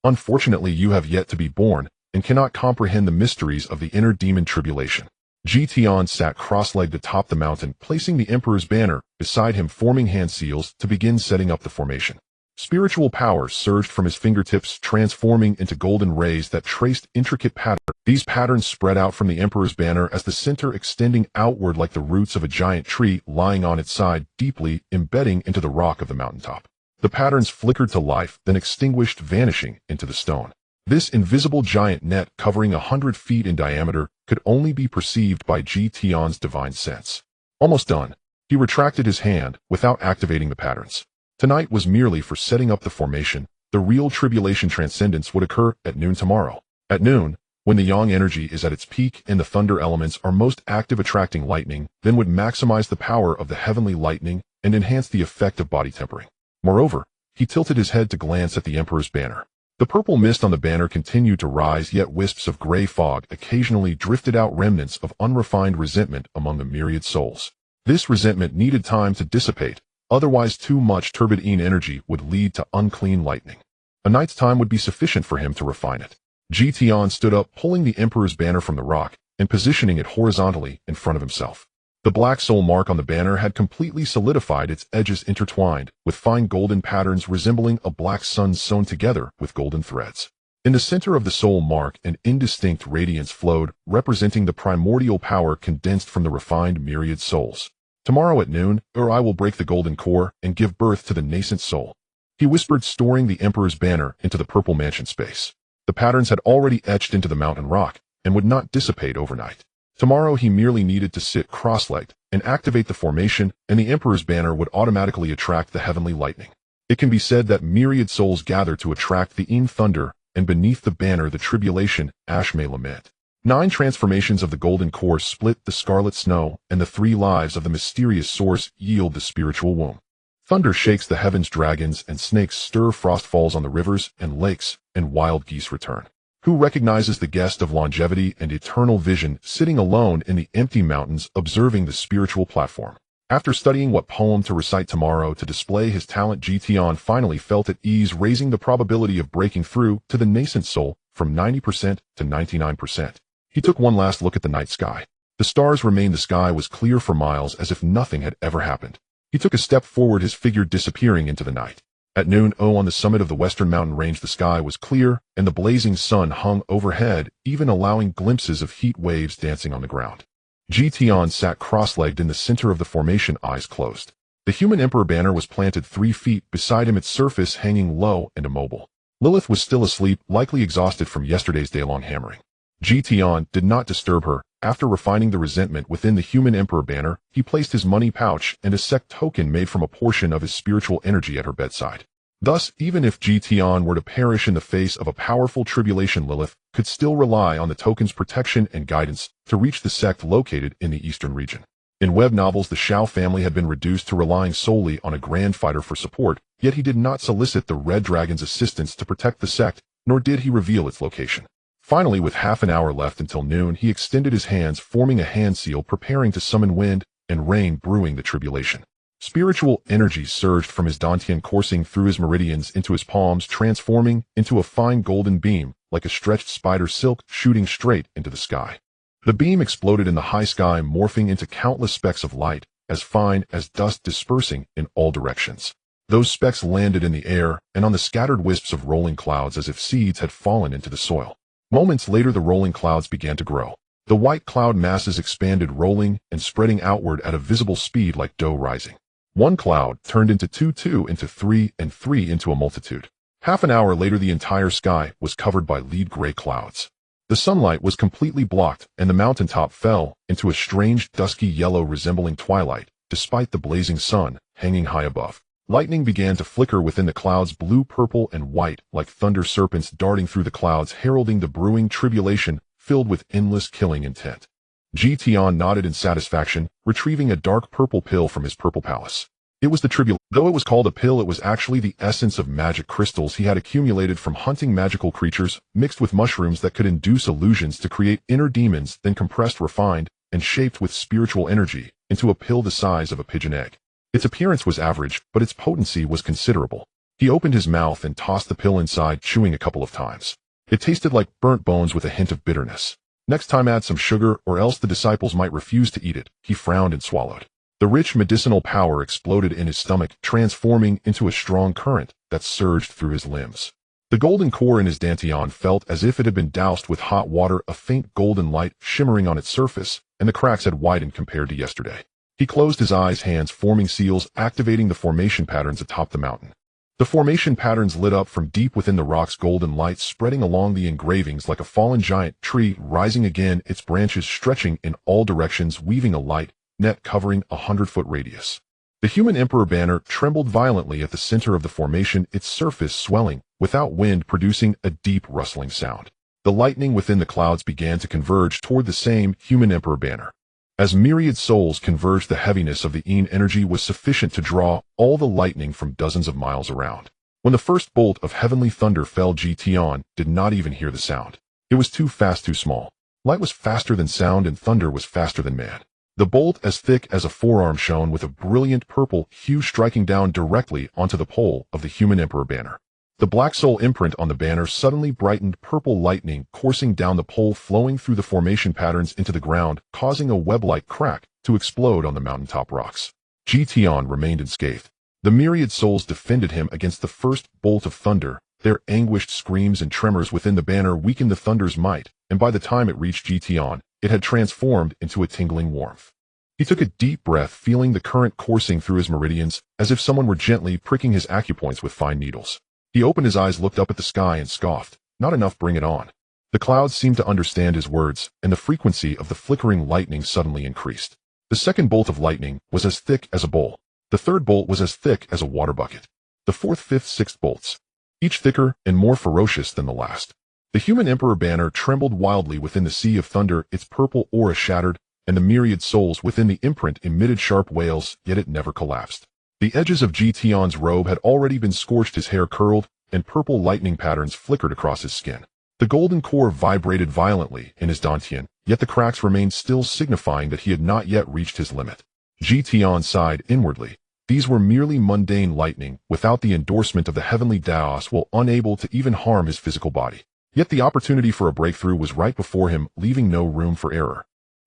Unfortunately, you have yet to be born, and cannot comprehend the mysteries of the inner demon tribulation. Tian sat cross-legged atop the mountain, placing the Emperor's banner beside him, forming hand seals to begin setting up the formation. Spiritual power surged from his fingertips, transforming into golden rays that traced intricate patterns. These patterns spread out from the Emperor's banner as the center, extending outward like the roots of a giant tree lying on its side, deeply embedding into the rock of the mountaintop. The patterns flickered to life, then extinguished, vanishing into the stone. This invisible giant net, covering 100 feet in diameter, could only be perceived by Tian's divine sense. Almost done, he retracted his hand without activating the patterns. Tonight was merely for setting up the formation. The real tribulation transcendence would occur at noon tomorrow. At noon, when the Yang energy is at its peak and the thunder elements are most active, attracting lightning, then would maximize the power of the heavenly lightning and enhance the effect of body tempering. Moreover, he tilted his head to glance at the Emperor's banner. The purple mist on the banner continued to rise, yet wisps of gray fog occasionally drifted out, remnants of unrefined resentment among the myriad souls. This resentment needed time to dissipate, otherwise too much turbid Yin energy would lead to unclean lightning. A night's time would be sufficient for him to refine it. Tian stood up, pulling the Emperor's banner from the rock and positioning it horizontally in front of himself. The black soul mark on the banner had completely solidified, its edges intertwined with fine golden patterns resembling a black sun sewn together with golden threads. In the center of the soul mark, an indistinct radiance flowed, representing the primordial power condensed from the refined myriad souls. Tomorrow at noon, I will break the golden core and give birth to the nascent soul, he whispered, storing the Emperor's banner into the purple mansion space. The patterns had already etched into the mountain rock and would not dissipate overnight. Tomorrow he merely needed to sit cross-legged and activate the formation, and the Emperor's banner would automatically attract the heavenly lightning. It can be said that myriad souls gather to attract the Yin thunder, and beneath the banner the tribulation ash may lament. 9 transformations of the golden core split the scarlet snow, and the 3 lives of the mysterious source yield the spiritual womb. Thunder shakes the heavens, dragons and snakes stir, frost falls on the rivers and lakes, and wild geese return. Who recognizes the guest of longevity and eternal vision sitting alone in the empty mountains, observing the spiritual platform? After studying what poem to recite tomorrow to display his talent, Tian finally felt at ease, raising the probability of breaking through to the nascent soul from 90% to 99%. He took one last look at the night sky. The stars remained. The sky was clear for miles, as if nothing had ever happened. He took a step forward, his figure disappearing into the night. At noon, on the summit of the western mountain range, the sky was clear, and the blazing sun hung overhead, even allowing glimpses of heat waves dancing on the ground. Tian sat cross-legged in the center of the formation, eyes closed. The human emperor banner was planted 3 feet beside him, its surface hanging low and immobile. Lilith was still asleep, likely exhausted from yesterday's day-long hammering. Tian did not disturb her. After refining the resentment within the human emperor banner, he placed his money pouch and a sect token made from a portion of his spiritual energy at her bedside. Thus, even if Tian were to perish in the face of a powerful tribulation, Lilith could still rely on the token's protection and guidance to reach the sect located in the eastern region. In web novels, the Shao family had been reduced to relying solely on a grand fighter for support, yet he did not solicit the Red Dragon's assistance to protect the sect, nor did he reveal its location. Finally, with half an hour left until noon, he extended his hands, forming a hand seal, preparing to summon wind and rain, brewing the tribulation. Spiritual energy surged from his dantian, coursing through his meridians into his palms, transforming into a fine golden beam, like a stretched spider silk shooting straight into the sky. The beam exploded in the high sky, morphing into countless specks of light, as fine as dust, dispersing in all directions. Those specks landed in the air and on the scattered wisps of rolling clouds as if seeds had fallen into the soil. Moments later, the rolling clouds began to grow. The white cloud masses expanded, rolling and spreading outward at a visible speed like dough rising. One cloud turned into two, two into three, and three into a multitude. Half an hour later, the entire sky was covered by lead gray clouds. The sunlight was completely blocked, and the mountaintop fell into a strange dusky yellow resembling twilight, despite the blazing sun hanging high above. Lightning began to flicker within the clouds, blue, purple, and white, like thunder serpents darting through the clouds, heralding the brewing tribulation filled with endless killing intent. Tian nodded in satisfaction, retrieving a dark purple pill from his purple palace. It was the tribulation. Though it was called a pill, it was actually the essence of magic crystals he had accumulated from hunting magical creatures, mixed with mushrooms that could induce illusions to create inner demons, then compressed, refined, and shaped with spiritual energy into a pill the size of a pigeon egg. Its appearance was average, but its potency was considerable. He opened his mouth and tossed the pill inside, chewing a couple of times. It tasted like burnt bones with a hint of bitterness. Next time add some sugar, or else the disciples might refuse to eat it. He frowned and swallowed. The rich medicinal power exploded in his stomach, transforming into a strong current that surged through his limbs. The golden core in his dantian felt as if it had been doused with hot water, a faint golden light shimmering on its surface, and the cracks had widened compared to yesterday. He closed his eyes, hands forming seals, activating the formation patterns atop the mountain. The formation patterns lit up from deep within the rocks, golden light spreading along the engravings like a fallen giant tree rising again, its branches stretching in all directions, weaving a light net covering 100-foot radius. The human emperor banner trembled violently at the center of the formation, its surface swelling, without wind, producing a deep rustling sound. The lightning within the clouds began to converge toward the same human emperor banner. As myriad souls converged, the heaviness of the Yin energy was sufficient to draw all the lightning from dozens of miles around. When the first bolt of heavenly thunder fell, Tian did not even hear the sound. It was too fast, too small. Light was faster than sound, and thunder was faster than man. The bolt, as thick as a forearm, shone with a brilliant purple hue, striking down directly onto the pole of the human emperor banner. The black soul imprint on the banner suddenly brightened, purple lightning coursing down the pole, flowing through the formation patterns into the ground, causing a web-like crack to explode on the mountaintop rocks. Tian remained unscathed. The myriad souls defended him against the first bolt of thunder. Their anguished screams and tremors within the banner weakened the thunder's might, and by the time it reached Tian, it had transformed into a tingling warmth. He took a deep breath, feeling the current coursing through his meridians, as if someone were gently pricking his acupoints with fine needles. He opened his eyes, looked up at the sky, and scoffed. Not enough, bring it on. The clouds seemed to understand his words, and the frequency of the flickering lightning suddenly increased. The second bolt of lightning was as thick as a bowl. The third bolt was as thick as a water bucket. The fourth, fifth, sixth bolts, each thicker and more ferocious than the last. The human emperor banner trembled wildly within the sea of thunder, its purple aura shattered, and the myriad souls within the imprint emitted sharp wails, yet it never collapsed. The edges of Tian's robe had already been scorched, his hair curled, and purple lightning patterns flickered across his skin. The golden core vibrated violently in his dantian, yet the cracks remained still, signifying that he had not yet reached his limit. Tian sighed inwardly. These were merely mundane lightning, without the endorsement of the heavenly Daos, while unable to even harm his physical body. Yet the opportunity for a breakthrough was right before him, leaving no room for error.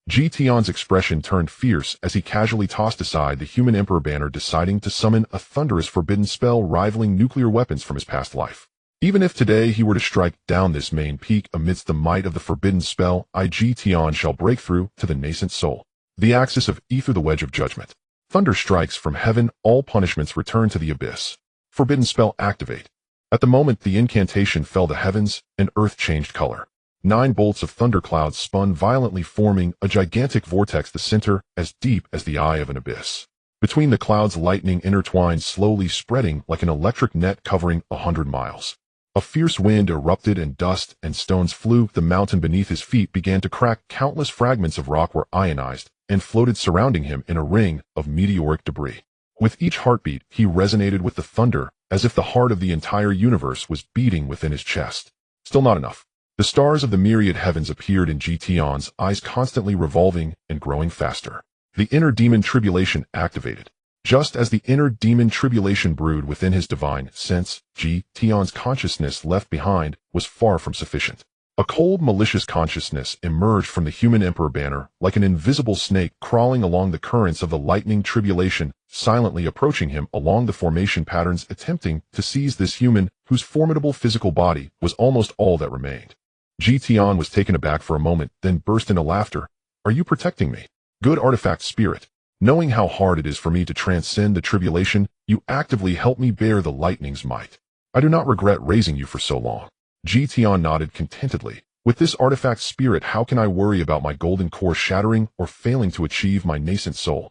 Tian's expression turned fierce as he casually tossed aside the human emperor banner, deciding to summon a thunderous forbidden spell rivaling nuclear weapons from his past life. Even if today he were to strike down this main peak amidst the might of the forbidden spell, Tian shall break through to the nascent soul. The axis of ether, the wedge of judgment. Thunder strikes from heaven, all punishments return to the abyss. Forbidden spell activate. At the moment the incantation fell, the heavens and earth changed color. 9 bolts of thunderclouds spun violently, forming a gigantic vortex, the center as deep as the eye of an abyss. Between the clouds lightning intertwined, slowly spreading like an electric net covering 100 miles. A fierce wind erupted and dust and stones flew. The mountain beneath his feet began to crack. Countless fragments of rock were ionized and floated surrounding him in a ring of meteoric debris. With each heartbeat, he resonated with the thunder, as if the heart of the entire universe was beating within his chest. Still not enough. The stars of the myriad heavens appeared in Tian's eyes, constantly revolving and growing faster. The inner demon tribulation activated. Just as the inner demon tribulation brewed within his divine sense, Tian's consciousness left behind was far from sufficient. A cold, malicious consciousness emerged from the human emperor banner like an invisible snake crawling along the currents of the lightning tribulation, silently approaching him along the formation patterns, attempting to seize this human whose formidable physical body was almost all that remained. Tian was taken aback for a moment, then burst into laughter. Are you protecting me? Good artifact spirit. Knowing how hard it is for me to transcend the tribulation, you actively help me bear the lightning's might. I do not regret raising you for so long. Tian nodded contentedly. With this artifact spirit, how can I worry about my golden core shattering or failing to achieve my nascent soul?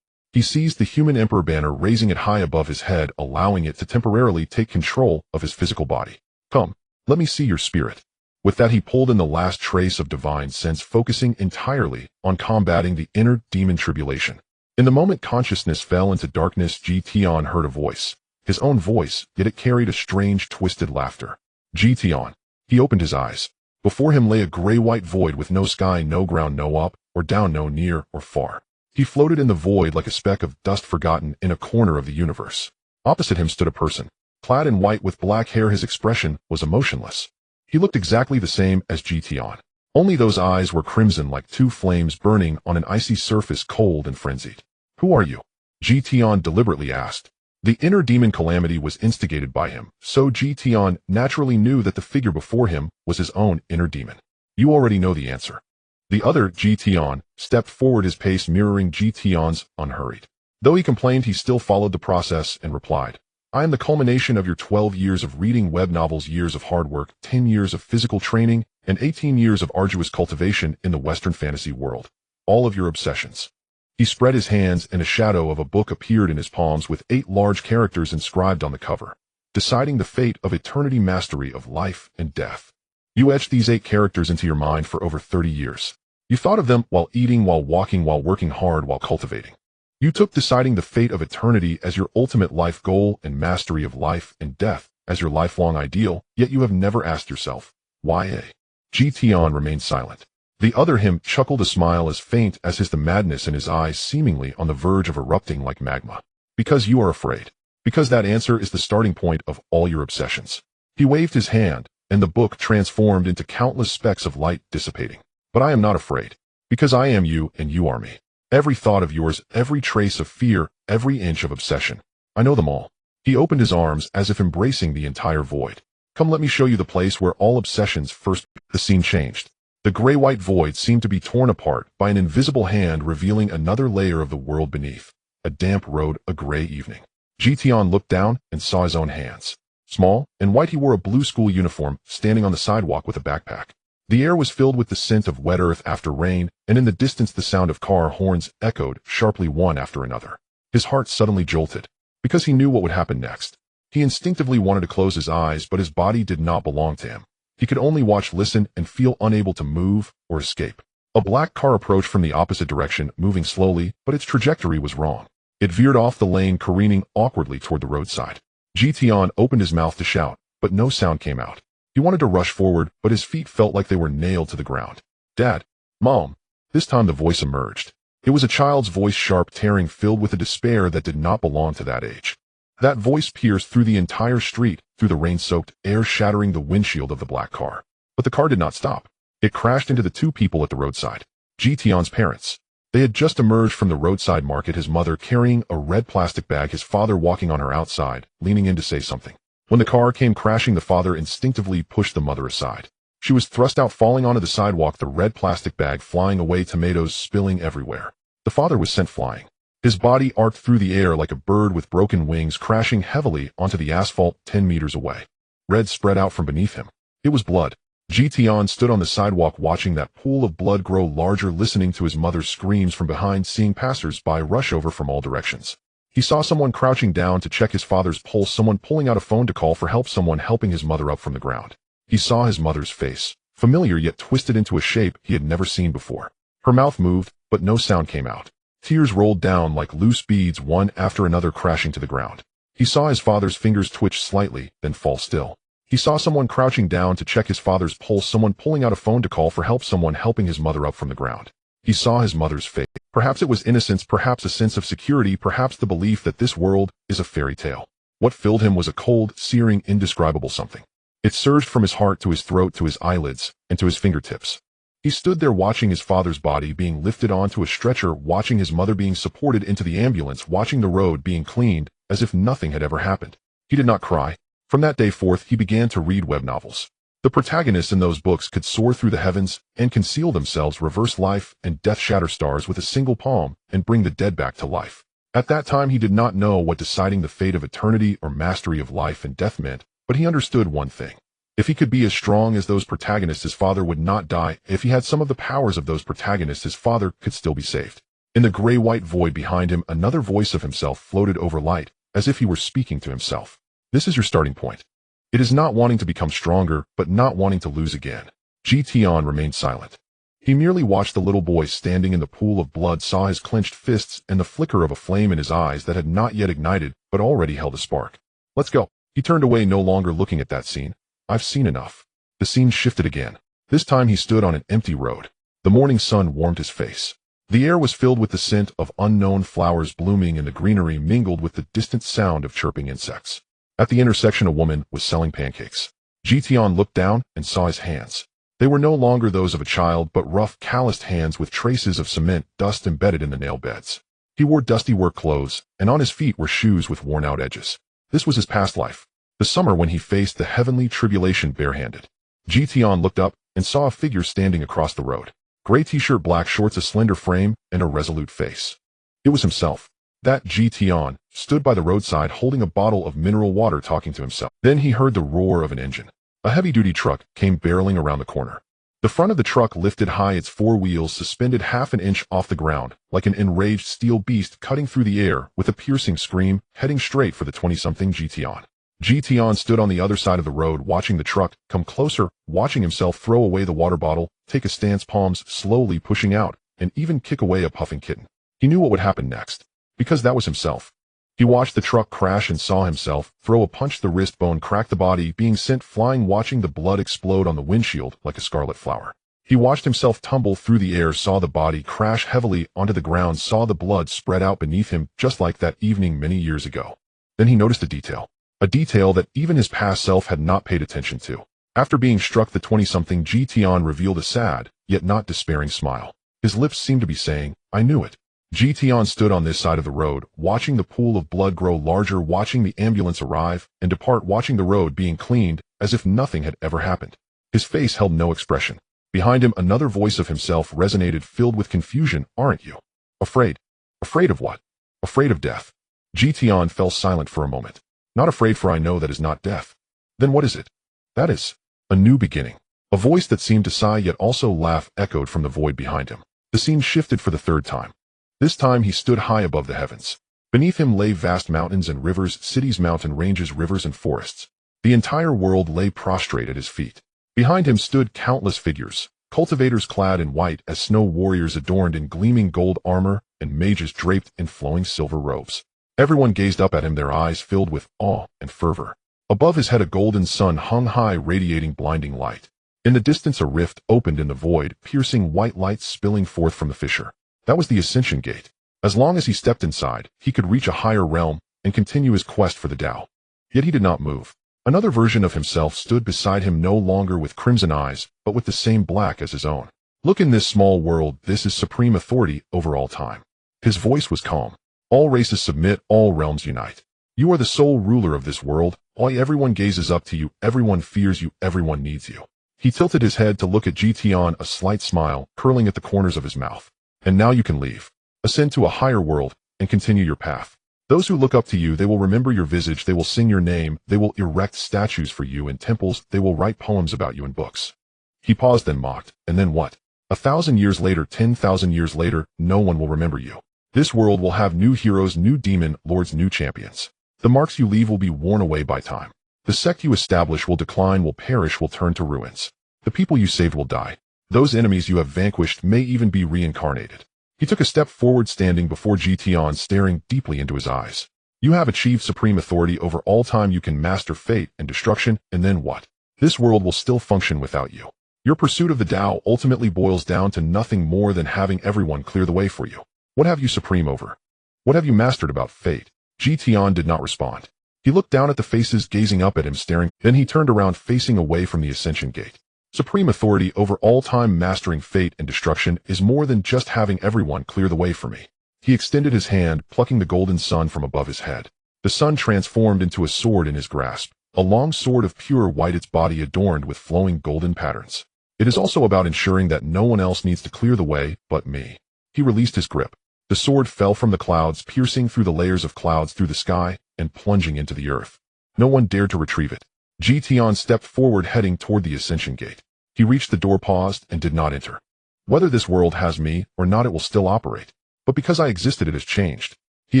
He seized the human emperor banner, raising it high above his head, allowing it to temporarily take control of his physical body. Come, let me see your spirit. With that, he pulled in the last trace of divine sense, focusing entirely on combating the inner demon tribulation. In the moment consciousness fell into darkness, Tian heard a voice. His own voice, yet it carried a strange, twisted laughter. Tian. He opened his eyes. Before him lay a gray-white void with no sky, no ground, no up or down, no near or far. He floated in the void like a speck of dust forgotten in a corner of the universe. Opposite him stood a person, clad in white with black hair. His expression was emotionless. He looked exactly the same as Tian. Only those eyes were crimson like two flames burning on an icy surface, cold and frenzied. Who are you? Tian deliberately asked. The inner demon calamity was instigated by him, so Tian naturally knew that the figure before him was his own inner demon. You already know the answer. The other, Tian, stepped forward, his pace mirroring Tian's, unhurried. Though he complained, he still followed the process and replied, I am the culmination of your 12 years of reading web novels, years of hard work, 10 years of physical training, and 18 years of arduous cultivation in the Western fantasy world. All of your obsessions. He spread his hands, and a shadow of a book appeared in his palms with 8 large characters inscribed on the cover. Deciding the fate of eternity, mastery of life and death. You etched these 8 characters into your mind for over 30 years. You thought of them while eating, while walking, while working hard, while cultivating. You took deciding the fate of eternity as your ultimate life goal and mastery of life and death as your lifelong ideal, yet you have never asked yourself, why? Tian remained silent. The other him chuckled, a smile as faint as his, the madness in his eyes seemingly on the verge of erupting like magma. Because you are afraid. Because that answer is the starting point of all your obsessions. He waved his hand, and the book transformed into countless specks of light, dissipating. But I am not afraid. Because I am you and you are me. Every thought of yours, every trace of fear, every inch of obsession. I know them all. He opened his arms as if embracing the entire void. Come, let me show you the place where all obsessions first. The scene changed. The gray-white void seemed to be torn apart by an invisible hand, revealing another layer of the world beneath. A damp road, a gray evening. Tian looked down and saw his own hands. Small and white, he wore a blue school uniform, standing on the sidewalk with a backpack. The air was filled with the scent of wet earth after rain, and in the distance the sound of car horns echoed sharply one after another. His heart suddenly jolted, because he knew what would happen next. He instinctively wanted to close his eyes, but his body did not belong to him. He could only watch, listen, and feel, unable to move or escape. A black car approached from the opposite direction, moving slowly, but its trajectory was wrong. It veered off the lane, careening awkwardly toward the roadside. Tian opened his mouth to shout, but no sound came out. He wanted to rush forward, but his feet felt like they were nailed to the ground. Dad, Mom. This time the voice emerged. It was a child's voice, sharp, tearing, filled with a despair that did not belong to that age. That voice pierced through the entire street, through the rain-soaked air, shattering the windshield of the black car. But the car did not stop. It crashed into the 2 people at the roadside. Tian's parents. They had just emerged from the roadside market, his mother carrying a red plastic bag, his father walking on her outside, leaning in to say something. When the car came crashing, the father instinctively pushed the mother aside. She was thrust out, falling onto the sidewalk, the red plastic bag flying away, tomatoes spilling everywhere. The father was sent flying. His body arced through the air like a bird with broken wings, crashing heavily onto the asphalt 10 meters away. Red spread out from beneath him. It was blood. Tian stood on the sidewalk watching that pool of blood grow larger, listening to his mother's screams from behind, seeing passers-by rush over from all directions. He saw someone crouching down to check his father's pulse, someone pulling out a phone to call for help, someone helping his mother up from the ground. He saw his mother's face, familiar yet twisted into a shape he had never seen before. Her mouth moved, but no sound came out. Tears rolled down like loose beads, one after another, crashing to the ground. He saw his father's fingers twitch slightly, then fall still. He saw someone crouching down to check his father's pulse, someone pulling out a phone to call for help, someone helping his mother up from the ground. He saw his mother's face. Perhaps it was innocence, perhaps a sense of security, perhaps the belief that this world is a fairy tale. What filled him was a cold, searing, indescribable something. It surged from his heart to his throat to his eyelids and to his fingertips. He stood there watching his father's body being lifted onto a stretcher, watching his mother being supported into the ambulance, watching the road being cleaned as if nothing had ever happened. He did not cry. From that day forth, he began to read web novels. The protagonists in those books could soar through the heavens and conceal themselves, reverse life and death, shatter stars with a single palm, and bring the dead back to life. At that time, he did not know what deciding the fate of eternity or mastery of life and death meant, but he understood one thing. If he could be as strong as those protagonists, his father would not die. If he had some of the powers of those protagonists, his father could still be saved. In the gray-white void behind him, another voice of himself floated over light, as if he were speaking to himself. This is your starting point. It is not wanting to become stronger, but not wanting to lose again. Tian remained silent. He merely watched the little boy standing in the pool of blood, saw his clenched fists and the flicker of a flame in his eyes that had not yet ignited, but already held a spark. Let's go. He turned away, no longer looking at that scene. I've seen enough. The scene shifted again. This time he stood on an empty road. The morning sun warmed his face. The air was filled with the scent of unknown flowers blooming, and the greenery mingled with the distant sound of chirping insects. At the intersection, a woman was selling pancakes. Tian looked down and saw his hands. They were no longer those of a child, but rough, calloused hands with traces of cement dust embedded in the nail beds. He wore dusty work clothes, and on his feet were shoes with worn-out edges. This was his past life, the summer when he faced the heavenly tribulation barehanded. Tian looked up and saw a figure standing across the road. Gray t-shirt, black shorts, a slender frame, and a resolute face. It was himself. That Tian stood by the roadside holding a bottle of mineral water, talking to himself. Then he heard the roar of an engine. A heavy-duty truck came barreling around the corner. The front of the truck lifted high, its four wheels suspended half an inch off the ground, like an enraged steel beast cutting through the air with a piercing scream, heading straight for the 20-something Tian. Tian stood on the other side of the road, watching the truck come closer, watching himself throw away the water bottle, take a stance, palms slowly pushing out, and even kick away a puffing kitten. He knew what would happen next, because that was himself. He watched the truck crash and saw himself throw a punch, the wrist bone crack, the body being sent flying, watching the blood explode on the windshield like a scarlet flower. He watched himself tumble through the air, saw the body crash heavily onto the ground, saw the blood spread out beneath him, just like that evening many years ago. Then he noticed a detail that even his past self had not paid attention to. After being struck, the 20-something Tian revealed a sad, yet not despairing smile. His lips seemed to be saying, I knew it. Tian stood on this side of the road, watching the pool of blood grow larger, watching the ambulance arrive and depart, watching the road being cleaned as if nothing had ever happened. His face held no expression. Behind him, another voice of himself resonated, filled with confusion. Aren't you afraid? Afraid of what? Afraid of death. Tian fell silent for a moment. Not afraid, for I know that is not death. Then what is it? That is a new beginning. A voice that seemed to sigh yet also laugh echoed from the void behind him. The scene shifted for the third time. This time he stood high above the heavens. Beneath him lay vast mountains and rivers, cities, mountain ranges, rivers and forests. The entire world lay prostrate at his feet. Behind him stood countless figures, cultivators clad in white as snow, warriors adorned in gleaming gold armor, and mages draped in flowing silver robes. Everyone gazed up at him, their eyes filled with awe and fervor. Above his head a golden sun hung high, radiating blinding light. In the distance a rift opened in the void, piercing white light spilling forth from the fissure. That was the Ascension Gate. As long as he stepped inside, he could reach a higher realm and continue his quest for the Tao. Yet he did not move. Another version of himself stood beside him, no longer with crimson eyes, but with the same black as his own. Look, in this small world, this is supreme authority over all time. His voice was calm. All races submit, all realms unite. You are the sole ruler of this world. Everyone gazes up to you, everyone fears you, everyone needs you. He tilted his head to look at Tian, a slight smile curling at the corners of his mouth. And now you can leave. Ascend to a higher world and continue your path. Those who look up to you, they will remember your visage, they will sing your name, they will erect statues for you in temples, they will write poems about you in books. He paused, then mocked. And then what? 1,000 years later, 10,000 years later, no one will remember you. This world will have new heroes, new demon lords, new champions. The marks you leave will be worn away by time. The sect you establish will decline, will perish, will turn to ruins. The people you saved will die. Those enemies you have vanquished may even be reincarnated. He took a step forward, standing before Tian, staring deeply into his eyes. You have achieved supreme authority over all time. You can master fate and destruction, and then what? This world will still function without you. Your pursuit of the Tao ultimately boils down to nothing more than having everyone clear the way for you. What have you supreme over? What have you mastered about fate? Tian did not respond. He looked down at the faces gazing up at him staring, then he turned around facing away from the Ascension Gate. Supreme authority over all time, mastering fate and destruction, is more than just having everyone clear the way for me. He extended his hand, plucking the golden sun from above his head. The sun transformed into a sword in his grasp, a long sword of pure white, its body adorned with flowing golden patterns. It is also about ensuring that no one else needs to clear the way but me. He released his grip. The sword fell from the clouds, piercing through the layers of clouds through the sky and plunging into the earth. No one dared to retrieve it. Tian stepped forward, heading toward the Ascension Gate. He reached the door, paused, and did not enter. Whether this world has me or not, it will still operate. But because I existed, it has changed. He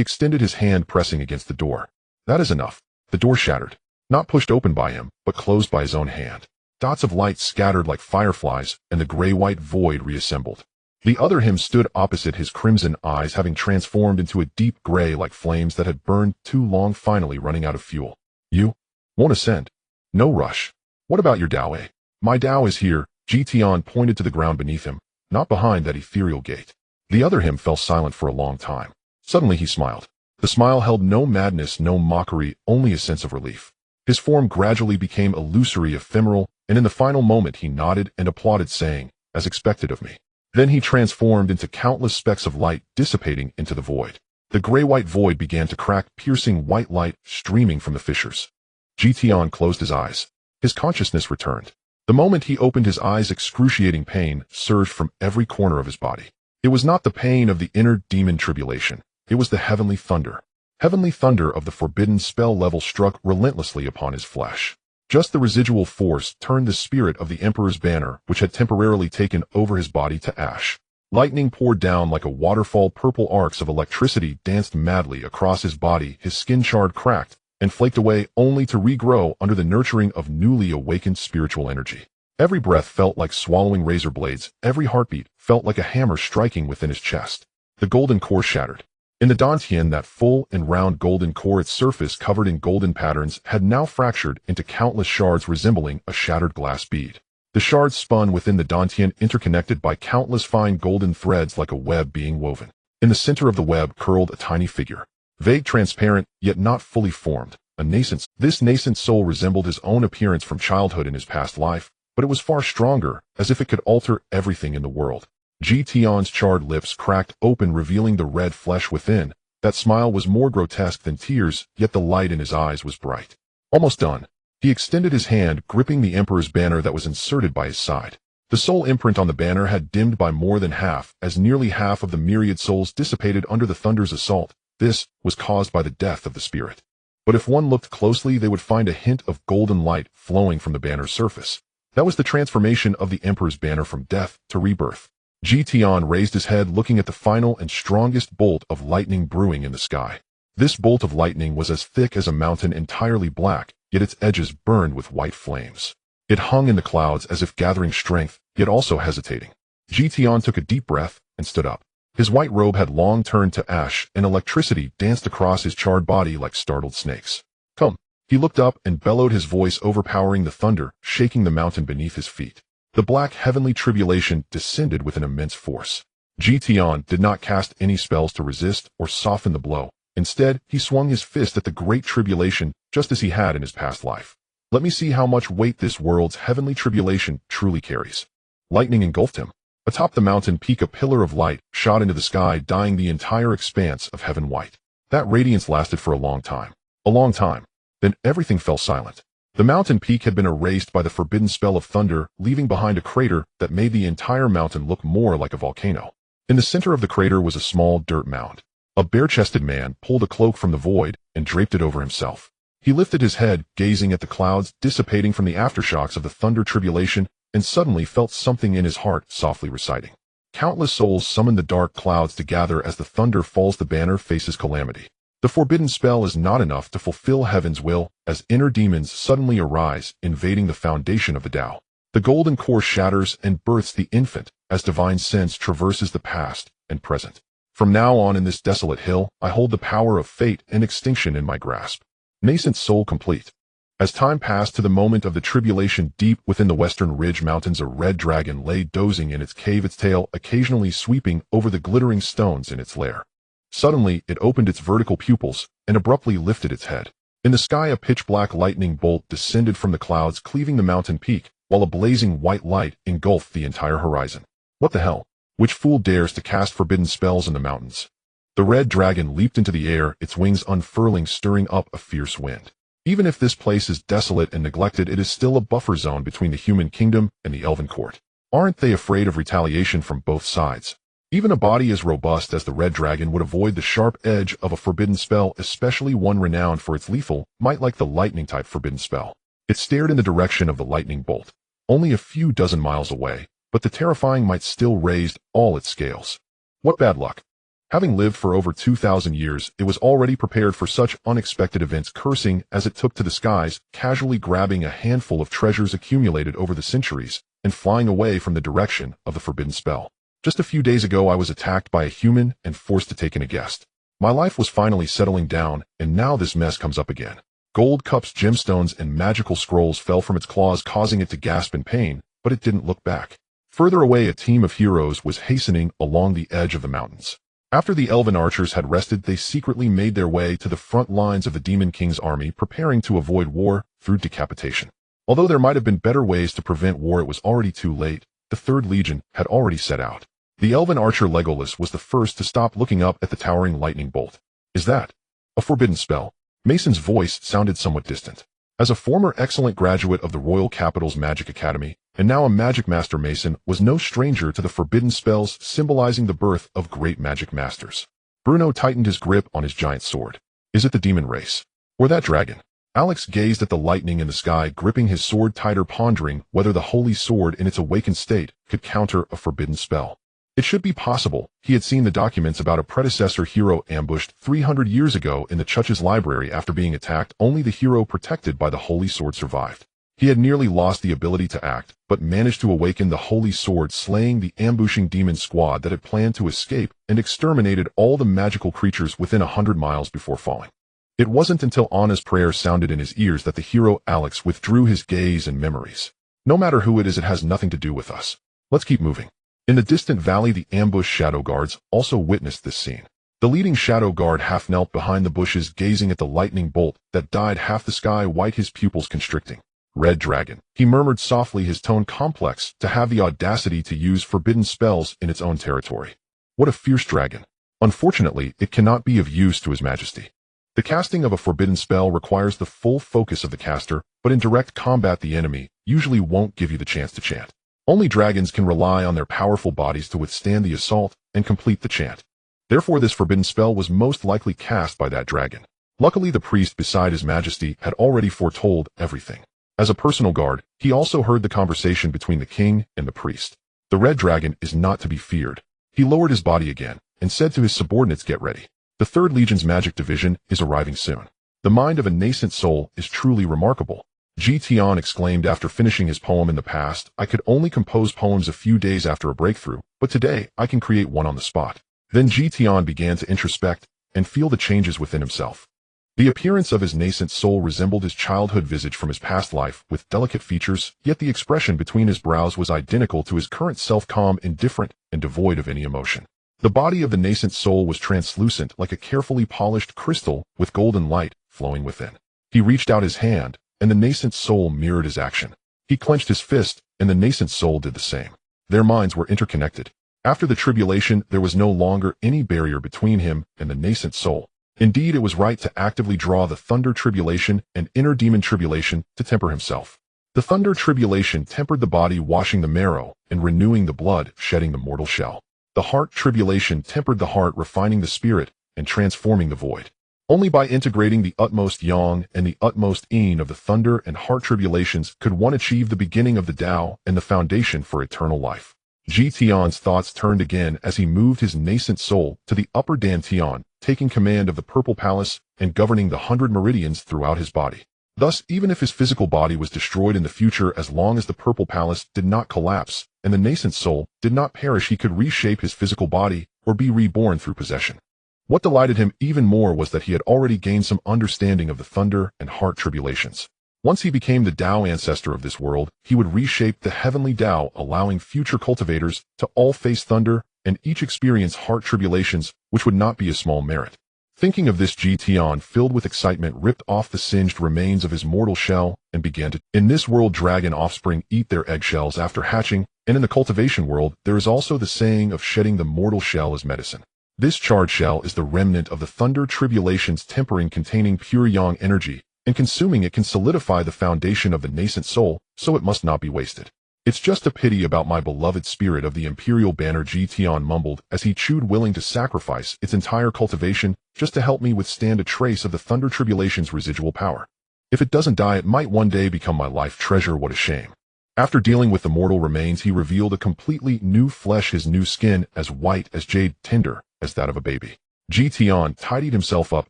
extended his hand, pressing against the door. That is enough. The door shattered. Not pushed open by him, but closed by his own hand. Dots of light scattered like fireflies, and the gray-white void reassembled. The other him stood opposite, his crimson eyes having transformed into a deep gray like flames that had burned too long, finally running out of fuel. You won't ascend. No rush. What about your Tao? My Tao is here. Tian pointed to the ground beneath him, not behind that ethereal gate. The other him fell silent for a long time. Suddenly he smiled. The smile held no madness, no mockery, only a sense of relief. His form gradually became illusory, ephemeral, and in the final moment he nodded and applauded, saying, "As expected of me." Then he transformed into countless specks of light, dissipating into the void. The gray-white void began to crack, piercing white light streaming from the fissures. Tian closed his eyes. His consciousness returned. The moment he opened his eyes, excruciating pain surged from every corner of his body. It was not the pain of the inner demon tribulation. It was the heavenly thunder. Heavenly thunder of the forbidden spell level struck relentlessly upon his flesh. Just the residual force turned the spirit of the Emperor's banner, which had temporarily taken over his body, to ash. Lightning poured down like a waterfall. Purple arcs of electricity danced madly across his body. His skin charred, cracked, and flaked away, only to regrow under the nurturing of newly awakened spiritual energy. Every breath felt like swallowing razor blades. Every heartbeat felt like a hammer striking within his chest. The golden core shattered. In the Dantian, that full and round golden core, its surface covered in golden patterns, had now fractured into countless shards resembling a shattered glass bead. The shards spun within the Dantian, interconnected by countless fine golden threads like a web being woven. In the center of the web curled a tiny figure. Vague, transparent, yet not fully formed. This nascent soul resembled his own appearance from childhood in his past life, but it was far stronger, as if it could alter everything in the world. Tian's charred lips cracked open, revealing the red flesh within. That smile was more grotesque than tears, yet the light in his eyes was bright. Almost done. He extended his hand, gripping the Emperor's banner that was inserted by his side. The soul imprint on the banner had dimmed by more than half, as nearly half of the myriad souls dissipated under the thunder's assault. This was caused by the death of the spirit. But if one looked closely, they would find a hint of golden light flowing from the banner's surface. That was the transformation of the Emperor's banner from death to rebirth. Tian raised his head, looking at the final and strongest bolt of lightning brewing in the sky. This bolt of lightning was as thick as a mountain, entirely black, yet its edges burned with white flames. It hung in the clouds as if gathering strength, yet also hesitating. Tian took a deep breath and stood up. His white robe had long turned to ash, and electricity danced across his charred body like startled snakes. "Come." He looked up and bellowed, his voice overpowering the thunder, shaking the mountain beneath his feet. The black heavenly tribulation descended with an immense force. Tian did not cast any spells to resist or soften the blow. Instead, he swung his fist at the great tribulation, just as he had in his past life. "Let me see how much weight this world's heavenly tribulation truly carries." Lightning engulfed him. Atop the mountain peak, a pillar of light shot into the sky, dyeing the entire expanse of heaven white. That radiance lasted for a long time. A long time. Then everything fell silent. The mountain peak had been erased by the forbidden spell of thunder, leaving behind a crater that made the entire mountain look more like a volcano. In the center of the crater was a small dirt mound. A bare-chested man pulled a cloak from the void and draped it over himself. He lifted his head, gazing at the clouds dissipating from the aftershocks of the thunder tribulation, and suddenly felt something in his heart softly reciting. Countless souls summon the dark clouds to gather as the thunder falls. The banner faces calamity. The forbidden spell is not enough to fulfill heaven's will, as inner demons suddenly arise, invading the foundation of the Tao. The golden core shatters and births the infant, as divine sense traverses the past and present. From now on, in this desolate hill, I hold the power of fate and extinction in my grasp. Nascent soul complete. As time passed to the moment of the tribulation, deep within the western ridge mountains, a red dragon lay dozing in its cave, its tail occasionally sweeping over the glittering stones in its lair. Suddenly, it opened its vertical pupils and abruptly lifted its head. In the sky, a pitch-black lightning bolt descended from the clouds, cleaving the mountain peak, while a blazing white light engulfed the entire horizon. What the hell? Which fool dares to cast forbidden spells in the mountains? The red dragon leaped into the air, its wings unfurling, stirring up a fierce wind. Even if this place is desolate and neglected, it is still a buffer zone between the human kingdom and the elven court. Aren't they afraid of retaliation from both sides? Even a body as robust as the red dragon would avoid the sharp edge of a forbidden spell, especially one renowned for its lethal might like the lightning-type forbidden spell. It stared in the direction of the lightning bolt, only a few dozen miles away, but the terrifying might still raised all its scales. What bad luck! Having lived for over 2,000 years, it was already prepared for such unexpected events, cursing as it took to the skies, casually grabbing a handful of treasures accumulated over the centuries, and flying away from the direction of the forbidden spell. Just a few days ago, I was attacked by a human and forced to take in a guest. My life was finally settling down, and now this mess comes up again. Gold cups, gemstones, and magical scrolls fell from its claws, causing it to gasp in pain, but it didn't look back. Further away, a team of heroes was hastening along the edge of the mountains. After the elven archers had rested, they secretly made their way to the front lines of the Demon King's army, preparing to avoid war through decapitation. Although there might have been better ways to prevent war, it was already too late. The Third Legion had already set out. The elven archer Legolas was the first to stop, looking up at the towering lightning bolt. Is that a forbidden spell? Mason's voice sounded somewhat distant. As a former excellent graduate of the Royal Capital's Magic Academy, and now a magic master, Mason was no stranger to the forbidden spells symbolizing the birth of great magic masters. Bruno tightened his grip on his giant sword. Is it the demon race? Or that dragon? Alex gazed at the lightning in the sky, gripping his sword tighter, pondering whether the holy sword in its awakened state could counter a forbidden spell. It should be possible. He had seen the documents about a predecessor hero ambushed 300 years ago in the Church's library. After being attacked, only the hero protected by the holy sword survived. He had nearly lost the ability to act, but managed to awaken the holy sword, slaying the ambushing demon squad that had planned to escape and exterminated all the magical creatures within 100 miles before falling. It wasn't until Anna's prayer sounded in his ears that the hero Alex withdrew his gaze and memories. No matter who it is, it has nothing to do with us. Let's keep moving. In the distant valley, the ambushed shadow guards also witnessed this scene. The leading shadow guard half knelt behind the bushes, gazing at the lightning bolt that dyed half the sky white, his pupils constricting. Red dragon, he murmured softly, his tone complex, to have the audacity to use forbidden spells in its own territory. What a fierce dragon. Unfortunately, it cannot be of use to His Majesty. The casting of a forbidden spell requires the full focus of the caster, but in direct combat the enemy usually won't give you the chance to chant. Only dragons can rely on their powerful bodies to withstand the assault and complete the chant. Therefore, this forbidden spell was most likely cast by that dragon. Luckily, the priest beside His Majesty had already foretold everything. As a personal guard, he also heard the conversation between the king and the priest. The red dragon is not to be feared. He lowered his body again and said to his subordinates, "Get ready. The Third Legion's magic division is arriving soon." The mind of a nascent soul is truly remarkable. Tian exclaimed after finishing his poem. In the past, I could only compose poems a few days after a breakthrough, but today I can create one on the spot. Then Tian began to introspect and feel the changes within himself. The appearance of his nascent soul resembled his childhood visage from his past life, with delicate features, yet the expression between his brows was identical to his current self, calm, indifferent, and devoid of any emotion. The body of the nascent soul was translucent, like a carefully polished crystal, with golden light flowing within. He reached out his hand, and the nascent soul mirrored his action. He clenched his fist, and the nascent soul did the same. Their minds were interconnected. After the tribulation, there was no longer any barrier between him and the nascent soul. Indeed, it was right to actively draw the thunder tribulation and inner demon tribulation to temper himself. The thunder tribulation tempered the body, washing the marrow and renewing the blood, shedding the mortal shell. The heart tribulation tempered the heart, refining the spirit and transforming the void. Only by integrating the utmost yang and the utmost yin of the thunder and heart tribulations could one achieve the beginning of the Tao and the foundation for eternal life. Tian's thoughts turned again as he moved his nascent soul to the upper Tian, taking command of the Purple Palace and governing the 100 meridians throughout his body. Thus, even if his physical body was destroyed in the future, as long as the Purple Palace did not collapse and the nascent soul did not perish, he could reshape his physical body or be reborn through possession. What delighted him even more was that he had already gained some understanding of the thunder and heart tribulations. Once he became the Tao ancestor of this world, he would reshape the heavenly Tao, allowing future cultivators to all face thunder and each experience heart tribulations, which would not be a small merit. Thinking of this, Tian, filled with excitement, ripped off the singed remains of his mortal shell and began to. In this world, dragon offspring eat their eggshells after hatching, and in the cultivation world, there is also the saying of shedding the mortal shell as medicine. This charred shell is the remnant of the thunder tribulations tempering containing pure yang energy, and consuming it can solidify the foundation of the nascent soul, so it must not be wasted. It's just a pity about my beloved spirit of the imperial banner, Tian mumbled as he chewed, willing to sacrifice its entire cultivation just to help me withstand a trace of the thunder tribulation's residual power. If it doesn't die, it might one day become my life treasure. What a shame. After dealing with the mortal remains, he revealed a completely new flesh, his new skin as white as jade, tender as that of a baby. Tian tidied himself up,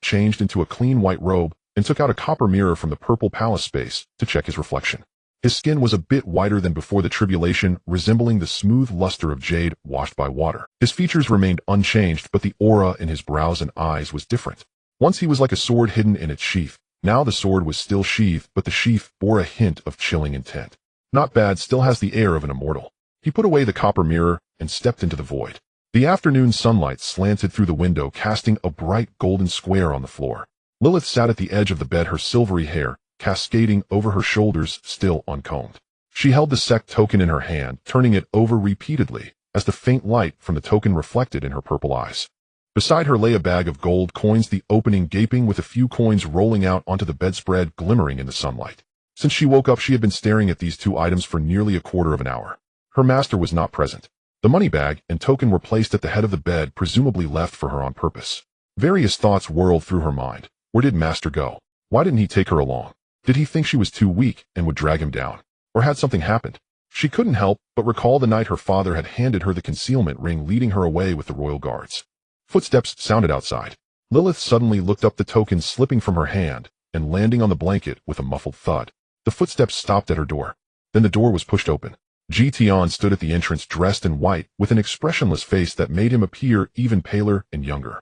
changed into a clean white robe, and took out a copper mirror from the purple palace space to check his reflection. His skin was a bit whiter than before the tribulation, resembling the smooth luster of jade washed by water. His features remained unchanged, but the aura in his brows and eyes was different. Once he was like a sword hidden in its sheath. Now the sword was still sheathed, but the sheath bore a hint of chilling intent. Not bad, still has the air of an immortal. He put away the copper mirror and stepped into the void. The afternoon sunlight slanted through the window, casting a bright golden square on the floor. Lilith sat at the edge of the bed, her silvery hair cascading over her shoulders, still uncombed. She held the sect token in her hand, turning it over repeatedly as the faint light from the token reflected in her purple eyes. Beside her lay a bag of gold coins, the opening gaping with a few coins rolling out onto the bedspread, glimmering in the sunlight. Since she woke up, she had been staring at these two items for nearly a quarter of an hour. Her master was not present. The money bag and token were placed at the head of the bed, presumably left for her on purpose. Various thoughts whirled through her mind. Where did master go? Why didn't he take her along? Did he think she was too weak and would drag him down? Or had something happened? She couldn't help but recall the night her father had handed her the concealment ring, leading her away with the royal guards. Footsteps sounded outside. Lilith suddenly looked up, the token slipping from her hand and landing on the blanket with a muffled thud. The footsteps stopped at her door. Then the door was pushed open. Tian stood at the entrance, dressed in white, with an expressionless face that made him appear even paler and younger.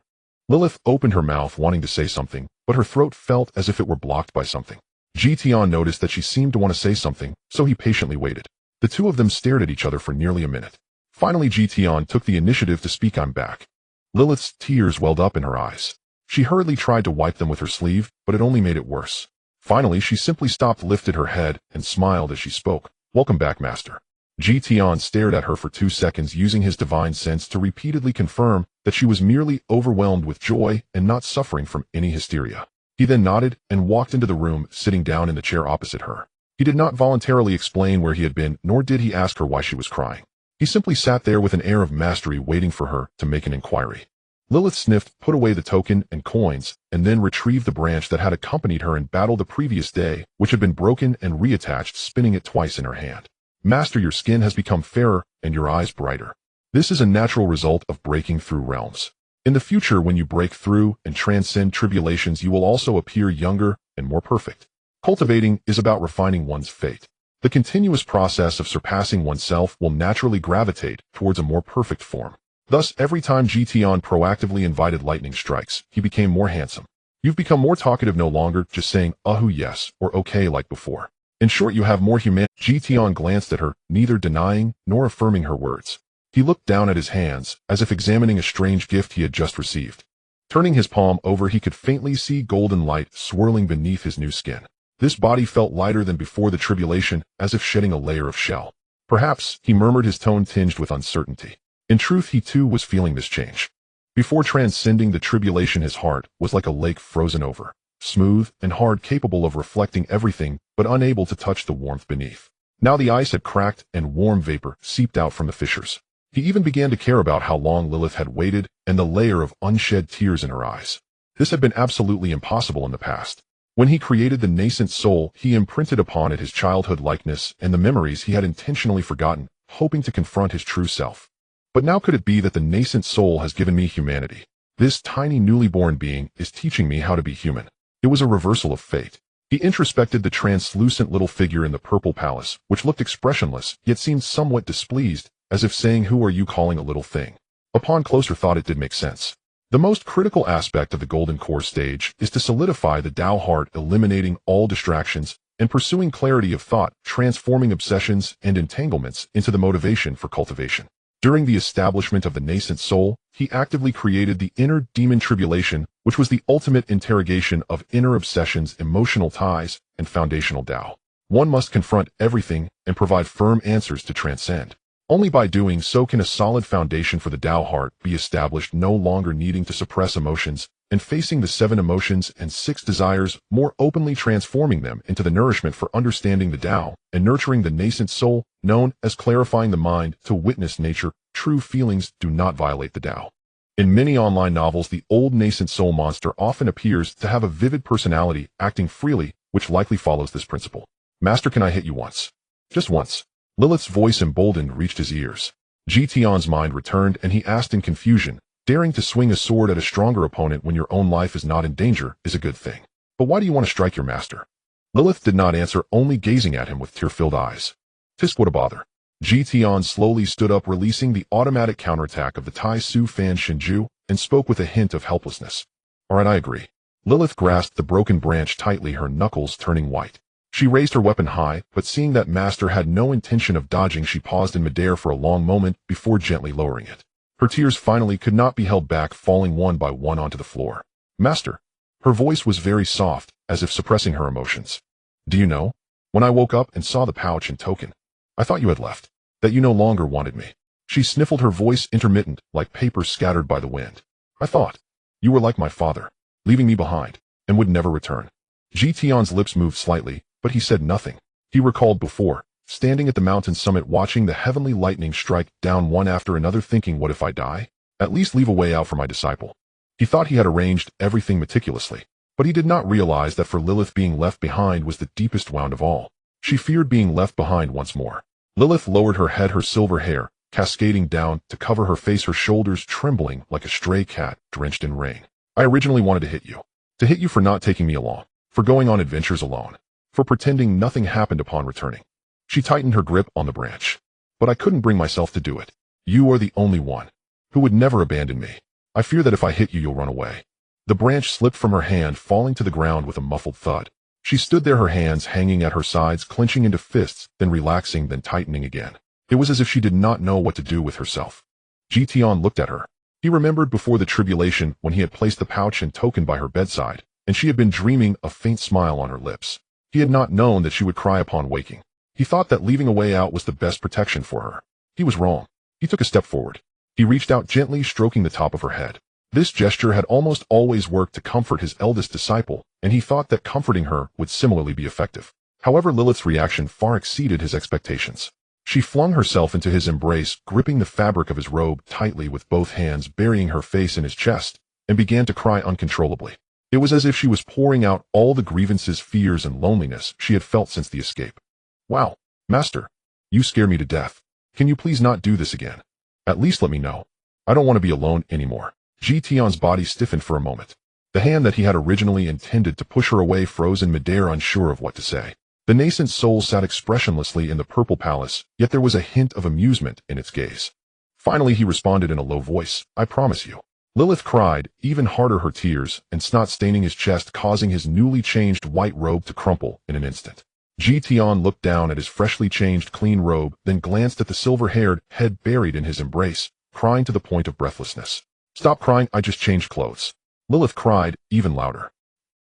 Lilith opened her mouth, wanting to say something, but her throat felt as if it were blocked by something. Tian noticed that she seemed to want to say something, so he patiently waited. The two of them stared at each other for nearly a minute. Finally, Tian took the initiative to speak. I'm back. Lilith's tears welled up in her eyes. She hurriedly tried to wipe them with her sleeve, but it only made it worse. Finally, she simply stopped, lifted her head, and smiled as she spoke. Welcome back, master. Tian stared at her for 2 seconds, using his divine sense to repeatedly confirm that she was merely overwhelmed with joy and not suffering from any hysteria. He then nodded and walked into the room, sitting down in the chair opposite her. He did not voluntarily explain where he had been, nor did he ask her why she was crying. He simply sat there with an air of mastery, waiting for her to make an inquiry. Lilith sniffed, put away the token and coins, and then retrieved the branch that had accompanied her in battle the previous day, which had been broken and reattached, spinning it twice in her hand. Master, your skin has become fairer and your eyes brighter. This is a natural result of breaking through realms. In the future, when you break through and transcend tribulations, you will also appear younger and more perfect. Cultivating is about refining one's fate. The continuous process of surpassing oneself will naturally gravitate towards a more perfect form. Thus, every time Tian proactively invited lightning strikes, he became more handsome. You've become more talkative, no longer just saying, yes, or okay like before. In short, you have more humanity. Tian glanced at her, neither denying nor affirming her words. He looked down at his hands, as if examining a strange gift he had just received. Turning his palm over, he could faintly see golden light swirling beneath his new skin. This body felt lighter than before the tribulation, as if shedding a layer of shell. Perhaps, he murmured, his tone tinged with uncertainty. In truth, he too was feeling this change. Before transcending the tribulation, his heart was like a lake frozen over, smooth and hard, capable of reflecting everything, but unable to touch the warmth beneath. Now the ice had cracked and warm vapor seeped out from the fissures. He even began to care about how long Lilith had waited and the layer of unshed tears in her eyes. This had been absolutely impossible in the past. When he created the nascent soul, he imprinted upon it his childhood likeness and the memories he had intentionally forgotten, hoping to confront his true self. But now could it be that the nascent soul has given me humanity? This tiny newly born being is teaching me how to be human. It was a reversal of fate. He introspected the translucent little figure in the purple palace, which looked expressionless, yet seemed somewhat displeased, as if saying, who are you calling a little thing? Upon closer thought, it did make sense. The most critical aspect of the Golden Core stage is to solidify the Tao heart, eliminating all distractions and pursuing clarity of thought, transforming obsessions and entanglements into the motivation for cultivation. During the establishment of the nascent soul, he actively created the inner demon tribulation, which was the ultimate interrogation of inner obsessions, emotional ties, and foundational Tao. One must confront everything and provide firm answers to transcend. Only by doing so can a solid foundation for the Tao heart be established, no longer needing to suppress emotions, and facing the 7 emotions and 6 desires, more openly transforming them into the nourishment for understanding the Tao, and nurturing the nascent soul, known as clarifying the mind to witness nature. True feelings do not violate the Tao. In many online novels, the old nascent soul monster often appears to have a vivid personality, acting freely, which likely follows this principle. Master, can I hit you once? Just once. Lilith's voice, emboldened, reached his ears. Tian's mind returned, and he asked in confusion, daring to swing a sword at a stronger opponent when your own life is not in danger is a good thing. But why do you want to strike your master? Lilith did not answer, only gazing at him with tear-filled eyes. Tisk, what a bother. Tian slowly stood up, releasing the automatic counterattack of the Tai Su Fan Shinju, and spoke with a hint of helplessness. All right, I agree. Lilith grasped the broken branch tightly, her knuckles turning white. She raised her weapon high, but seeing that Master had no intention of dodging, she paused in midair for a long moment before gently lowering it. Her tears finally could not be held back, falling one by one onto the floor. Master. Her voice was very soft, as if suppressing her emotions. Do you know? When I woke up and saw the pouch and token, I thought you had left, that you no longer wanted me. She sniffled, her voice intermittent, like paper scattered by the wind. I thought you were like my father, leaving me behind, and would never return. Tian's lips moved slightly, but he said nothing. He recalled before, standing at the mountain summit watching the heavenly lightning strike down one after another, thinking, what if I die? At least leave a way out for my disciple. He thought he had arranged everything meticulously, but he did not realize that for Lilith, being left behind was the deepest wound of all. She feared being left behind once more. Lilith lowered her head, her silver hair cascading down to cover her face, her shoulders trembling like a stray cat drenched in rain. I originally wanted to hit you. To hit you for not taking me along, for going on adventures alone, for pretending nothing happened upon returning. She tightened her grip on the branch. But I couldn't bring myself to do it. You are the only one who would never abandon me. I fear that if I hit you, you'll run away. The branch slipped from her hand, falling to the ground with a muffled thud. She stood there, her hands hanging at her sides, clenching into fists, then relaxing, then tightening again. It was as if she did not know what to do with herself. Tian looked at her. He remembered before the tribulation when he had placed the pouch and token by her bedside, and she had been dreaming, a faint smile on her lips. He had not known that she would cry upon waking. He thought that leaving a way out was the best protection for her. He was wrong. He took a step forward. He reached out, gently stroking the top of her head. This gesture had almost always worked to comfort his eldest disciple, and he thought that comforting her would similarly be effective. However, Lilith's reaction far exceeded his expectations. She flung herself into his embrace, gripping the fabric of his robe tightly with both hands, burying her face in his chest, and began to cry uncontrollably. It was as if she was pouring out all the grievances, fears, and loneliness she had felt since the escape. Wow, Master, you scare me to death. Can you please not do this again? At least let me know. I don't want to be alone anymore. Tian's body stiffened for a moment. The hand that he had originally intended to push her away froze in midair, unsure of what to say. The nascent soul sat expressionlessly in the purple palace, yet there was a hint of amusement in its gaze. Finally he responded in a low voice, I promise you. Lilith cried, even harder, her tears and snot staining his chest, causing his newly changed white robe to crumple in an instant. Tian looked down at his freshly changed clean robe, then glanced at the silver-haired head buried in his embrace, crying to the point of breathlessness. Stop crying, I just changed clothes. Lilith cried, even louder.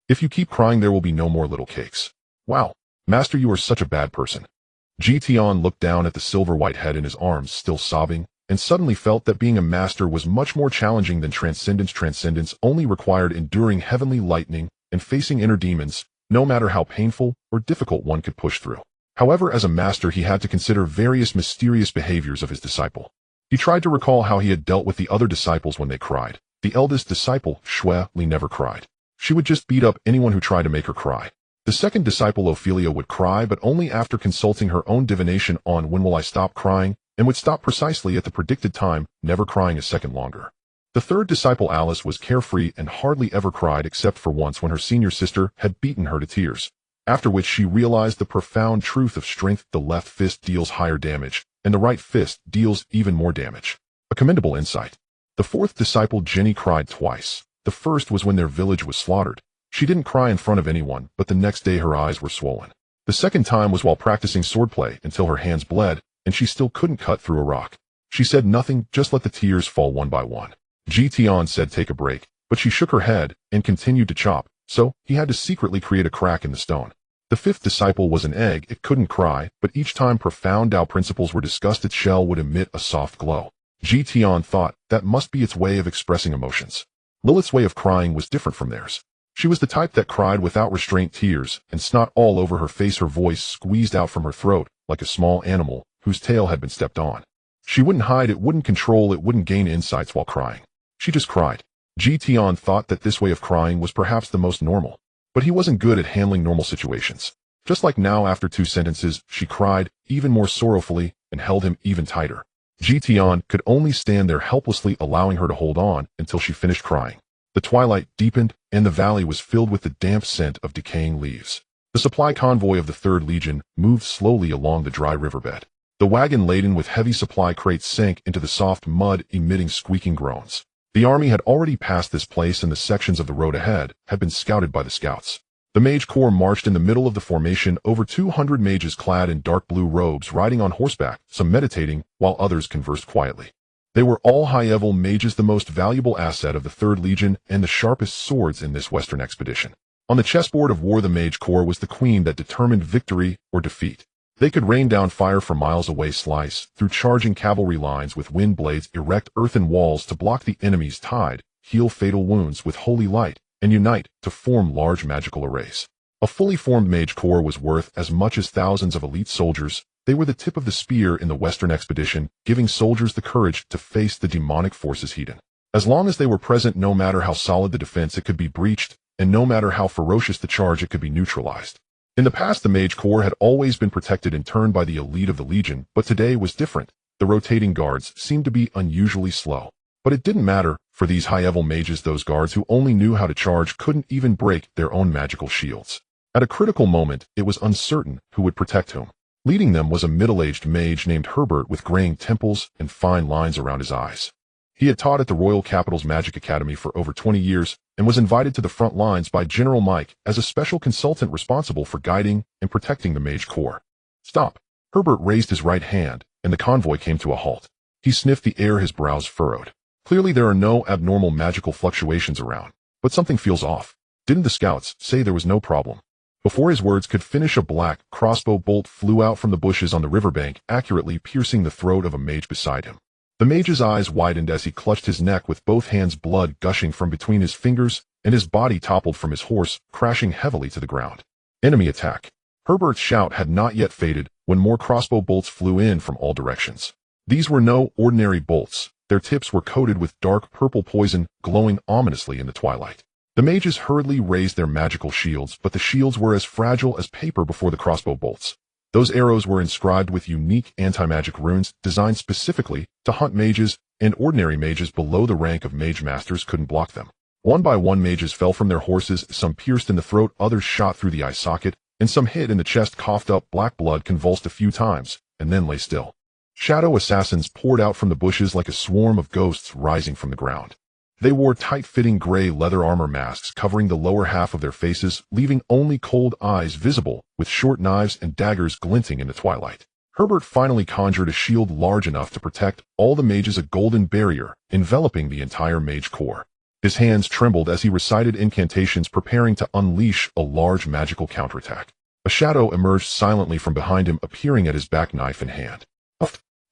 If you keep crying, there will be no more little cakes. Wow. Master, you are such a bad person. Tian looked down at the silver-white head in his arms, still sobbing, and suddenly felt that being a master was much more challenging than transcendence. Transcendence only required enduring heavenly lightning and facing inner demons, no matter how painful or difficult one could push through. However, as a master, he had to consider various mysterious behaviors of his disciple. He tried to recall how he had dealt with the other disciples when they cried. The eldest disciple, Shui Li, never cried. She would just beat up anyone who tried to make her cry. The second disciple, Ophelia, would cry, but only after consulting her own divination on when will I stop crying, and would stop precisely at the predicted time, never crying a second longer. The third disciple, Alice, was carefree and hardly ever cried except for once when her senior sister had beaten her to tears, after which she realized the profound truth of strength. The left fist deals higher damage, and the right fist deals even more damage. A commendable insight. The fourth disciple, Jenny, cried twice. The first was when their village was slaughtered. She didn't cry in front of anyone, but the next day her eyes were swollen. The second time was while practicing swordplay until her hands bled, and she still couldn't cut through a rock. She said nothing, just let the tears fall one by one. Tian said take a break, but she shook her head and continued to chop, so he had to secretly create a crack in the stone. The fifth disciple was an egg. It couldn't cry, but each time profound Tao principles were discussed, its shell would emit a soft glow. Tian thought that must be its way of expressing emotions. Lilith's way of crying was different from theirs. She was the type that cried without restraint, tears and snot all over her face, her voice squeezed out from her throat like a small animal whose tail had been stepped on. She wouldn't hide, it wouldn't control, it wouldn't gain insights while crying. She just cried. Tian thought that this way of crying was perhaps the most normal. But he wasn't good at handling normal situations. Just like now, after 2 sentences, she cried even more sorrowfully and held him even tighter. Tian could only stand there helplessly, allowing her to hold on until she finished crying. The twilight deepened, and the valley was filled with the damp scent of decaying leaves. The supply convoy of the 3rd Legion moved slowly along the dry riverbed. The wagon laden with heavy supply crates sank into the soft mud, emitting squeaking groans. The army had already passed this place, and the sections of the road ahead had been scouted by the scouts. The Mage Corps marched in the middle of the formation, over 200 mages clad in dark blue robes, riding on horseback, some meditating, while others conversed quietly. They were all high-level mages, the most valuable asset of the 3rd Legion and the sharpest swords in this western expedition. On the chessboard of war, the Mage Corps was the queen that determined victory or defeat. They could rain down fire from miles away, slice through charging cavalry lines with wind blades, erect earthen walls to block the enemy's tide, heal fatal wounds with holy light, and unite to form large magical arrays. A fully formed Mage Corps was worth as much as thousands of elite soldiers. They were the tip of the spear in the western expedition, giving soldiers the courage to face the demonic forces hidden. As long as they were present, no matter how solid the defense, it could be breached, and no matter how ferocious the charge, it could be neutralized. In the past, the Mage Corps had always been protected in turn by the elite of the Legion, but today was different. The rotating guards seemed to be unusually slow. But it didn't matter, for these high-level mages, those guards who only knew how to charge, couldn't even break their own magical shields. At a critical moment, it was uncertain who would protect whom. Leading them was a middle-aged mage named Herbert with graying temples and fine lines around his eyes. He had taught at the Royal Capital's Magic Academy for over 20 years and was invited to the front lines by General Mike as a special consultant responsible for guiding and protecting the Mage Corps. Stop! Herbert raised his right hand, and the convoy came to a halt. He sniffed the air, his brows furrowed. Clearly there are no abnormal magical fluctuations around, but something feels off. Didn't the scouts say there was no problem? Before his words could finish, a black crossbow bolt flew out from the bushes on the riverbank, accurately piercing the throat of a mage beside him. The mage's eyes widened as he clutched his neck with both hands, blood gushing from between his fingers, and his body toppled from his horse, crashing heavily to the ground. Enemy attack! Herbert's shout had not yet faded when more crossbow bolts flew in from all directions. These were no ordinary bolts. Their tips were coated with dark purple poison, glowing ominously in the twilight. The mages hurriedly raised their magical shields, but the shields were as fragile as paper before the crossbow bolts. Those arrows were inscribed with unique anti-magic runes designed specifically to hunt mages, and ordinary mages below the rank of mage masters couldn't block them. One by one, mages fell from their horses, some pierced in the throat, others shot through the eye socket, and some hit in the chest, coughed up black blood, convulsed a few times, and then lay still. Shadow assassins poured out from the bushes like a swarm of ghosts rising from the ground. They wore tight-fitting gray leather armor masks covering the lower half of their faces, leaving only cold eyes visible, with short knives and daggers glinting in the twilight. Herbert finally conjured a shield large enough to protect all the mages, a golden barrier enveloping the entire Mage Corps. His hands trembled as he recited incantations, preparing to unleash a large magical counterattack. A shadow emerged silently from behind him, appearing at his back, knife in hand.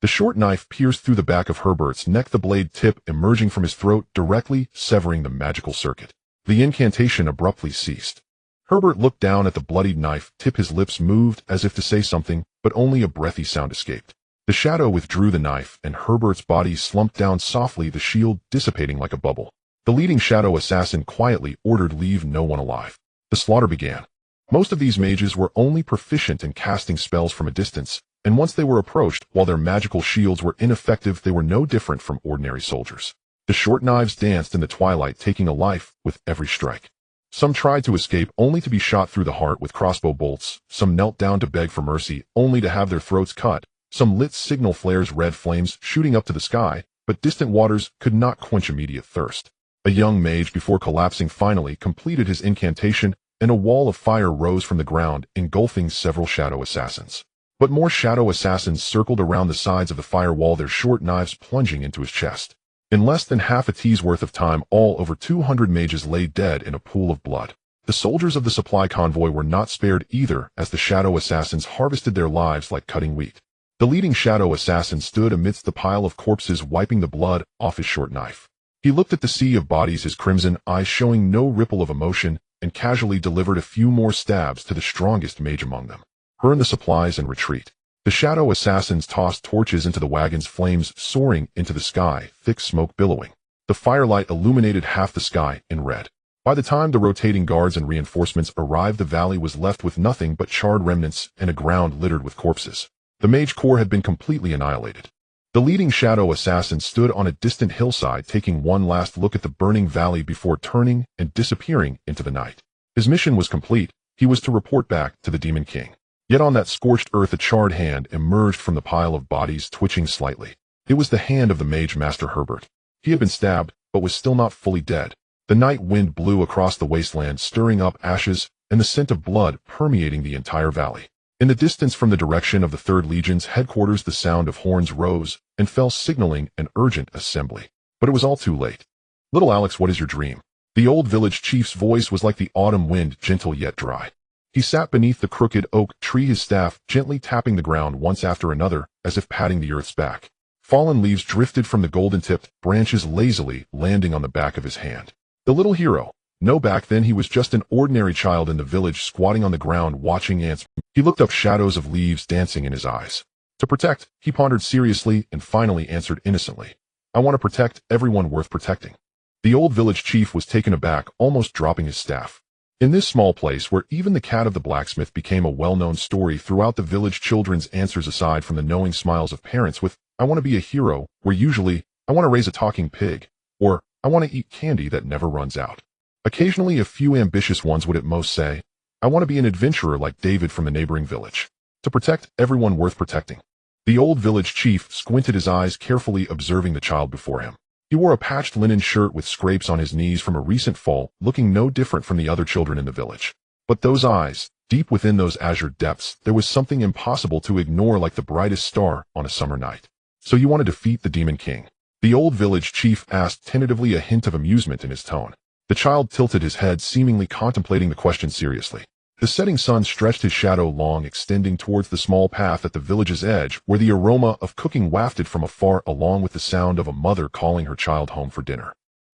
The short knife pierced through the back of Herbert's neck, the blade tip emerging from his throat, directly severing the magical circuit. The incantation abruptly ceased. Herbert looked down at the bloodied knife tip, his lips moved as if to say something, but only a breathy sound escaped. The shadow withdrew the knife, and Herbert's body slumped down softly, the shield dissipating like a bubble. The leading shadow assassin quietly ordered, "Leave no one alive." The slaughter began. Most of these mages were only proficient in casting spells from a distance, and once they were approached, while their magical shields were ineffective, they were no different from ordinary soldiers. The short knives danced in the twilight, taking a life with every strike. Some tried to escape, only to be shot through the heart with crossbow bolts. Some knelt down to beg for mercy, only to have their throats cut. Some lit signal flares, red flames shooting up to the sky, but distant waters could not quench immediate thirst. A young mage, before collapsing, finally completed his incantation, and a wall of fire rose from the ground, engulfing several shadow assassins. But more shadow assassins circled around the sides of the firewall, their short knives plunging into his chest. In less than half a T's worth of time, all over 200 mages lay dead in a pool of blood. The soldiers of the supply convoy were not spared either, as the shadow assassins harvested their lives like cutting wheat. The leading shadow assassin stood amidst the pile of corpses, wiping the blood off his short knife. He looked at the sea of bodies, his crimson eyes showing no ripple of emotion, and casually delivered a few more stabs to the strongest mage among them. Burn the supplies and retreat. The shadow assassins tossed torches into the wagons, flames soaring into the sky, thick smoke billowing. The firelight illuminated half the sky in red. By the time the rotating guards and reinforcements arrived, the valley was left with nothing but charred remnants and a ground littered with corpses. The mage corps had been completely annihilated. The leading shadow assassin stood on a distant hillside, taking one last look at the burning valley before turning and disappearing into the night. His mission was complete. He was to report back to the Demon King. Yet on that scorched earth, a charred hand emerged from the pile of bodies, twitching slightly. It was the hand of the mage master Herbert. He had been stabbed, but was still not fully dead. The night wind blew across the wasteland, stirring up ashes and the scent of blood permeating the entire valley. In the distance, from the direction of the 3rd Legion's headquarters, the sound of horns rose and fell, signaling an urgent assembly. But it was all too late. "Little Alex, what is your dream?" The old village chief's voice was like the autumn wind, gentle yet dry. He sat beneath the crooked oak tree, his staff gently tapping the ground once after another, as if patting the earth's back. Fallen leaves drifted from the golden-tipped branches, lazily landing on the back of his hand. The little hero. No, back then he was just an ordinary child in the village, squatting on the ground watching ants. He looked up, shadows of leaves dancing in his eyes. To protect, he pondered seriously and finally answered innocently. "I want to protect everyone worth protecting." The old village chief was taken aback, almost dropping his staff. In this small place, where even the cat of the blacksmith became a well-known story throughout the village, children's answers, aside from the knowing smiles of parents with "I want to be a hero," were usually "I want to raise a talking pig," or "I want to eat candy that never runs out." Occasionally, a few ambitious ones would at most say, "I want to be an adventurer like David from the neighboring village." To protect everyone worth protecting. The old village chief squinted his eyes, carefully observing the child before him. He wore a patched linen shirt with scrapes on his knees from a recent fall, looking no different from the other children in the village. But those eyes, deep within those azure depths, there was something impossible to ignore, like the brightest star on a summer night. "So you want to defeat the Demon King?" The old village chief asked, tentatively, a hint of amusement in his tone. The child tilted his head, seemingly contemplating the question seriously. The setting sun stretched his shadow long, extending towards the small path at the village's edge, where the aroma of cooking wafted from afar, along with the sound of a mother calling her child home for dinner.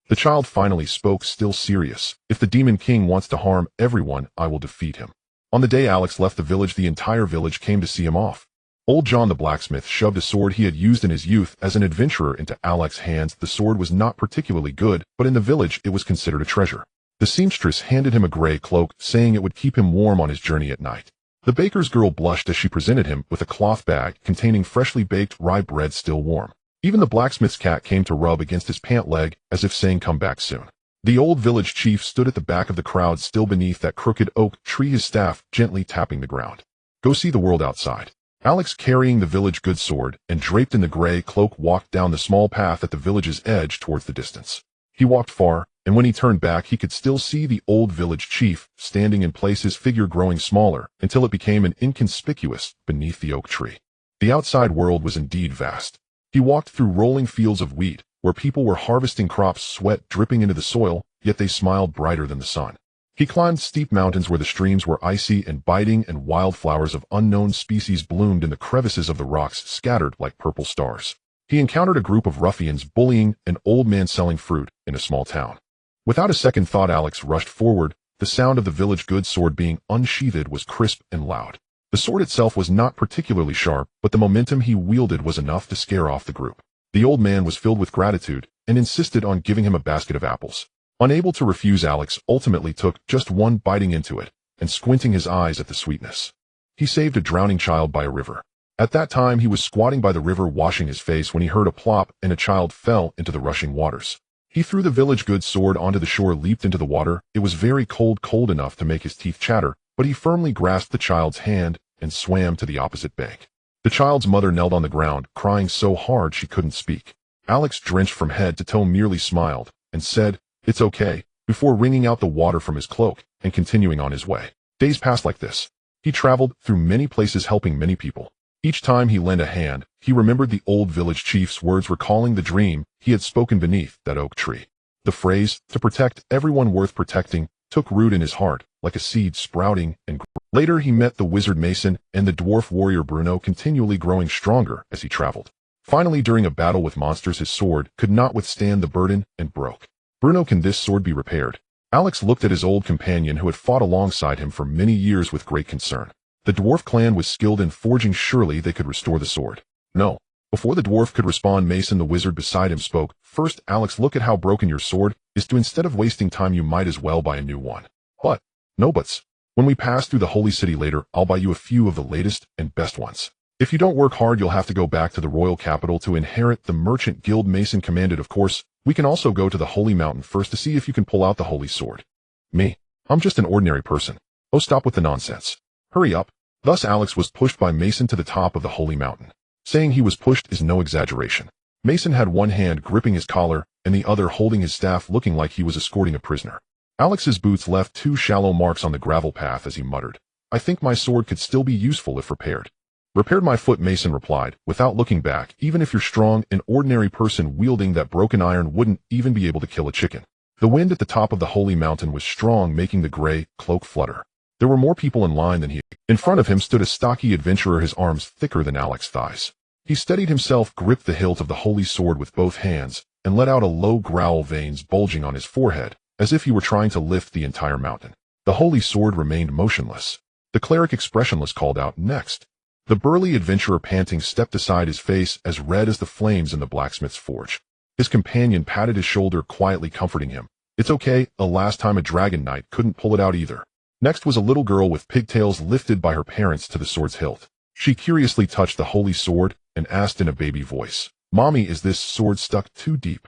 The child finally spoke, still serious. "If the Demon King wants to harm everyone, I will defeat him." On the day Alex left the village, the entire village came to see him off. Old John the blacksmith shoved a sword he had used in his youth as an adventurer into Alex's hands. The sword was not particularly good, but in the village it was considered a treasure. The seamstress handed him a gray cloak, saying it would keep him warm on his journey at night. The baker's girl blushed as she presented him with a cloth bag containing freshly baked rye bread, still warm. Even the blacksmith's cat came to rub against his pant leg, as if saying, "Come back soon." The old village chief stood at the back of the crowd, still beneath that crooked oak tree, his staff gently tapping the ground. "Go see the world outside." Alex, carrying the village good sword and draped in the gray cloak, walked down the small path at the village's edge towards the distance. He walked far, and when he turned back, he could still see the old village chief standing in place, his figure growing smaller until it became inconspicuous beneath the oak tree. The outside world was indeed vast. He walked through rolling fields of wheat, where people were harvesting crops, sweat dripping into the soil, yet they smiled brighter than the sun. He climbed steep mountains where the streams were icy and biting, and wildflowers of unknown species bloomed in the crevices of the rocks, scattered like purple stars. He encountered a group of ruffians bullying an old man selling fruit in a small town. Without a second thought, Alex rushed forward. The sound of the village good sword being unsheathed was crisp and loud. The sword itself was not particularly sharp, but the momentum he wielded was enough to scare off the group. The old man was filled with gratitude and insisted on giving him a basket of apples. Unable to refuse, Alex ultimately took just one, biting into it and squinting his eyes at the sweetness. He saved a drowning child by a river. At that time, he was squatting by the river washing his face when he heard a plop and a child fell into the rushing waters. He threw the village good sword onto the shore, leaped into the water. It was very cold, cold enough to make his teeth chatter, but he firmly grasped the child's hand and swam to the opposite bank. The child's mother knelt on the ground, crying so hard she couldn't speak. Alex, drenched from head to toe, merely smiled and said, "It's okay," before wringing out the water from his cloak and continuing on his way. Days passed like this. He traveled through many places, helping many people. Each time he lent a hand, he remembered the old village chief's words recalling the dream he had spoken beneath that oak tree. The phrase, to protect everyone worth protecting, took root in his heart, like a seed sprouting and growing. Later he met the wizard Mason and the dwarf warrior Bruno, continually growing stronger as he traveled. Finally, during a battle with monsters, his sword could not withstand the burden and broke. Bruno, can this sword be repaired? Alex looked at his old companion who had fought alongside him for many years with great concern. The dwarf clan was skilled in forging, surely they could restore the sword. No. Before the dwarf could respond, Mason the wizard beside him spoke. First, Alex, look at how broken your sword is. Instead of wasting time, you might as well buy a new one. But, no buts. When we pass through the holy city later, I'll buy you a few of the latest and best ones. If you don't work hard, you'll have to go back to the royal capital to inherit the merchant guild. Mason commanded. Of course, we can also go to the holy mountain first to see if you can pull out the holy sword. Me? I'm just an ordinary person. Oh, stop with the nonsense. Hurry up. Thus Alex was pushed by Mason to the top of the holy mountain. Saying he was pushed is no exaggeration. Mason had one hand gripping his collar and the other holding his staff, looking like he was escorting a prisoner. Alex's boots left 2 shallow marks on the gravel path as he muttered, I think my sword could still be useful if repaired. Repaired my foot, Mason replied, without looking back. Even if you're strong, an ordinary person wielding that broken iron wouldn't even be able to kill a chicken. The wind at the top of the holy mountain was strong, making the gray cloak flutter. There were more people in line than he. In front of him stood a stocky adventurer, his arms thicker than Alex's thighs. He steadied himself, gripped the hilt of the holy sword with both hands, and let out a low growl, veins bulging on his forehead, as if he were trying to lift the entire mountain. The holy sword remained motionless. The cleric, expressionless, called out, next. The burly adventurer, panting, stepped aside, his face as red as the flames in the blacksmith's forge. His companion patted his shoulder, quietly comforting him. It's okay, last time a dragon knight couldn't pull it out either. Next was a little girl with pigtails lifted by her parents to the sword's hilt. She curiously touched the holy sword and asked in a baby voice, Mommy, is this sword stuck too deep?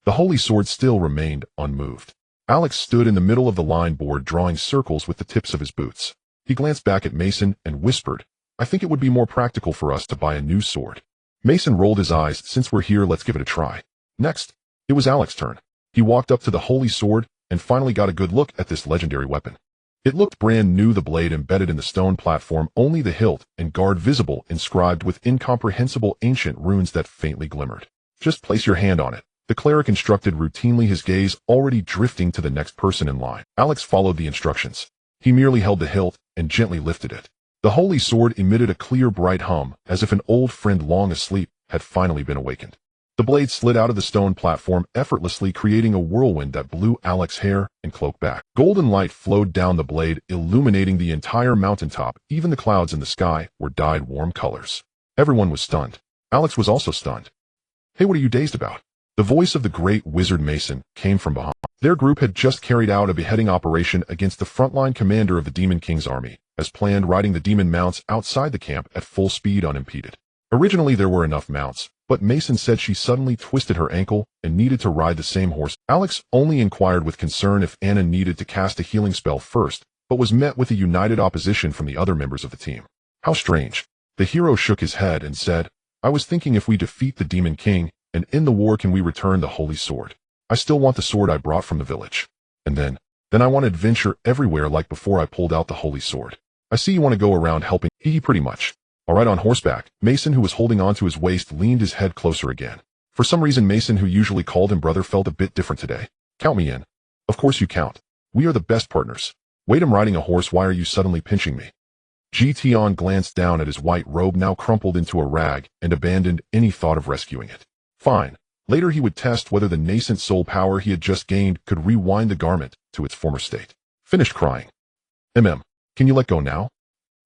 The holy sword still remained unmoved. Alex stood in the middle of the line board, drawing circles with the tips of his boots. He glanced back at Mason and whispered, I think it would be more practical for us to buy a new sword. Mason rolled his eyes. Since we're here, let's give it a try. Next, it was Alex's turn. He walked up to the holy sword and finally got a good look at this legendary weapon. It looked brand new, the blade embedded in the stone platform, only the hilt and guard visible, inscribed with incomprehensible ancient runes that faintly glimmered. Just place your hand on it, the cleric instructed routinely, his gaze already drifting to the next person in line. Alex followed the instructions. He merely held the hilt and gently lifted it. The holy sword emitted a clear, bright hum, as if an old friend long asleep had finally been awakened. The blade slid out of the stone platform effortlessly, creating a whirlwind that blew Alex's hair and cloak back. Golden light flowed down the blade, illuminating the entire mountaintop. Even the clouds in the sky were dyed warm colors. Everyone was stunned. Alex was also stunned. Hey, what are you dazed about? The voice of the great wizard Mason came from behind. Their group had just carried out a beheading operation against the frontline commander of the Demon King's army, as planned, riding the demon mounts outside the camp at full speed unimpeded. Originally there were enough mounts, but Mason said she suddenly twisted her ankle and needed to ride the same horse. Alex only inquired with concern if Anna needed to cast a healing spell first, but was met with a united opposition from the other members of the team. How strange. The hero shook his head and said, I was thinking if we defeat the Demon King and end the war, can we return the holy sword? I still want the sword I brought from the village. And then I want adventure everywhere like before I pulled out the holy sword. I see you want to go around helping. Pretty much. All right, on horseback. Mason, who was holding on to his waist, leaned his head closer again. For some reason, Mason, who usually called him brother, felt a bit different today. Count me in. Of course you count. We are the best partners. Wait, I'm riding a horse. Why are you suddenly pinching me? Tian glanced down at his white robe, now crumpled into a rag, and abandoned any thought of rescuing it. Fine. Later he would test whether the nascent soul power he had just gained could rewind the garment to its former state. Finished crying. Can you let go now?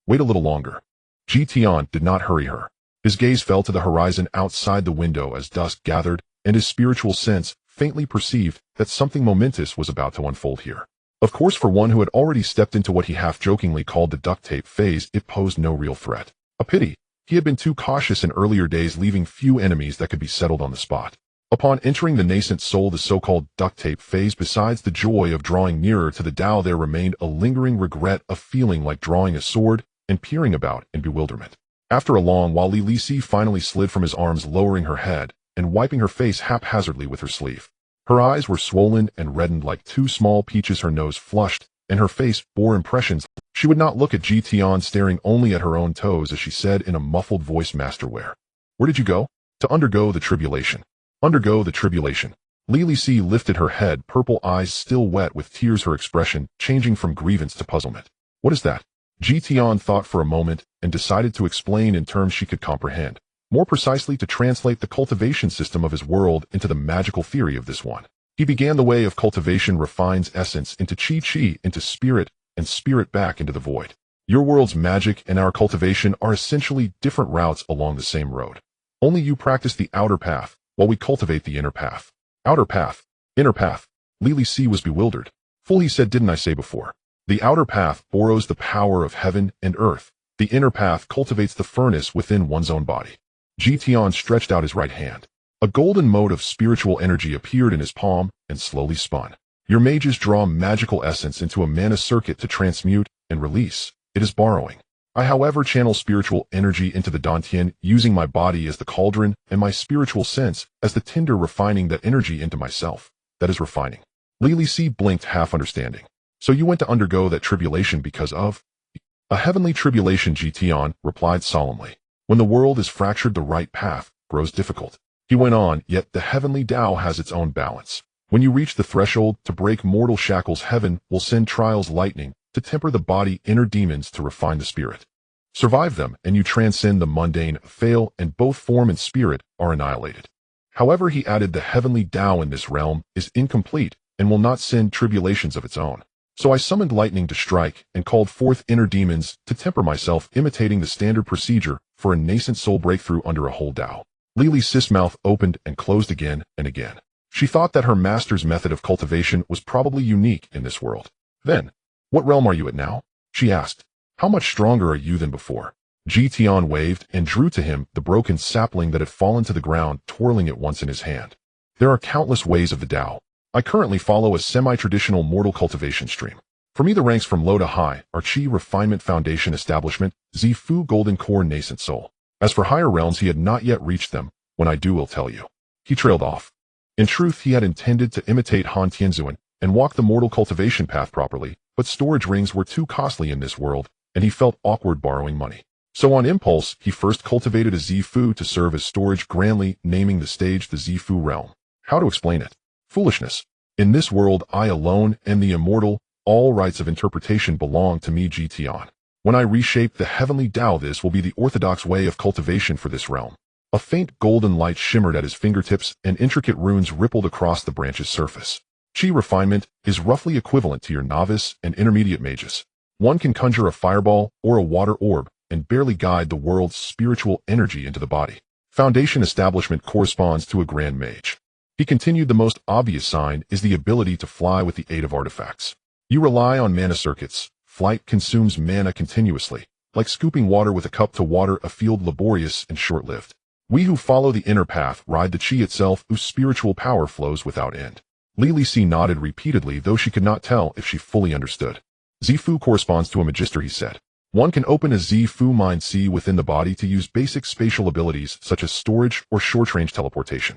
Wait a little longer. Tian did not hurry her. His gaze fell to the horizon outside the window as dusk gathered, and his spiritual sense faintly perceived that something momentous was about to unfold here. Of course, for one who had already stepped into what he half-jokingly called the duct tape phase, it posed no real threat. A pity. He had been too cautious in earlier days, leaving few enemies that could be settled on the spot. Upon entering the nascent soul, the so-called duct tape phase, besides the joy of drawing nearer to the Tao, there remained a lingering regret, a feeling like drawing a sword and peering about in bewilderment. After a long while, Lisi finally slid from his arms, lowering her head and wiping her face haphazardly with her sleeve. Her eyes were swollen and reddened like two small peaches, her nose flushed, and her face bore impressions. She would not look at Tian, staring only at her own toes as she said in a muffled voice, Masterware. Where did you go? To undergo the tribulation. Undergo the tribulation. Lily C lifted her head, purple eyes still wet with tears, her expression changing from grievance to puzzlement. What is that? Tian thought for a moment and decided to explain in terms she could comprehend, more precisely to translate the cultivation system of his world into the magical theory of this one. He began the way of cultivation, refines essence into chi into spirit, and spirit back into the void. Your world's magic and our cultivation are essentially different routes along the same road. Only you practice the outer path, while we cultivate the inner path. Outer path, inner path. Lily C was bewildered. Full, he said, didn't I say before? The outer path borrows the power of heaven and earth. The inner path cultivates the furnace within one's own body. Tian stretched out his right hand. A golden mote of spiritual energy appeared in his palm and slowly spun. Your mages draw magical essence into a mana circuit to transmute and release. It is borrowing. I, however, channel spiritual energy into the Dantian, using my body as the cauldron and my spiritual sense as the tinder, refining that energy into myself. That is refining. Lily C blinked, half understanding. So you went to undergo that tribulation because of? A heavenly tribulation, Tian replied solemnly. When the world is fractured, the right path grows difficult. He went on, yet the heavenly Tao has its own balance. When you reach the threshold to break mortal shackles, heaven will send trials, lightning, to temper the body, inner demons to refine the spirit. Survive them, and you transcend the mundane, fail, and both form and spirit are annihilated. However, he added, the heavenly Tao in this realm is incomplete and will not send tribulations of its own. So I summoned lightning to strike and called forth inner demons to temper myself, imitating the standard procedure for a nascent soul breakthrough under a whole Tao. Lily C's mouth opened and closed again and again. She thought that her master's method of cultivation was probably unique in this world. Then, what realm are you at now? She asked. How much stronger are you than before? Tian waved and drew to him the broken sapling that had fallen to the ground, twirling it once in his hand. There are countless ways of the Tao. I currently follow a semi-traditional mortal cultivation stream. For me, the ranks from low to high are Qi, refinement, foundation, establishment, Zifu, golden core, nascent soul. As for higher realms, he had not yet reached them. When I do, will tell you. He trailed off. In truth, he had intended to imitate Han Tianzuan and walk the mortal cultivation path properly, but storage rings were too costly in this world, and he felt awkward borrowing money. So on impulse, he first cultivated a Zifu to serve as storage, grandly naming the stage the Zifu realm. How to explain it? Foolishness. In this world, I alone am the immortal. All rights of interpretation belong to me, Tian. When I reshape the heavenly Tao, this will be the orthodox way of cultivation for this realm. A faint golden light shimmered at his fingertips, and intricate runes rippled across the branch's surface. Qi refinement is roughly equivalent to your novice and intermediate mages. One can conjure a fireball or a water orb and barely guide the world's spiritual energy into the body. Foundation establishment corresponds to a grand mage. He continued, the most obvious sign is the ability to fly with the aid of artifacts. You rely on mana circuits. Flight consumes mana continuously, like scooping water with a cup to water a field, laborious and short-lived. We who follow the inner path ride the Qi itself, whose spiritual power flows without end. Lily C nodded repeatedly, though she could not tell if she fully understood. Zifu corresponds to a magister, he said. One can open a Zifu mind C within the body to use basic spatial abilities such as storage or short-range teleportation.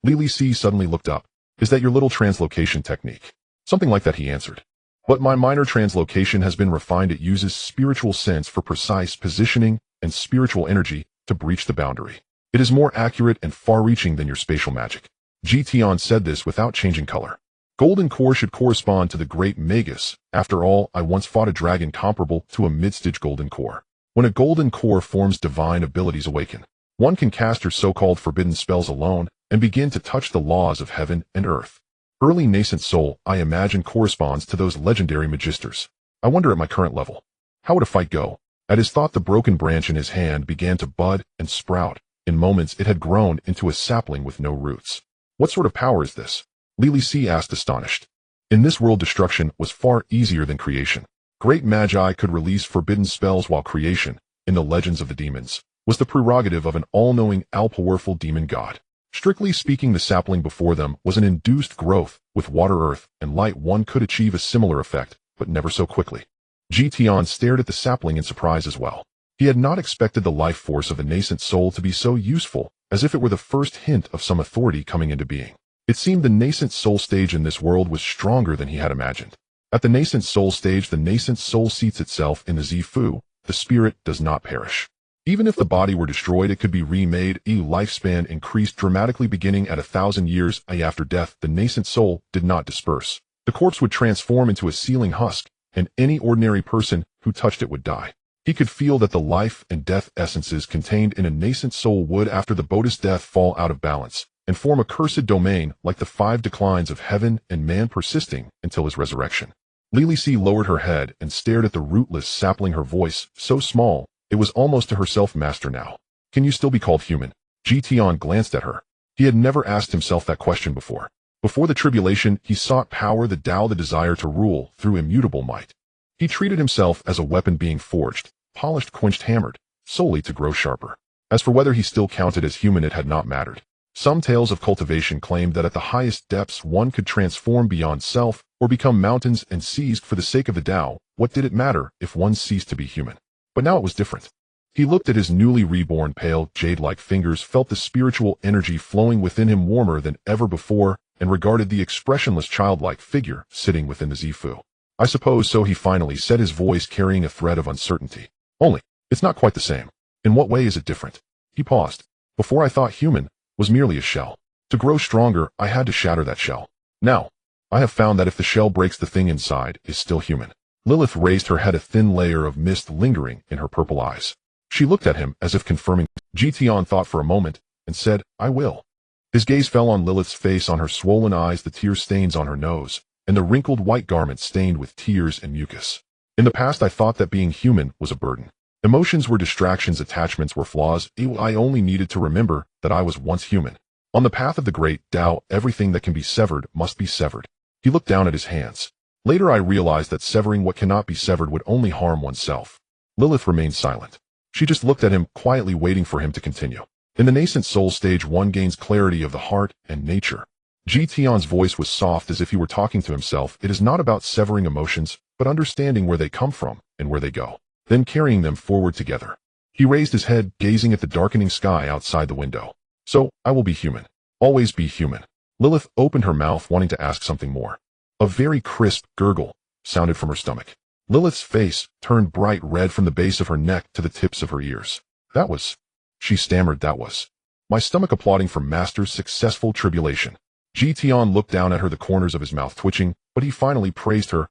Lily C suddenly looked up. Is that your little translocation technique? Something like that, he answered. But my minor translocation has been refined. It uses spiritual sense for precise positioning and spiritual energy to breach the boundary. It is more accurate and far-reaching than your spatial magic. Tian said this without changing color. Golden core should correspond to the great magus. After all, I once fought a dragon comparable to a mid-stage golden core. When a golden core forms, divine abilities awaken. One can cast her so-called forbidden spells alone and begin to touch the laws of heaven and earth. Early nascent soul, I imagine, corresponds to those legendary magisters. I wonder at my current level. How would a fight go? At his thought, the broken branch in his hand began to bud and sprout. In moments, it had grown into a sapling with no roots. What sort of power is this? Lily C asked, astonished. In this world, destruction was far easier than creation. Great magi could release forbidden spells, while creation, in the legends of the demons, was the prerogative of an all-knowing, all-powerful demon god. Strictly speaking, the sapling before them was an induced growth. With water, earth, and light, one could achieve a similar effect, but never so quickly. Tian stared at the sapling in surprise as well. He had not expected the life force of the nascent soul to be so useful, as if it were the first hint of some authority coming into being. It seemed the nascent soul stage in this world was stronger than he had imagined. At the nascent soul stage, the nascent soul seats itself in the Zifu. The spirit does not perish. Even if the body were destroyed, it could be remade. A lifespan increased dramatically beginning at 1,000 years after death. The nascent soul did not disperse. The corpse would transform into a sealing husk, and any ordinary person who touched it would die. He could feel that the life and death essences contained in a nascent soul would, after the Buddha's death, fall out of balance and form a cursed domain like the 5 declines of heaven and man, persisting until his resurrection. Lili C lowered her head and stared at the rootless sapling, her voice so small it was almost to herself. Master, now, can you still be called human? Tian glanced at her. He had never asked himself that question before. Before the tribulation, he sought power, the Tao, the desire to rule through immutable might. He treated himself as a weapon being forged, polished, quenched, hammered, solely to grow sharper. As for whether he still counted as human, it had not mattered. Some tales of cultivation claimed that at the highest depths one could transform beyond self or become mountains and seas for the sake of the Tao. What did it matter if one ceased to be human? But now it was different. He looked at his newly reborn, pale, jade-like fingers, felt the spiritual energy flowing within him warmer than ever before, and regarded the expressionless childlike figure sitting within the Zifu. I suppose so, he finally said, his voice carrying a thread of uncertainty. Only, it's not quite the same. In what way is it different? He paused. Before, I thought human was merely a shell. To grow stronger, I had to shatter that shell. Now, I have found that if the shell breaks, the thing inside is still human. Lilith raised her head, a thin layer of mist lingering in her purple eyes. She looked at him as if confirming. Tian thought for a moment and said, I will. His gaze fell on Lilith's face, on her swollen eyes, the tear stains on her nose, and the wrinkled white garment stained with tears and mucus. In the past, I thought that being human was a burden. Emotions were distractions, attachments were flaws. I only needed to remember that I was once human. On the path of the great Tao, everything that can be severed must be severed. He looked down at his hands. Later I realized that severing what cannot be severed would only harm oneself. Lilith remained silent. She just looked at him, quietly waiting for him to continue. In the nascent soul stage, one gains clarity of the heart and nature. Tian's voice was soft, as if he were talking to himself. It is not about severing emotions, but understanding where they come from and where they go, then carrying them forward together. He raised his head, gazing at the darkening sky outside the window. So, I will be human. Always be human. Lilith opened her mouth, wanting to ask something more. A very crisp gurgle sounded from her stomach. Lilith's face turned bright red from the base of her neck to the tips of her ears. That was, she stammered, that was my stomach applauding for Master's successful tribulation. Tian looked down at her, the corners of his mouth twitching, but he finally praised her.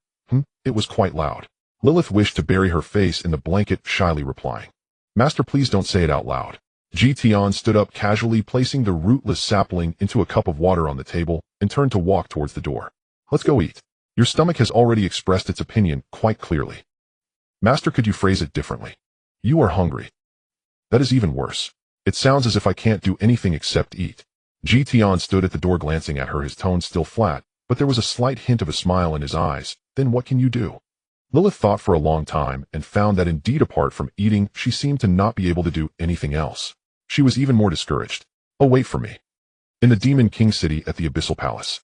It was quite loud. Lilith wished to bury her face in the blanket, shyly replying, Master, please don't say it out loud. Tian stood up casually, placing the rootless sapling into a cup of water on the table, and turned to walk towards the door. Let's go eat. Your stomach has already expressed its opinion quite clearly. Master, could you phrase it differently? You are hungry. That is even worse. It sounds as if I can't do anything except eat. Tian stood at the door, glancing at her, his tone still flat, but there was a slight hint of a smile in his eyes. Then what can you do? Lilith thought for a long time and found that indeed, apart from eating, she seemed to not be able to do anything else. She was even more discouraged. Oh, wait for me. In the Demon King City at the Abyssal Palace.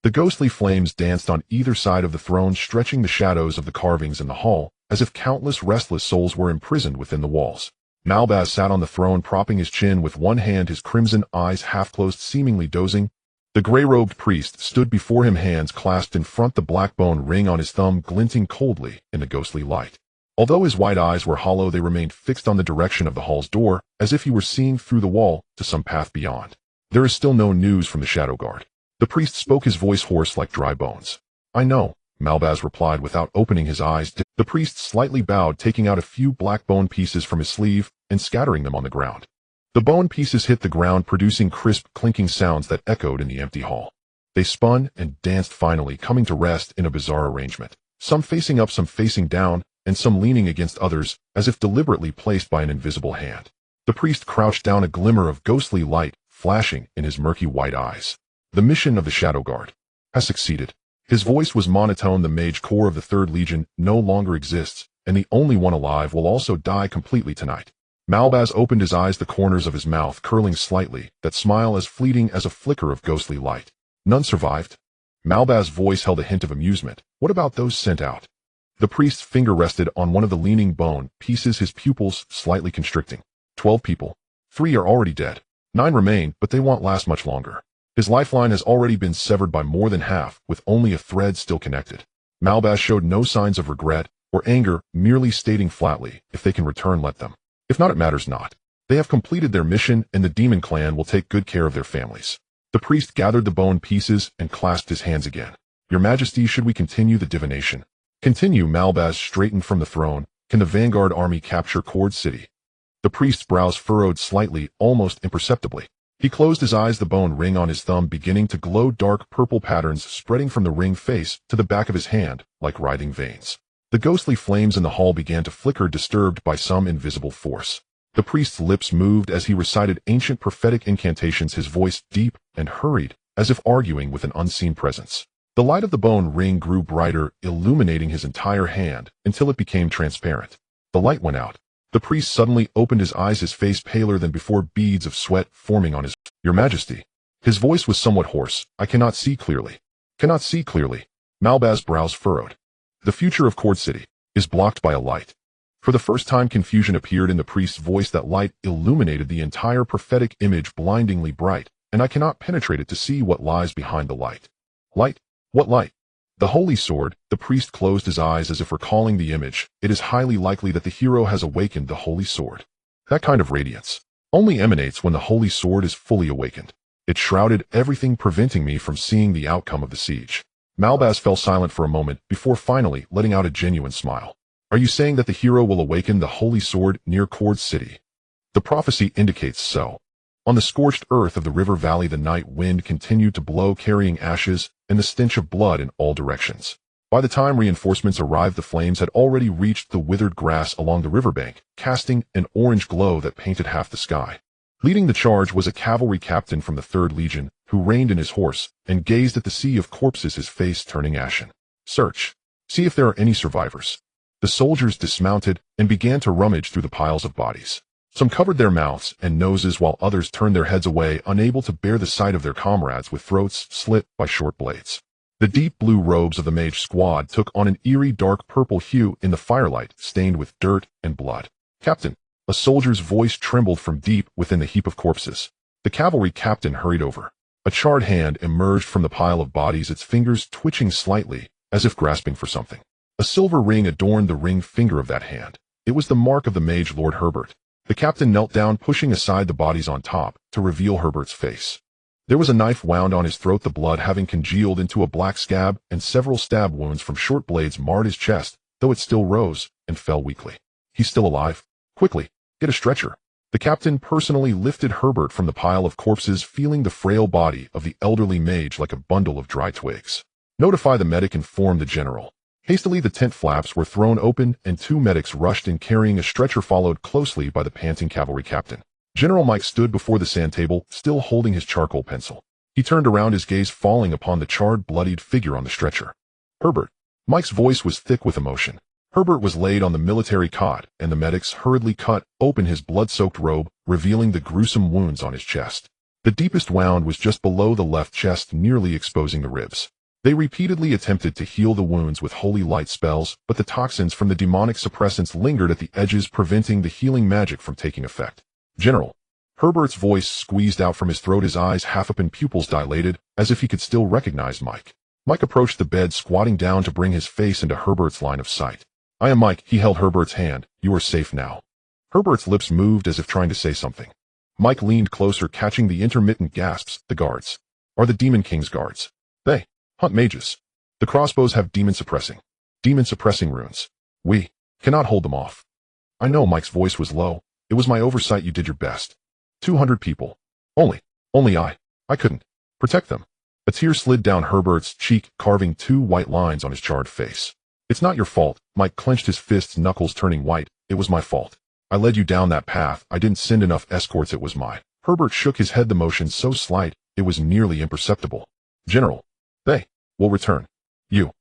The ghostly flames danced on either side of the throne, stretching the shadows of the carvings in the hall, as if countless restless souls were imprisoned within the walls. Malbaz sat on the throne, propping his chin with one hand, his crimson eyes half-closed, seemingly dozing. The gray-robed priest stood before him, hands clasped in front, the black bone ring on his thumb glinting coldly in the ghostly light. Although his white eyes were hollow, they remained fixed on the direction of the hall's door, as if he were seeing through the wall to some path beyond. There is still no news from the Shadow Guard. The priest spoke, his voice hoarse like dry bones. I know, Malbaz replied without opening his eyes. The priest slightly bowed, taking out a few black bone pieces from his sleeve and scattering them on the ground. The bone pieces hit the ground, producing crisp, clinking sounds that echoed in the empty hall. They spun and danced, finally coming to rest in a bizarre arrangement, some facing up, some facing down, and some leaning against others, as if deliberately placed by an invisible hand. The priest crouched down, a glimmer of ghostly light flashing in his murky white eyes. The mission of the Shadow Guard has succeeded. His voice was monotone. The mage core of the 3rd Legion no longer exists, and the only one alive will also die completely tonight. Malbaz opened his eyes, the corners of his mouth curling slightly, that smile as fleeting as a flicker of ghostly light. None survived? Malbaz's voice held a hint of amusement. What about those sent out? The priest's finger rested on one of the leaning bone pieces, his pupils slightly constricting. 12 people. 3 are already dead. 9 remain, but they won't last much longer. His lifeline has already been severed by more than half, with only a thread still connected. Malbaz showed no signs of regret or anger, merely stating flatly, if they can return, let them. If not, it matters not. They have completed their mission, and the demon clan will take good care of their families. The priest gathered the bone pieces and clasped his hands again. Your Majesty, should we continue the divination? Continue. Malbaz straightened from the throne. Can the vanguard army capture Cord City? The priest's brows furrowed slightly, almost imperceptibly. He closed his eyes, the bone ring on his thumb beginning to glow, dark purple patterns spreading from the ring face to the back of his hand, like writhing veins. The ghostly flames in the hall began to flicker, disturbed by some invisible force. The priest's lips moved as he recited ancient prophetic incantations, his voice deep and hurried, as if arguing with an unseen presence. The light of the bone ring grew brighter, illuminating his entire hand, until it became transparent. The light went out. The priest suddenly opened his eyes, his face paler than before, beads of sweat forming on his... Your Majesty. His voice was somewhat hoarse. I cannot see clearly. Cannot see clearly. Malbaz's brows furrowed. The future of Cord City is blocked by a light. For the first time, confusion appeared in the priest's voice. That light illuminated the entire prophetic image, blindingly bright, and I cannot penetrate it to see what lies behind the light. Light? What light? The holy sword. The priest closed his eyes as if recalling the image. It is highly likely that the hero has awakened the holy sword. That kind of radiance only emanates when the holy sword is fully awakened. It shrouded everything, preventing me from seeing the outcome of the siege. Malbaz fell silent for a moment before finally letting out a genuine smile. Are you saying that the hero will awaken the holy sword near Cord City? The prophecy indicates so. On the scorched earth of the river valley, the night wind continued to blow, carrying ashes and the stench of blood in all directions. By the time reinforcements arrived, the flames had already reached the withered grass along the riverbank, casting an orange glow that painted half the sky. Leading the charge was a cavalry captain from the 3rd Legion, who reined in his horse and gazed at the sea of corpses, his face turning ashen. Search. See if there are any survivors. The soldiers dismounted and began to rummage through the piles of bodies. Some covered their mouths and noses, while others turned their heads away, unable to bear the sight of their comrades with throats slit by short blades. The deep blue robes of the mage squad took on an eerie dark purple hue in the firelight, stained with dirt and blood. Captain. A soldier's voice trembled from deep within the heap of corpses. The cavalry captain hurried over. A charred hand emerged from the pile of bodies, its fingers twitching slightly, as if grasping for something. A silver ring adorned the ring finger of that hand. It was the mark of the mage Lord Herbert. The captain knelt down, pushing aside the bodies on top to reveal Herbert's face. There was a knife wound on his throat, the blood having congealed into a black scab, and several stab wounds from short blades marred his chest, though it still rose and fell weakly. He's still alive. Quickly, get a stretcher. The captain personally lifted Herbert from the pile of corpses, feeling the frail body of the elderly mage like a bundle of dry twigs. Notify the medic, informed the general. Hastily, the tent flaps were thrown open, and 2 medics rushed in, carrying a stretcher, followed closely by the panting cavalry captain. General Mike stood before the sand table, still holding his charcoal pencil. He turned around, his gaze falling upon the charred, bloodied figure on the stretcher. Herbert. Mike's voice was thick with emotion. Herbert was laid on the military cot, and the medics hurriedly cut open his blood-soaked robe, revealing the gruesome wounds on his chest. The deepest wound was just below the left chest, nearly exposing the ribs. They repeatedly attempted to heal the wounds with holy light spells, but the toxins from the demonic suppressants lingered at the edges, preventing the healing magic from taking effect. General. Herbert's voice squeezed out from his throat, his eyes half open, pupils dilated, as if he could still recognize Mike. Mike approached the bed, squatting down to bring his face into Herbert's line of sight. I am Mike. He held Herbert's hand. You are safe now. Herbert's lips moved as if trying to say something. Mike leaned closer, catching the intermittent gasps. The guards are the Demon King's guards. They hunt mages. The crossbows have demon-suppressing runes. We cannot hold them off. I know. Mike's voice was low. It was my oversight. You did your best. 200 people. Only I couldn't protect them. A tear slid down Herbert's cheek, carving 2 white lines on his charred face. It's not your fault. Mike clenched his fists, knuckles turning white. It was my fault. I led you down that path. I didn't send enough escorts. It was my... Herbert shook his head, the motion so slight, it was nearly imperceptible. General. They will return. You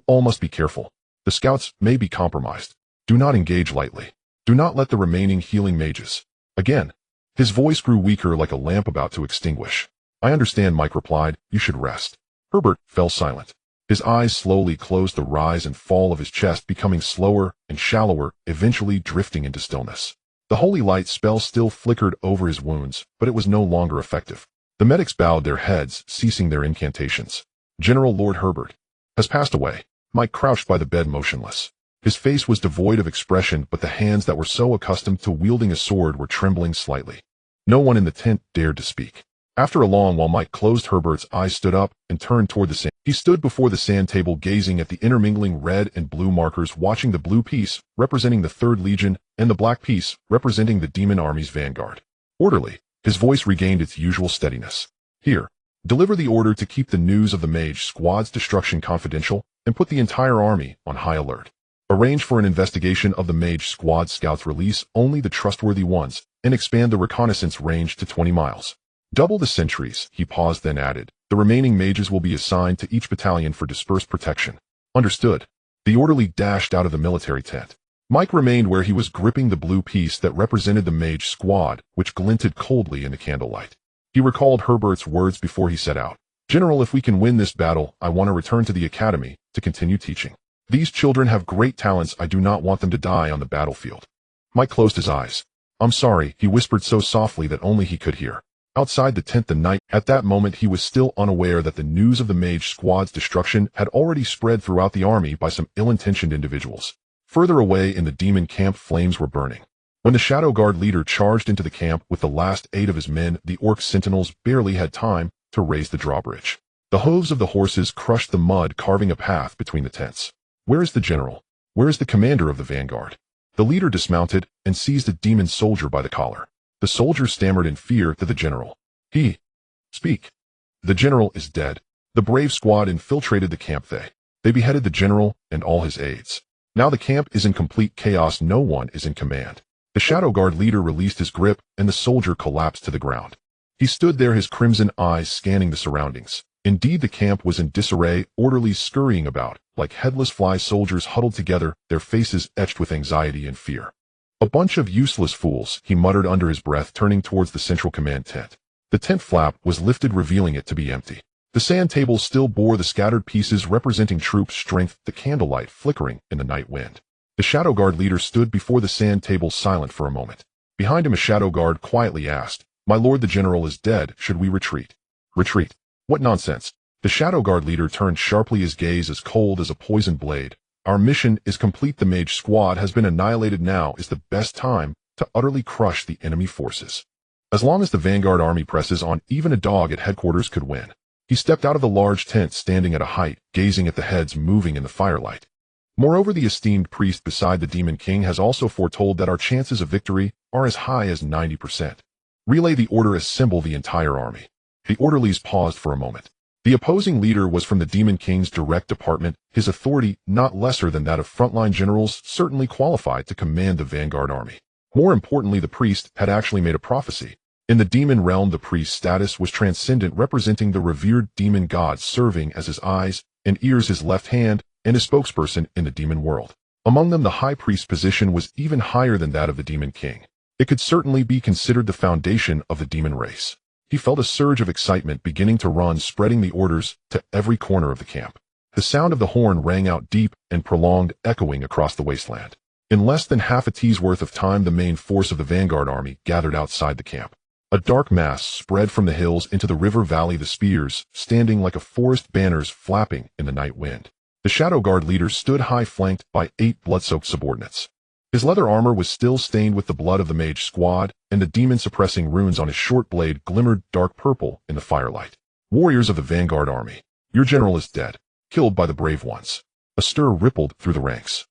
all must be careful. The scouts may be compromised. Do not engage lightly. Do not let the remaining healing mages... Again. His voice grew weaker, like a lamp about to extinguish. I understand, Mike replied. You should rest. Herbert fell silent. His eyes slowly closed, the rise and fall of his chest becoming slower and shallower, eventually drifting into stillness. The holy light spell still flickered over his wounds, but it was no longer effective. The medics bowed their heads, ceasing their incantations. General Lord Herbert has passed away. Mike crouched by the bed motionless. His face was devoid of expression, but the hands that were so accustomed to wielding a sword were trembling slightly. No one in the tent dared to speak. After a long while, Mike closed. Herbert's eyes stood up and turned toward the sand. He stood before the sand table, gazing at the intermingling red and blue markers, watching the blue piece representing the 3rd Legion and the black piece representing the demon army's vanguard. Orderly, his voice regained its usual steadiness. Here, deliver the order to keep the news of the mage squad's destruction confidential and put the entire army on high alert. Arrange for an investigation of the mage squad scouts. Release only the trustworthy ones and expand the reconnaissance range to 20 miles. Double the sentries. He paused, then added, the remaining mages will be assigned to each battalion for dispersed protection. Understood. The orderly dashed out of the military tent. Mike remained where he was, gripping the blue piece that represented the mage squad, which glinted coldly in the candlelight. He recalled Herbert's words before he set out. General, if we can win this battle, I want to return to the academy to continue teaching. These children have great talents. I do not want them to die on the battlefield. Mike closed his eyes. I'm sorry, he whispered so softly that only he could hear. Outside the tent, the knight, at that moment he was still unaware that the news of the mage squad's destruction had already spread throughout the army by some ill-intentioned individuals. Further away in the demon camp, flames were burning. When the Shadow Guard leader charged into the camp with the last 8 of his men, the orc sentinels barely had time to raise the drawbridge. The hooves of the horses crushed the mud, carving a path between the tents. Where is the general? Where is the commander of the vanguard? The leader dismounted and seized a demon soldier by the collar. The soldier stammered in fear to the general. Speak. The general is dead. The brave squad infiltrated the camp. They beheaded the general and all his aides. Now the camp is in complete chaos. No one is in command. The Shadow Guard leader released his grip and the soldier collapsed to the ground. He stood there, his crimson eyes scanning the surroundings. Indeed, the camp was in disarray, orderlies scurrying about, like headless flies, soldiers huddled together, their faces etched with anxiety and fear. A bunch of useless fools, he muttered under his breath, turning towards the central command tent. The tent flap was lifted, revealing it to be empty. The sand table still bore the scattered pieces representing troops' strength, the candlelight flickering in the night wind. The Shadow Guard leader stood before the sand table, silent for a moment. Behind him, a Shadow Guard quietly asked, "My lord, the general is dead. Should we retreat?" Retreat? What nonsense! The Shadow Guard leader turned sharply, his gaze as cold as a poisoned blade. Our mission is complete. The mage squad has been annihilated. Now is the best time to utterly crush the enemy forces. As long as the vanguard army presses on, even a dog at headquarters could win. He stepped out of the large tent, standing at a height, gazing at the heads moving in the firelight. Moreover, the esteemed priest beside the Demon King has also foretold that our chances of victory are as high as 90%. Relay the order, assemble the entire army. The orderlies paused for a moment. The opposing leader was from the Demon King's direct department, his authority not lesser than that of frontline generals, certainly qualified to command the vanguard army. More importantly, the priest had actually made a prophecy. In the demon realm, the priest's status was transcendent, representing the revered demon god, serving as his eyes and ears, his left hand, and his spokesperson in the demon world. Among them, the high priest's position was even higher than that of the Demon King. It could certainly be considered the foundation of the demon race. He felt a surge of excitement beginning to run, spreading the orders to every corner of the camp. The sound of the horn rang out deep and prolonged, echoing across the wasteland. In less than half a tea's worth of time, the main force of the vanguard army gathered outside the camp. A dark mass spread from the hills into the river valley, the spears standing like a forest, banners flapping in the night wind. The Shadow Guard leader stood high, flanked by 8 blood-soaked subordinates. His leather armor was still stained with the blood of the mage squad, and the demon-suppressing runes on his short blade glimmered dark purple in the firelight. Warriors of the vanguard army, your general is dead, killed by the brave ones. A stir rippled through the ranks.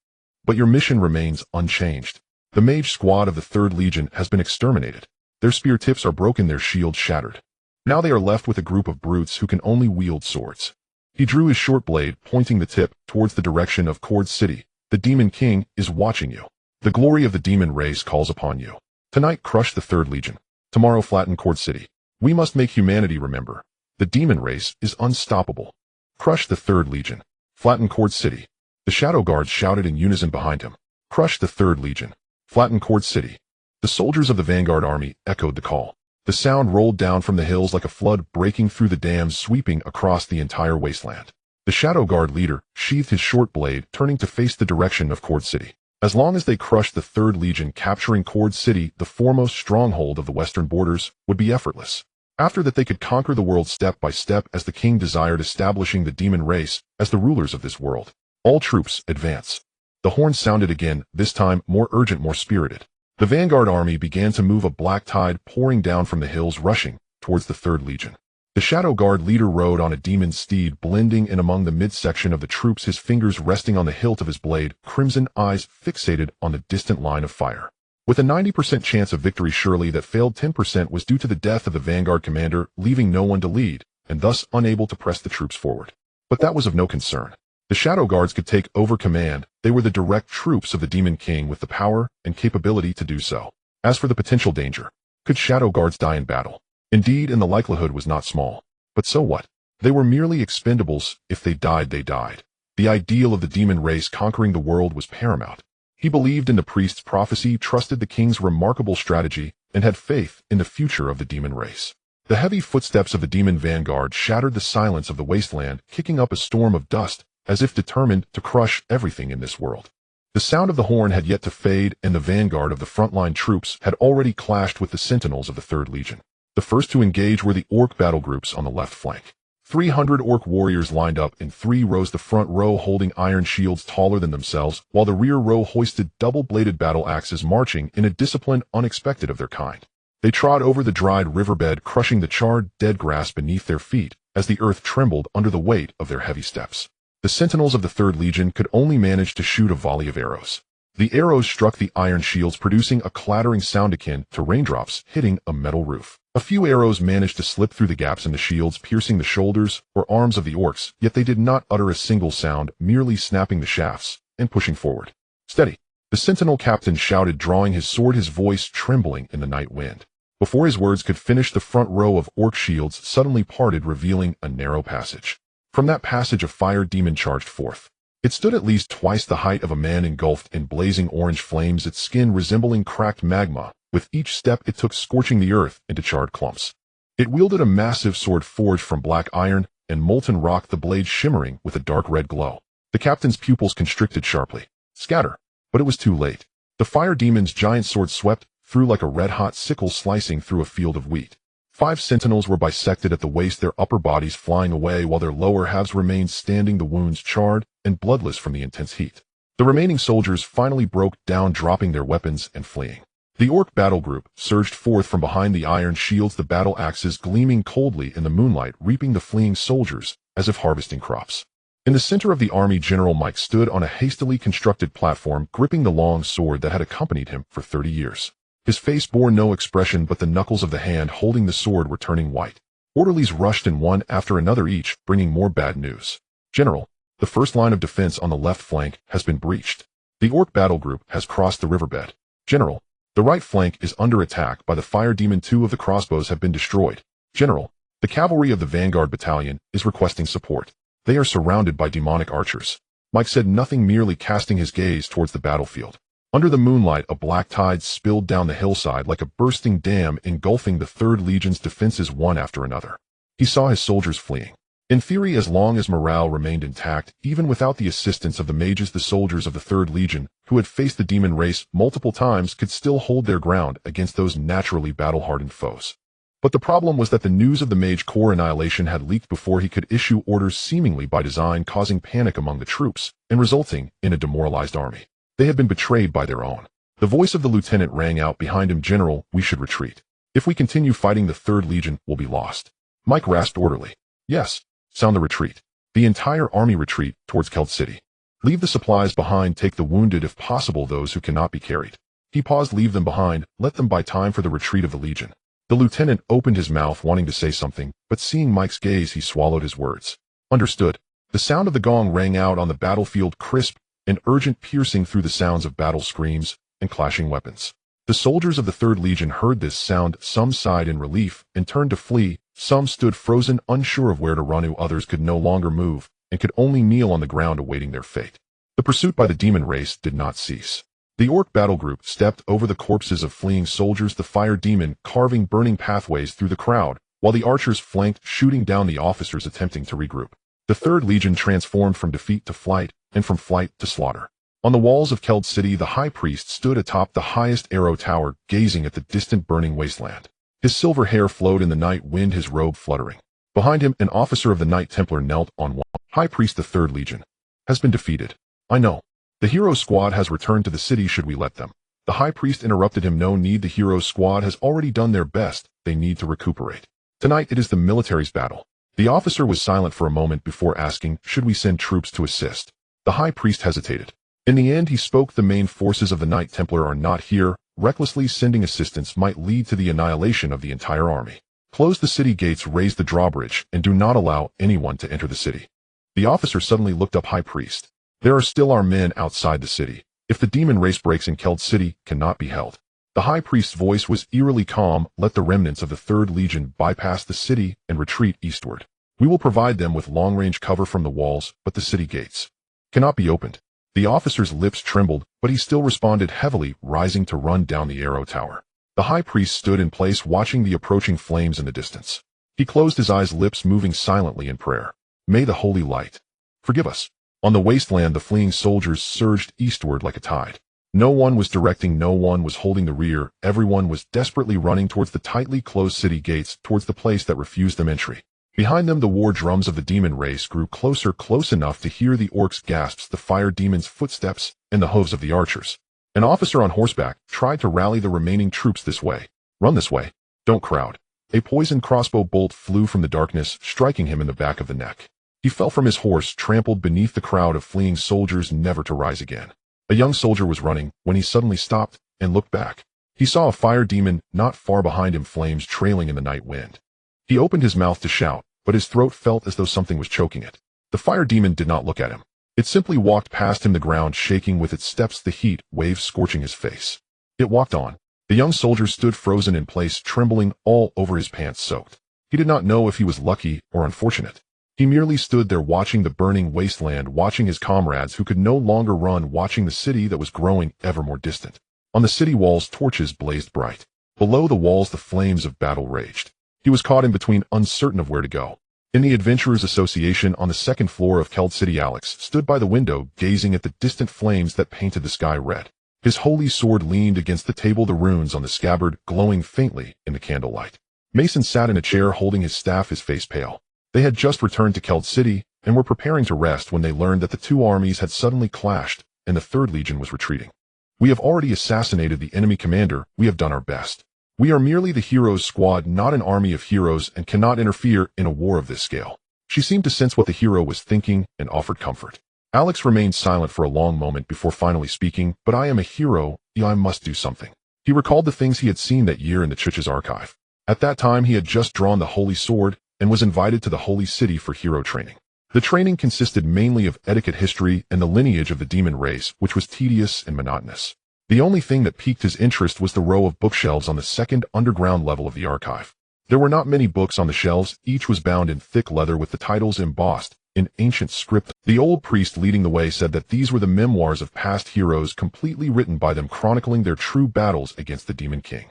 But your mission remains unchanged. The mage squad of the 3rd Legion has been exterminated. Their spear tips are broken, their shields shattered. Now they are left with a group of brutes who can only wield swords. He drew his short blade, pointing the tip towards the direction of Cord City. The Demon King is watching you. The glory of the demon race calls upon you. Tonight, crush the 3rd Legion. Tomorrow, flatten Cord City. We must make humanity remember. The demon race is unstoppable. Crush the 3rd Legion. Flatten Cord City. The Shadow Guards shouted in unison behind him. Crush the 3rd Legion. Flatten Cord City. The soldiers of the vanguard army echoed the call. The sound rolled down from the hills like a flood, breaking through the dams, sweeping across the entire wasteland. The Shadow Guard leader sheathed his short blade, turning to face the direction of Cord City. As long as they crushed the 3rd Legion, capturing Cord City, the foremost stronghold of the western borders, would be effortless. After that, they could conquer the world step by step as the king desired, establishing the demon race as the rulers of this world. All troops, advance. The horn sounded again, this time more urgent, more spirited. The vanguard army began to move, a black tide pouring down from the hills, rushing towards the 3rd Legion. The Shadow Guard leader rode on a demon steed, blending in among the midsection of the troops, his fingers resting on the hilt of his blade, crimson eyes fixated on the distant line of fire. With a 90% chance of victory, surely that failed 10% was due to the death of the vanguard commander, leaving no one to lead, and thus unable to press the troops forward. But that was of no concern. The Shadow Guards could take over command. They were the direct troops of the Demon King with the power and capability to do so. As for the potential danger, could Shadow Guards die in battle? Indeed, and the likelihood was not small. But so what? They were merely expendables. If they died, they died. The ideal of the demon race conquering the world was paramount. He believed in the priest's prophecy, trusted the king's remarkable strategy, and had faith in the future of the demon race. The heavy footsteps of the demon vanguard shattered the silence of the wasteland, kicking up a storm of dust, as if determined to crush everything in this world. The sound of the horn had yet to fade, and the vanguard of the frontline troops had already clashed with the sentinels of the 3rd Legion. The first to engage were the orc battle groups on the left flank. 300 orc warriors lined up in 3 rows, the front row holding iron shields taller than themselves, while the rear row hoisted double-bladed battle axes, marching in a discipline unexpected of their kind. They trod over the dried riverbed, crushing the charred, dead grass beneath their feet as the earth trembled under the weight of their heavy steps. The sentinels of the 3rd Legion could only manage to shoot a volley of arrows. The arrows struck the iron shields, producing a clattering sound akin to raindrops hitting a metal roof. A few arrows managed to slip through the gaps in the shields, piercing the shoulders or arms of the orcs, yet they did not utter a single sound, merely snapping the shafts and pushing forward. "Steady!" the sentinel captain shouted, drawing his sword, his voice trembling in the night wind. Before his words could finish, the front row of orc shields suddenly parted, revealing a narrow passage. From that passage a fire demon charged forth. It stood at least twice the height of a man, engulfed in blazing orange flames, its skin resembling cracked magma. With each step it took, scorching the earth into charred clumps. It wielded a massive sword forged from black iron and molten rock, the blade shimmering with a dark red glow. The captain's pupils constricted sharply. Scatter! But it was too late. The fire demon's giant sword swept through like a red-hot sickle, slicing through a field of wheat. 5 sentinels were bisected at the waist, their upper bodies flying away while their lower halves remained standing, the wounds charred and bloodless from the intense heat. The remaining soldiers finally broke down, dropping their weapons and fleeing. The orc battle group surged forth from behind the iron shields, the battle axes gleaming coldly in the moonlight, reaping the fleeing soldiers as if harvesting crops. In the center of the army, General Mike stood on a hastily constructed platform, gripping the long sword that had accompanied him for 30 years. His face bore no expression, but the knuckles of the hand holding the sword were turning white. Orderlies rushed in one after another, each bringing more bad news. "General, the first line of defense on the left flank has been breached. The orc battle group has crossed the riverbed. General, the right flank is under attack by the fire demon. 2 of the crossbows have been destroyed. General, the cavalry of the vanguard battalion is requesting support. They are surrounded by demonic archers." Mike said nothing, merely casting his gaze towards the battlefield. Under the moonlight, a black tide spilled down the hillside like a bursting dam, engulfing the 3rd Legion's defenses one after another. He saw his soldiers fleeing. In theory, as long as morale remained intact, even without the assistance of the mages, the soldiers of the 3rd Legion, who had faced the demon race multiple times, could still hold their ground against those naturally battle-hardened foes. But the problem was that the news of the Mage Corps annihilation had leaked before he could issue orders, seemingly by design, causing panic among the troops and resulting in a demoralized army. They had been betrayed by their own. The voice of the lieutenant rang out behind him. "General, we should retreat. If we continue fighting, the 3rd Legion will be lost." Mike rasped, "Orderly." "Yes. Sound the retreat. The entire army retreat towards Keld City. Leave the supplies behind, take the wounded, if possible those who cannot be carried." He paused. "Leave them behind, let them buy time for the retreat of the Legion." The lieutenant opened his mouth, wanting to say something, but seeing Mike's gaze, he swallowed his words. "Understood." The sound of the gong rang out on the battlefield, crisp and urgent, piercing through the sounds of battle screams and clashing weapons. The soldiers of the 3rd Legion heard this sound. Some sighed in relief and turned to flee. Some stood frozen, unsure of where to run. Others could no longer move and could only kneel on the ground, awaiting their fate. The pursuit by the demon race did not cease. The orc battle group stepped over the corpses of fleeing soldiers, the fire demon carving burning pathways through the crowd, while the archers flanked, shooting down the officers attempting to regroup. The 3rd Legion transformed from defeat to flight, and from flight to slaughter. On the walls of Keld City, the high priest stood atop the highest arrow tower, gazing at the distant burning wasteland. His silver hair flowed in the night wind, his robe fluttering. Behind him, an officer of the Knight Templar knelt on one. "High Priest, the 3rd Legion, has been defeated. I know. The hero squad has returned to the city should we let them. The high priest interrupted him. No need, the hero squad has already done their best, they need to recuperate. Tonight it is the military's battle. The officer was silent for a moment before asking, should we send troops to assist? The high priest hesitated. In the end he spoke, the main forces of the Knight Templar are not here, recklessly sending assistance might lead to the annihilation of the entire army. Close the city gates, raise the drawbridge, and do not allow anyone to enter the city. The officer suddenly looked up. High priest. There are still our men outside the city. If the demon race breaks in, Keld City cannot be held. The high priest's voice was eerily calm. Let the remnants of the 3rd Legion bypass the city and retreat eastward. We will provide them with long-range cover from the walls, but the city gates cannot be opened. The officer's lips trembled, but he still responded heavily, rising to run down the arrow tower. The high priest stood in place, watching the approaching flames in the distance. He closed his eyes, lips moving silently in prayer. May the holy light forgive us. On the wasteland, the fleeing soldiers surged eastward like a tide. No one was directing, no one was holding the rear. Everyone was desperately running towards the tightly closed city gates, towards the place that refused them entry. Behind them, the war drums of the demon race grew closer, close enough to hear the orcs' gasps, the fire demon's footsteps, and the hooves of the archers. An officer on horseback tried to rally the remaining troops. This way. Run this way. Don't crowd. A poisoned crossbow bolt flew from the darkness, striking him in the back of the neck. He fell from his horse, trampled beneath the crowd of fleeing soldiers, never to rise again. A young soldier was running when he suddenly stopped and looked back. He saw a fire demon not far behind him, flames trailing in the night wind. He opened his mouth to shout, but his throat felt as though something was choking it. The fire demon did not look at him. It simply walked past him, the ground shaking with its steps, the heat waves scorching his face. It walked on. The young soldier stood frozen in place, trembling all over, his pants soaked. He did not know if he was lucky or unfortunate. He merely stood there watching the burning wasteland, watching his comrades who could no longer run, watching the city that was growing ever more distant. On the city walls, torches blazed bright. Below the walls, the flames of battle raged. He was caught in between, uncertain of where to go. In the Adventurers Association on the 2nd floor of Keld City, Alex stood by the window, gazing at the distant flames that painted the sky red. His holy sword leaned against the table, the runes on the scabbard glowing faintly in the candlelight. Mason sat in a chair holding his staff, his face pale. They had just returned to Keld City and were preparing to rest when they learned that the 2 armies had suddenly clashed and the 3rd Legion was retreating. We have already assassinated the enemy commander. We have done our best. We are merely the heroes' squad, not an army of heroes, and cannot interfere in a war of this scale. She seemed to sense what the hero was thinking and offered comfort. Alex remained silent for a long moment before finally speaking, but I am a hero, I must do something. He recalled the things he had seen that year in the Church's archive. At that time he had just drawn the holy sword and was invited to the holy city for hero training. The training consisted mainly of etiquette, history, and the lineage of the demon race, which was tedious and monotonous. The only thing that piqued his interest was the row of bookshelves on the 2nd underground level of the archive. There were not many books on the shelves, each was bound in thick leather with the titles embossed in ancient script. The old priest leading the way said that these were the memoirs of past heroes, completely written by them, chronicling their true battles against the Demon King.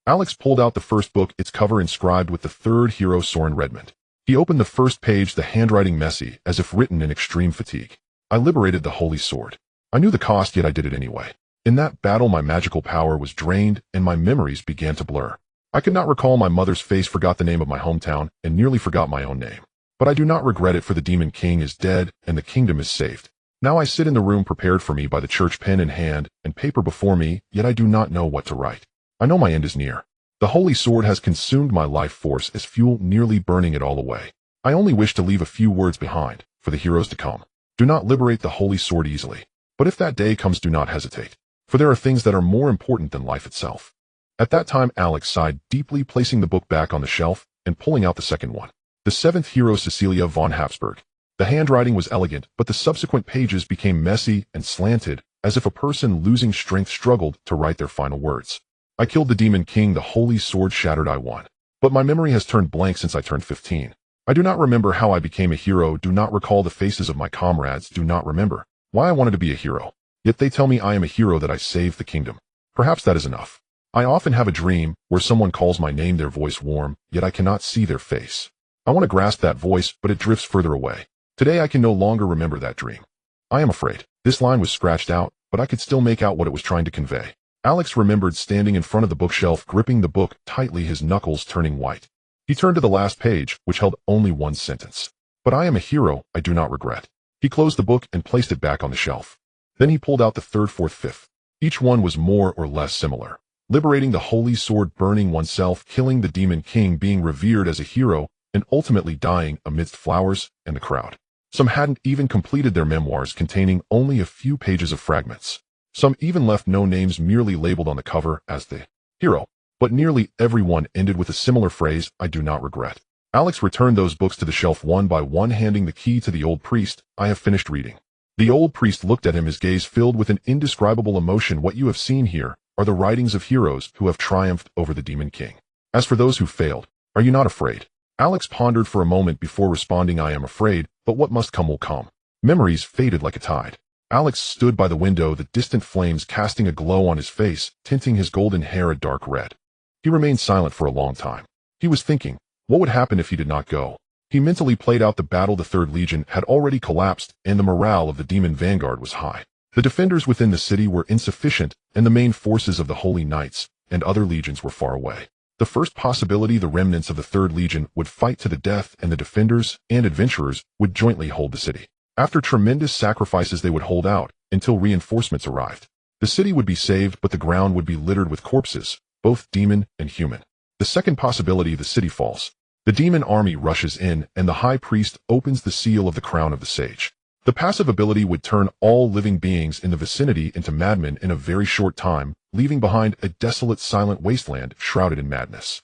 Alex pulled out the first book, its cover inscribed with the 3rd hero Soren Redmond. He opened the first page, the handwriting messy, as if written in extreme fatigue. I liberated the holy sword. I knew the cost, yet I did it anyway. In that battle my magical power was drained and my memories began to blur. I could not recall my mother's face, forgot the name of my hometown, and nearly forgot my own name. But I do not regret it, for the Demon King is dead and the kingdom is saved. Now I sit in the room prepared for me by the church, pen in hand and paper before me, yet I do not know what to write. I know my end is near. The holy sword has consumed my life force as fuel, nearly burning it all away. I only wish to leave a few words behind for the heroes to come. Do not liberate the holy sword easily. But if that day comes, do not hesitate. For there are things that are more important than life itself. At that time Alex sighed deeply, placing the book back on the shelf and pulling out the second one. The 7th hero Cecilia von Habsburg. The handwriting was elegant, but the subsequent pages became messy and slanted, as if a person losing strength struggled to write their final words. I killed the Demon King, the holy sword shattered, I won. But my memory has turned blank since I turned 15. I do not remember how I became a hero, do not recall the faces of my comrades, do not remember why I wanted to be a hero. Yet they tell me I am a hero, that I saved the kingdom. Perhaps that is enough. I often have a dream where someone calls my name, their voice warm, yet I cannot see their face. I want to grasp that voice, but it drifts further away. Today I can no longer remember that dream. I am afraid. This line was scratched out, but I could still make out what it was trying to convey. Alex remembered standing in front of the bookshelf, gripping the book tightly, his knuckles turning white. He turned to the last page, which held only one sentence. But I am a hero, I do not regret. He closed the book and placed it back on the shelf. Then he pulled out the third, fourth, fifth. Each one was more or less similar. Liberating the holy sword, burning oneself, killing the demon king, being revered as a hero, and ultimately dying amidst flowers and the crowd. Some hadn't even completed their memoirs, containing only a few pages of fragments. Some even left no names, merely labeled on the cover as the hero. But nearly everyone ended with a similar phrase, "I do not regret." Alex returned those books to the shelf one by one, handing the key to the old priest. "I have finished reading." The old priest looked at him, his gaze filled with an indescribable emotion. "What you have seen here are the writings of heroes who have triumphed over the demon king. As for those who failed, are you not afraid?" Alex pondered for a moment before responding, "I am afraid, but what must come will come." Memories faded like a tide. Alex stood by the window, the distant flames casting a glow on his face, tinting his golden hair a dark red. He remained silent for a long time. He was thinking, what would happen if he did not go? He mentally played out the battle. The Third Legion had already collapsed, and the morale of the demon vanguard was high. The defenders within the city were insufficient, and the main forces of the Holy Knights and other legions were far away. The first possibility, the remnants of the Third Legion would fight to the death, and the defenders and adventurers would jointly hold the city. After tremendous sacrifices, they would hold out until reinforcements arrived. The city would be saved, but the ground would be littered with corpses, both demon and human. The second possibility, the city falls. The demon army rushes in, and the high priest opens the seal of the crown of the sage. The passive ability would turn all living beings in the vicinity into madmen in a very short time, leaving behind a desolate, silent wasteland shrouded in madness.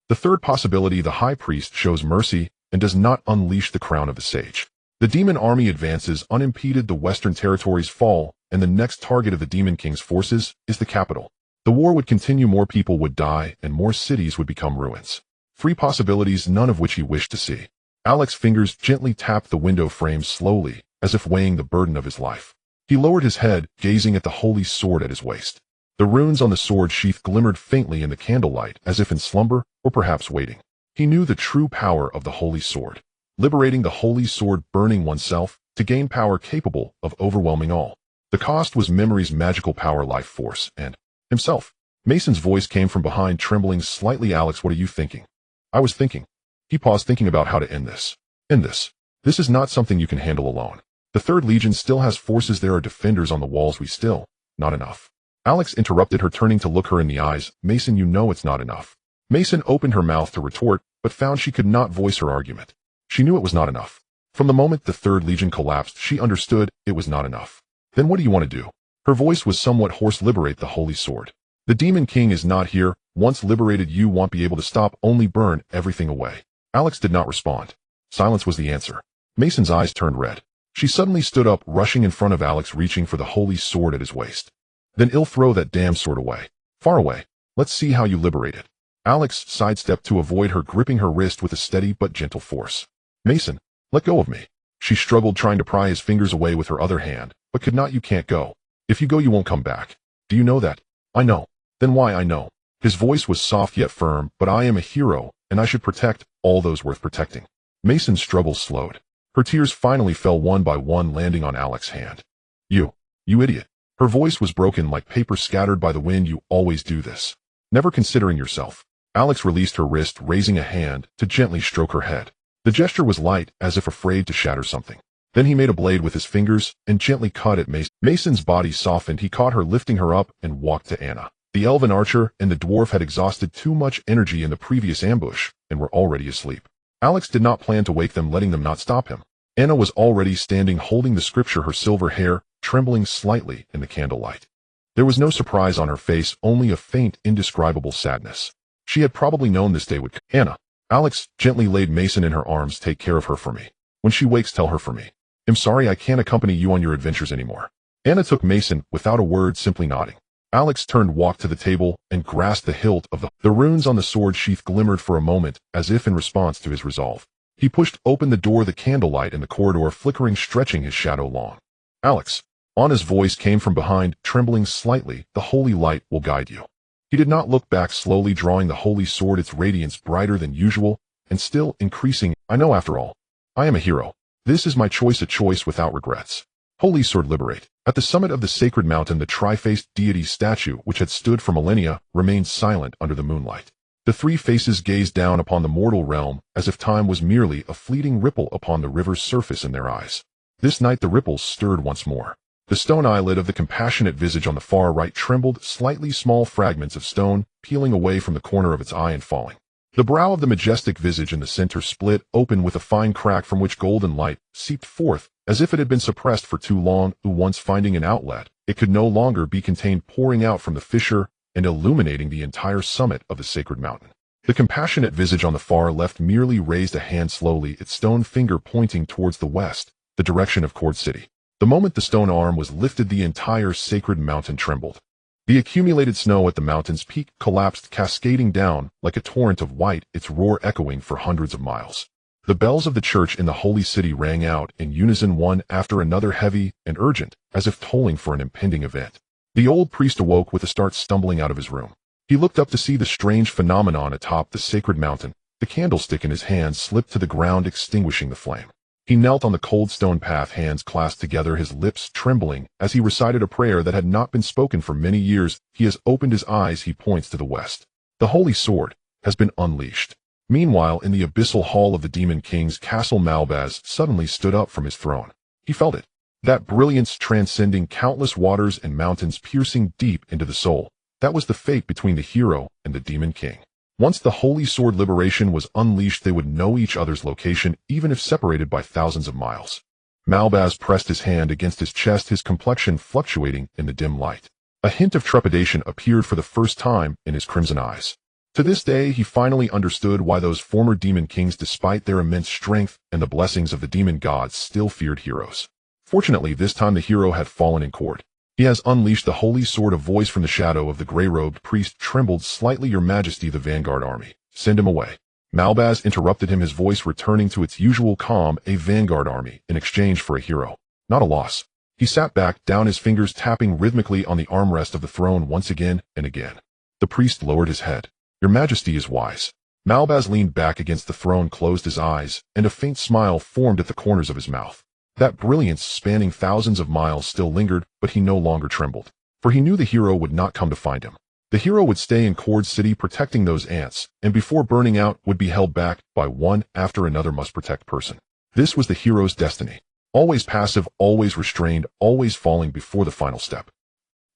The third possibility, the high priest shows mercy and does not unleash the crown of the sage. The demon army advances unimpeded, the western territories fall, and the next target of the demon king's forces is the capital. The war would continue, more people would die, and more cities would become ruins. Three possibilities, none of which he wished to see. Alex's fingers gently tapped the window frame slowly, as if weighing the burden of his life. He lowered his head, gazing at the holy sword at his waist. The runes on the sword sheath glimmered faintly in the candlelight, as if in slumber, or perhaps waiting. He knew the true power of the holy sword. Liberating the holy sword, burning oneself, to gain power capable of overwhelming all. The cost was memory's magical power, life force, and himself. Mason's voice came from behind, trembling slightly. "Alex, what are you thinking?" "I was thinking." He paused, thinking about how to end this. "End this. This is not something you can handle alone. The Third Legion still has forces. There are defenders on the walls. We still, not enough." Alex interrupted her, turning to look her in the eyes. "Mason, you know it's not enough." Mason opened her mouth to retort, but found she could not voice her argument. She knew it was not enough. From the moment the Third Legion collapsed, she understood it was not enough. "Then what do you want to do?" Her voice was somewhat hoarse. "Liberate the holy sword. The demon king is not here. Once liberated, you won't be able to stop, only burn everything away." Alex did not respond. Silence was the answer. Mason's eyes turned red. She suddenly stood up, rushing in front of Alex, reaching for the holy sword at his waist. "Then I'll throw that damn sword away. Far away. Let's see how you liberate it." Alex sidestepped to avoid her, gripping her wrist with a steady but gentle force. "Mason, let go of me." She struggled, trying to pry his fingers away with her other hand, but could not. "You can't go. If you go, you won't come back. Do you know that?" "I know." "Then why?" "I know." His voice was soft yet firm. "But I am a hero, and I should protect all those worth protecting." Mason's struggle slowed. Her tears finally fell one by one, landing on Alex's hand. You idiot." Her voice was broken like paper scattered by the wind. "You always do this. Never considering yourself." Alex released her wrist, raising a hand to gently stroke her head. The gesture was light, as if afraid to shatter something. Then he made a blade with his fingers and gently cut at Mason. Mason's body softened. He caught her, lifting her up, and walked to Anna. The elven archer and the dwarf had exhausted too much energy in the previous ambush and were already asleep. Alex did not plan to wake them, letting them not stop him. Anna was already standing, holding the scripture, her silver hair trembling slightly in the candlelight. There was no surprise on her face, only a faint, indescribable sadness. She had probably known this day would come. "Anna." Alex gently laid Mason in her arms. "Take care of her for me. When she wakes, tell her for me. I'm sorry I can't accompany you on your adventures anymore." Anna took Mason without a word, simply nodding. Alex turned, walked to the table, and grasped the hilt of the runes on the sword sheath glimmered for a moment, as if in response to his resolve. He pushed open the door, the candlelight in the corridor flickering, stretching his shadow long. "Alex." Anna's voice came from behind, trembling slightly. "The holy light will guide you." He did not look back, slowly drawing the holy sword, its radiance brighter than usual, and still increasing. "I know, after all, I am a hero. This is my choice, a choice without regrets." Holy sword, liberate. At the summit of the sacred mountain, the tri-faced deity statue, which had stood for millennia, remained silent under the moonlight. The three faces gazed down upon the mortal realm, as if time was merely a fleeting ripple upon the river's surface in their eyes. This night the ripples stirred once more. The stone eyelid of the compassionate visage on the far right trembled, slightly small fragments of stone peeling away from the corner of its eye and falling. The brow of the majestic visage in the center split open with a fine crack from which golden light seeped forth, as if it had been suppressed for too long. Once finding an outlet, it could no longer be contained, pouring out from the fissure and illuminating the entire summit of the sacred mountain. The compassionate visage on the far left merely raised a hand slowly, its stone finger pointing towards the west, the direction of Cord City. The moment the stone arm was lifted, the entire sacred mountain trembled. The accumulated snow at the mountain's peak collapsed, cascading down like a torrent of white, its roar echoing for hundreds of miles. The bells of the church in the holy city rang out in unison, one after another, heavy and urgent, as if tolling for an impending event. The old priest awoke with a start, stumbling out of his room. He looked up to see the strange phenomenon atop the sacred mountain. The candlestick in his hand slipped to the ground, extinguishing the flame. He knelt on the cold stone path, hands clasped together, his lips trembling as he recited a prayer that had not been spoken for many years. He has opened his eyes, he points to the west. The holy sword has been unleashed. Meanwhile, in the abyssal hall of the demon king's castle, Malbaz suddenly stood up from his throne. He felt it. That brilliance transcending countless waters and mountains, piercing deep into the soul. That was the fate between the hero and the demon king. Once the holy sword liberation was unleashed, they would know each other's location, even if separated by thousands of miles. Malbaz pressed his hand against his chest, his complexion fluctuating in the dim light. A hint of trepidation appeared for the first time in his crimson eyes. To this day, he finally understood why those former demon kings, despite their immense strength and the blessings of the demon gods, still feared heroes. Fortunately, this time the hero had fallen in court. He has unleashed the holy sword. A voice from the shadow of the gray-robed priest trembled slightly. Your Majesty, the vanguard army. Send him away. Malbaz interrupted him, his voice returning to its usual calm. A vanguard army in exchange for a hero. Not a loss. He sat back down, his fingers tapping rhythmically on the armrest of the throne once again and again. The priest lowered his head. Your Majesty is wise. Malbaz leaned back against the throne, closed his eyes, and a faint smile formed at the corners of his mouth. That brilliance spanning thousands of miles still lingered, but he no longer trembled. For he knew the hero would not come to find him. The hero would stay in Cord City protecting those ants, and before burning out would be held back by one after another must protect person. This was the hero's destiny. Always passive, always restrained, always falling before the final step.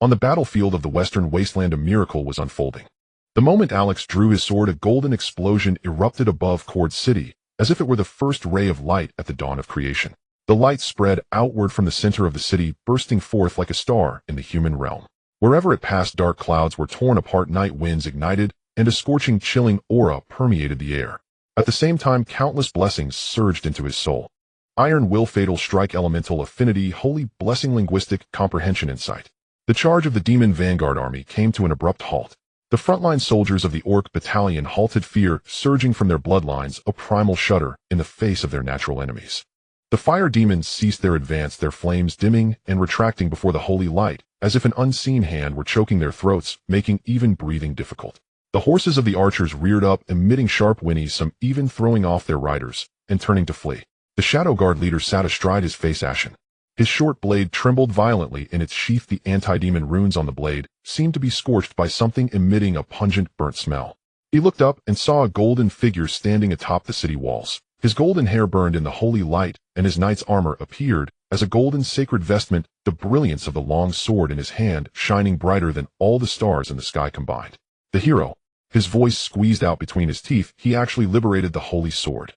On the battlefield of the western wasteland, a miracle was unfolding. The moment Alex drew his sword, a golden explosion erupted above Cord City, as if it were the first ray of light at the dawn of creation. The light spread outward from the center of the city, bursting forth like a star in the human realm. Wherever it passed, dark clouds were torn apart, night winds ignited, and a scorching, chilling aura permeated the air. At the same time, countless blessings surged into his soul. Iron will, fatal strike, elemental affinity, holy blessing, linguistic comprehension, insight. The charge of the demon vanguard army came to an abrupt halt. The frontline soldiers of the Orc battalion halted, fear surging from their bloodlines, a primal shudder in the face of their natural enemies. The fire demons ceased their advance, their flames dimming and retracting before the holy light, as if an unseen hand were choking their throats, making even breathing difficult. The horses of the archers reared up, emitting sharp whinnies, some even throwing off their riders and turning to flee. The Shadow Guard leader sat astride, his face ashen. His short blade trembled violently in its sheath. The anti-demon runes on the blade seemed to be scorched by something, emitting a pungent, burnt smell. He looked up and saw a golden figure standing atop the city walls. His golden hair burned in the holy light, and his knight's armor appeared as a golden sacred vestment, the brilliance of the long sword in his hand shining brighter than all the stars in the sky combined. The hero, his voice squeezed out between his teeth, he actually liberated the holy sword.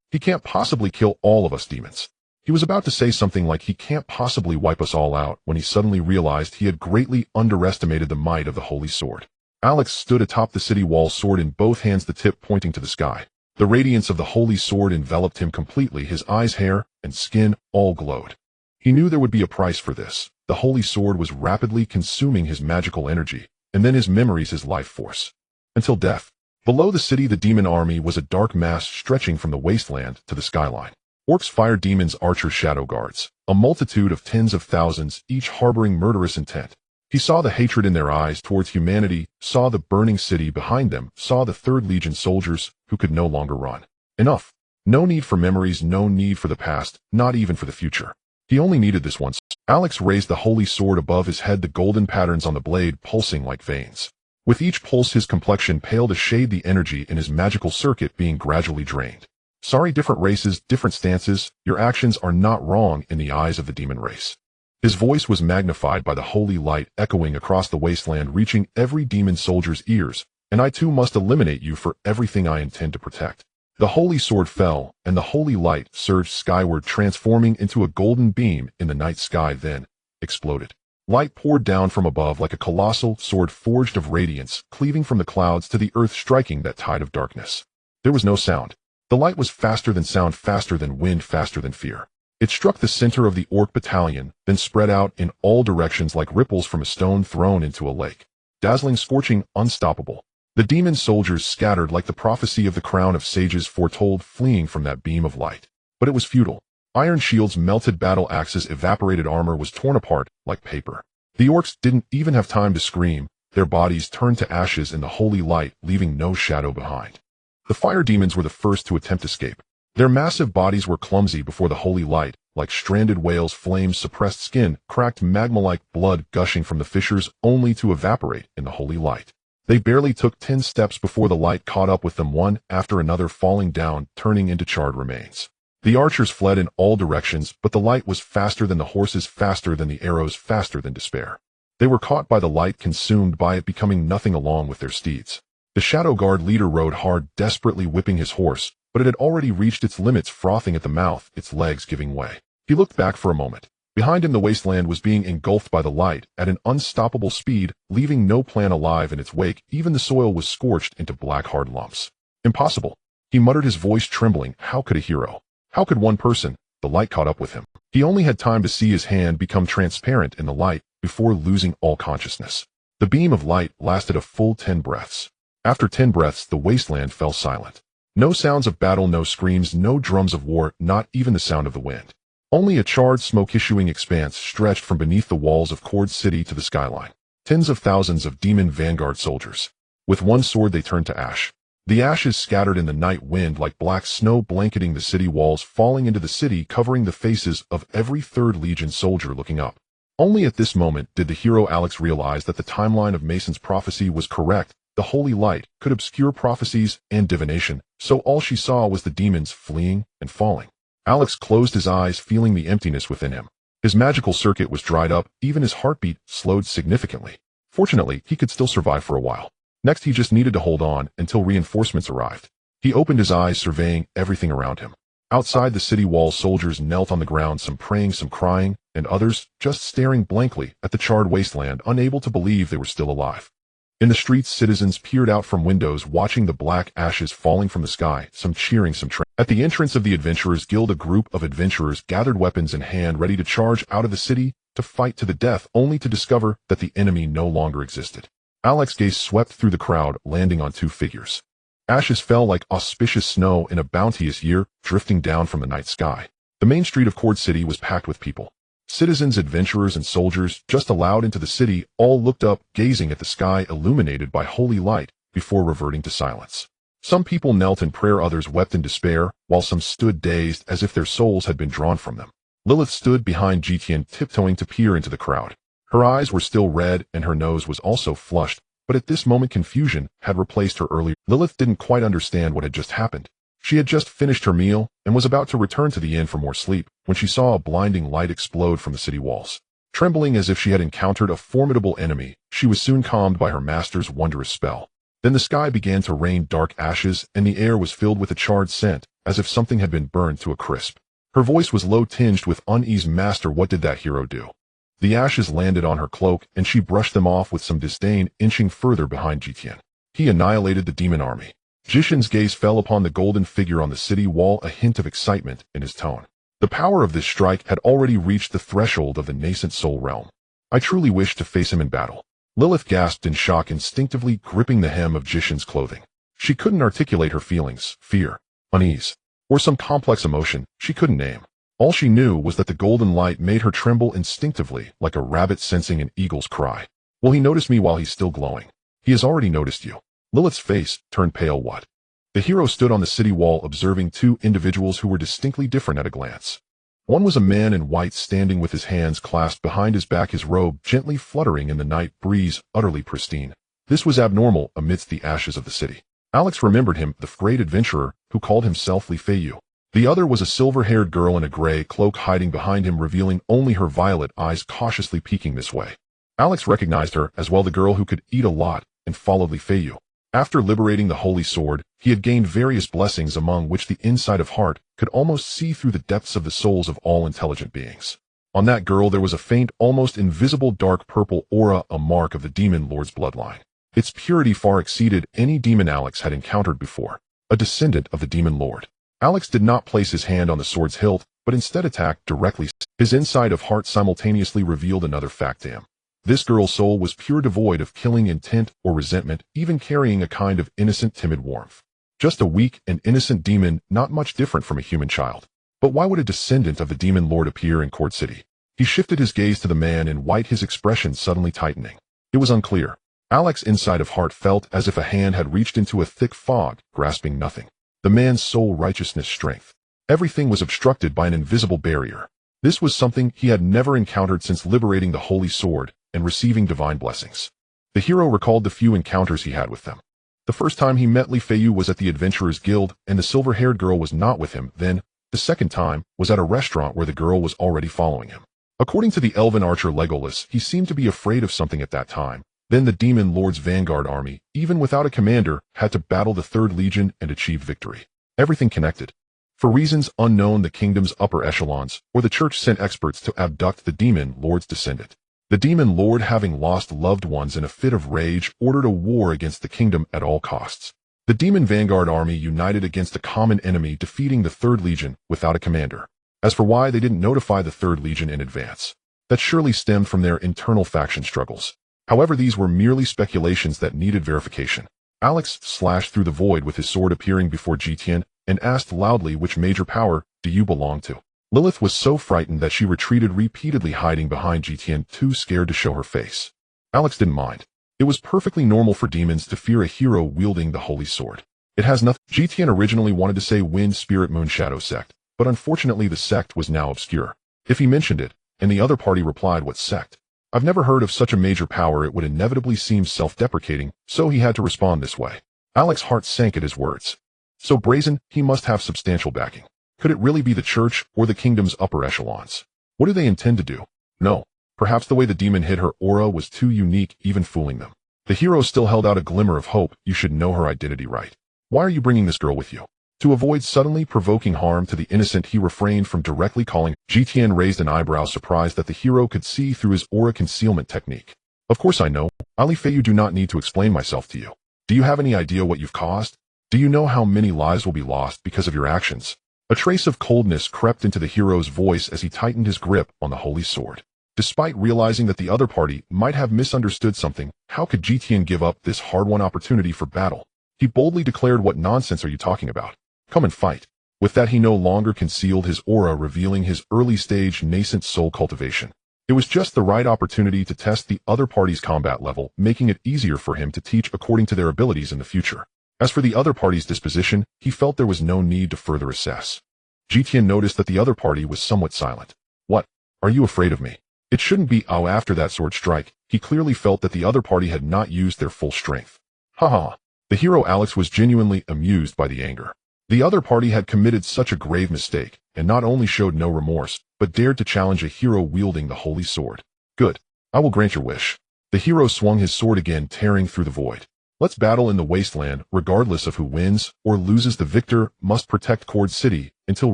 He can't possibly kill all of us demons. He was about to say something like he can't possibly wipe us all out when he suddenly realized he had greatly underestimated the might of the holy sword. Alex stood atop the city wall, sword in both hands, the tip pointing to the sky. The radiance of the holy sword enveloped him completely, his eyes, hair, and skin all glowed. He knew there would be a price for this. The holy sword was rapidly consuming his magical energy, and then his memories, his life force. Until death. Below the city, the demon army was a dark mass stretching from the wasteland to the skyline. Orcs, fire demons, archers, shadow guards. A multitude of tens of thousands, each harboring murderous intent. He saw the hatred in their eyes towards humanity, saw the burning city behind them, saw the 3rd Legion soldiers who could no longer run. Enough. No need for memories, no need for the past, not even for the future. He only needed this once. Alex raised the holy sword above his head, the golden patterns on the blade pulsing like veins. With each pulse, his complexion paled a shade, the energy in his magical circuit being gradually drained. Sorry, different races, different stances, your actions are not wrong in the eyes of the demon race. His voice was magnified by the holy light echoing across the wasteland, reaching every demon soldier's ears, and I too must eliminate you for everything I intend to protect. The holy sword fell, and the holy light surged skyward, transforming into a golden beam in the night sky, then exploded. Light poured down from above like a colossal sword forged of radiance, cleaving from the clouds to the earth, striking that tide of darkness. There was no sound. The light was faster than sound, faster than wind, faster than fear. It struck the center of the orc battalion, then spread out in all directions like ripples from a stone thrown into a lake. Dazzling, scorching, unstoppable. The demon soldiers scattered like the prophecy of the crown of sages foretold, fleeing from that beam of light. But it was futile. Iron shields melted, battle axes evaporated, armor was torn apart like paper. The orcs didn't even have time to scream. Their bodies turned to ashes in the holy light, leaving no shadow behind. The fire demons were the first to attempt escape. Their massive bodies were clumsy before the holy light, like stranded whales, flames, suppressed skin, cracked magma-like blood gushing from the fissures, only to evaporate in the holy light. They barely took 10 steps before the light caught up with them, one after another falling down, turning into charred remains. The archers fled in all directions, but the light was faster than the horses, faster than the arrows, faster than despair. They were caught by the light, consumed by it, becoming nothing along with their steeds. The Shadow Guard leader rode hard, desperately whipping his horse, but it had already reached its limits, frothing at the mouth, its legs giving way. He looked back for a moment. Behind him, the wasteland was being engulfed by the light at an unstoppable speed, leaving no plant alive in its wake. Even the soil was scorched into black, hard lumps. Impossible. He muttered, his voice trembling. How could a hero? How could one person? The light caught up with him. He only had time to see his hand become transparent in the light before losing all consciousness. The beam of light lasted a full 10 breaths. After 10 breaths, the wasteland fell silent. No sounds of battle, no screams, no drums of war, not even the sound of the wind. Only a charred, smoke-issuing expanse stretched from beneath the walls of Cord City to the skyline. Tens of thousands of demon vanguard soldiers. With one sword they turned to ash. The ashes scattered in the night wind like black snow, blanketing the city walls, falling into the city, covering the faces of every 3rd Legion soldier looking up. Only at this moment did the hero Alex realize that the timeline of Mason's prophecy was correct. The holy light could obscure prophecies and divination, so all she saw was the demons fleeing and falling. Alex closed his eyes, feeling the emptiness within him. His magical circuit was dried up, even his heartbeat slowed significantly. Fortunately, he could still survive for a while. Next, he just needed to hold on until reinforcements arrived. He opened his eyes, surveying everything around him. Outside the city walls, soldiers knelt on the ground, some praying, some crying, and others just staring blankly at the charred wasteland, unable to believe they were still alive. In the streets, citizens peered out from windows, watching the black ashes falling from the sky, some cheering, some At the entrance of the Adventurers Guild, a group of adventurers gathered, weapons in hand, ready to charge out of the city to fight to the death, only to discover that the enemy no longer existed. Alex's gaze swept through the crowd, landing on 2 figures. Ashes fell like auspicious snow in a bounteous year, drifting down from the night sky. The main street of Cord City was packed with people. Citizens, adventurers, and soldiers, just allowed into the city, all looked up, gazing at the sky illuminated by holy light, before reverting to silence. Some people knelt in prayer, others wept in despair, while some stood dazed as if their souls had been drawn from them. Lilith stood behind Tian, tiptoeing to peer into the crowd. Her eyes were still red, and her nose was also flushed, but at this moment confusion had replaced her earlier. Lilith didn't quite understand what had just happened. She had just finished her meal and was about to return to the inn for more sleep when she saw a blinding light explode from the city walls. Trembling as if she had encountered a formidable enemy, she was soon calmed by her master's wondrous spell. Then the sky began to rain dark ashes, and the air was filled with a charred scent, as if something had been burned to a crisp. Her voice was low, tinged with unease. Master, what did that hero do? The ashes landed on her cloak, and she brushed them off with some disdain, inching further behind Tian. He annihilated the demon army. Jishin's gaze fell upon the golden figure on the city wall, a hint of excitement in his tone. The power of this strike had already reached the threshold of the nascent soul realm. I truly wish to face him in battle. Lilith gasped in shock, instinctively gripping the hem of Jishin's clothing. She couldn't articulate her feelings, fear, unease, or some complex emotion she couldn't name. All she knew was that the golden light made her tremble instinctively, like a rabbit sensing an eagle's cry. Will he notice me while he's still glowing? He has already noticed you. Lilith's face turned pale. What? The hero stood on the city wall, observing 2 individuals who were distinctly different at a glance. One was a man in white, standing with his hands clasped behind his back, his robe gently fluttering in the night breeze, utterly pristine. This was abnormal amidst the ashes of the city. Alex remembered him, the great adventurer who called himself Li Feiyu. The other was a silver-haired girl in a gray cloak hiding behind him, revealing only her violet eyes cautiously peeking this way. Alex recognized her as well, the girl who could eat a lot, and followed Li Feiyu. After liberating the holy sword, he had gained various blessings, among which the inside of heart could almost see through the depths of the souls of all intelligent beings. On that girl there was a faint, almost invisible dark purple aura, a mark of the demon lord's bloodline. Its purity far exceeded any demon Alex had encountered before. A descendant of the demon lord. Alex did not place his hand on the sword's hilt, but instead attacked directly. His inside of heart simultaneously revealed another fact to him. This girl's soul was pure, devoid of killing intent or resentment, even carrying a kind of innocent, timid warmth. Just a weak and innocent demon, not much different from a human child. But why would a descendant of the demon lord appear in Court City? He shifted his gaze to the man in white, his expression suddenly tightening. It was unclear. Alex's inside of heart felt as if a hand had reached into a thick fog, grasping nothing. The man's soul, righteousness, strength. Everything was obstructed by an invisible barrier. This was something he had never encountered since liberating the holy sword and receiving divine blessings. The hero recalled the few encounters he had with them. The first time he met Li Feiyu was at the Adventurers Guild, and the silver-haired girl was not with him. Then, the second time, was at a restaurant where the girl was already following him. According to the elven archer Legolas, he seemed to be afraid of something at that time. Then the demon lord's vanguard army, even without a commander, had to battle the Third Legion and achieve victory. Everything connected. For reasons unknown, the kingdom's upper echelons, or the church, sent experts to abduct the demon lord's descendant. The demon lord, having lost loved ones in a fit of rage, ordered a war against the kingdom at all costs. The demon vanguard army united against a common enemy, defeating the Third Legion without a commander. As for why they didn't notify the Third Legion in advance, that surely stemmed from their internal faction struggles. However, these were merely speculations that needed verification. Alex slashed through the void with his sword, appearing before Tian, and asked loudly, "Which major power do you belong to?" Lilith was so frightened that she retreated, repeatedly hiding behind Tian, too scared to show her face. Alex didn't mind. It was perfectly normal for demons to fear a hero wielding the holy sword. It has nothing. Tian originally wanted to say Wind Spirit Moon Shadow Sect, but unfortunately the sect was now obscure. If he mentioned it, and the other party replied, "What sect? I've never heard of such a major power," it would inevitably seem self-deprecating, so he had to respond this way. Alex's heart sank at his words. So brazen, he must have substantial backing. Could it really be the church or the kingdom's upper echelons? What do they intend to do? No. Perhaps the way the demon hid her aura was too unique, even fooling them. The hero still held out a glimmer of hope. "You should know her identity, right? Why are you bringing this girl with you?" To avoid suddenly provoking harm to the innocent, he refrained from directly calling. Tian raised an eyebrow, surprised that the hero could see through his aura concealment technique. "Of course I know. Li Feiyu, do not need to explain myself to you. Do you have any idea what you've caused? Do you know how many lives will be lost because of your actions?" A trace of coldness crept into the hero's voice as he tightened his grip on the holy sword. Despite realizing that the other party might have misunderstood something, how could Tian give up this hard-won opportunity for battle? He boldly declared, "What nonsense are you talking about? Come and fight." With that, he no longer concealed his aura, revealing his early-stage nascent soul cultivation. It was just the right opportunity to test the other party's combat level, making it easier for him to teach according to their abilities in the future. As for the other party's disposition, he felt there was no need to further assess. Tian noticed that the other party was somewhat silent. "What? Are you afraid of me?" It shouldn't be. Oh, after that sword strike, he clearly felt that the other party had not used their full strength. Haha. The hero Alex was genuinely amused by the anger. The other party had committed such a grave mistake, and not only showed no remorse, but dared to challenge a hero wielding the holy sword. "Good. I will grant your wish." The hero swung his sword again, tearing through the void. "Let's battle in the wasteland. Regardless of who wins or loses, the victor must protect Court City until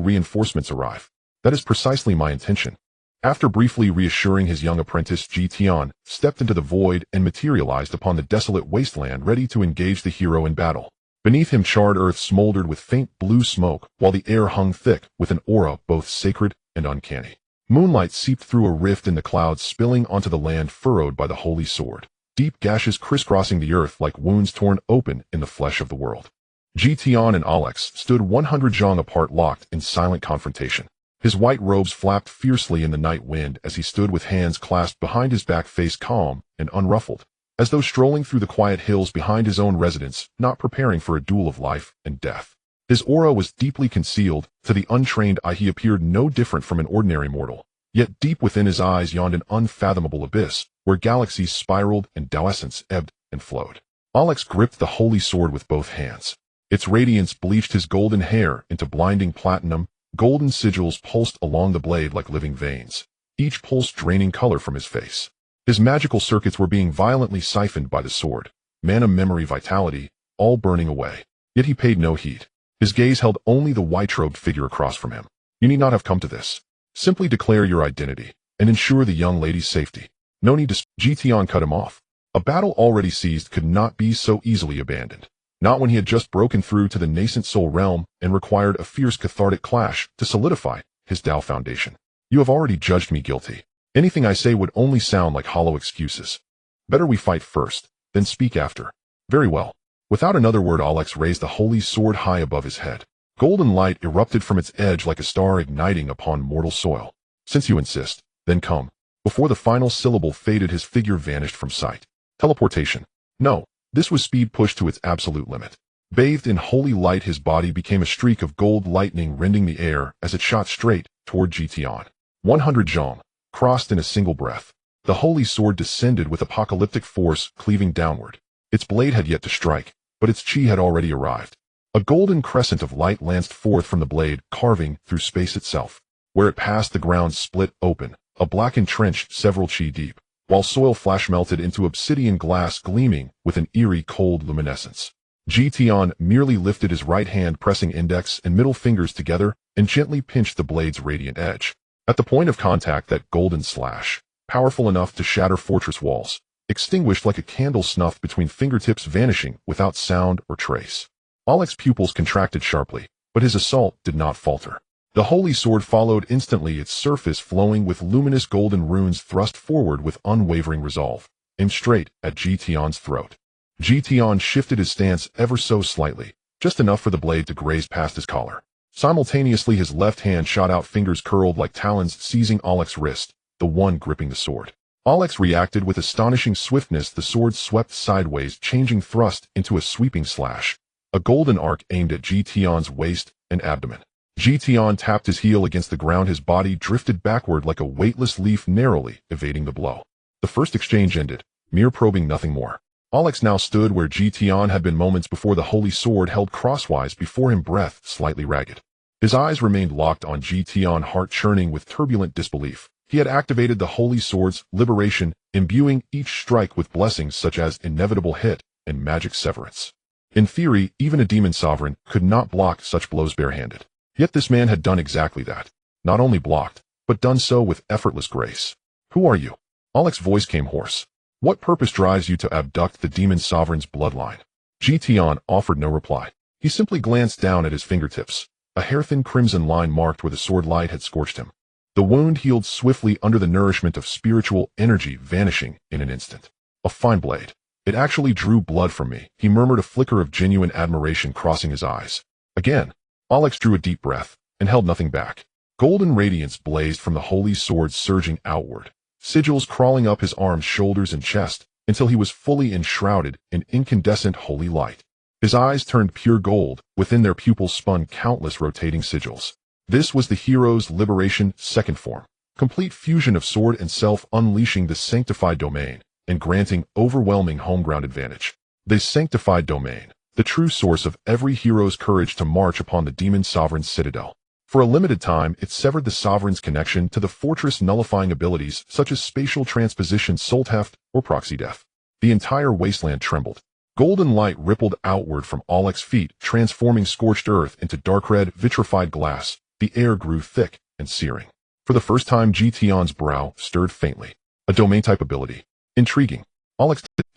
reinforcements arrive. That is precisely my intention." After briefly reassuring his young apprentice, Tian stepped into the void and materialized upon the desolate wasteland, ready to engage the hero in battle. Beneath him, charred earth smoldered with faint blue smoke, while the air hung thick with an aura both sacred and uncanny. Moonlight seeped through a rift in the clouds, spilling onto the land furrowed by the holy sword. Deep gashes crisscrossing the earth like wounds torn open in the flesh of the world. Tian and Alex stood 100 zhang apart, locked in silent confrontation. His white robes flapped fiercely in the night wind as he stood with hands clasped behind his back, face calm and unruffled, as though strolling through the quiet hills behind his own residence, not preparing for a duel of life and death. His aura was deeply concealed. To the untrained eye, he appeared no different from an ordinary mortal. Yet deep within his eyes yawned an unfathomable abyss, where galaxies spiraled and Dao essence ebbed and flowed. Alex gripped the holy sword with both hands. Its radiance bleached his golden hair into blinding platinum. Golden sigils pulsed along the blade like living veins, each pulse draining color from his face. His magical circuits were being violently siphoned by the sword, mana, memory, vitality, all burning away. Yet he paid no heed. His gaze held only the white-robed figure across from him. You need not have come to this. Simply declare your identity, and ensure the young lady's safety. No need to Tian cut him off. A battle already seized could not be so easily abandoned. Not when he had just broken through to the nascent soul realm and required a fierce cathartic clash to solidify his Tao foundation. You have already judged me guilty. Anything I say would only sound like hollow excuses. Better we fight first, then speak after. Very well. Without another word, Alex raised the holy sword high above his head. Golden light erupted from its edge like a star igniting upon mortal soil. Since you insist, then come. Before the final syllable faded, his figure vanished from sight. Teleportation. No. This was speed pushed to its absolute limit. Bathed in holy light, his body became a streak of gold lightning rending the air as it shot straight toward Tian. 100 zhong, crossed in a single breath. The holy sword descended with apocalyptic force, cleaving downward. Its blade had yet to strike, but its chi had already arrived. A golden crescent of light lanced forth from the blade, carving through space itself. Where it passed, the ground split open, a blackened trench several chi deep, while soil flash melted into obsidian glass gleaming with an eerie cold luminescence. Tian merely lifted his right hand, pressing index and middle fingers together, and gently pinched the blade's radiant edge. At the point of contact, that golden slash, powerful enough to shatter fortress walls, extinguished like a candle snuffed between fingertips, vanishing without sound or trace. Alex's pupils contracted sharply, but his assault did not falter. The holy sword followed instantly, its surface flowing with luminous golden runes thrust forward with unwavering resolve, aimed straight at Tian's throat. Tian shifted his stance ever so slightly, just enough for the blade to graze past his collar. Simultaneously, his left hand shot out, fingers curled like talons, seizing Alex's wrist, the one gripping the sword. Alex reacted with astonishing swiftness. The sword swept sideways, changing thrust into a sweeping slash, a golden arc aimed at Tian's waist and abdomen. Tian tapped his heel against the ground, his body drifted backward like a weightless leaf, narrowly evading the blow. The first exchange ended, mere probing, nothing more. Alex now stood where Tian had been moments before, the holy sword held crosswise before him, breath slightly ragged. His eyes remained locked on Tian, heart churning with turbulent disbelief. He had activated the holy sword's liberation, imbuing each strike with blessings such as inevitable hit and magic severance. In theory, even a demon sovereign could not block such blows barehanded. Yet this man had done exactly that. Not only blocked, but done so with effortless grace. Who are you? Alex's voice came hoarse. What purpose drives you to abduct the demon sovereign's bloodline? Tian offered no reply. He simply glanced down at his fingertips. A hair-thin crimson line marked where the sword light had scorched him. The wound healed swiftly under the nourishment of spiritual energy, vanishing in an instant. A fine blade. It actually drew blood from me, he murmured, a flicker of genuine admiration crossing his eyes. Again, Alex drew a deep breath and held nothing back. Golden radiance blazed from the holy sword, surging outward, sigils crawling up his arms, shoulders, and chest until he was fully enshrouded in incandescent holy light. His eyes turned pure gold, within their pupils spun countless rotating sigils. This was the hero's liberation, second form, complete fusion of sword and self, unleashing the sanctified domain and granting overwhelming homeground advantage. The sanctified domain, the true source of every hero's courage to march upon the demon sovereign's citadel. For a limited time, it severed the sovereign's connection to the fortress, nullifying abilities such as spatial transposition, soul theft, or proxy death. The entire wasteland trembled. Golden light rippled outward from Alex's feet, transforming scorched earth into dark red, vitrified glass. The air grew thick and searing. For the first time, Tian's brow stirred faintly. A domain-type ability. Intriguing.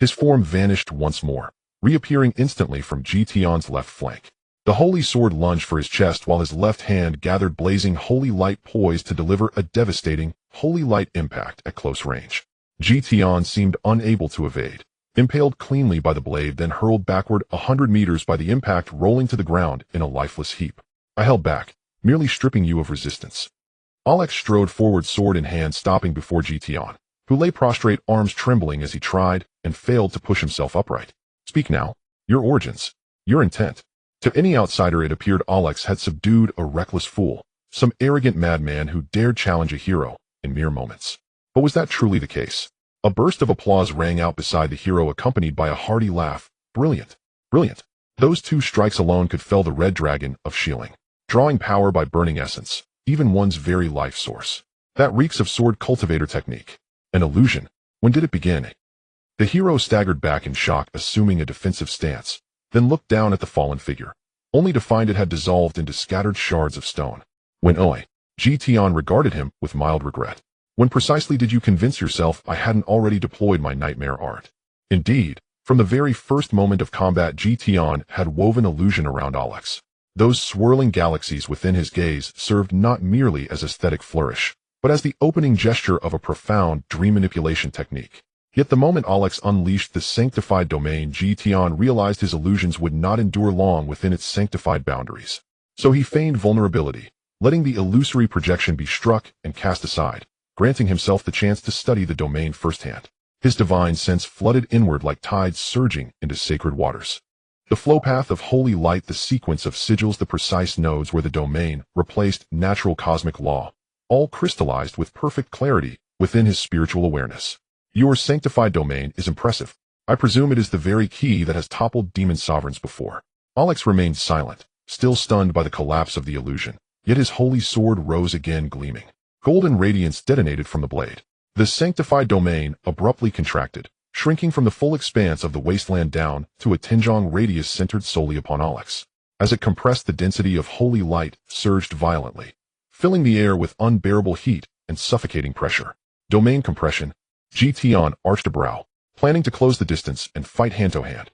His form vanished once more, reappearing instantly from Tian's left flank. The holy sword lunged for his chest while his left hand gathered blazing holy light, poised to deliver a devastating holy light impact at close range. Tian seemed unable to evade, impaled cleanly by the blade, then hurled backward 100 meters by the impact, rolling to the ground in a lifeless heap. I held back, merely stripping you of resistance. Alex strode forward, sword in hand, stopping before Tian, who lay prostrate, arms trembling as he tried and failed to push himself upright. Speak now. Your origins. Your intent. To any outsider, it appeared Alex had subdued a reckless fool, some arrogant madman who dared challenge a hero in mere moments. But was that truly the case? A burst of applause rang out beside the hero, accompanied by a hearty laugh. Brilliant. Brilliant. Those 2 strikes alone could fell the red dragon of shielding, drawing power by burning essence, even one's very life source. That reeks of sword cultivator technique. An illusion. When did it begin? The hero staggered back in shock, assuming a defensive stance, then looked down at the fallen figure, only to find it had dissolved into scattered shards of stone. When Tian regarded him with mild regret. When precisely did you convince yourself I hadn't already deployed my nightmare art? Indeed, from the very first moment of combat, Tian had woven illusion around Alex. Those swirling galaxies within his gaze served not merely as aesthetic flourish, but as the opening gesture of a profound dream manipulation technique. Yet the moment Alex unleashed the sanctified domain, Tian realized his illusions would not endure long within its sanctified boundaries. So he feigned vulnerability, letting the illusory projection be struck and cast aside, granting himself the chance to study the domain firsthand. His divine sense flooded inward like tides surging into sacred waters. The flow path of holy light, the sequence of sigils, the precise nodes where the domain replaced natural cosmic law, all crystallized with perfect clarity within his spiritual awareness. Your sanctified domain is impressive. I presume it is the very key that has toppled demon sovereigns before. Alex remained silent, still stunned by the collapse of the illusion, yet his holy sword rose again, gleaming. Golden radiance detonated from the blade. The sanctified domain abruptly contracted, shrinking from the full expanse of the wasteland down to a Tinjong radius centered solely upon Alex. As it compressed, the density of holy light surged violently, filling the air with unbearable heat and suffocating pressure. Domain compression. Tian arched a brow, planning to close the distance and fight hand-to-hand.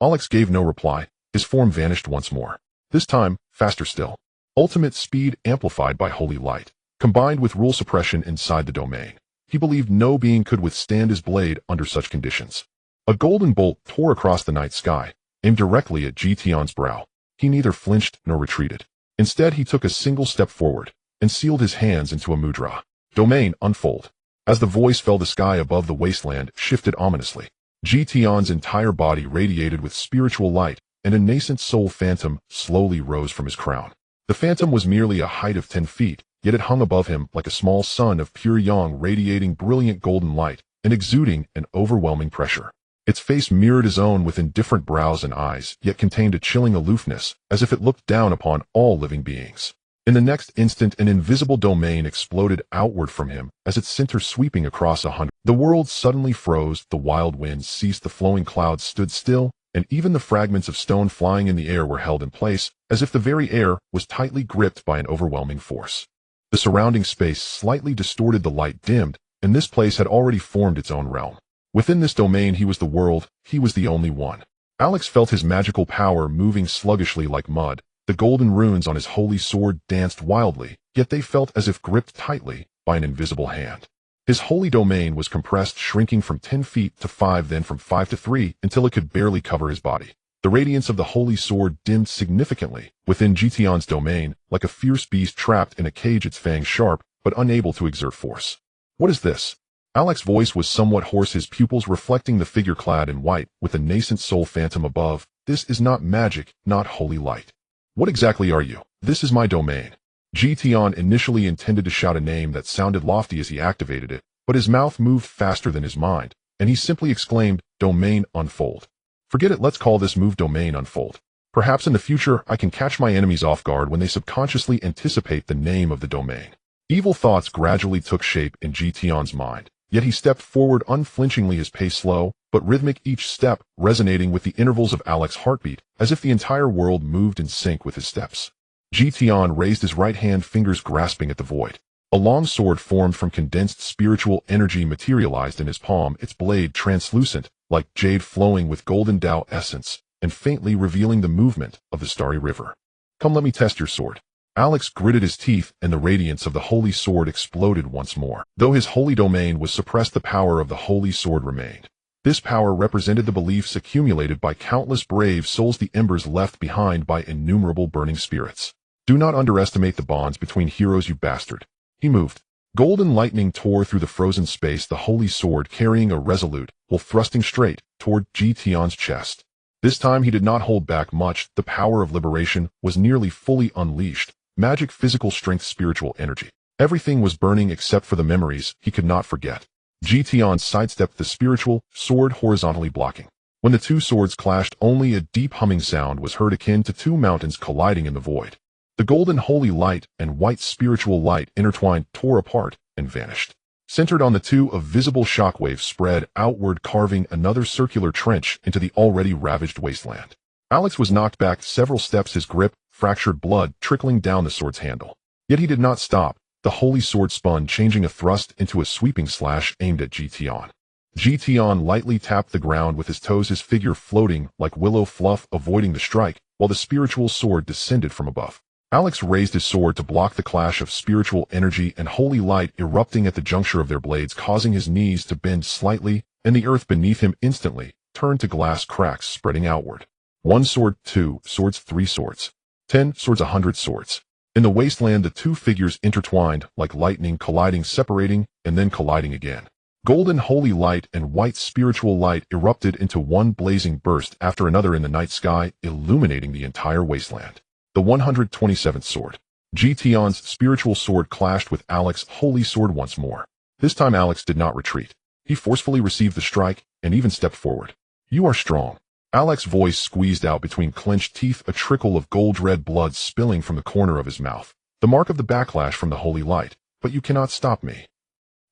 Alex gave no reply. His form vanished once more. This time, faster still. Ultimate speed amplified by holy light, combined with rule suppression inside the domain. He believed no being could withstand his blade under such conditions. A golden bolt tore across the night sky, aimed directly at Tian's brow. He neither flinched nor retreated. Instead, he took a single step forward and sealed his hands into a mudra. Domain unfold. As the voice fell, the sky above the wasteland shifted ominously. Tian's entire body radiated with spiritual light, and a nascent soul phantom slowly rose from his crown. The phantom was merely a height of 10 feet, yet it hung above him like a small sun of pure yang, radiating brilliant golden light and exuding an overwhelming pressure. Its face mirrored his own with indifferent brows and eyes, yet contained a chilling aloofness, as if it looked down upon all living beings. In the next instant, an invisible domain exploded outward from him, as its center sweeping across 100. The world suddenly froze, the wild winds ceased, the flowing clouds stood still, and even the fragments of stone flying in the air were held in place, as if the very air was tightly gripped by an overwhelming force. The surrounding space slightly distorted, the light dimmed, and this place had already formed its own realm. Within this domain, he was the world, he was the only one. Alex felt his magical power moving sluggishly like mud. The golden runes on his holy sword danced wildly, yet they felt as if gripped tightly by an invisible hand. His holy domain was compressed, shrinking from 10 feet to 5, then from 5 to 3, until it could barely cover his body. The radiance of the holy sword dimmed significantly within Tian's domain, like a fierce beast trapped in a cage, its fangs sharp, but unable to exert force. What is this? Alex's voice was somewhat hoarse, his pupils reflecting the figure clad in white, with a nascent soul phantom above. This is not magic, not holy light. What exactly are you? This is my domain. Tian initially intended to shout a name that sounded lofty as he activated it, but his mouth moved faster than his mind, and he simply exclaimed, "Domain unfold." Forget it, let's call this move Domain Unfold. Perhaps in the future I can catch my enemies off guard when they subconsciously anticipate the name of the domain. Evil thoughts gradually took shape in Tian's mind, yet he stepped forward unflinchingly, his pace slow, but rhythmic, each step resonating with the intervals of Alex's heartbeat, as if the entire world moved in sync with his steps. Tian raised his right hand, fingers grasping at the void. A long sword formed from condensed spiritual energy materialized in his palm, its blade translucent, like jade, flowing with golden Tao essence, and faintly revealing the movement of the starry river. Come, let me test your sword. Alex gritted his teeth, and the radiance of the holy sword exploded once more. Though his holy domain was suppressed, the power of the holy sword remained. This power represented the beliefs accumulated by countless brave souls, the embers left behind by innumerable burning spirits. Do not underestimate the bonds between heroes, you bastard. He moved. Golden lightning tore through the frozen space, the holy sword carrying a resolute, while thrusting straight toward Tian's chest. This time he did not hold back much. The power of liberation was nearly fully unleashed. Magic, physical strength, spiritual energy. Everything was burning except for the memories he could not forget. Tian sidestepped the spiritual sword, horizontally blocking. When the two swords clashed, only a deep humming sound was heard akin to two mountains colliding in the void. The golden holy light and white spiritual light intertwined, tore apart, and vanished. Centered on the two, a visible shockwave spread outward, carving another circular trench into the already ravaged wasteland. Alex was knocked back several steps, his grip fractured, blood trickling down the sword's handle. Yet he did not stop. The holy sword spun, changing a thrust into a sweeping slash aimed at Tian. Tian lightly tapped the ground with his toes, his figure floating like willow fluff, avoiding the strike, while the spiritual sword descended from above. Alex raised his sword to block the clash of spiritual energy and holy light erupting at the juncture of their blades, causing his knees to bend slightly, and the earth beneath him instantly turned to glass cracks spreading outward. 1 sword, 2 swords, 3 swords, 10 swords, 100 swords. In the wasteland, the two figures intertwined like lightning, colliding, separating, and then colliding again. Golden holy light and white spiritual light erupted into one blazing burst after another in the night sky, illuminating the entire wasteland. The 127th sword. Tian's spiritual sword clashed with Alex's holy sword once more. This time Alex did not retreat. He forcefully received the strike and even stepped forward. "You are strong." Alex's voice squeezed out between clenched teeth, a trickle of gold-red blood spilling from the corner of his mouth. "The mark of the backlash from the holy light. But you cannot stop me."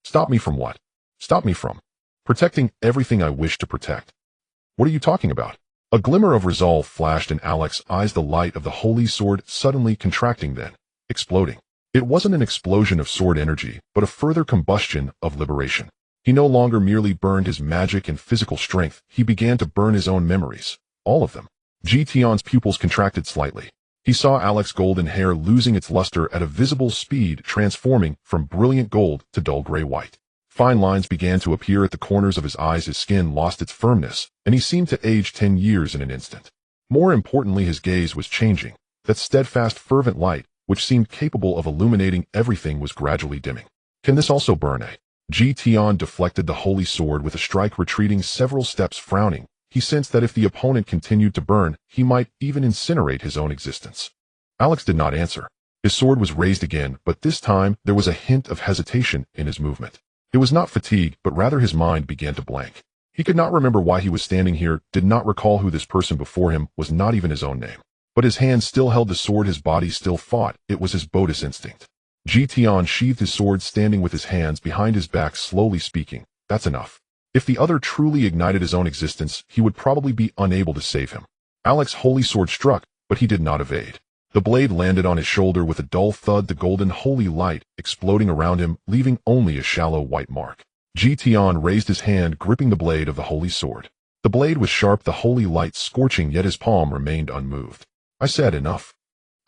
"Stop me from what?" "Stop me from protecting everything I wish to protect." "What are you talking about?" A glimmer of resolve flashed in Alex's eyes, the light of the holy sword suddenly contracting, then exploding. It wasn't an explosion of sword energy, but a further combustion of liberation. He no longer merely burned his magic and physical strength, he began to burn his own memories. All of them. Tian's pupils contracted slightly. He saw Alex's golden hair losing its luster at a visible speed, transforming from brilliant gold to dull gray white. Fine lines began to appear at the corners of his eyes, his skin lost its firmness, and he seemed to age 10 years in an instant. More importantly, his gaze was changing. That steadfast, fervent light, which seemed capable of illuminating everything, was gradually dimming. "Can this also burn, eh?" Tian deflected the holy sword with a strike, retreating several steps, frowning. He sensed that if the opponent continued to burn, he might even incinerate his own existence. Alex did not answer. His sword was raised again, but this time there was a hint of hesitation in his movement. It was not fatigue, but rather his mind began to blank. He could not remember why he was standing here, did not recall who this person before him was, not even his own name. But his hand still held the sword, his body still fought. It was his Bodis instinct. Tian sheathed his sword, standing with his hands behind his back, slowly speaking. "That's enough." If the other truly ignited his own existence, he would probably be unable to save him. Alex's holy sword struck, but he did not evade. The blade landed on his shoulder with a dull thud, the golden holy light exploding around him, leaving only a shallow white mark. Tian raised his hand, gripping the blade of the holy sword. The blade was sharp, the holy light scorching, yet his palm remained unmoved. "I said enough."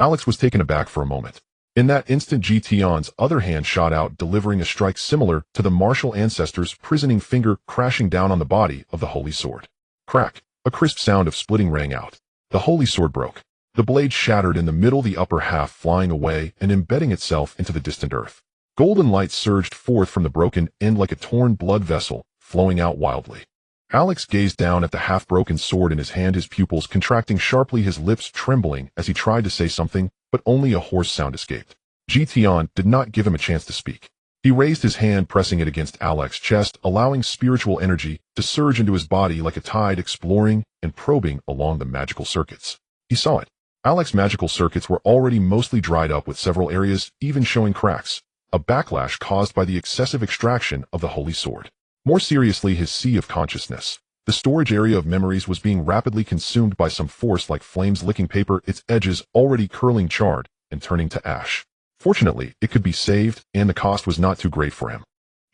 Alex was taken aback for a moment. In that instant, Tian's other hand shot out, delivering a strike similar to the martial ancestor's prisoning finger, crashing down on the body of the holy sword. Crack! A crisp sound of splitting rang out. The holy sword broke. The blade shattered in the middle, the upper half flying away and embedding itself into the distant earth. Golden light surged forth from the broken end like a torn blood vessel, flowing out wildly. Alex gazed down at the half-broken sword in his hand, his pupils contracting sharply, his lips trembling as he tried to say something, but only a hoarse sound escaped. Tian did not give him a chance to speak. He raised his hand, pressing it against Alex's chest, allowing spiritual energy to surge into his body like a tide, exploring and probing along the magical circuits. He saw it. Alex's magical circuits were already mostly dried up, with several areas even showing cracks, a backlash caused by the excessive extraction of the holy sword. More seriously, his sea of consciousness. The storage area of memories was being rapidly consumed by some force, like flames licking paper, its edges already curling, charred, and turning to ash. Fortunately, it could be saved, and the cost was not too great for him.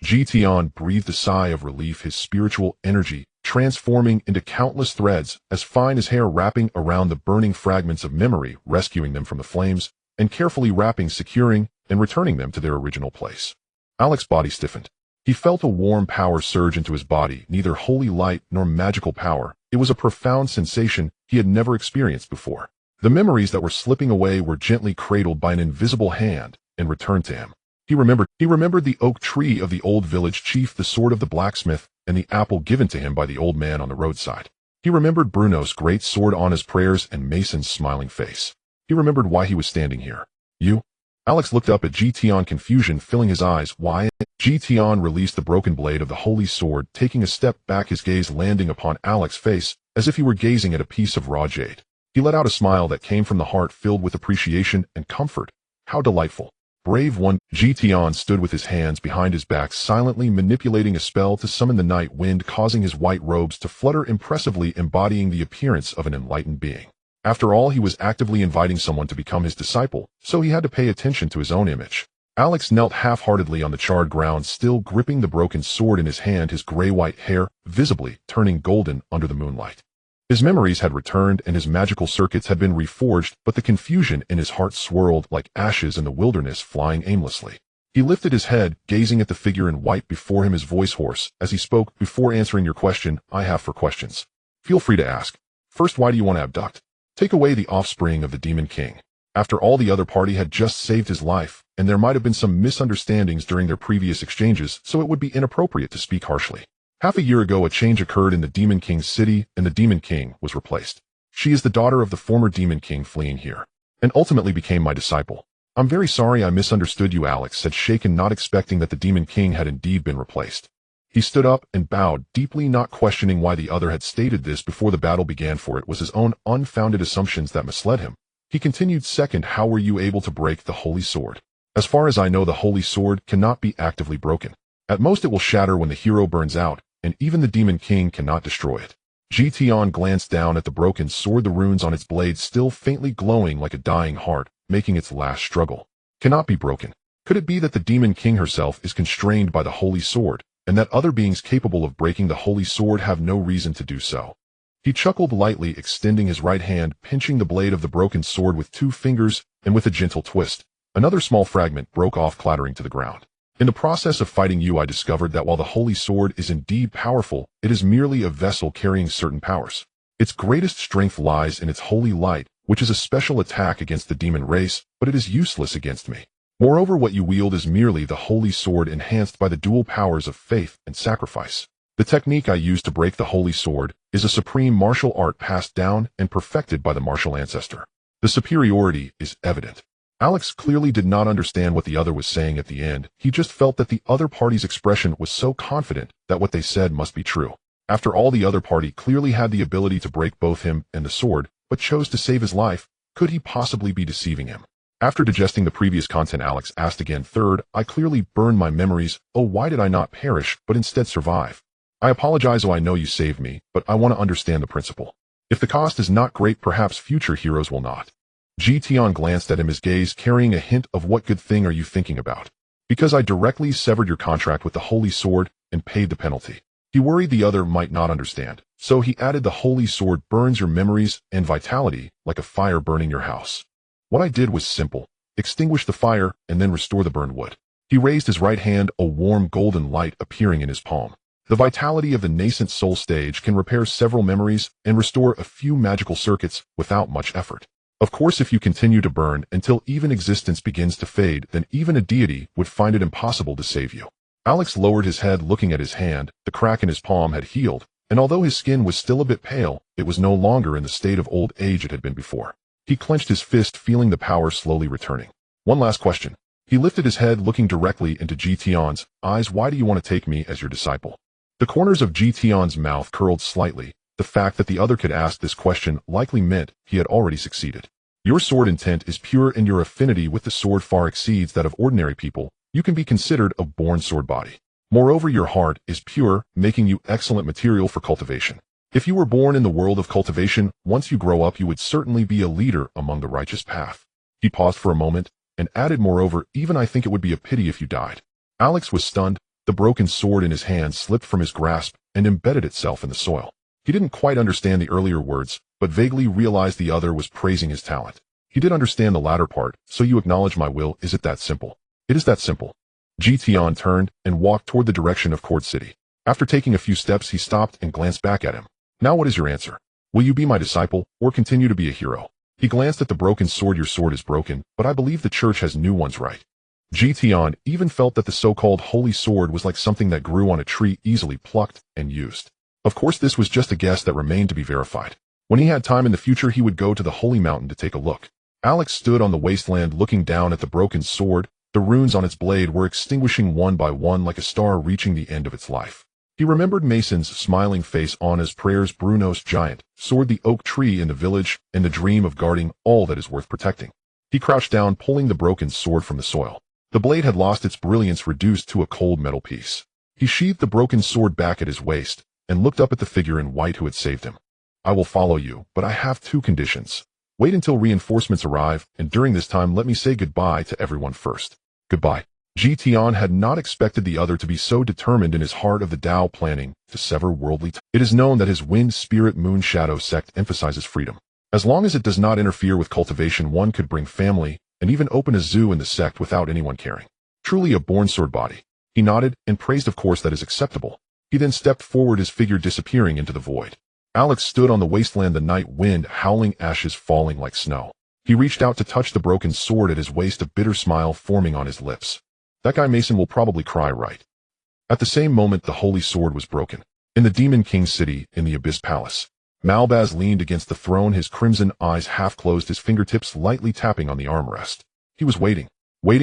Tian breathed a sigh of relief, his spiritual energy transforming into countless threads as fine as hair, wrapping around the burning fragments of memory, rescuing them from the flames, and carefully wrapping, securing, and returning them to their original place. Alex's body stiffened. He felt a warm power surge into his body, neither holy light nor magical power. It was a profound sensation he had never experienced before. The memories that were slipping away were gently cradled by an invisible hand and returned to him. He remembered the oak tree of the old village chief, the sword of the blacksmith, and the apple given to him by the old man on the roadside. He remembered Bruno's great sword on his prayers and Mason's smiling face. He remembered why he was standing here. "You?" Alex looked up at Tian, confusion filling his eyes. Why? Tian released the broken blade of the holy sword, taking a step back, his gaze landing upon Alex's face, as if he were gazing at a piece of raw jade. He let out a smile that came from the heart, filled with appreciation and comfort. How delightful. Brave one. Tian stood with his hands behind his back, silently manipulating a spell to summon the night wind, causing his white robes to flutter impressively, embodying the appearance of an enlightened being. After all, he was actively inviting someone to become his disciple, so he had to pay attention to his own image. Alex knelt half-heartedly on the charred ground, still gripping the broken sword in his hand, his gray-white hair visibly turning golden under the moonlight. His memories had returned and his magical circuits had been reforged, but the confusion in his heart swirled like ashes in the wilderness, flying aimlessly. He lifted his head, gazing at the figure in white before him, his voice hoarse as he spoke. Before answering your question, I have 4 questions. Feel free to ask. First, why do you want to abduct? Take away the offspring of the Demon King. After all, the other party had just saved his life, and there might have been some misunderstandings during their previous exchanges, so it would be inappropriate to speak harshly. Half a year ago, a change occurred in the Demon King's city, and the Demon King was replaced. She is the daughter of the former Demon King fleeing here, and ultimately became my disciple. I'm very sorry I misunderstood you, Alex said, shaken, not expecting that the Demon King had indeed been replaced. He stood up and bowed deeply, not questioning why the other had stated this before the battle began, for it was his own unfounded assumptions that misled him. He continued, second, how were you able to break the holy sword? As far as I know, the holy sword cannot be actively broken. At most it will shatter when the hero burns out, and even the Demon King cannot destroy it. Tian glanced down at the broken sword, the runes on its blade still faintly glowing like a dying heart, making its last struggle. Cannot be broken. Could it be that the Demon King herself is constrained by the holy sword, and that other beings capable of breaking the holy sword have no reason to do so? He chuckled lightly, extending his right hand, pinching the blade of the broken sword with 2 fingers, and with a gentle twist, another small fragment broke off, clattering to the ground. In the process of fighting you, I discovered that while the holy sword is indeed powerful, it is merely a vessel carrying certain powers. Its greatest strength lies in its holy light, which is a special attack against the demon race, but it is useless against me. Moreover, what you wield is merely the holy sword enhanced by the dual powers of faith and sacrifice. The technique I use to break the holy sword is a supreme martial art passed down and perfected by the martial ancestor. The superiority is evident. Alex clearly did not understand what the other was saying at the end. He just felt that the other party's expression was so confident that what they said must be true. After all, the other party clearly had the ability to break both him and the sword, but chose to save his life. Could he possibly be deceiving him? After digesting the previous content, Alex asked again, third, I clearly burned my memories. Oh, why did I not perish, but instead survive? I apologize. Oh, I know you saved me, but I want to understand the principle. If the cost is not great, perhaps future heroes will not. Tian glanced at him, his gaze carrying a hint of what good thing are you thinking about? Because I directly severed your contract with the holy sword and paid the penalty. He worried the other might not understand, so he added, the holy sword burns your memories and vitality like a fire burning your house. What I did was simple. Extinguish the fire and then restore the burned wood. He raised his right hand, a warm golden light appearing in his palm. The vitality of the nascent soul stage can repair several memories and restore a few magical circuits without much effort. Of course, if you continue to burn until even existence begins to fade, then even a deity would find it impossible to save you. Alex lowered his head, looking at his hand. The crack in his palm had healed, and although his skin was still a bit pale, it was no longer in the state of old age it had been before. He clenched his fist, feeling the power slowly returning. One last question. He lifted his head, looking directly into Tian's eyes. Why do you want to take me as your disciple? The corners of Tian's mouth curled slightly. The fact that the other could ask this question likely meant he had already succeeded. Your sword intent is pure, and your affinity with the sword far exceeds that of ordinary people. You can be considered a born sword body. Moreover, your heart is pure, making you excellent material for cultivation. If you were born in the world of cultivation, once you grow up you would certainly be a leader among the righteous path. He paused for a moment, and added, moreover, even I think it would be a pity if you died. Alex was stunned. The broken sword in his hand slipped from his grasp and embedded itself in the soil. He didn't quite understand the earlier words, but vaguely realized the other was praising his talent. He did understand the latter part. So you acknowledge my will? Is it that simple? It is that simple. Tian turned and walked toward the direction of Court City. After taking a few steps, he stopped and glanced back at him. Now what is your answer? Will you be my disciple, or continue to be a hero? He glanced at the broken sword. Your sword is broken, but I believe the church has new ones, right? Tian even felt that the so-called holy sword was like something that grew on a tree, easily plucked and used. Of course, this was just a guess that remained to be verified. When he had time in the future, he would go to the holy mountain to take a look. Alex stood on the wasteland looking down at the broken sword. The runes on its blade were extinguishing one by one like a star reaching the end of its life. He remembered Mason's smiling face on his prayers. Bruno's giant soared the oak tree in the village, and the dream of guarding all that is worth protecting. He crouched down, pulling the broken sword from the soil. The blade had lost its brilliance, reduced to a cold metal piece. He sheathed the broken sword back at his waist, and looked up at the figure in white who had saved him. I will follow you, but I have two conditions. Wait until reinforcements arrive, and during this time let me say goodbye to everyone first. Goodbye. Tian had not expected the other to be so determined in his heart of the Tao, planning to sever worldly ties. It is known that his wind spirit moon shadow sect emphasizes freedom. As long as it does not interfere with cultivation, one could bring family and even open a zoo in the sect without anyone caring. Truly a born sword body. He nodded and praised, of course that is acceptable. He then stepped forward, his figure disappearing into the void. Alex stood on the wasteland, the night wind howling, ashes falling like snow. He reached out to touch the broken sword at his waist, a bitter smile forming on his lips. That guy Mason will probably cry, right? At the same moment, the holy sword was broken. In the Demon King's city, in the Abyss Palace, Malbaz leaned against the throne, his crimson eyes half closed, his fingertips lightly tapping on the armrest. He was waiting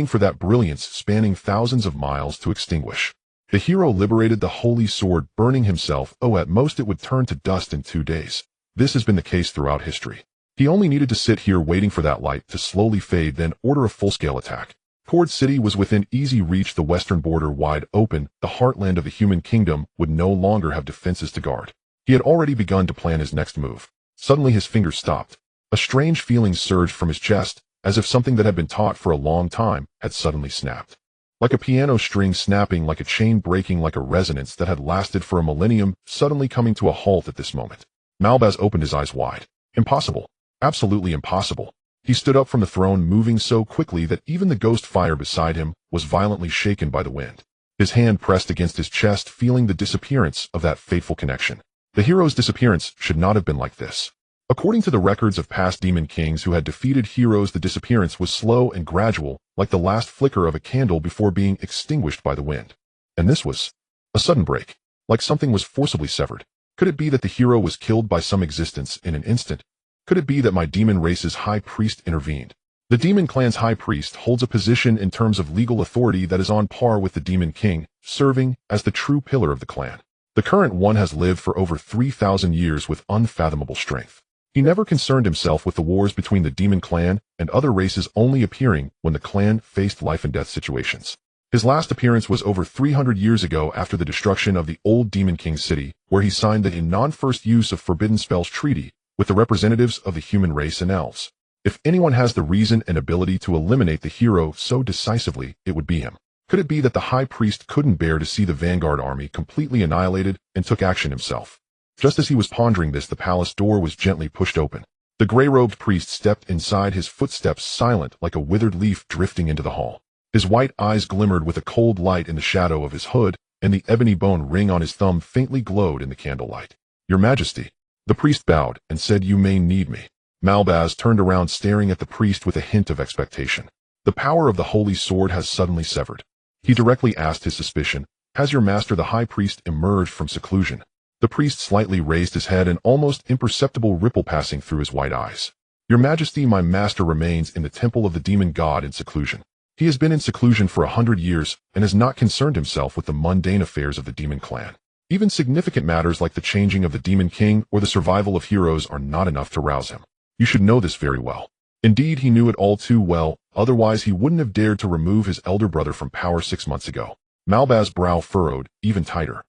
for that brilliance spanning thousands of miles to extinguish. The hero liberated the holy sword, burning himself. Oh, at most it would turn to dust in 2 days. This has been the case throughout history. He only needed to sit here waiting for that light to slowly fade, then order a full-scale attack. Cord City was within easy reach, the western border wide open. The heartland of the human kingdom would no longer have defenses to guard. He had already begun to plan his next move. Suddenly his fingers stopped. A strange feeling surged from his chest, as if something that had been taut for a long time had suddenly snapped. Like a piano string snapping, like a chain breaking, like a resonance that had lasted for a millennium, suddenly coming to a halt at this moment. Malbaz opened his eyes wide. Impossible. Absolutely impossible. He stood up from the throne, moving so quickly that even the ghost fire beside him was violently shaken by the wind. His hand pressed against his chest, feeling the disappearance of that fateful connection. The hero's disappearance should not have been like this. According to the records of past demon kings who had defeated heroes, the disappearance was slow and gradual, like the last flicker of a candle before being extinguished by the wind. And this was a sudden break, like something was forcibly severed. Could it be that the hero was killed by some existence in an instant? Could it be that my demon race's high priest intervened? The demon clan's high priest holds a position in terms of legal authority that is on par with the demon king, serving as the true pillar of the clan. The current one has lived for over 3,000 years with unfathomable strength. He never concerned himself with the wars between the demon clan and other races, only appearing when the clan faced life and death situations. His last appearance was over 300 years ago after the destruction of the old Demon King city, where he signed the non-first use of forbidden spells treaty with the representatives of the human race and elves. If anyone has the reason and ability to eliminate the hero so decisively, it would be him. Could it be that the high priest couldn't bear to see the vanguard army completely annihilated and took action himself? Just as he was pondering this, the palace door was gently pushed open. The gray-robed priest stepped inside, his footsteps silent like a withered leaf drifting into the hall. His white eyes glimmered with a cold light in the shadow of his hood, and the ebony bone ring on his thumb faintly glowed in the candlelight. "Your Majesty." The priest bowed and said, "You may need me." Malbaz turned around, staring at the priest with a hint of expectation. The power of the holy sword has suddenly severed. He directly asked his suspicion, "Has your master the high priest emerged from seclusion?" The priest slightly raised his head, an almost imperceptible ripple passing through his white eyes. "Your Majesty, my master remains in the temple of the demon god in seclusion. He has been in seclusion for 100 years and has not concerned himself with the mundane affairs of the demon clan. Even significant matters like the changing of the demon king or the survival of heroes are not enough to rouse him. You should know this very well." Indeed, he knew it all too well, otherwise he wouldn't have dared to remove his elder brother from power 6 months ago. Malbaz's brow furrowed even tighter.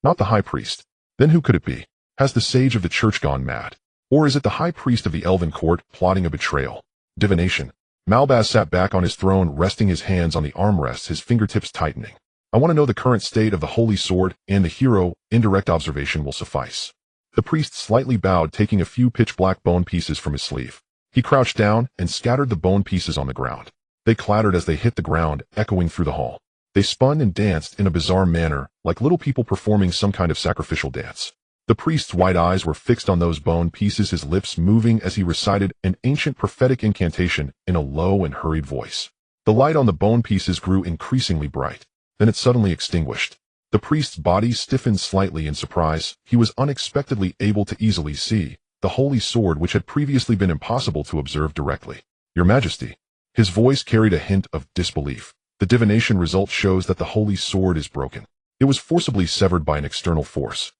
Not the high priest. Then who could it be? Has the sage of the church gone mad? Or is it the high priest of the elven court plotting a betrayal? Divination. Malbaz sat back on his throne, resting his hands on the armrests, his fingertips tightening. "I want to know the current state of the holy sword and the hero. Indirect observation will suffice." The priest slightly bowed, taking a few pitch-black bone pieces from his sleeve. He crouched down and scattered the bone pieces on the ground. They clattered as they hit the ground, echoing through the hall. They spun and danced in a bizarre manner, like little people performing some kind of sacrificial dance. The priest's white eyes were fixed on those bone pieces, his lips moving as he recited an ancient prophetic incantation in a low and hurried voice. The light on the bone pieces grew increasingly bright. Then it suddenly extinguished. The priest's body stiffened slightly in surprise. He was unexpectedly able to easily see the holy sword, which had previously been impossible to observe directly. Your Majesty. His voice carried a hint of disbelief. The divination result shows that the holy sword is broken. It was forcibly severed by an external force.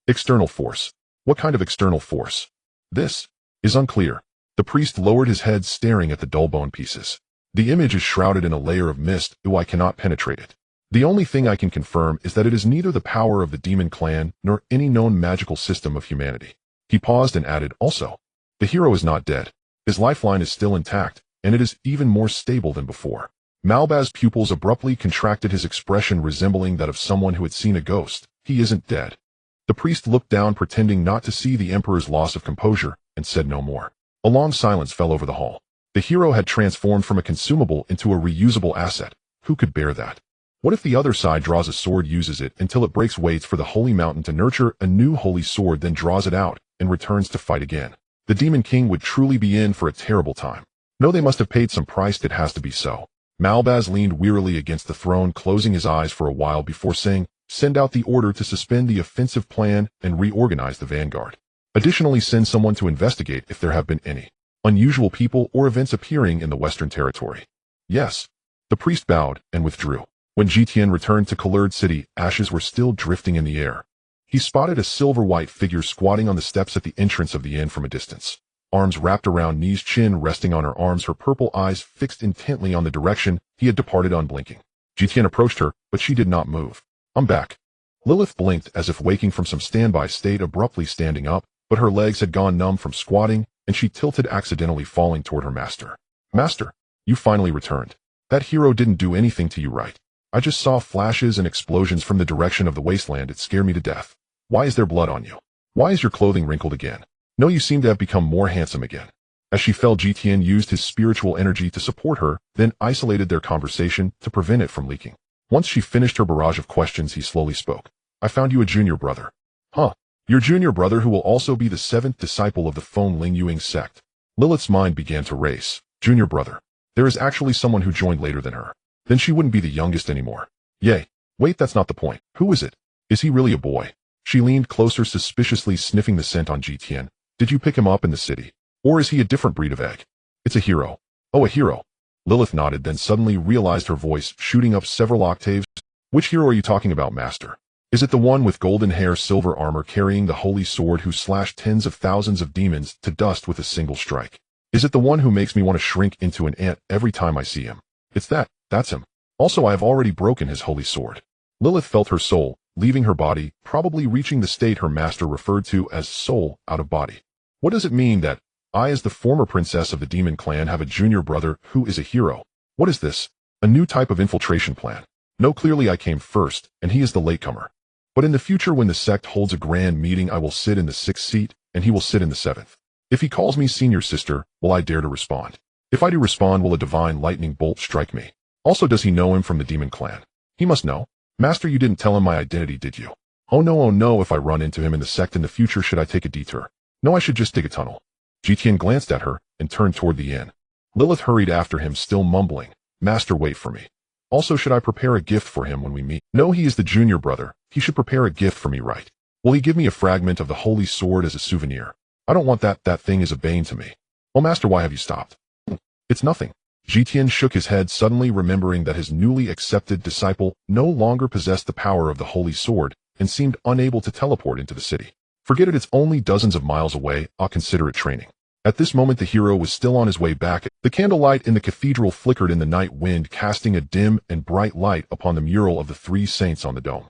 External force. What kind of external force? This is unclear. The priest lowered his head, staring at the dull bone pieces. The image is shrouded in a layer of mist, though I cannot penetrate it. The only thing I can confirm is that it is neither the power of the demon clan nor any known magical system of humanity. He paused and added, also, the hero is not dead. His lifeline is still intact, and it is even more stable than before. Malbaz's pupils abruptly contracted, his expression resembling that of someone who had seen a ghost. He isn't dead. The priest looked down, pretending not to see the emperor's loss of composure, and said no more. A long silence fell over the hall. The hero had transformed from a consumable into a reusable asset. Who could bear that? What if the other side draws a sword, uses it until it breaks, waits for the holy mountain to nurture a new holy sword, then draws it out and returns to fight again? The demon king would truly be in for a terrible time. No, they must have paid some price. It has to be so. Malbaz leaned wearily against the throne, closing his eyes for a while before saying, send out the order to suspend the offensive plan and reorganize the vanguard. Additionally, send someone to investigate if there have been any unusual people or events appearing in the Western Territory. Yes. The priest bowed and withdrew. When Tian returned to Colored City, ashes were still drifting in the air. He spotted a silver-white figure squatting on the steps at the entrance of the inn from a distance. Arms wrapped around knees, chin resting on her arms, her purple eyes fixed intently on the direction he had departed, unblinking. Tian approached her, but she did not move. I'm back. Lilith blinked as if waking from some standby state, abruptly standing up, but her legs had gone numb from squatting, and she tilted, accidentally falling toward her master. Master, you finally returned. That hero didn't do anything to you, right? I just saw flashes and explosions from the direction of the wasteland. It scared me to death. Why is there blood on you? Why is your clothing wrinkled again? No, you seem to have become more handsome again. As she fell, Tian used his spiritual energy to support her, then isolated their conversation to prevent it from leaking. Once she finished her barrage of questions, he slowly spoke. I found you a junior brother. Huh? Your junior brother, who will also be the 7th disciple of the Feng Ling Yuing sect. Lilith's mind began to race. Junior brother. There is actually someone who joined later than her. Then she wouldn't be the youngest anymore. Yay. Wait, that's not the point. Who is it? Is he really a boy? She leaned closer, suspiciously sniffing the scent on Tian. Did you pick him up in the city? Or is he a different breed of egg? It's a hero. Oh, a hero. Lilith nodded, then suddenly realized, her voice shooting up several octaves. Which hero are you talking about, master? Is it the one with golden hair, silver armor, carrying the holy sword, who slashed tens of thousands of demons to dust with a single strike? Is it the one who makes me want to shrink into an ant every time I see him? It's that's him. Also, I have already broken his holy sword. Lilith felt her soul leaving her body, probably reaching the state her master referred to as soul out of body. What does it mean that I, as the former princess of the demon clan, have a junior brother who is a hero? What is this? A new type of infiltration plan? No, clearly I came first, and he is the latecomer. But in the future, when the sect holds a grand meeting, I will sit in the 6th seat, and he will sit in the 7th. If he calls me senior sister, will I dare to respond? If I do respond, will a divine lightning bolt strike me? Also, does he know him from the demon clan? He must know. Master, you didn't tell him my identity, did you? Oh no, if I run into him in the sect in the future, should I take a detour? No, I should just dig a tunnel. Tian glanced at her and turned toward the inn. Lilith hurried after him, still mumbling, Master, wait for me. Also, should I prepare a gift for him when we meet? No, he is the junior brother. He should prepare a gift for me, right? Will he give me a fragment of the holy sword as a souvenir? I don't want that. That thing is a bane to me. Oh, master, why have you stopped? It's nothing. Tian shook his head, suddenly remembering that his newly accepted disciple no longer possessed the power of the holy sword and seemed unable to teleport into the city. Forget it, it's only dozens of miles away. I'll consider it training. At this moment, the hero was still on his way back. The candlelight in the cathedral flickered in the night wind, casting a dim and bright light upon the mural of the 3 saints on the dome.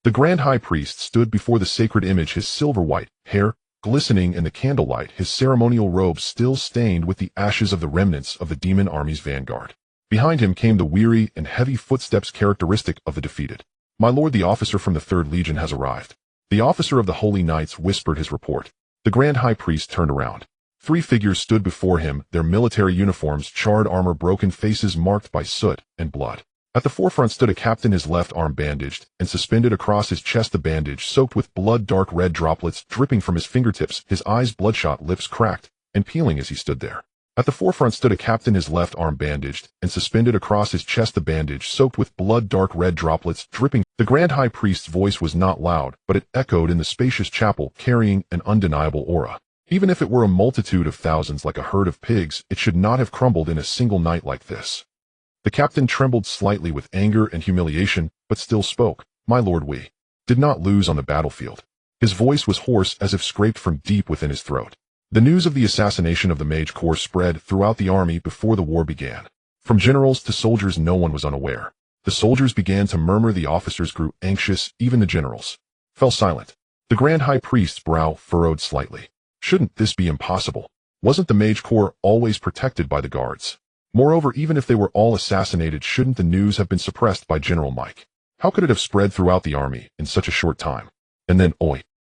The grand high priest stood before the sacred image, his silver-white hair glistening in the candlelight, his ceremonial robes still stained with the ashes of the remnants of the demon army's vanguard. Behind him came the weary and heavy footsteps characteristic of the defeated. My lord, the officer from the 3rd Legion has arrived. The officer of the Holy Knights whispered his report. The grand high priest turned around. 3 figures stood before him, their military uniforms, charred armor, broken faces marked by soot and blood. At the forefront stood a captain, his left arm bandaged, and suspended across his chest the bandage soaked with blood, dark red droplets dripping from his fingertips, his eyes bloodshot, lips cracked and peeling as he stood there. At the forefront stood a captain, his left arm bandaged, and suspended across his chest the bandage soaked with blood, dark red droplets dripping. The grand high priest's voice was not loud, but it echoed in the spacious chapel, carrying an undeniable aura. Even if it were a multitude of thousands like a herd of pigs, it should not have crumbled in a single night like this. The captain trembled slightly with anger and humiliation, but still spoke. My lord, we did not lose on the battlefield. His voice was hoarse as if scraped from deep within his throat. The news of the assassination of the Mage Corps spread throughout the army before the war began. From generals to soldiers, no one was unaware. The soldiers began to murmur, the officers grew anxious, even the generals fell silent. The Grand High Priest's brow furrowed slightly. Shouldn't this be impossible? Wasn't the Mage Corps always protected by the guards? Moreover, even if they were all assassinated, shouldn't the news have been suppressed by General Mike? How could it have spread throughout the army in such a short time? And then,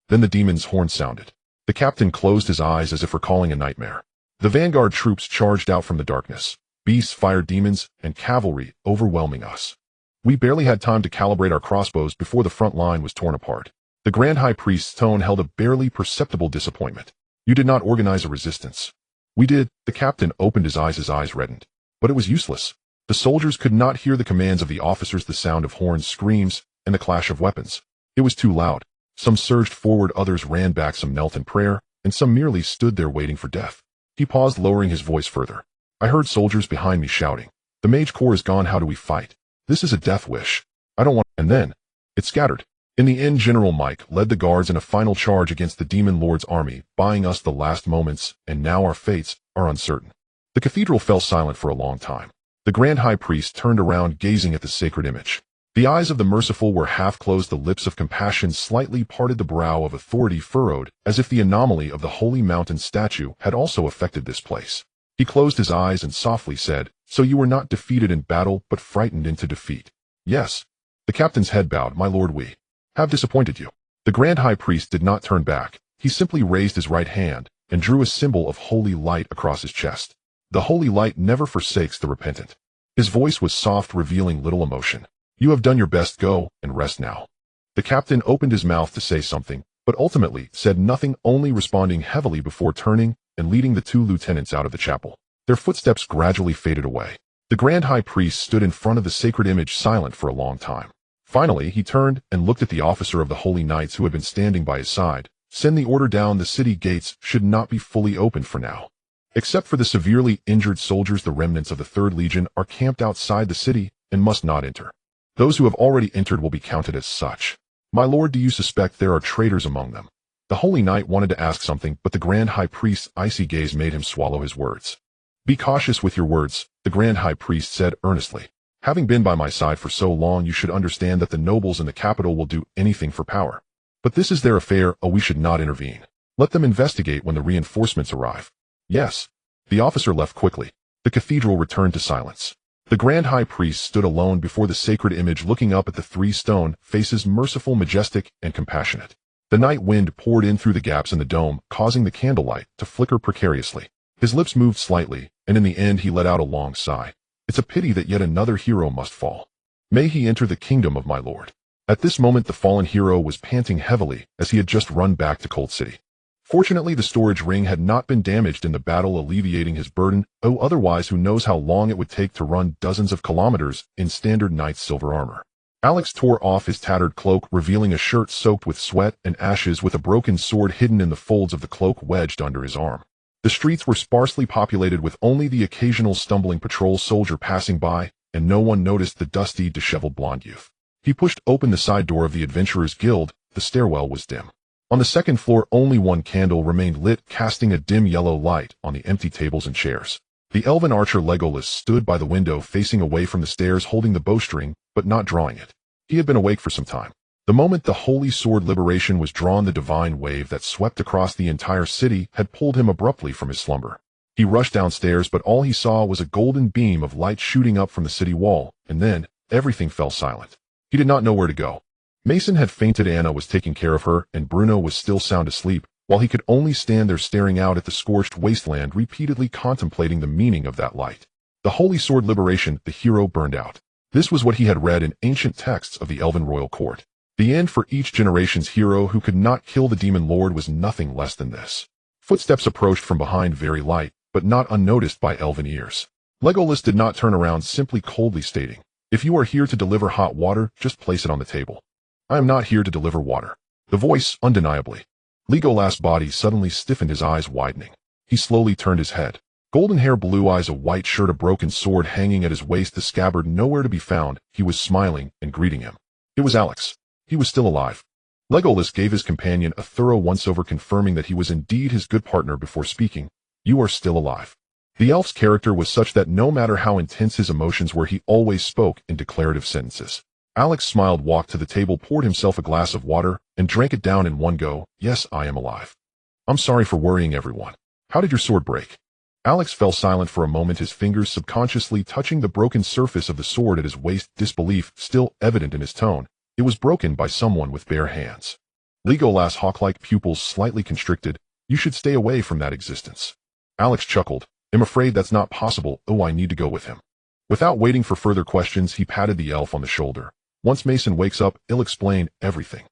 then the demon's horn sounded. The captain closed his eyes as if recalling a nightmare. The vanguard troops charged out from the darkness. Beasts, fire demons, and cavalry overwhelming us. We barely had time to calibrate our crossbows before the front line was torn apart. The Grand High Priest's tone held a barely perceptible disappointment. You did not organize a resistance. We did. The captain opened his eyes reddened. But it was useless. The soldiers could not hear the commands of the officers, the sound of horns, screams, and the clash of weapons. It was too loud. Some surged forward, others ran back, some knelt in prayer, and some merely stood there waiting for death. He paused, lowering his voice further. I heard soldiers behind me shouting. The Mage Corps is gone, how do we fight? This is a death wish. I don't want... And then, it scattered. In the end, General Mike led the guards in a final charge against the Demon Lord's army, buying us the last moments, and now our fates are uncertain. The cathedral fell silent for a long time. The Grand High Priest turned around, gazing at the sacred image. The eyes of the merciful were half closed, the lips of compassion slightly parted, the brow of authority furrowed, as if the anomaly of the holy mountain statue had also affected this place. He closed his eyes and softly said, So you were not defeated in battle, but frightened into defeat. Yes. The captain's head bowed. My lord, we have disappointed you. The Grand High Priest did not turn back. He simply raised his right hand and drew a symbol of holy light across his chest. The holy light never forsakes the repentant. His voice was soft, revealing little emotion. You have done your best, go and rest now. The captain opened his mouth to say something, but ultimately said nothing, only responding heavily before turning and leading the two lieutenants out of the chapel. Their footsteps gradually faded away. The Grand High Priest stood in front of the sacred image, silent for a long time. Finally, he turned and looked at the officer of the Holy Knights who had been standing by his side. Send the order down. The city gates should not be fully opened for now. Except for the severely injured soldiers, the remnants of the 3rd Legion are camped outside the city and must not enter. Those who have already entered will be counted as such. My lord, do you suspect there are traitors among them? The Holy Knight wanted to ask something, but the Grand High Priest's icy gaze made him swallow his words. Be cautious with your words, the Grand High Priest said earnestly. Having been by my side for so long, you should understand that the nobles in the capital will do anything for power. But this is their affair, we should not intervene. Let them investigate when the reinforcements arrive. Yes. The officer left quickly. The cathedral returned to silence. The Grand High Priest stood alone before the sacred image, looking up at the 3 stone faces, merciful, majestic, and compassionate. The night wind poured in through the gaps in the dome, causing the candlelight to flicker precariously. His lips moved slightly, and in the end he let out a long sigh. It's a pity that yet another hero must fall. May he enter the kingdom of my lord. At this moment the fallen hero was panting heavily as he had just run back to Cold City. Fortunately, the storage ring had not been damaged in the battle, alleviating his burden. Otherwise who knows how long it would take to run dozens of kilometers in standard knight's silver armor. Alex tore off his tattered cloak, revealing a shirt soaked with sweat and ashes, with a broken sword hidden in the folds of the cloak wedged under his arm. The streets were sparsely populated, with only the occasional stumbling patrol soldier passing by, and no one noticed the dusty, disheveled blonde youth. He pushed open the side door of the Adventurers Guild. The stairwell was dim. On the 2nd floor, only one candle remained lit, casting a dim yellow light on the empty tables and chairs. The elven archer Legolas stood by the window, facing away from the stairs, holding the bowstring, but not drawing it. He had been awake for some time. The moment the holy sword liberation was drawn, the divine wave that swept across the entire city had pulled him abruptly from his slumber. He rushed downstairs, but all he saw was a golden beam of light shooting up from the city wall, and then everything fell silent. He did not know where to go. Mason had fainted, Anna was taking care of her, and Bruno was still sound asleep, while he could only stand there staring out at the scorched wasteland, repeatedly contemplating the meaning of that light. The holy sword liberation, the hero burned out. This was what he had read in ancient texts of the Elven royal court. The end for each generation's hero who could not kill the demon lord was nothing less than this. Footsteps approached from behind, very light, but not unnoticed by elven ears. Legolas did not turn around, simply coldly stating, "If you are here to deliver hot water, just place it on the table." "I am not here to deliver water." The voice, undeniably Legolas' body suddenly stiffened, his eyes widening. He slowly turned his head. Golden hair, blue eyes, a white shirt, a broken sword hanging at his waist, the scabbard nowhere to be found. He was smiling and greeting him. It was Alex. He was still alive. Legolas gave his companion a thorough once-over, confirming that he was indeed his good partner before speaking. You are still alive. The elf's character was such that no matter how intense his emotions were, he always spoke in declarative sentences. Alex smiled, walked to the table, poured himself a glass of water, and drank it down in one go. Yes, I am alive. I'm sorry for worrying everyone. How did your sword break? Alex fell silent for a moment, his fingers subconsciously touching the broken surface of the sword at his waist, disbelief still evident in his tone. It was broken by someone with bare hands. Legolas' hawk-like pupils slightly constricted. You should stay away from that existence. Alex chuckled. I'm afraid that's not possible. Oh, I need to go with him. Without waiting for further questions, he patted the elf on the shoulder. Once Mason wakes up, he'll explain everything.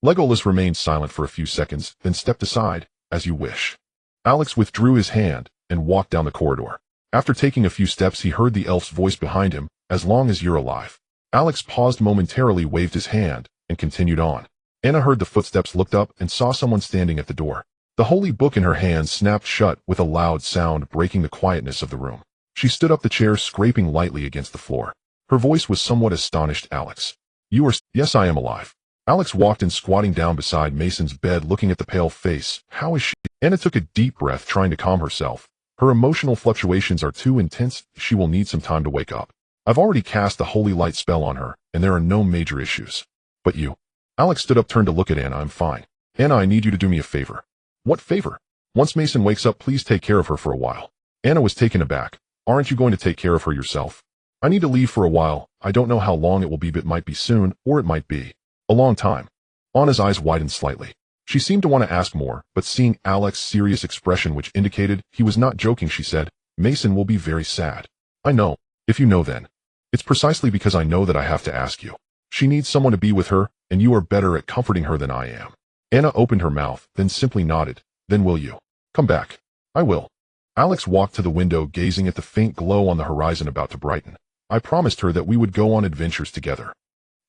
Legolas remained silent for a few seconds, then stepped aside. As you wish. Alex withdrew his hand and walked down the corridor. After taking a few steps, he heard the elf's voice behind him. As long as you're alive. Alex paused momentarily, waved his hand, and continued on. Anna heard the footsteps, looked up, and saw someone standing at the door. The holy book in her hand snapped shut with a loud sound, breaking the quietness of the room. She stood up, the chair scraping lightly against the floor. Her voice was somewhat astonished. Alex. You are... Yes, I am alive. Alex walked in, squatting down beside Mason's bed, looking at the pale face. How is she? Anna took a deep breath, trying to calm herself. Her emotional fluctuations are too intense. She will need some time to wake up. I've already cast the holy light spell on her, and there are no major issues. But you... Alex stood up, turned to look at Anna. I'm fine. Anna, I need you to do me a favor. What favor? Once Mason wakes up, please take care of her for a while. Anna was taken aback. Aren't you going to take care of her yourself? I need to leave for a while. I don't know how long it will be, but it might be soon, or it might be a long time. Anna's eyes widened slightly. She seemed to want to ask more, but seeing Alex's serious expression, which indicated he was not joking, she said, Mason will be very sad. I know. If you know, then. It's precisely because I know that I have to ask you. She needs someone to be with her, and you are better at comforting her than I am. Anna opened her mouth, then simply nodded. Then will you come back? I will. Alex walked to the window, gazing at the faint glow on the horizon about to brighten. I promised her that we would go on adventures together.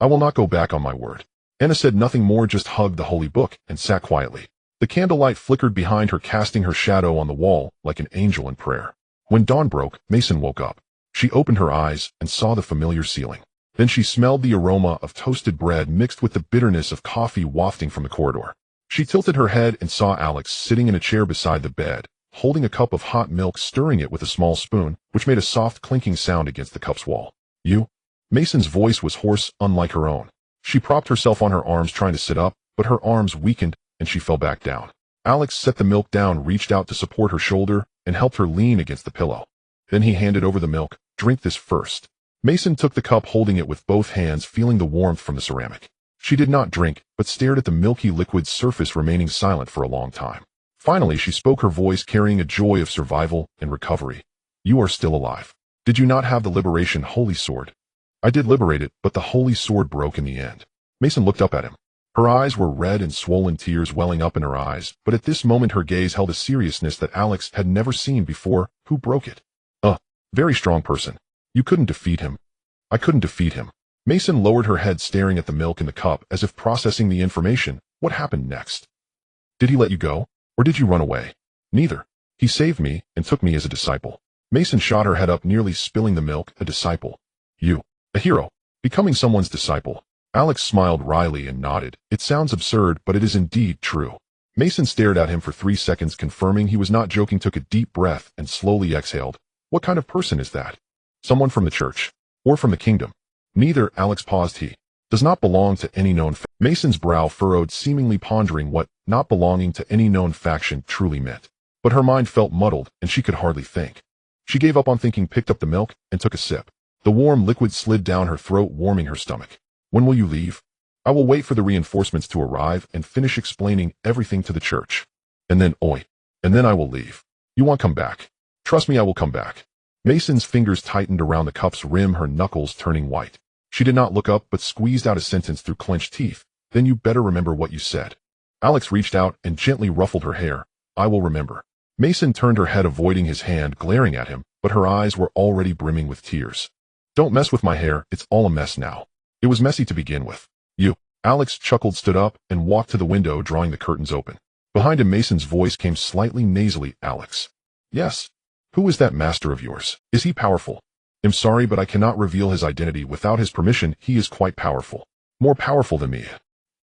I will not go back on my word. Anna said nothing more, just hugged the holy book and sat quietly. The candlelight flickered behind her, casting her shadow on the wall like an angel in prayer. When dawn broke, Mason woke up. She opened her eyes and saw the familiar ceiling. Then she smelled the aroma of toasted bread mixed with the bitterness of coffee wafting from the corridor. She tilted her head and saw Alex sitting in a chair beside the bed, holding a cup of hot milk, stirring it with a small spoon, which made a soft clinking sound against the cup's wall. You? Mason's voice was hoarse, unlike her own. She propped herself on her arms, trying to sit up, but her arms weakened, and she fell back down. Alex set the milk down, reached out to support her shoulder, and helped her lean against the pillow. Then he handed over the milk. Drink this first. Mason took the cup, holding it with both hands, feeling the warmth from the ceramic. She did not drink, but stared at the milky liquid surface, remaining silent for a long time. Finally, she spoke, her voice carrying a joy of survival and recovery. You are still alive. Did you not have the liberation holy sword? I did liberate it, but the holy sword broke in the end. Mason looked up at him. Her eyes were red and swollen, tears welling up in her eyes, but at this moment her gaze held a seriousness that Alex had never seen before. Who broke it? A very strong person. You couldn't defeat him. I couldn't defeat him. Mason lowered her head, staring at the milk in the cup as if processing the information. What happened next? Did he let you go? Or did you run away? Neither. He saved me and took me as a disciple. Mason shot her head up, nearly spilling the milk. A disciple. You. A hero. Becoming someone's disciple. Alex smiled wryly and nodded. It sounds absurd, but it is indeed true. Mason stared at him for 3 seconds, confirming he was not joking, took a deep breath, and slowly exhaled. What kind of person is that? Someone from the church? Or from the kingdom? Neither. Alex paused. He does not belong to any known faction. Mason's brow furrowed, seemingly pondering what not belonging to any known faction truly meant. But her mind felt muddled, and she could hardly think. She gave up on thinking, picked up the milk, and took a sip. The warm liquid slid down her throat, warming her stomach. When will you leave? I will wait for the reinforcements to arrive and finish explaining everything to the church. And then I will leave. You won't come back. Trust me, I will come back. Mason's fingers tightened around the cup's rim, her knuckles turning white. She did not look up, but squeezed out a sentence through clenched teeth. Then you better remember what you said. Alex reached out and gently ruffled her hair. I will remember. Mason turned her head, avoiding his hand, glaring at him, but her eyes were already brimming with tears. Don't mess with my hair, it's all a mess now. It was messy to begin with. You. Alex chuckled, stood up, and walked to the window, drawing the curtains open. Behind him, Mason's voice came slightly nasally. Alex. Yes. Who is that master of yours? Is he powerful? I'm sorry, but I cannot reveal his identity without his permission. He is quite powerful. More powerful than me.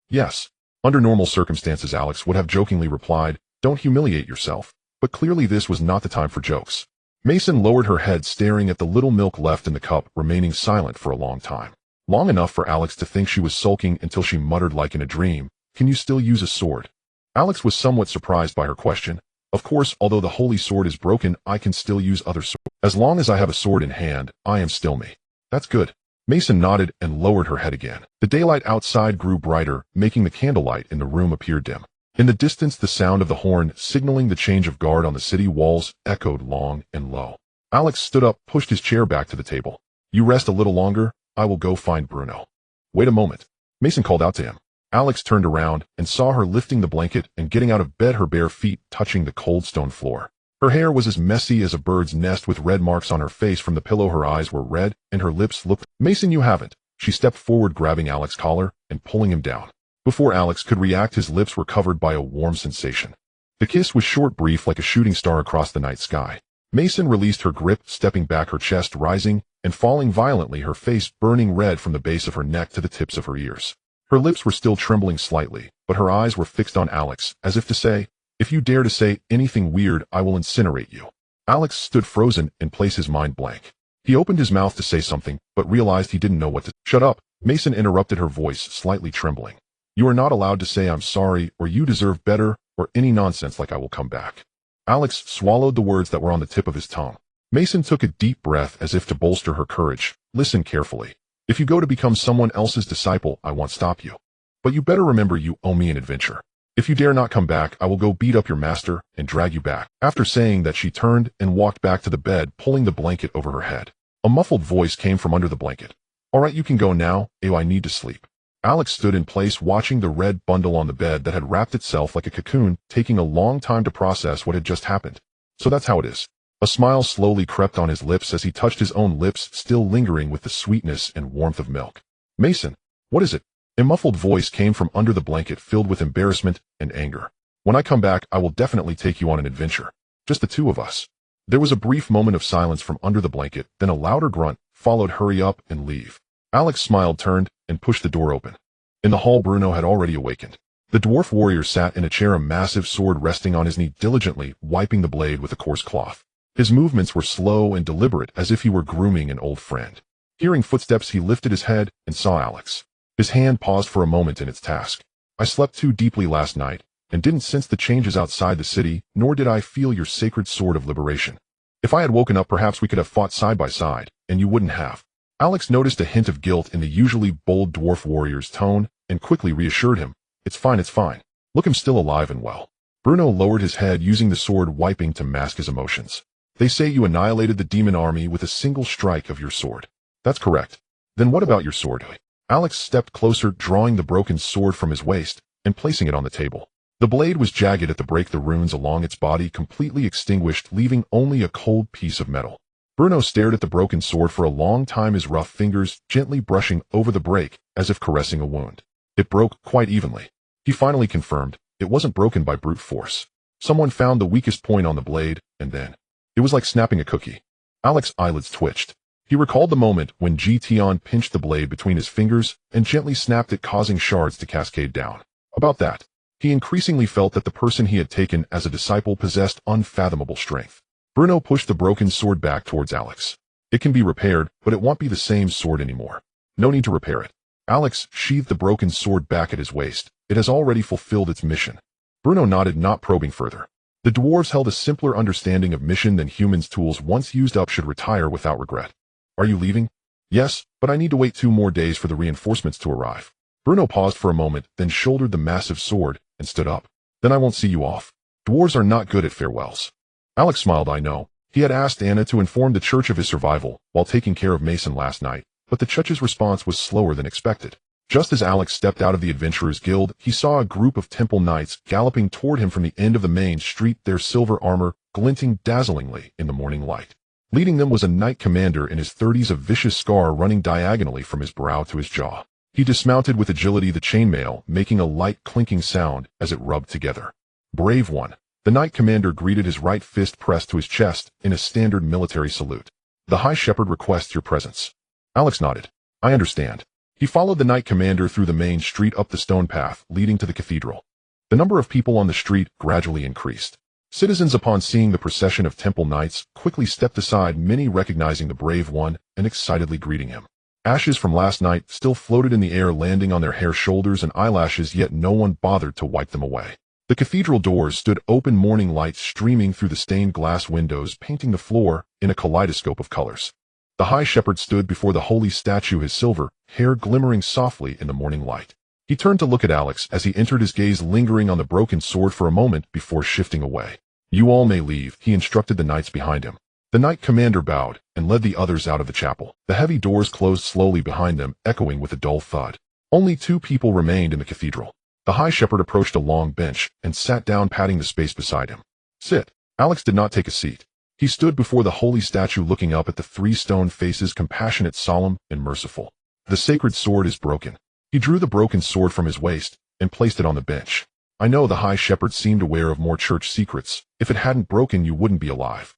Yes. Under normal circumstances, Alex would have jokingly replied, don't humiliate yourself. But clearly this was not the time for jokes. Mason lowered her head, staring at the little milk left in the cup, remaining silent for a long time. Long enough for Alex to think she was sulking until she muttered like in a dream, can you still use a sword? Alex was somewhat surprised by her question. Of course, although the holy sword is broken, I can still use other swords. As long as I have a sword in hand, I am still me. That's good. Mason nodded and lowered her head again. The daylight outside grew brighter, making the candlelight in the room appear dim. In the distance, the sound of the horn, signaling the change of guard on the city walls, echoed long and low. Alex stood up, pushed his chair back to the table. You rest a little longer, I will go find Bruno. Wait a moment. Mason called out to him. Alex turned around and saw her lifting the blanket and getting out of bed, her bare feet touching the cold stone floor. Her hair was as messy as a bird's nest with red marks on her face from the pillow. Her eyes were red and her lips looked. Mason, you haven't. She stepped forward, grabbing Alex's collar and pulling him down. Before Alex could react, his lips were covered by a warm sensation. The kiss was short, brief, like a shooting star across the night sky. Mason released her grip, stepping back, her chest rising and falling violently, her face burning red from the base of her neck to the tips of her ears. Her lips were still trembling slightly, but her eyes were fixed on Alex, as if to say, if you dare to say anything weird, I will incinerate you. Alex stood frozen in place, his mind blank. He opened his mouth to say something, but realized he didn't know what to. Shut up, Mason interrupted, her voice slightly trembling. You are not allowed to say I'm sorry, or you deserve better, or any nonsense like I will come back. Alex swallowed the words that were on the tip of his tongue. Mason took a deep breath as if to bolster her courage. Listen carefully. If you go to become someone else's disciple, I won't stop you. But you better remember you owe me an adventure. If you dare not come back, I will go beat up your master and drag you back. After saying that, she turned and walked back to the bed, pulling the blanket over her head. A muffled voice came from under the blanket. All right, you can go now. I need to sleep. Alex stood in place, watching the red bundle on the bed that had wrapped itself like a cocoon, taking a long time to process what had just happened. So that's how it is. A smile slowly crept on his lips as he touched his own lips, still lingering with the sweetness and warmth of milk. Mason, what is it? A muffled voice came from under the blanket, filled with embarrassment and anger. When I come back, I will definitely take you on an adventure. Just the two of us. There was a brief moment of silence from under the blanket, then a louder grunt followed. Hurry up and leave. Alex smiled, turned, and pushed the door open. In the hall, Bruno had already awakened. The dwarf warrior sat in a chair, a massive sword resting on his knee, diligently wiping the blade with a coarse cloth. His movements were slow and deliberate, as if he were grooming an old friend. Hearing footsteps, he lifted his head and saw Alex. His hand paused for a moment in its task. I slept too deeply last night, and didn't sense the changes outside the city, nor did I feel your sacred sword of liberation. If I had woken up, perhaps we could have fought side by side, and you wouldn't have. Alex noticed a hint of guilt in the usually bold dwarf warrior's tone, and quickly reassured him. It's fine, it's fine. Look, I'm still alive and well. Bruno lowered his head, using the sword wiping to mask his emotions. They say you annihilated the demon army with a single strike of your sword. That's correct. Then what about your sword? Alex stepped closer, drawing the broken sword from his waist and placing it on the table. The blade was jagged at the break, the runes along its body completely extinguished, leaving only a cold piece of metal. Bruno stared at the broken sword for a long time, his rough fingers gently brushing over the break as if caressing a wound. It broke quite evenly. He finally confirmed it wasn't broken by brute force. Someone found the weakest point on the blade, and then it was like snapping a cookie. Alex's eyelids twitched. He recalled the moment when Tian pinched the blade between his fingers and gently snapped it, causing shards to cascade down. About that, he increasingly felt that the person he had taken as a disciple possessed unfathomable strength. Bruno pushed the broken sword back towards Alex. It can be repaired, but it won't be the same sword anymore. No need to repair it. Alex sheathed the broken sword back at his waist. It has already fulfilled its mission. Bruno nodded, not probing further. The dwarves held a simpler understanding of mission than humans. Tools once used up should retire without regret. Are you leaving? Yes, but I need to wait 2 more days for the reinforcements to arrive. Bruno paused for a moment, then shouldered the massive sword and stood up. Then I won't see you off. Dwarves are not good at farewells. Alex smiled. I know. He had asked Anna to inform the church of his survival while taking care of Mason last night, but the church's response was slower than expected. Just as Alex stepped out of the Adventurers Guild, he saw a group of temple knights galloping toward him from the end of the main street, their silver armor glinting dazzlingly in the morning light. Leading them was a knight commander in his 30s, a vicious scar running diagonally from his brow to his jaw. He dismounted with agility, the chainmail making a light clinking sound as it rubbed together. Brave one. The knight commander greeted, his right fist pressed to his chest in a standard military salute. The High Shepherd requests your presence. Alex nodded. I understand. He followed the knight commander through the main street up the stone path leading to the cathedral. The number of people on the street gradually increased. Citizens, upon seeing the procession of temple knights, quickly stepped aside, many recognizing the brave one and excitedly greeting him. Ashes from last night still floated in the air, landing on their hair, shoulders, and eyelashes, yet no one bothered to wipe them away. The cathedral doors stood open, morning light streaming through the stained glass windows, painting the floor in a kaleidoscope of colors. The High Shepherd stood before the holy statue, his silver hair glimmering softly in the morning light. He turned to look at Alex as he entered, his gaze lingering on the broken sword for a moment before shifting away. You all may leave, he instructed the knights behind him. The knight commander bowed and led the others out of the chapel. The heavy doors closed slowly behind them, echoing with a dull thud. Only 2 people remained in the cathedral. The High Shepherd approached a long bench and sat down, patting the space beside him. Sit. Alex did not take a seat. He stood before the holy statue, looking up at the 3 stone faces, compassionate, solemn, and merciful. The sacred sword is broken. He drew the broken sword from his waist and placed it on the bench. I know. The High Shepherd seemed aware of more church secrets. If it hadn't broken, you wouldn't be alive.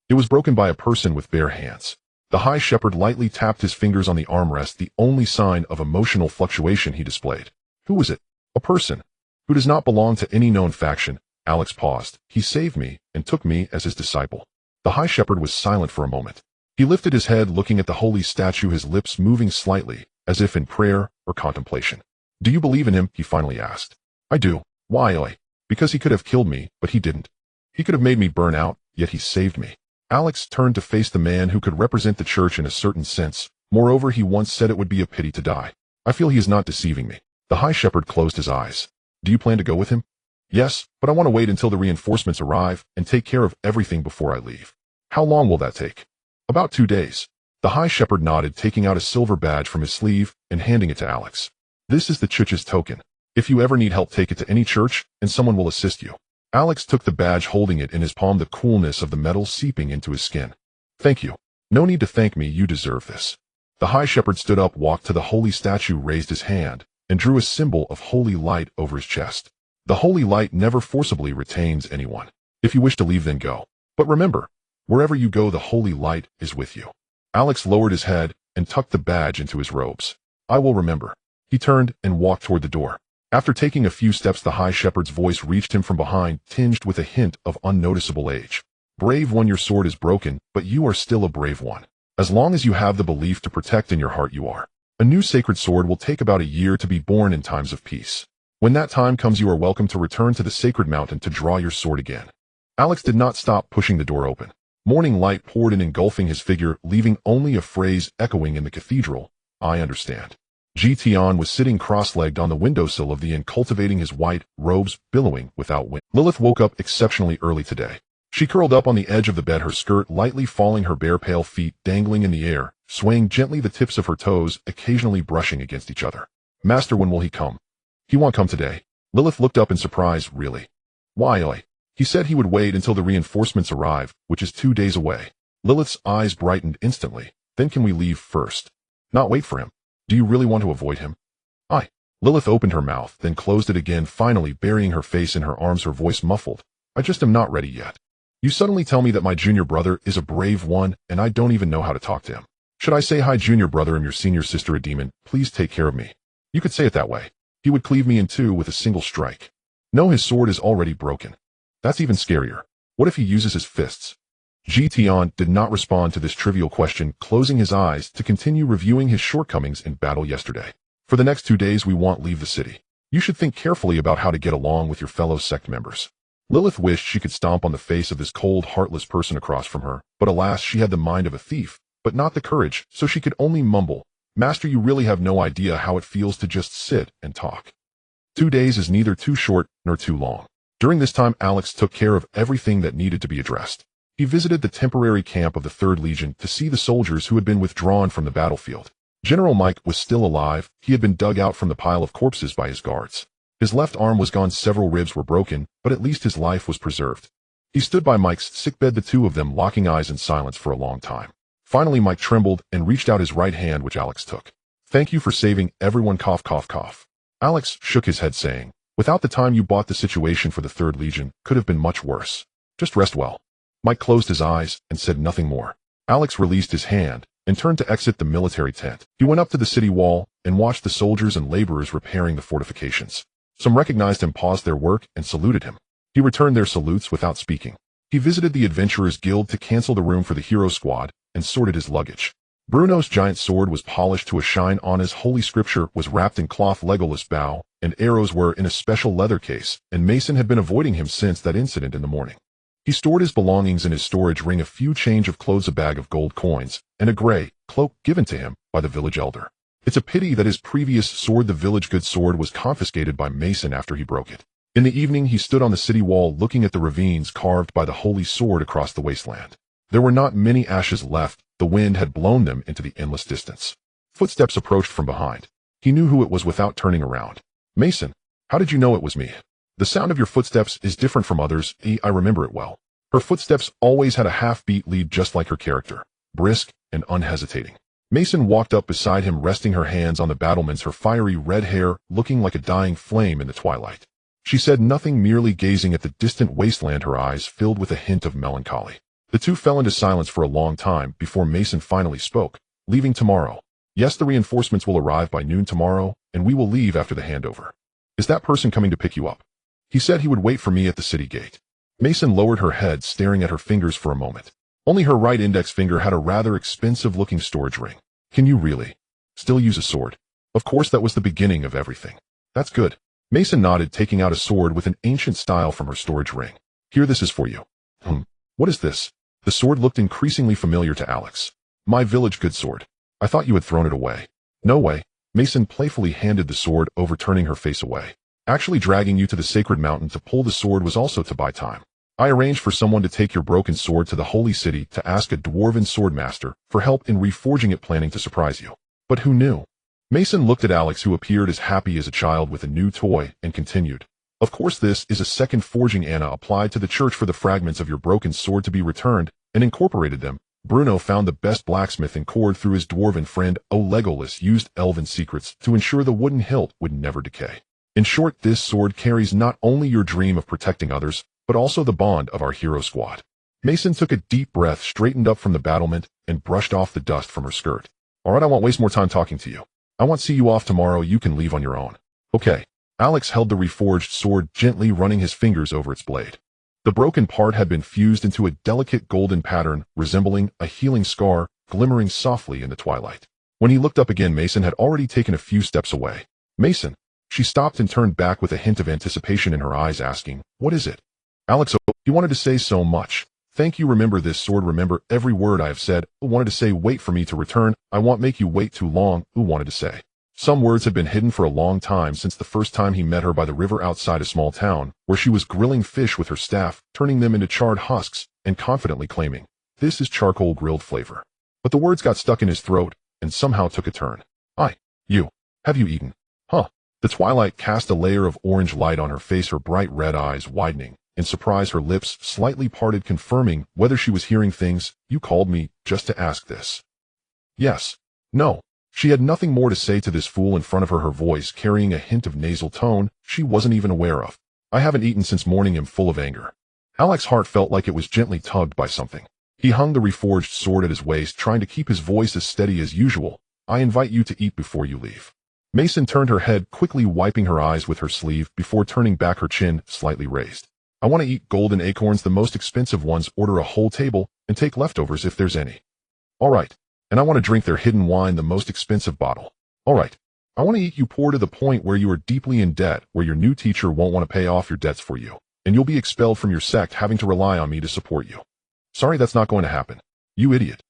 It was broken by a person with bare hands. The High Shepherd lightly tapped his fingers on the armrest, the only sign of emotional fluctuation he displayed. Who was it? A person who does not belong to any known faction. Alex paused. He saved me and took me as his disciple. The High Shepherd was silent for a moment. He lifted his head, looking at the holy statue, his lips moving slightly, as if in prayer or contemplation. Do you believe in him? He finally asked. I do. Why? Because he could have killed me, but he didn't. He could have made me burn out, yet he saved me. Alex turned to face the man who could represent the church in a certain sense. Moreover, he once said it would be a pity to die. I feel he is not deceiving me. The High Shepherd closed his eyes. Do you plan to go with him? Yes, but I want to wait until the reinforcements arrive and take care of everything before I leave. How long will that take? About 2 days. The High Shepherd nodded, taking out a silver badge from his sleeve and handing it to Alex. This is the church's token. If you ever need help, take it to any church and someone will assist you. Alex took the badge, holding it in his palm, the coolness of the metal seeping into his skin. Thank you. No need to thank me, you deserve this. The High Shepherd stood up, walked to the holy statue, raised his hand, and drew a symbol of holy light over his chest. The holy light never forcibly retains anyone. If you wish to leave, then go. But remember, wherever you go, the holy light is with you. Alex lowered his head and tucked the badge into his robes. I will remember. He turned and walked toward the door. After taking a few steps, the High Shepherd's voice reached him from behind, tinged with a hint of unnoticeable age. Brave one, your sword is broken, but you are still a brave one. As long as you have the belief to protect in your heart, you are. A new sacred sword will take about a year to be born in times of peace. When that time comes, you are welcome to return to the sacred mountain to draw your sword again. Alex did not stop pushing the door open. Morning light poured in, engulfing his figure, leaving only a phrase echoing in the cathedral. I understand. Tian was sitting cross-legged on the windowsill of the inn, cultivating his white robes billowing without wind. Lilith woke up exceptionally early today. She curled up on the edge of the bed, her skirt lightly falling, her bare pale feet dangling in the air, swaying gently, the tips of her toes occasionally brushing against each other. Master, when will he come? He won't come today. Lilith looked up in surprise. Really? Why? He said he would wait until the reinforcements arrive, which is 2 days away. Lilith's eyes brightened instantly. Then can we leave first? Not wait for him. Do you really want to avoid him? Lilith opened her mouth, then closed it again, finally burying her face in her arms, her voice muffled. I just am not ready yet. You suddenly tell me that my junior brother is a brave one, and I don't even know how to talk to him. Should I say, hi junior brother, I'm your senior sister, a demon, please take care of me? You could say it that way. He would cleave me in two with a single strike. No, his sword is already broken. That's even scarier. What if he uses his fists? Tian did not respond to this trivial question, closing his eyes to continue reviewing his shortcomings in battle yesterday. For the next 2 days we won't leave the city. You should think carefully about how to get along with your fellow sect members. Lilith wished she could stomp on the face of this cold, heartless person across from her, but alas, she had the mind of a thief, but not the courage, so she could only mumble, Master, you really have no idea how it feels to just sit and talk. 2 days is neither too short nor too long. During this time, Alex took care of everything that needed to be addressed. He visited the temporary camp of the 3rd Legion to see the soldiers who had been withdrawn from the battlefield. General Mike was still alive. He had been dug out from the pile of corpses by his guards. His left arm was gone, several ribs were broken, but at least his life was preserved. He stood by Mike's sickbed, the two of them locking eyes in silence for a long time. Finally, Mike trembled and reached out his right hand, which Alex took. Thank you for saving everyone, cough, cough, cough. Alex shook his head, saying, Without the time you bought, the situation for the 3rd Legion could have been much worse. Just rest well. Mike closed his eyes and said nothing more. Alex released his hand and turned to exit the military tent. He went up to the city wall and watched the soldiers and laborers repairing the fortifications. Some recognized him, paused their work, and saluted him. He returned their salutes without speaking. He visited the Adventurers Guild to cancel the room for the hero squad and sorted his luggage. Bruno's giant sword was polished to a shine on his holy scripture was wrapped in cloth. Legolas' bow and arrows were in a special leather case, and Mason had been avoiding him since that incident in the morning. He stored his belongings in his storage ring, a few change of clothes, a bag of gold coins, and a gray cloak given to him by the village elder. It's a pity that his previous sword, the village good sword, was confiscated by Mason after he broke it. In the evening, he stood on the city wall looking at the ravines carved by the holy sword across the wasteland. There were not many ashes left. The wind had blown them into the endless distance. Footsteps approached from behind. He knew who it was without turning around. Mason, how did you know it was me? The sound of your footsteps is different from others. I remember it well. Her footsteps always had a half-beat lead, just like her character, brisk and unhesitating. Mason walked up beside him, resting her hands on the battlements, her fiery red hair looking like a dying flame in the twilight. She said nothing, merely gazing at the distant wasteland, her eyes filled with a hint of melancholy. The two fell into silence for a long time before Mason finally spoke. Leaving tomorrow. Yes, the reinforcements will arrive by noon tomorrow, and we will leave after the handover. Is that person coming to pick you up? He said he would wait for me at the city gate. Mason lowered her head, staring at her fingers for a moment. Only her right index finger had a rather expensive-looking storage ring. Can you really still use a sword? Of course, that was the beginning of everything. That's good. Mason nodded, taking out a sword with an ancient style from her storage ring. Here, this is for you. What is this? The sword looked increasingly familiar to Alex. My village good sword. I thought you had thrown it away. No way. Mason playfully handed the sword over, turning her face away. Actually, dragging you to the sacred mountain to pull the sword was also to buy time. I arranged for someone to take your broken sword to the holy city to ask a dwarven swordmaster for help in reforging it, planning to surprise you. But who knew? Mason looked at Alex, who appeared as happy as a child with a new toy, and continued. Of course, this is a second forging. Anna applied to the church for the fragments of your broken sword to be returned and incorporated them. Bruno found the best blacksmith and cord through his dwarven friend. Legolas used elven secrets to ensure the wooden hilt would never decay. In short, this sword carries not only your dream of protecting others, but also the bond of our hero squad. Mason took a deep breath, straightened up from the battlement, and brushed off the dust from her skirt. All right, I won't waste more time talking to you. I want to see you off tomorrow. You can leave on your own. Okay. Alex held the reforged sword gently, running his fingers over its blade. The broken part had been fused into a delicate golden pattern, resembling a healing scar, glimmering softly in the twilight. When he looked up again, Mason had already taken a few steps away. Mason. She stopped and turned back with a hint of anticipation in her eyes, asking, what is it? Alex, you wanted to say so much. Thank you. Remember this sword. Remember every word I have said. Wanted to say, wait for me to return. I won't make you wait too long. Wanted to say. Some words had been hidden for a long time, since the first time he met her by the river outside a small town, where she was grilling fish with her staff, turning them into charred husks, and confidently claiming, this is charcoal grilled flavor. But the words got stuck in his throat, and somehow took a turn. Have you eaten? Huh. The twilight cast a layer of orange light on her face, her bright red eyes widening. In surprise, her lips slightly parted, confirming whether she was hearing things. You called me just to ask this? Yes. No. She had nothing more to say to this fool in front of her voice carrying a hint of nasal tone she wasn't even aware of. I haven't eaten since morning. I'm full of anger. Alex's heart felt like it was gently tugged by something. He hung the reforged sword at his waist, trying to keep his voice as steady as usual. I invite you to eat before you leave. Mason turned her head, quickly wiping her eyes with her sleeve before turning back, her chin slightly raised. I want to eat golden acorns, the most expensive ones. Order a whole table and take leftovers if there's any. All right. And I want to drink their hidden wine, the most expensive bottle. All right. I want to eat you poor to the point where you are deeply in debt, where your new teacher won't want to pay off your debts for you, and you'll be expelled from your sect, having to rely on me to support you. Sorry, that's not going to happen. You idiot.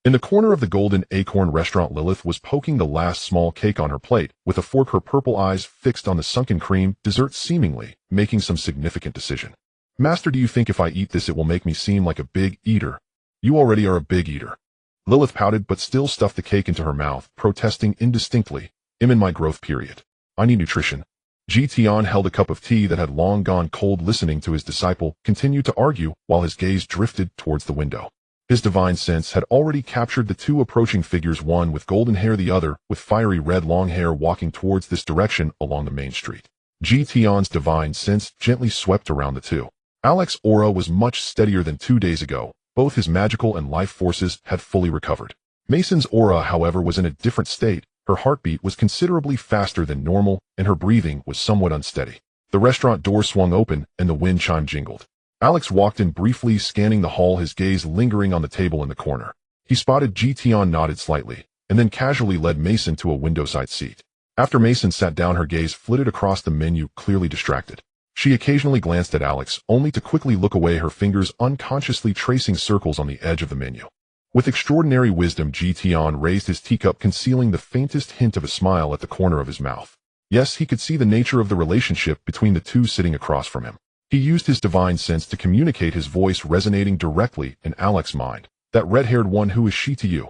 In the corner of the Golden Acorn restaurant, Lilith was poking the last small cake on her plate with a fork, her purple eyes fixed on the sunken cream dessert, seemingly making some significant decision. Master, do you think if I eat this it will make me seem like a big eater? You already are a big eater. Lilith pouted but still stuffed the cake into her mouth, protesting indistinctly. I'm in my growth period. I need nutrition. Tian held a cup of tea that had long gone cold, listening to his disciple continue to argue while his gaze drifted towards the window. His divine sense had already captured the two approaching figures, one with golden hair, the other with fiery red long hair, walking towards this direction along the main street. Tian's divine sense gently swept around the two. Alex's aura was much steadier than 2 days ago. Both his magical and life forces had fully recovered. Mason's aura, however, was in a different state. Her heartbeat was considerably faster than normal, and her breathing was somewhat unsteady. The restaurant door swung open, and the wind chime jingled. Alex walked in briefly, scanning the hall, his gaze lingering on the table in the corner. He spotted Tian nodded slightly, and then casually led Mason to a window-side seat. After Mason sat down, her gaze flitted across the menu, clearly distracted. She occasionally glanced at Alex, only to quickly look away, her fingers unconsciously tracing circles on the edge of the menu. With extraordinary wisdom, Tian raised his teacup, concealing the faintest hint of a smile at the corner of his mouth. Yes, he could see the nature of the relationship between the two sitting across from him. He used his divine sense to communicate, his voice resonating directly in Alex's mind. That red-haired one, who is she to you?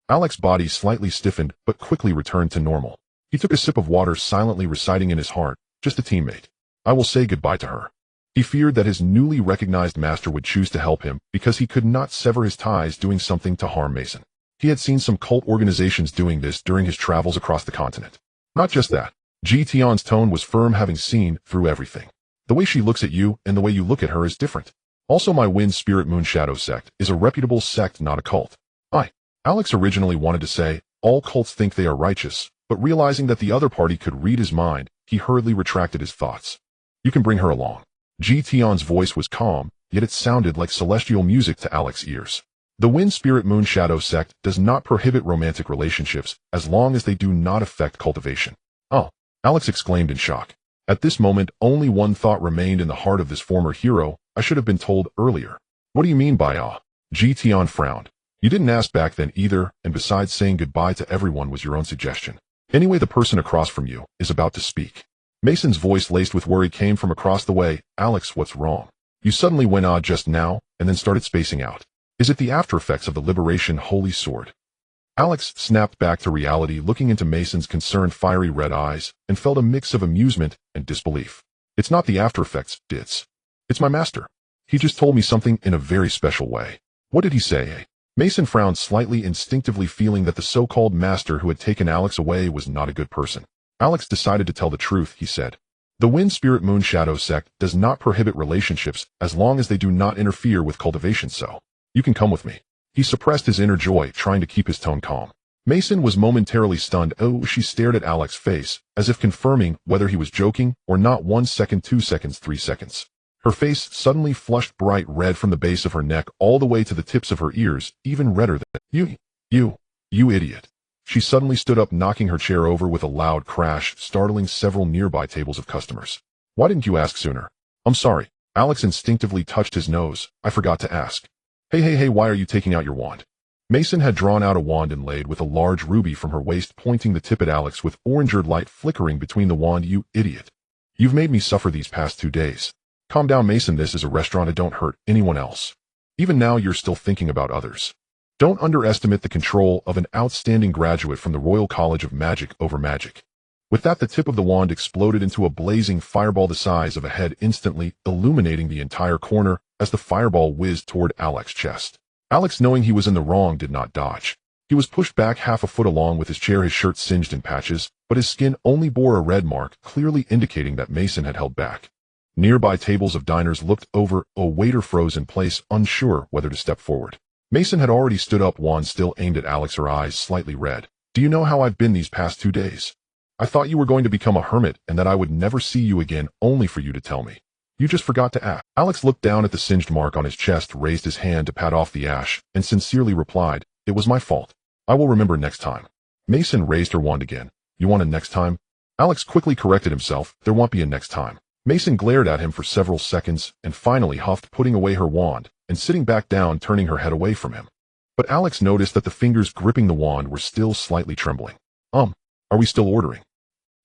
Alex's body slightly stiffened, but quickly returned to normal. He took a sip of water, silently reciting in his heart, just a teammate. I will say goodbye to her. He feared that his newly recognized master would choose to help him because he could not sever his ties, doing something to harm Mason. He had seen some cult organizations doing this during his travels across the continent. Not just that. Tian's tone was firm, having seen through everything. The way she looks at you and the way you look at her is different. Also, my Wind Spirit Moon Shadow sect is a reputable sect, not a cult. Alex originally wanted to say, all cults think they are righteous, but realizing that the other party could read his mind, he hurriedly retracted his thoughts. You can bring her along. Tian's voice was calm, yet it sounded like celestial music to Alex's ears. The Wind Spirit Moon Shadow sect does not prohibit romantic relationships as long as they do not affect cultivation. Oh, Alex exclaimed in shock. At this moment, only one thought remained in the heart of this former hero. I should have been told earlier. What do you mean by Tian frowned. You didn't ask back then either, and besides, saying goodbye to everyone was your own suggestion. Anyway, the person across from you is about to speak. Mason's voice, laced with worry, came from across the way. Alex, what's wrong? You suddenly went just now, and then started spacing out. Is it the after effects of the Liberation Holy Sword? Alex snapped back to reality, looking into Mason's concerned, fiery red eyes, and felt a mix of amusement and disbelief. It's not the after effects, it's my master. He just told me something in a very special way. What did he say? Mason frowned slightly, instinctively feeling that the so-called master who had taken Alex away was not a good person. Alex decided to tell the truth, he said. The Wind Spirit Moon Shadow sect does not prohibit relationships as long as they do not interfere with cultivation, so you can come with me. He suppressed his inner joy, trying to keep his tone calm. Mason was momentarily stunned. She stared at Alex's face, as if confirming whether he was joking or not. 1 second, 2 seconds, 3 seconds. Her face suddenly flushed bright red from the base of her neck all the way to the tips of her ears, even redder than, You idiot. She suddenly stood up, knocking her chair over with a loud crash, startling several nearby tables of customers. Why didn't you ask sooner? I'm sorry. Alex instinctively touched his nose. I forgot to ask. Hey, why are you taking out your wand? Mason had drawn out a wand inlaid with a large ruby from her waist, pointing the tip at Alex with orange-red light flickering between the wand. You idiot. You've made me suffer these past 2 days. Calm down, Mason. This is a restaurant. I don't hurt anyone else. Even now, you're still thinking about others. Don't underestimate the control of an outstanding graduate from the Royal College of Magic over magic. With that, the tip of the wand exploded into a blazing fireball the size of a head, instantly illuminating the entire corner as the fireball whizzed toward Alex's chest. Alex, knowing he was in the wrong, did not dodge. He was pushed back half a foot along with his chair, his shirt singed in patches, but his skin only bore a red mark, clearly indicating that Mason had held back. Nearby tables of diners looked over. A waiter froze in place, unsure whether to step forward. Mason had already stood up, wand still aimed at Alex, her eyes slightly red. Do you know how I've been these past 2 days? I thought you were going to become a hermit and that I would never see you again, only for you to tell me. You just forgot to ask. Alex looked down at the singed mark on his chest, raised his hand to pat off the ash, and sincerely replied, It was my fault. I will remember next time. Mason raised her wand again. You want a next time? Alex quickly corrected himself. There won't be a next time. Mason glared at him for several seconds and finally huffed, putting away her wand and sitting back down, turning her head away from him. But Alex noticed that the fingers gripping the wand were still slightly trembling. Are we still ordering?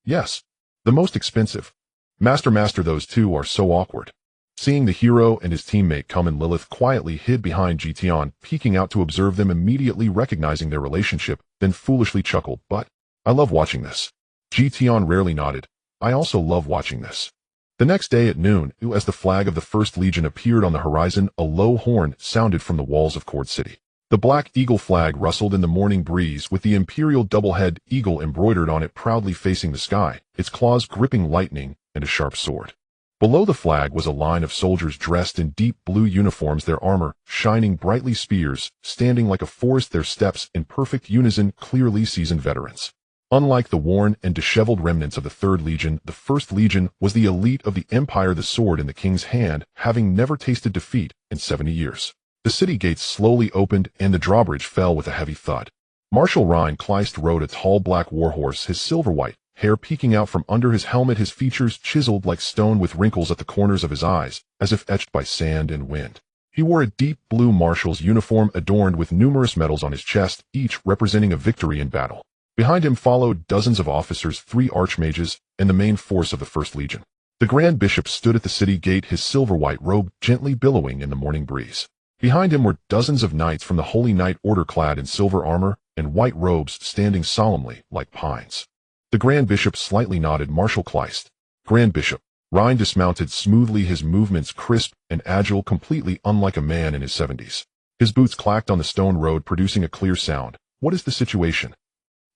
Yes. The most expensive. Master, those two are so awkward. Seeing the hero and his teammate come in, Lilith quietly hid behind Tian, peeking out to observe them, immediately recognizing their relationship, then foolishly chuckled. But I love watching this. Tian rarely nodded. I also love watching this. The next day at noon, as the flag of the First Legion appeared on the horizon, a low horn sounded from the walls of Court City. The black eagle flag rustled in the morning breeze, with the imperial double-head eagle embroidered on it, proudly facing the sky, its claws gripping lightning and a sharp sword. Below the flag was a line of soldiers dressed in deep blue uniforms, their armor shining brightly, spears standing like a forest, their steps in perfect unison, clearly seasoned veterans. Unlike the worn and disheveled remnants of the Third Legion, the First Legion was the elite of the Empire, the sword in the king's hand, having never tasted defeat in 70 years. The city gates slowly opened, and the drawbridge fell with a heavy thud. Marshal Rhine Kleist rode a tall black warhorse, his silver-white hair peeking out from under his helmet, his features chiseled like stone with wrinkles at the corners of his eyes, as if etched by sand and wind. He wore a deep blue marshal's uniform adorned with numerous medals on his chest, each representing a victory in battle. Behind him followed dozens of officers, 3 archmages, and the main force of the First Legion. The Grand Bishop stood at the city gate, his silver-white robe gently billowing in the morning breeze. Behind him were dozens of knights from the Holy Knight Order clad in silver armor and white robes, standing solemnly like pines. The Grand Bishop slightly nodded. Marshal Kleist. Grand Bishop. Rhine dismounted smoothly, his movements crisp and agile, completely unlike a man in his 70s. His boots clacked on the stone road, producing a clear sound. What is the situation?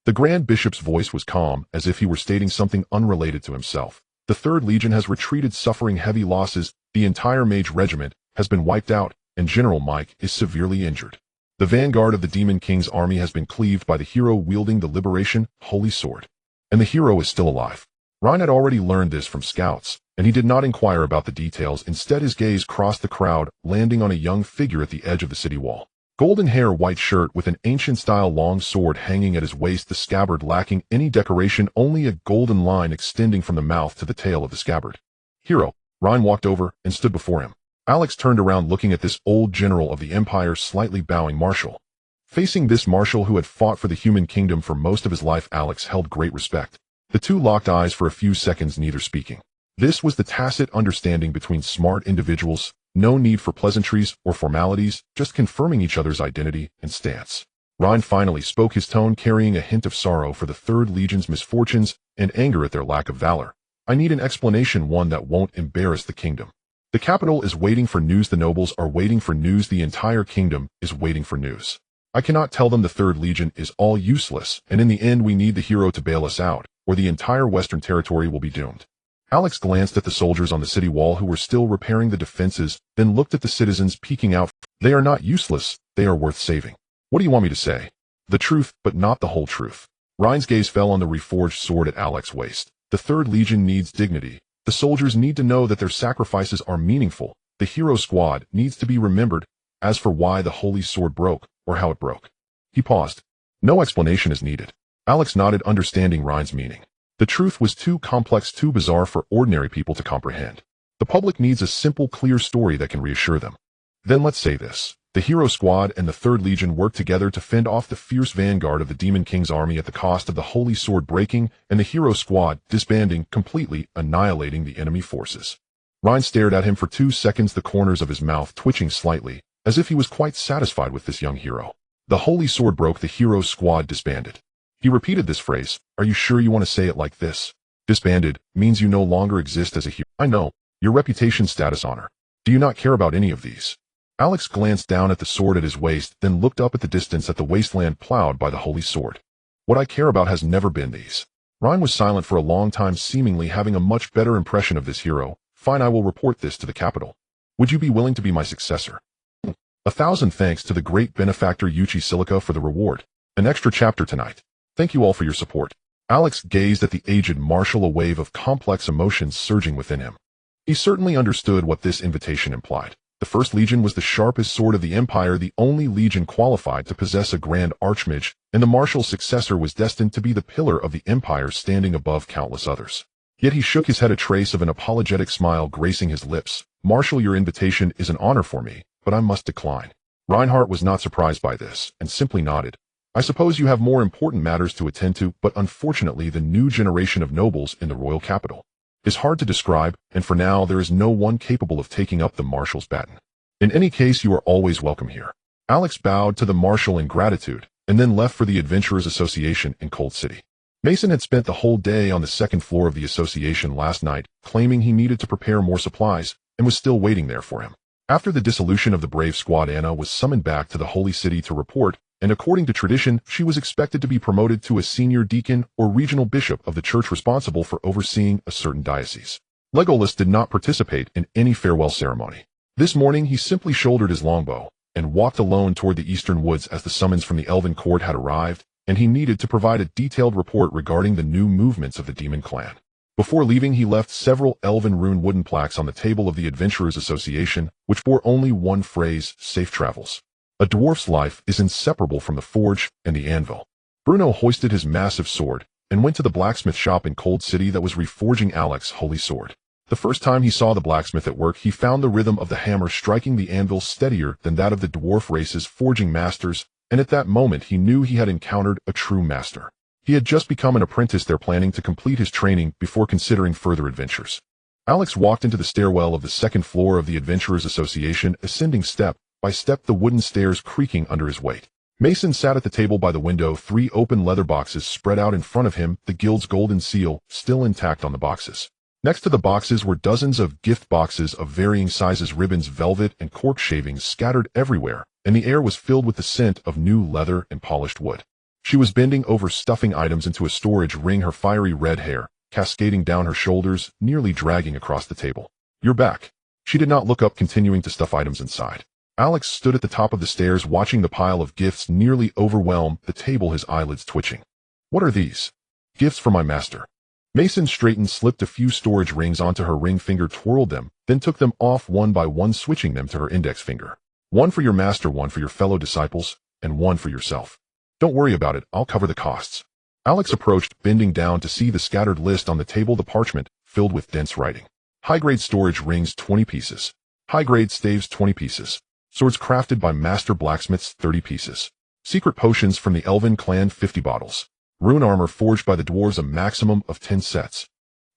The Grand Bishop's voice was calm, as if he were stating something unrelated to himself. The Third Legion has retreated, suffering heavy losses. The entire mage regiment has been wiped out, and General Mike is severely injured. The vanguard of the Demon King's army has been cleaved by the hero wielding the Liberation Holy Sword. And the hero is still alive. Rhine had already learned this from scouts, and he did not inquire about the details. Instead, his gaze crossed the crowd, landing on a young figure at the edge of the city wall. Golden hair, white shirt with an ancient-style long sword hanging at his waist, the scabbard lacking any decoration, only a golden line extending from the mouth to the tail of the scabbard. Hero. Rhine walked over and stood before him. Alex turned around, looking at this old general of the Empire, slightly bowing. Marshal. Facing this marshal who had fought for the human kingdom for most of his life, Alex held great respect. The two locked eyes for a few seconds, neither speaking. This was the tacit understanding between smart individuals. No need for pleasantries or formalities, just confirming each other's identity and stance. Rhine finally spoke, his tone carrying a hint of sorrow for the Third Legion's misfortunes and anger at their lack of valor. I need an explanation, one that won't embarrass the kingdom. The capital is waiting for news. The nobles are waiting for news. The entire kingdom is waiting for news. I cannot tell them the Third Legion is all useless, and in the end we need the hero to bail us out, or the entire Western Territory will be doomed. Alex glanced at the soldiers on the city wall who were still repairing the defenses, then looked at the citizens peeking out. They are not useless, they are worth saving. What do you want me to say? The truth, but not the whole truth. Rhine's gaze fell on the reforged sword at Alex's waist. The Third Legion needs dignity. The soldiers need to know that their sacrifices are meaningful. The hero squad needs to be remembered. As for why the holy sword broke, or how it broke. He paused. No explanation is needed. Alex nodded, understanding Rhine's meaning. The truth was too complex, too bizarre for ordinary people to comprehend. The public needs a simple, clear story that can reassure them. Then let's say this. The hero squad and the Third Legion worked together to fend off the fierce vanguard of the Demon King's army at the cost of the holy sword breaking and the hero squad disbanding, completely annihilating the enemy forces. Rhine stared at him for 2 seconds, the corners of his mouth twitching slightly, as if he was quite satisfied with this young hero. The holy sword broke, the hero squad disbanded. He repeated this phrase. Are you sure you want to say it like this? Disbanded means you no longer exist as a hero. I know. Your reputation, status, honor. Do you not care about any of these? Alex glanced down at the sword at his waist, then looked up at the distance at the wasteland plowed by the holy sword. What I care about has never been these. Rhine was silent for a long time, seemingly having a much better impression of this hero. Fine, I will report this to the capital. Would you be willing to be my successor? 1,000 thanks to the great benefactor Yuchi Silica for the reward. An extra chapter tonight. Thank you all for your support. Alex gazed at the aged marshal, a wave of complex emotions surging within him. He certainly understood what this invitation implied. The First Legion was the sharpest sword of the Empire, the only legion qualified to possess a Grand Archmage, and the marshal's successor was destined to be the pillar of the Empire, standing above countless others. Yet he shook his head, a trace of an apologetic smile gracing his lips. Marshal, your invitation is an honor for me, but I must decline. Reinhardt was not surprised by this, and simply nodded. I suppose you have more important matters to attend to, but unfortunately the new generation of nobles in the royal capital is hard to describe, and for now there is no one capable of taking up the marshal's baton. In any case, you are always welcome here. Alex bowed to the marshal in gratitude, and then left for the Adventurers Association in Cold City. Mason had spent the whole day on the second floor of the association last night, claiming he needed to prepare more supplies, and was still waiting there for him. After the dissolution of the brave squad, Anna was summoned back to the Holy City to report, and according to tradition, she was expected to be promoted to a senior deacon or regional bishop of the church responsible for overseeing a certain diocese. Legolas did not participate in any farewell ceremony. This morning he simply shouldered his longbow and walked alone toward the eastern woods as the summons from the Elven court had arrived, and he needed to provide a detailed report regarding the new movements of the demon clan. Before leaving, he left several elven rune wooden plaques on the table of the Adventurers Association, which bore only one phrase, safe travels. A dwarf's life is inseparable from the forge and the anvil. Bruno hoisted his massive sword and went to the blacksmith shop in Cold City that was reforging Alex's holy sword. The first time he saw the blacksmith at work, he found the rhythm of the hammer striking the anvil steadier than that of the dwarf race's forging masters, and at that moment he knew he had encountered a true master. He had just become an apprentice there, planning to complete his training before considering further adventures. Alex walked into the stairwell of the second floor of the Adventurers Association, ascending step by step, the wooden stairs creaking under his weight. Mason sat at the table by the window, 3 open leather boxes spread out in front of him, the guild's golden seal still intact on the boxes. Next to the boxes were dozens of gift boxes of varying sizes, ribbons, velvet, and cork shavings scattered everywhere, and the air was filled with the scent of new leather and polished wood. She was bending over, stuffing items into a storage ring, her fiery red hair cascading down her shoulders, nearly dragging across the table. "You're back." She did not look up, continuing to stuff items inside. Alex stood at the top of the stairs, watching the pile of gifts nearly overwhelm the table, his eyelids twitching. "What are these?" "Gifts for my master." Mason straightened, slipped a few storage rings onto her ring finger, twirled them, then took them off one by one, switching them to her index finger. "One for your master, one for your fellow disciples, and one for yourself. Don't worry about it, I'll cover the costs." Alex approached, bending down to see the scattered list on the table, the parchment filled with dense writing. High-grade storage rings, 20 pieces. High-grade staves, 20 pieces. Swords crafted by master blacksmiths, 30 pieces. Secret potions from the Elven clan, 50 bottles. Rune armor forged by the dwarves, a maximum of 10 sets.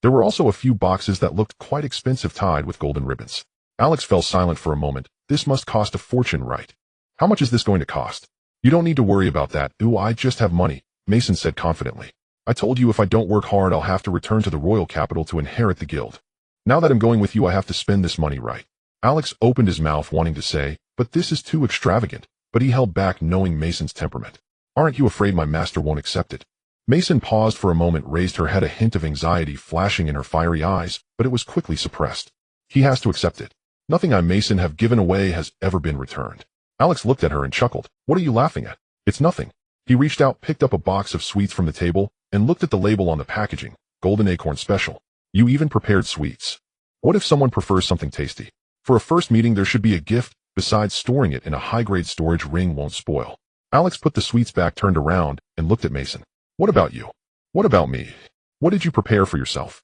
There were also a few boxes that looked quite expensive, tied with golden ribbons. Alex fell silent for a moment. This must cost a fortune, right? "How much is this going to cost?" "You don't need to worry about that. Ooh, I just have money," Mason said confidently. "I told you if I don't work hard, I'll have to return to the royal capital to inherit the guild. Now that I'm going with you, I have to spend this money right." Alex opened his mouth, wanting to say, "But this is too extravagant," but he held back, knowing Mason's temperament. "Aren't you afraid my master won't accept it?" Mason paused for a moment, raised her head, a hint of anxiety flashing in her fiery eyes, but it was quickly suppressed. "He has to accept it. Nothing I, Mason, have given away has ever been returned." Alex looked at her and chuckled. "What are you laughing at?" "It's nothing." He reached out, picked up a box of sweets from the table, and looked at the label on the packaging. "Golden Acorn Special. You even prepared sweets. What if someone prefers something tasty? For a first meeting, there should be a gift. Besides, storing it in a high-grade storage ring won't spoil." Alex put the sweets back, turned around, and looked at Mason. "What about you? What about me? What did you prepare for yourself?"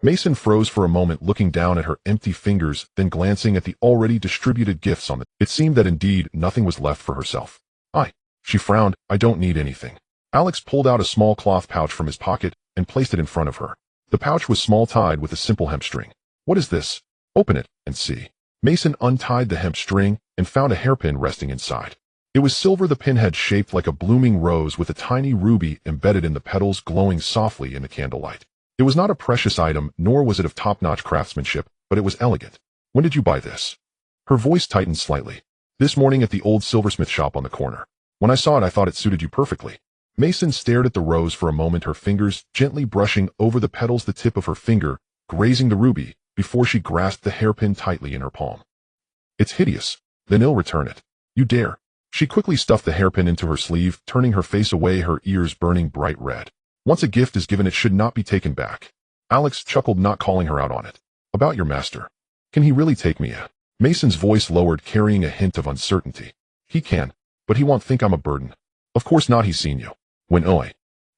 Mason froze for a moment, looking down at her empty fingers, then glancing at the already distributed gifts on it. It seemed that indeed nothing was left for herself. She frowned. "I don't need anything." Alex pulled out a small cloth pouch from his pocket and placed it in front of her. The pouch was small, tied with a simple hemp string. "What is this?" "Open it and see." Mason untied the hemp string and found a hairpin resting inside. It was silver, the pinhead shaped like a blooming rose with a tiny ruby embedded in the petals, glowing softly in the candlelight. It was not a precious item, nor was it of top-notch craftsmanship, but it was elegant. "When did you buy this?" Her voice tightened slightly. "This morning at the old silversmith shop on the corner. When I saw it, I thought it suited you perfectly." Mason stared at the rose for a moment, her fingers gently brushing over the petals, the tip of her finger grazing the ruby, before she grasped the hairpin tightly in her palm. "It's hideous." "Then I'll return it." "You dare." She quickly stuffed the hairpin into her sleeve, turning her face away, her ears burning bright red. "Once a gift is given, it should not be taken back." Alex chuckled, not calling her out on it. "About your master. Can he really take me?" Mason's voice lowered, carrying a hint of uncertainty. "He can, but he won't think I'm a burden." "Of course not, he's seen you. When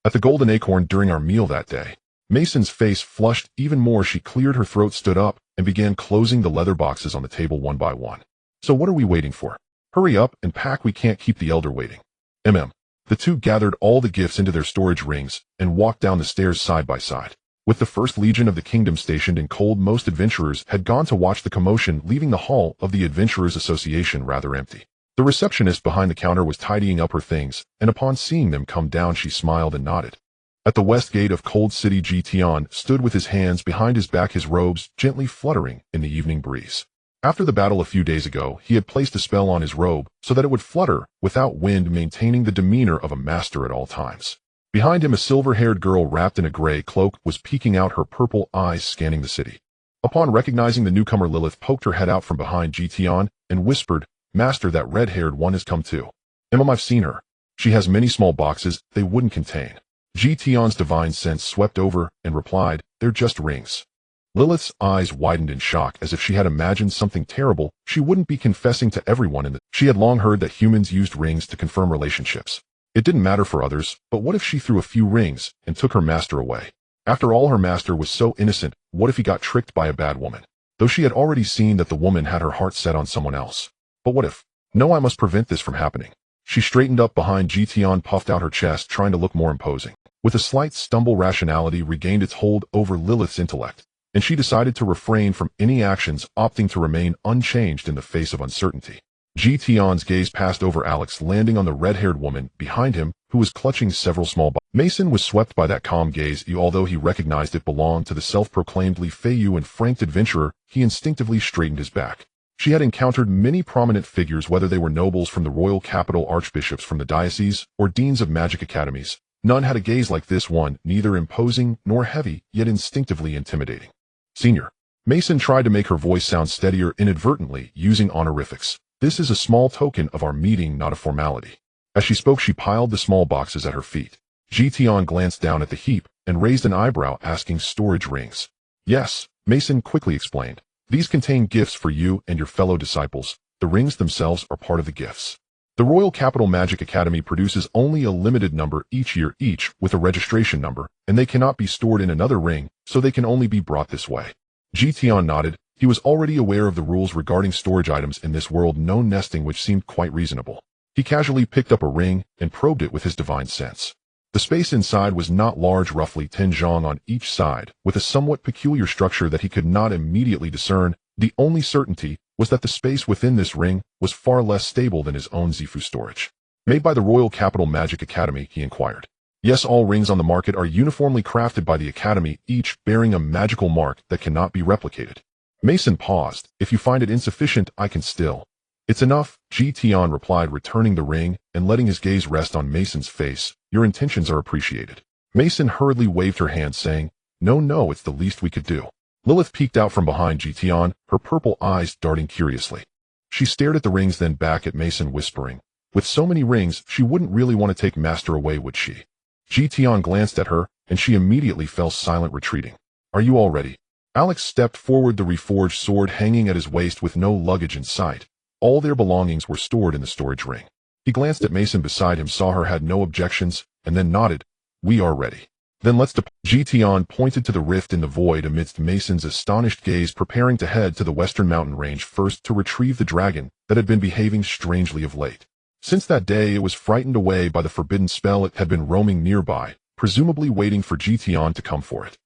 at the Golden Acorn during our meal that day." Mason's face flushed even more. She cleared her throat, stood up, and began closing the leather boxes on the table one by one. "So what are we waiting for? Hurry up and pack, we can't keep the elder waiting." The two gathered all the gifts into their storage rings and walked down the stairs side by side. With the first legion of the kingdom stationed in Cold, most adventurers had gone to watch the commotion, leaving the hall of the Adventurers Association rather empty. The receptionist behind the counter was tidying up her things, and upon seeing them come down, she smiled and nodded. At the west gate of Cold City, Tian stood with his hands behind his back, his robes gently fluttering in the evening breeze. After the battle a few days ago, he had placed a spell on his robe so that it would flutter without wind, maintaining the demeanor of a master at all times. Behind him, a silver-haired girl wrapped in a gray cloak was peeking out, her purple eyes scanning the city. Upon recognizing the newcomer, Lilith poked her head out from behind Tian and whispered, "Master, that red-haired one has come too." I've seen her. She has many small boxes they wouldn't contain." Tian's divine sense swept over and replied, "They're just rings." Lilith's eyes widened in shock, as if she had imagined something terrible she wouldn't be confessing to everyone in the... She had long heard that humans used rings to confirm relationships. It didn't matter for others, but what if she threw a few rings and took her master away? After all, her master was so innocent. What if he got tricked by a bad woman? Though she had already seen that the woman had her heart set on someone else. But what if? No, I must prevent this from happening. She straightened up behind Tian, puffed out her chest, trying to look more imposing. With a slight stumble, rationality regained its hold over Lilith's intellect, and she decided to refrain from any actions, opting to remain unchanged in the face of uncertainty. Tian's gaze passed over Alex, landing on the red-haired woman behind him, who was clutching several small boxes. Mason was swept by that calm gaze. Although he recognized it belonged to the self-proclaimed Li Feiyu and frank adventurer, he instinctively straightened his back. She had encountered many prominent figures, whether they were nobles from the royal capital, archbishops from the diocese, or deans of magic academies. None had a gaze like this one, neither imposing nor heavy, yet instinctively intimidating. "Senior." Mason tried to make her voice sound steadier, inadvertently using honorifics. "This is a small token of our meeting, not a formality." As she spoke, she piled the small boxes at her feet. Tian glanced down at the heap and raised an eyebrow, asking, "Storage rings?" "Yes," Mason quickly explained. "These contain gifts for you and your fellow disciples. The rings themselves are part of the gifts. The Royal Capital Magic Academy produces only a limited number each year, each with a registration number, and they cannot be stored in another ring, so they can only be brought this way." Tian nodded. He was already aware of the rules regarding storage items in this world, no nesting, which seemed quite reasonable. He casually picked up a ring and probed it with his divine sense. The space inside was not large, roughly 10 zhang on each side, with a somewhat peculiar structure that he could not immediately discern. The only certainty was that the space within this ring was far less stable than his own Zifu storage. "Made by the Royal Capital Magic Academy?" he inquired. "Yes, all rings on the market are uniformly crafted by the Academy, each bearing a magical mark that cannot be replicated." Mason paused. "If you find it insufficient, I can still..." "It's enough," Tian replied, returning the ring and letting his gaze rest on Mason's face. "Your intentions are appreciated." Mason hurriedly waved her hand, saying, No, it's the least we could do." Lilith peeked out from behind Tian, her purple eyes darting curiously. She stared at the rings, then back at Mason, whispering, "With so many rings, she wouldn't really want to take Master away, would she?" Tian glanced at her, and she immediately fell silent, retreating. "Are you all ready?" Alex stepped forward, the reforged sword hanging at his waist with no luggage in sight. All their belongings were stored in the storage ring. He glanced at Mason beside him, saw her had no objections, and then nodded. "We are ready." "Then let's depart." Tian pointed to the rift in the void amidst Mason's astonished gaze, preparing to head to the western mountain range first to retrieve the dragon that had been behaving strangely of late. Since that day, it was frightened away by the forbidden spell. It had been roaming nearby, presumably waiting for Tian to come for it.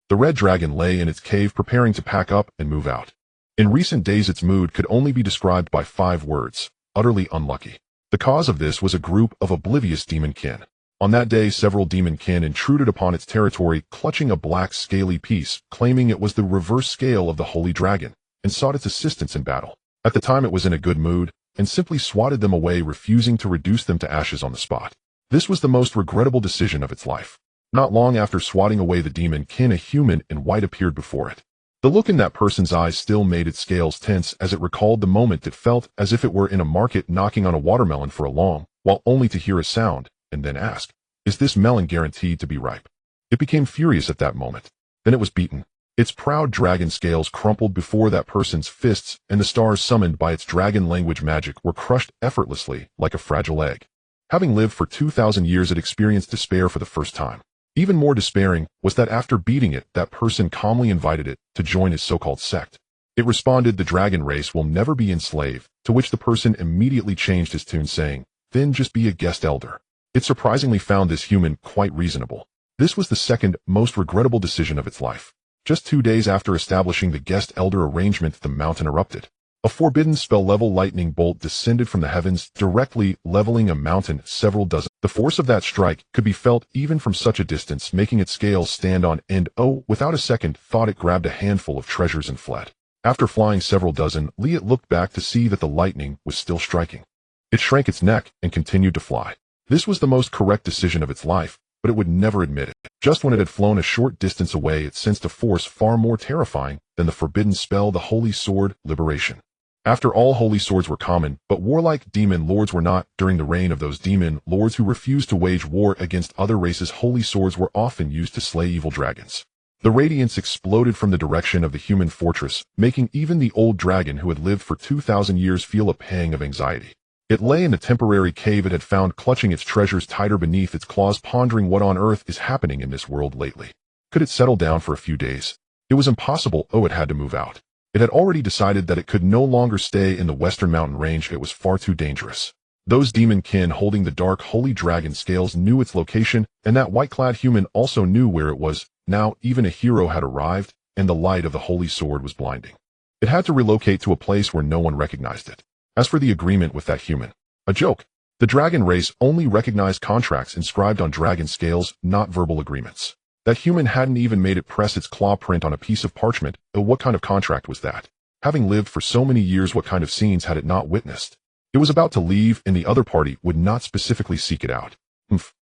The red dragon lay in its cave, preparing to pack up and move out. In recent days, its mood could only be described by 5 words: utterly unlucky. The cause of this was a group of oblivious demonkin. On that day, several demonkin intruded upon its territory, clutching a black scaly piece, claiming it was the reverse scale of the holy dragon, and sought its assistance in battle. At the time, it was in a good mood, and simply swatted them away, refusing to reduce them to ashes on the spot. This was the most regrettable decision of its life. Not long after swatting away the demonkin, a human in white appeared before it. The look in that person's eyes still made its scales tense as it recalled the moment. It felt as if it were in a market knocking on a watermelon for a long while, only to hear a sound, and then ask, "Is this melon guaranteed to be ripe?" It became furious at that moment. Then it was beaten. Its proud dragon scales crumpled before that person's fists, and the stars summoned by its dragon language magic were crushed effortlessly like a fragile egg. Having lived for 2,000 years, it experienced despair for the first time. Even more despairing was that after beating it, that person calmly invited it to join his so-called sect. It responded, "The dragon race will never be enslaved," to which the person immediately changed his tune, saying, "Then just be a guest elder." It surprisingly found this human quite reasonable. This was the second most regrettable decision of its life. Just 2 days after establishing the guest elder arrangement, the mountain erupted. A forbidden spell-level lightning bolt descended from the heavens, directly leveling a mountain several dozen. The force of that strike could be felt even from such a distance, making its scales stand on end. Without a second thought, it grabbed a handful of treasures and fled. After flying several dozen, it looked back to see that the lightning was still striking. It shrank its neck and continued to fly. This was the most correct decision of its life, but it would never admit it. Just when it had flown a short distance away, it sensed a force far more terrifying than the forbidden spell, the holy sword, liberation. After all, holy swords were common, but warlike demon lords were not. During the reign of those demon lords who refused to wage war against other races, holy swords were often used to slay evil dragons. The radiance exploded from the direction of the human fortress, making even the old dragon who had lived for 2,000 years feel a pang of anxiety. It lay in the temporary cave it had found, clutching its treasures tighter beneath its claws, pondering what on earth is happening in this world lately. Could it settle down for a few days? It was impossible. It had to move out. It had already decided that it could no longer stay in the western mountain range. It was far too dangerous. Those demon kin holding the dark holy dragon scales knew its location, and that white-clad human also knew where it was. Now, even a hero had arrived, and the light of the holy sword was blinding. It had to relocate to a place where no one recognized it. As for the agreement with that human, a joke. The dragon race only recognized contracts inscribed on dragon scales, not verbal agreements. That human hadn't even made it press its claw print on a piece of parchment. What kind of contract was that? Having lived for so many years, what kind of scenes had it not witnessed? It was about to leave, and the other party would not specifically seek it out.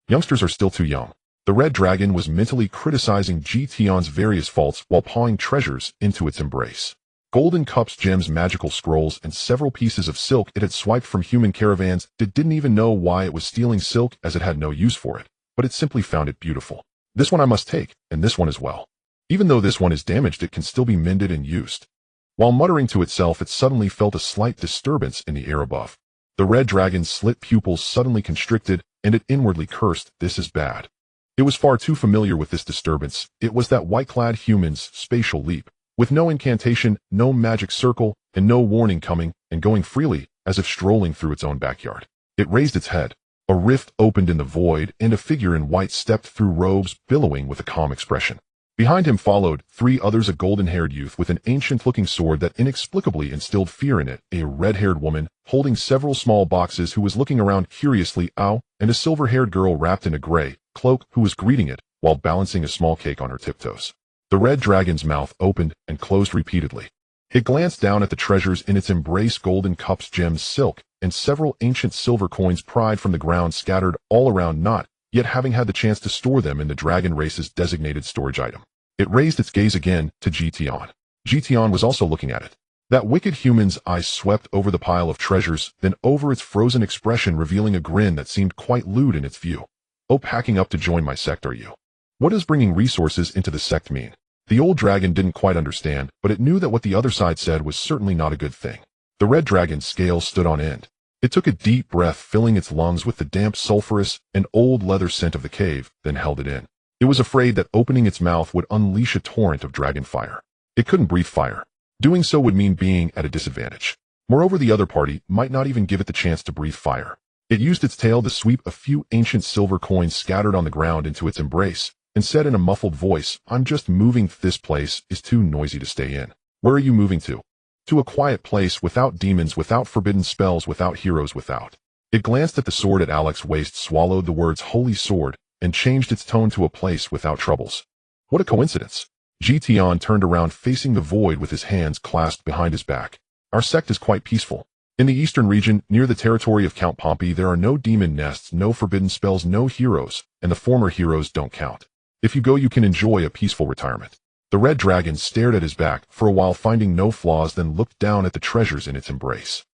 Youngsters are still too young. The red dragon was mentally criticizing Tian's various faults while pawing treasures into its embrace. Golden cups, gems, magical scrolls, and several pieces of silk it had swiped from human caravans. It didn't even know why it was stealing silk, as it had no use for it, but it simply found it beautiful. This one I must take, and this one as well. Even though this one is damaged, it can still be mended and used. While muttering to itself, it suddenly felt a slight disturbance in the air above. The red dragon's slit pupils suddenly constricted, and it inwardly cursed, "This is bad." It was far too familiar with this disturbance. It was that white-clad human's spatial leap. With no incantation, no magic circle, and no warning, coming and going freely, as if strolling through its own backyard. It raised its head. A rift opened in the void, and a figure in white stepped through, robes billowing with a calm expression. Behind him followed 3 others, a golden-haired youth with an ancient-looking sword that inexplicably instilled fear in it, a red-haired woman holding several small boxes who was looking around curiously, and a silver-haired girl wrapped in a gray cloak who was greeting it while balancing a small cake on her tiptoes. The red dragon's mouth opened and closed repeatedly. It glanced down at the treasures in its embrace, golden cups, gems, silk, and several ancient silver coins pried from the ground, scattered all around, not yet having had the chance to store them in the dragon race's designated storage item. It raised its gaze again to Tian. Tian was also looking at it. That wicked human's eyes swept over the pile of treasures, then over its frozen expression, revealing a grin that seemed quite lewd in its view. "Oh, packing up to join my sect, are you? What does bringing resources into the sect mean?" The old dragon didn't quite understand, but it knew that what the other side said was certainly not a good thing. The red dragon's scales stood on end. It took a deep breath, filling its lungs with the damp, sulphurous, and old leather scent of the cave, then held it in. It was afraid that opening its mouth would unleash a torrent of dragon fire. It couldn't breathe fire. Doing so would mean being at a disadvantage. Moreover, the other party might not even give it the chance to breathe fire. It used its tail to sweep a few ancient silver coins scattered on the ground into its embrace, and said in a muffled voice, "I'm just moving. This place is too noisy to stay in." "Where are you moving to?" "To a quiet place, without demons, without forbidden spells, without heroes, without." It glanced at the sword at Alex's waist, swallowed the words "holy sword," and changed its tone to "a place without troubles." What a coincidence. Tian turned around, facing the void with his hands clasped behind his back. "Our sect is quite peaceful. In the eastern region, near the territory of Count Pompey, there are no demon nests, no forbidden spells, no heroes, and the former heroes don't count. If you go, you can enjoy a peaceful retirement." The red dragon stared at his back for a while, finding no flaws, then looked down at the treasures in its embrace.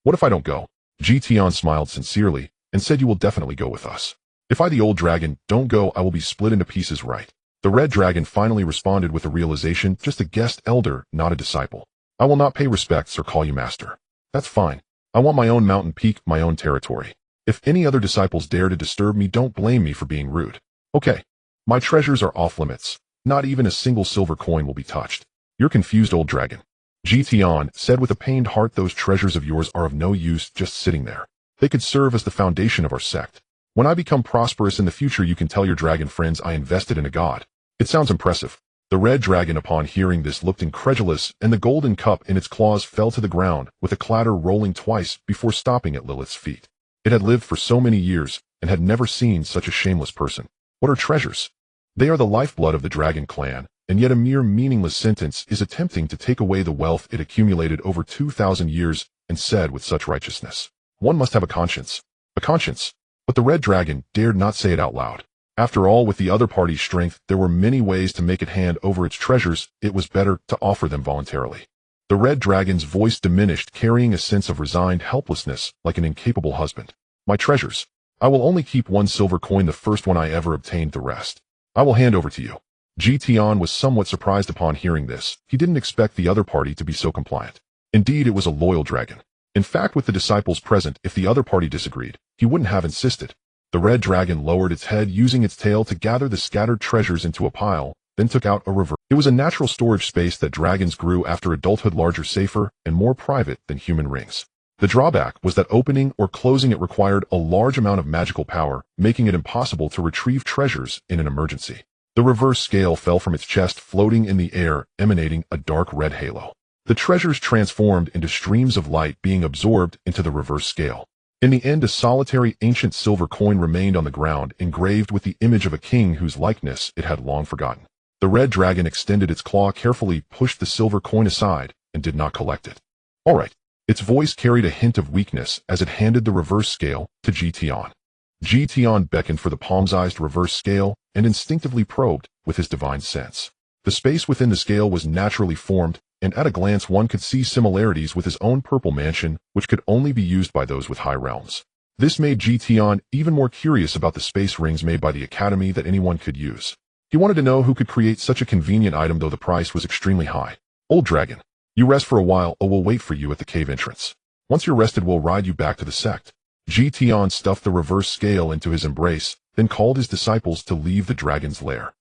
"What if I don't go?" Tian smiled sincerely and said, "You will definitely go with us. If I, the old dragon, don't go, I will be split into pieces, right?" The red dragon finally responded with a realization, "Just a guest elder, not a disciple. I will not pay respects or call you master. That's fine. I want my own mountain peak, my own territory. If any other disciples dare to disturb me, don't blame me for being rude. Okay. My treasures are off limits. Not even a single silver coin will be touched." "You're confused, old dragon," Tian said with a pained heart. "Those treasures of yours are of no use just sitting there. They could serve as the foundation of our sect. When I become prosperous in the future, you can tell your dragon friends I invested in a god." "It sounds impressive." The red dragon, upon hearing this, looked incredulous, and the golden cup in its claws fell to the ground with a clatter, rolling twice before stopping at Lilith's feet. It had lived for so many years and had never seen such a shameless person. "What are treasures?" "They are the lifeblood of the dragon clan. and yet a mere meaningless sentence is attempting to take away the wealth it accumulated over 2,000 years and said with such righteousness. One must have a conscience. A conscience. But the red dragon dared not say it out loud. After all, with the other party's strength, there were many ways to make it hand over its treasures. It was better to offer them voluntarily. The red dragon's voice diminished, carrying a sense of resigned helplessness, like an incapable husband. My treasures. I will only keep one silver coin, the first one I ever obtained, the rest I will hand over to you. Tian was somewhat surprised upon hearing this. He didn't expect the other party to be so compliant. Indeed, it was a loyal dragon. In fact, with the disciples present, if the other party disagreed, he wouldn't have insisted. The red dragon lowered its head, using its tail to gather the scattered treasures into a pile, then took out a reverse. It was a natural storage space that dragons grew after adulthood, larger, safer, and more private than human rings. The drawback was that opening or closing it required a large amount of magical power, making it impossible to retrieve treasures in an emergency. The reverse scale fell from its chest, floating in the air, emanating a dark red halo. The treasures transformed into streams of light, being absorbed into the reverse scale. In the end, a solitary ancient silver coin remained on the ground, engraved with the image of a king whose likeness it had long forgotten. The red dragon extended its claw, carefully pushed the silver coin aside, and did not collect it. All right. Its voice carried a hint of weakness as it handed the reverse scale to Tian. Tian beckoned for the palm-sized reverse scale and instinctively probed with his divine sense. The space within the scale was naturally formed, and at a glance one could see similarities with his own purple mansion, which could only be used by those with high realms. This made Tian even more curious about the space rings made by the Academy that anyone could use. He wanted to know who could create such a convenient item, though the price was extremely high. Old dragon, you rest for a while, or we'll wait for you at the cave entrance. Once you're rested, we'll ride you back to the sect. Tian stuffed the reverse scale into his embrace, then called his disciples to leave the dragon's lair.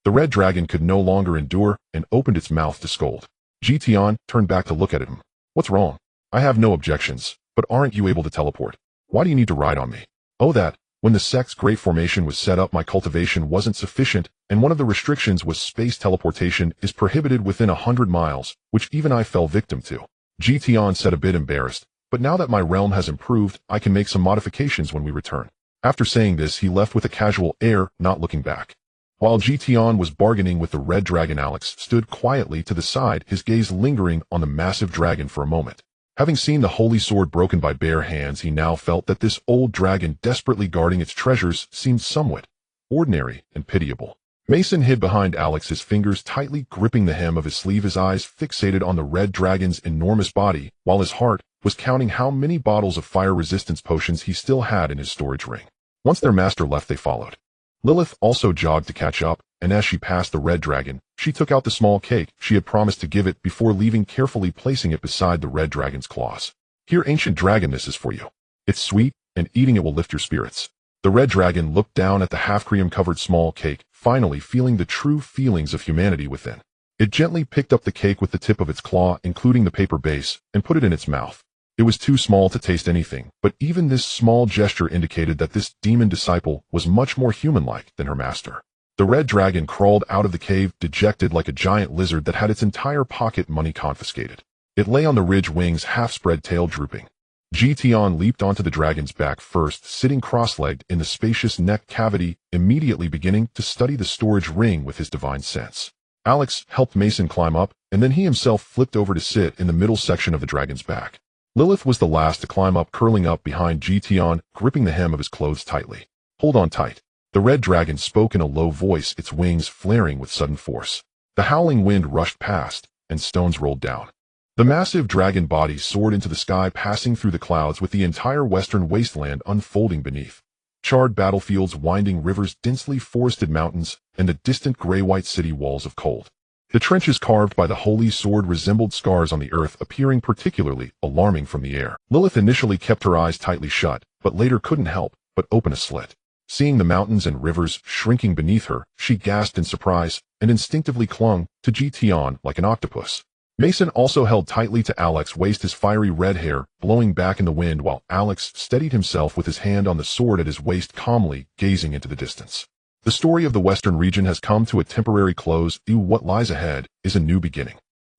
The red dragon could no longer endure and opened its mouth to scold. Tian turned back to look at him. What's wrong? I have no objections, but aren't you able to teleport? Why do you need to ride on me? Oh, that. When the sect's great formation was set up, my cultivation wasn't sufficient, and one of the restrictions was space teleportation is prohibited within 100 miles, which even I fell victim to. Tian said, a bit embarrassed, but now that my realm has improved, I can make some modifications when we return. After saying this, he left with a casual air, not looking back. While Tian was bargaining with the red dragon, Alex stood quietly to the side, his gaze lingering on the massive dragon for a moment. Having seen the holy sword broken by bare hands, he now felt that this old dragon desperately guarding its treasures seemed somewhat ordinary and pitiable. Mason hid behind Alex, his fingers tightly gripping the hem of his sleeve, his eyes fixated on the red dragon's enormous body, while his heart was counting how many bottles of fire resistance potions he still had in his storage ring. Once their master left, they followed. Lilith also jogged to catch up, and as she passed the red dragon, she took out the small cake she had promised to give it before leaving, carefully placing it beside the red dragon's claws. Here, ancient dragon, this is for you. It's sweet, and eating it will lift your spirits. The red dragon looked down at the half-cream-covered small cake, finally feeling the true feelings of humanity within. It gently picked up the cake with the tip of its claw, including the paper base, and put it in its mouth. It was too small to taste anything, but even this small gesture indicated that this demon disciple was much more human-like than her master. The red dragon crawled out of the cave, dejected, like a giant lizard that had its entire pocket money confiscated. It lay on the ridge, wings half-spread, tail drooping. Tian leaped onto the dragon's back first, sitting cross-legged in the spacious neck cavity, immediately beginning to study the storage ring with his divine sense. Alex helped Mason climb up, and then he himself flipped over to sit in the middle section of the dragon's back. Lilith was the last to climb up, curling up behind Tian, gripping the hem of his clothes tightly. Hold on tight. The red dragon spoke in a low voice, its wings flaring with sudden force. The howling wind rushed past, and stones rolled down. The massive dragon body soared into the sky, passing through the clouds with the entire western wasteland unfolding beneath. Charred battlefields, winding rivers, densely forested mountains, and the distant gray-white city walls of cold. The trenches carved by the holy sword resembled scars on the earth, appearing particularly alarming from the air. Lilith initially kept her eyes tightly shut, but later couldn't help but open a slit. Seeing the mountains and rivers shrinking beneath her, she gasped in surprise and instinctively clung to Tian like an octopus. Mason also held tightly to Alex's waist, his fiery red hair blowing back in the wind, while Alex steadied himself with his hand on the sword at his waist, calmly gazing into the distance. The story of the Western region has come to a temporary close. What lies ahead is a new beginning.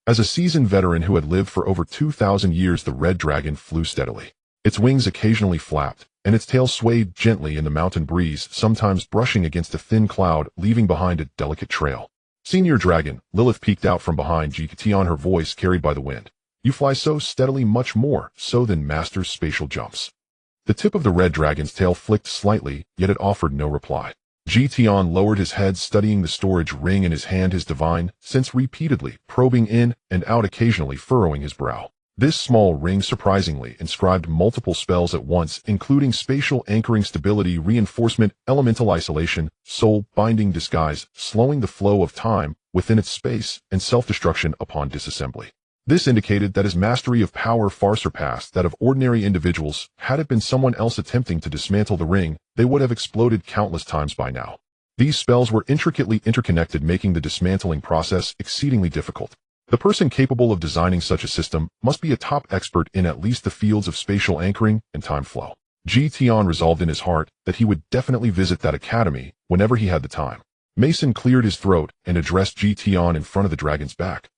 As a seasoned veteran who had lived for over 2,000 years, the red dragon flew steadily. Its wings occasionally flapped, and its tail swayed gently in the mountain breeze, sometimes brushing against a thin cloud, leaving behind a delicate trail. Senior Dragon, Lilith peeked out from behind Tian, her voice carried by the wind. You fly so steadily, much more so than Master's spatial jumps. The tip of the red dragon's tail flicked slightly, yet it offered no reply. Tian lowered his head, studying the storage ring in his hand, his divine sense repeatedly, probing in and out, occasionally furrowing his brow. This small ring surprisingly inscribed multiple spells at once, including spatial anchoring, stability, reinforcement, elemental isolation, soul binding, disguise, slowing the flow of time within its space, and self-destruction upon disassembly. This indicated that his mastery of power far surpassed that of ordinary individuals. Had it been someone else attempting to dismantle the ring, they would have exploded countless times by now. These spells were intricately interconnected, making the dismantling process exceedingly difficult. The person capable of designing such a system must be a top expert in at least the fields of spatial anchoring and time flow. Tian resolved in his heart that he would definitely visit that academy whenever he had the time. Mason cleared his throat and addressed Tian in front of the dragon's back.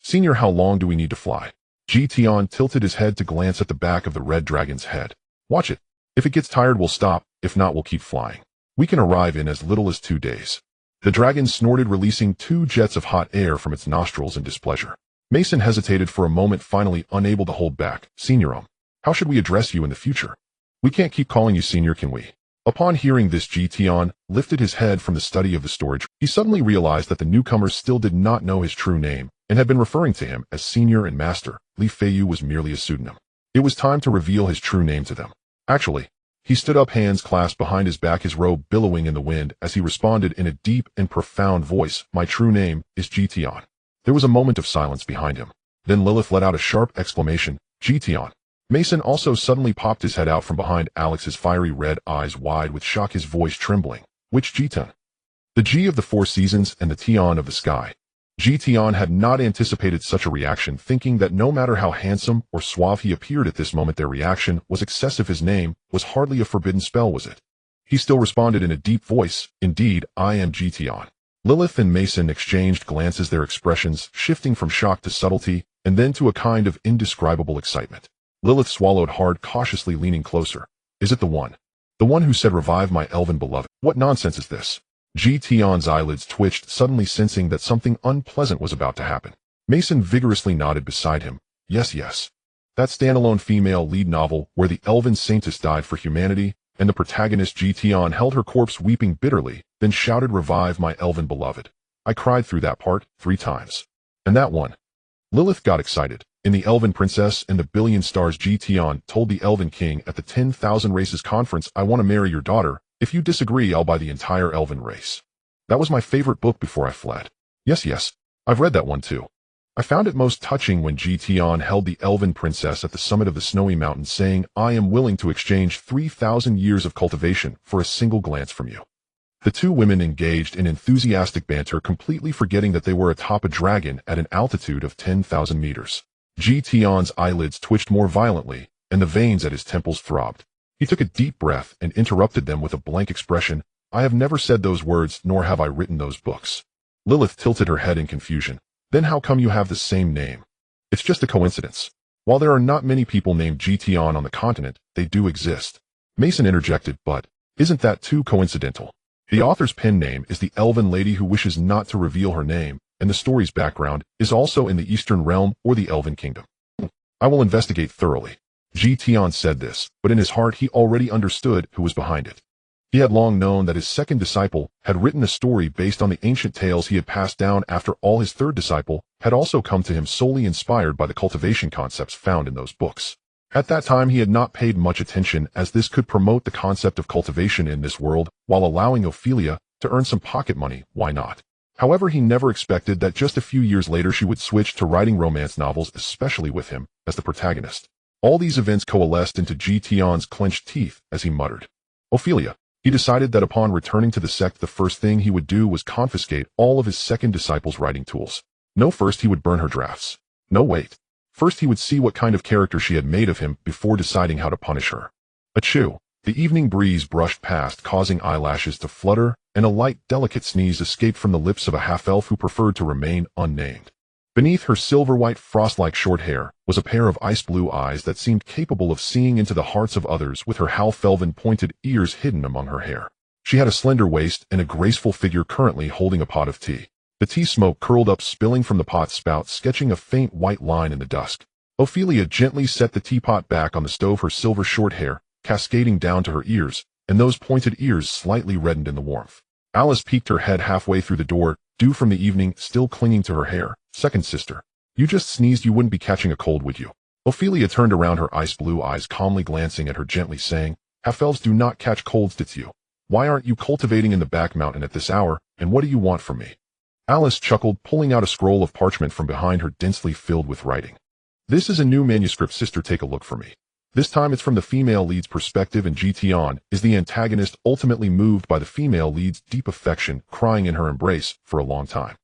Senior, how long do we need to fly? Tian tilted his head to glance at the back of the red dragon's head. Watch it. If it gets tired, we'll stop. If not, we'll keep flying. We can arrive in as little as 2 days. The dragon snorted, releasing 2 jets of hot air from its nostrils in displeasure. Mason hesitated for a moment, finally unable to hold back. Senior, how should we address you in the future? We can't keep calling you senior, can we? Upon hearing this, Tian lifted his head from the study of the storage. He suddenly realized that the newcomer still did not know his true name and had been referring to him as senior and master. Li Feiyu was merely a pseudonym. It was time to reveal his true name to them. Actually, he stood up, hands clasped behind his back, his robe billowing in the wind as he responded in a deep and profound voice, my true name is Tian. There was a moment of silence behind him. Then Lilith let out a sharp exclamation, Tian. Mason also suddenly popped his head out from behind Alex, his fiery red eyes wide with shock, his voice trembling. Which Tian? The G of the 4 seasons and the Tian of the sky. Tian had not anticipated such a reaction, thinking that no matter how handsome or suave he appeared at this moment, their reaction was excessive. His name was hardly a forbidden spell, was it? He still responded in a deep voice, indeed, I am Tian. Lilith and Mason exchanged glances, their expressions shifting from shock to subtlety, and then to a kind of indescribable excitement. Lilith swallowed hard, cautiously leaning closer. Is it the one? The one who said, revive my elven beloved? What nonsense is this? Tian's eyelids twitched, suddenly sensing that something unpleasant was about to happen. Mason vigorously nodded beside him. Yes. That standalone female lead novel where the elven saintess died for humanity, and the protagonist Tian held her corpse weeping bitterly, then shouted, revive my elven beloved. I cried through that part 3 times. And that one? Lilith got excited. In The Elven Princess and the Billion Stars, Tian told the Elven King at the 10,000 Races conference, I want to marry your daughter. If you disagree, I'll buy the entire elven race. That was my favorite book before I fled. Yes, I've read that one too. I found it most touching when Tian held the Elven Princess at the summit of the snowy mountain, saying, I am willing to exchange 3,000 years of cultivation for a single glance from you. The 2 women engaged in enthusiastic banter, completely forgetting that they were atop a dragon at an altitude of 10,000 meters. Tian's eyelids twitched more violently, and the veins at his temples throbbed. He took a deep breath and interrupted them with a blank expression. I have never said those words, nor have I written those books. Lilith tilted her head in confusion. Then how come you have the same name? It's just a coincidence. While there are not many people named Tian on the continent, they do exist. Mason interjected, but isn't that too coincidental? The author's pen name is the Elven Lady who wishes not to reveal her name, and the story's background is also in the Eastern Realm or the Elven Kingdom. I will investigate thoroughly. Tian said this, but in his heart he already understood who was behind it. He had long known that his second disciple had written a story based on the ancient tales he had passed down, after all his third disciple had also come to him solely inspired by the cultivation concepts found in those books. At that time he had not paid much attention, as this could promote the concept of cultivation in this world while allowing Ophelia to earn some pocket money. Why not? However, he never expected that just a few years later she would switch to writing romance novels, especially with him as the protagonist. All these events coalesced into Tian's clenched teeth as he muttered, Ophelia. He decided that upon returning to the sect, the first thing he would do was confiscate all of his second disciple's writing tools. No, first he would burn her drafts. No, wait. First he would see what kind of character she had made of him before deciding how to punish her. Achoo! The evening breeze brushed past, causing eyelashes to flutter, and a light, delicate sneeze escaped from the lips of a half-elf who preferred to remain unnamed. Beneath her silver-white, frost-like short hair was a pair of ice-blue eyes that seemed capable of seeing into the hearts of others, with her half-elven pointed ears hidden among her hair. She had a slender waist and a graceful figure, currently holding a pot of tea. The tea smoke curled up, spilling from the pot spout, sketching a faint white line in the dusk. Ophelia gently set the teapot back on the stove, her silver short hair cascading down to her ears, and those pointed ears slightly reddened in the warmth. Alice peeked her head halfway through the door, dew from the evening still clinging to her hair. "Second sister, you just sneezed. You wouldn't be catching a cold, would you?" Ophelia turned around, her ice blue eyes calmly glancing at her, gently saying, "Half-elves do not catch colds, did you? Why aren't you cultivating in the back mountain at this hour, and what do you want from me?" Alice chuckled, pulling out a scroll of parchment from behind her, densely filled with writing. "This is a new manuscript, sister. Take a look for me. This time it's from the female lead's perspective, and Tian is the antagonist, ultimately moved by the female lead's deep affection, crying in her embrace for a long time.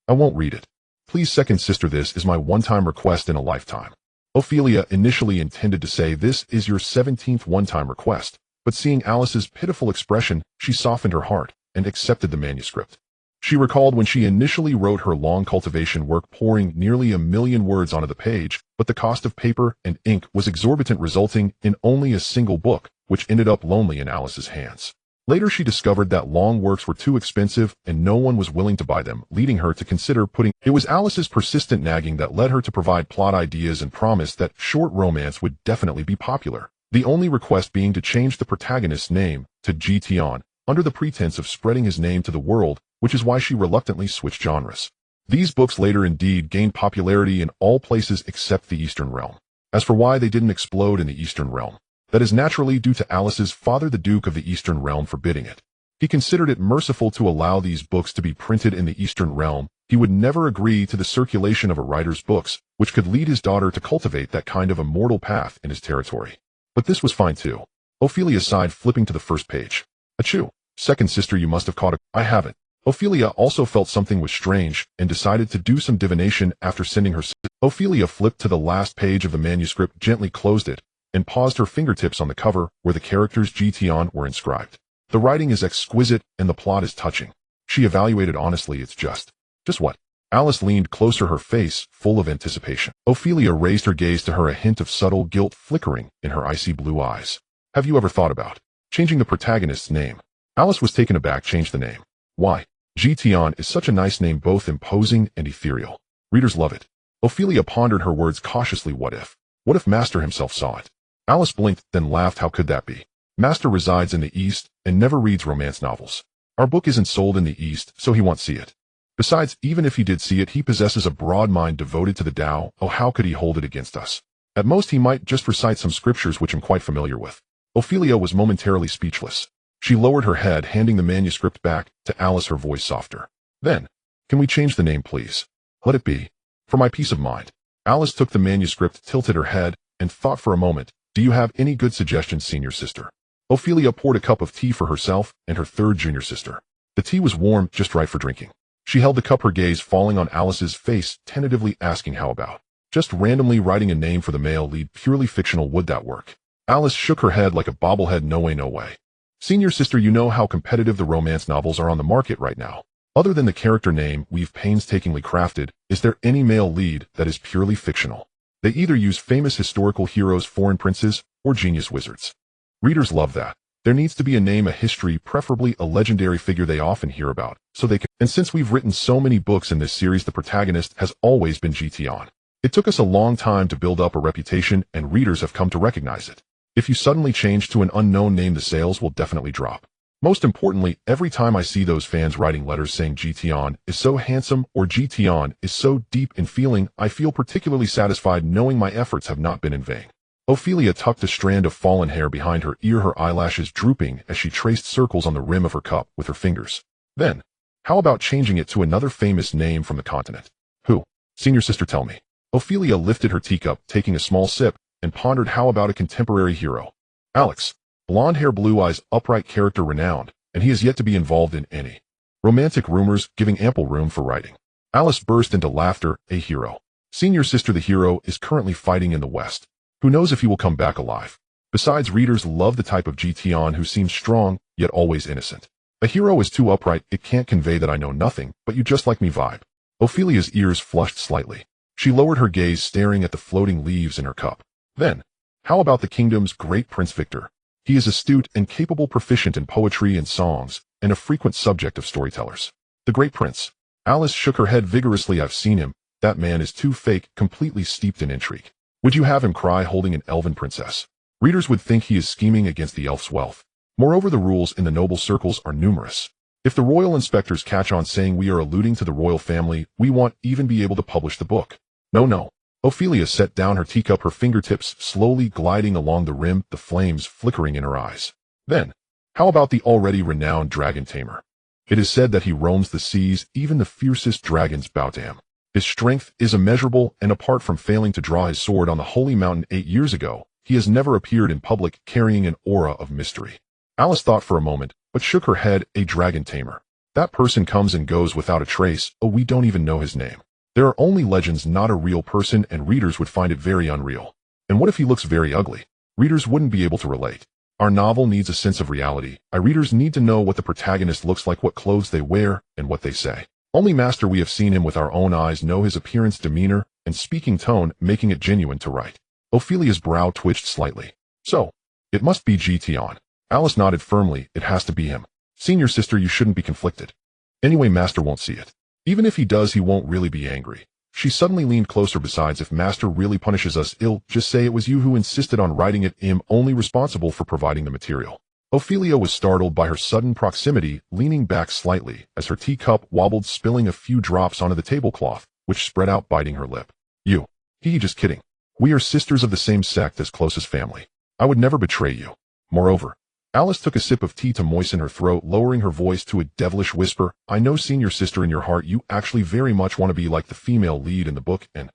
I won't read it. Please, second sister, this is my one-time request in a lifetime." Ophelia initially intended to say, "This is your 17th one-time request," but seeing Alice's pitiful expression, she softened her heart and accepted the manuscript. She recalled when she initially wrote her long cultivation work, pouring nearly 1,000,000 words onto the page, but the cost of paper and ink was exorbitant, resulting in only a single book, which ended up lonely in Alice's hands. Later she discovered that long works were too expensive and no one was willing to buy them, leading her to consider putting. It was Alice's persistent nagging that led her to provide plot ideas and promise that short romance would definitely be popular. The only request being to change the protagonist's name to Tian, under the pretense of spreading his name to the world, which is why she reluctantly switched genres. These books later indeed gained popularity in all places except the Eastern Realm. As for why they didn't explode in the Eastern Realm, that is naturally due to Alice's father, the Duke of the Eastern Realm, forbidding it. He considered it merciful to allow these books to be printed in the Eastern Realm. He would never agree to the circulation of a writer's books, which could lead his daughter to cultivate that kind of immortal path in his territory. But this was fine too. Ophelia sighed, flipping to the first page. "Achoo. Second sister, you must have caught it." "I haven't." Ophelia also felt something was strange and decided to do some divination after sending her. Ophelia flipped to the last page of the manuscript, gently closed it, and paused, her fingertips on the cover where the characters Tian were inscribed. The writing is exquisite and the plot is touching. She evaluated honestly. "It's just what?" Alice leaned closer, her face full of anticipation. Ophelia raised her gaze to her, a hint of subtle guilt flickering in her icy blue eyes. "Have you ever thought about changing the protagonist's name?" Alice was taken aback. "Change the name? Why? Tian is such a nice name, both imposing and ethereal. Readers love it." Ophelia pondered, her words cautiously. What if Master himself saw it?" Alice blinked, then laughed. "How could that be? Master resides in the East and never reads romance novels. Our book isn't sold in the East, so he won't see it. Besides, even if he did see it, he possesses a broad mind devoted to the Tao. Oh, how could he hold it against us? At most he might just recite some scriptures, which I'm quite familiar with." Ophelia was momentarily speechless. She lowered her head, handing the manuscript back to Alice, her voice softer. "Then, can we change the name, please? Let it be, for my peace of mind." Alice took the manuscript, tilted her head, and thought for a moment. "Do you have any good suggestions, senior sister?" Ophelia poured a cup of tea for herself and her third junior sister. The tea was warm, just right for drinking. She held the cup, her gaze falling on Alice's face, tentatively asking, "How about just randomly writing a name for the male lead, purely fictional? Would that work?" Alice shook her head like a bobblehead. "No way, no way. Senior sister, you know how competitive the romance novels are on the market right now. Other than the character name we've painstakingly crafted, is there any male lead that is purely fictional? They either use famous historical heroes, foreign princes, or genius wizards. Readers love that. There needs to be a name, a history, preferably a legendary figure they often hear about, so they can. And since we've written so many books in this series, the protagonist has always been Tian. It took us a long time to build up a reputation, and readers have come to recognize it. If you suddenly change to an unknown name, the sales will definitely drop. Most importantly, every time I see those fans writing letters saying Tian is so handsome or Tian is so deep in feeling, I feel particularly satisfied knowing my efforts have not been in vain." Ophelia tucked a strand of fallen hair behind her ear, her eyelashes drooping as she traced circles on the rim of her cup with her fingers. "Then, how about changing it to another famous name from the continent?" "Who? Senior sister, tell me." Ophelia lifted her teacup, taking a small sip, and pondered. "How about a contemporary hero? Alex. Blonde hair, blue eyes, upright character, renowned, and he is yet to be involved in any romantic rumors, giving ample room for writing." Alice burst into laughter. "A hero? Senior sister, the hero is currently fighting in the West. Who knows if he will come back alive? Besides, readers love the type of Tian who seems strong, yet always innocent. A hero is too upright, it can't convey that I know nothing, but you just like me vibe." Ophelia's ears flushed slightly. She lowered her gaze, staring at the floating leaves in her cup. "Then, how about the kingdom's great Prince Victor? He is astute and capable, proficient in poetry and songs, and a frequent subject of storytellers." "The great prince?" Alice shook her head vigorously. I've seen him. That man is too fake, completely steeped in intrigue. Would you have him cry holding an elven princess? Readers would think he is scheming against the elf's wealth. Moreover, the rules in the noble circles are numerous. If the royal inspectors catch on saying we are alluding to the royal family, we won't even be able to publish the book. No. Ophelia set down her teacup, her fingertips slowly gliding along the rim, the flames flickering in her eyes. Then, how about the already renowned dragon tamer? It is said that he roams the seas, even the fiercest dragons bow to him. His strength is immeasurable, and apart from failing to draw his sword on the holy mountain 8 years ago, he has never appeared in public carrying an aura of mystery. Alice thought for a moment, but shook her head. A dragon tamer. That person comes and goes without a trace. Oh, we don't even know his name. There are only legends, not a real person, and readers would find it very unreal. And what if he looks very ugly? Readers wouldn't be able to relate. Our novel needs a sense of reality. Our readers need to know what the protagonist looks like, what clothes they wear, and what they say. Only Master, we have seen him with our own eyes, know his appearance, demeanor, and speaking tone, making it genuine to write. Ophelia's brow twitched slightly. So, it must be Tian. Alice nodded firmly. It has to be him. Senior sister, you shouldn't be conflicted. Anyway, Master won't see it. Even if he does, he won't really be angry. She suddenly leaned closer. Besides, if Master really punishes us, just say it was you who insisted on writing it. I'm only responsible for providing the material. Ophelia was startled by her sudden proximity, leaning back slightly as her teacup wobbled, spilling a few drops onto the tablecloth, which spread out, biting her lip. You. Just kidding. We are sisters of the same sect, as close as family. I would never betray you. Moreover, Alice took a sip of tea to moisten her throat, lowering her voice to a devilish whisper. I know, senior sister, in your heart you actually very much want to be like the female lead in the book, and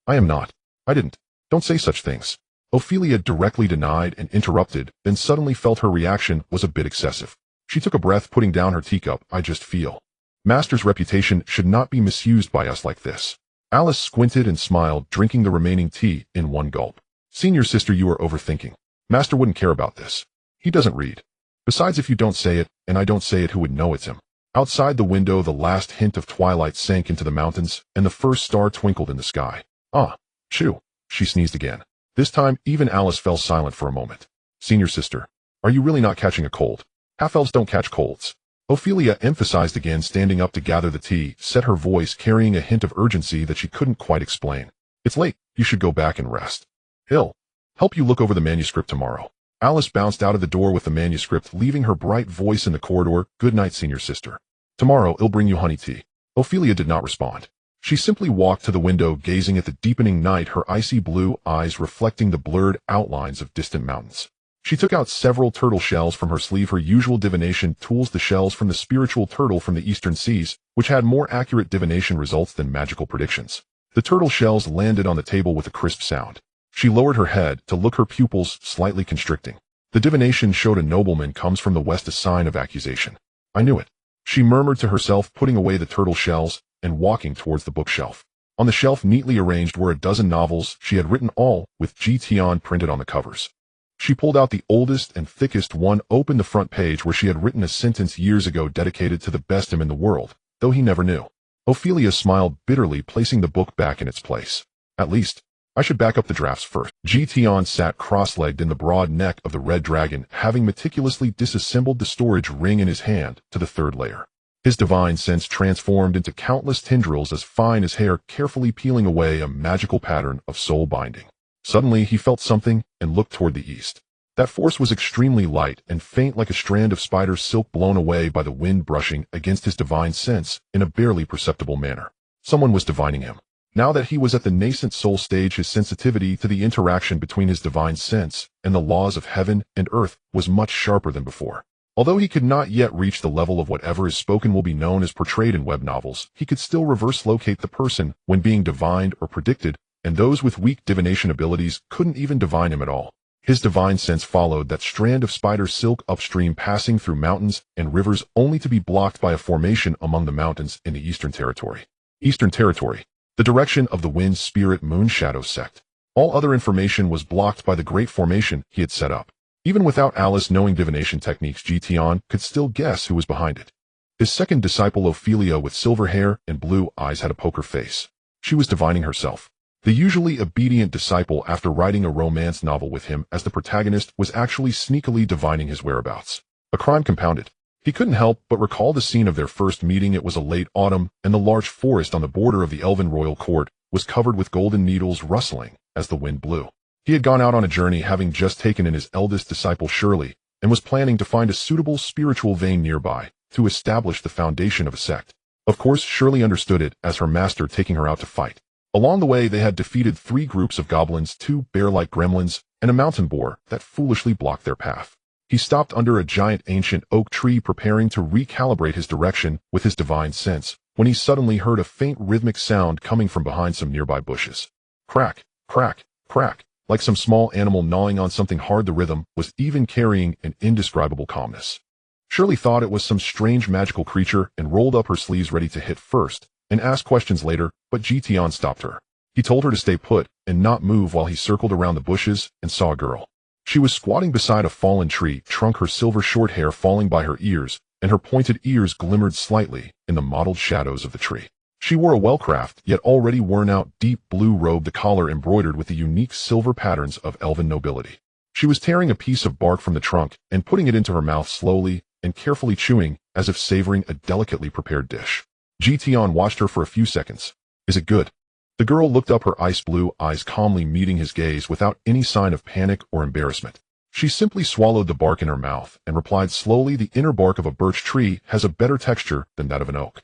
I am not. I didn't. Don't say such things. Ophelia directly denied and interrupted, then suddenly felt her reaction was a bit excessive. She took a breath, putting down her teacup. I just feel Master's reputation should not be misused by us like this. Alice squinted and smiled, drinking the remaining tea in one gulp. Senior sister, you are overthinking. Master wouldn't care about this. He doesn't read. Besides, if you don't say it, and I don't say it, who would know it's him? Outside the window, the last hint of twilight sank into the mountains, and the first star twinkled in the sky. Ah, chew. She sneezed again. This time, even Alice fell silent for a moment. Senior sister, are you really not catching a cold? Half-elves don't catch colds. Ophelia emphasized again, standing up to gather the tea, set her voice carrying a hint of urgency that she couldn't quite explain. It's late. You should go back and rest. He'll help you look over the manuscript tomorrow. Alice bounced out of the door with the manuscript, leaving her bright voice in the corridor. Good night, senior sister. Tomorrow I'll bring you honey tea. Ophelia did not respond. She simply walked to the window, gazing at the deepening night, her icy blue eyes reflecting the blurred outlines of distant mountains. She took out several turtle shells from her sleeve, her usual divination tools, the shells from the spiritual turtle from the eastern seas, which had more accurate divination results than magical predictions. The turtle shells landed on the table with a crisp sound. She lowered her head to look, her pupils slightly constricting. The divination showed a nobleman comes from the west, a sign of accusation. I knew it. She murmured to herself, putting away the turtle shells and walking towards the bookshelf. On the shelf, neatly arranged, were a dozen novels she had written, all with Tian printed on the covers. She pulled out the oldest and thickest one, opened the front page where she had written a sentence years ago dedicated to the best him in the world, though he never knew. Ophelia smiled bitterly, placing the book back in its place. At least, I should back up the drafts first. Tian sat cross-legged in the broad neck of the red dragon, having meticulously disassembled the storage ring in his hand to the third layer. His divine sense transformed into countless tendrils as fine as hair, carefully peeling away a magical pattern of soul binding. Suddenly he felt something and looked toward the east. That force was extremely light and faint, like a strand of spider silk blown away by the wind, brushing against his divine sense in a barely perceptible manner. Someone was divining him. Now that he was at the nascent soul stage, his sensitivity to the interaction between his divine sense and the laws of heaven and earth was much sharper than before. Although he could not yet reach the level of whatever is spoken will be known as portrayed in web novels, he could still reverse locate the person when being divined or predicted, and those with weak divination abilities couldn't even divine him at all. His divine sense followed that strand of spider silk upstream, passing through mountains and rivers, only to be blocked by a formation among the mountains in the Eastern Territory. Eastern Territory. The direction of the wind spirit moon shadow sect. All other information was blocked by the great formation he had set up. Even without Alice knowing divination techniques, Tian could still guess who was behind it. His second disciple, Ophelia, with silver hair and blue eyes, had a poker face. She was divining herself. The usually obedient disciple, after writing a romance novel with him as the protagonist, was actually sneakily divining his whereabouts. A crime compounded. He couldn't help but recall the scene of their first meeting. It was a late autumn, and the large forest on the border of the elven royal court was covered with golden needles rustling as the wind blew. He had gone out on a journey, having just taken in his eldest disciple Shirley, and was planning to find a suitable spiritual vein nearby to establish the foundation of a sect. Of course, Shirley understood it as her master taking her out to fight. Along the way, they had defeated 3 groups of goblins, 2 bear-like gremlins, and a mountain boar that foolishly blocked their path. He stopped under a giant ancient oak tree, preparing to recalibrate his direction with his divine sense, when he suddenly heard a faint rhythmic sound coming from behind some nearby bushes. Crack, crack, crack, like some small animal gnawing on something hard. The rhythm was even carrying an indescribable calmness. Shirley thought it was some strange magical creature and rolled up her sleeves ready to hit first and ask questions later, but Tian stopped her. He told her to stay put and not move while he circled around the bushes and saw a girl. She was squatting beside a fallen tree trunk, her silver short hair falling by her ears, and her pointed ears glimmered slightly in the mottled shadows of the tree. She wore a well-crafted, yet already worn-out deep blue robe, the collar embroidered with the unique silver patterns of elven nobility. She was tearing a piece of bark from the trunk and putting it into her mouth slowly and carefully, chewing as if savoring a delicately prepared dish. Tian watched her for a few seconds. "Is it good?" The girl looked up, her ice blue eyes calmly meeting his gaze without any sign of panic or embarrassment. She simply swallowed the bark in her mouth and replied slowly, "The inner bark of a birch tree has a better texture than that of an oak."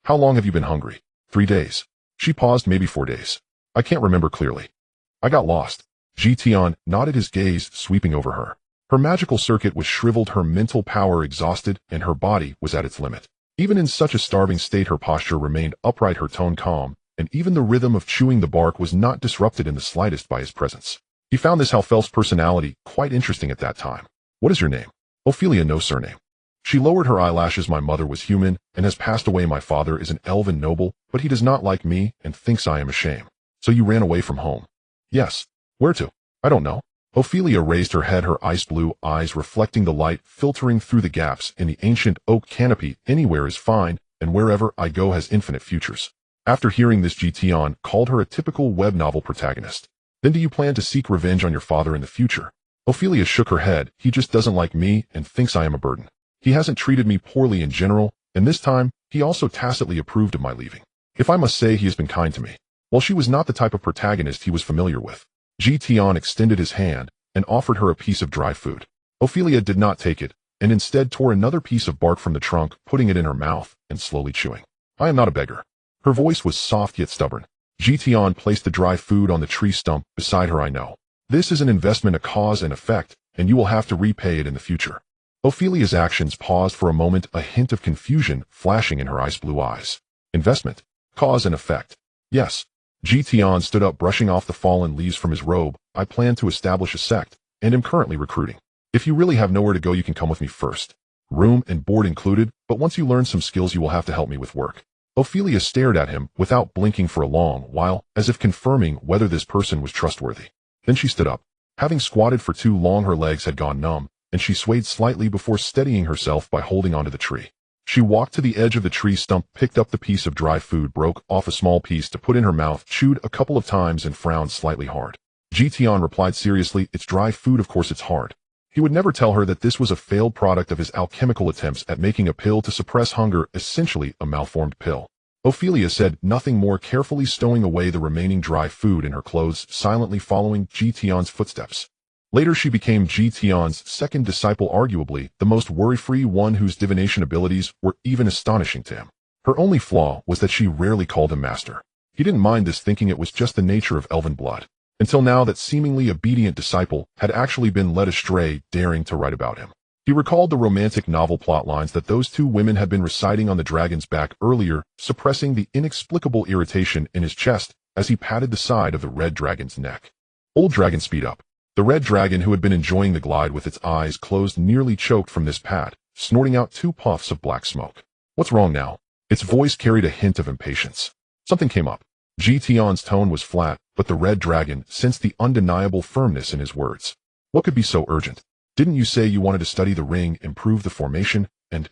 "How long have you been hungry?" 3 days. She paused. "Maybe 4 days. I can't remember clearly. I got lost." Tian nodded, his gaze sweeping over her. Her magical circuit was shriveled, her mental power exhausted, and her body was at its limit. Even in such a starving state, her posture remained upright, her tone calm, and even the rhythm of chewing the bark was not disrupted in the slightest by his presence. He found this Halfel's personality quite interesting at that time. "What is your name?" "Ophelia, no surname." She lowered her eyelashes. "My mother was human and has passed away. My father is an elven noble, but he does not like me and thinks I am a shame." "So you ran away from home?" "Yes." "Where to?" "I don't know." Ophelia raised her head, her ice blue eyes reflecting the light filtering through the gaps in the ancient oak canopy. "Anywhere is fine, and wherever I go has infinite futures." After hearing this, Tian called her a typical web novel protagonist. "Then do you plan to seek revenge on your father in the future?" Ophelia shook her head. "He just doesn't like me and thinks I am a burden. He hasn't treated me poorly in general, and this time, he also tacitly approved of my leaving. If I must say, he has been kind to me." While she was not the type of protagonist he was familiar with, Tian extended his hand and offered her a piece of dry food. Ophelia did not take it, and instead tore another piece of bark from the trunk, putting it in her mouth and slowly chewing. "I am not a beggar." Her voice was soft yet stubborn. Tian placed the dry food on the tree stump beside her. "I know. This is an investment, a cause and effect, and you will have to repay it in the future." Ophelia's actions paused for a moment, a hint of confusion flashing in her ice blue eyes. "Investment? Cause and effect? Yes." Tian stood up, brushing off the fallen leaves from his robe. "I plan to establish a sect, and am currently recruiting. If you really have nowhere to go, you can come with me first. Room and board included, but once you learn some skills, you will have to help me with work." Ophelia stared at him without blinking for a long while, as if confirming whether this person was trustworthy. Then she stood up. Having squatted for too long, her legs had gone numb, and she swayed slightly before steadying herself by holding onto the tree. She walked to the edge of the tree stump, picked up the piece of dry food, broke off a small piece to put in her mouth, chewed a couple of times, and frowned slightly hard. Tian replied seriously, "It's dry food, of course it's hard." He would never tell her that this was a failed product of his alchemical attempts at making a pill to suppress hunger, essentially a malformed pill. Ophelia said nothing more, carefully stowing away the remaining dry food in her clothes, silently following Tian's footsteps. Later she became Tian's second disciple, arguably the most worry-free one, whose divination abilities were even astonishing to him. Her only flaw was that she rarely called him master. He didn't mind this, thinking it was just the nature of elven blood. Until now, that seemingly obedient disciple had actually been led astray, daring to write about him. He recalled the romantic novel plotlines that those 2 women had been reciting on the dragon's back earlier, suppressing the inexplicable irritation in his chest as he patted the side of the red dragon's neck. "Old dragon, speed up." The red dragon, who had been enjoying the glide with its eyes closed, nearly choked from this pat, snorting out 2 puffs of black smoke. "What's wrong now?" Its voice carried a hint of impatience. Something came up. Tian's tone was flat, but the red dragon sensed the undeniable firmness in his words. "What could be so urgent? Didn't you say you wanted to study the ring, improve the formation, and—"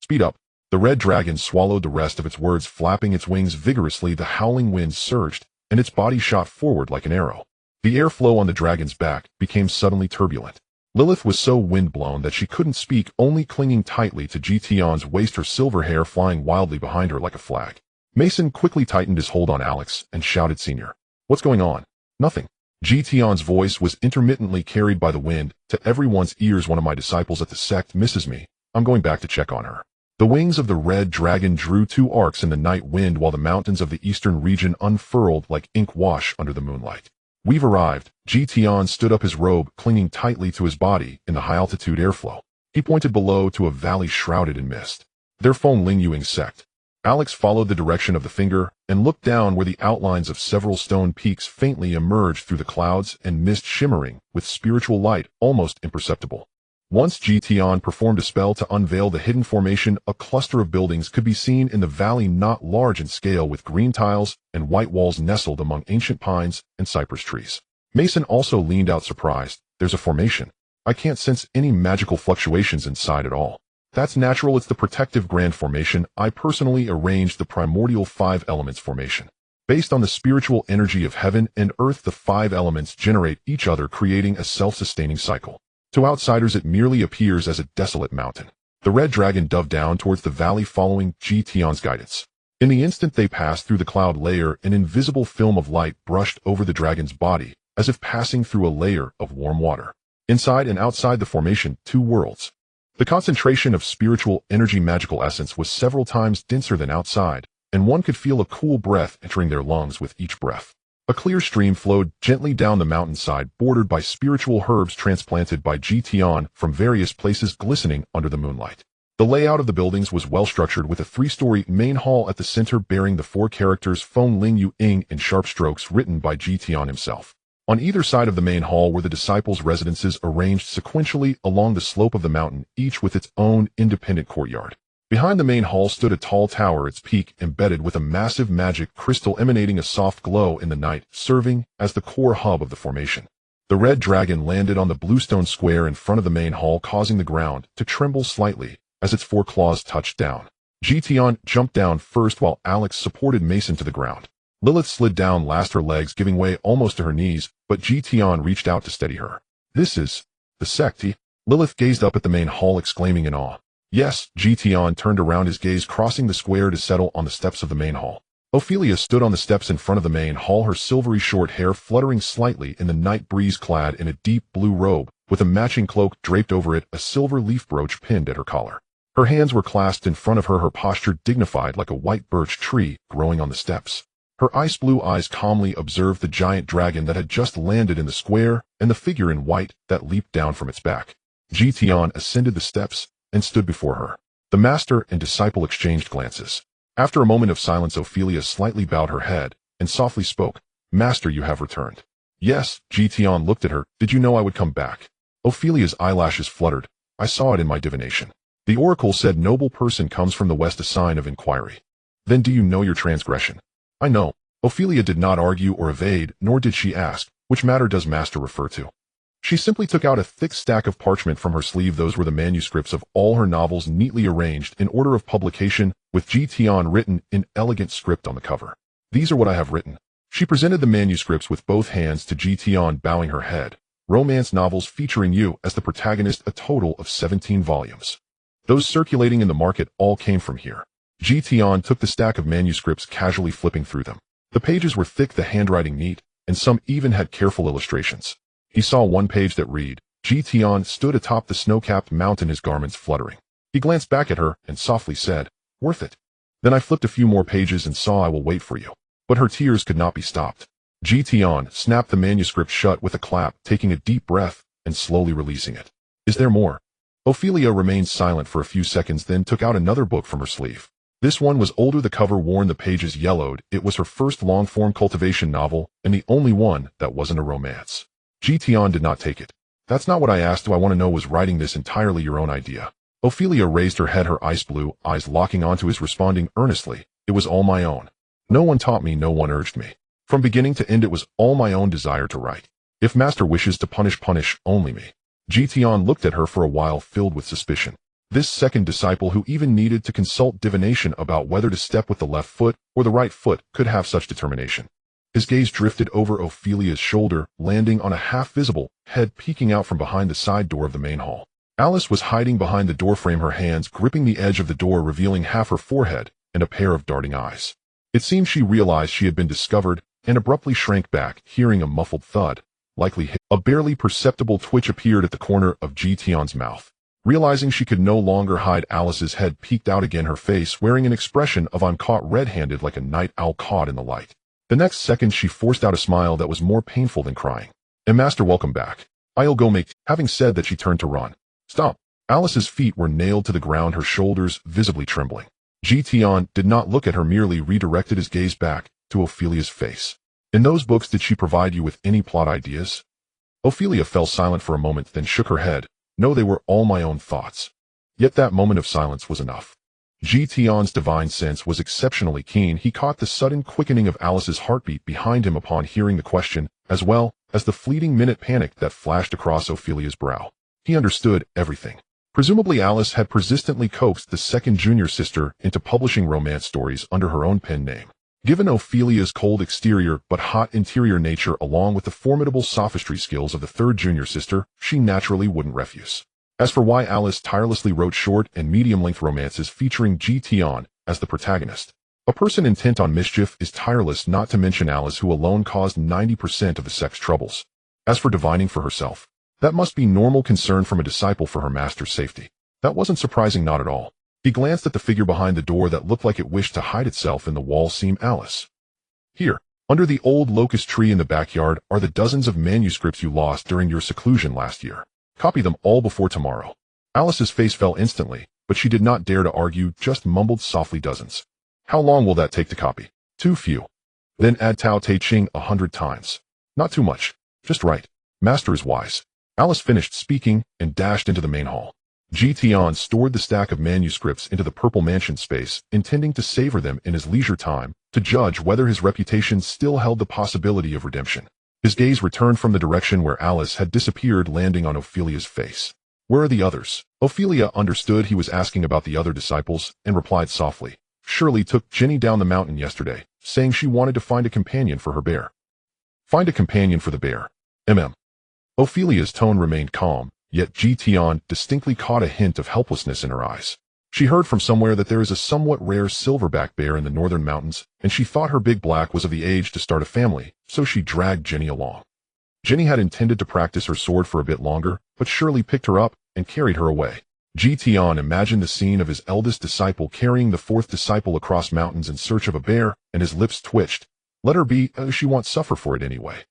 "Speed up." The red dragon swallowed the rest of its words, flapping its wings vigorously. The howling wind surged, and its body shot forward like an arrow. The airflow on the dragon's back became suddenly turbulent. Lilith was so windblown that she couldn't speak, only clinging tightly to Tian's waist, her silver hair flying wildly behind her like a flag. Mason quickly tightened his hold on Alex and shouted, "Senior, what's going on?" "Nothing." Tian's voice was intermittently carried by the wind to everyone's ears. "One of my disciples at the sect misses me. I'm going back to check on her." The wings of the red dragon drew two arcs in the night wind while the mountains of the eastern region unfurled like ink wash under the moonlight. "We've arrived." Tian stood up, his robe clinging tightly to his body in the high-altitude airflow. He pointed below to a valley shrouded in mist. "Their Feng Lingyuing sect." Alex followed the direction of the finger and looked down where the outlines of several stone peaks faintly emerged through the clouds and mist, shimmering with spiritual light almost imperceptible. Once Tian performed a spell to unveil the hidden formation, a cluster of buildings could be seen in the valley, not large in scale, with green tiles and white walls nestled among ancient pines and cypress trees. Mason also leaned out, surprised. "There's a formation. I can't sense any magical fluctuations inside at all." "That's natural. It's the protective grand formation. I personally arranged the primordial 5 elements formation. Based on the spiritual energy of heaven and earth, the 5 elements generate each other, creating a self-sustaining cycle. To outsiders, it merely appears as a desolate mountain." The red dragon dove down towards the valley, following Tian's guidance. In the instant they passed through the cloud layer, an invisible film of light brushed over the dragon's body, as if passing through a layer of warm water. Inside and outside the formation, 2 worlds. The concentration of spiritual energy, magical essence, was several times denser than outside, and one could feel a cool breath entering their lungs with each breath. A clear stream flowed gently down the mountainside, bordered by spiritual herbs transplanted by Tian from various places, glistening under the moonlight. The layout of the buildings was well structured, with a 3-story main hall at the center bearing the 4 characters Feng Lingyuing in sharp strokes written by Tian himself. On either side of the main hall were the disciples' residences, arranged sequentially along the slope of the mountain, each with its own independent courtyard. Behind the main hall stood a tall tower, its peak embedded with a massive magic crystal emanating a soft glow in the night, serving as the core hub of the formation. The red dragon landed on the bluestone square in front of the main hall, causing the ground to tremble slightly as its 4 claws touched down. Tian jumped down first while Alex supported Mason to the ground. Lilith slid down last, her legs giving way almost to her knees, but Tian reached out to steady her. "This is the sect." Lilith gazed up at the main hall, exclaiming in awe. "Yes." Tian turned around, his gaze crossing the square to settle on the steps of the main hall. Ophelia stood on the steps in front of the main hall, her silvery short hair fluttering slightly in the night breeze, clad in a deep blue robe, with a matching cloak draped over it, a silver leaf brooch pinned at her collar. Her hands were clasped in front of her, her posture dignified like a white birch tree growing on the steps. Her ice blue eyes calmly observed the giant dragon that had just landed in the square and the figure in white that leaped down from its back. Tian ascended the steps and stood before her. The master and disciple exchanged glances. After a moment of silence, Ophelia slightly bowed her head and softly spoke. "Master, you have returned." "Yes." Tian looked at her. "Did you know I would come back?" Ophelia's eyelashes fluttered. "I saw it in my divination. The oracle said noble person comes from the west, a sign of inquiry." "Then do you know your transgression?" "I know." Ophelia did not argue or evade, nor did she ask, "Which matter does master refer to?" She simply took out a thick stack of parchment from her sleeve. Those were the manuscripts of all her novels, neatly arranged in order of publication, with Tian written in elegant script on the cover. "These are what I have written." She presented the manuscripts with both hands to Tian, bowing her head. "Romance novels featuring you as the protagonist, a total of 17 volumes. Those circulating in the market all came from here." Tian took the stack of manuscripts, casually flipping through them. The pages were thick, the handwriting neat, and some even had careful illustrations. He saw one page that read, Tian stood atop the snow-capped mountain, his garments fluttering. He glanced back at her and softly said, "Worth it." Then I flipped a few more pages and saw, "I will wait for you." But her tears could not be stopped. Tian snapped the manuscript shut with a clap, taking a deep breath and slowly releasing it. "Is there more?" Ophelia remained silent for a few seconds, then took out another book from her sleeve. This one was older, the cover worn, the pages yellowed. It was her first long-form cultivation novel, and the only one that wasn't a romance. Tian did not take it. "That's not what I asked. Do I want to know, was writing this entirely your own idea?" Ophelia raised her head, her ice blue eyes locking onto his, responding earnestly, "It was all my own. No one taught me, no one urged me. From beginning to end, it was all my own desire to write. If master wishes to punish only me." Tian looked at her for a while, filled with suspicion. This second disciple, who even needed to consult divination about whether to step with the left foot or the right foot, could have such determination. His gaze drifted over Ophelia's shoulder, landing on a half-visible head peeking out from behind the side door of the main hall. Alice was hiding behind the doorframe, her hands gripping the edge of the door, revealing half her forehead and a pair of darting eyes. It seemed she realized she had been discovered and abruptly shrank back, hearing a muffled thud, likely hit. A barely perceptible twitch appeared at the corner of Tian's mouth. Realizing she could no longer hide, Alice's head peeked out again, her face wearing an expression of "I'm caught red-handed," like a night owl caught in the light. The next second she forced out a smile that was more painful than crying. "Master, welcome back. I'll go make..." Having said that, she turned to run. "Stop." Alice's feet were nailed to the ground, her shoulders visibly trembling. Tian did not look at her, merely redirected his gaze back to Ophelia's face. "In those books, did she provide you with any plot ideas?" Ophelia fell silent for a moment, then shook her head. "No, they were all my own thoughts." Yet that moment of silence was enough. Tian's divine sense was exceptionally keen. He caught the sudden quickening of Alice's heartbeat behind him upon hearing the question, as well as the fleeting minute panic that flashed across Ophelia's brow. He understood everything. Presumably Alice had persistently coaxed the second junior sister into publishing romance stories under her own pen name. Given Ophelia's cold exterior but hot interior nature, along with the formidable sophistry skills of the third junior sister, she naturally wouldn't refuse. As for why Alice tirelessly wrote short and medium-length romances featuring Tian as the protagonist, a person intent on mischief is tireless, not to mention Alice, who alone caused 90% of the sex troubles. As for divining for herself, that must be normal concern from a disciple for her master's safety. That wasn't surprising, not at all. He glanced at the figure behind the door that looked like it wished to hide itself in the wall seam. "Alice. Here, under the old locust tree in the backyard, are the dozens of manuscripts you lost during your seclusion last year. Copy them all before tomorrow." Alice's face fell instantly, but she did not dare to argue, just mumbled softly, "Dozens. How long will that take to copy?" "Too few." "Then add Tao Te Ching 100 times. Not too much. Just right. Master is wise." Alice finished speaking and dashed into the main hall. Tian stored the stack of manuscripts into the purple mansion space, intending to savor them in his leisure time, to judge whether his reputation still held the possibility of redemption. His gaze returned from the direction where Alice had disappeared, landing on Ophelia's face. "Where are the others?" Ophelia understood he was asking about the other disciples, and replied softly, "Shirley took Jenny down the mountain yesterday, saying she wanted to find a companion for her bear." "Find a companion for the bear? Ophelia's tone remained calm, yet Tian distinctly caught a hint of helplessness in her eyes. She heard from somewhere that there is a somewhat rare silverback bear in the northern mountains, and she thought her big black was of the age to start a family, so she dragged Jenny along. Jenny had intended to practice her sword for a bit longer, but Shirley picked her up and carried her away. Tian imagined the scene of his eldest disciple carrying the fourth disciple across mountains in search of a bear, and his lips twitched. "Let her be, she won't suffer for it anyway."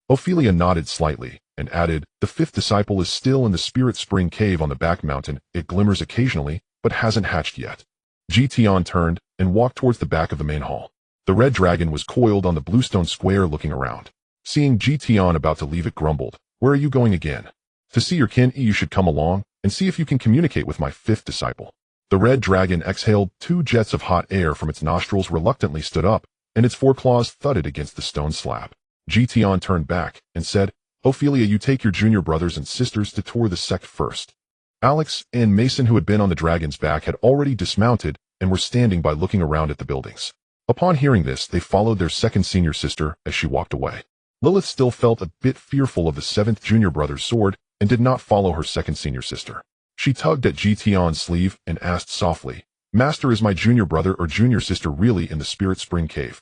Ophelia nodded slightly and added, "The fifth disciple is still in the Spirit Spring Cave on the back mountain. It glimmers occasionally, but hasn't hatched yet." Tian turned and walked towards the back of the main hall. The red dragon was coiled on the bluestone square, looking around. Seeing Tian about to leave, it grumbled, "Where are you going again?" "To see your kin. You should come along and see if you can communicate with my fifth disciple." The red dragon exhaled 2 jets of hot air from its nostrils, reluctantly stood up, and its foreclaws thudded against the stone slab. Tian turned back and said, "Ophelia, you take your junior brothers and sisters to tour the sect first." Alex and Mason, who had been on the dragon's back, had already dismounted and were standing by, looking around at the buildings. Upon hearing this, they followed their second senior sister as she walked away. Lilith still felt a bit fearful of the seventh junior brother's sword and did not follow her second senior sister. She tugged at Tian's sleeve and asked softly, "Master, is my junior brother or junior sister really in the Spirit Spring Cave?"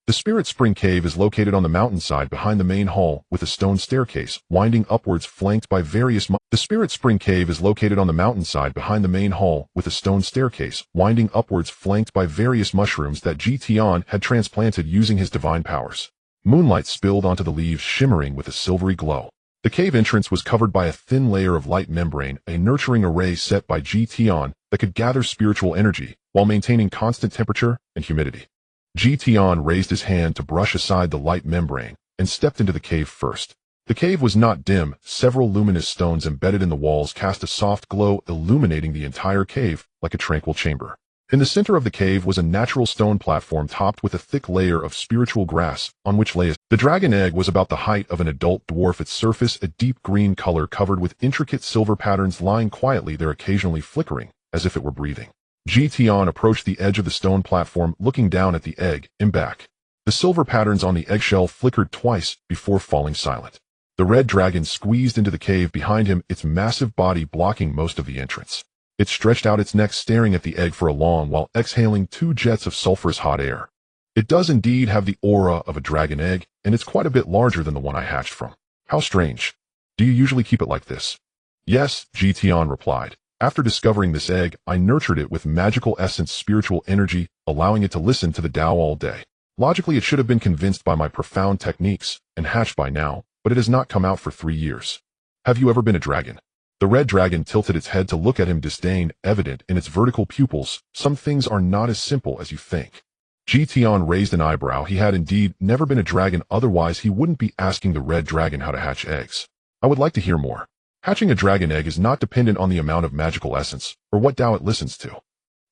The Spirit Spring Cave is located on the mountainside behind the main hall, with a stone staircase winding upwards, flanked by various The Spirit Spring Cave is located on the mountainside behind the main hall, with a stone staircase winding upwards, flanked by various mushrooms that Tian had transplanted using his divine powers. Moonlight spilled onto the leaves, shimmering with a silvery glow. The cave entrance was covered by a thin layer of light membrane, a nurturing array set by Tian that could gather spiritual energy while maintaining constant temperature and humidity. Tian raised his hand to brush aside the light membrane and stepped into the cave first. The cave was not dim. Several luminous stones embedded in the walls cast a soft glow, illuminating the entire cave like a tranquil chamber. In the center of the cave was a natural stone platform topped with a thick layer of spiritual grass, on which lay the dragon egg was about the height of an adult dwarf, its surface a deep green color covered with intricate silver patterns, lying quietly there, occasionally flickering as if it were breathing. Tian approached the edge of the stone platform, looking down at the egg and back. The silver patterns on the eggshell flickered twice before falling silent. The red dragon squeezed into the cave behind him, its massive body blocking most of the entrance. It stretched out its neck, staring at the egg for a long while, exhaling 2 jets of sulphurous hot air. It does indeed have the aura of a dragon egg, and it's quite a bit larger than the one I hatched from. How strange. Do you usually keep it like this? Yes, Tian replied. After discovering this egg, I nurtured it with magical essence, spiritual energy, allowing it to listen to the Tao all day. Logically, it should have been convinced by my profound techniques and hatched by now, but it has not come out for 3 years. Have you ever been a dragon? The red dragon tilted its head to look at him, disdain evident in its vertical pupils. Some things are not as simple as you think. Tian raised an eyebrow. He had indeed never been a dragon, otherwise he wouldn't be asking the red dragon how to hatch eggs. I would like to hear more. Hatching a dragon egg is not dependent on the amount of magical essence or what Tao it listens to.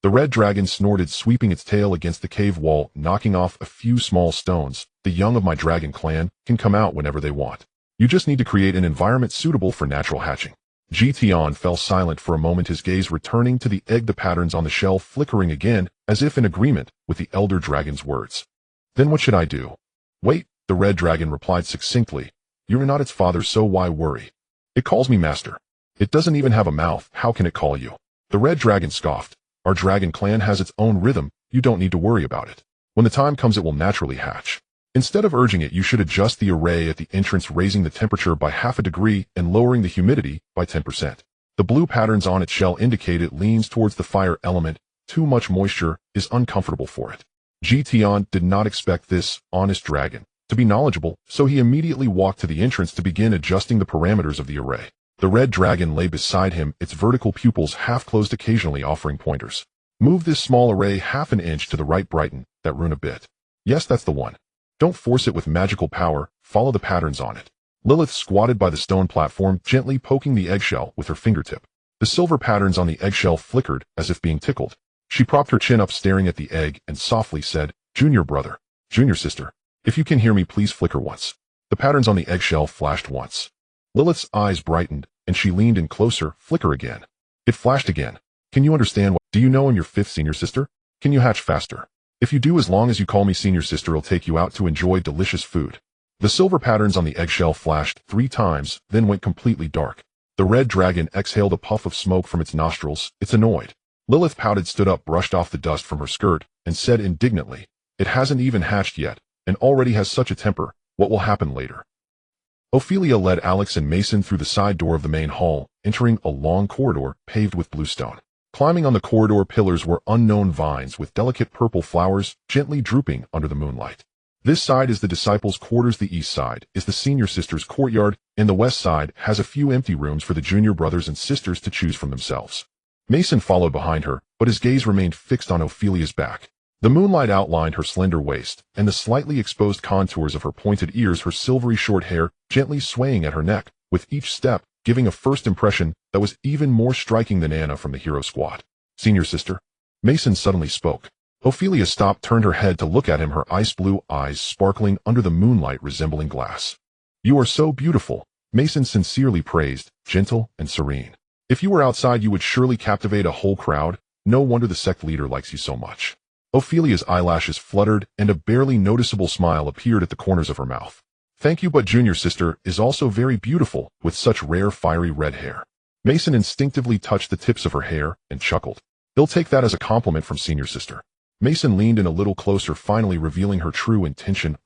The red dragon snorted, sweeping its tail against the cave wall, knocking off a few small stones. The young of my dragon clan can come out whenever they want. You just need to create an environment suitable for natural hatching. Tian fell silent for a moment, his gaze returning to the egg, the patterns on the shell flickering again, as if in agreement with the elder dragon's words. Then what should I do? Wait, the red dragon replied succinctly. You're not its father, so why worry? It calls me master. It doesn't even have a mouth, how can it call you? The red dragon scoffed. Our dragon clan has its own rhythm, you don't need to worry about it. When the time comes, it will naturally hatch. Instead of urging it, you should adjust the array at the entrance, raising the temperature by 0.5 degree and lowering the humidity by 10%. The blue patterns on its shell indicate it leans towards the fire element. Too much moisture is uncomfortable for it. Tian did not expect this honest dragon to be knowledgeable, so he immediately walked to the entrance to begin adjusting the parameters of the array. The red dragon lay beside him, its vertical pupils half closed, occasionally offering pointers. Move this small array 0.5 inch to the right, brighten that rune a bit. Yes, that's the one. Don't force it with magical power, follow the patterns on it. Lilith squatted by the stone platform, gently poking the eggshell with her fingertip. The silver patterns on the eggshell flickered as if being tickled. She propped her chin up, staring at the egg, and softly said, Junior brother, junior sister, if you can hear me, please flicker once. The patterns on the eggshell flashed once. Lilith's eyes brightened, and she leaned in closer. Flicker again. It flashed again. Can you understand what? Do you know I'm your 5th senior sister? Can you hatch faster? If you do, as long as you call me senior sister, I'll take you out to enjoy delicious food. The silver patterns on the eggshell flashed 3 times, then went completely dark. The red dragon exhaled a puff of smoke from its nostrils. It's annoyed. Lilith pouted, stood up, brushed off the dust from her skirt, and said indignantly, It hasn't even hatched yet, and already has such a temper. What will happen later? Ophelia led Alex and Mason through the side door of the main hall, entering a long corridor paved with bluestone. Climbing on the corridor pillars were unknown vines with delicate purple flowers gently drooping under the moonlight. This side is the disciples' quarters, the east side is the senior sisters' courtyard, and the west side has a few empty rooms for the junior brothers and sisters to choose from themselves. Mason followed behind her, but his gaze remained fixed on Ophelia's back. The moonlight outlined her slender waist and the slightly exposed contours of her pointed ears, her silvery short hair gently swaying at her neck with each step, giving a first impression that was even more striking than Anna from the hero squad. Senior sister? Mason suddenly spoke. Ophelia stopped, turned her head to look at him, her ice blue eyes sparkling under the moonlight resembling glass. You are so beautiful, Mason sincerely praised, gentle and serene. If you were outside, you would surely captivate a whole crowd. No wonder the sect leader likes you so much. Ophelia's eyelashes fluttered, and a barely noticeable smile appeared at the corners of her mouth. Thank you, but junior sister is also very beautiful, with such rare fiery red hair. Mason instinctively touched the tips of her hair and chuckled. They'll take that as a compliment from senior sister. Mason leaned in a little closer, finally revealing her true intention.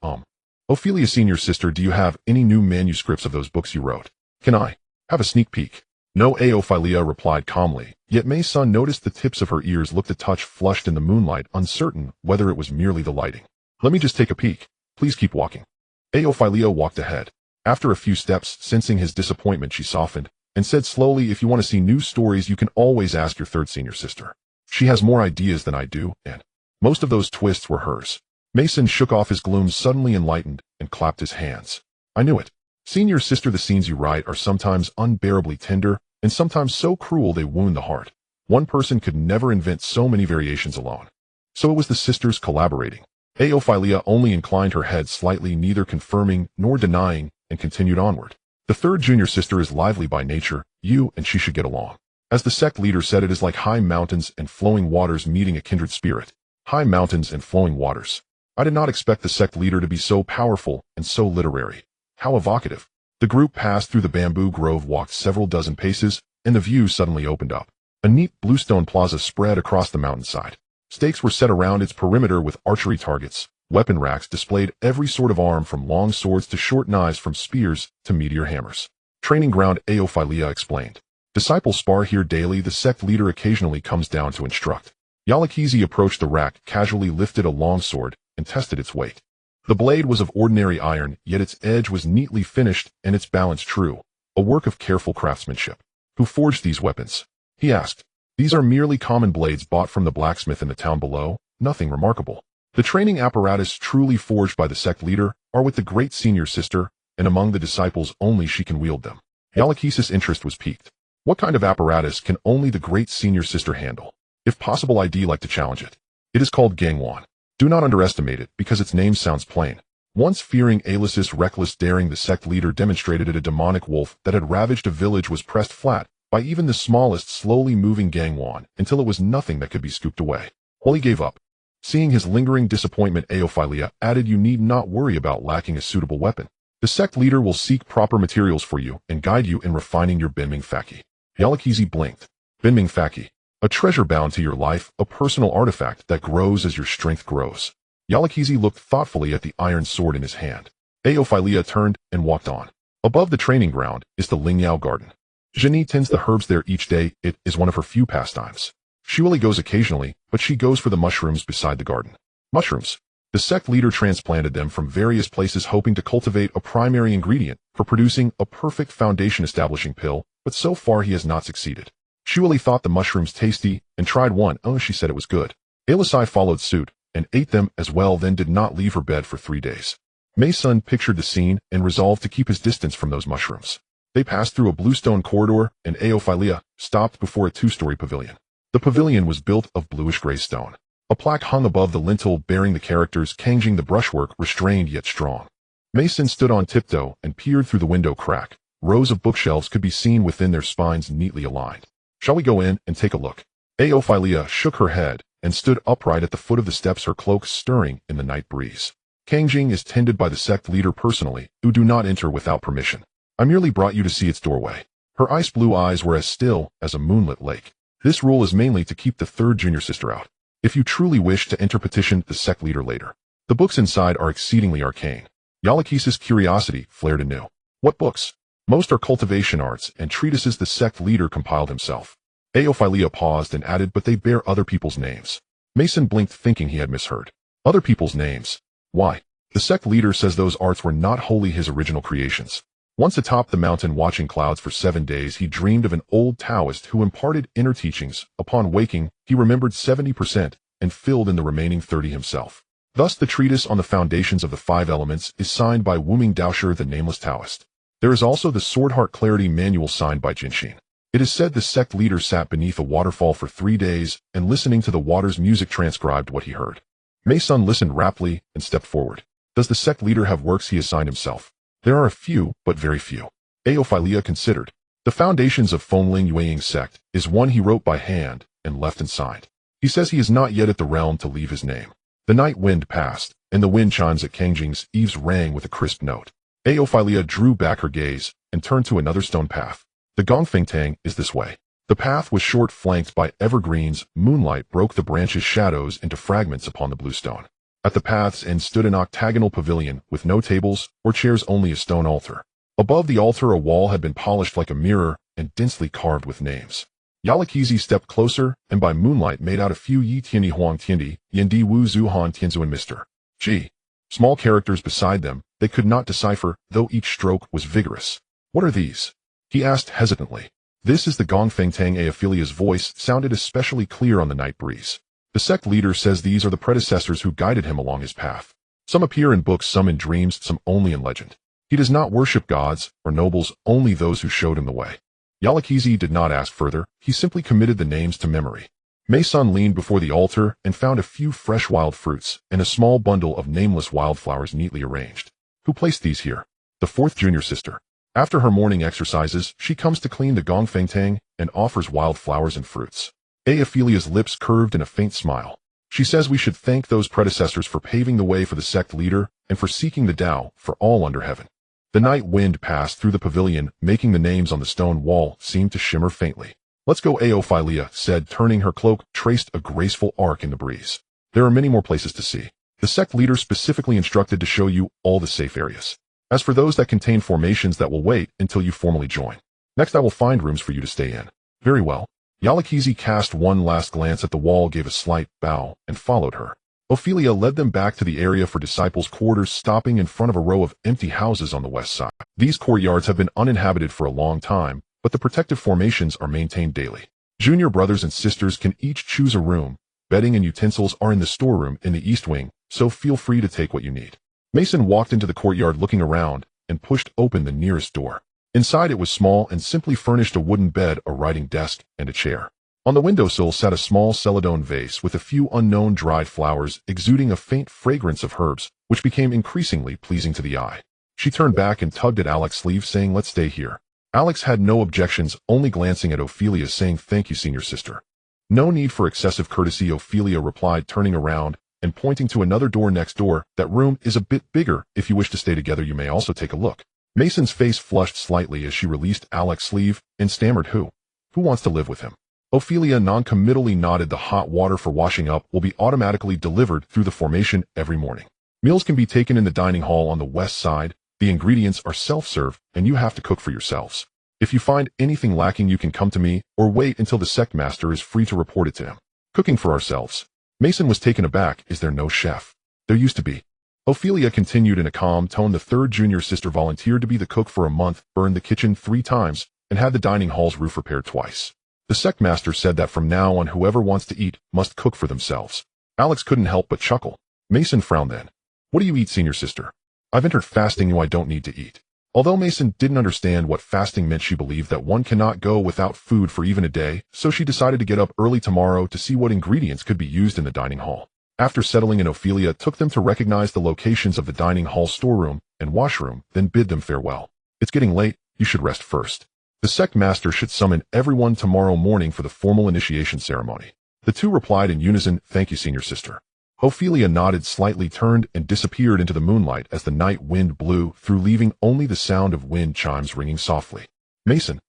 Ophelia, senior sister, do you have any new manuscripts of those books you wrote? Can I have a sneak peek? No, Ophelia replied calmly, yet Mason noticed the tips of her ears looked a touch flushed in the moonlight, uncertain whether it was merely the lighting. Let me just take a peek. Please keep walking. Ophelia walked ahead. After a few steps, sensing his disappointment, she softened and said slowly, if you want to see new stories, you can always ask your 3rd senior sister. She has more ideas than I do, and most of those twists were hers. Mason shook off his gloom, suddenly enlightened, and clapped his hands. I knew it. Senior sister, the scenes you write are sometimes unbearably tender, and sometimes so cruel they wound the heart. One person could never invent so many variations alone. So it was the sisters collaborating. Ophelia only inclined her head slightly, neither confirming nor denying, and continued onward. The 3rd junior sister is lively by nature. You and she should get along. As the sect leader said, it is like high mountains and flowing waters meeting a kindred spirit. High mountains and flowing waters. I did not expect the sect leader to be so powerful and so literary. How evocative. The group passed through the bamboo grove, walked several dozen paces, and the view suddenly opened up. A neat bluestone plaza spread across the mountainside. Stakes were set around its perimeter with archery targets. Weapon racks displayed every sort of arm, from long swords to short knives, from spears to meteor hammers. Training ground, Aophilia explained. Disciples spar here daily. The sect leader occasionally comes down to instruct. Yalakizi approached the rack, casually lifted a long sword, and tested its weight. The blade was of ordinary iron, yet its edge was neatly finished and its balance true, a work of careful craftsmanship. Who forged these weapons? He asked. These are merely common blades bought from the blacksmith in the town below, nothing remarkable. The training apparatus truly forged by the sect leader are with the great senior sister, and among the disciples only she can wield them. Yalakisis' interest was piqued. What kind of apparatus can only the great senior sister handle? If possible, I'd like to challenge it. It is called Gangwan. Do not underestimate it, because its name sounds plain. Once fearing Alice's reckless daring, the sect leader demonstrated it. A demonic wolf that had ravaged a village was pressed flat by even the smallest, slowly moving Gangwan until it was nothing that could be scooped away. Well, he gave up. Seeing his lingering disappointment, Aophilia added, you need not worry about lacking a suitable weapon. The sect leader will seek proper materials for you and guide you in refining your Binming Faki. Yalakizi blinked. Binming Faki. A treasure bound to your life, a personal artifact that grows as your strength grows. Yalakizi looked thoughtfully at the iron sword in his hand. Aophilia turned and walked on. Above the training ground is the Lingyao garden. Zheni tends the herbs there each day. It is one of her few pastimes. She only goes occasionally, but she goes for the mushrooms beside the garden. Mushrooms. The sect leader transplanted them from various places, hoping to cultivate a primary ingredient for producing a perfect foundation-establishing pill, but so far he has not succeeded. Shuali thought the mushrooms tasty and tried one. Oh, she said it was good. Alisai followed suit and ate them as well, then did not leave her bed for 3 days. Mei-sun pictured the scene and resolved to keep his distance from those mushrooms. They passed through a bluestone corridor, and Aophilia stopped before a 2-story pavilion. The pavilion was built of bluish-gray stone. A plaque hung above the lintel bearing the characters Kangjing, the brushwork restrained yet strong. Mei-sun stood on tiptoe and peered through the window crack. Rows of bookshelves could be seen within, their spines neatly aligned. Shall we go in and take a look? Aophilia shook her head and stood upright at the foot of the steps, her cloak stirring in the night breeze. Kangjing is tended by the sect leader personally, who do not enter without permission. I merely brought you to see its doorway. Her ice blue eyes were as still as a moonlit lake. This rule is mainly to keep the third junior sister out. If you truly wish to enter, petition the sect leader later. The books inside are exceedingly arcane. Yalakisis' curiosity flared anew. What books? Most are cultivation arts and treatises the sect leader compiled himself. Aophilia paused and added, but they bear other people's names. Mei-sun blinked, thinking he had misheard. Other people's names? Why? The sect leader says those arts were not wholly his original creations. Once atop the mountain watching clouds for 7 days, he dreamed of an old Taoist who imparted inner teachings. Upon waking, he remembered 70% and filled in the remaining 30 himself. Thus the treatise on the foundations of the 5 elements is signed by Wuming Daoshi, the nameless Taoist. There is also the Sword Heart Clarity Manual signed by Jinshin. It is said the sect leader sat beneath a waterfall for 3 days and, listening to the water's music, transcribed what he heard. Mei-sun listened raptly and stepped forward. Does the sect leader have works he assigned himself? There are a few, but very few. Aophilia considered. The Foundations of Fengling Yueying sect is one he wrote by hand and left unsigned. He says he is not yet at the realm to leave his name. The night wind passed, and the wind chimes at Kangjing's eaves rang with a crisp note. Aophilia drew back her gaze and turned to another stone path. The Gongfeng Tang is this way. The path was short, flanked by evergreens. Moonlight broke the branches' shadows into fragments upon the blue stone. At the path's end stood an octagonal pavilion with no tables or chairs, only a stone altar. Above the altar a wall had been polished like a mirror and densely carved with names. Yalakizi stepped closer and by moonlight made out a few Yi Tianyi Huang Tiandi, Yendi Wu Zhu Han Tianzu and Mr. G. Small characters beside them they could not decipher, though each stroke was vigorous. What are these? He asked hesitantly. This is the Gongfeng Tang. Aophilia's voice sounded especially clear on the night breeze. The sect leader says these are the predecessors who guided him along his path. Some appear in books, some in dreams, some only in legend. He does not worship gods or nobles, only those who showed him the way. Yalakizi did not ask further, he simply committed the names to memory. Mei-sun leaned before the altar and found a few fresh wild fruits and a small bundle of nameless wildflowers neatly arranged. Who placed these here? The 4th junior sister. After her morning exercises, she comes to clean the Gongfeng Tang and offers wildflowers and fruits. Aophilia's lips curved in a faint smile. She says we should thank those predecessors for paving the way for the sect leader and for seeking the Tao for all under heaven. The night wind passed through the pavilion, making the names on the stone wall seem to shimmer faintly. Let's go, Ophelia said, turning her cloak, traced a graceful arc in the breeze. There are many more places to see. The sect leader specifically instructed to show you all the safe areas. As for those that contain formations that will wait until you formally join. Next I will find rooms for you to stay in. Very well. Yalakizi cast one last glance at the wall, gave a slight bow, and followed her. Ophelia led them back to the area for disciples' quarters, stopping in front of a row of empty houses on the west side. These courtyards have been uninhabited for a long time, but the protective formations are maintained daily. Junior brothers and sisters can each choose a room. Bedding and utensils are in the storeroom in the east wing, so feel free to take what you need. Mason walked into the courtyard looking around and pushed open the nearest door. Inside it was small and simply furnished a wooden bed, a writing desk, and a chair. On the windowsill sat a small celadon vase with a few unknown dried flowers exuding a faint fragrance of herbs, which became increasingly pleasing to the eye. She turned back and tugged at Alex's sleeve, saying, "Let's stay here." Alex had no objections, only glancing at Ophelia saying, "Thank you, senior sister." "No need for excessive courtesy," Ophelia replied, turning around and pointing to another door next door. "That room is a bit bigger. If you wish to stay together, you may also take a look." Mason's face flushed slightly as she released Alex's sleeve and stammered, Who wants to live with him?" Ophelia non-committally nodded. "The hot water for washing up will be automatically delivered through the formation every morning. Meals can be taken in the dining hall on the west side. The ingredients are self-serve, and you have to cook for yourselves. If you find anything lacking, you can come to me, or wait until the sect master is free to report it to him." "Cooking for ourselves?" Mason was taken aback. "Is there no chef?" "There used to be." Ophelia continued in a calm tone. "The third junior sister volunteered to be the cook for a month, burned the kitchen 3 times, and had the dining hall's roof repaired twice. The sect master said that from now on whoever wants to eat must cook for themselves." Alex couldn't help but chuckle. Mason frowned then. "What do you eat, senior sister?" "I've entered fasting, so I don't need to eat." Although Mason didn't understand what fasting meant, she believed that one cannot go without food for even a day, so she decided to get up early tomorrow to see what ingredients could be used in the dining hall. After settling in, Ophelia took them to recognize the locations of the dining hall, storeroom, and washroom, then bid them farewell. "It's getting late, you should rest first. The sect master should summon everyone tomorrow morning for the formal initiation ceremony." The two replied in unison, "Thank you, senior sister." Ophelia nodded slightly, turned, and disappeared into the moonlight as the night wind blew through, leaving only the sound of wind chimes ringing softly. "Mason,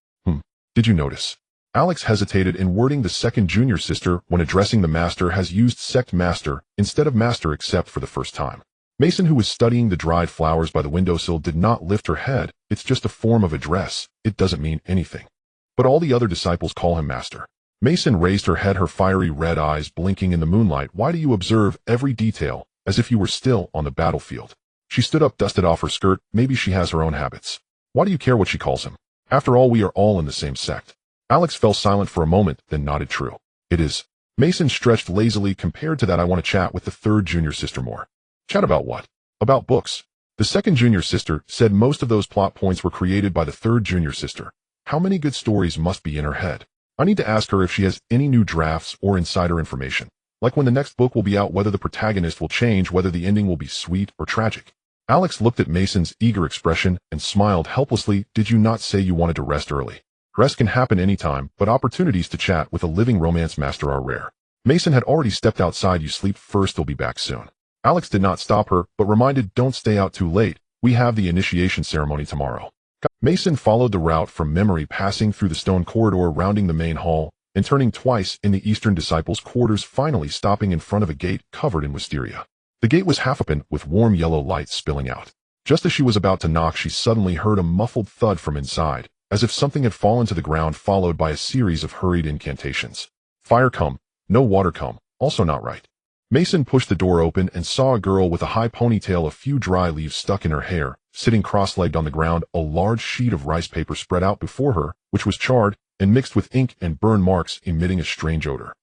did you notice?" Alex hesitated in wording. "The second junior sister, when addressing the master, has used sect master instead of master except for the first time." Mason, who was studying the dried flowers by the windowsill, did not lift her head. "It's just a form of address. It doesn't mean anything. But all the other disciples call him master." Mason raised her head, her fiery red eyes blinking in the moonlight. "Why do you observe every detail as if you were still on the battlefield?" She stood up, dusted off her skirt. "Maybe she has her own habits. Why do you care what she calls him? After all, we are all in the same sect." Alex fell silent for a moment, then nodded. "True. It is." Mason stretched lazily. "Compared to that, I want to chat with the third junior sister more." "Chat about what?" "About books." The second junior sister said most of those plot points were created by the third junior sister. How many good stories must be in her head? I need to ask her if she has any new drafts or insider information. Like when the next book will be out, whether the protagonist will change, whether the ending will be sweet or tragic. Alex looked at Mason's eager expression and smiled helplessly. "Did you not say you wanted to rest early?" "Rest can happen anytime, but opportunities to chat with a living romance master are rare." Mason had already stepped outside. "You sleep first, they'll be back soon." Alex did not stop her, but reminded, "Don't stay out too late. We have the initiation ceremony tomorrow." Mason followed the route from memory, passing through the stone corridor, rounding the main hall, and turning twice in the eastern disciples' quarters, finally stopping in front of a gate covered in wisteria. The gate was half open, with warm yellow light spilling out. Just as she was about to knock, she suddenly heard a muffled thud from inside, as if something had fallen to the ground, followed by a series of hurried incantations. "Fire come, no water come, also not right." Mason pushed the door open and saw a girl with a high ponytail, a few dry leaves stuck in her hair, sitting cross-legged on the ground, a large sheet of rice paper spread out before her, which was charred and mixed with ink and burn marks, emitting a strange odor.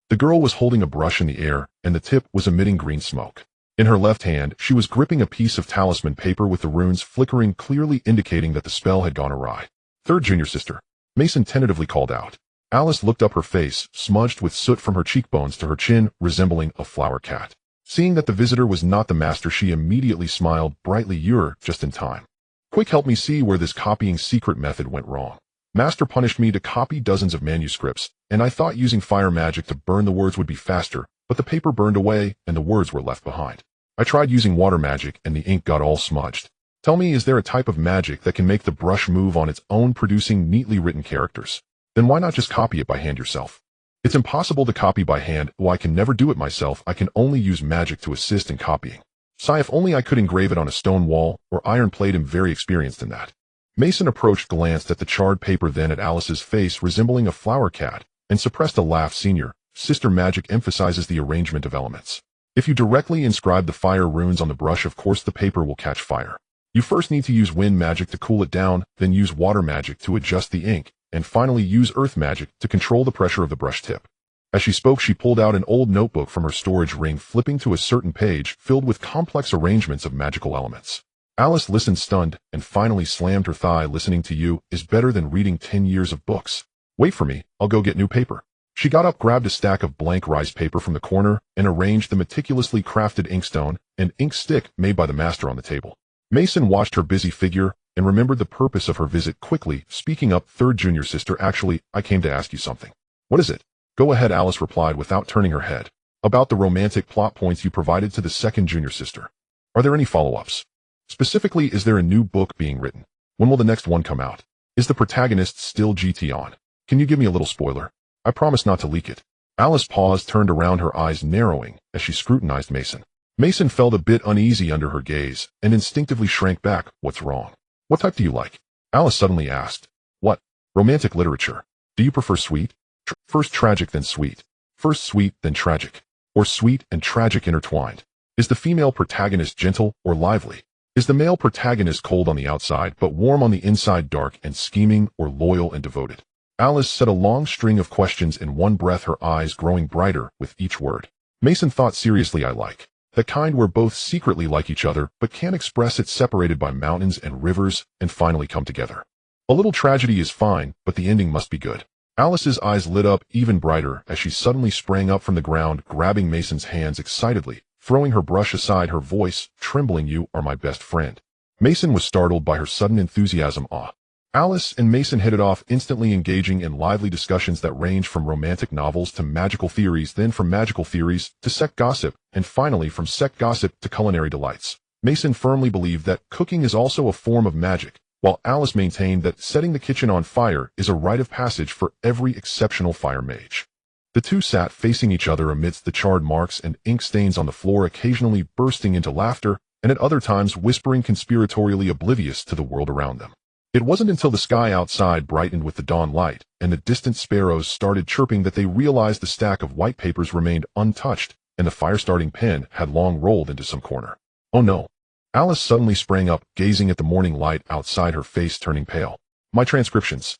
The girl was holding a brush in the air, and the tip was emitting green smoke. In her left hand, she was gripping a piece of talisman paper with the runes flickering, clearly indicating that the spell had gone awry. "Third junior sister," Mason tentatively called out. Alice looked up, her face smudged with soot from her cheekbones to her chin, resembling a flower cat. Seeing that the visitor was not the master, she immediately smiled brightly. "You're just in time. Quick, help me see where this copying secret method went wrong. Master punished me to copy dozens of manuscripts, and I thought using fire magic to burn the words would be faster, but the paper burned away and the words were left behind. I tried using water magic and the ink got all smudged. Tell me, is there a type of magic that can make the brush move on its own, producing neatly written characters? Then why not just copy it by hand yourself? It's impossible to copy by hand. I can never do it myself. I can only use magic to assist in copying. Sigh, if only I could engrave it on a stone wall or iron plate. I'm very experienced in that. Mason approached, glanced at the charred paper, then at Alice's face resembling a flower cat, and suppressed a laugh. Senior Sister, magic emphasizes the arrangement of elements. If you directly inscribe the fire runes on the brush, of course the paper will catch fire. You first need to use wind magic to cool it down, then use water magic to adjust the ink, and finally use earth magic to control the pressure of the brush tip. As she spoke, she pulled out an old notebook from her storage ring, flipping to a certain page filled with complex arrangements of magical elements. Alice listened stunned and finally slammed her thigh. Listening to you is better than reading 10 years of books. Wait for me, I'll go get new paper. She got up, grabbed a stack of blank rice paper from the corner, and arranged the meticulously crafted inkstone and ink stick made by the master on the table. Mason watched her busy figure and remembered the purpose of her visit, quickly speaking up. Third junior sister, actually, I came to ask you something. What is it? Go ahead, Alice replied without turning her head. About the romantic plot points you provided to the second junior sister. Are there any follow-ups? Specifically, is there a new book being written? When will the next one come out? Is the protagonist still Tian? Can you give me a little spoiler? I promise not to leak it. Alice paused, turned around, her eyes narrowing as she scrutinized Mason. Mason felt a bit uneasy under her gaze and instinctively shrank back. What's wrong? What type do you like? Alice suddenly asked. What? Romantic literature. Do you prefer sweet? First tragic, then sweet. First sweet, then tragic. Or sweet and tragic intertwined? Is the female protagonist gentle or lively? Is the male protagonist cold on the outside but warm on the inside, dark and scheming, or loyal and devoted? Alice said a long string of questions in one breath, her eyes growing brighter with each word. Mason thought seriously. I like the kind where both secretly like each other but can't express it, separated by mountains and rivers, and finally come together. A little tragedy is fine, but the ending must be good. Alice's eyes lit up even brighter as she suddenly sprang up from the ground, grabbing Mason's hands excitedly, throwing her brush aside, her voice trembling. You are my best friend. Mason was startled by her sudden enthusiasm. Alice and Mason hit it off instantly, engaging in lively discussions that ranged from romantic novels to magical theories, then from magical theories to sect gossip, and finally from sect gossip to culinary delights. Mason firmly believed that cooking is also a form of magic, while Alice maintained that setting the kitchen on fire is a rite of passage for every exceptional fire mage. The two sat facing each other amidst the charred marks and ink stains on the floor, occasionally bursting into laughter and at other times whispering conspiratorially, oblivious to the world around them. It wasn't until the sky outside brightened with the dawn light and the distant sparrows started chirping that they realized the stack of white papers remained untouched and the fire-starting pen had long rolled into some corner. Oh no! Alice suddenly sprang up, gazing at the morning light outside, her face turning pale. My transcriptions.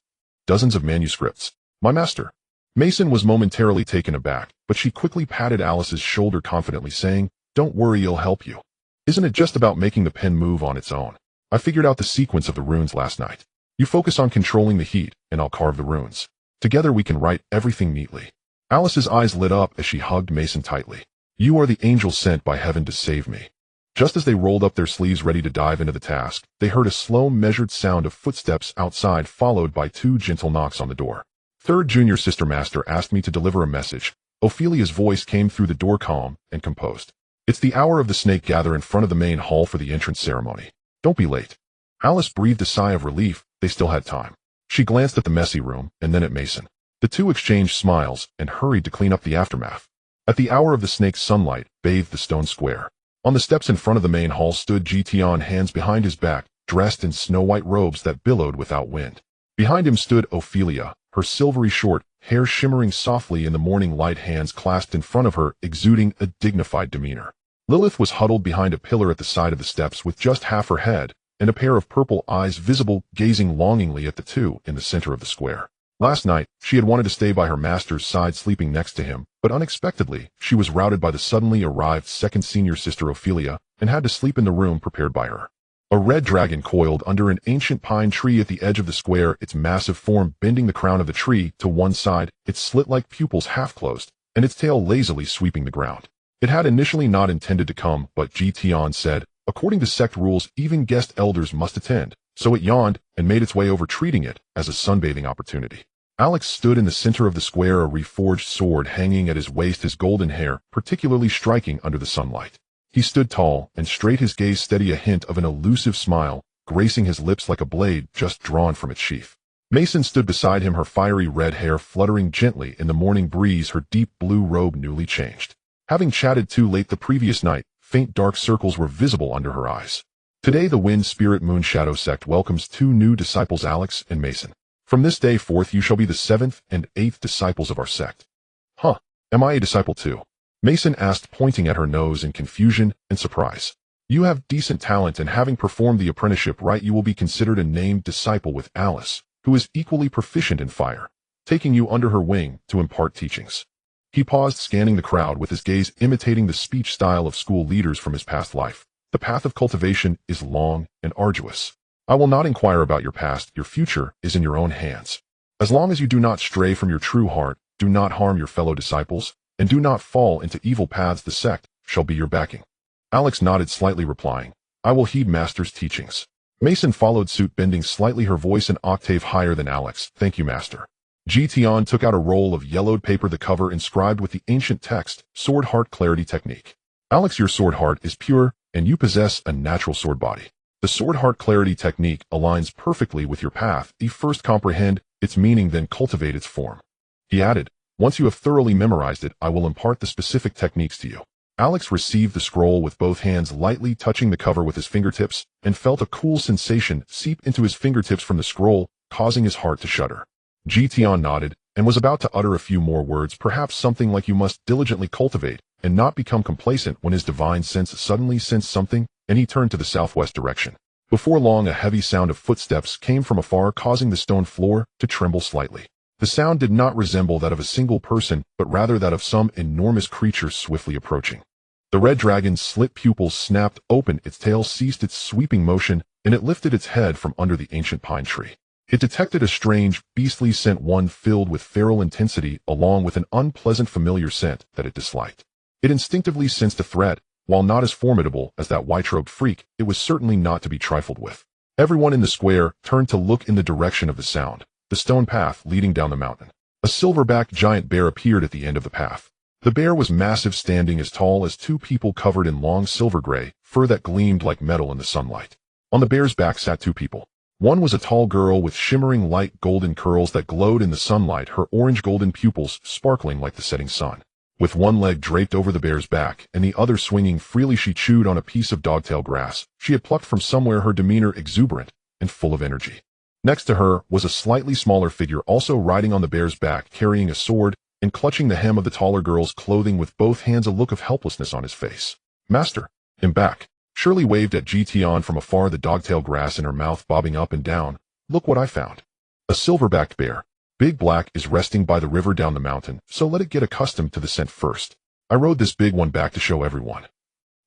Dozens of manuscripts. My master. Mason was momentarily taken aback, but she quickly patted Alice's shoulder confidently, saying, Don't worry, I'll help you. Isn't it just about making the pen move on its own? I figured out the sequence of the runes last night. You focus on controlling the heat, and I'll carve the runes. Together we can write everything neatly. Alice's eyes lit up as she hugged Mason tightly. You are the angel sent by heaven to save me. Just as they rolled up their sleeves ready to dive into the task, they heard a slow, measured sound of footsteps outside, followed by two gentle knocks on the door. Third junior sister, master asked me to deliver a message. Ophelia's voice came through the door, calm and composed. It's the hour of the snake. Gather in front of the main hall for the entrance ceremony. Don't be late. Alice breathed a sigh of relief. They still had time. She glanced at the messy room and then at Mason. The two exchanged smiles and hurried to clean up the aftermath. At the hour of the snake's sunlight bathed the stone square. On the steps in front of the main hall stood Tian, hands behind his back, dressed in snow-white robes that billowed without wind. Behind him stood Ophelia, her silvery short hair shimmering softly in the morning light, hands clasped in front of her, exuding a dignified demeanor. Lilith was huddled behind a pillar at the side of the steps with just half her head, and a pair of purple eyes visible, gazing longingly at the two in the center of the square. Last night, she had wanted to stay by her master's side, sleeping next to him, but unexpectedly, she was routed by the suddenly arrived second senior sister Ophelia, and had to sleep in the room prepared by her. A red dragon coiled under an ancient pine tree at the edge of the square, its massive form bending the crown of the tree to one side, its slit-like pupils half closed, and its tail lazily sweeping the ground. It had initially not intended to come, but Tian said, according to sect rules, even guest elders must attend, so it yawned and made its way over, treating it as a sunbathing opportunity. Alex stood in the center of the square, a reforged sword hanging at his waist, his golden hair particularly striking under the sunlight. He stood tall and straight, his gaze steady, a hint of an elusive smile gracing his lips like a blade just drawn from its sheath. Mason stood beside him, her fiery red hair fluttering gently in the morning breeze, her deep blue robe newly changed. Having chatted too late the previous night, faint dark circles were visible under her eyes. Today the Wind Spirit Moon Shadow sect welcomes 2 new disciples, Alex and Mason. From this day forth you shall be the 7th and 8th disciples of our sect. Huh, am I a disciple too? Mason asked, pointing at her nose in confusion and surprise. You have decent talent, and having performed the apprenticeship right you will be considered a named disciple with Alice, who is equally proficient in fire, taking you under her wing to impart teachings. He paused, scanning the crowd with his gaze imitating the speech style of school leaders from his past life. The path of cultivation is long and arduous. I will not inquire about your past, your future is in your own hands. As long as you do not stray from your true heart, do not harm your fellow disciples, and do not fall into evil paths, the sect shall be your backing. Alex nodded slightly, replying, I will heed Master's teachings. Mason followed suit, bending slightly, her voice an octave higher than Alex. Thank you, Master. Tian took out a roll of yellowed paper, the cover inscribed with the ancient text, Sword Heart Clarity Technique. Alex, your sword heart is pure, and you possess a natural sword body. The Sword Heart Clarity Technique aligns perfectly with your path. You first comprehend its meaning, then cultivate its form. He added, once you have thoroughly memorized it, I will impart the specific techniques to you. Alex received the scroll with both hands, lightly touching the cover with his fingertips, and felt a cool sensation seep into his fingertips from the scroll, causing his heart to shudder. Tian nodded, and was about to utter a few more words, perhaps something like you must diligently cultivate and not become complacent, when his divine sense suddenly sensed something, and he turned to the southwest direction. Before long, a heavy sound of footsteps came from afar, causing the stone floor to tremble slightly. The sound did not resemble that of a single person, but rather that of some enormous creature swiftly approaching. The red dragon's slit pupils snapped open, its tail ceased its sweeping motion, and it lifted its head from under the ancient pine tree. It detected a strange, beastly scent, one filled with feral intensity, along with an unpleasant familiar scent that it disliked. It instinctively sensed a threat. While not as formidable as that white-robed freak, it was certainly not to be trifled with. Everyone in the square turned to look in the direction of the sound, the stone path leading down the mountain. A silverback giant bear appeared at the end of the path. The bear was massive, standing as tall as 2 people, covered in long silver-gray fur that gleamed like metal in the sunlight. On the bear's back sat 2 people. One was a tall girl with shimmering light golden curls that glowed in the sunlight, her orange-golden pupils sparkling like the setting sun. With one leg draped over the bear's back and the other swinging freely, she chewed on a piece of dogtail grass she had plucked from somewhere, her demeanor exuberant and full of energy. Next to her was a slightly smaller figure, also riding on the bear's back, carrying a sword and clutching the hem of the taller girl's clothing with both hands, a look of helplessness on his face. Master, I'm back. Shirley waved at Tian from afar, the dogtail grass in her mouth bobbing up and down. Look what I found. A silverbacked bear. Big Black is resting by the river down the mountain, so let it get accustomed to the scent first. I rode this big one back to show everyone.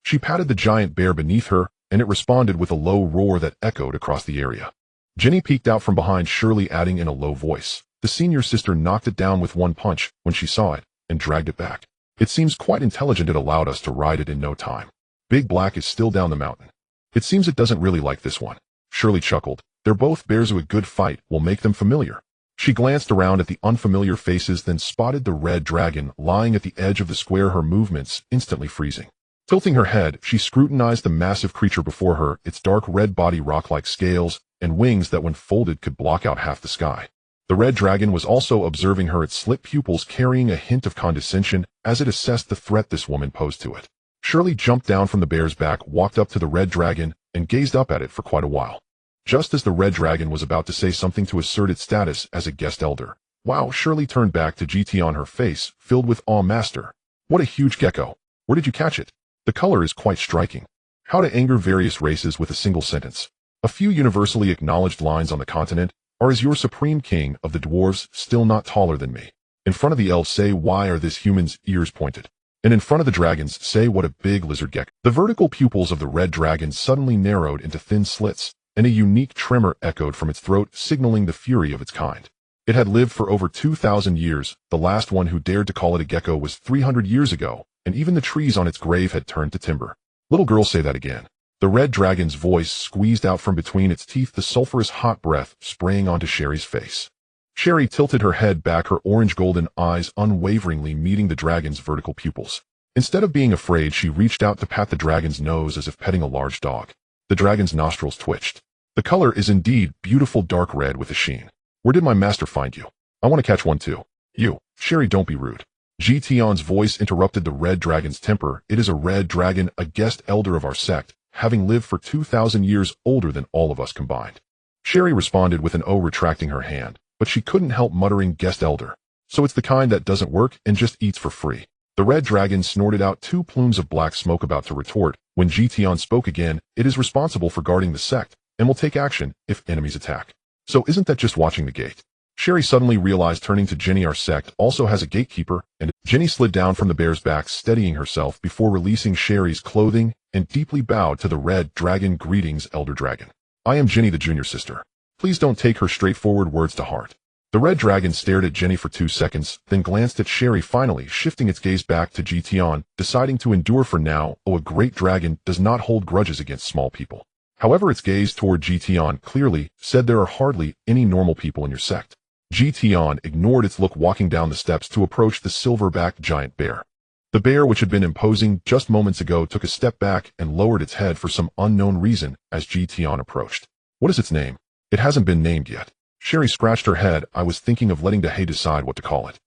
She patted the giant bear beneath her, and it responded with a low roar that echoed across the area. Jenny peeked out from behind Shirley, adding in a low voice, the senior sister knocked it down with one punch when she saw it, and dragged it back. It seems quite intelligent, it allowed us to ride it in no time. Big Black is still down the mountain. It seems it doesn't really like this one. Shirley chuckled. They're both bears who a good fight will make them familiar. She glanced around at the unfamiliar faces, then spotted the red dragon lying at the edge of the square, her movements instantly freezing. Tilting her head, she scrutinized the massive creature before her, its dark red body rock-like scales and wings that when folded could block out half the sky. The red dragon was also observing her, its slit pupils carrying a hint of condescension as it assessed the threat this woman posed to it. Shirley jumped down from the bear's back, walked up to the red dragon, and gazed up at it for quite a while. Just as the red dragon was about to say something to assert its status as a guest elder, wow, Shirley turned back to Tian, her face filled with awe. Master, what a huge gecko. Where did you catch it? The color is quite striking. How to anger various races with a single sentence. A few universally acknowledged lines on the continent are, as your supreme king of the dwarves still not taller than me. In front of the elves say, why are this human's ears pointed? And in front of the dragons say, what a big lizard gecko. The vertical pupils of the red dragon suddenly narrowed into thin slits, and a unique tremor echoed from its throat, signaling the fury of its kind. It had lived for over 2,000 years. The last one who dared to call it a gecko was 300 years ago, and even the trees on its grave had turned to timber. Little girl, say that again. The red dragon's voice squeezed out from between its teeth, the sulphurous hot breath spraying onto Sherry's face. Sherry tilted her head back, her orange-golden eyes unwaveringly meeting the dragon's vertical pupils. Instead of being afraid, she reached out to pat the dragon's nose as if petting a large dog. The dragon's nostrils twitched. The color is indeed beautiful dark red with a sheen. Where did my master find you? I want to catch one too. You. Sherry, don't be rude. Tian's voice interrupted the red dragon's temper. It is a red dragon, a guest elder of our sect, having lived for 2,000 years older than all of us combined. Sherry responded with an O, retracting her hand, but she couldn't help muttering guest elder. So it's the kind that doesn't work and just eats for free. The red dragon snorted out 2 plumes of black smoke, about to retort. When Tian spoke again, it is responsible for guarding the sect and will take action if enemies attack. So isn't that just watching the gate? Sherry suddenly realized, turning to Jenny, our sect also has a gatekeeper, and Jenny slid down from the bear's back, steadying herself before releasing Sherry's clothing and deeply bowed to the red dragon. Greetings, Elder Dragon. I am Jenny, the junior sister. Please don't take her straightforward words to heart. The red dragon stared at Jenny for 2 seconds, then glanced at Sherry, finally shifting its gaze back to Tian, deciding to endure for now. Oh, a great dragon does not hold grudges against small people. However, its gaze toward Tian clearly said there are hardly any normal people in your sect. Tian ignored its look, walking down the steps to approach the silver-backed giant bear. The bear, which had been imposing just moments ago, took a step back and lowered its head for some unknown reason as Tian approached. What is its name? It hasn't been named yet. Sherry scratched her head. I was thinking of letting Dahe decide what to call it.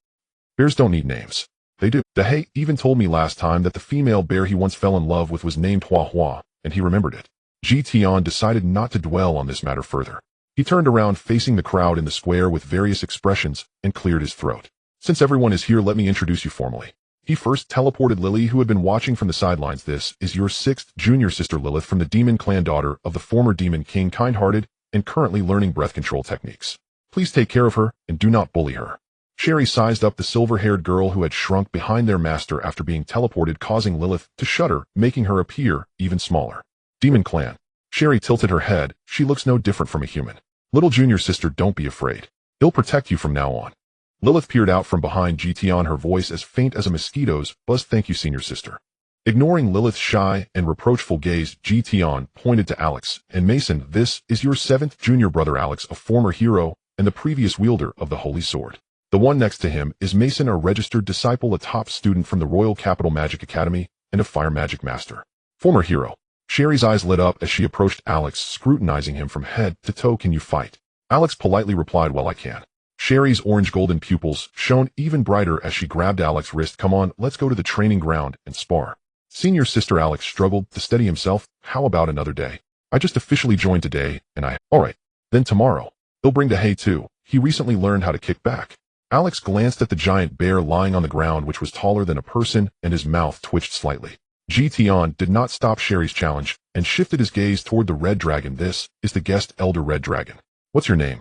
Bears don't need names. They do. Dahe even told me last time that the female bear he once fell in love with was named Hua Hua, and he remembered it. Tian decided not to dwell on this matter further. He turned around, facing the crowd in the square with various expressions, and cleared his throat. Since everyone is here, let me introduce you formally. He first teleported Lily, who had been watching from the sidelines. This is your 6th junior sister, Lilith, from the demon clan, daughter of the former demon king, kind-hearted, and currently learning breath control techniques. Please take care of her, and do not bully her. Sherry sized up the silver-haired girl who had shrunk behind their master after being teleported, causing Lilith to shudder, making her appear even smaller. Demon clan. Sherry tilted her head. She looks no different from a human. Little junior sister, don't be afraid. He'll protect you from now on. Lilith peered out from behind Tian, her voice as faint as a mosquito's buzz. Thank you, senior sister. Ignoring Lilith's shy and reproachful gaze, Tian pointed to Alex and Mason. This is your 7th junior brother, Alex, a former hero and the previous wielder of the Holy Sword. The one next to him is Mason, a registered disciple, a top student from the Royal Capital Magic Academy, and a fire magic master. Former hero. Sherry's eyes lit up as she approached Alex, scrutinizing him from head to toe. Can you fight? Alex politely replied, well, I can. Sherry's orange-golden pupils shone even brighter as she grabbed Alex's wrist. Come on, let's go to the training ground and spar. Senior sister Alex struggled to steady himself. How about another day? I just officially joined today, and Alright, then tomorrow. They'll bring Dahe too. He recently learned how to kick back. Alex glanced at the giant bear lying on the ground, which was taller than a person, and his mouth twitched slightly. Tian did not stop Sherry's challenge and shifted his gaze toward the red dragon. This is the guest elder red dragon. What's your name?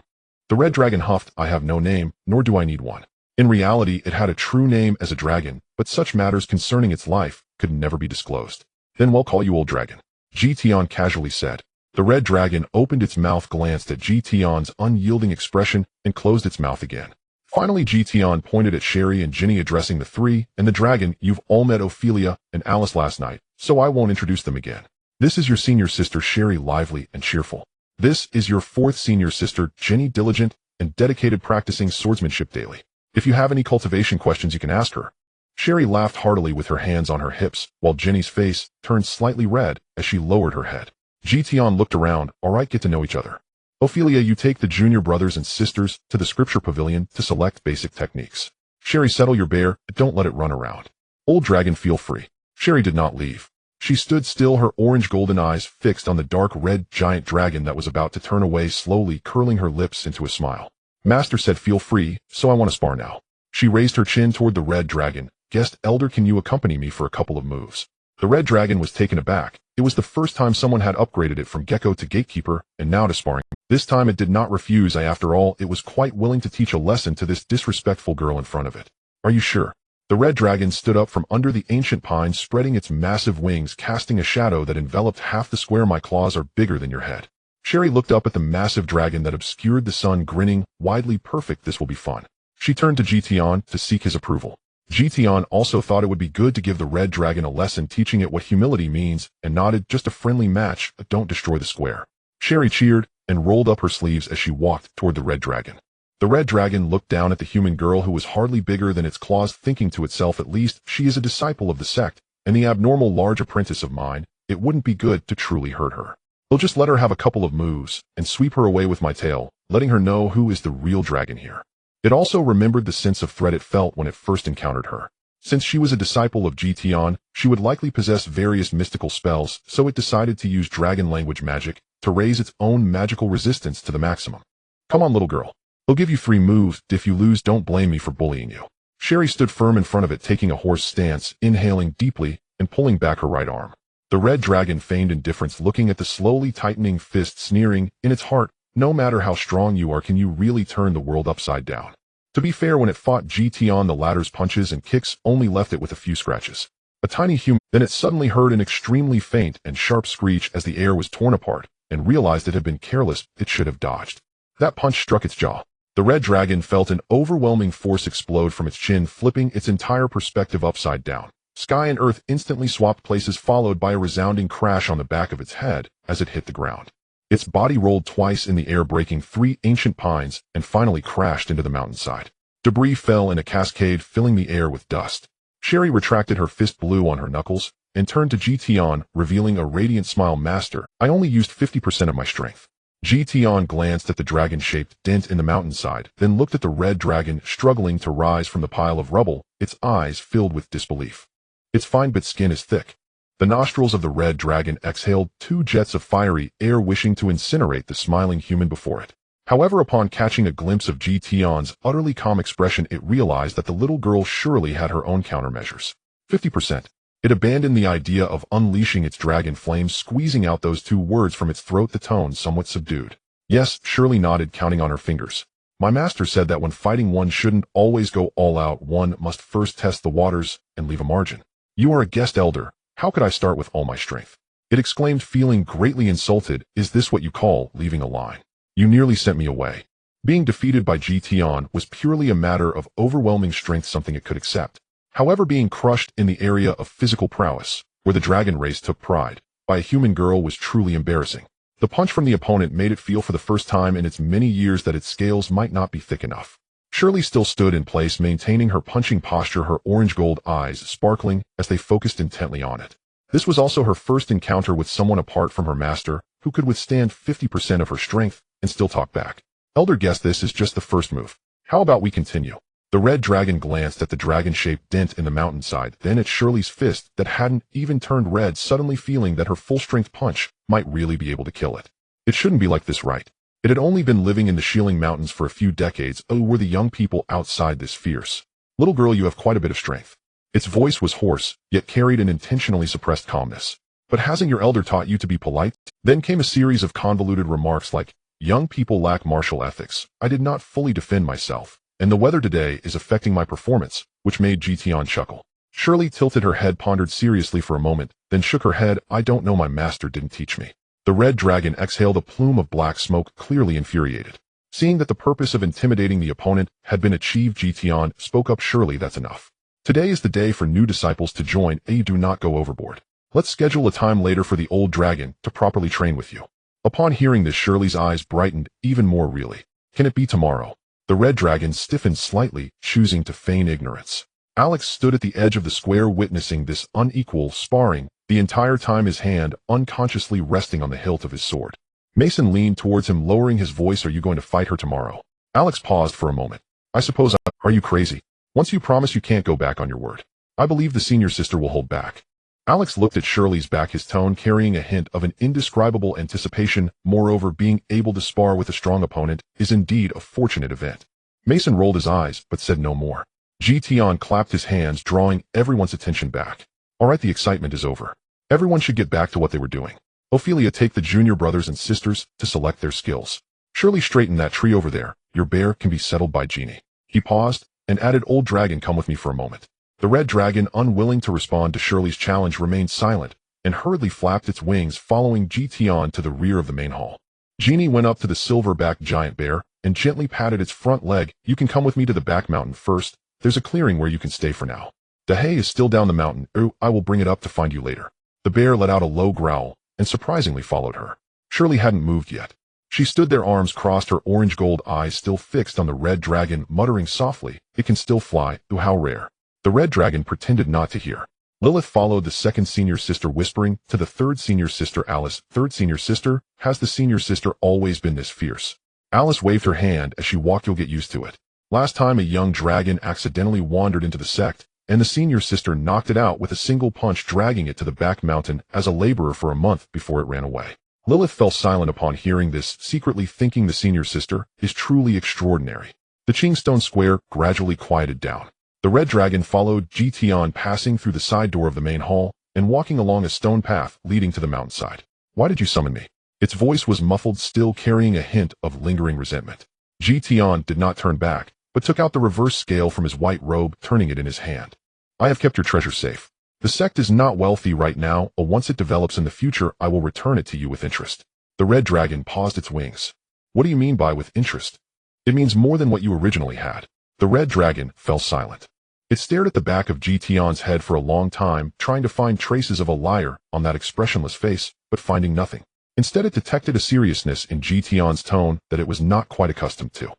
The red dragon huffed. I have no name, nor do I need one. In reality, it had a true name as a dragon, but such matters concerning its life could never be disclosed. Then we'll call you Old Dragon. Tian casually said. The red dragon opened its mouth, glanced at Tian's unyielding expression, and closed its mouth again. Finally, Tian pointed at Sherry and Jenny, addressing the 3 and the dragon. You've all met Ophelia and Alice last night, so I won't introduce them again. This is your senior sister, Sherry, lively and cheerful. This is your 4th senior sister, Jenny, diligent and dedicated, practicing swordsmanship daily. If you have any cultivation questions, you can ask her. Sherry laughed heartily with her hands on her hips, while Jenny's face turned slightly red as she lowered her head. Tian looked around. All right, get to know each other. Ophelia, you take the junior brothers and sisters to the scripture pavilion to select basic techniques. Sherry, settle your bear, but don't let it run around. Old Dragon, feel free. Sherry did not leave. She stood still, her orange-golden eyes fixed on the dark red giant dragon that was about to turn away, slowly curling her lips into a smile. Master said feel free, so I want to spar now. She raised her chin toward the red dragon. Guest elder, can you accompany me for a couple of moves? The red dragon was taken aback. It was the first time someone had upgraded it from gecko to gatekeeper, and now to sparring. This time it did not refuse. After all, it was quite willing to teach a lesson to this disrespectful girl in front of it. Are you sure? The red dragon stood up from under the ancient pine, spreading its massive wings, casting a shadow that enveloped half the square. My claws are bigger than your head. Sherry looked up at the massive dragon that obscured the sun, grinning widely. Perfect, this will be fun. She turned to Tian to seek his approval. Tian also thought it would be good to give the red dragon a lesson, teaching it what humility means, and nodded. Just a friendly match, but don't destroy the square. Sherry cheered and rolled up her sleeves as she walked toward the red dragon. The red dragon looked down at the human girl who was hardly bigger than its claws, thinking to itself, at least she is a disciple of the sect, and the abnormal large apprentice of mine. It wouldn't be good to truly hurt her. I'll just let her have a couple of moves, and sweep her away with my tail, letting her know who is the real dragon here. It also remembered the sense of threat it felt when it first encountered her. Since she was a disciple of Tian, she would likely possess various mystical spells, so it decided to use dragon language magic to raise its own magical resistance to the maximum. Come on, little girl. I'll give you 3 moves. If you lose, don't blame me for bullying you. Sherry stood firm in front of it, taking a horse stance, inhaling deeply and pulling back her right arm. The red dragon feigned indifference, looking at the slowly tightening fist, sneering in its heart, no matter how strong you are, can you really turn the world upside down? To be fair, when it fought Tian, the latter's punches and kicks only left it with a few scratches. A tiny human. Then it suddenly heard an extremely faint and sharp screech as the air was torn apart, and realized it had been careless. It should have dodged. That punch struck its jaw. The red dragon felt an overwhelming force explode from its chin, flipping its entire perspective upside down. Sky and earth instantly swapped places, followed by a resounding crash on the back of its head as it hit the ground. Its body rolled twice in the air, breaking 3 ancient pines, and finally crashed into the mountainside. Debris fell in a cascade, filling the air with dust. Sherry retracted her fist, blew on her knuckles, and turned to Tian, revealing a radiant smile. Master, I only used 50% of my strength. Tian glanced at the dragon-shaped dent in the mountainside, then looked at the red dragon struggling to rise from the pile of rubble, its eyes filled with disbelief. Its fine but skin is thick. The nostrils of the red dragon exhaled 2 jets of fiery air, wishing to incinerate the smiling human before it. However, upon catching a glimpse of Tian's utterly calm expression, it realized that the little girl surely had her own countermeasures. 50%. It abandoned the idea of unleashing its dragon flames, squeezing out those 2 words from its throat, the tone somewhat subdued. Yes, Shirley nodded, counting on her fingers. My master said that when fighting, one shouldn't always go all out. One must first test the waters and leave a margin. You are a guest elder. How could I start with all my strength? It exclaimed, feeling greatly insulted. Is this what you call leaving a line? You nearly sent me away. Being defeated by Tian was purely a matter of overwhelming strength, something it could accept. However, being crushed in the area of physical prowess, where the dragon race took pride, by a human girl was truly embarrassing. The punch from the opponent made it feel for the first time in its many years that its scales might not be thick enough. Shirley still stood in place, maintaining her punching posture, her orange-gold eyes sparkling as they focused intently on it. This was also her first encounter with someone apart from her master, who could withstand 50% of her strength and still talk back. Elder, guess this is just the first move. How about we continue? The red dragon glanced at the dragon-shaped dent in the mountainside, then at Shirley's fist that hadn't even turned red, suddenly feeling that her full-strength punch might really be able to kill it. It shouldn't be like this, right? It had only been living in the Shieling Mountains for a few decades. Oh, were the young people outside this fierce? Little girl, you have quite a bit of strength. Its voice was hoarse, yet carried an intentionally suppressed calmness. But hasn't your elder taught you to be polite? Then came a series of convoluted remarks like, young people lack martial ethics. I did not fully defend myself. And the weather today is affecting my performance, which made Tian chuckle. Shirley tilted her head, pondered seriously for a moment, then shook her head. I don't know, my master didn't teach me. The red dragon exhaled a plume of black smoke, clearly infuriated. Seeing that the purpose of intimidating the opponent had been achieved, Tian spoke up. Surely that's enough. Today is the day for new disciples to join. Do not go overboard. Let's schedule a time later for the old dragon to properly train with you. Upon hearing this, Shirley's eyes brightened even more. Really? Can it be tomorrow? The red dragon stiffened slightly, choosing to feign ignorance. Alex stood at the edge of the square, witnessing this unequal sparring, the entire time his hand unconsciously resting on the hilt of his sword. Mason leaned towards him, lowering his voice. Are you going to fight her tomorrow? Alex paused for a moment. I suppose Are you crazy? Once you promise, you can't go back on your word. I believe the senior sister will hold back. Alex looked at Shirley's back, his tone carrying a hint of an indescribable anticipation. Moreover, being able to spar with a strong opponent is indeed a fortunate event. Mason rolled his eyes, but said no more. Tian clapped his hands, drawing everyone's attention back. All right, the excitement is over. Everyone should get back to what they were doing. Ophelia, take the junior brothers and sisters to select their skills. Shirley, straighten that tree over there. Your bear can be settled by Genie. He paused and added, old dragon, come with me for a moment. The red dragon, unwilling to respond to Shirley's challenge, remained silent and hurriedly flapped its wings, following Tian to the rear of the main hall. Genie went up to the silver-backed giant bear and gently patted its front leg. You can come with me to the back mountain first. There's a clearing where you can stay for now. The hay is still down the mountain. I will bring it up to find you later. The bear let out a low growl and surprisingly followed her. Shirley hadn't moved yet. She stood there, arms crossed, her orange-gold eyes still fixed on the red dragon, muttering softly, "It can still fly, though how rare." The red dragon pretended not to hear. Lilith followed the second senior sister, whispering to the third senior sister, "Alice, third senior sister, has the senior sister always been this fierce?" Alice waved her hand as she walked. "You'll get used to it. Last time a young dragon accidentally wandered into the sect, and the senior sister knocked it out with a single punch, dragging it to the back mountain as a laborer for a month before it ran away." Lilith fell silent upon hearing this, secretly thinking the senior sister is truly extraordinary. The Qingstone Square gradually quieted down. The red dragon followed Tian, passing through the side door of the main hall and walking along a stone path leading to the mountainside. "Why did you summon me?" Its voice was muffled, still carrying a hint of lingering resentment. Tian did not turn back, but took out the reverse scale from his white robe, turning it in his hand. "I have kept your treasure safe. The sect is not wealthy right now, but once it develops in the future, I will return it to you with interest." The red dragon paused its wings. "What do you mean by with interest?" "It means more than what you originally had." The red dragon fell silent. It stared at the back of Tian's head for a long time, trying to find traces of a liar on that expressionless face, but finding nothing. Instead, it detected a seriousness in Tian's tone that it was not quite accustomed to.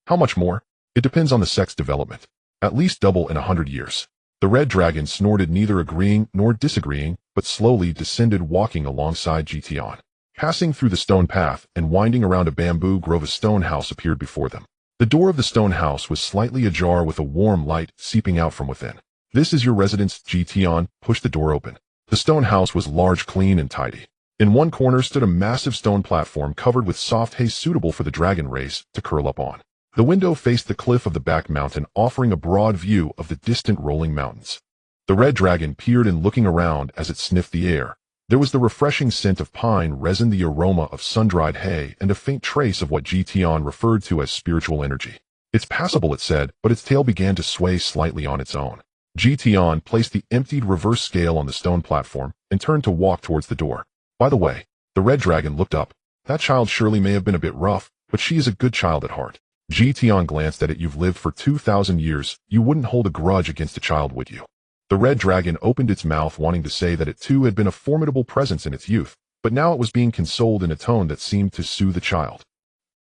"How much more?" "It depends on the sect's development. At least double in 100 years. The red dragon snorted, neither agreeing nor disagreeing, but slowly descended, walking alongside Tian. Passing through the stone path and winding around a bamboo grove, a stone house appeared before them. The door of the stone house was slightly ajar, with a warm light seeping out from within. "This is your residence." Tian pushed the door open. The stone house was large, clean, and tidy. In one corner stood a massive stone platform covered with soft hay, suitable for the dragon race to curl up on. The window faced the cliff of the back mountain, offering a broad view of the distant rolling mountains. The red dragon peered in, looking around as it sniffed the air. There was the refreshing scent of pine resin, the aroma of sun-dried hay, and a faint trace of what Tian referred to as spiritual energy. "It's passable," it said, but its tail began to sway slightly on its own. Tian placed the emptied reverse scale on the stone platform and turned to walk towards the door. "By the way," the red dragon looked up, "that child surely may have been a bit rough, but she is a good child at heart." Tian glanced at it. "You've lived for 2,000 years. You wouldn't hold a grudge against a child, would you?" The red dragon opened its mouth, wanting to say that it too had been a formidable presence in its youth, but now it was being consoled in a tone that seemed to soothe the child.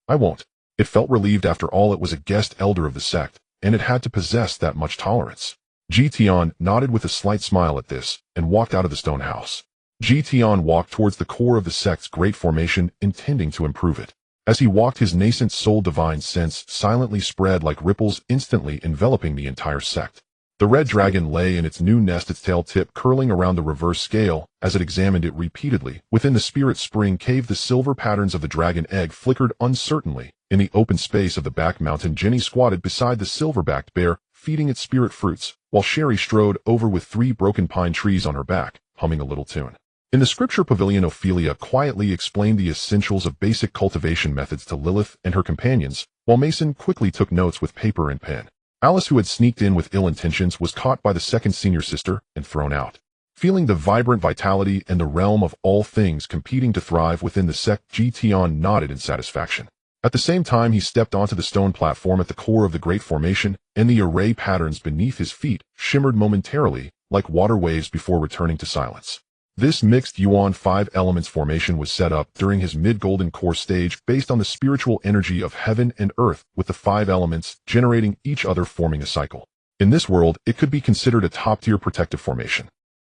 "I won't." It felt relieved. After all, it was a guest elder of the sect, and it had to possess that much tolerance. Tian nodded with a slight smile at this, and walked out of the stone house. Tian walked towards the core of the sect's great formation, intending to improve it. As he walked, his nascent soul divine sense silently spread like ripples, instantly enveloping the entire sect. The red dragon lay in its new nest, its tail tip curling around the reverse scale as it examined it repeatedly. Within the spirit spring cave, the silver patterns of the dragon egg flickered uncertainly. In the open space of the back mountain, Jenny squatted beside the silver-backed bear, feeding its spirit fruits, while Sherry strode over with 3 broken pine trees on her back, humming a little tune. In the scripture pavilion, Ophelia quietly explained the essentials of basic cultivation methods to Lilith and her companions, while Mason quickly took notes with paper and pen. Alice, who had sneaked in with ill intentions, was caught by the second senior sister and thrown out. Feeling the vibrant vitality and the realm of all things competing to thrive within the sect, Tian nodded in satisfaction. At the same time, he stepped onto the stone platform at the core of the great formation, and the array patterns beneath his feet shimmered momentarily like water waves before returning to silence. This mixed Yuan 5 elements formation was set up during his mid-golden core stage based on the spiritual energy of heaven and earth, with the 5 elements generating each other, forming a cycle. In this world, it could be considered a top-tier protective formation.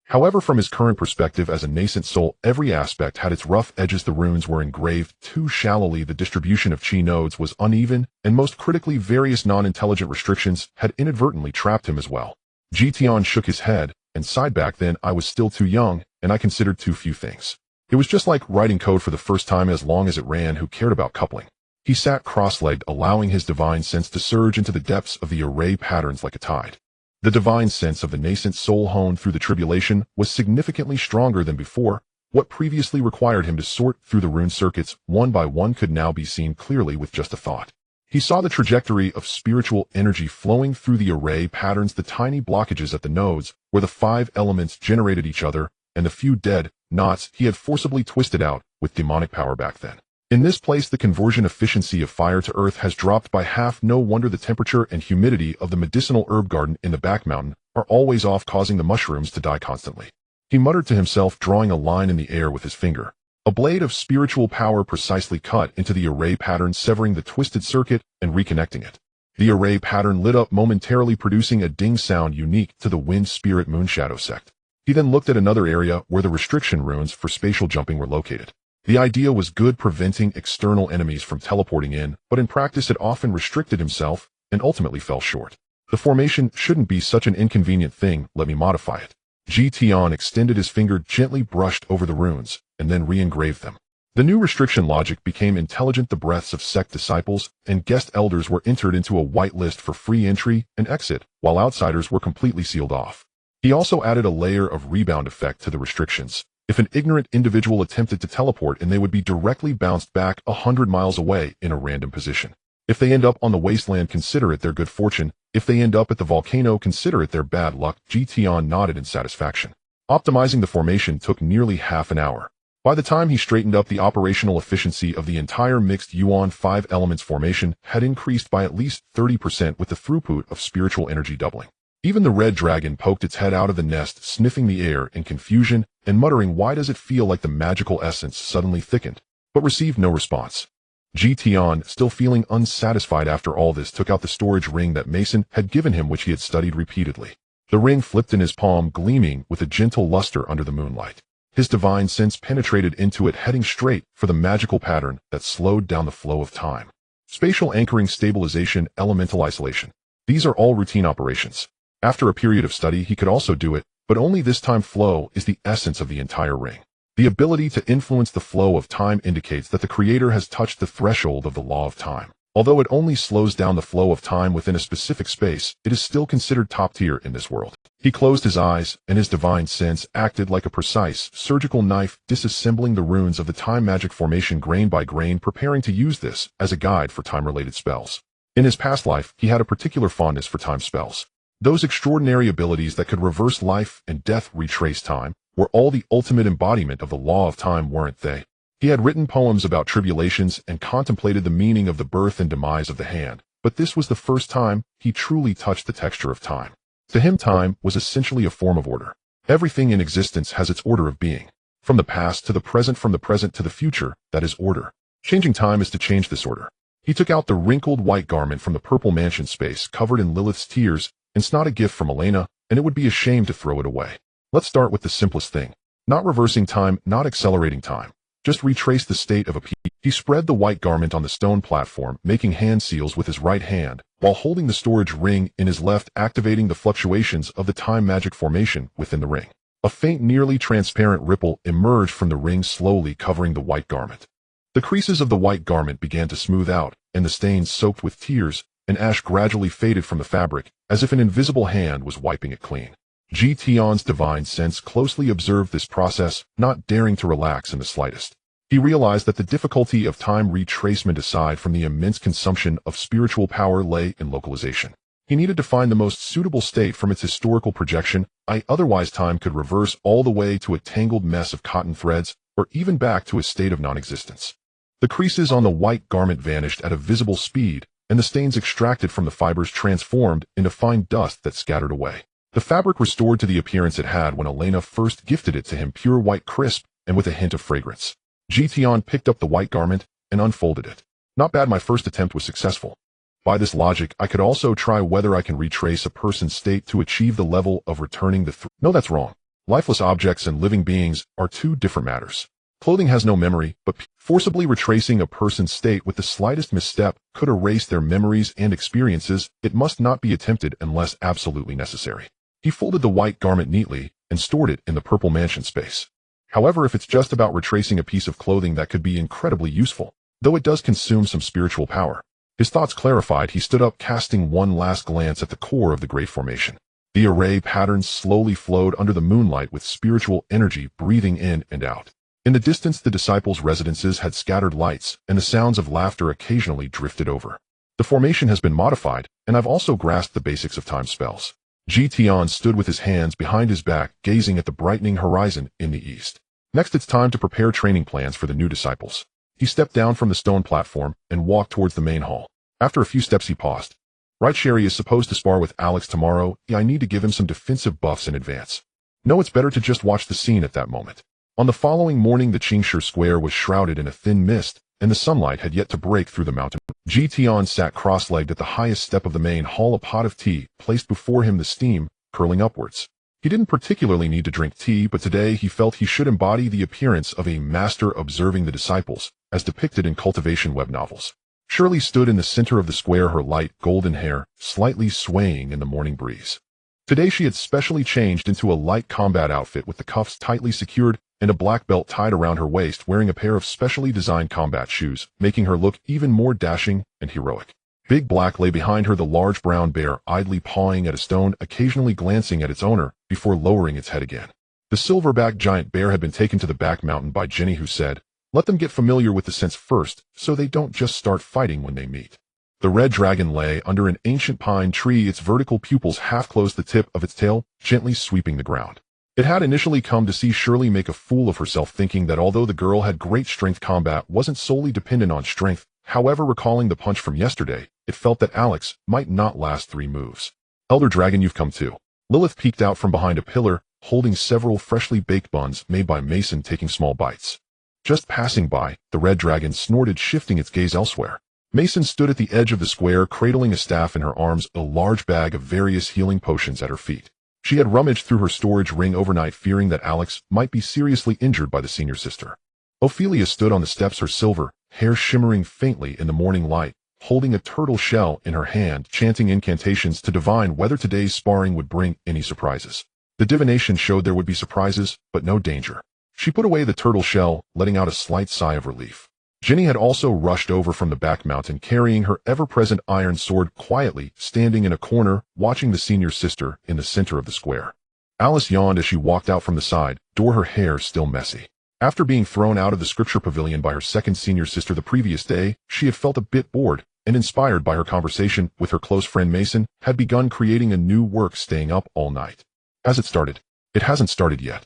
However, from his current perspective as a nascent soul, every aspect had its rough edges. The runes were engraved too shallowly, the distribution of chi nodes was uneven, and most critically, various non-intelligent restrictions had inadvertently trapped him as well. Tian shook his head and sighed. "Back then, I was still too young, and I considered too few things. It was just like writing code for the first time. As long as it ran, who cared about coupling?" He sat cross-legged, allowing his divine sense to surge into the depths of the array patterns like a tide. The divine sense of the nascent soul, honed through the tribulation, was significantly stronger than before. What previously required him to sort through the rune circuits one by one could now be seen clearly with just a thought. He saw the trajectory of spiritual energy flowing through the array patterns, the tiny blockages at the nodes where the 5 elements generated each other, and the few dead knots he had forcibly twisted out with demonic power back then. In this place, the conversion efficiency of fire to earth has dropped by half. No wonder the temperature and humidity of the medicinal herb garden in the back mountain are always off, causing the mushrooms to die constantly. He muttered to himself, drawing a line in the air with his finger. A blade of spiritual power precisely cut into the array pattern, severing the twisted circuit and reconnecting it. The array pattern lit up momentarily, producing a ding sound unique to the Wind Spirit Moonshadow sect. He then looked at another area where the restriction runes for spatial jumping were located. The idea was good, preventing external enemies from teleporting in, but in practice it often restricted himself and ultimately fell short. The formation shouldn't be such an inconvenient thing, let me modify it. Tian extended his finger, gently brushed over the runes, and then re-engraved them. The new restriction logic became intelligent. The breaths of sect disciples and guest elders were entered into a white list for free entry and exit, while outsiders were completely sealed off. He also added a layer of rebound effect to the restrictions. If an ignorant individual attempted to teleport in, they would be directly bounced back 100 miles away in a random position. If they end up on the wasteland, consider it their good fortune. If they end up at the volcano, consider it their bad luck. Tian nodded in satisfaction. Optimizing the formation took nearly half an hour. By the time he straightened up, the operational efficiency of the entire mixed Yuan 5 elements formation had increased by at least 30%, with the throughput of spiritual energy doubling. Even the red dragon poked its head out of the nest, sniffing the air in confusion and muttering, "Why does it feel like the magical essence suddenly thickened?" but received no response. Tian, still feeling unsatisfied after all this, took out the storage ring that Mason had given him, which he had studied repeatedly. The ring flipped in his palm, gleaming with a gentle luster under the moonlight. His divine sense penetrated into it, heading straight for the magical pattern that slowed down the flow of time. Spatial anchoring, stabilization, elemental isolation. These are all routine operations. After a period of study, he could also do it, but only this time. Flow is the essence of the entire ring. The ability to influence the flow of time indicates that the creator has touched the threshold of the law of time. Although it only slows down the flow of time within a specific space, it is still considered top tier in this world. He closed his eyes, and his divine sense acted like a precise, surgical knife, disassembling the runes of the time magic formation grain by grain, preparing to use this as a guide for time-related spells. In his past life, he had a particular fondness for time spells. Those extraordinary abilities that could reverse life and death, retrace time, were all the ultimate embodiment of the law of time, weren't they? He had written poems about tribulations and contemplated the meaning of the birth and demise of the hand, but this was the first time he truly touched the texture of time. To him, time was essentially a form of order. Everything in existence has its order of being. From the past to the present, from the present to the future, that is order. Changing time is to change this order. He took out the wrinkled white garment from the purple mansion space, covered in Lilith's tears. It's not a gift from Elena, and it would be a shame to throw it away. Let's start with the simplest thing. Not reversing time, not accelerating time. Just retrace the state of a piece. He spread the white garment on the stone platform, making hand seals with his right hand, while holding the storage ring in his left, activating the fluctuations of the time magic formation within the ring. A faint, nearly transparent ripple emerged from the ring, slowly covering the white garment. The creases of the white garment began to smooth out, and the stains soaked with tears and ash gradually faded from the fabric, as if an invisible hand was wiping it clean. Tian's divine sense closely observed this process, not daring to relax in the slightest. He realized that the difficulty of time retracement, aside from the immense consumption of spiritual power, lay in localization. He needed to find the most suitable state from its historical projection. Otherwise time could reverse all the way to a tangled mess of cotton threads, or even back to a state of non-existence. The creases on the white garment vanished at a visible speed, and the stains extracted from the fibers transformed into fine dust that scattered away. The fabric restored to the appearance it had when Elena first gifted it to him, pure white, crisp, and with a hint of fragrance. Tian picked up the white garment and unfolded it. Not bad, my first attempt was successful. By this logic, I could also try whether I can retrace a person's state to achieve the level of returning the No, that's wrong. Lifeless objects and living beings are two different matters. Clothing has no memory, but forcibly retracing a person's state with the slightest misstep could erase their memories and experiences. It must not be attempted unless absolutely necessary. He folded the white garment neatly and stored it in the purple mansion space. However, if it's just about retracing a piece of clothing, that could be incredibly useful, though it does consume some spiritual power. His thoughts clarified. He stood up, casting one last glance at the core of the great formation. The array patterns slowly flowed under the moonlight with spiritual energy breathing in and out. In the distance, the disciples' residences had scattered lights, and the sounds of laughter occasionally drifted over. The formation has been modified, and I've also grasped the basics of time spells. Tian stood with his hands behind his back, gazing at the brightening horizon in the east. Next, it's time to prepare training plans for the new disciples. He stepped down from the stone platform and walked towards the main hall. After a few steps, he paused. Right, Sherry is supposed to spar with Alex tomorrow. I need to give him some defensive buffs in advance. No, it's better to just watch the scene at that moment. On the following morning, the Qingshu Square was shrouded in a thin mist, and the sunlight had yet to break through the mountain. Tian sat cross-legged at the highest step of the main hall, a pot of tea placed before him, the steam curling upwards. He didn't particularly need to drink tea, but today he felt he should embody the appearance of a master observing the disciples, as depicted in cultivation web novels. Shirley stood in the center of the square, her light golden hair slightly swaying in the morning breeze. Today she had specially changed into a light combat outfit with the cuffs tightly secured and a black belt tied around her waist, wearing a pair of specially designed combat shoes, making her look even more dashing and heroic. Big Black lay behind her, the large brown bear idly pawing at a stone, occasionally glancing at its owner before lowering its head again. The silverback giant bear had been taken to the back mountain by Jenny, who said, "Let them get familiar with the scents first, so they don't just start fighting when they meet." The red dragon lay under an ancient pine tree, its vertical pupils half closed, the tip of its tail gently sweeping the ground. It had initially come to see Shirley make a fool of herself, thinking that although the girl had great strength, combat wasn't solely dependent on strength. However, recalling the punch from yesterday, it felt that Alex might not last 3 moves. "Elder Dragon, you've come too." Lilith peeked out from behind a pillar, holding several freshly baked buns made by Mason, taking small bites. Just passing by, the red dragon snorted, shifting its gaze elsewhere. Mason stood at the edge of the square, cradling a staff in her arms, a large bag of various healing potions at her feet. She had rummaged through her storage ring overnight, fearing that Alex might be seriously injured by the senior sister. Ophelia stood on the steps, her silver hair shimmering faintly in the morning light, holding a turtle shell in her hand, chanting incantations to divine whether today's sparring would bring any surprises. The divination showed there would be surprises, but no danger. She put away the turtle shell, letting out a slight sigh of relief. Jenny had also rushed over from the back mountain, carrying her ever-present iron sword, quietly standing in a corner, watching the senior sister in the center of the square. Alice yawned as she walked out from the side door, her hair still messy. After being thrown out of the scripture pavilion by her second senior sister the previous day, she had felt a bit bored, and inspired by her conversation with her close friend Mason, had begun creating a new work, staying up all night. Has it started? It hasn't started yet.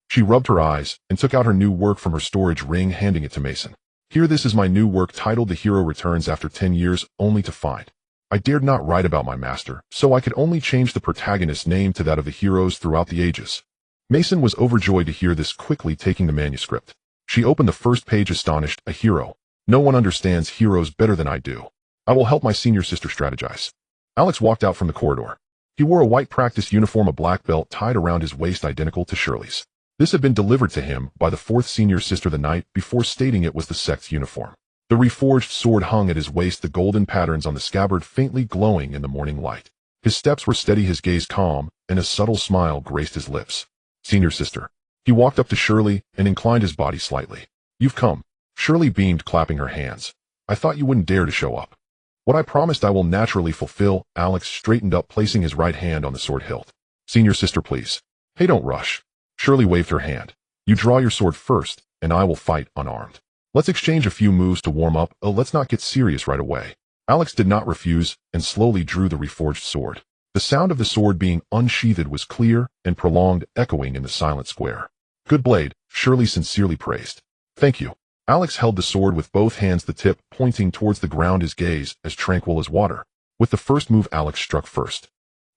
She rubbed her eyes and took out her new work from her storage ring, handing it to Mason. "Here, this is my new work titled The Hero Returns After 10 Years, Only to Find. I dared not write about my master, so I could only change the protagonist's name to that of the heroes throughout the ages." Mason was overjoyed to hear this, quickly taking the manuscript. She opened the first page, astonished. "A hero. No one understands heroes better than I do. I will help my senior sister strategize." Alex walked out from the corridor. He wore a white practice uniform, a black belt tied around his waist identical to Shirley's. This had been delivered to him by the 4th senior sister the night before, stating it was the sect's uniform. The reforged sword hung at his waist, the golden patterns on the scabbard faintly glowing in the morning light. His steps were steady, his gaze calm, and a subtle smile graced his lips. "Senior sister." He walked up to Shirley and inclined his body slightly. "You've come." Shirley beamed, clapping her hands. "I thought you wouldn't dare to show up." "What I promised I will naturally fulfill." Alex straightened up, placing his right hand on the sword hilt. "Senior sister, please." "Hey, don't rush." Shirley waved her hand. "You draw your sword first, and I will fight unarmed. Let's exchange a few moves to warm up. Let's not get serious right away." Alex did not refuse, and slowly drew the reforged sword. The sound of the sword being unsheathed was clear and prolonged, echoing in the silent square. "Good blade," Shirley sincerely praised. "Thank you." Alex held the sword with both hands, the tip pointing towards the ground, his gaze as tranquil as water. With the first move, Alex struck first.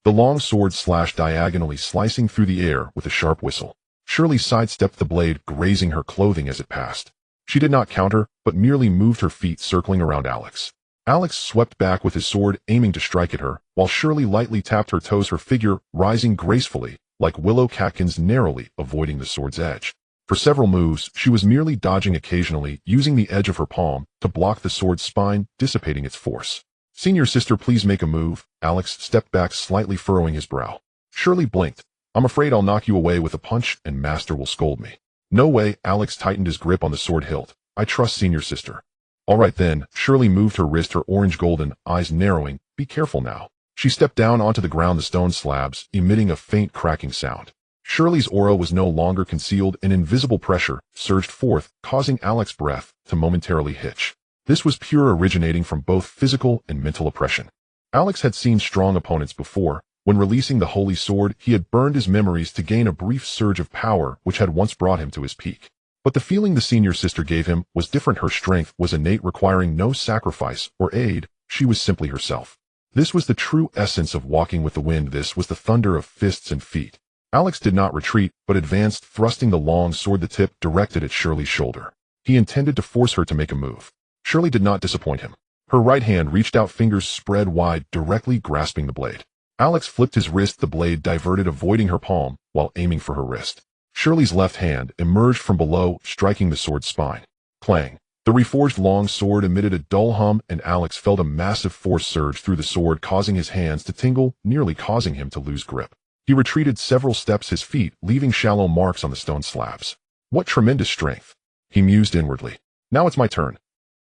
The long sword slashed diagonally, slicing through the air with a sharp whistle. Shirley sidestepped the blade, grazing her clothing as it passed. She did not counter, but merely moved her feet, circling around Alex. Alex swept back with his sword, aiming to strike at her, while Shirley lightly tapped her toes, her figure rising gracefully, like willow catkins, narrowly avoiding the sword's edge. For several moves, she was merely dodging, occasionally using the edge of her palm to block the sword's spine, dissipating its force. "Senior sister, please make a move." Alex stepped back, slightly furrowing his brow. Shirley blinked. "I'm afraid I'll knock you away with a punch, and master will scold me." "No way." Alex tightened his grip on the sword hilt. "I trust senior sister." "All right then." Shirley moved her wrist, her orange golden eyes narrowing. "Be careful now." She stepped down onto the ground, the stone slabs emitting a faint cracking sound. Shirley's aura was no longer concealed, and invisible pressure surged forth, causing Alex's breath to momentarily hitch. This was pure, originating from both physical and mental oppression. Alex had seen strong opponents before. When releasing the holy sword, he had burned his memories to gain a brief surge of power which had once brought him to his peak. But the feeling the senior sister gave him was different. Her strength was innate, requiring no sacrifice or aid. She was simply herself. This was the true essence of walking with the wind. This was the thunder of fists and feet. Alex did not retreat, but advanced, thrusting the long sword, the tip directed at Shirley's shoulder. He intended to force her to make a move. Shirley did not disappoint him. Her right hand reached out, fingers spread wide, directly grasping the blade. Alex flipped his wrist, the blade diverted, avoiding her palm, while aiming for her wrist. Shirley's left hand emerged from below, striking the sword's spine. Clang! The reforged long sword emitted a dull hum, and Alex felt a massive force surge through the sword, causing his hands to tingle, nearly causing him to lose grip. He retreated several steps, his feet leaving shallow marks on the stone slabs. What tremendous strength! He mused inwardly. Now it's my turn.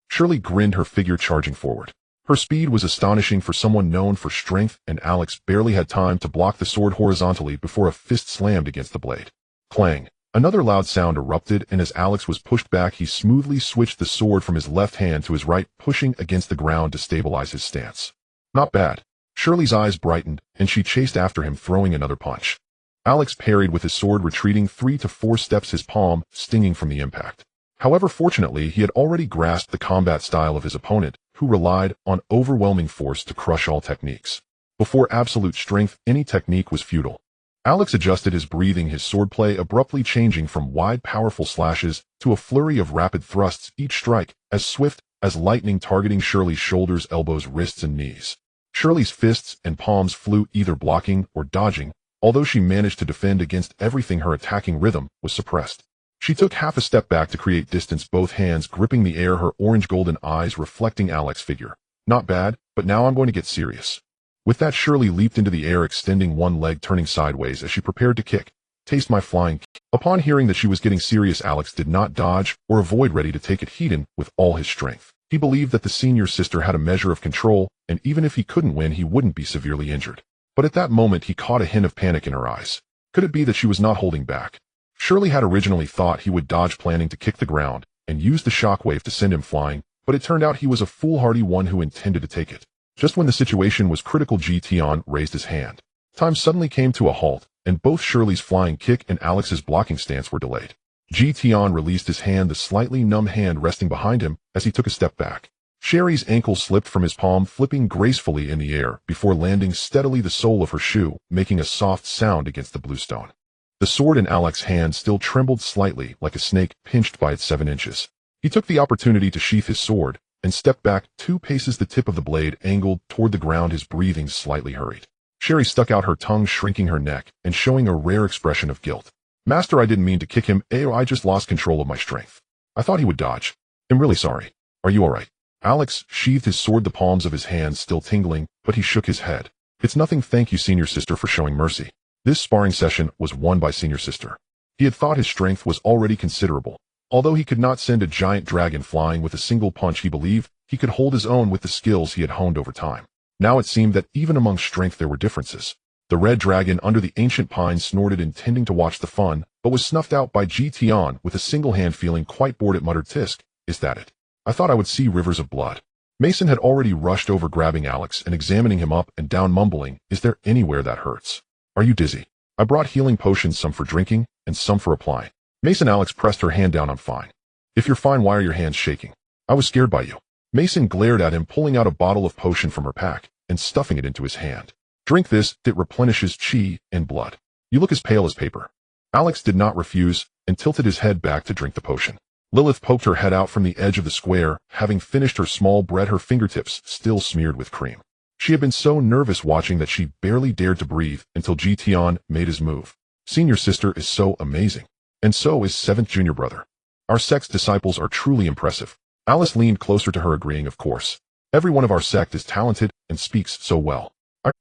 Shirley grinned, her figure charging forward. Her speed was astonishing for someone known for strength, and Alex barely had time to block the sword horizontally before a fist slammed against the blade. Clang! Another loud sound erupted, and as Alex was pushed back, he smoothly switched the sword from his left hand to his right, pushing against the ground to stabilize his stance. Not bad. Shirley's eyes brightened, and she chased after him, throwing another punch. Alex parried with his sword, retreating 3 to 4 steps, his palm stinging from the impact. However, fortunately, he had already grasped the combat style of his opponent, who relied on overwhelming force to crush all techniques. Before absolute strength, any technique was futile. Alex adjusted his breathing, his swordplay abruptly changing from wide, powerful slashes to a flurry of rapid thrusts, each strike as swift as lightning, targeting Shirley's shoulders, elbows, wrists, and knees. Shirley's fists and palms flew, either blocking or dodging, although she managed to defend against everything. Her attacking rhythm was suppressed. She took half a step back to create distance, both hands gripping the air, her orange-golden eyes reflecting Alex's figure. Not bad, but now I'm going to get serious. With that, Shirley leaped into the air, extending one leg, turning sideways as she prepared to kick. Taste my flying kick. Upon hearing that she was getting serious, Alex did not dodge or avoid, ready to take it head-on with all his strength. He believed that the senior sister had a measure of control, and even if he couldn't win, he wouldn't be severely injured. But at that moment, he caught a hint of panic in her eyes. Could it be that she was not holding back? Shirley had originally thought he would dodge, planning to kick the ground and use the shockwave to send him flying, but it turned out he was a foolhardy one who intended to take it. Just when the situation was critical, Tian raised his hand. Time suddenly came to a halt, and both Shirley's flying kick and Alex's blocking stance were delayed. Tian released his hand, the slightly numb hand resting behind him as he took a step back. Shirley's ankle slipped from his palm, flipping gracefully in the air before landing steadily, the sole of her shoe making a soft sound against the bluestone. The sword in Alex's hand still trembled slightly, like a snake pinched by its 7 inches. He took the opportunity to sheath his sword and stepped back 2 paces, the tip of the blade angled toward the ground, his breathing slightly hurried. Shirley stuck out her tongue, shrinking her neck and showing a rare expression of guilt. Master, I didn't mean to kick him. I just lost control of my strength. I thought he would dodge. I'm really sorry. Are you all right? Alex sheathed his sword, the palms of his hands still tingling, but he shook his head. It's nothing, thank you, senior sister, for showing mercy. This sparring session was won by senior sister. He had thought his strength was already considerable. Although he could not send a giant dragon flying with a single punch, he believed he could hold his own with the skills he had honed over time. Now it seemed that even among strength there were differences. The red dragon under the ancient pines snorted, intending to watch the fun, but was snuffed out by Tian with a single hand. Feeling quite bored, it muttered, "Tisk, is that it? I thought I would see rivers of blood." Mason had already rushed over, grabbing Alex and examining him up and down, mumbling, "Is there anywhere that hurts? Are you dizzy? I brought healing potions, some for drinking and some for applying." Mason. Alex pressed her hand down. "I'm fine." "If you're fine, why are your hands shaking?" "I was scared by you." Mason glared at him, pulling out a bottle of potion from her pack and stuffing it into his hand. "Drink this, it replenishes chi and blood. You look as pale as paper." Alex did not refuse and tilted his head back to drink the potion. Lilith poked her head out from the edge of the square, having finished her small bread, her fingertips still smeared with cream. She had been so nervous watching that she barely dared to breathe until Tian made his move. "Senior sister is so amazing. And so is 7th junior brother. Our sect's disciples are truly impressive." Alice leaned closer to her, agreeing, "Of course. Every one of our sect is talented and speaks so well.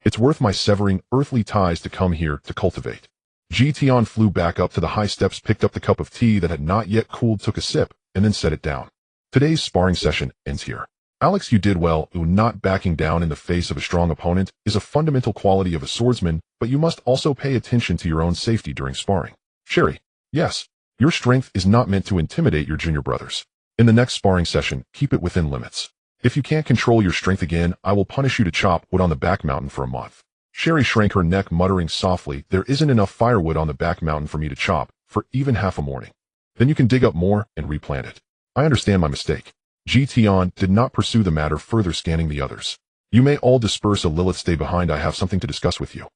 It's worth my severing earthly ties to come here to cultivate." Tian flew back up to the high steps, picked up the cup of tea that had not yet cooled, took a sip, and then set it down. "Today's sparring session ends here. Alex, you did well. Not backing down in the face of a strong opponent is a fundamental quality of a swordsman, but you must also pay attention to your own safety during sparring." "Sherry, yes. Your strength is not meant to intimidate your junior brothers. In the next sparring session, keep it within limits. If you can't control your strength again, I will punish you to chop wood on the back mountain for a month." Sherry shrank her neck, muttering softly, "There isn't enough firewood on the back mountain for me to chop for even half a morning. Then you can dig up more and replant it." "I understand my mistake." Tian did not pursue the matter further, scanning the others. "You may all disperse. Lilith, stay behind. I have something to discuss with you."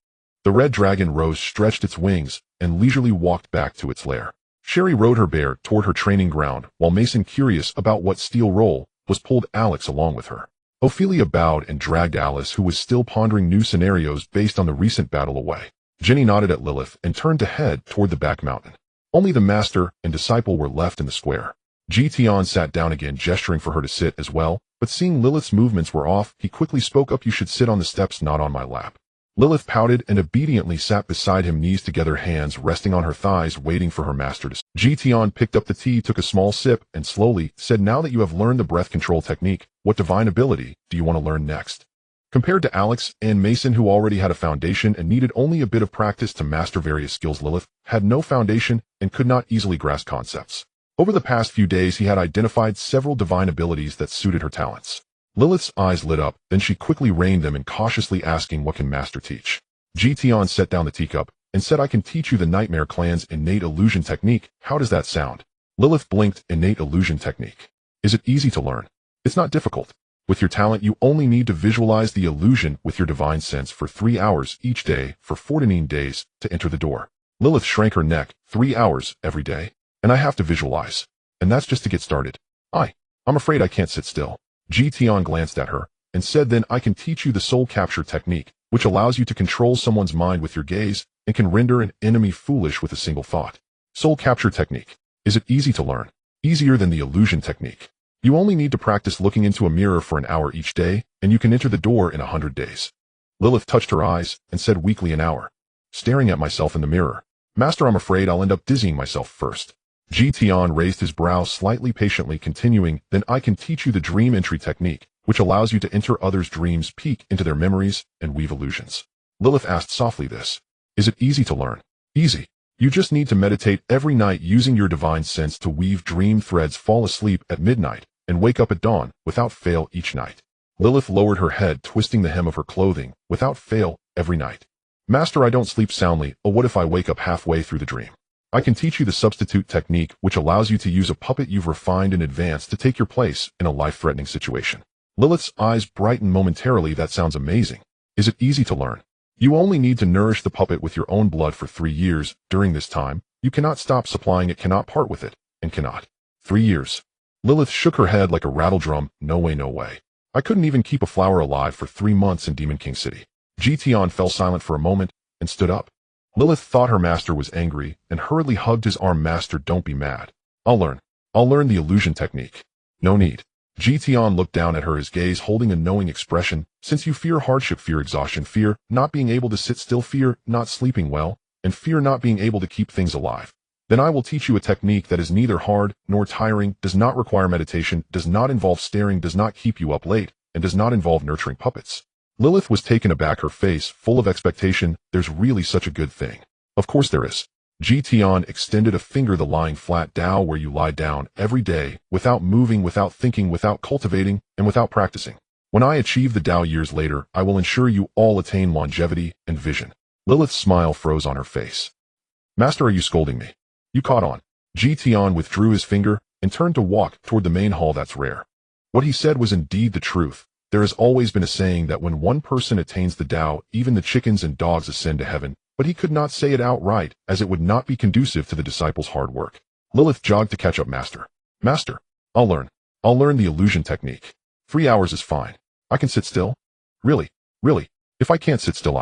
The red dragon rose, stretched its wings, and leisurely walked back to its lair. Sherry rode her bear toward her training ground, while Mason, curious about what steel role was, pulled Alex along with her. Ophelia bowed and dragged Alice, who was still pondering new scenarios based on the recent battle, away. Jenny nodded at Lilith and turned to head toward the back mountain. Only the master and disciple were left in the square. Tian sat down again, gesturing for her to sit as well, but seeing Lilith's movements were off, he quickly spoke up. "You should sit on the steps, not on my lap." Lilith pouted and obediently sat beside him, knees together, hands resting on her thighs, waiting for her master to speak. Tian picked up the tea, took a small sip, and slowly said, "Now that you have learned the breath control technique, what divine ability do you want to learn next?" Compared to Alex and Mason, who already had a foundation and needed only a bit of practice to master various skills, Lilith had no foundation and could not easily grasp concepts. Over the past few days, he had identified several divine abilities that suited her talents. Lilith's eyes lit up, then she quickly reined them and cautiously asking, "What can Master teach?" Tian set down the teacup and said, "I can teach you the Nightmare Clan's innate illusion technique. How does that sound?" Lilith blinked. "Innate illusion technique. Is it easy to learn?" "It's not difficult. With your talent, you only need to visualize the illusion with your divine sense for 3 hours each day for 14 days to enter the door." Lilith shrank her neck. 3 hours every day? And I have to visualize. And that's just to get started. I'm afraid I can't sit still. Tian glanced at her and said, "Then I can teach you the soul capture technique, which allows you to control someone's mind with your gaze and can render an enemy foolish with a single thought." Soul capture technique. Is it easy to learn? Easier than the illusion technique. You only need to practice looking into a mirror for an hour each day, and you can enter the door in 100 days. Lilith touched her eyes and said weakly, "An hour. Staring at myself in the mirror. Master, I'm afraid I'll end up dizzying myself first." Tian raised his brow slightly, patiently continuing, "Then I can teach you the dream entry technique, which allows you to enter others' dreams, peek into their memories, and weave illusions." Lilith asked softly, Is it easy to learn?" "Easy. You just need to meditate every night using your divine sense to weave dream threads, fall asleep at midnight, and wake up at dawn, without fail each night." Lilith lowered her head, twisting the hem of her clothing, "Without fail, every night." "Master, I don't sleep soundly. Oh, what if I wake up halfway through the dream?" "I can teach you the substitute technique, which allows you to use a puppet you've refined in advance to take your place in a life-threatening situation." Lilith's eyes brightened momentarily. "That sounds amazing. Is it easy to learn?" "You only need to nourish the puppet with your own blood for 3 years. During this time, you cannot stop supplying it, cannot part with it, and cannot." 3 years. Lilith shook her head like a rattle drum. "No way, no way. I couldn't even keep a flower alive for 3 months in Demon King City." Tian fell silent for a moment and stood up. Lilith thought her master was angry and hurriedly hugged his arm. "Master, don't be mad. I'll learn the illusion technique." "No need." Tian looked down at her, his gaze holding a knowing expression. "Since you fear hardship, fear exhaustion, fear not being able to sit still, fear not sleeping well, and fear not being able to keep things alive, then I will teach you a technique that is neither hard nor tiring, does not require meditation, does not involve staring, does not keep you up late, and does not involve nurturing puppets." Lilith was taken aback, her face full of expectation. "There's really such a good thing?" "Of course there is." Tian extended a finger. "The lying flat Tao, where you lie down every day, without moving, without thinking, without cultivating, and without practicing. When I achieve the Tao years later, I will ensure you all attain longevity and vision." Lilith's smile froze on her face. "Master, are you scolding me?" "You caught on." Tian withdrew his finger and turned to walk toward the main hall. "That's rare." What he said was indeed the truth. There has always been a saying that when one person attains the Tao, even the chickens and dogs ascend to heaven, but he could not say it outright, as it would not be conducive to the disciples' hard work. Lilith jogged to catch up. "Master. I'll learn the illusion technique. 3 hours is fine. I can sit still?" Really. If I can't sit still,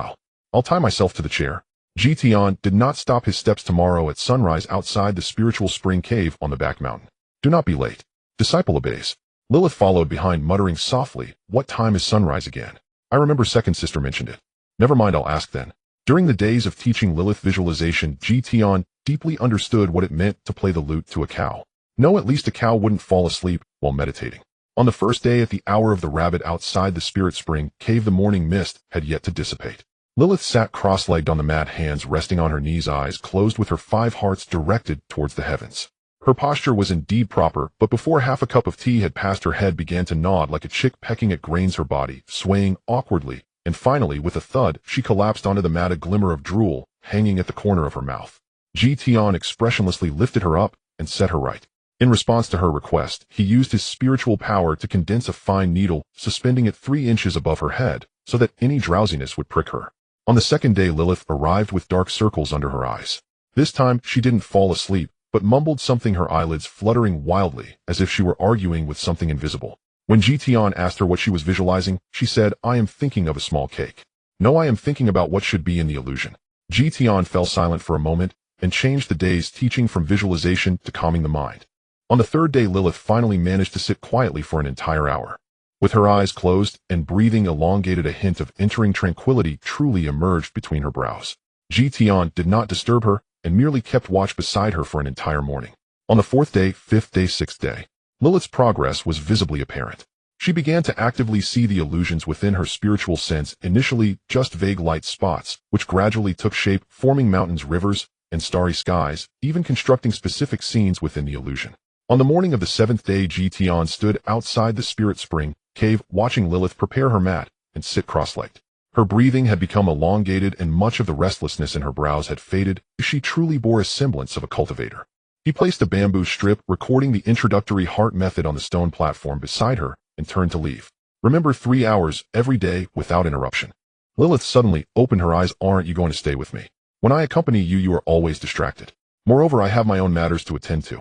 I'll tie myself to the chair." Tian did not stop his steps. "Tomorrow at sunrise outside the spiritual spring cave on the back mountain. Do not be late." Disciple obeys. Lilith followed behind, muttering softly, "What time is sunrise again? I remember second sister mentioned it." "Never mind, I'll ask then." During the days of teaching Lilith visualization, Tian deeply understood what it meant to play the lute to a cow. No, at least a cow wouldn't fall asleep while meditating. On the first day, at the hour of the rabbit outside the spirit spring cave, the morning mist had yet to dissipate. Lilith sat cross-legged on the mat, hands resting on her knees, eyes closed, with her 5 hearts directed towards the heavens. Her posture was indeed proper, but before half a cup of tea had passed, her head began to nod like a chick pecking at grains, her body swaying awkwardly, and finally, with a thud, she collapsed onto the mat, a glimmer of drool hanging at the corner of her mouth. Tian expressionlessly lifted her up and set her right. In response to her request, he used his spiritual power to condense a fine needle, suspending it 3 inches above her head, so that any drowsiness would prick her. On the second day, Lilith arrived with dark circles under her eyes. This time, she didn't fall asleep, but mumbled something, her eyelids fluttering wildly, as if she were arguing with something invisible. When Tian asked her what she was visualizing, she said, "I am thinking of a small cake. No, I am thinking about what should be in the illusion." Tian fell silent for a moment, and changed the day's teaching from visualization to calming the mind. On the third day, Lilith finally managed to sit quietly for an entire hour. With her eyes closed and breathing elongated, a hint of entering tranquility truly emerged between her brows. Tian did not disturb her, and merely kept watch beside her for an entire morning. On the fourth day, fifth day, sixth day, Lilith's progress was visibly apparent. She began to actively see the illusions within her spiritual sense, initially just vague light spots, which gradually took shape, forming mountains, rivers, and starry skies, even constructing specific scenes within the illusion. On the morning of the seventh day, Tian stood outside the spirit spring cave, watching Lilith prepare her mat and sit cross-legged. Her breathing had become elongated, and much of the restlessness in her brows had faded. She truly bore a semblance of a cultivator. He placed a bamboo strip recording the introductory heart method on the stone platform beside her and turned to leave. "Remember, 3 hours every day without interruption." Lilith suddenly opened her eyes. "Aren't you going to stay with me? When I accompany you, you are always distracted. Moreover, I have my own matters to attend to."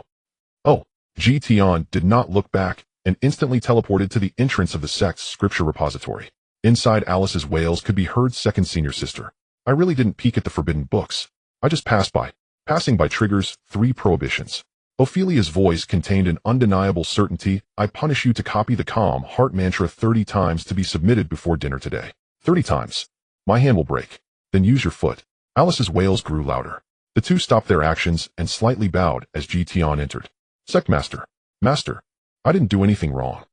"Oh." Tian did not look back and instantly teleported to the entrance of the sect's scripture repository. Inside, Alice's wails could be heard. "Second senior sister, I really didn't peek at the forbidden books. I just passed by. Passing by triggers 3 prohibitions." Ophelia's voice contained an undeniable certainty. "I punish you to copy the calm heart mantra 30 times to be submitted before dinner today." 30 times. "My hand will break." "Then use your foot." Alice's wails grew louder. The two stopped their actions and slightly bowed as Tian entered. "Sectmaster." "Master, I didn't do anything wrong."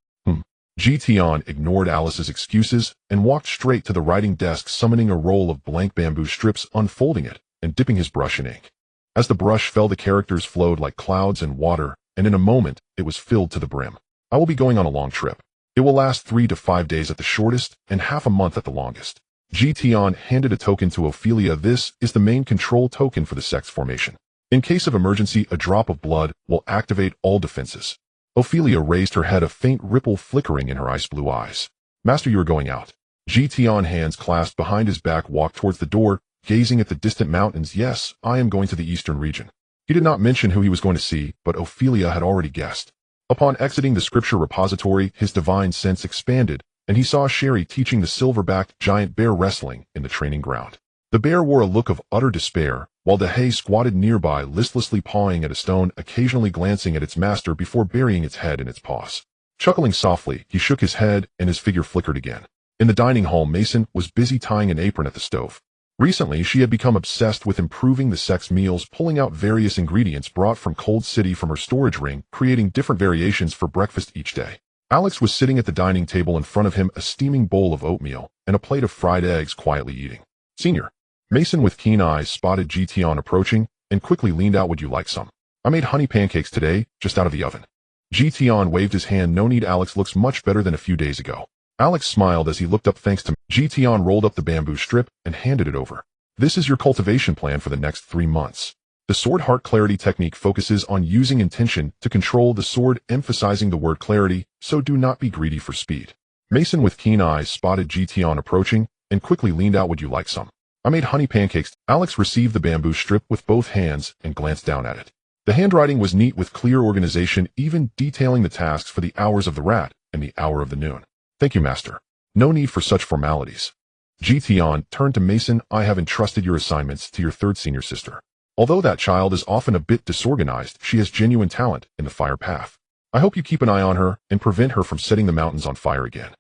Tian ignored Alice's excuses and walked straight to the writing desk, summoning a roll of blank bamboo strips, unfolding it, and dipping his brush in ink. As the brush fell, the characters flowed like clouds in water, and in a moment, it was filled to the brim. "I will be going on a long trip. It will last 3 to 5 days at the shortest, and half a month at the longest." Tian handed a token to Ophelia. "This is the main control token for the sect's formation. In case of emergency, a drop of blood will activate all defenses." Ophelia raised her head, a faint ripple flickering in her ice blue eyes. "Master, you are going out." Tian, hands clasped behind his back, walked towards the door, gazing at the distant mountains. "Yes, I am going to the eastern region." He did not mention who he was going to see, but Ophelia had already guessed. Upon exiting the scripture repository, his divine sense expanded, and he saw Sherry teaching the silver-backed giant bear wrestling in the training ground. The bear wore a look of utter despair, while the hay squatted nearby, listlessly pawing at a stone, occasionally glancing at its master before burying its head in its paws. Chuckling softly, he shook his head, and his figure flickered again. In the dining hall, Mason was busy tying an apron at the stove. Recently, she had become obsessed with improving the sect's meals, pulling out various ingredients brought from Cold City from her storage ring, creating different variations for breakfast each day. Alex was sitting at the dining table in front of him, a steaming bowl of oatmeal and a plate of fried eggs, quietly eating. "Senior." Mason, with keen eyes, spotted Tian approaching and quickly leaned out. "Would you like some? I made honey pancakes today, just out of the oven." Tian waved his hand. "No need, Alex looks much better than a few days ago." Alex smiled as he looked up. "Thanks to me." Tian rolled up the bamboo strip and handed it over. "This is your cultivation plan for the next 3 months. The sword heart clarity technique focuses on using intention to control the sword, emphasizing the word clarity, so do not be greedy for speed." Mason, with keen eyes, spotted Tian approaching and quickly leaned out. "Would you like some? I made honey pancakes." Alex received the bamboo strip with both hands and glanced down at it. The handwriting was neat with clear organization, even detailing the tasks for the hours of the rat and the hour of the noon. "Thank you, Master. No need for such formalities." Tian turned to Mason. "I have entrusted your assignments to your third senior sister. Although that child is often a bit disorganized, she has genuine talent in the fire path. I hope you keep an eye on her and prevent her from setting the mountains on fire again."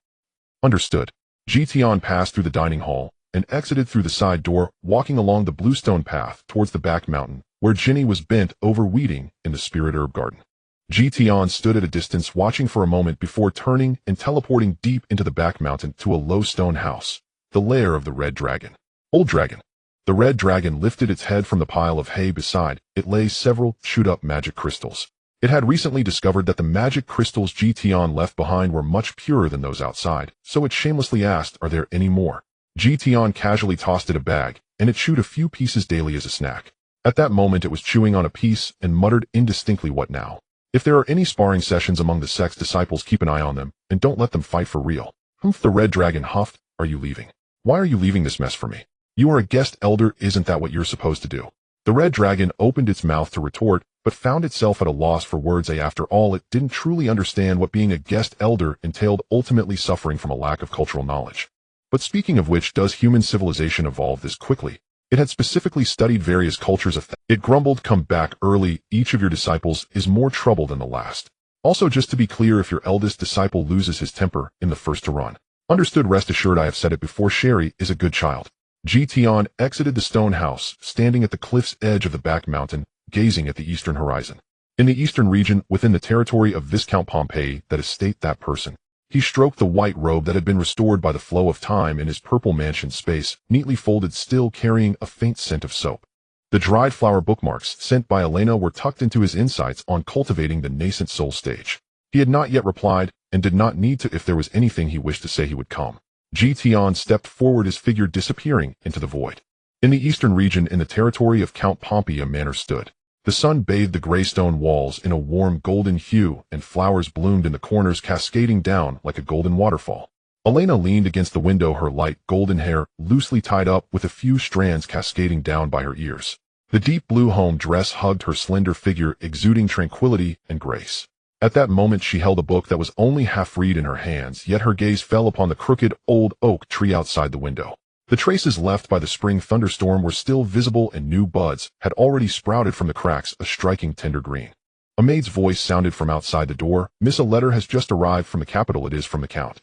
"Understood." Tian passed through the dining hall and exited through the side door, walking along the bluestone path towards the back mountain, where Jenny was bent over weeding in the spirit herb garden. Tian stood at a distance, watching for a moment before turning and teleporting deep into the back mountain to a low stone house, the lair of the red dragon. "Old dragon." The red dragon lifted its head from the pile of hay beside it. Lay several chewed-up magic crystals. It had recently discovered that the magic crystals Tian left behind were much purer than those outside, so it shamelessly asked, "Are there any more?" Tian casually tossed it a bag, and it chewed a few pieces daily as a snack. At that moment, it was chewing on a piece and muttered indistinctly, "What now? If there are any sparring sessions among the sect's disciples, keep an eye on them, and don't let them fight for real." "Humph," the red dragon huffed. "Are you leaving? Why are you leaving this mess for me?" You are a guest elder, isn't that what you're supposed to do? The red dragon opened its mouth to retort, but found itself at a loss for words. After all, it didn't truly understand what being a guest elder entailed, ultimately suffering from a lack of cultural knowledge. But speaking of which, does human civilization evolve this quickly? It had specifically studied various cultures of It grumbled, come back early, each of your disciples is more trouble than the last. Also, just to be clear, if your eldest disciple loses his temper, in the first to run. Understood, rest assured I have said it before, Sherry is a good child. Tian exited the stone house, standing at the cliff's edge of the back mountain, gazing at the eastern horizon. In the eastern region, within the territory of Viscount Pompeii, that is state that person. He stroked the white robe that had been restored by the flow of time in his purple mansion space, neatly folded, still carrying a faint scent of soap. The dried flower bookmarks sent by Elena were tucked into his insights on cultivating the nascent soul stage. He had not yet replied, and did not need to. If there was anything he wished to say, he would come. Tian stepped forward, his figure disappearing into the void. In the eastern region, in the territory of Count Pompey, a manor stood. The sun bathed the gray stone walls in a warm golden hue, and flowers bloomed in the corners, cascading down like a golden waterfall. Elena leaned against the window, her light golden hair loosely tied up with a few strands cascading down by her ears. The deep blue home dress hugged her slender figure, exuding tranquility and grace. At that moment she held a book that was only half-read in her hands, yet her gaze fell upon the crooked old oak tree outside the window. The traces left by the spring thunderstorm were still visible, and new buds had already sprouted from the cracks, a striking tender green. A maid's voice sounded from outside the door. "Miss, a letter has just arrived from the capital. It is from the Count."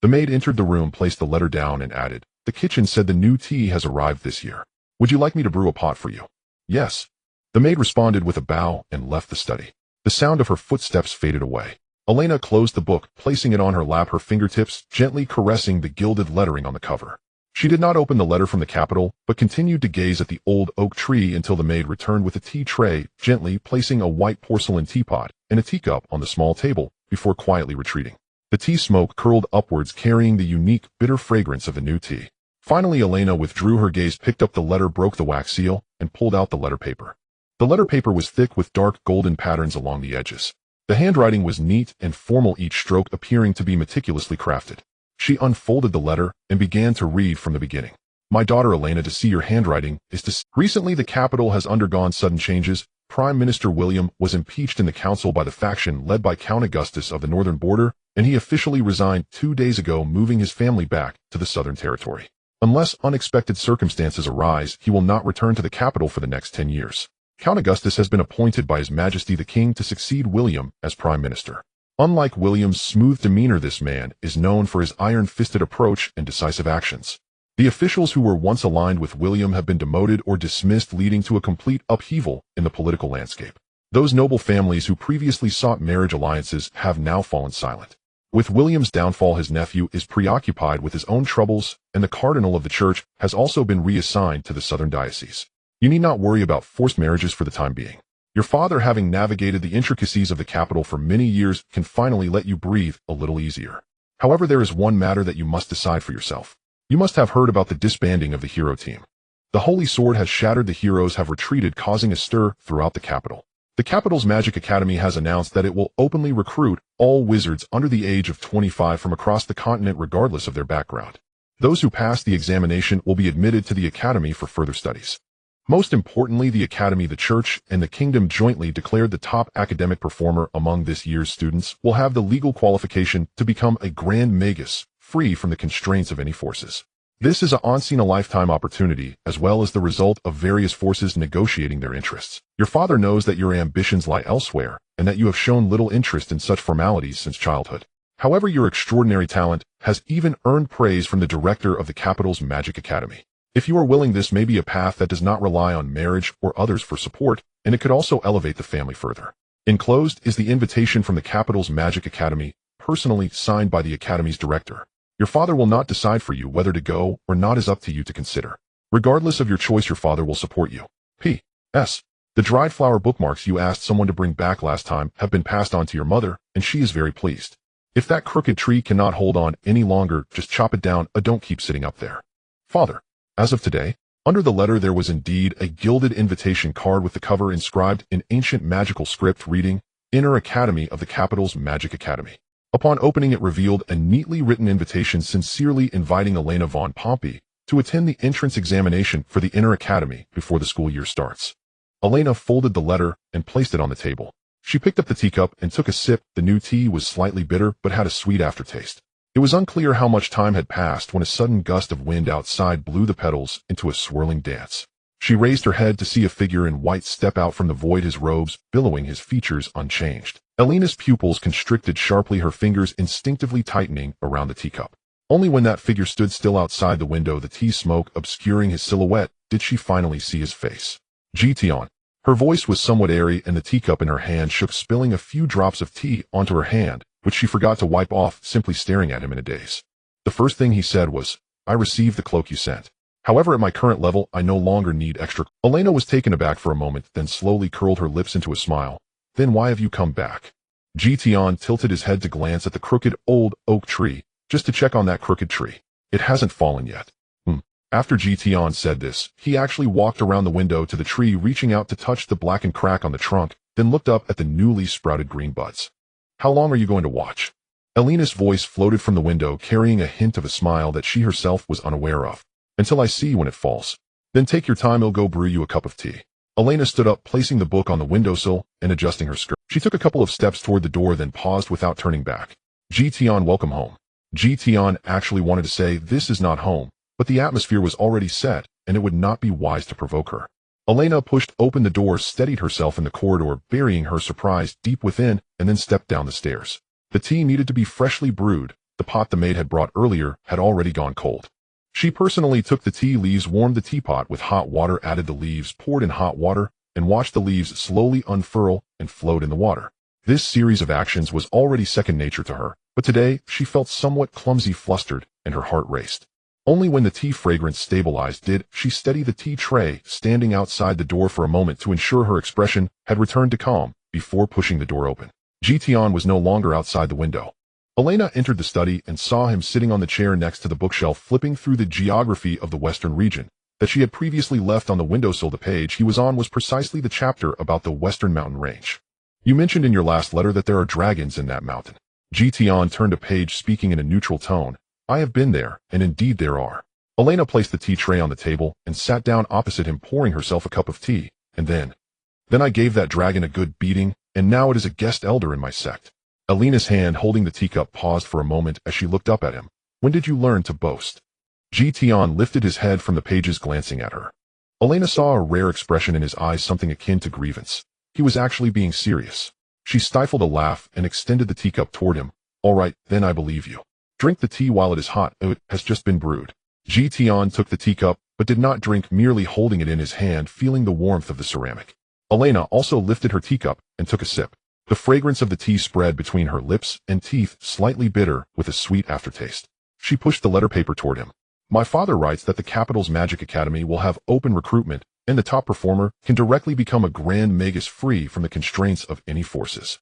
The maid entered the room, placed the letter down, and added, "The kitchen said the new tea has arrived this year. Would you like me to brew a pot for you?" "Yes." The maid responded with a bow and left the study. The sound of her footsteps faded away. Elena closed the book, placing it on her lap, her fingertips gently caressing the gilded lettering on the cover. She did not open the letter from the capital, but continued to gaze at the old oak tree until the maid returned with a tea tray, gently placing a white porcelain teapot and a teacup on the small table, before quietly retreating. The tea smoke curled upwards, carrying the unique, bitter fragrance of the new tea. Finally, Elena withdrew her gaze, picked up the letter, broke the wax seal, and pulled out the letter paper. The letter paper was thick with dark golden patterns along the edges. The handwriting was neat and formal, each stroke appearing to be meticulously crafted. She unfolded the letter and began to read from the beginning. "My daughter Elena, to see your handwriting is to see. Recently the capital has undergone sudden changes. Prime Minister William was impeached in the council by the faction led by Count Augustus of the northern border, and he officially resigned 2 days ago, moving his family back to the southern territory. Unless unexpected circumstances arise, he will not return to the capital for the next 10 years. Count Augustus has been appointed by His Majesty the King to succeed William as Prime Minister. Unlike William's smooth demeanor, this man is known for his iron-fisted approach and decisive actions. The officials who were once aligned with William have been demoted or dismissed, leading to a complete upheaval in the political landscape. Those noble families who previously sought marriage alliances have now fallen silent. With William's downfall, his nephew is preoccupied with his own troubles, and the cardinal of the church has also been reassigned to the southern diocese. You need not worry about forced marriages for the time being. Your father, having navigated the intricacies of the capital for many years, can finally let you breathe a little easier. However, there is one matter that you must decide for yourself. You must have heard about the disbanding of the hero team. The Holy Sword has shattered, the heroes have retreated, causing a stir throughout the capital. The capital's Magic Academy has announced that it will openly recruit all wizards under the age of 25 from across the continent, regardless of their background. Those who pass the examination will be admitted to the academy for further studies. Most importantly, the academy, the church, and the kingdom jointly declared the top academic performer among this year's students will have the legal qualification to become a Grand Magus, free from the constraints of any forces. This is a once-in-a-lifetime opportunity, as well as the result of various forces negotiating their interests. Your father knows that your ambitions lie elsewhere, and that you have shown little interest in such formalities since childhood. However, your extraordinary talent has even earned praise from the director of the capital's Magic Academy. If you are willing, this may be a path that does not rely on marriage or others for support, and it could also elevate the family further. Enclosed is the invitation from the capital's Magic Academy, personally signed by the academy's director. Your father will not decide for you whether to go or not, is up to you to consider. Regardless of your choice, your father will support you. P.S. The dried flower bookmarks you asked someone to bring back last time have been passed on to your mother, and she is very pleased. If that crooked tree cannot hold on any longer, just chop it down. Don't keep sitting up there. Father. As of today, under the letter there was indeed a gilded invitation card with the cover inscribed in ancient magical script reading, "Inner Academy of the Capital's Magic Academy." Upon opening, it revealed a neatly written invitation sincerely inviting Elena von Pompey to attend the entrance examination for the inner academy before the school year starts. Elena folded the letter and placed it on the table. She picked up the teacup and took a sip. The new tea was slightly bitter but had a sweet aftertaste. It was unclear how much time had passed when a sudden gust of wind outside blew the petals into a swirling dance. She raised her head to see a figure in white step out from the void, his robes billowing, his features unchanged. Elena's pupils constricted sharply, her fingers instinctively tightening around the teacup. Only when that figure stood still outside the window, the tea smoke obscuring his silhouette, did she finally see his face. Tian. Her voice was somewhat airy, and the teacup in her hand shook, spilling a few drops of tea onto her hand, which she forgot to wipe off, simply staring at him in a daze. The first thing he said was, "I received the cloak you sent. However, at my current level, I no longer need extra." Elena was taken aback for a moment, then slowly curled her lips into a smile. "Then why have you come back?" Tian tilted his head to glance at the crooked old oak tree, just to check on that crooked tree. "It hasn't fallen yet." After Tian said this, he actually walked around the window to the tree, reaching out to touch the blackened crack on the trunk, then looked up at the newly sprouted green buds. "How long are you going to watch?" Elena's voice floated from the window, carrying a hint of a smile that she herself was unaware of. "Until I see when it falls. Then take your time, I'll go brew you a cup of tea." Elena stood up, placing the book on the windowsill and adjusting her skirt. She took a couple of steps toward the door, then paused without turning back. Tian, welcome home." Tian actually wanted to say, "This is not home," but the atmosphere was already set, and it would not be wise to provoke her. Elena pushed open the door, steadied herself in the corridor, burying her surprise deep within, and then stepped down the stairs. The tea needed to be freshly brewed. The pot the maid had brought earlier had already gone cold. She personally took the tea leaves, warmed the teapot with hot water, added the leaves, poured in hot water, and watched the leaves slowly unfurl and float in the water. This series of actions was already second nature to her, but today she felt somewhat clumsy, flustered, and her heart raced. Only when the tea fragrance stabilized did she steady the tea tray, standing outside the door for a moment to ensure her expression had returned to calm before pushing the door open. Tian was no longer outside the window. Elena entered the study and saw him sitting on the chair next to the bookshelf, flipping through the geography of the Western region that she had previously left on the windowsill. The page he was on was precisely the chapter about the Western Mountain Range. "You mentioned in your last letter that there are dragons in that mountain." Tian turned a page, speaking in a neutral tone. "I have been there, and indeed there are." Elena placed the tea tray on the table and sat down opposite him, pouring herself a cup of tea. "And then I gave that dragon a good beating, and now it is a guest elder in my sect." Elena's hand holding the teacup paused for a moment as she looked up at him. "When did you learn to boast?" Tian lifted his head from the pages, glancing at her. Elena saw a rare expression in his eyes, something akin to grievance. He was actually being serious. She stifled a laugh and extended the teacup toward him. "All right, then I believe you. Drink the tea while it is hot. It has just been brewed." Tian took the teacup, but did not drink, merely holding it in his hand, feeling the warmth of the ceramic. Elena also lifted her teacup and took a sip. The fragrance of the tea spread between her lips and teeth, slightly bitter with a sweet aftertaste. She pushed the letter paper toward him. "My father writes that the capital's magic academy will have open recruitment, and the top performer can directly become a grand magus, free from the constraints of any forces."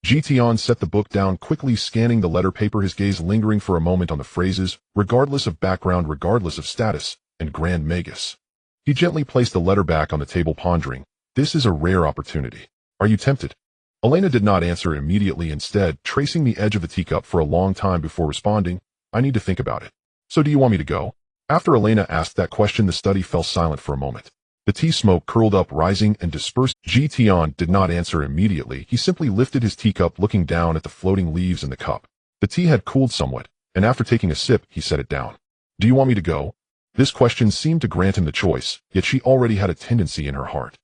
Tian set the book down, quickly scanning the letter paper, his gaze lingering for a moment on the phrases, "regardless of background, regardless of status," and "grand magus." He gently placed the letter back on the table, pondering. "This is a rare opportunity. Are you tempted?" Elena did not answer immediately, instead tracing the edge of the teacup for a long time before responding. "I need to think about it." "So do you want me to go?" After Elena asked that question, the study fell silent for a moment. The tea smoke curled up, rising and dispersed. Tian did not answer immediately. He simply lifted his teacup, looking down at the floating leaves in the cup. The tea had cooled somewhat, and after taking a sip, he set it down. "Do you want me to go?" This question seemed to grant him the choice, yet she already had a tendency in her heart.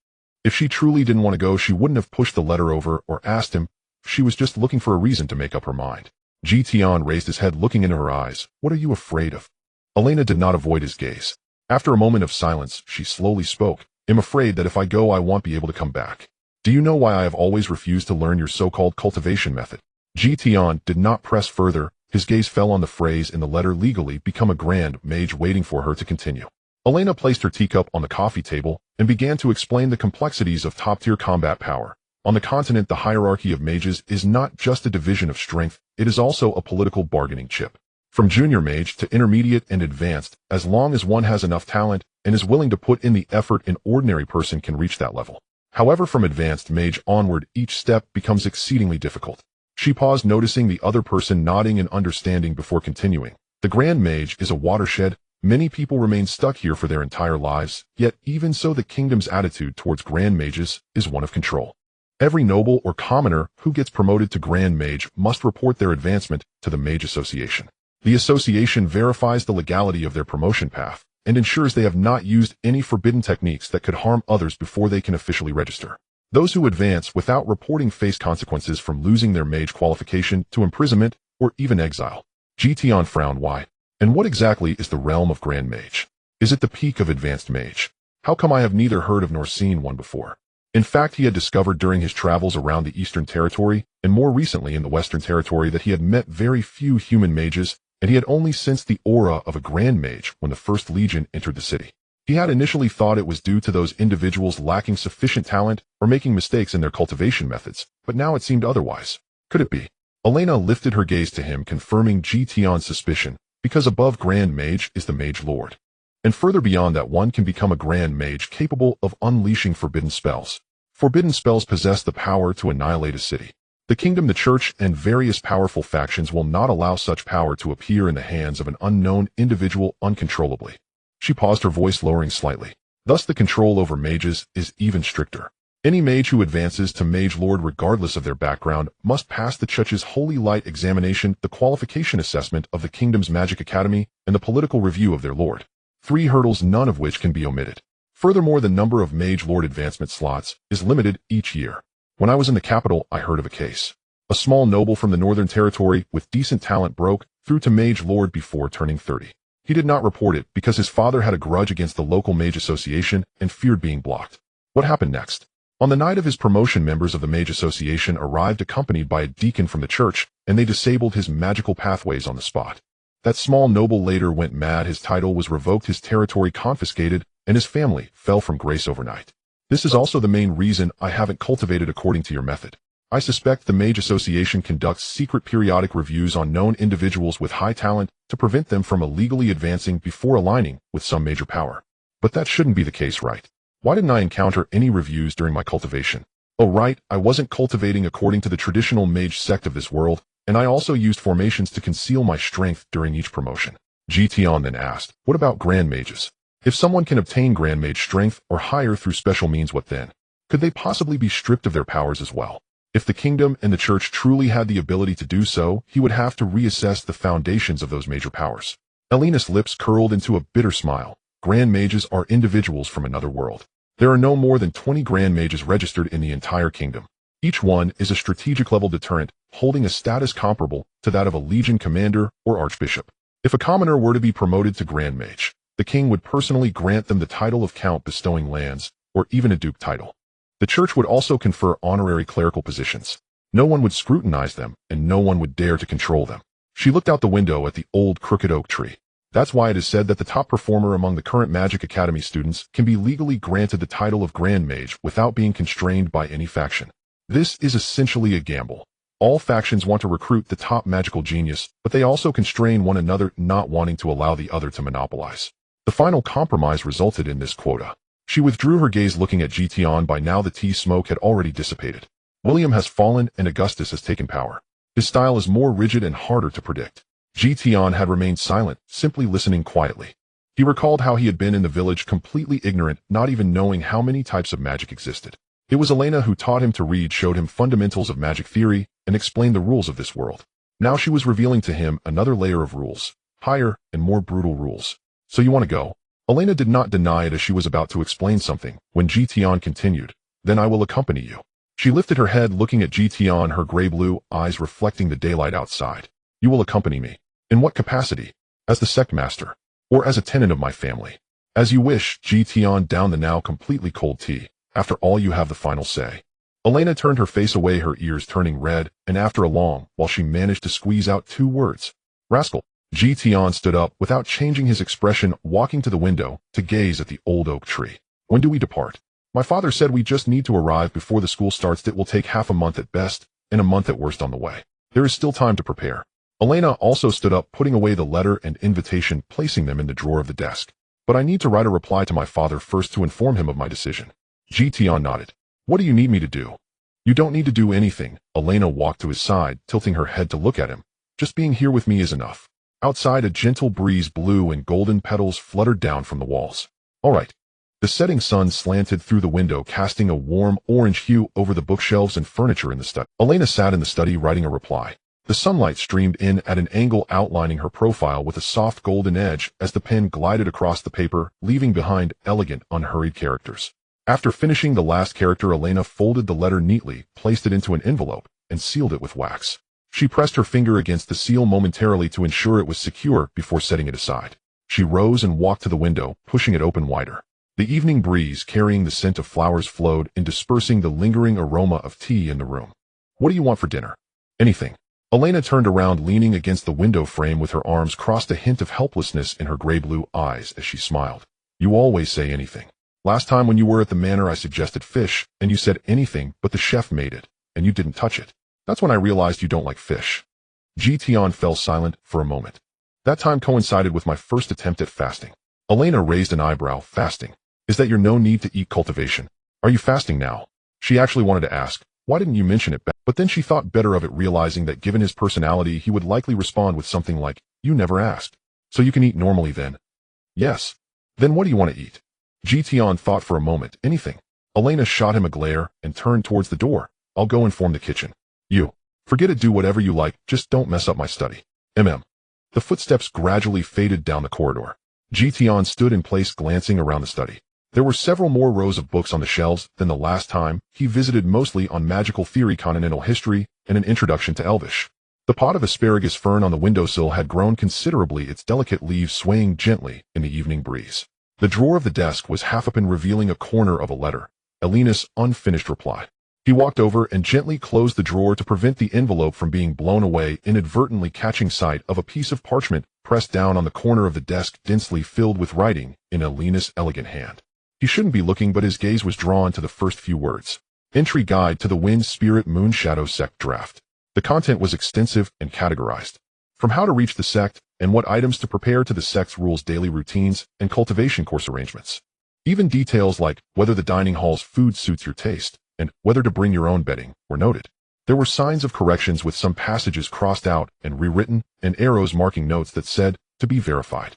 If she truly didn't want to go, she wouldn't have pushed the letter over or asked him. She was just looking for a reason to make up her mind. Tian raised his head, looking into her eyes. "What are you afraid of?" Elena did not avoid his gaze. After a moment of silence, she slowly spoke. "I'm afraid that if I go, I won't be able to come back. Do you know why I have always refused to learn your so-called cultivation method?" Tian did not press further. His gaze fell on the phrase in the letter, "legally become a grand mage," waiting for her to continue. Elena placed her teacup on the coffee table and began to explain the complexities of top-tier combat power. On the continent, the hierarchy of mages is not just a division of strength, it is also a political bargaining chip. From junior mage to intermediate and advanced, as long as one has enough talent and is willing to put in the effort, an ordinary person can reach that level. However, from advanced mage onward, each step becomes exceedingly difficult. She paused, noticing the other person nodding in understanding before continuing. "The Grand Mage is a watershed, Many people remain stuck here for their entire lives, yet even so the kingdom's attitude towards Grand Mages is one of control. Every noble or commoner who gets promoted to Grand Mage must report their advancement to the Mage Association. The association verifies the legality of their promotion path and ensures they have not used any forbidden techniques that could harm others before they can officially register. Those who advance without reporting face consequences from losing their mage qualification to imprisonment or even exile. Tian frowned. Why? And what exactly is the realm of Grand Mage? Is it the peak of advanced mage? How come I have neither heard of nor seen one before? In fact, he had discovered during his travels around the Eastern Territory, and more recently in the Western Territory, that he had met very few human mages, and he had only sensed the aura of a Grand Mage when the First Legion entered the city. He had initially thought it was due to those individuals lacking sufficient talent or making mistakes in their cultivation methods, but now it seemed otherwise. Could it be? Elena lifted her gaze to him, confirming Tian's suspicion, because above Grand Mage is the Mage Lord. And further beyond that, one can become a Grand Mage capable of unleashing forbidden spells. Forbidden spells possess the power to annihilate a city. The kingdom, the church, and various powerful factions will not allow such power to appear in the hands of an unknown individual uncontrollably. She paused, her voice lowering slightly. Thus the control over mages is even stricter. Any mage who advances to Mage Lord regardless of their background must pass the Church's Holy Light examination, the qualification assessment of the kingdom's magic academy, and the political review of their lord. 3 hurdles, none of which can be omitted. Furthermore, the number of Mage Lord advancement slots is limited each year. When I was in the capital, I heard of a case. A small noble from the Northern Territory with decent talent broke through to Mage Lord before turning 30. He did not report it because his father had a grudge against the local Mage Association and feared being blocked. What happened next? On the night of his promotion, members of the Mage Association arrived accompanied by a deacon from the church, and they disabled his magical pathways on the spot. That small noble later went mad, his title was revoked, his territory confiscated, and his family fell from grace overnight. This is also the main reason I haven't cultivated according to your method. I suspect the Mage Association conducts secret periodic reviews on known individuals with high talent to prevent them from illegally advancing before aligning with some major power. But that shouldn't be the case, right? Why didn't I encounter any reviews during my cultivation? Oh right, I wasn't cultivating according to the traditional mage sect of this world, and I also used formations to conceal my strength during each promotion. Tian then asked, what about Grand Mages? If someone can obtain Grand Mage strength or higher through special means, what then? Could they possibly be stripped of their powers as well? If the kingdom and the church truly had the ability to do so, he would have to reassess the foundations of those major powers. Elena's lips curled into a bitter smile. Grand Mages are individuals from another world. There are no more than 20 Grand Mages registered in the entire kingdom. Each one is a strategic level deterrent, holding a status comparable to that of a legion commander or archbishop. If a commoner were to be promoted to Grand Mage, the king would personally grant them the title of count, bestowing lands, or even a duke title. The church would also confer honorary clerical positions. No one would scrutinize them, and no one would dare to control them. She looked out the window at the old crooked oak tree. That's why it is said that the top performer among the current Magic Academy students can be legally granted the title of Grand Mage without being constrained by any faction. This is essentially a gamble. All factions want to recruit the top magical genius, but they also constrain one another, not wanting to allow the other to monopolize. The final compromise resulted in this quota. She withdrew her gaze, looking at Tian. By now the tea smoke had already dissipated. William has fallen and Augustus has taken power. His style is more rigid and harder to predict. Tian had remained silent, simply listening quietly. He recalled how he had been in the village completely ignorant, not even knowing how many types of magic existed. It was Elena who taught him to read, showed him fundamentals of magic theory, and explained the rules of this world. Now she was revealing to him another layer of rules, higher and more brutal rules. So you want to go? Elena did not deny it as she was about to explain something, when Tian continued, then I will accompany you. She lifted her head, looking at Tian, her gray-blue eyes reflecting the daylight outside. You will accompany me. In what capacity? As the sect master? Or as a tenant of my family? As you wish. Tian downed the now completely cold tea. After all, you have the final say. Elena turned her face away, her ears turning red, and after a long while she managed to squeeze out 2 words. Rascal. Tian stood up without changing his expression, walking to the window to gaze at the old oak tree. When do we depart? My father said we just need to arrive before the school starts. It will take half a month at best, and a month at worst on the way. There is still time to prepare. Elena also stood up, putting away the letter and invitation, placing them in the drawer of the desk. But I need to write a reply to my father first to inform him of my decision. Tian nodded. What do you need me to do? You don't need to do anything. Elena walked to his side, tilting her head to look at him. Just being here with me is enough. Outside, a gentle breeze blew and golden petals fluttered down from the walls. All right. The setting sun slanted through the window, casting a warm orange hue over the bookshelves and furniture in the study. Elena sat in the study writing a reply. The sunlight streamed in at an angle, outlining her profile with a soft golden edge as the pen glided across the paper, leaving behind elegant, unhurried characters. After finishing the last character, Elena folded the letter neatly, placed it into an envelope, and sealed it with wax. She pressed her finger against the seal momentarily to ensure it was secure before setting it aside. She rose and walked to the window, pushing it open wider. The evening breeze, carrying the scent of flowers, flowed in, dispersing the lingering aroma of tea in the room. What do you want for dinner? Anything. Elena turned around, leaning against the window frame with her arms crossed, a hint of helplessness in her gray-blue eyes as she smiled. You always say anything. Last time when you were at the manor I suggested fish, and you said anything, but the chef made it, and you didn't touch it. That's when I realized you don't like fish. Tian fell silent for a moment. That time coincided with my first attempt at fasting. Elena raised an eyebrow. Fasting? Is that your no need to eat cultivation? Are you fasting now? She actually wanted to ask, why didn't you mention it back? But then she thought better of it, realizing that given his personality he would likely respond with something like, you never asked. So you can eat normally then? Yes. Then what do you want to eat? Tian thought for a moment. Anything. Elena shot him a glare and turned towards the door. I'll go inform the kitchen. You. Forget it, do whatever you like, just don't mess up my study. The footsteps gradually faded down the corridor. Tian stood in place, glancing around the study. There were several more rows of books on the shelves than the last time he visited, mostly on magical theory, continental history, and an introduction to Elvish. The pot of asparagus fern on the windowsill had grown considerably, its delicate leaves swaying gently in the evening breeze. The drawer of the desk was half open, revealing a corner of a letter, Elena's unfinished reply. He walked over and gently closed the drawer to prevent the envelope from being blown away, inadvertently catching sight of a piece of parchment pressed down on the corner of the desk, densely filled with writing in Elena's elegant hand. He shouldn't be looking, but his gaze was drawn to the first few words. Entry Guide to the Wind Spirit Moon Shadow Sect Draft. The content was extensive and categorized. From how to reach the sect and what items to prepare to the sect's rules, daily routines, and cultivation course arrangements. Even details like whether the dining hall's food suits your taste and whether to bring your own bedding were noted. There were signs of corrections, with some passages crossed out and rewritten, and arrows marking notes that said, to be verified.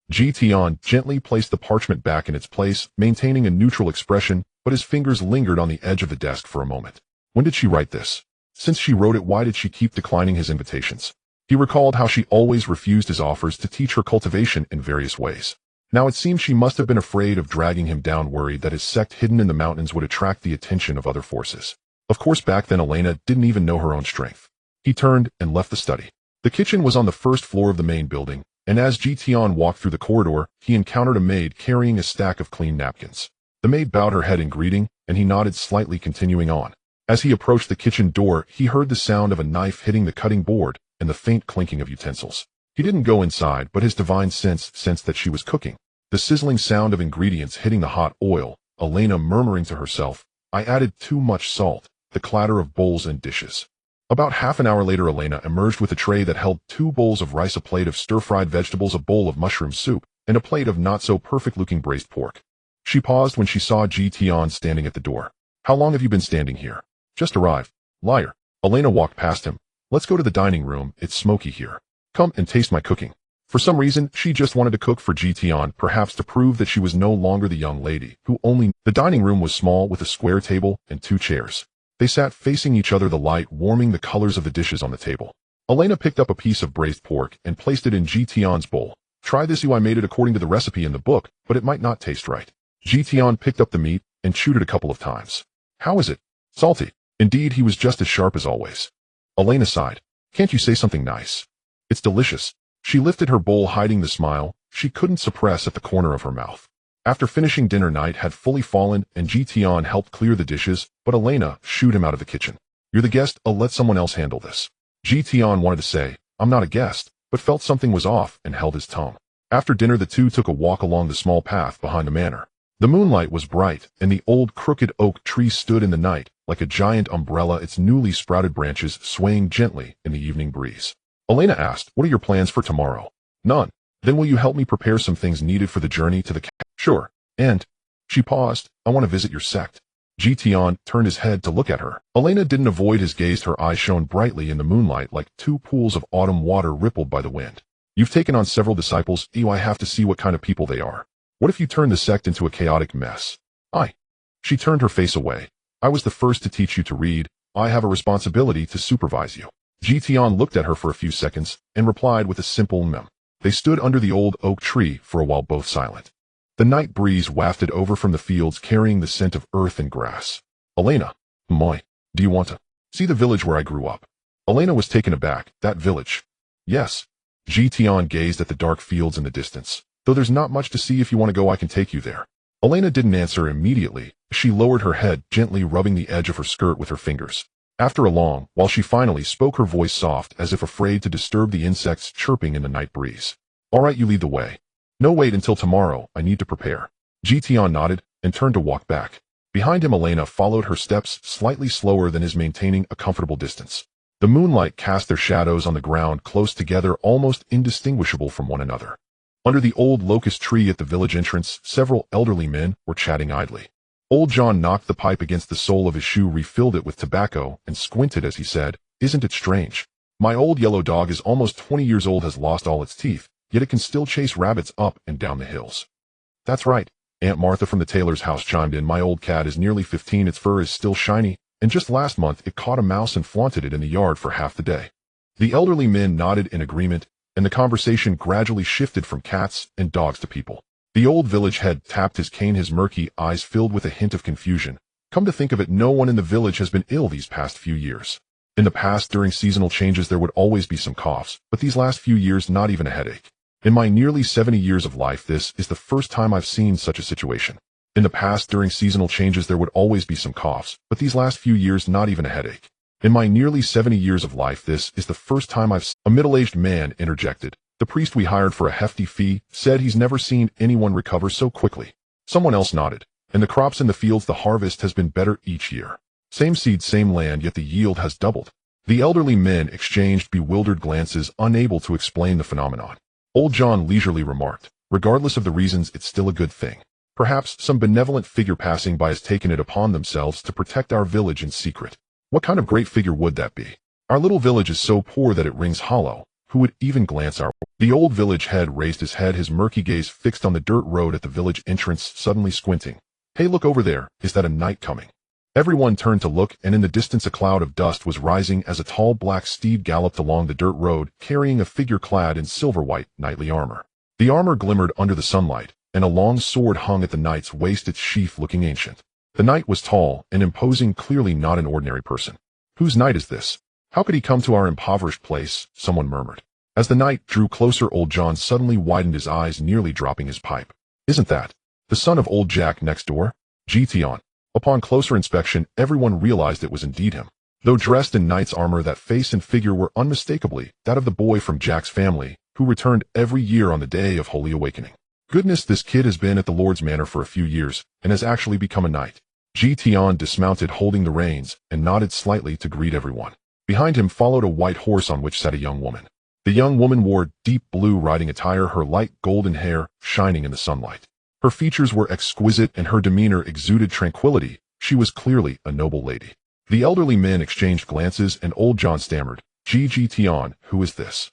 Tian gently placed the parchment back in its place, maintaining a neutral expression, but his fingers lingered on the edge of the desk for a moment. When did she write this? Since she wrote it, why did she keep declining his invitations? He recalled how she always refused his offers to teach her cultivation in various ways. Now it seemed she must have been afraid of dragging him down, worried that his sect hidden in the mountains would attract the attention of other forces. Of course, back then Elena didn't even know her own strength. He turned and left the study. The kitchen was on the first floor of the main building, and as Tian walked through the corridor, he encountered a maid carrying a stack of clean napkins. The maid bowed her head in greeting, and he nodded slightly, continuing on. As he approached the kitchen door, he heard the sound of a knife hitting the cutting board and the faint clinking of utensils. He didn't go inside, but his divine sense sensed that she was cooking. The sizzling sound of ingredients hitting the hot oil, Elena murmuring to herself, I added too much salt, the clatter of bowls and dishes. About half an hour later, Elena emerged with a tray that held 2 bowls of rice, a plate of stir-fried vegetables, a bowl of mushroom soup, and a plate of not-so-perfect-looking braised pork. She paused when she saw Tian standing at the door. How long have you been standing here? Just arrived. Liar. Elena walked past him. Let's go to the dining room, it's smoky here. Come and taste my cooking. For some reason, she just wanted to cook for Tian, perhaps to prove that she was no longer the young lady who only... The dining room was small, with a square table and 2 chairs. They sat facing each other, the light warming the colors of the dishes on the table. Elena picked up a piece of braised pork and placed it in Tian's bowl. Try this, I made it according to the recipe in the book, but it might not taste right. Tian picked up the meat and chewed it a couple of times. How is it? Salty. Indeed, he was just as sharp as always. Elena sighed. Can't you say something nice? It's delicious. She lifted her bowl, hiding the smile she couldn't suppress at the corner of her mouth. After finishing dinner, night had fully fallen, and Tian helped clear the dishes, but Elena shooed him out of the kitchen. You're the guest, I'll let someone else handle this. Tian wanted to say, I'm not a guest, but felt something was off and held his tongue. After dinner, the two took a walk along the small path behind the manor. The moonlight was bright, and the old crooked oak tree stood in the night like a giant umbrella, its newly sprouted branches swaying gently in the evening breeze. Elena asked, what are your plans for tomorrow? None. Then will you help me prepare some things needed for the journey to the Sure. And... She paused. I want to visit your sect. Tian turned his head to look at her. Elena didn't avoid his gaze. Her eyes shone brightly in the moonlight like 2 pools of autumn water rippled by the wind. You've taken on several disciples. I have to see what kind of people they are. What if you turn the sect into a chaotic mess? She turned her face away. I was the first to teach you to read. I have a responsibility to supervise you. Tian looked at her for a few seconds and replied with a simple mem. They stood under the old oak tree for a while, both silent. The night breeze wafted over from the fields carrying the scent of earth and grass. Elena, do you want to see the village where I grew up? Elena was taken aback. That village? Yes. Tian gazed at the dark fields in the distance. Though there's not much to see, if you want to go, I can take you there. Elena didn't answer immediately. She lowered her head, gently rubbing the edge of her skirt with her fingers. After a long while she finally spoke, her voice soft as if afraid to disturb the insects chirping in the night breeze. All right, you lead the way. No, wait until tomorrow, I need to prepare. Tian nodded and turned to walk back. Behind him, Elena followed, her steps slightly slower than his, maintaining a comfortable distance. The moonlight cast their shadows on the ground close together, almost indistinguishable from one another. Under the old locust tree at the village entrance, several elderly men were chatting idly. Old John knocked the pipe against the sole of his shoe, refilled it with tobacco, and squinted as he said, "Isn't it strange? My old yellow dog is almost 20 years old, has lost all its teeth, yet it can still chase rabbits up and down the hills." That's right, Aunt Martha from the tailor's house chimed in. My old cat is nearly 15, its fur is still shiny, and just last month it caught a mouse and flaunted it in the yard for half the day. The elderly men nodded in agreement, and the conversation gradually shifted from cats and dogs to people. The old village head tapped his cane, his murky eyes filled with a hint of confusion. Come to think of it, no one in the village has been ill these past few years. In the past, during seasonal changes, there would always be some coughs, but these last few years, not even a headache. In my nearly 70 years of life, this is the first time I've seen such a situation. In the past, during seasonal changes, there would always be some coughs, but these last few years, not even a headache. In my nearly 70 years of life, this is the first time I've... A middle-aged man interjected. The priest we hired for a hefty fee said he's never seen anyone recover so quickly. Someone else nodded. And the crops in the fields, the harvest has been better each year. Same seed, same land, yet the yield has doubled. The elderly men exchanged bewildered glances, unable to explain the phenomenon. Old John leisurely remarked, regardless of the reasons, it's still a good thing. Perhaps some benevolent figure passing by has taken it upon themselves to protect our village in secret. What kind of great figure would that be? Our little village is so poor that it rings hollow. Who would even glance our way? The old village head raised his head, his murky gaze fixed on the dirt road at the village entrance, suddenly squinting. Hey, look over there. Is that a knight coming? Everyone turned to look, and in the distance a cloud of dust was rising as a tall black steed galloped along the dirt road, carrying a figure clad in silver-white knightly armor. The armor glimmered under the sunlight, and a long sword hung at the knight's waist, its sheath looking ancient. The knight was tall and imposing, clearly not an ordinary person. Whose knight is this? How could he come to our impoverished place? Someone murmured. As the knight drew closer, old John suddenly widened his eyes, nearly dropping his pipe. Isn't that the son of old Jack next door? Tian. Upon closer inspection, everyone realized it was indeed him. Though dressed in knight's armor, that face and figure were unmistakably that of the boy from Jack's family, who returned every year on the day of Holy Awakening. Goodness, this kid has been at the Lord's Manor for a few years, and has actually become a knight. Tian dismounted, holding the reins, and nodded slightly to greet everyone. Behind him followed a white horse on which sat a young woman. The young woman wore deep blue riding attire, her light golden hair shining in the sunlight. Her features were exquisite and her demeanor exuded tranquility. She was clearly a noble lady. The elderly men exchanged glances, and old John stammered, Tian, who is this?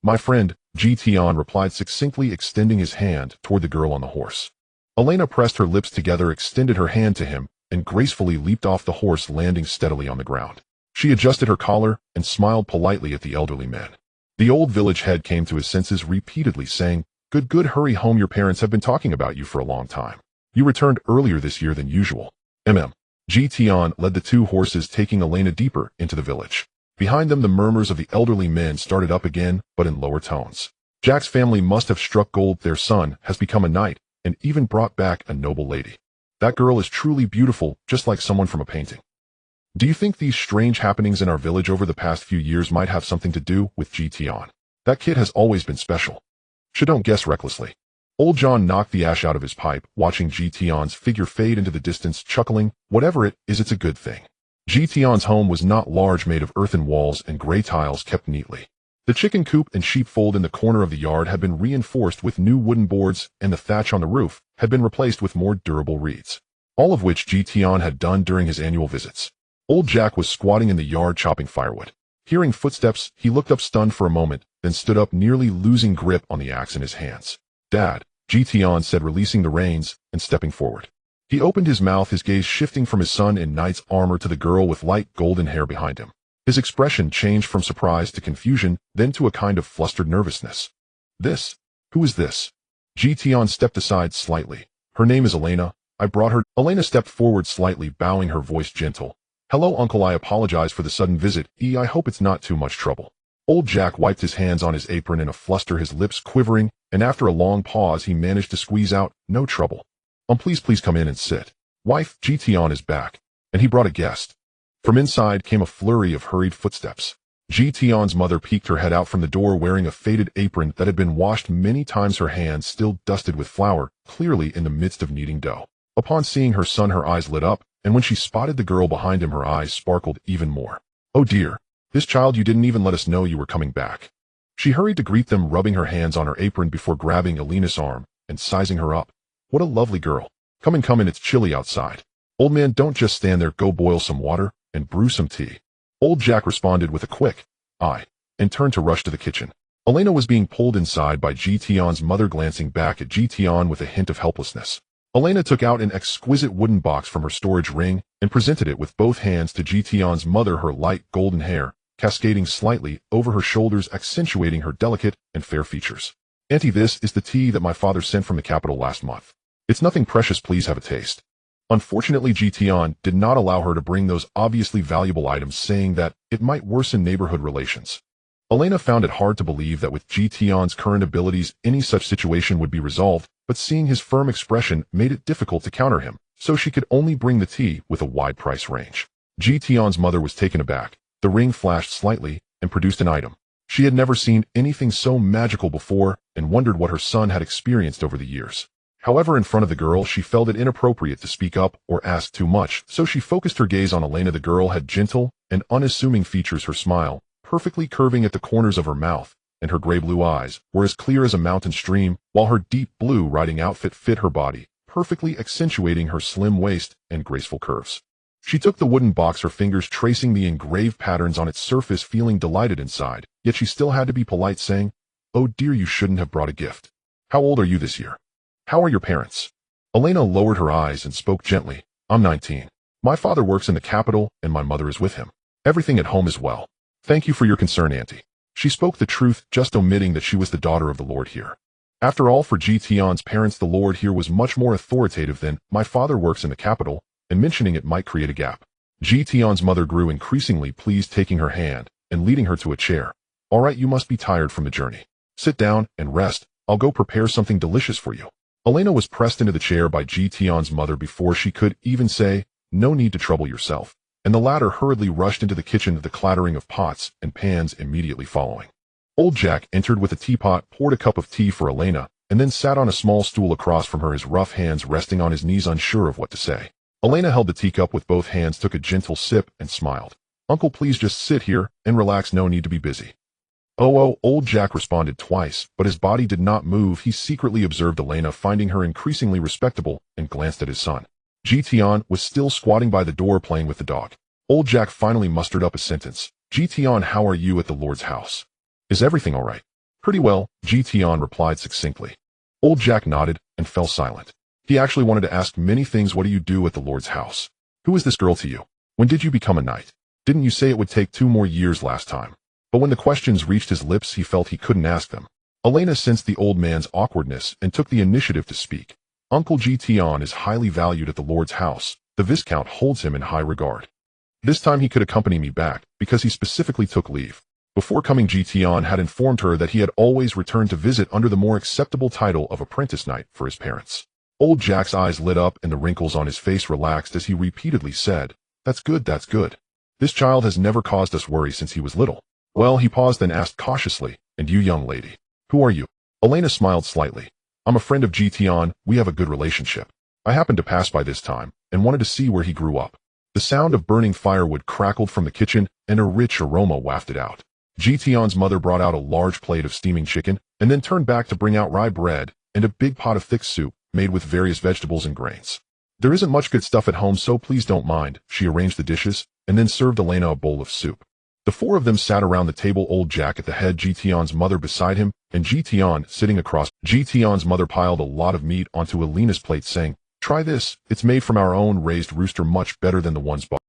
My friend, Tian replied succinctly, extending his hand toward the girl on the horse. Elena pressed her lips together, extended her hand to him, and gracefully leaped off the horse, landing steadily on the ground. She adjusted her collar and smiled politely at the elderly men. The old village head came to his senses, repeatedly saying, Good, hurry home, your parents have been talking about you for a long time. You returned earlier this year than usual. Tian led the two horses, taking Elena deeper into the village. Behind them, the murmurs of the elderly men started up again, but in lower tones. Jack's family must have struck gold. Their son has become a knight, and even brought back a noble lady. That girl is truly beautiful, just like someone from a painting. Do you think these strange happenings in our village over the past few years might have something to do with Tian? That kid has always been special. Don't guess recklessly. Old John knocked the ash out of his pipe, watching Tian's figure fade into the distance, chuckling, whatever it is, it's a good thing. Tian's home was not large, made of earthen walls and gray tiles kept neatly. The chicken coop and sheepfold in the corner of the yard had been reinforced with new wooden boards, and the thatch on the roof had been replaced with more durable reeds. All of which Tian had done during his annual visits. Old Jack was squatting in the yard chopping firewood. Hearing footsteps, he looked up stunned for a moment, then stood up nearly losing grip on the axe in his hands. "Dad," Tian said, releasing the reins and stepping forward. He opened his mouth, his gaze shifting from his son in knight's armor to the girl with light golden hair behind him. His expression changed from surprise to confusion, then to a kind of flustered nervousness. Who is this? Tian stepped aside slightly. "Her name is Elena. I brought her." Elena stepped forward slightly, bowing, her voice gentle. "Hello, Uncle. I apologize for the sudden visit. I hope it's not too much trouble." Old Jack wiped his hands on his apron in a fluster, his lips quivering, and after a long pause he managed to squeeze out, "No trouble. Please come in and sit. Wife, Tian is back." And he brought a guest. From inside came a flurry of hurried footsteps. Tian's mother peeked her head out from the door, wearing a faded apron that had been washed many times, her hands still dusted with flour, clearly in the midst of kneading dough. Upon seeing her son, her eyes lit up, and when she spotted the girl behind him, her eyes sparkled even more. "Oh dear, this child, you didn't even let us know you were coming back." She hurried to greet them, rubbing her hands on her apron before grabbing Elena's arm and sizing her up. "What a lovely girl. Come in, it's chilly outside." "Old man, don't just stand there, go boil some water and brew some tea." Old Jack responded with a quick, "Aye," and turned to rush to the kitchen. Elena was being pulled inside by Tian's mother, glancing back at Tian with a hint of helplessness. Elena took out an exquisite wooden box from her storage ring and presented it with both hands to Tian's mother, her light golden hair cascading slightly over her shoulders, accentuating her delicate and fair features. "Auntie, this is the tea that my father sent from the capital last month. It's nothing precious, please have a taste." Unfortunately, Tian did not allow her to bring those obviously valuable items, saying that it might worsen neighborhood relations. Elena found it hard to believe that with Tian's current abilities any such situation would be resolved, but seeing his firm expression made it difficult to counter him, so she could only bring the tea with a wide price range. Tian's mother was taken aback. The ring flashed slightly and produced an item. She had never seen anything so magical before and wondered what her son had experienced over the years. However, in front of the girl, she felt it inappropriate to speak up or ask too much, so she focused her gaze on Elena. The girl had gentle and unassuming features, her smile perfectly curving at the corners of her mouth, and her gray blue eyes were as clear as a mountain stream, while her deep blue riding outfit fit her body, perfectly accentuating her slim waist and graceful curves. She took the wooden box, her fingers tracing the engraved patterns on its surface, feeling delighted inside, yet she still had to be polite, saying, "Oh dear, you shouldn't have brought a gift. How old are you this year? How are your parents?" Elena lowered her eyes and spoke gently. "I'm 19. My father works in the capital and my mother is with him. Everything at home is well. Thank you for your concern, Auntie." She spoke the truth, just omitting that she was the daughter of the Lord here. After all, for Tian's parents, the Lord here was much more authoritative than "my father works in the capital," and mentioning it might create a gap. Tian's mother grew increasingly pleased, taking her hand and leading her to a chair. "All right, you must be tired from the journey. Sit down and rest. I'll go prepare something delicious for you." Elena was pressed into the chair by Tian's mother before she could even say, "No need to trouble yourself," and the latter hurriedly rushed into the kitchen, the clattering of pots and pans immediately following. Old Jack entered with a teapot, poured a cup of tea for Elena, and then sat on a small stool across from her, his rough hands resting on his knees, unsure of what to say. Elena held the teacup with both hands, took a gentle sip, and smiled. "Uncle, please just sit here and relax, no need to be busy." Oh, Old Jack responded twice, but his body did not move. He secretly observed Elena, finding her increasingly respectable, and glanced at his son. Tian was still squatting by the door playing with the dog. Old Jack finally mustered up a sentence. "Tian, how are you at the Lord's house? Is everything all right?" "Pretty well," Tian replied succinctly. Old Jack nodded and fell silent. He actually wanted to ask many things. What do you do at the Lord's house? Who is this girl to you? When did you become a knight? Didn't you say it would take 2 more years last time? But when the questions reached his lips, he felt he couldn't ask them. Elena sensed the old man's awkwardness and took the initiative to speak. "Uncle, Tian is highly valued at the Lord's house. The Viscount holds him in high regard. This time he could accompany me back, because he specifically took leave." Before coming, Tian had informed her that he had always returned to visit under the more acceptable title of apprentice knight for his parents. Old Jack's eyes lit up and the wrinkles on his face relaxed as he repeatedly said, That's good. This child has never caused us worry since he was little." "Well," he paused, then asked cautiously, "And you, young lady, who are you?" Elena smiled slightly. "I'm a friend of Tian. We have a good relationship. I happened to pass by this time and wanted to see where he grew up." The sound of burning firewood crackled from the kitchen and a rich aroma wafted out. Tian's mother brought out a large plate of steaming chicken and then turned back to bring out rye bread and a big pot of thick soup made with various vegetables and grains. "There isn't much good stuff at home, so please don't mind." She arranged the dishes and then served Elena a bowl of soup. The four of them sat around the table, old Jack at the head, Tian's mother beside him, and Tian sitting across. Tian's mother piled a lot of meat onto Alina's plate, saying, "Try this, it's made from our own raised rooster, much better than the ones bought."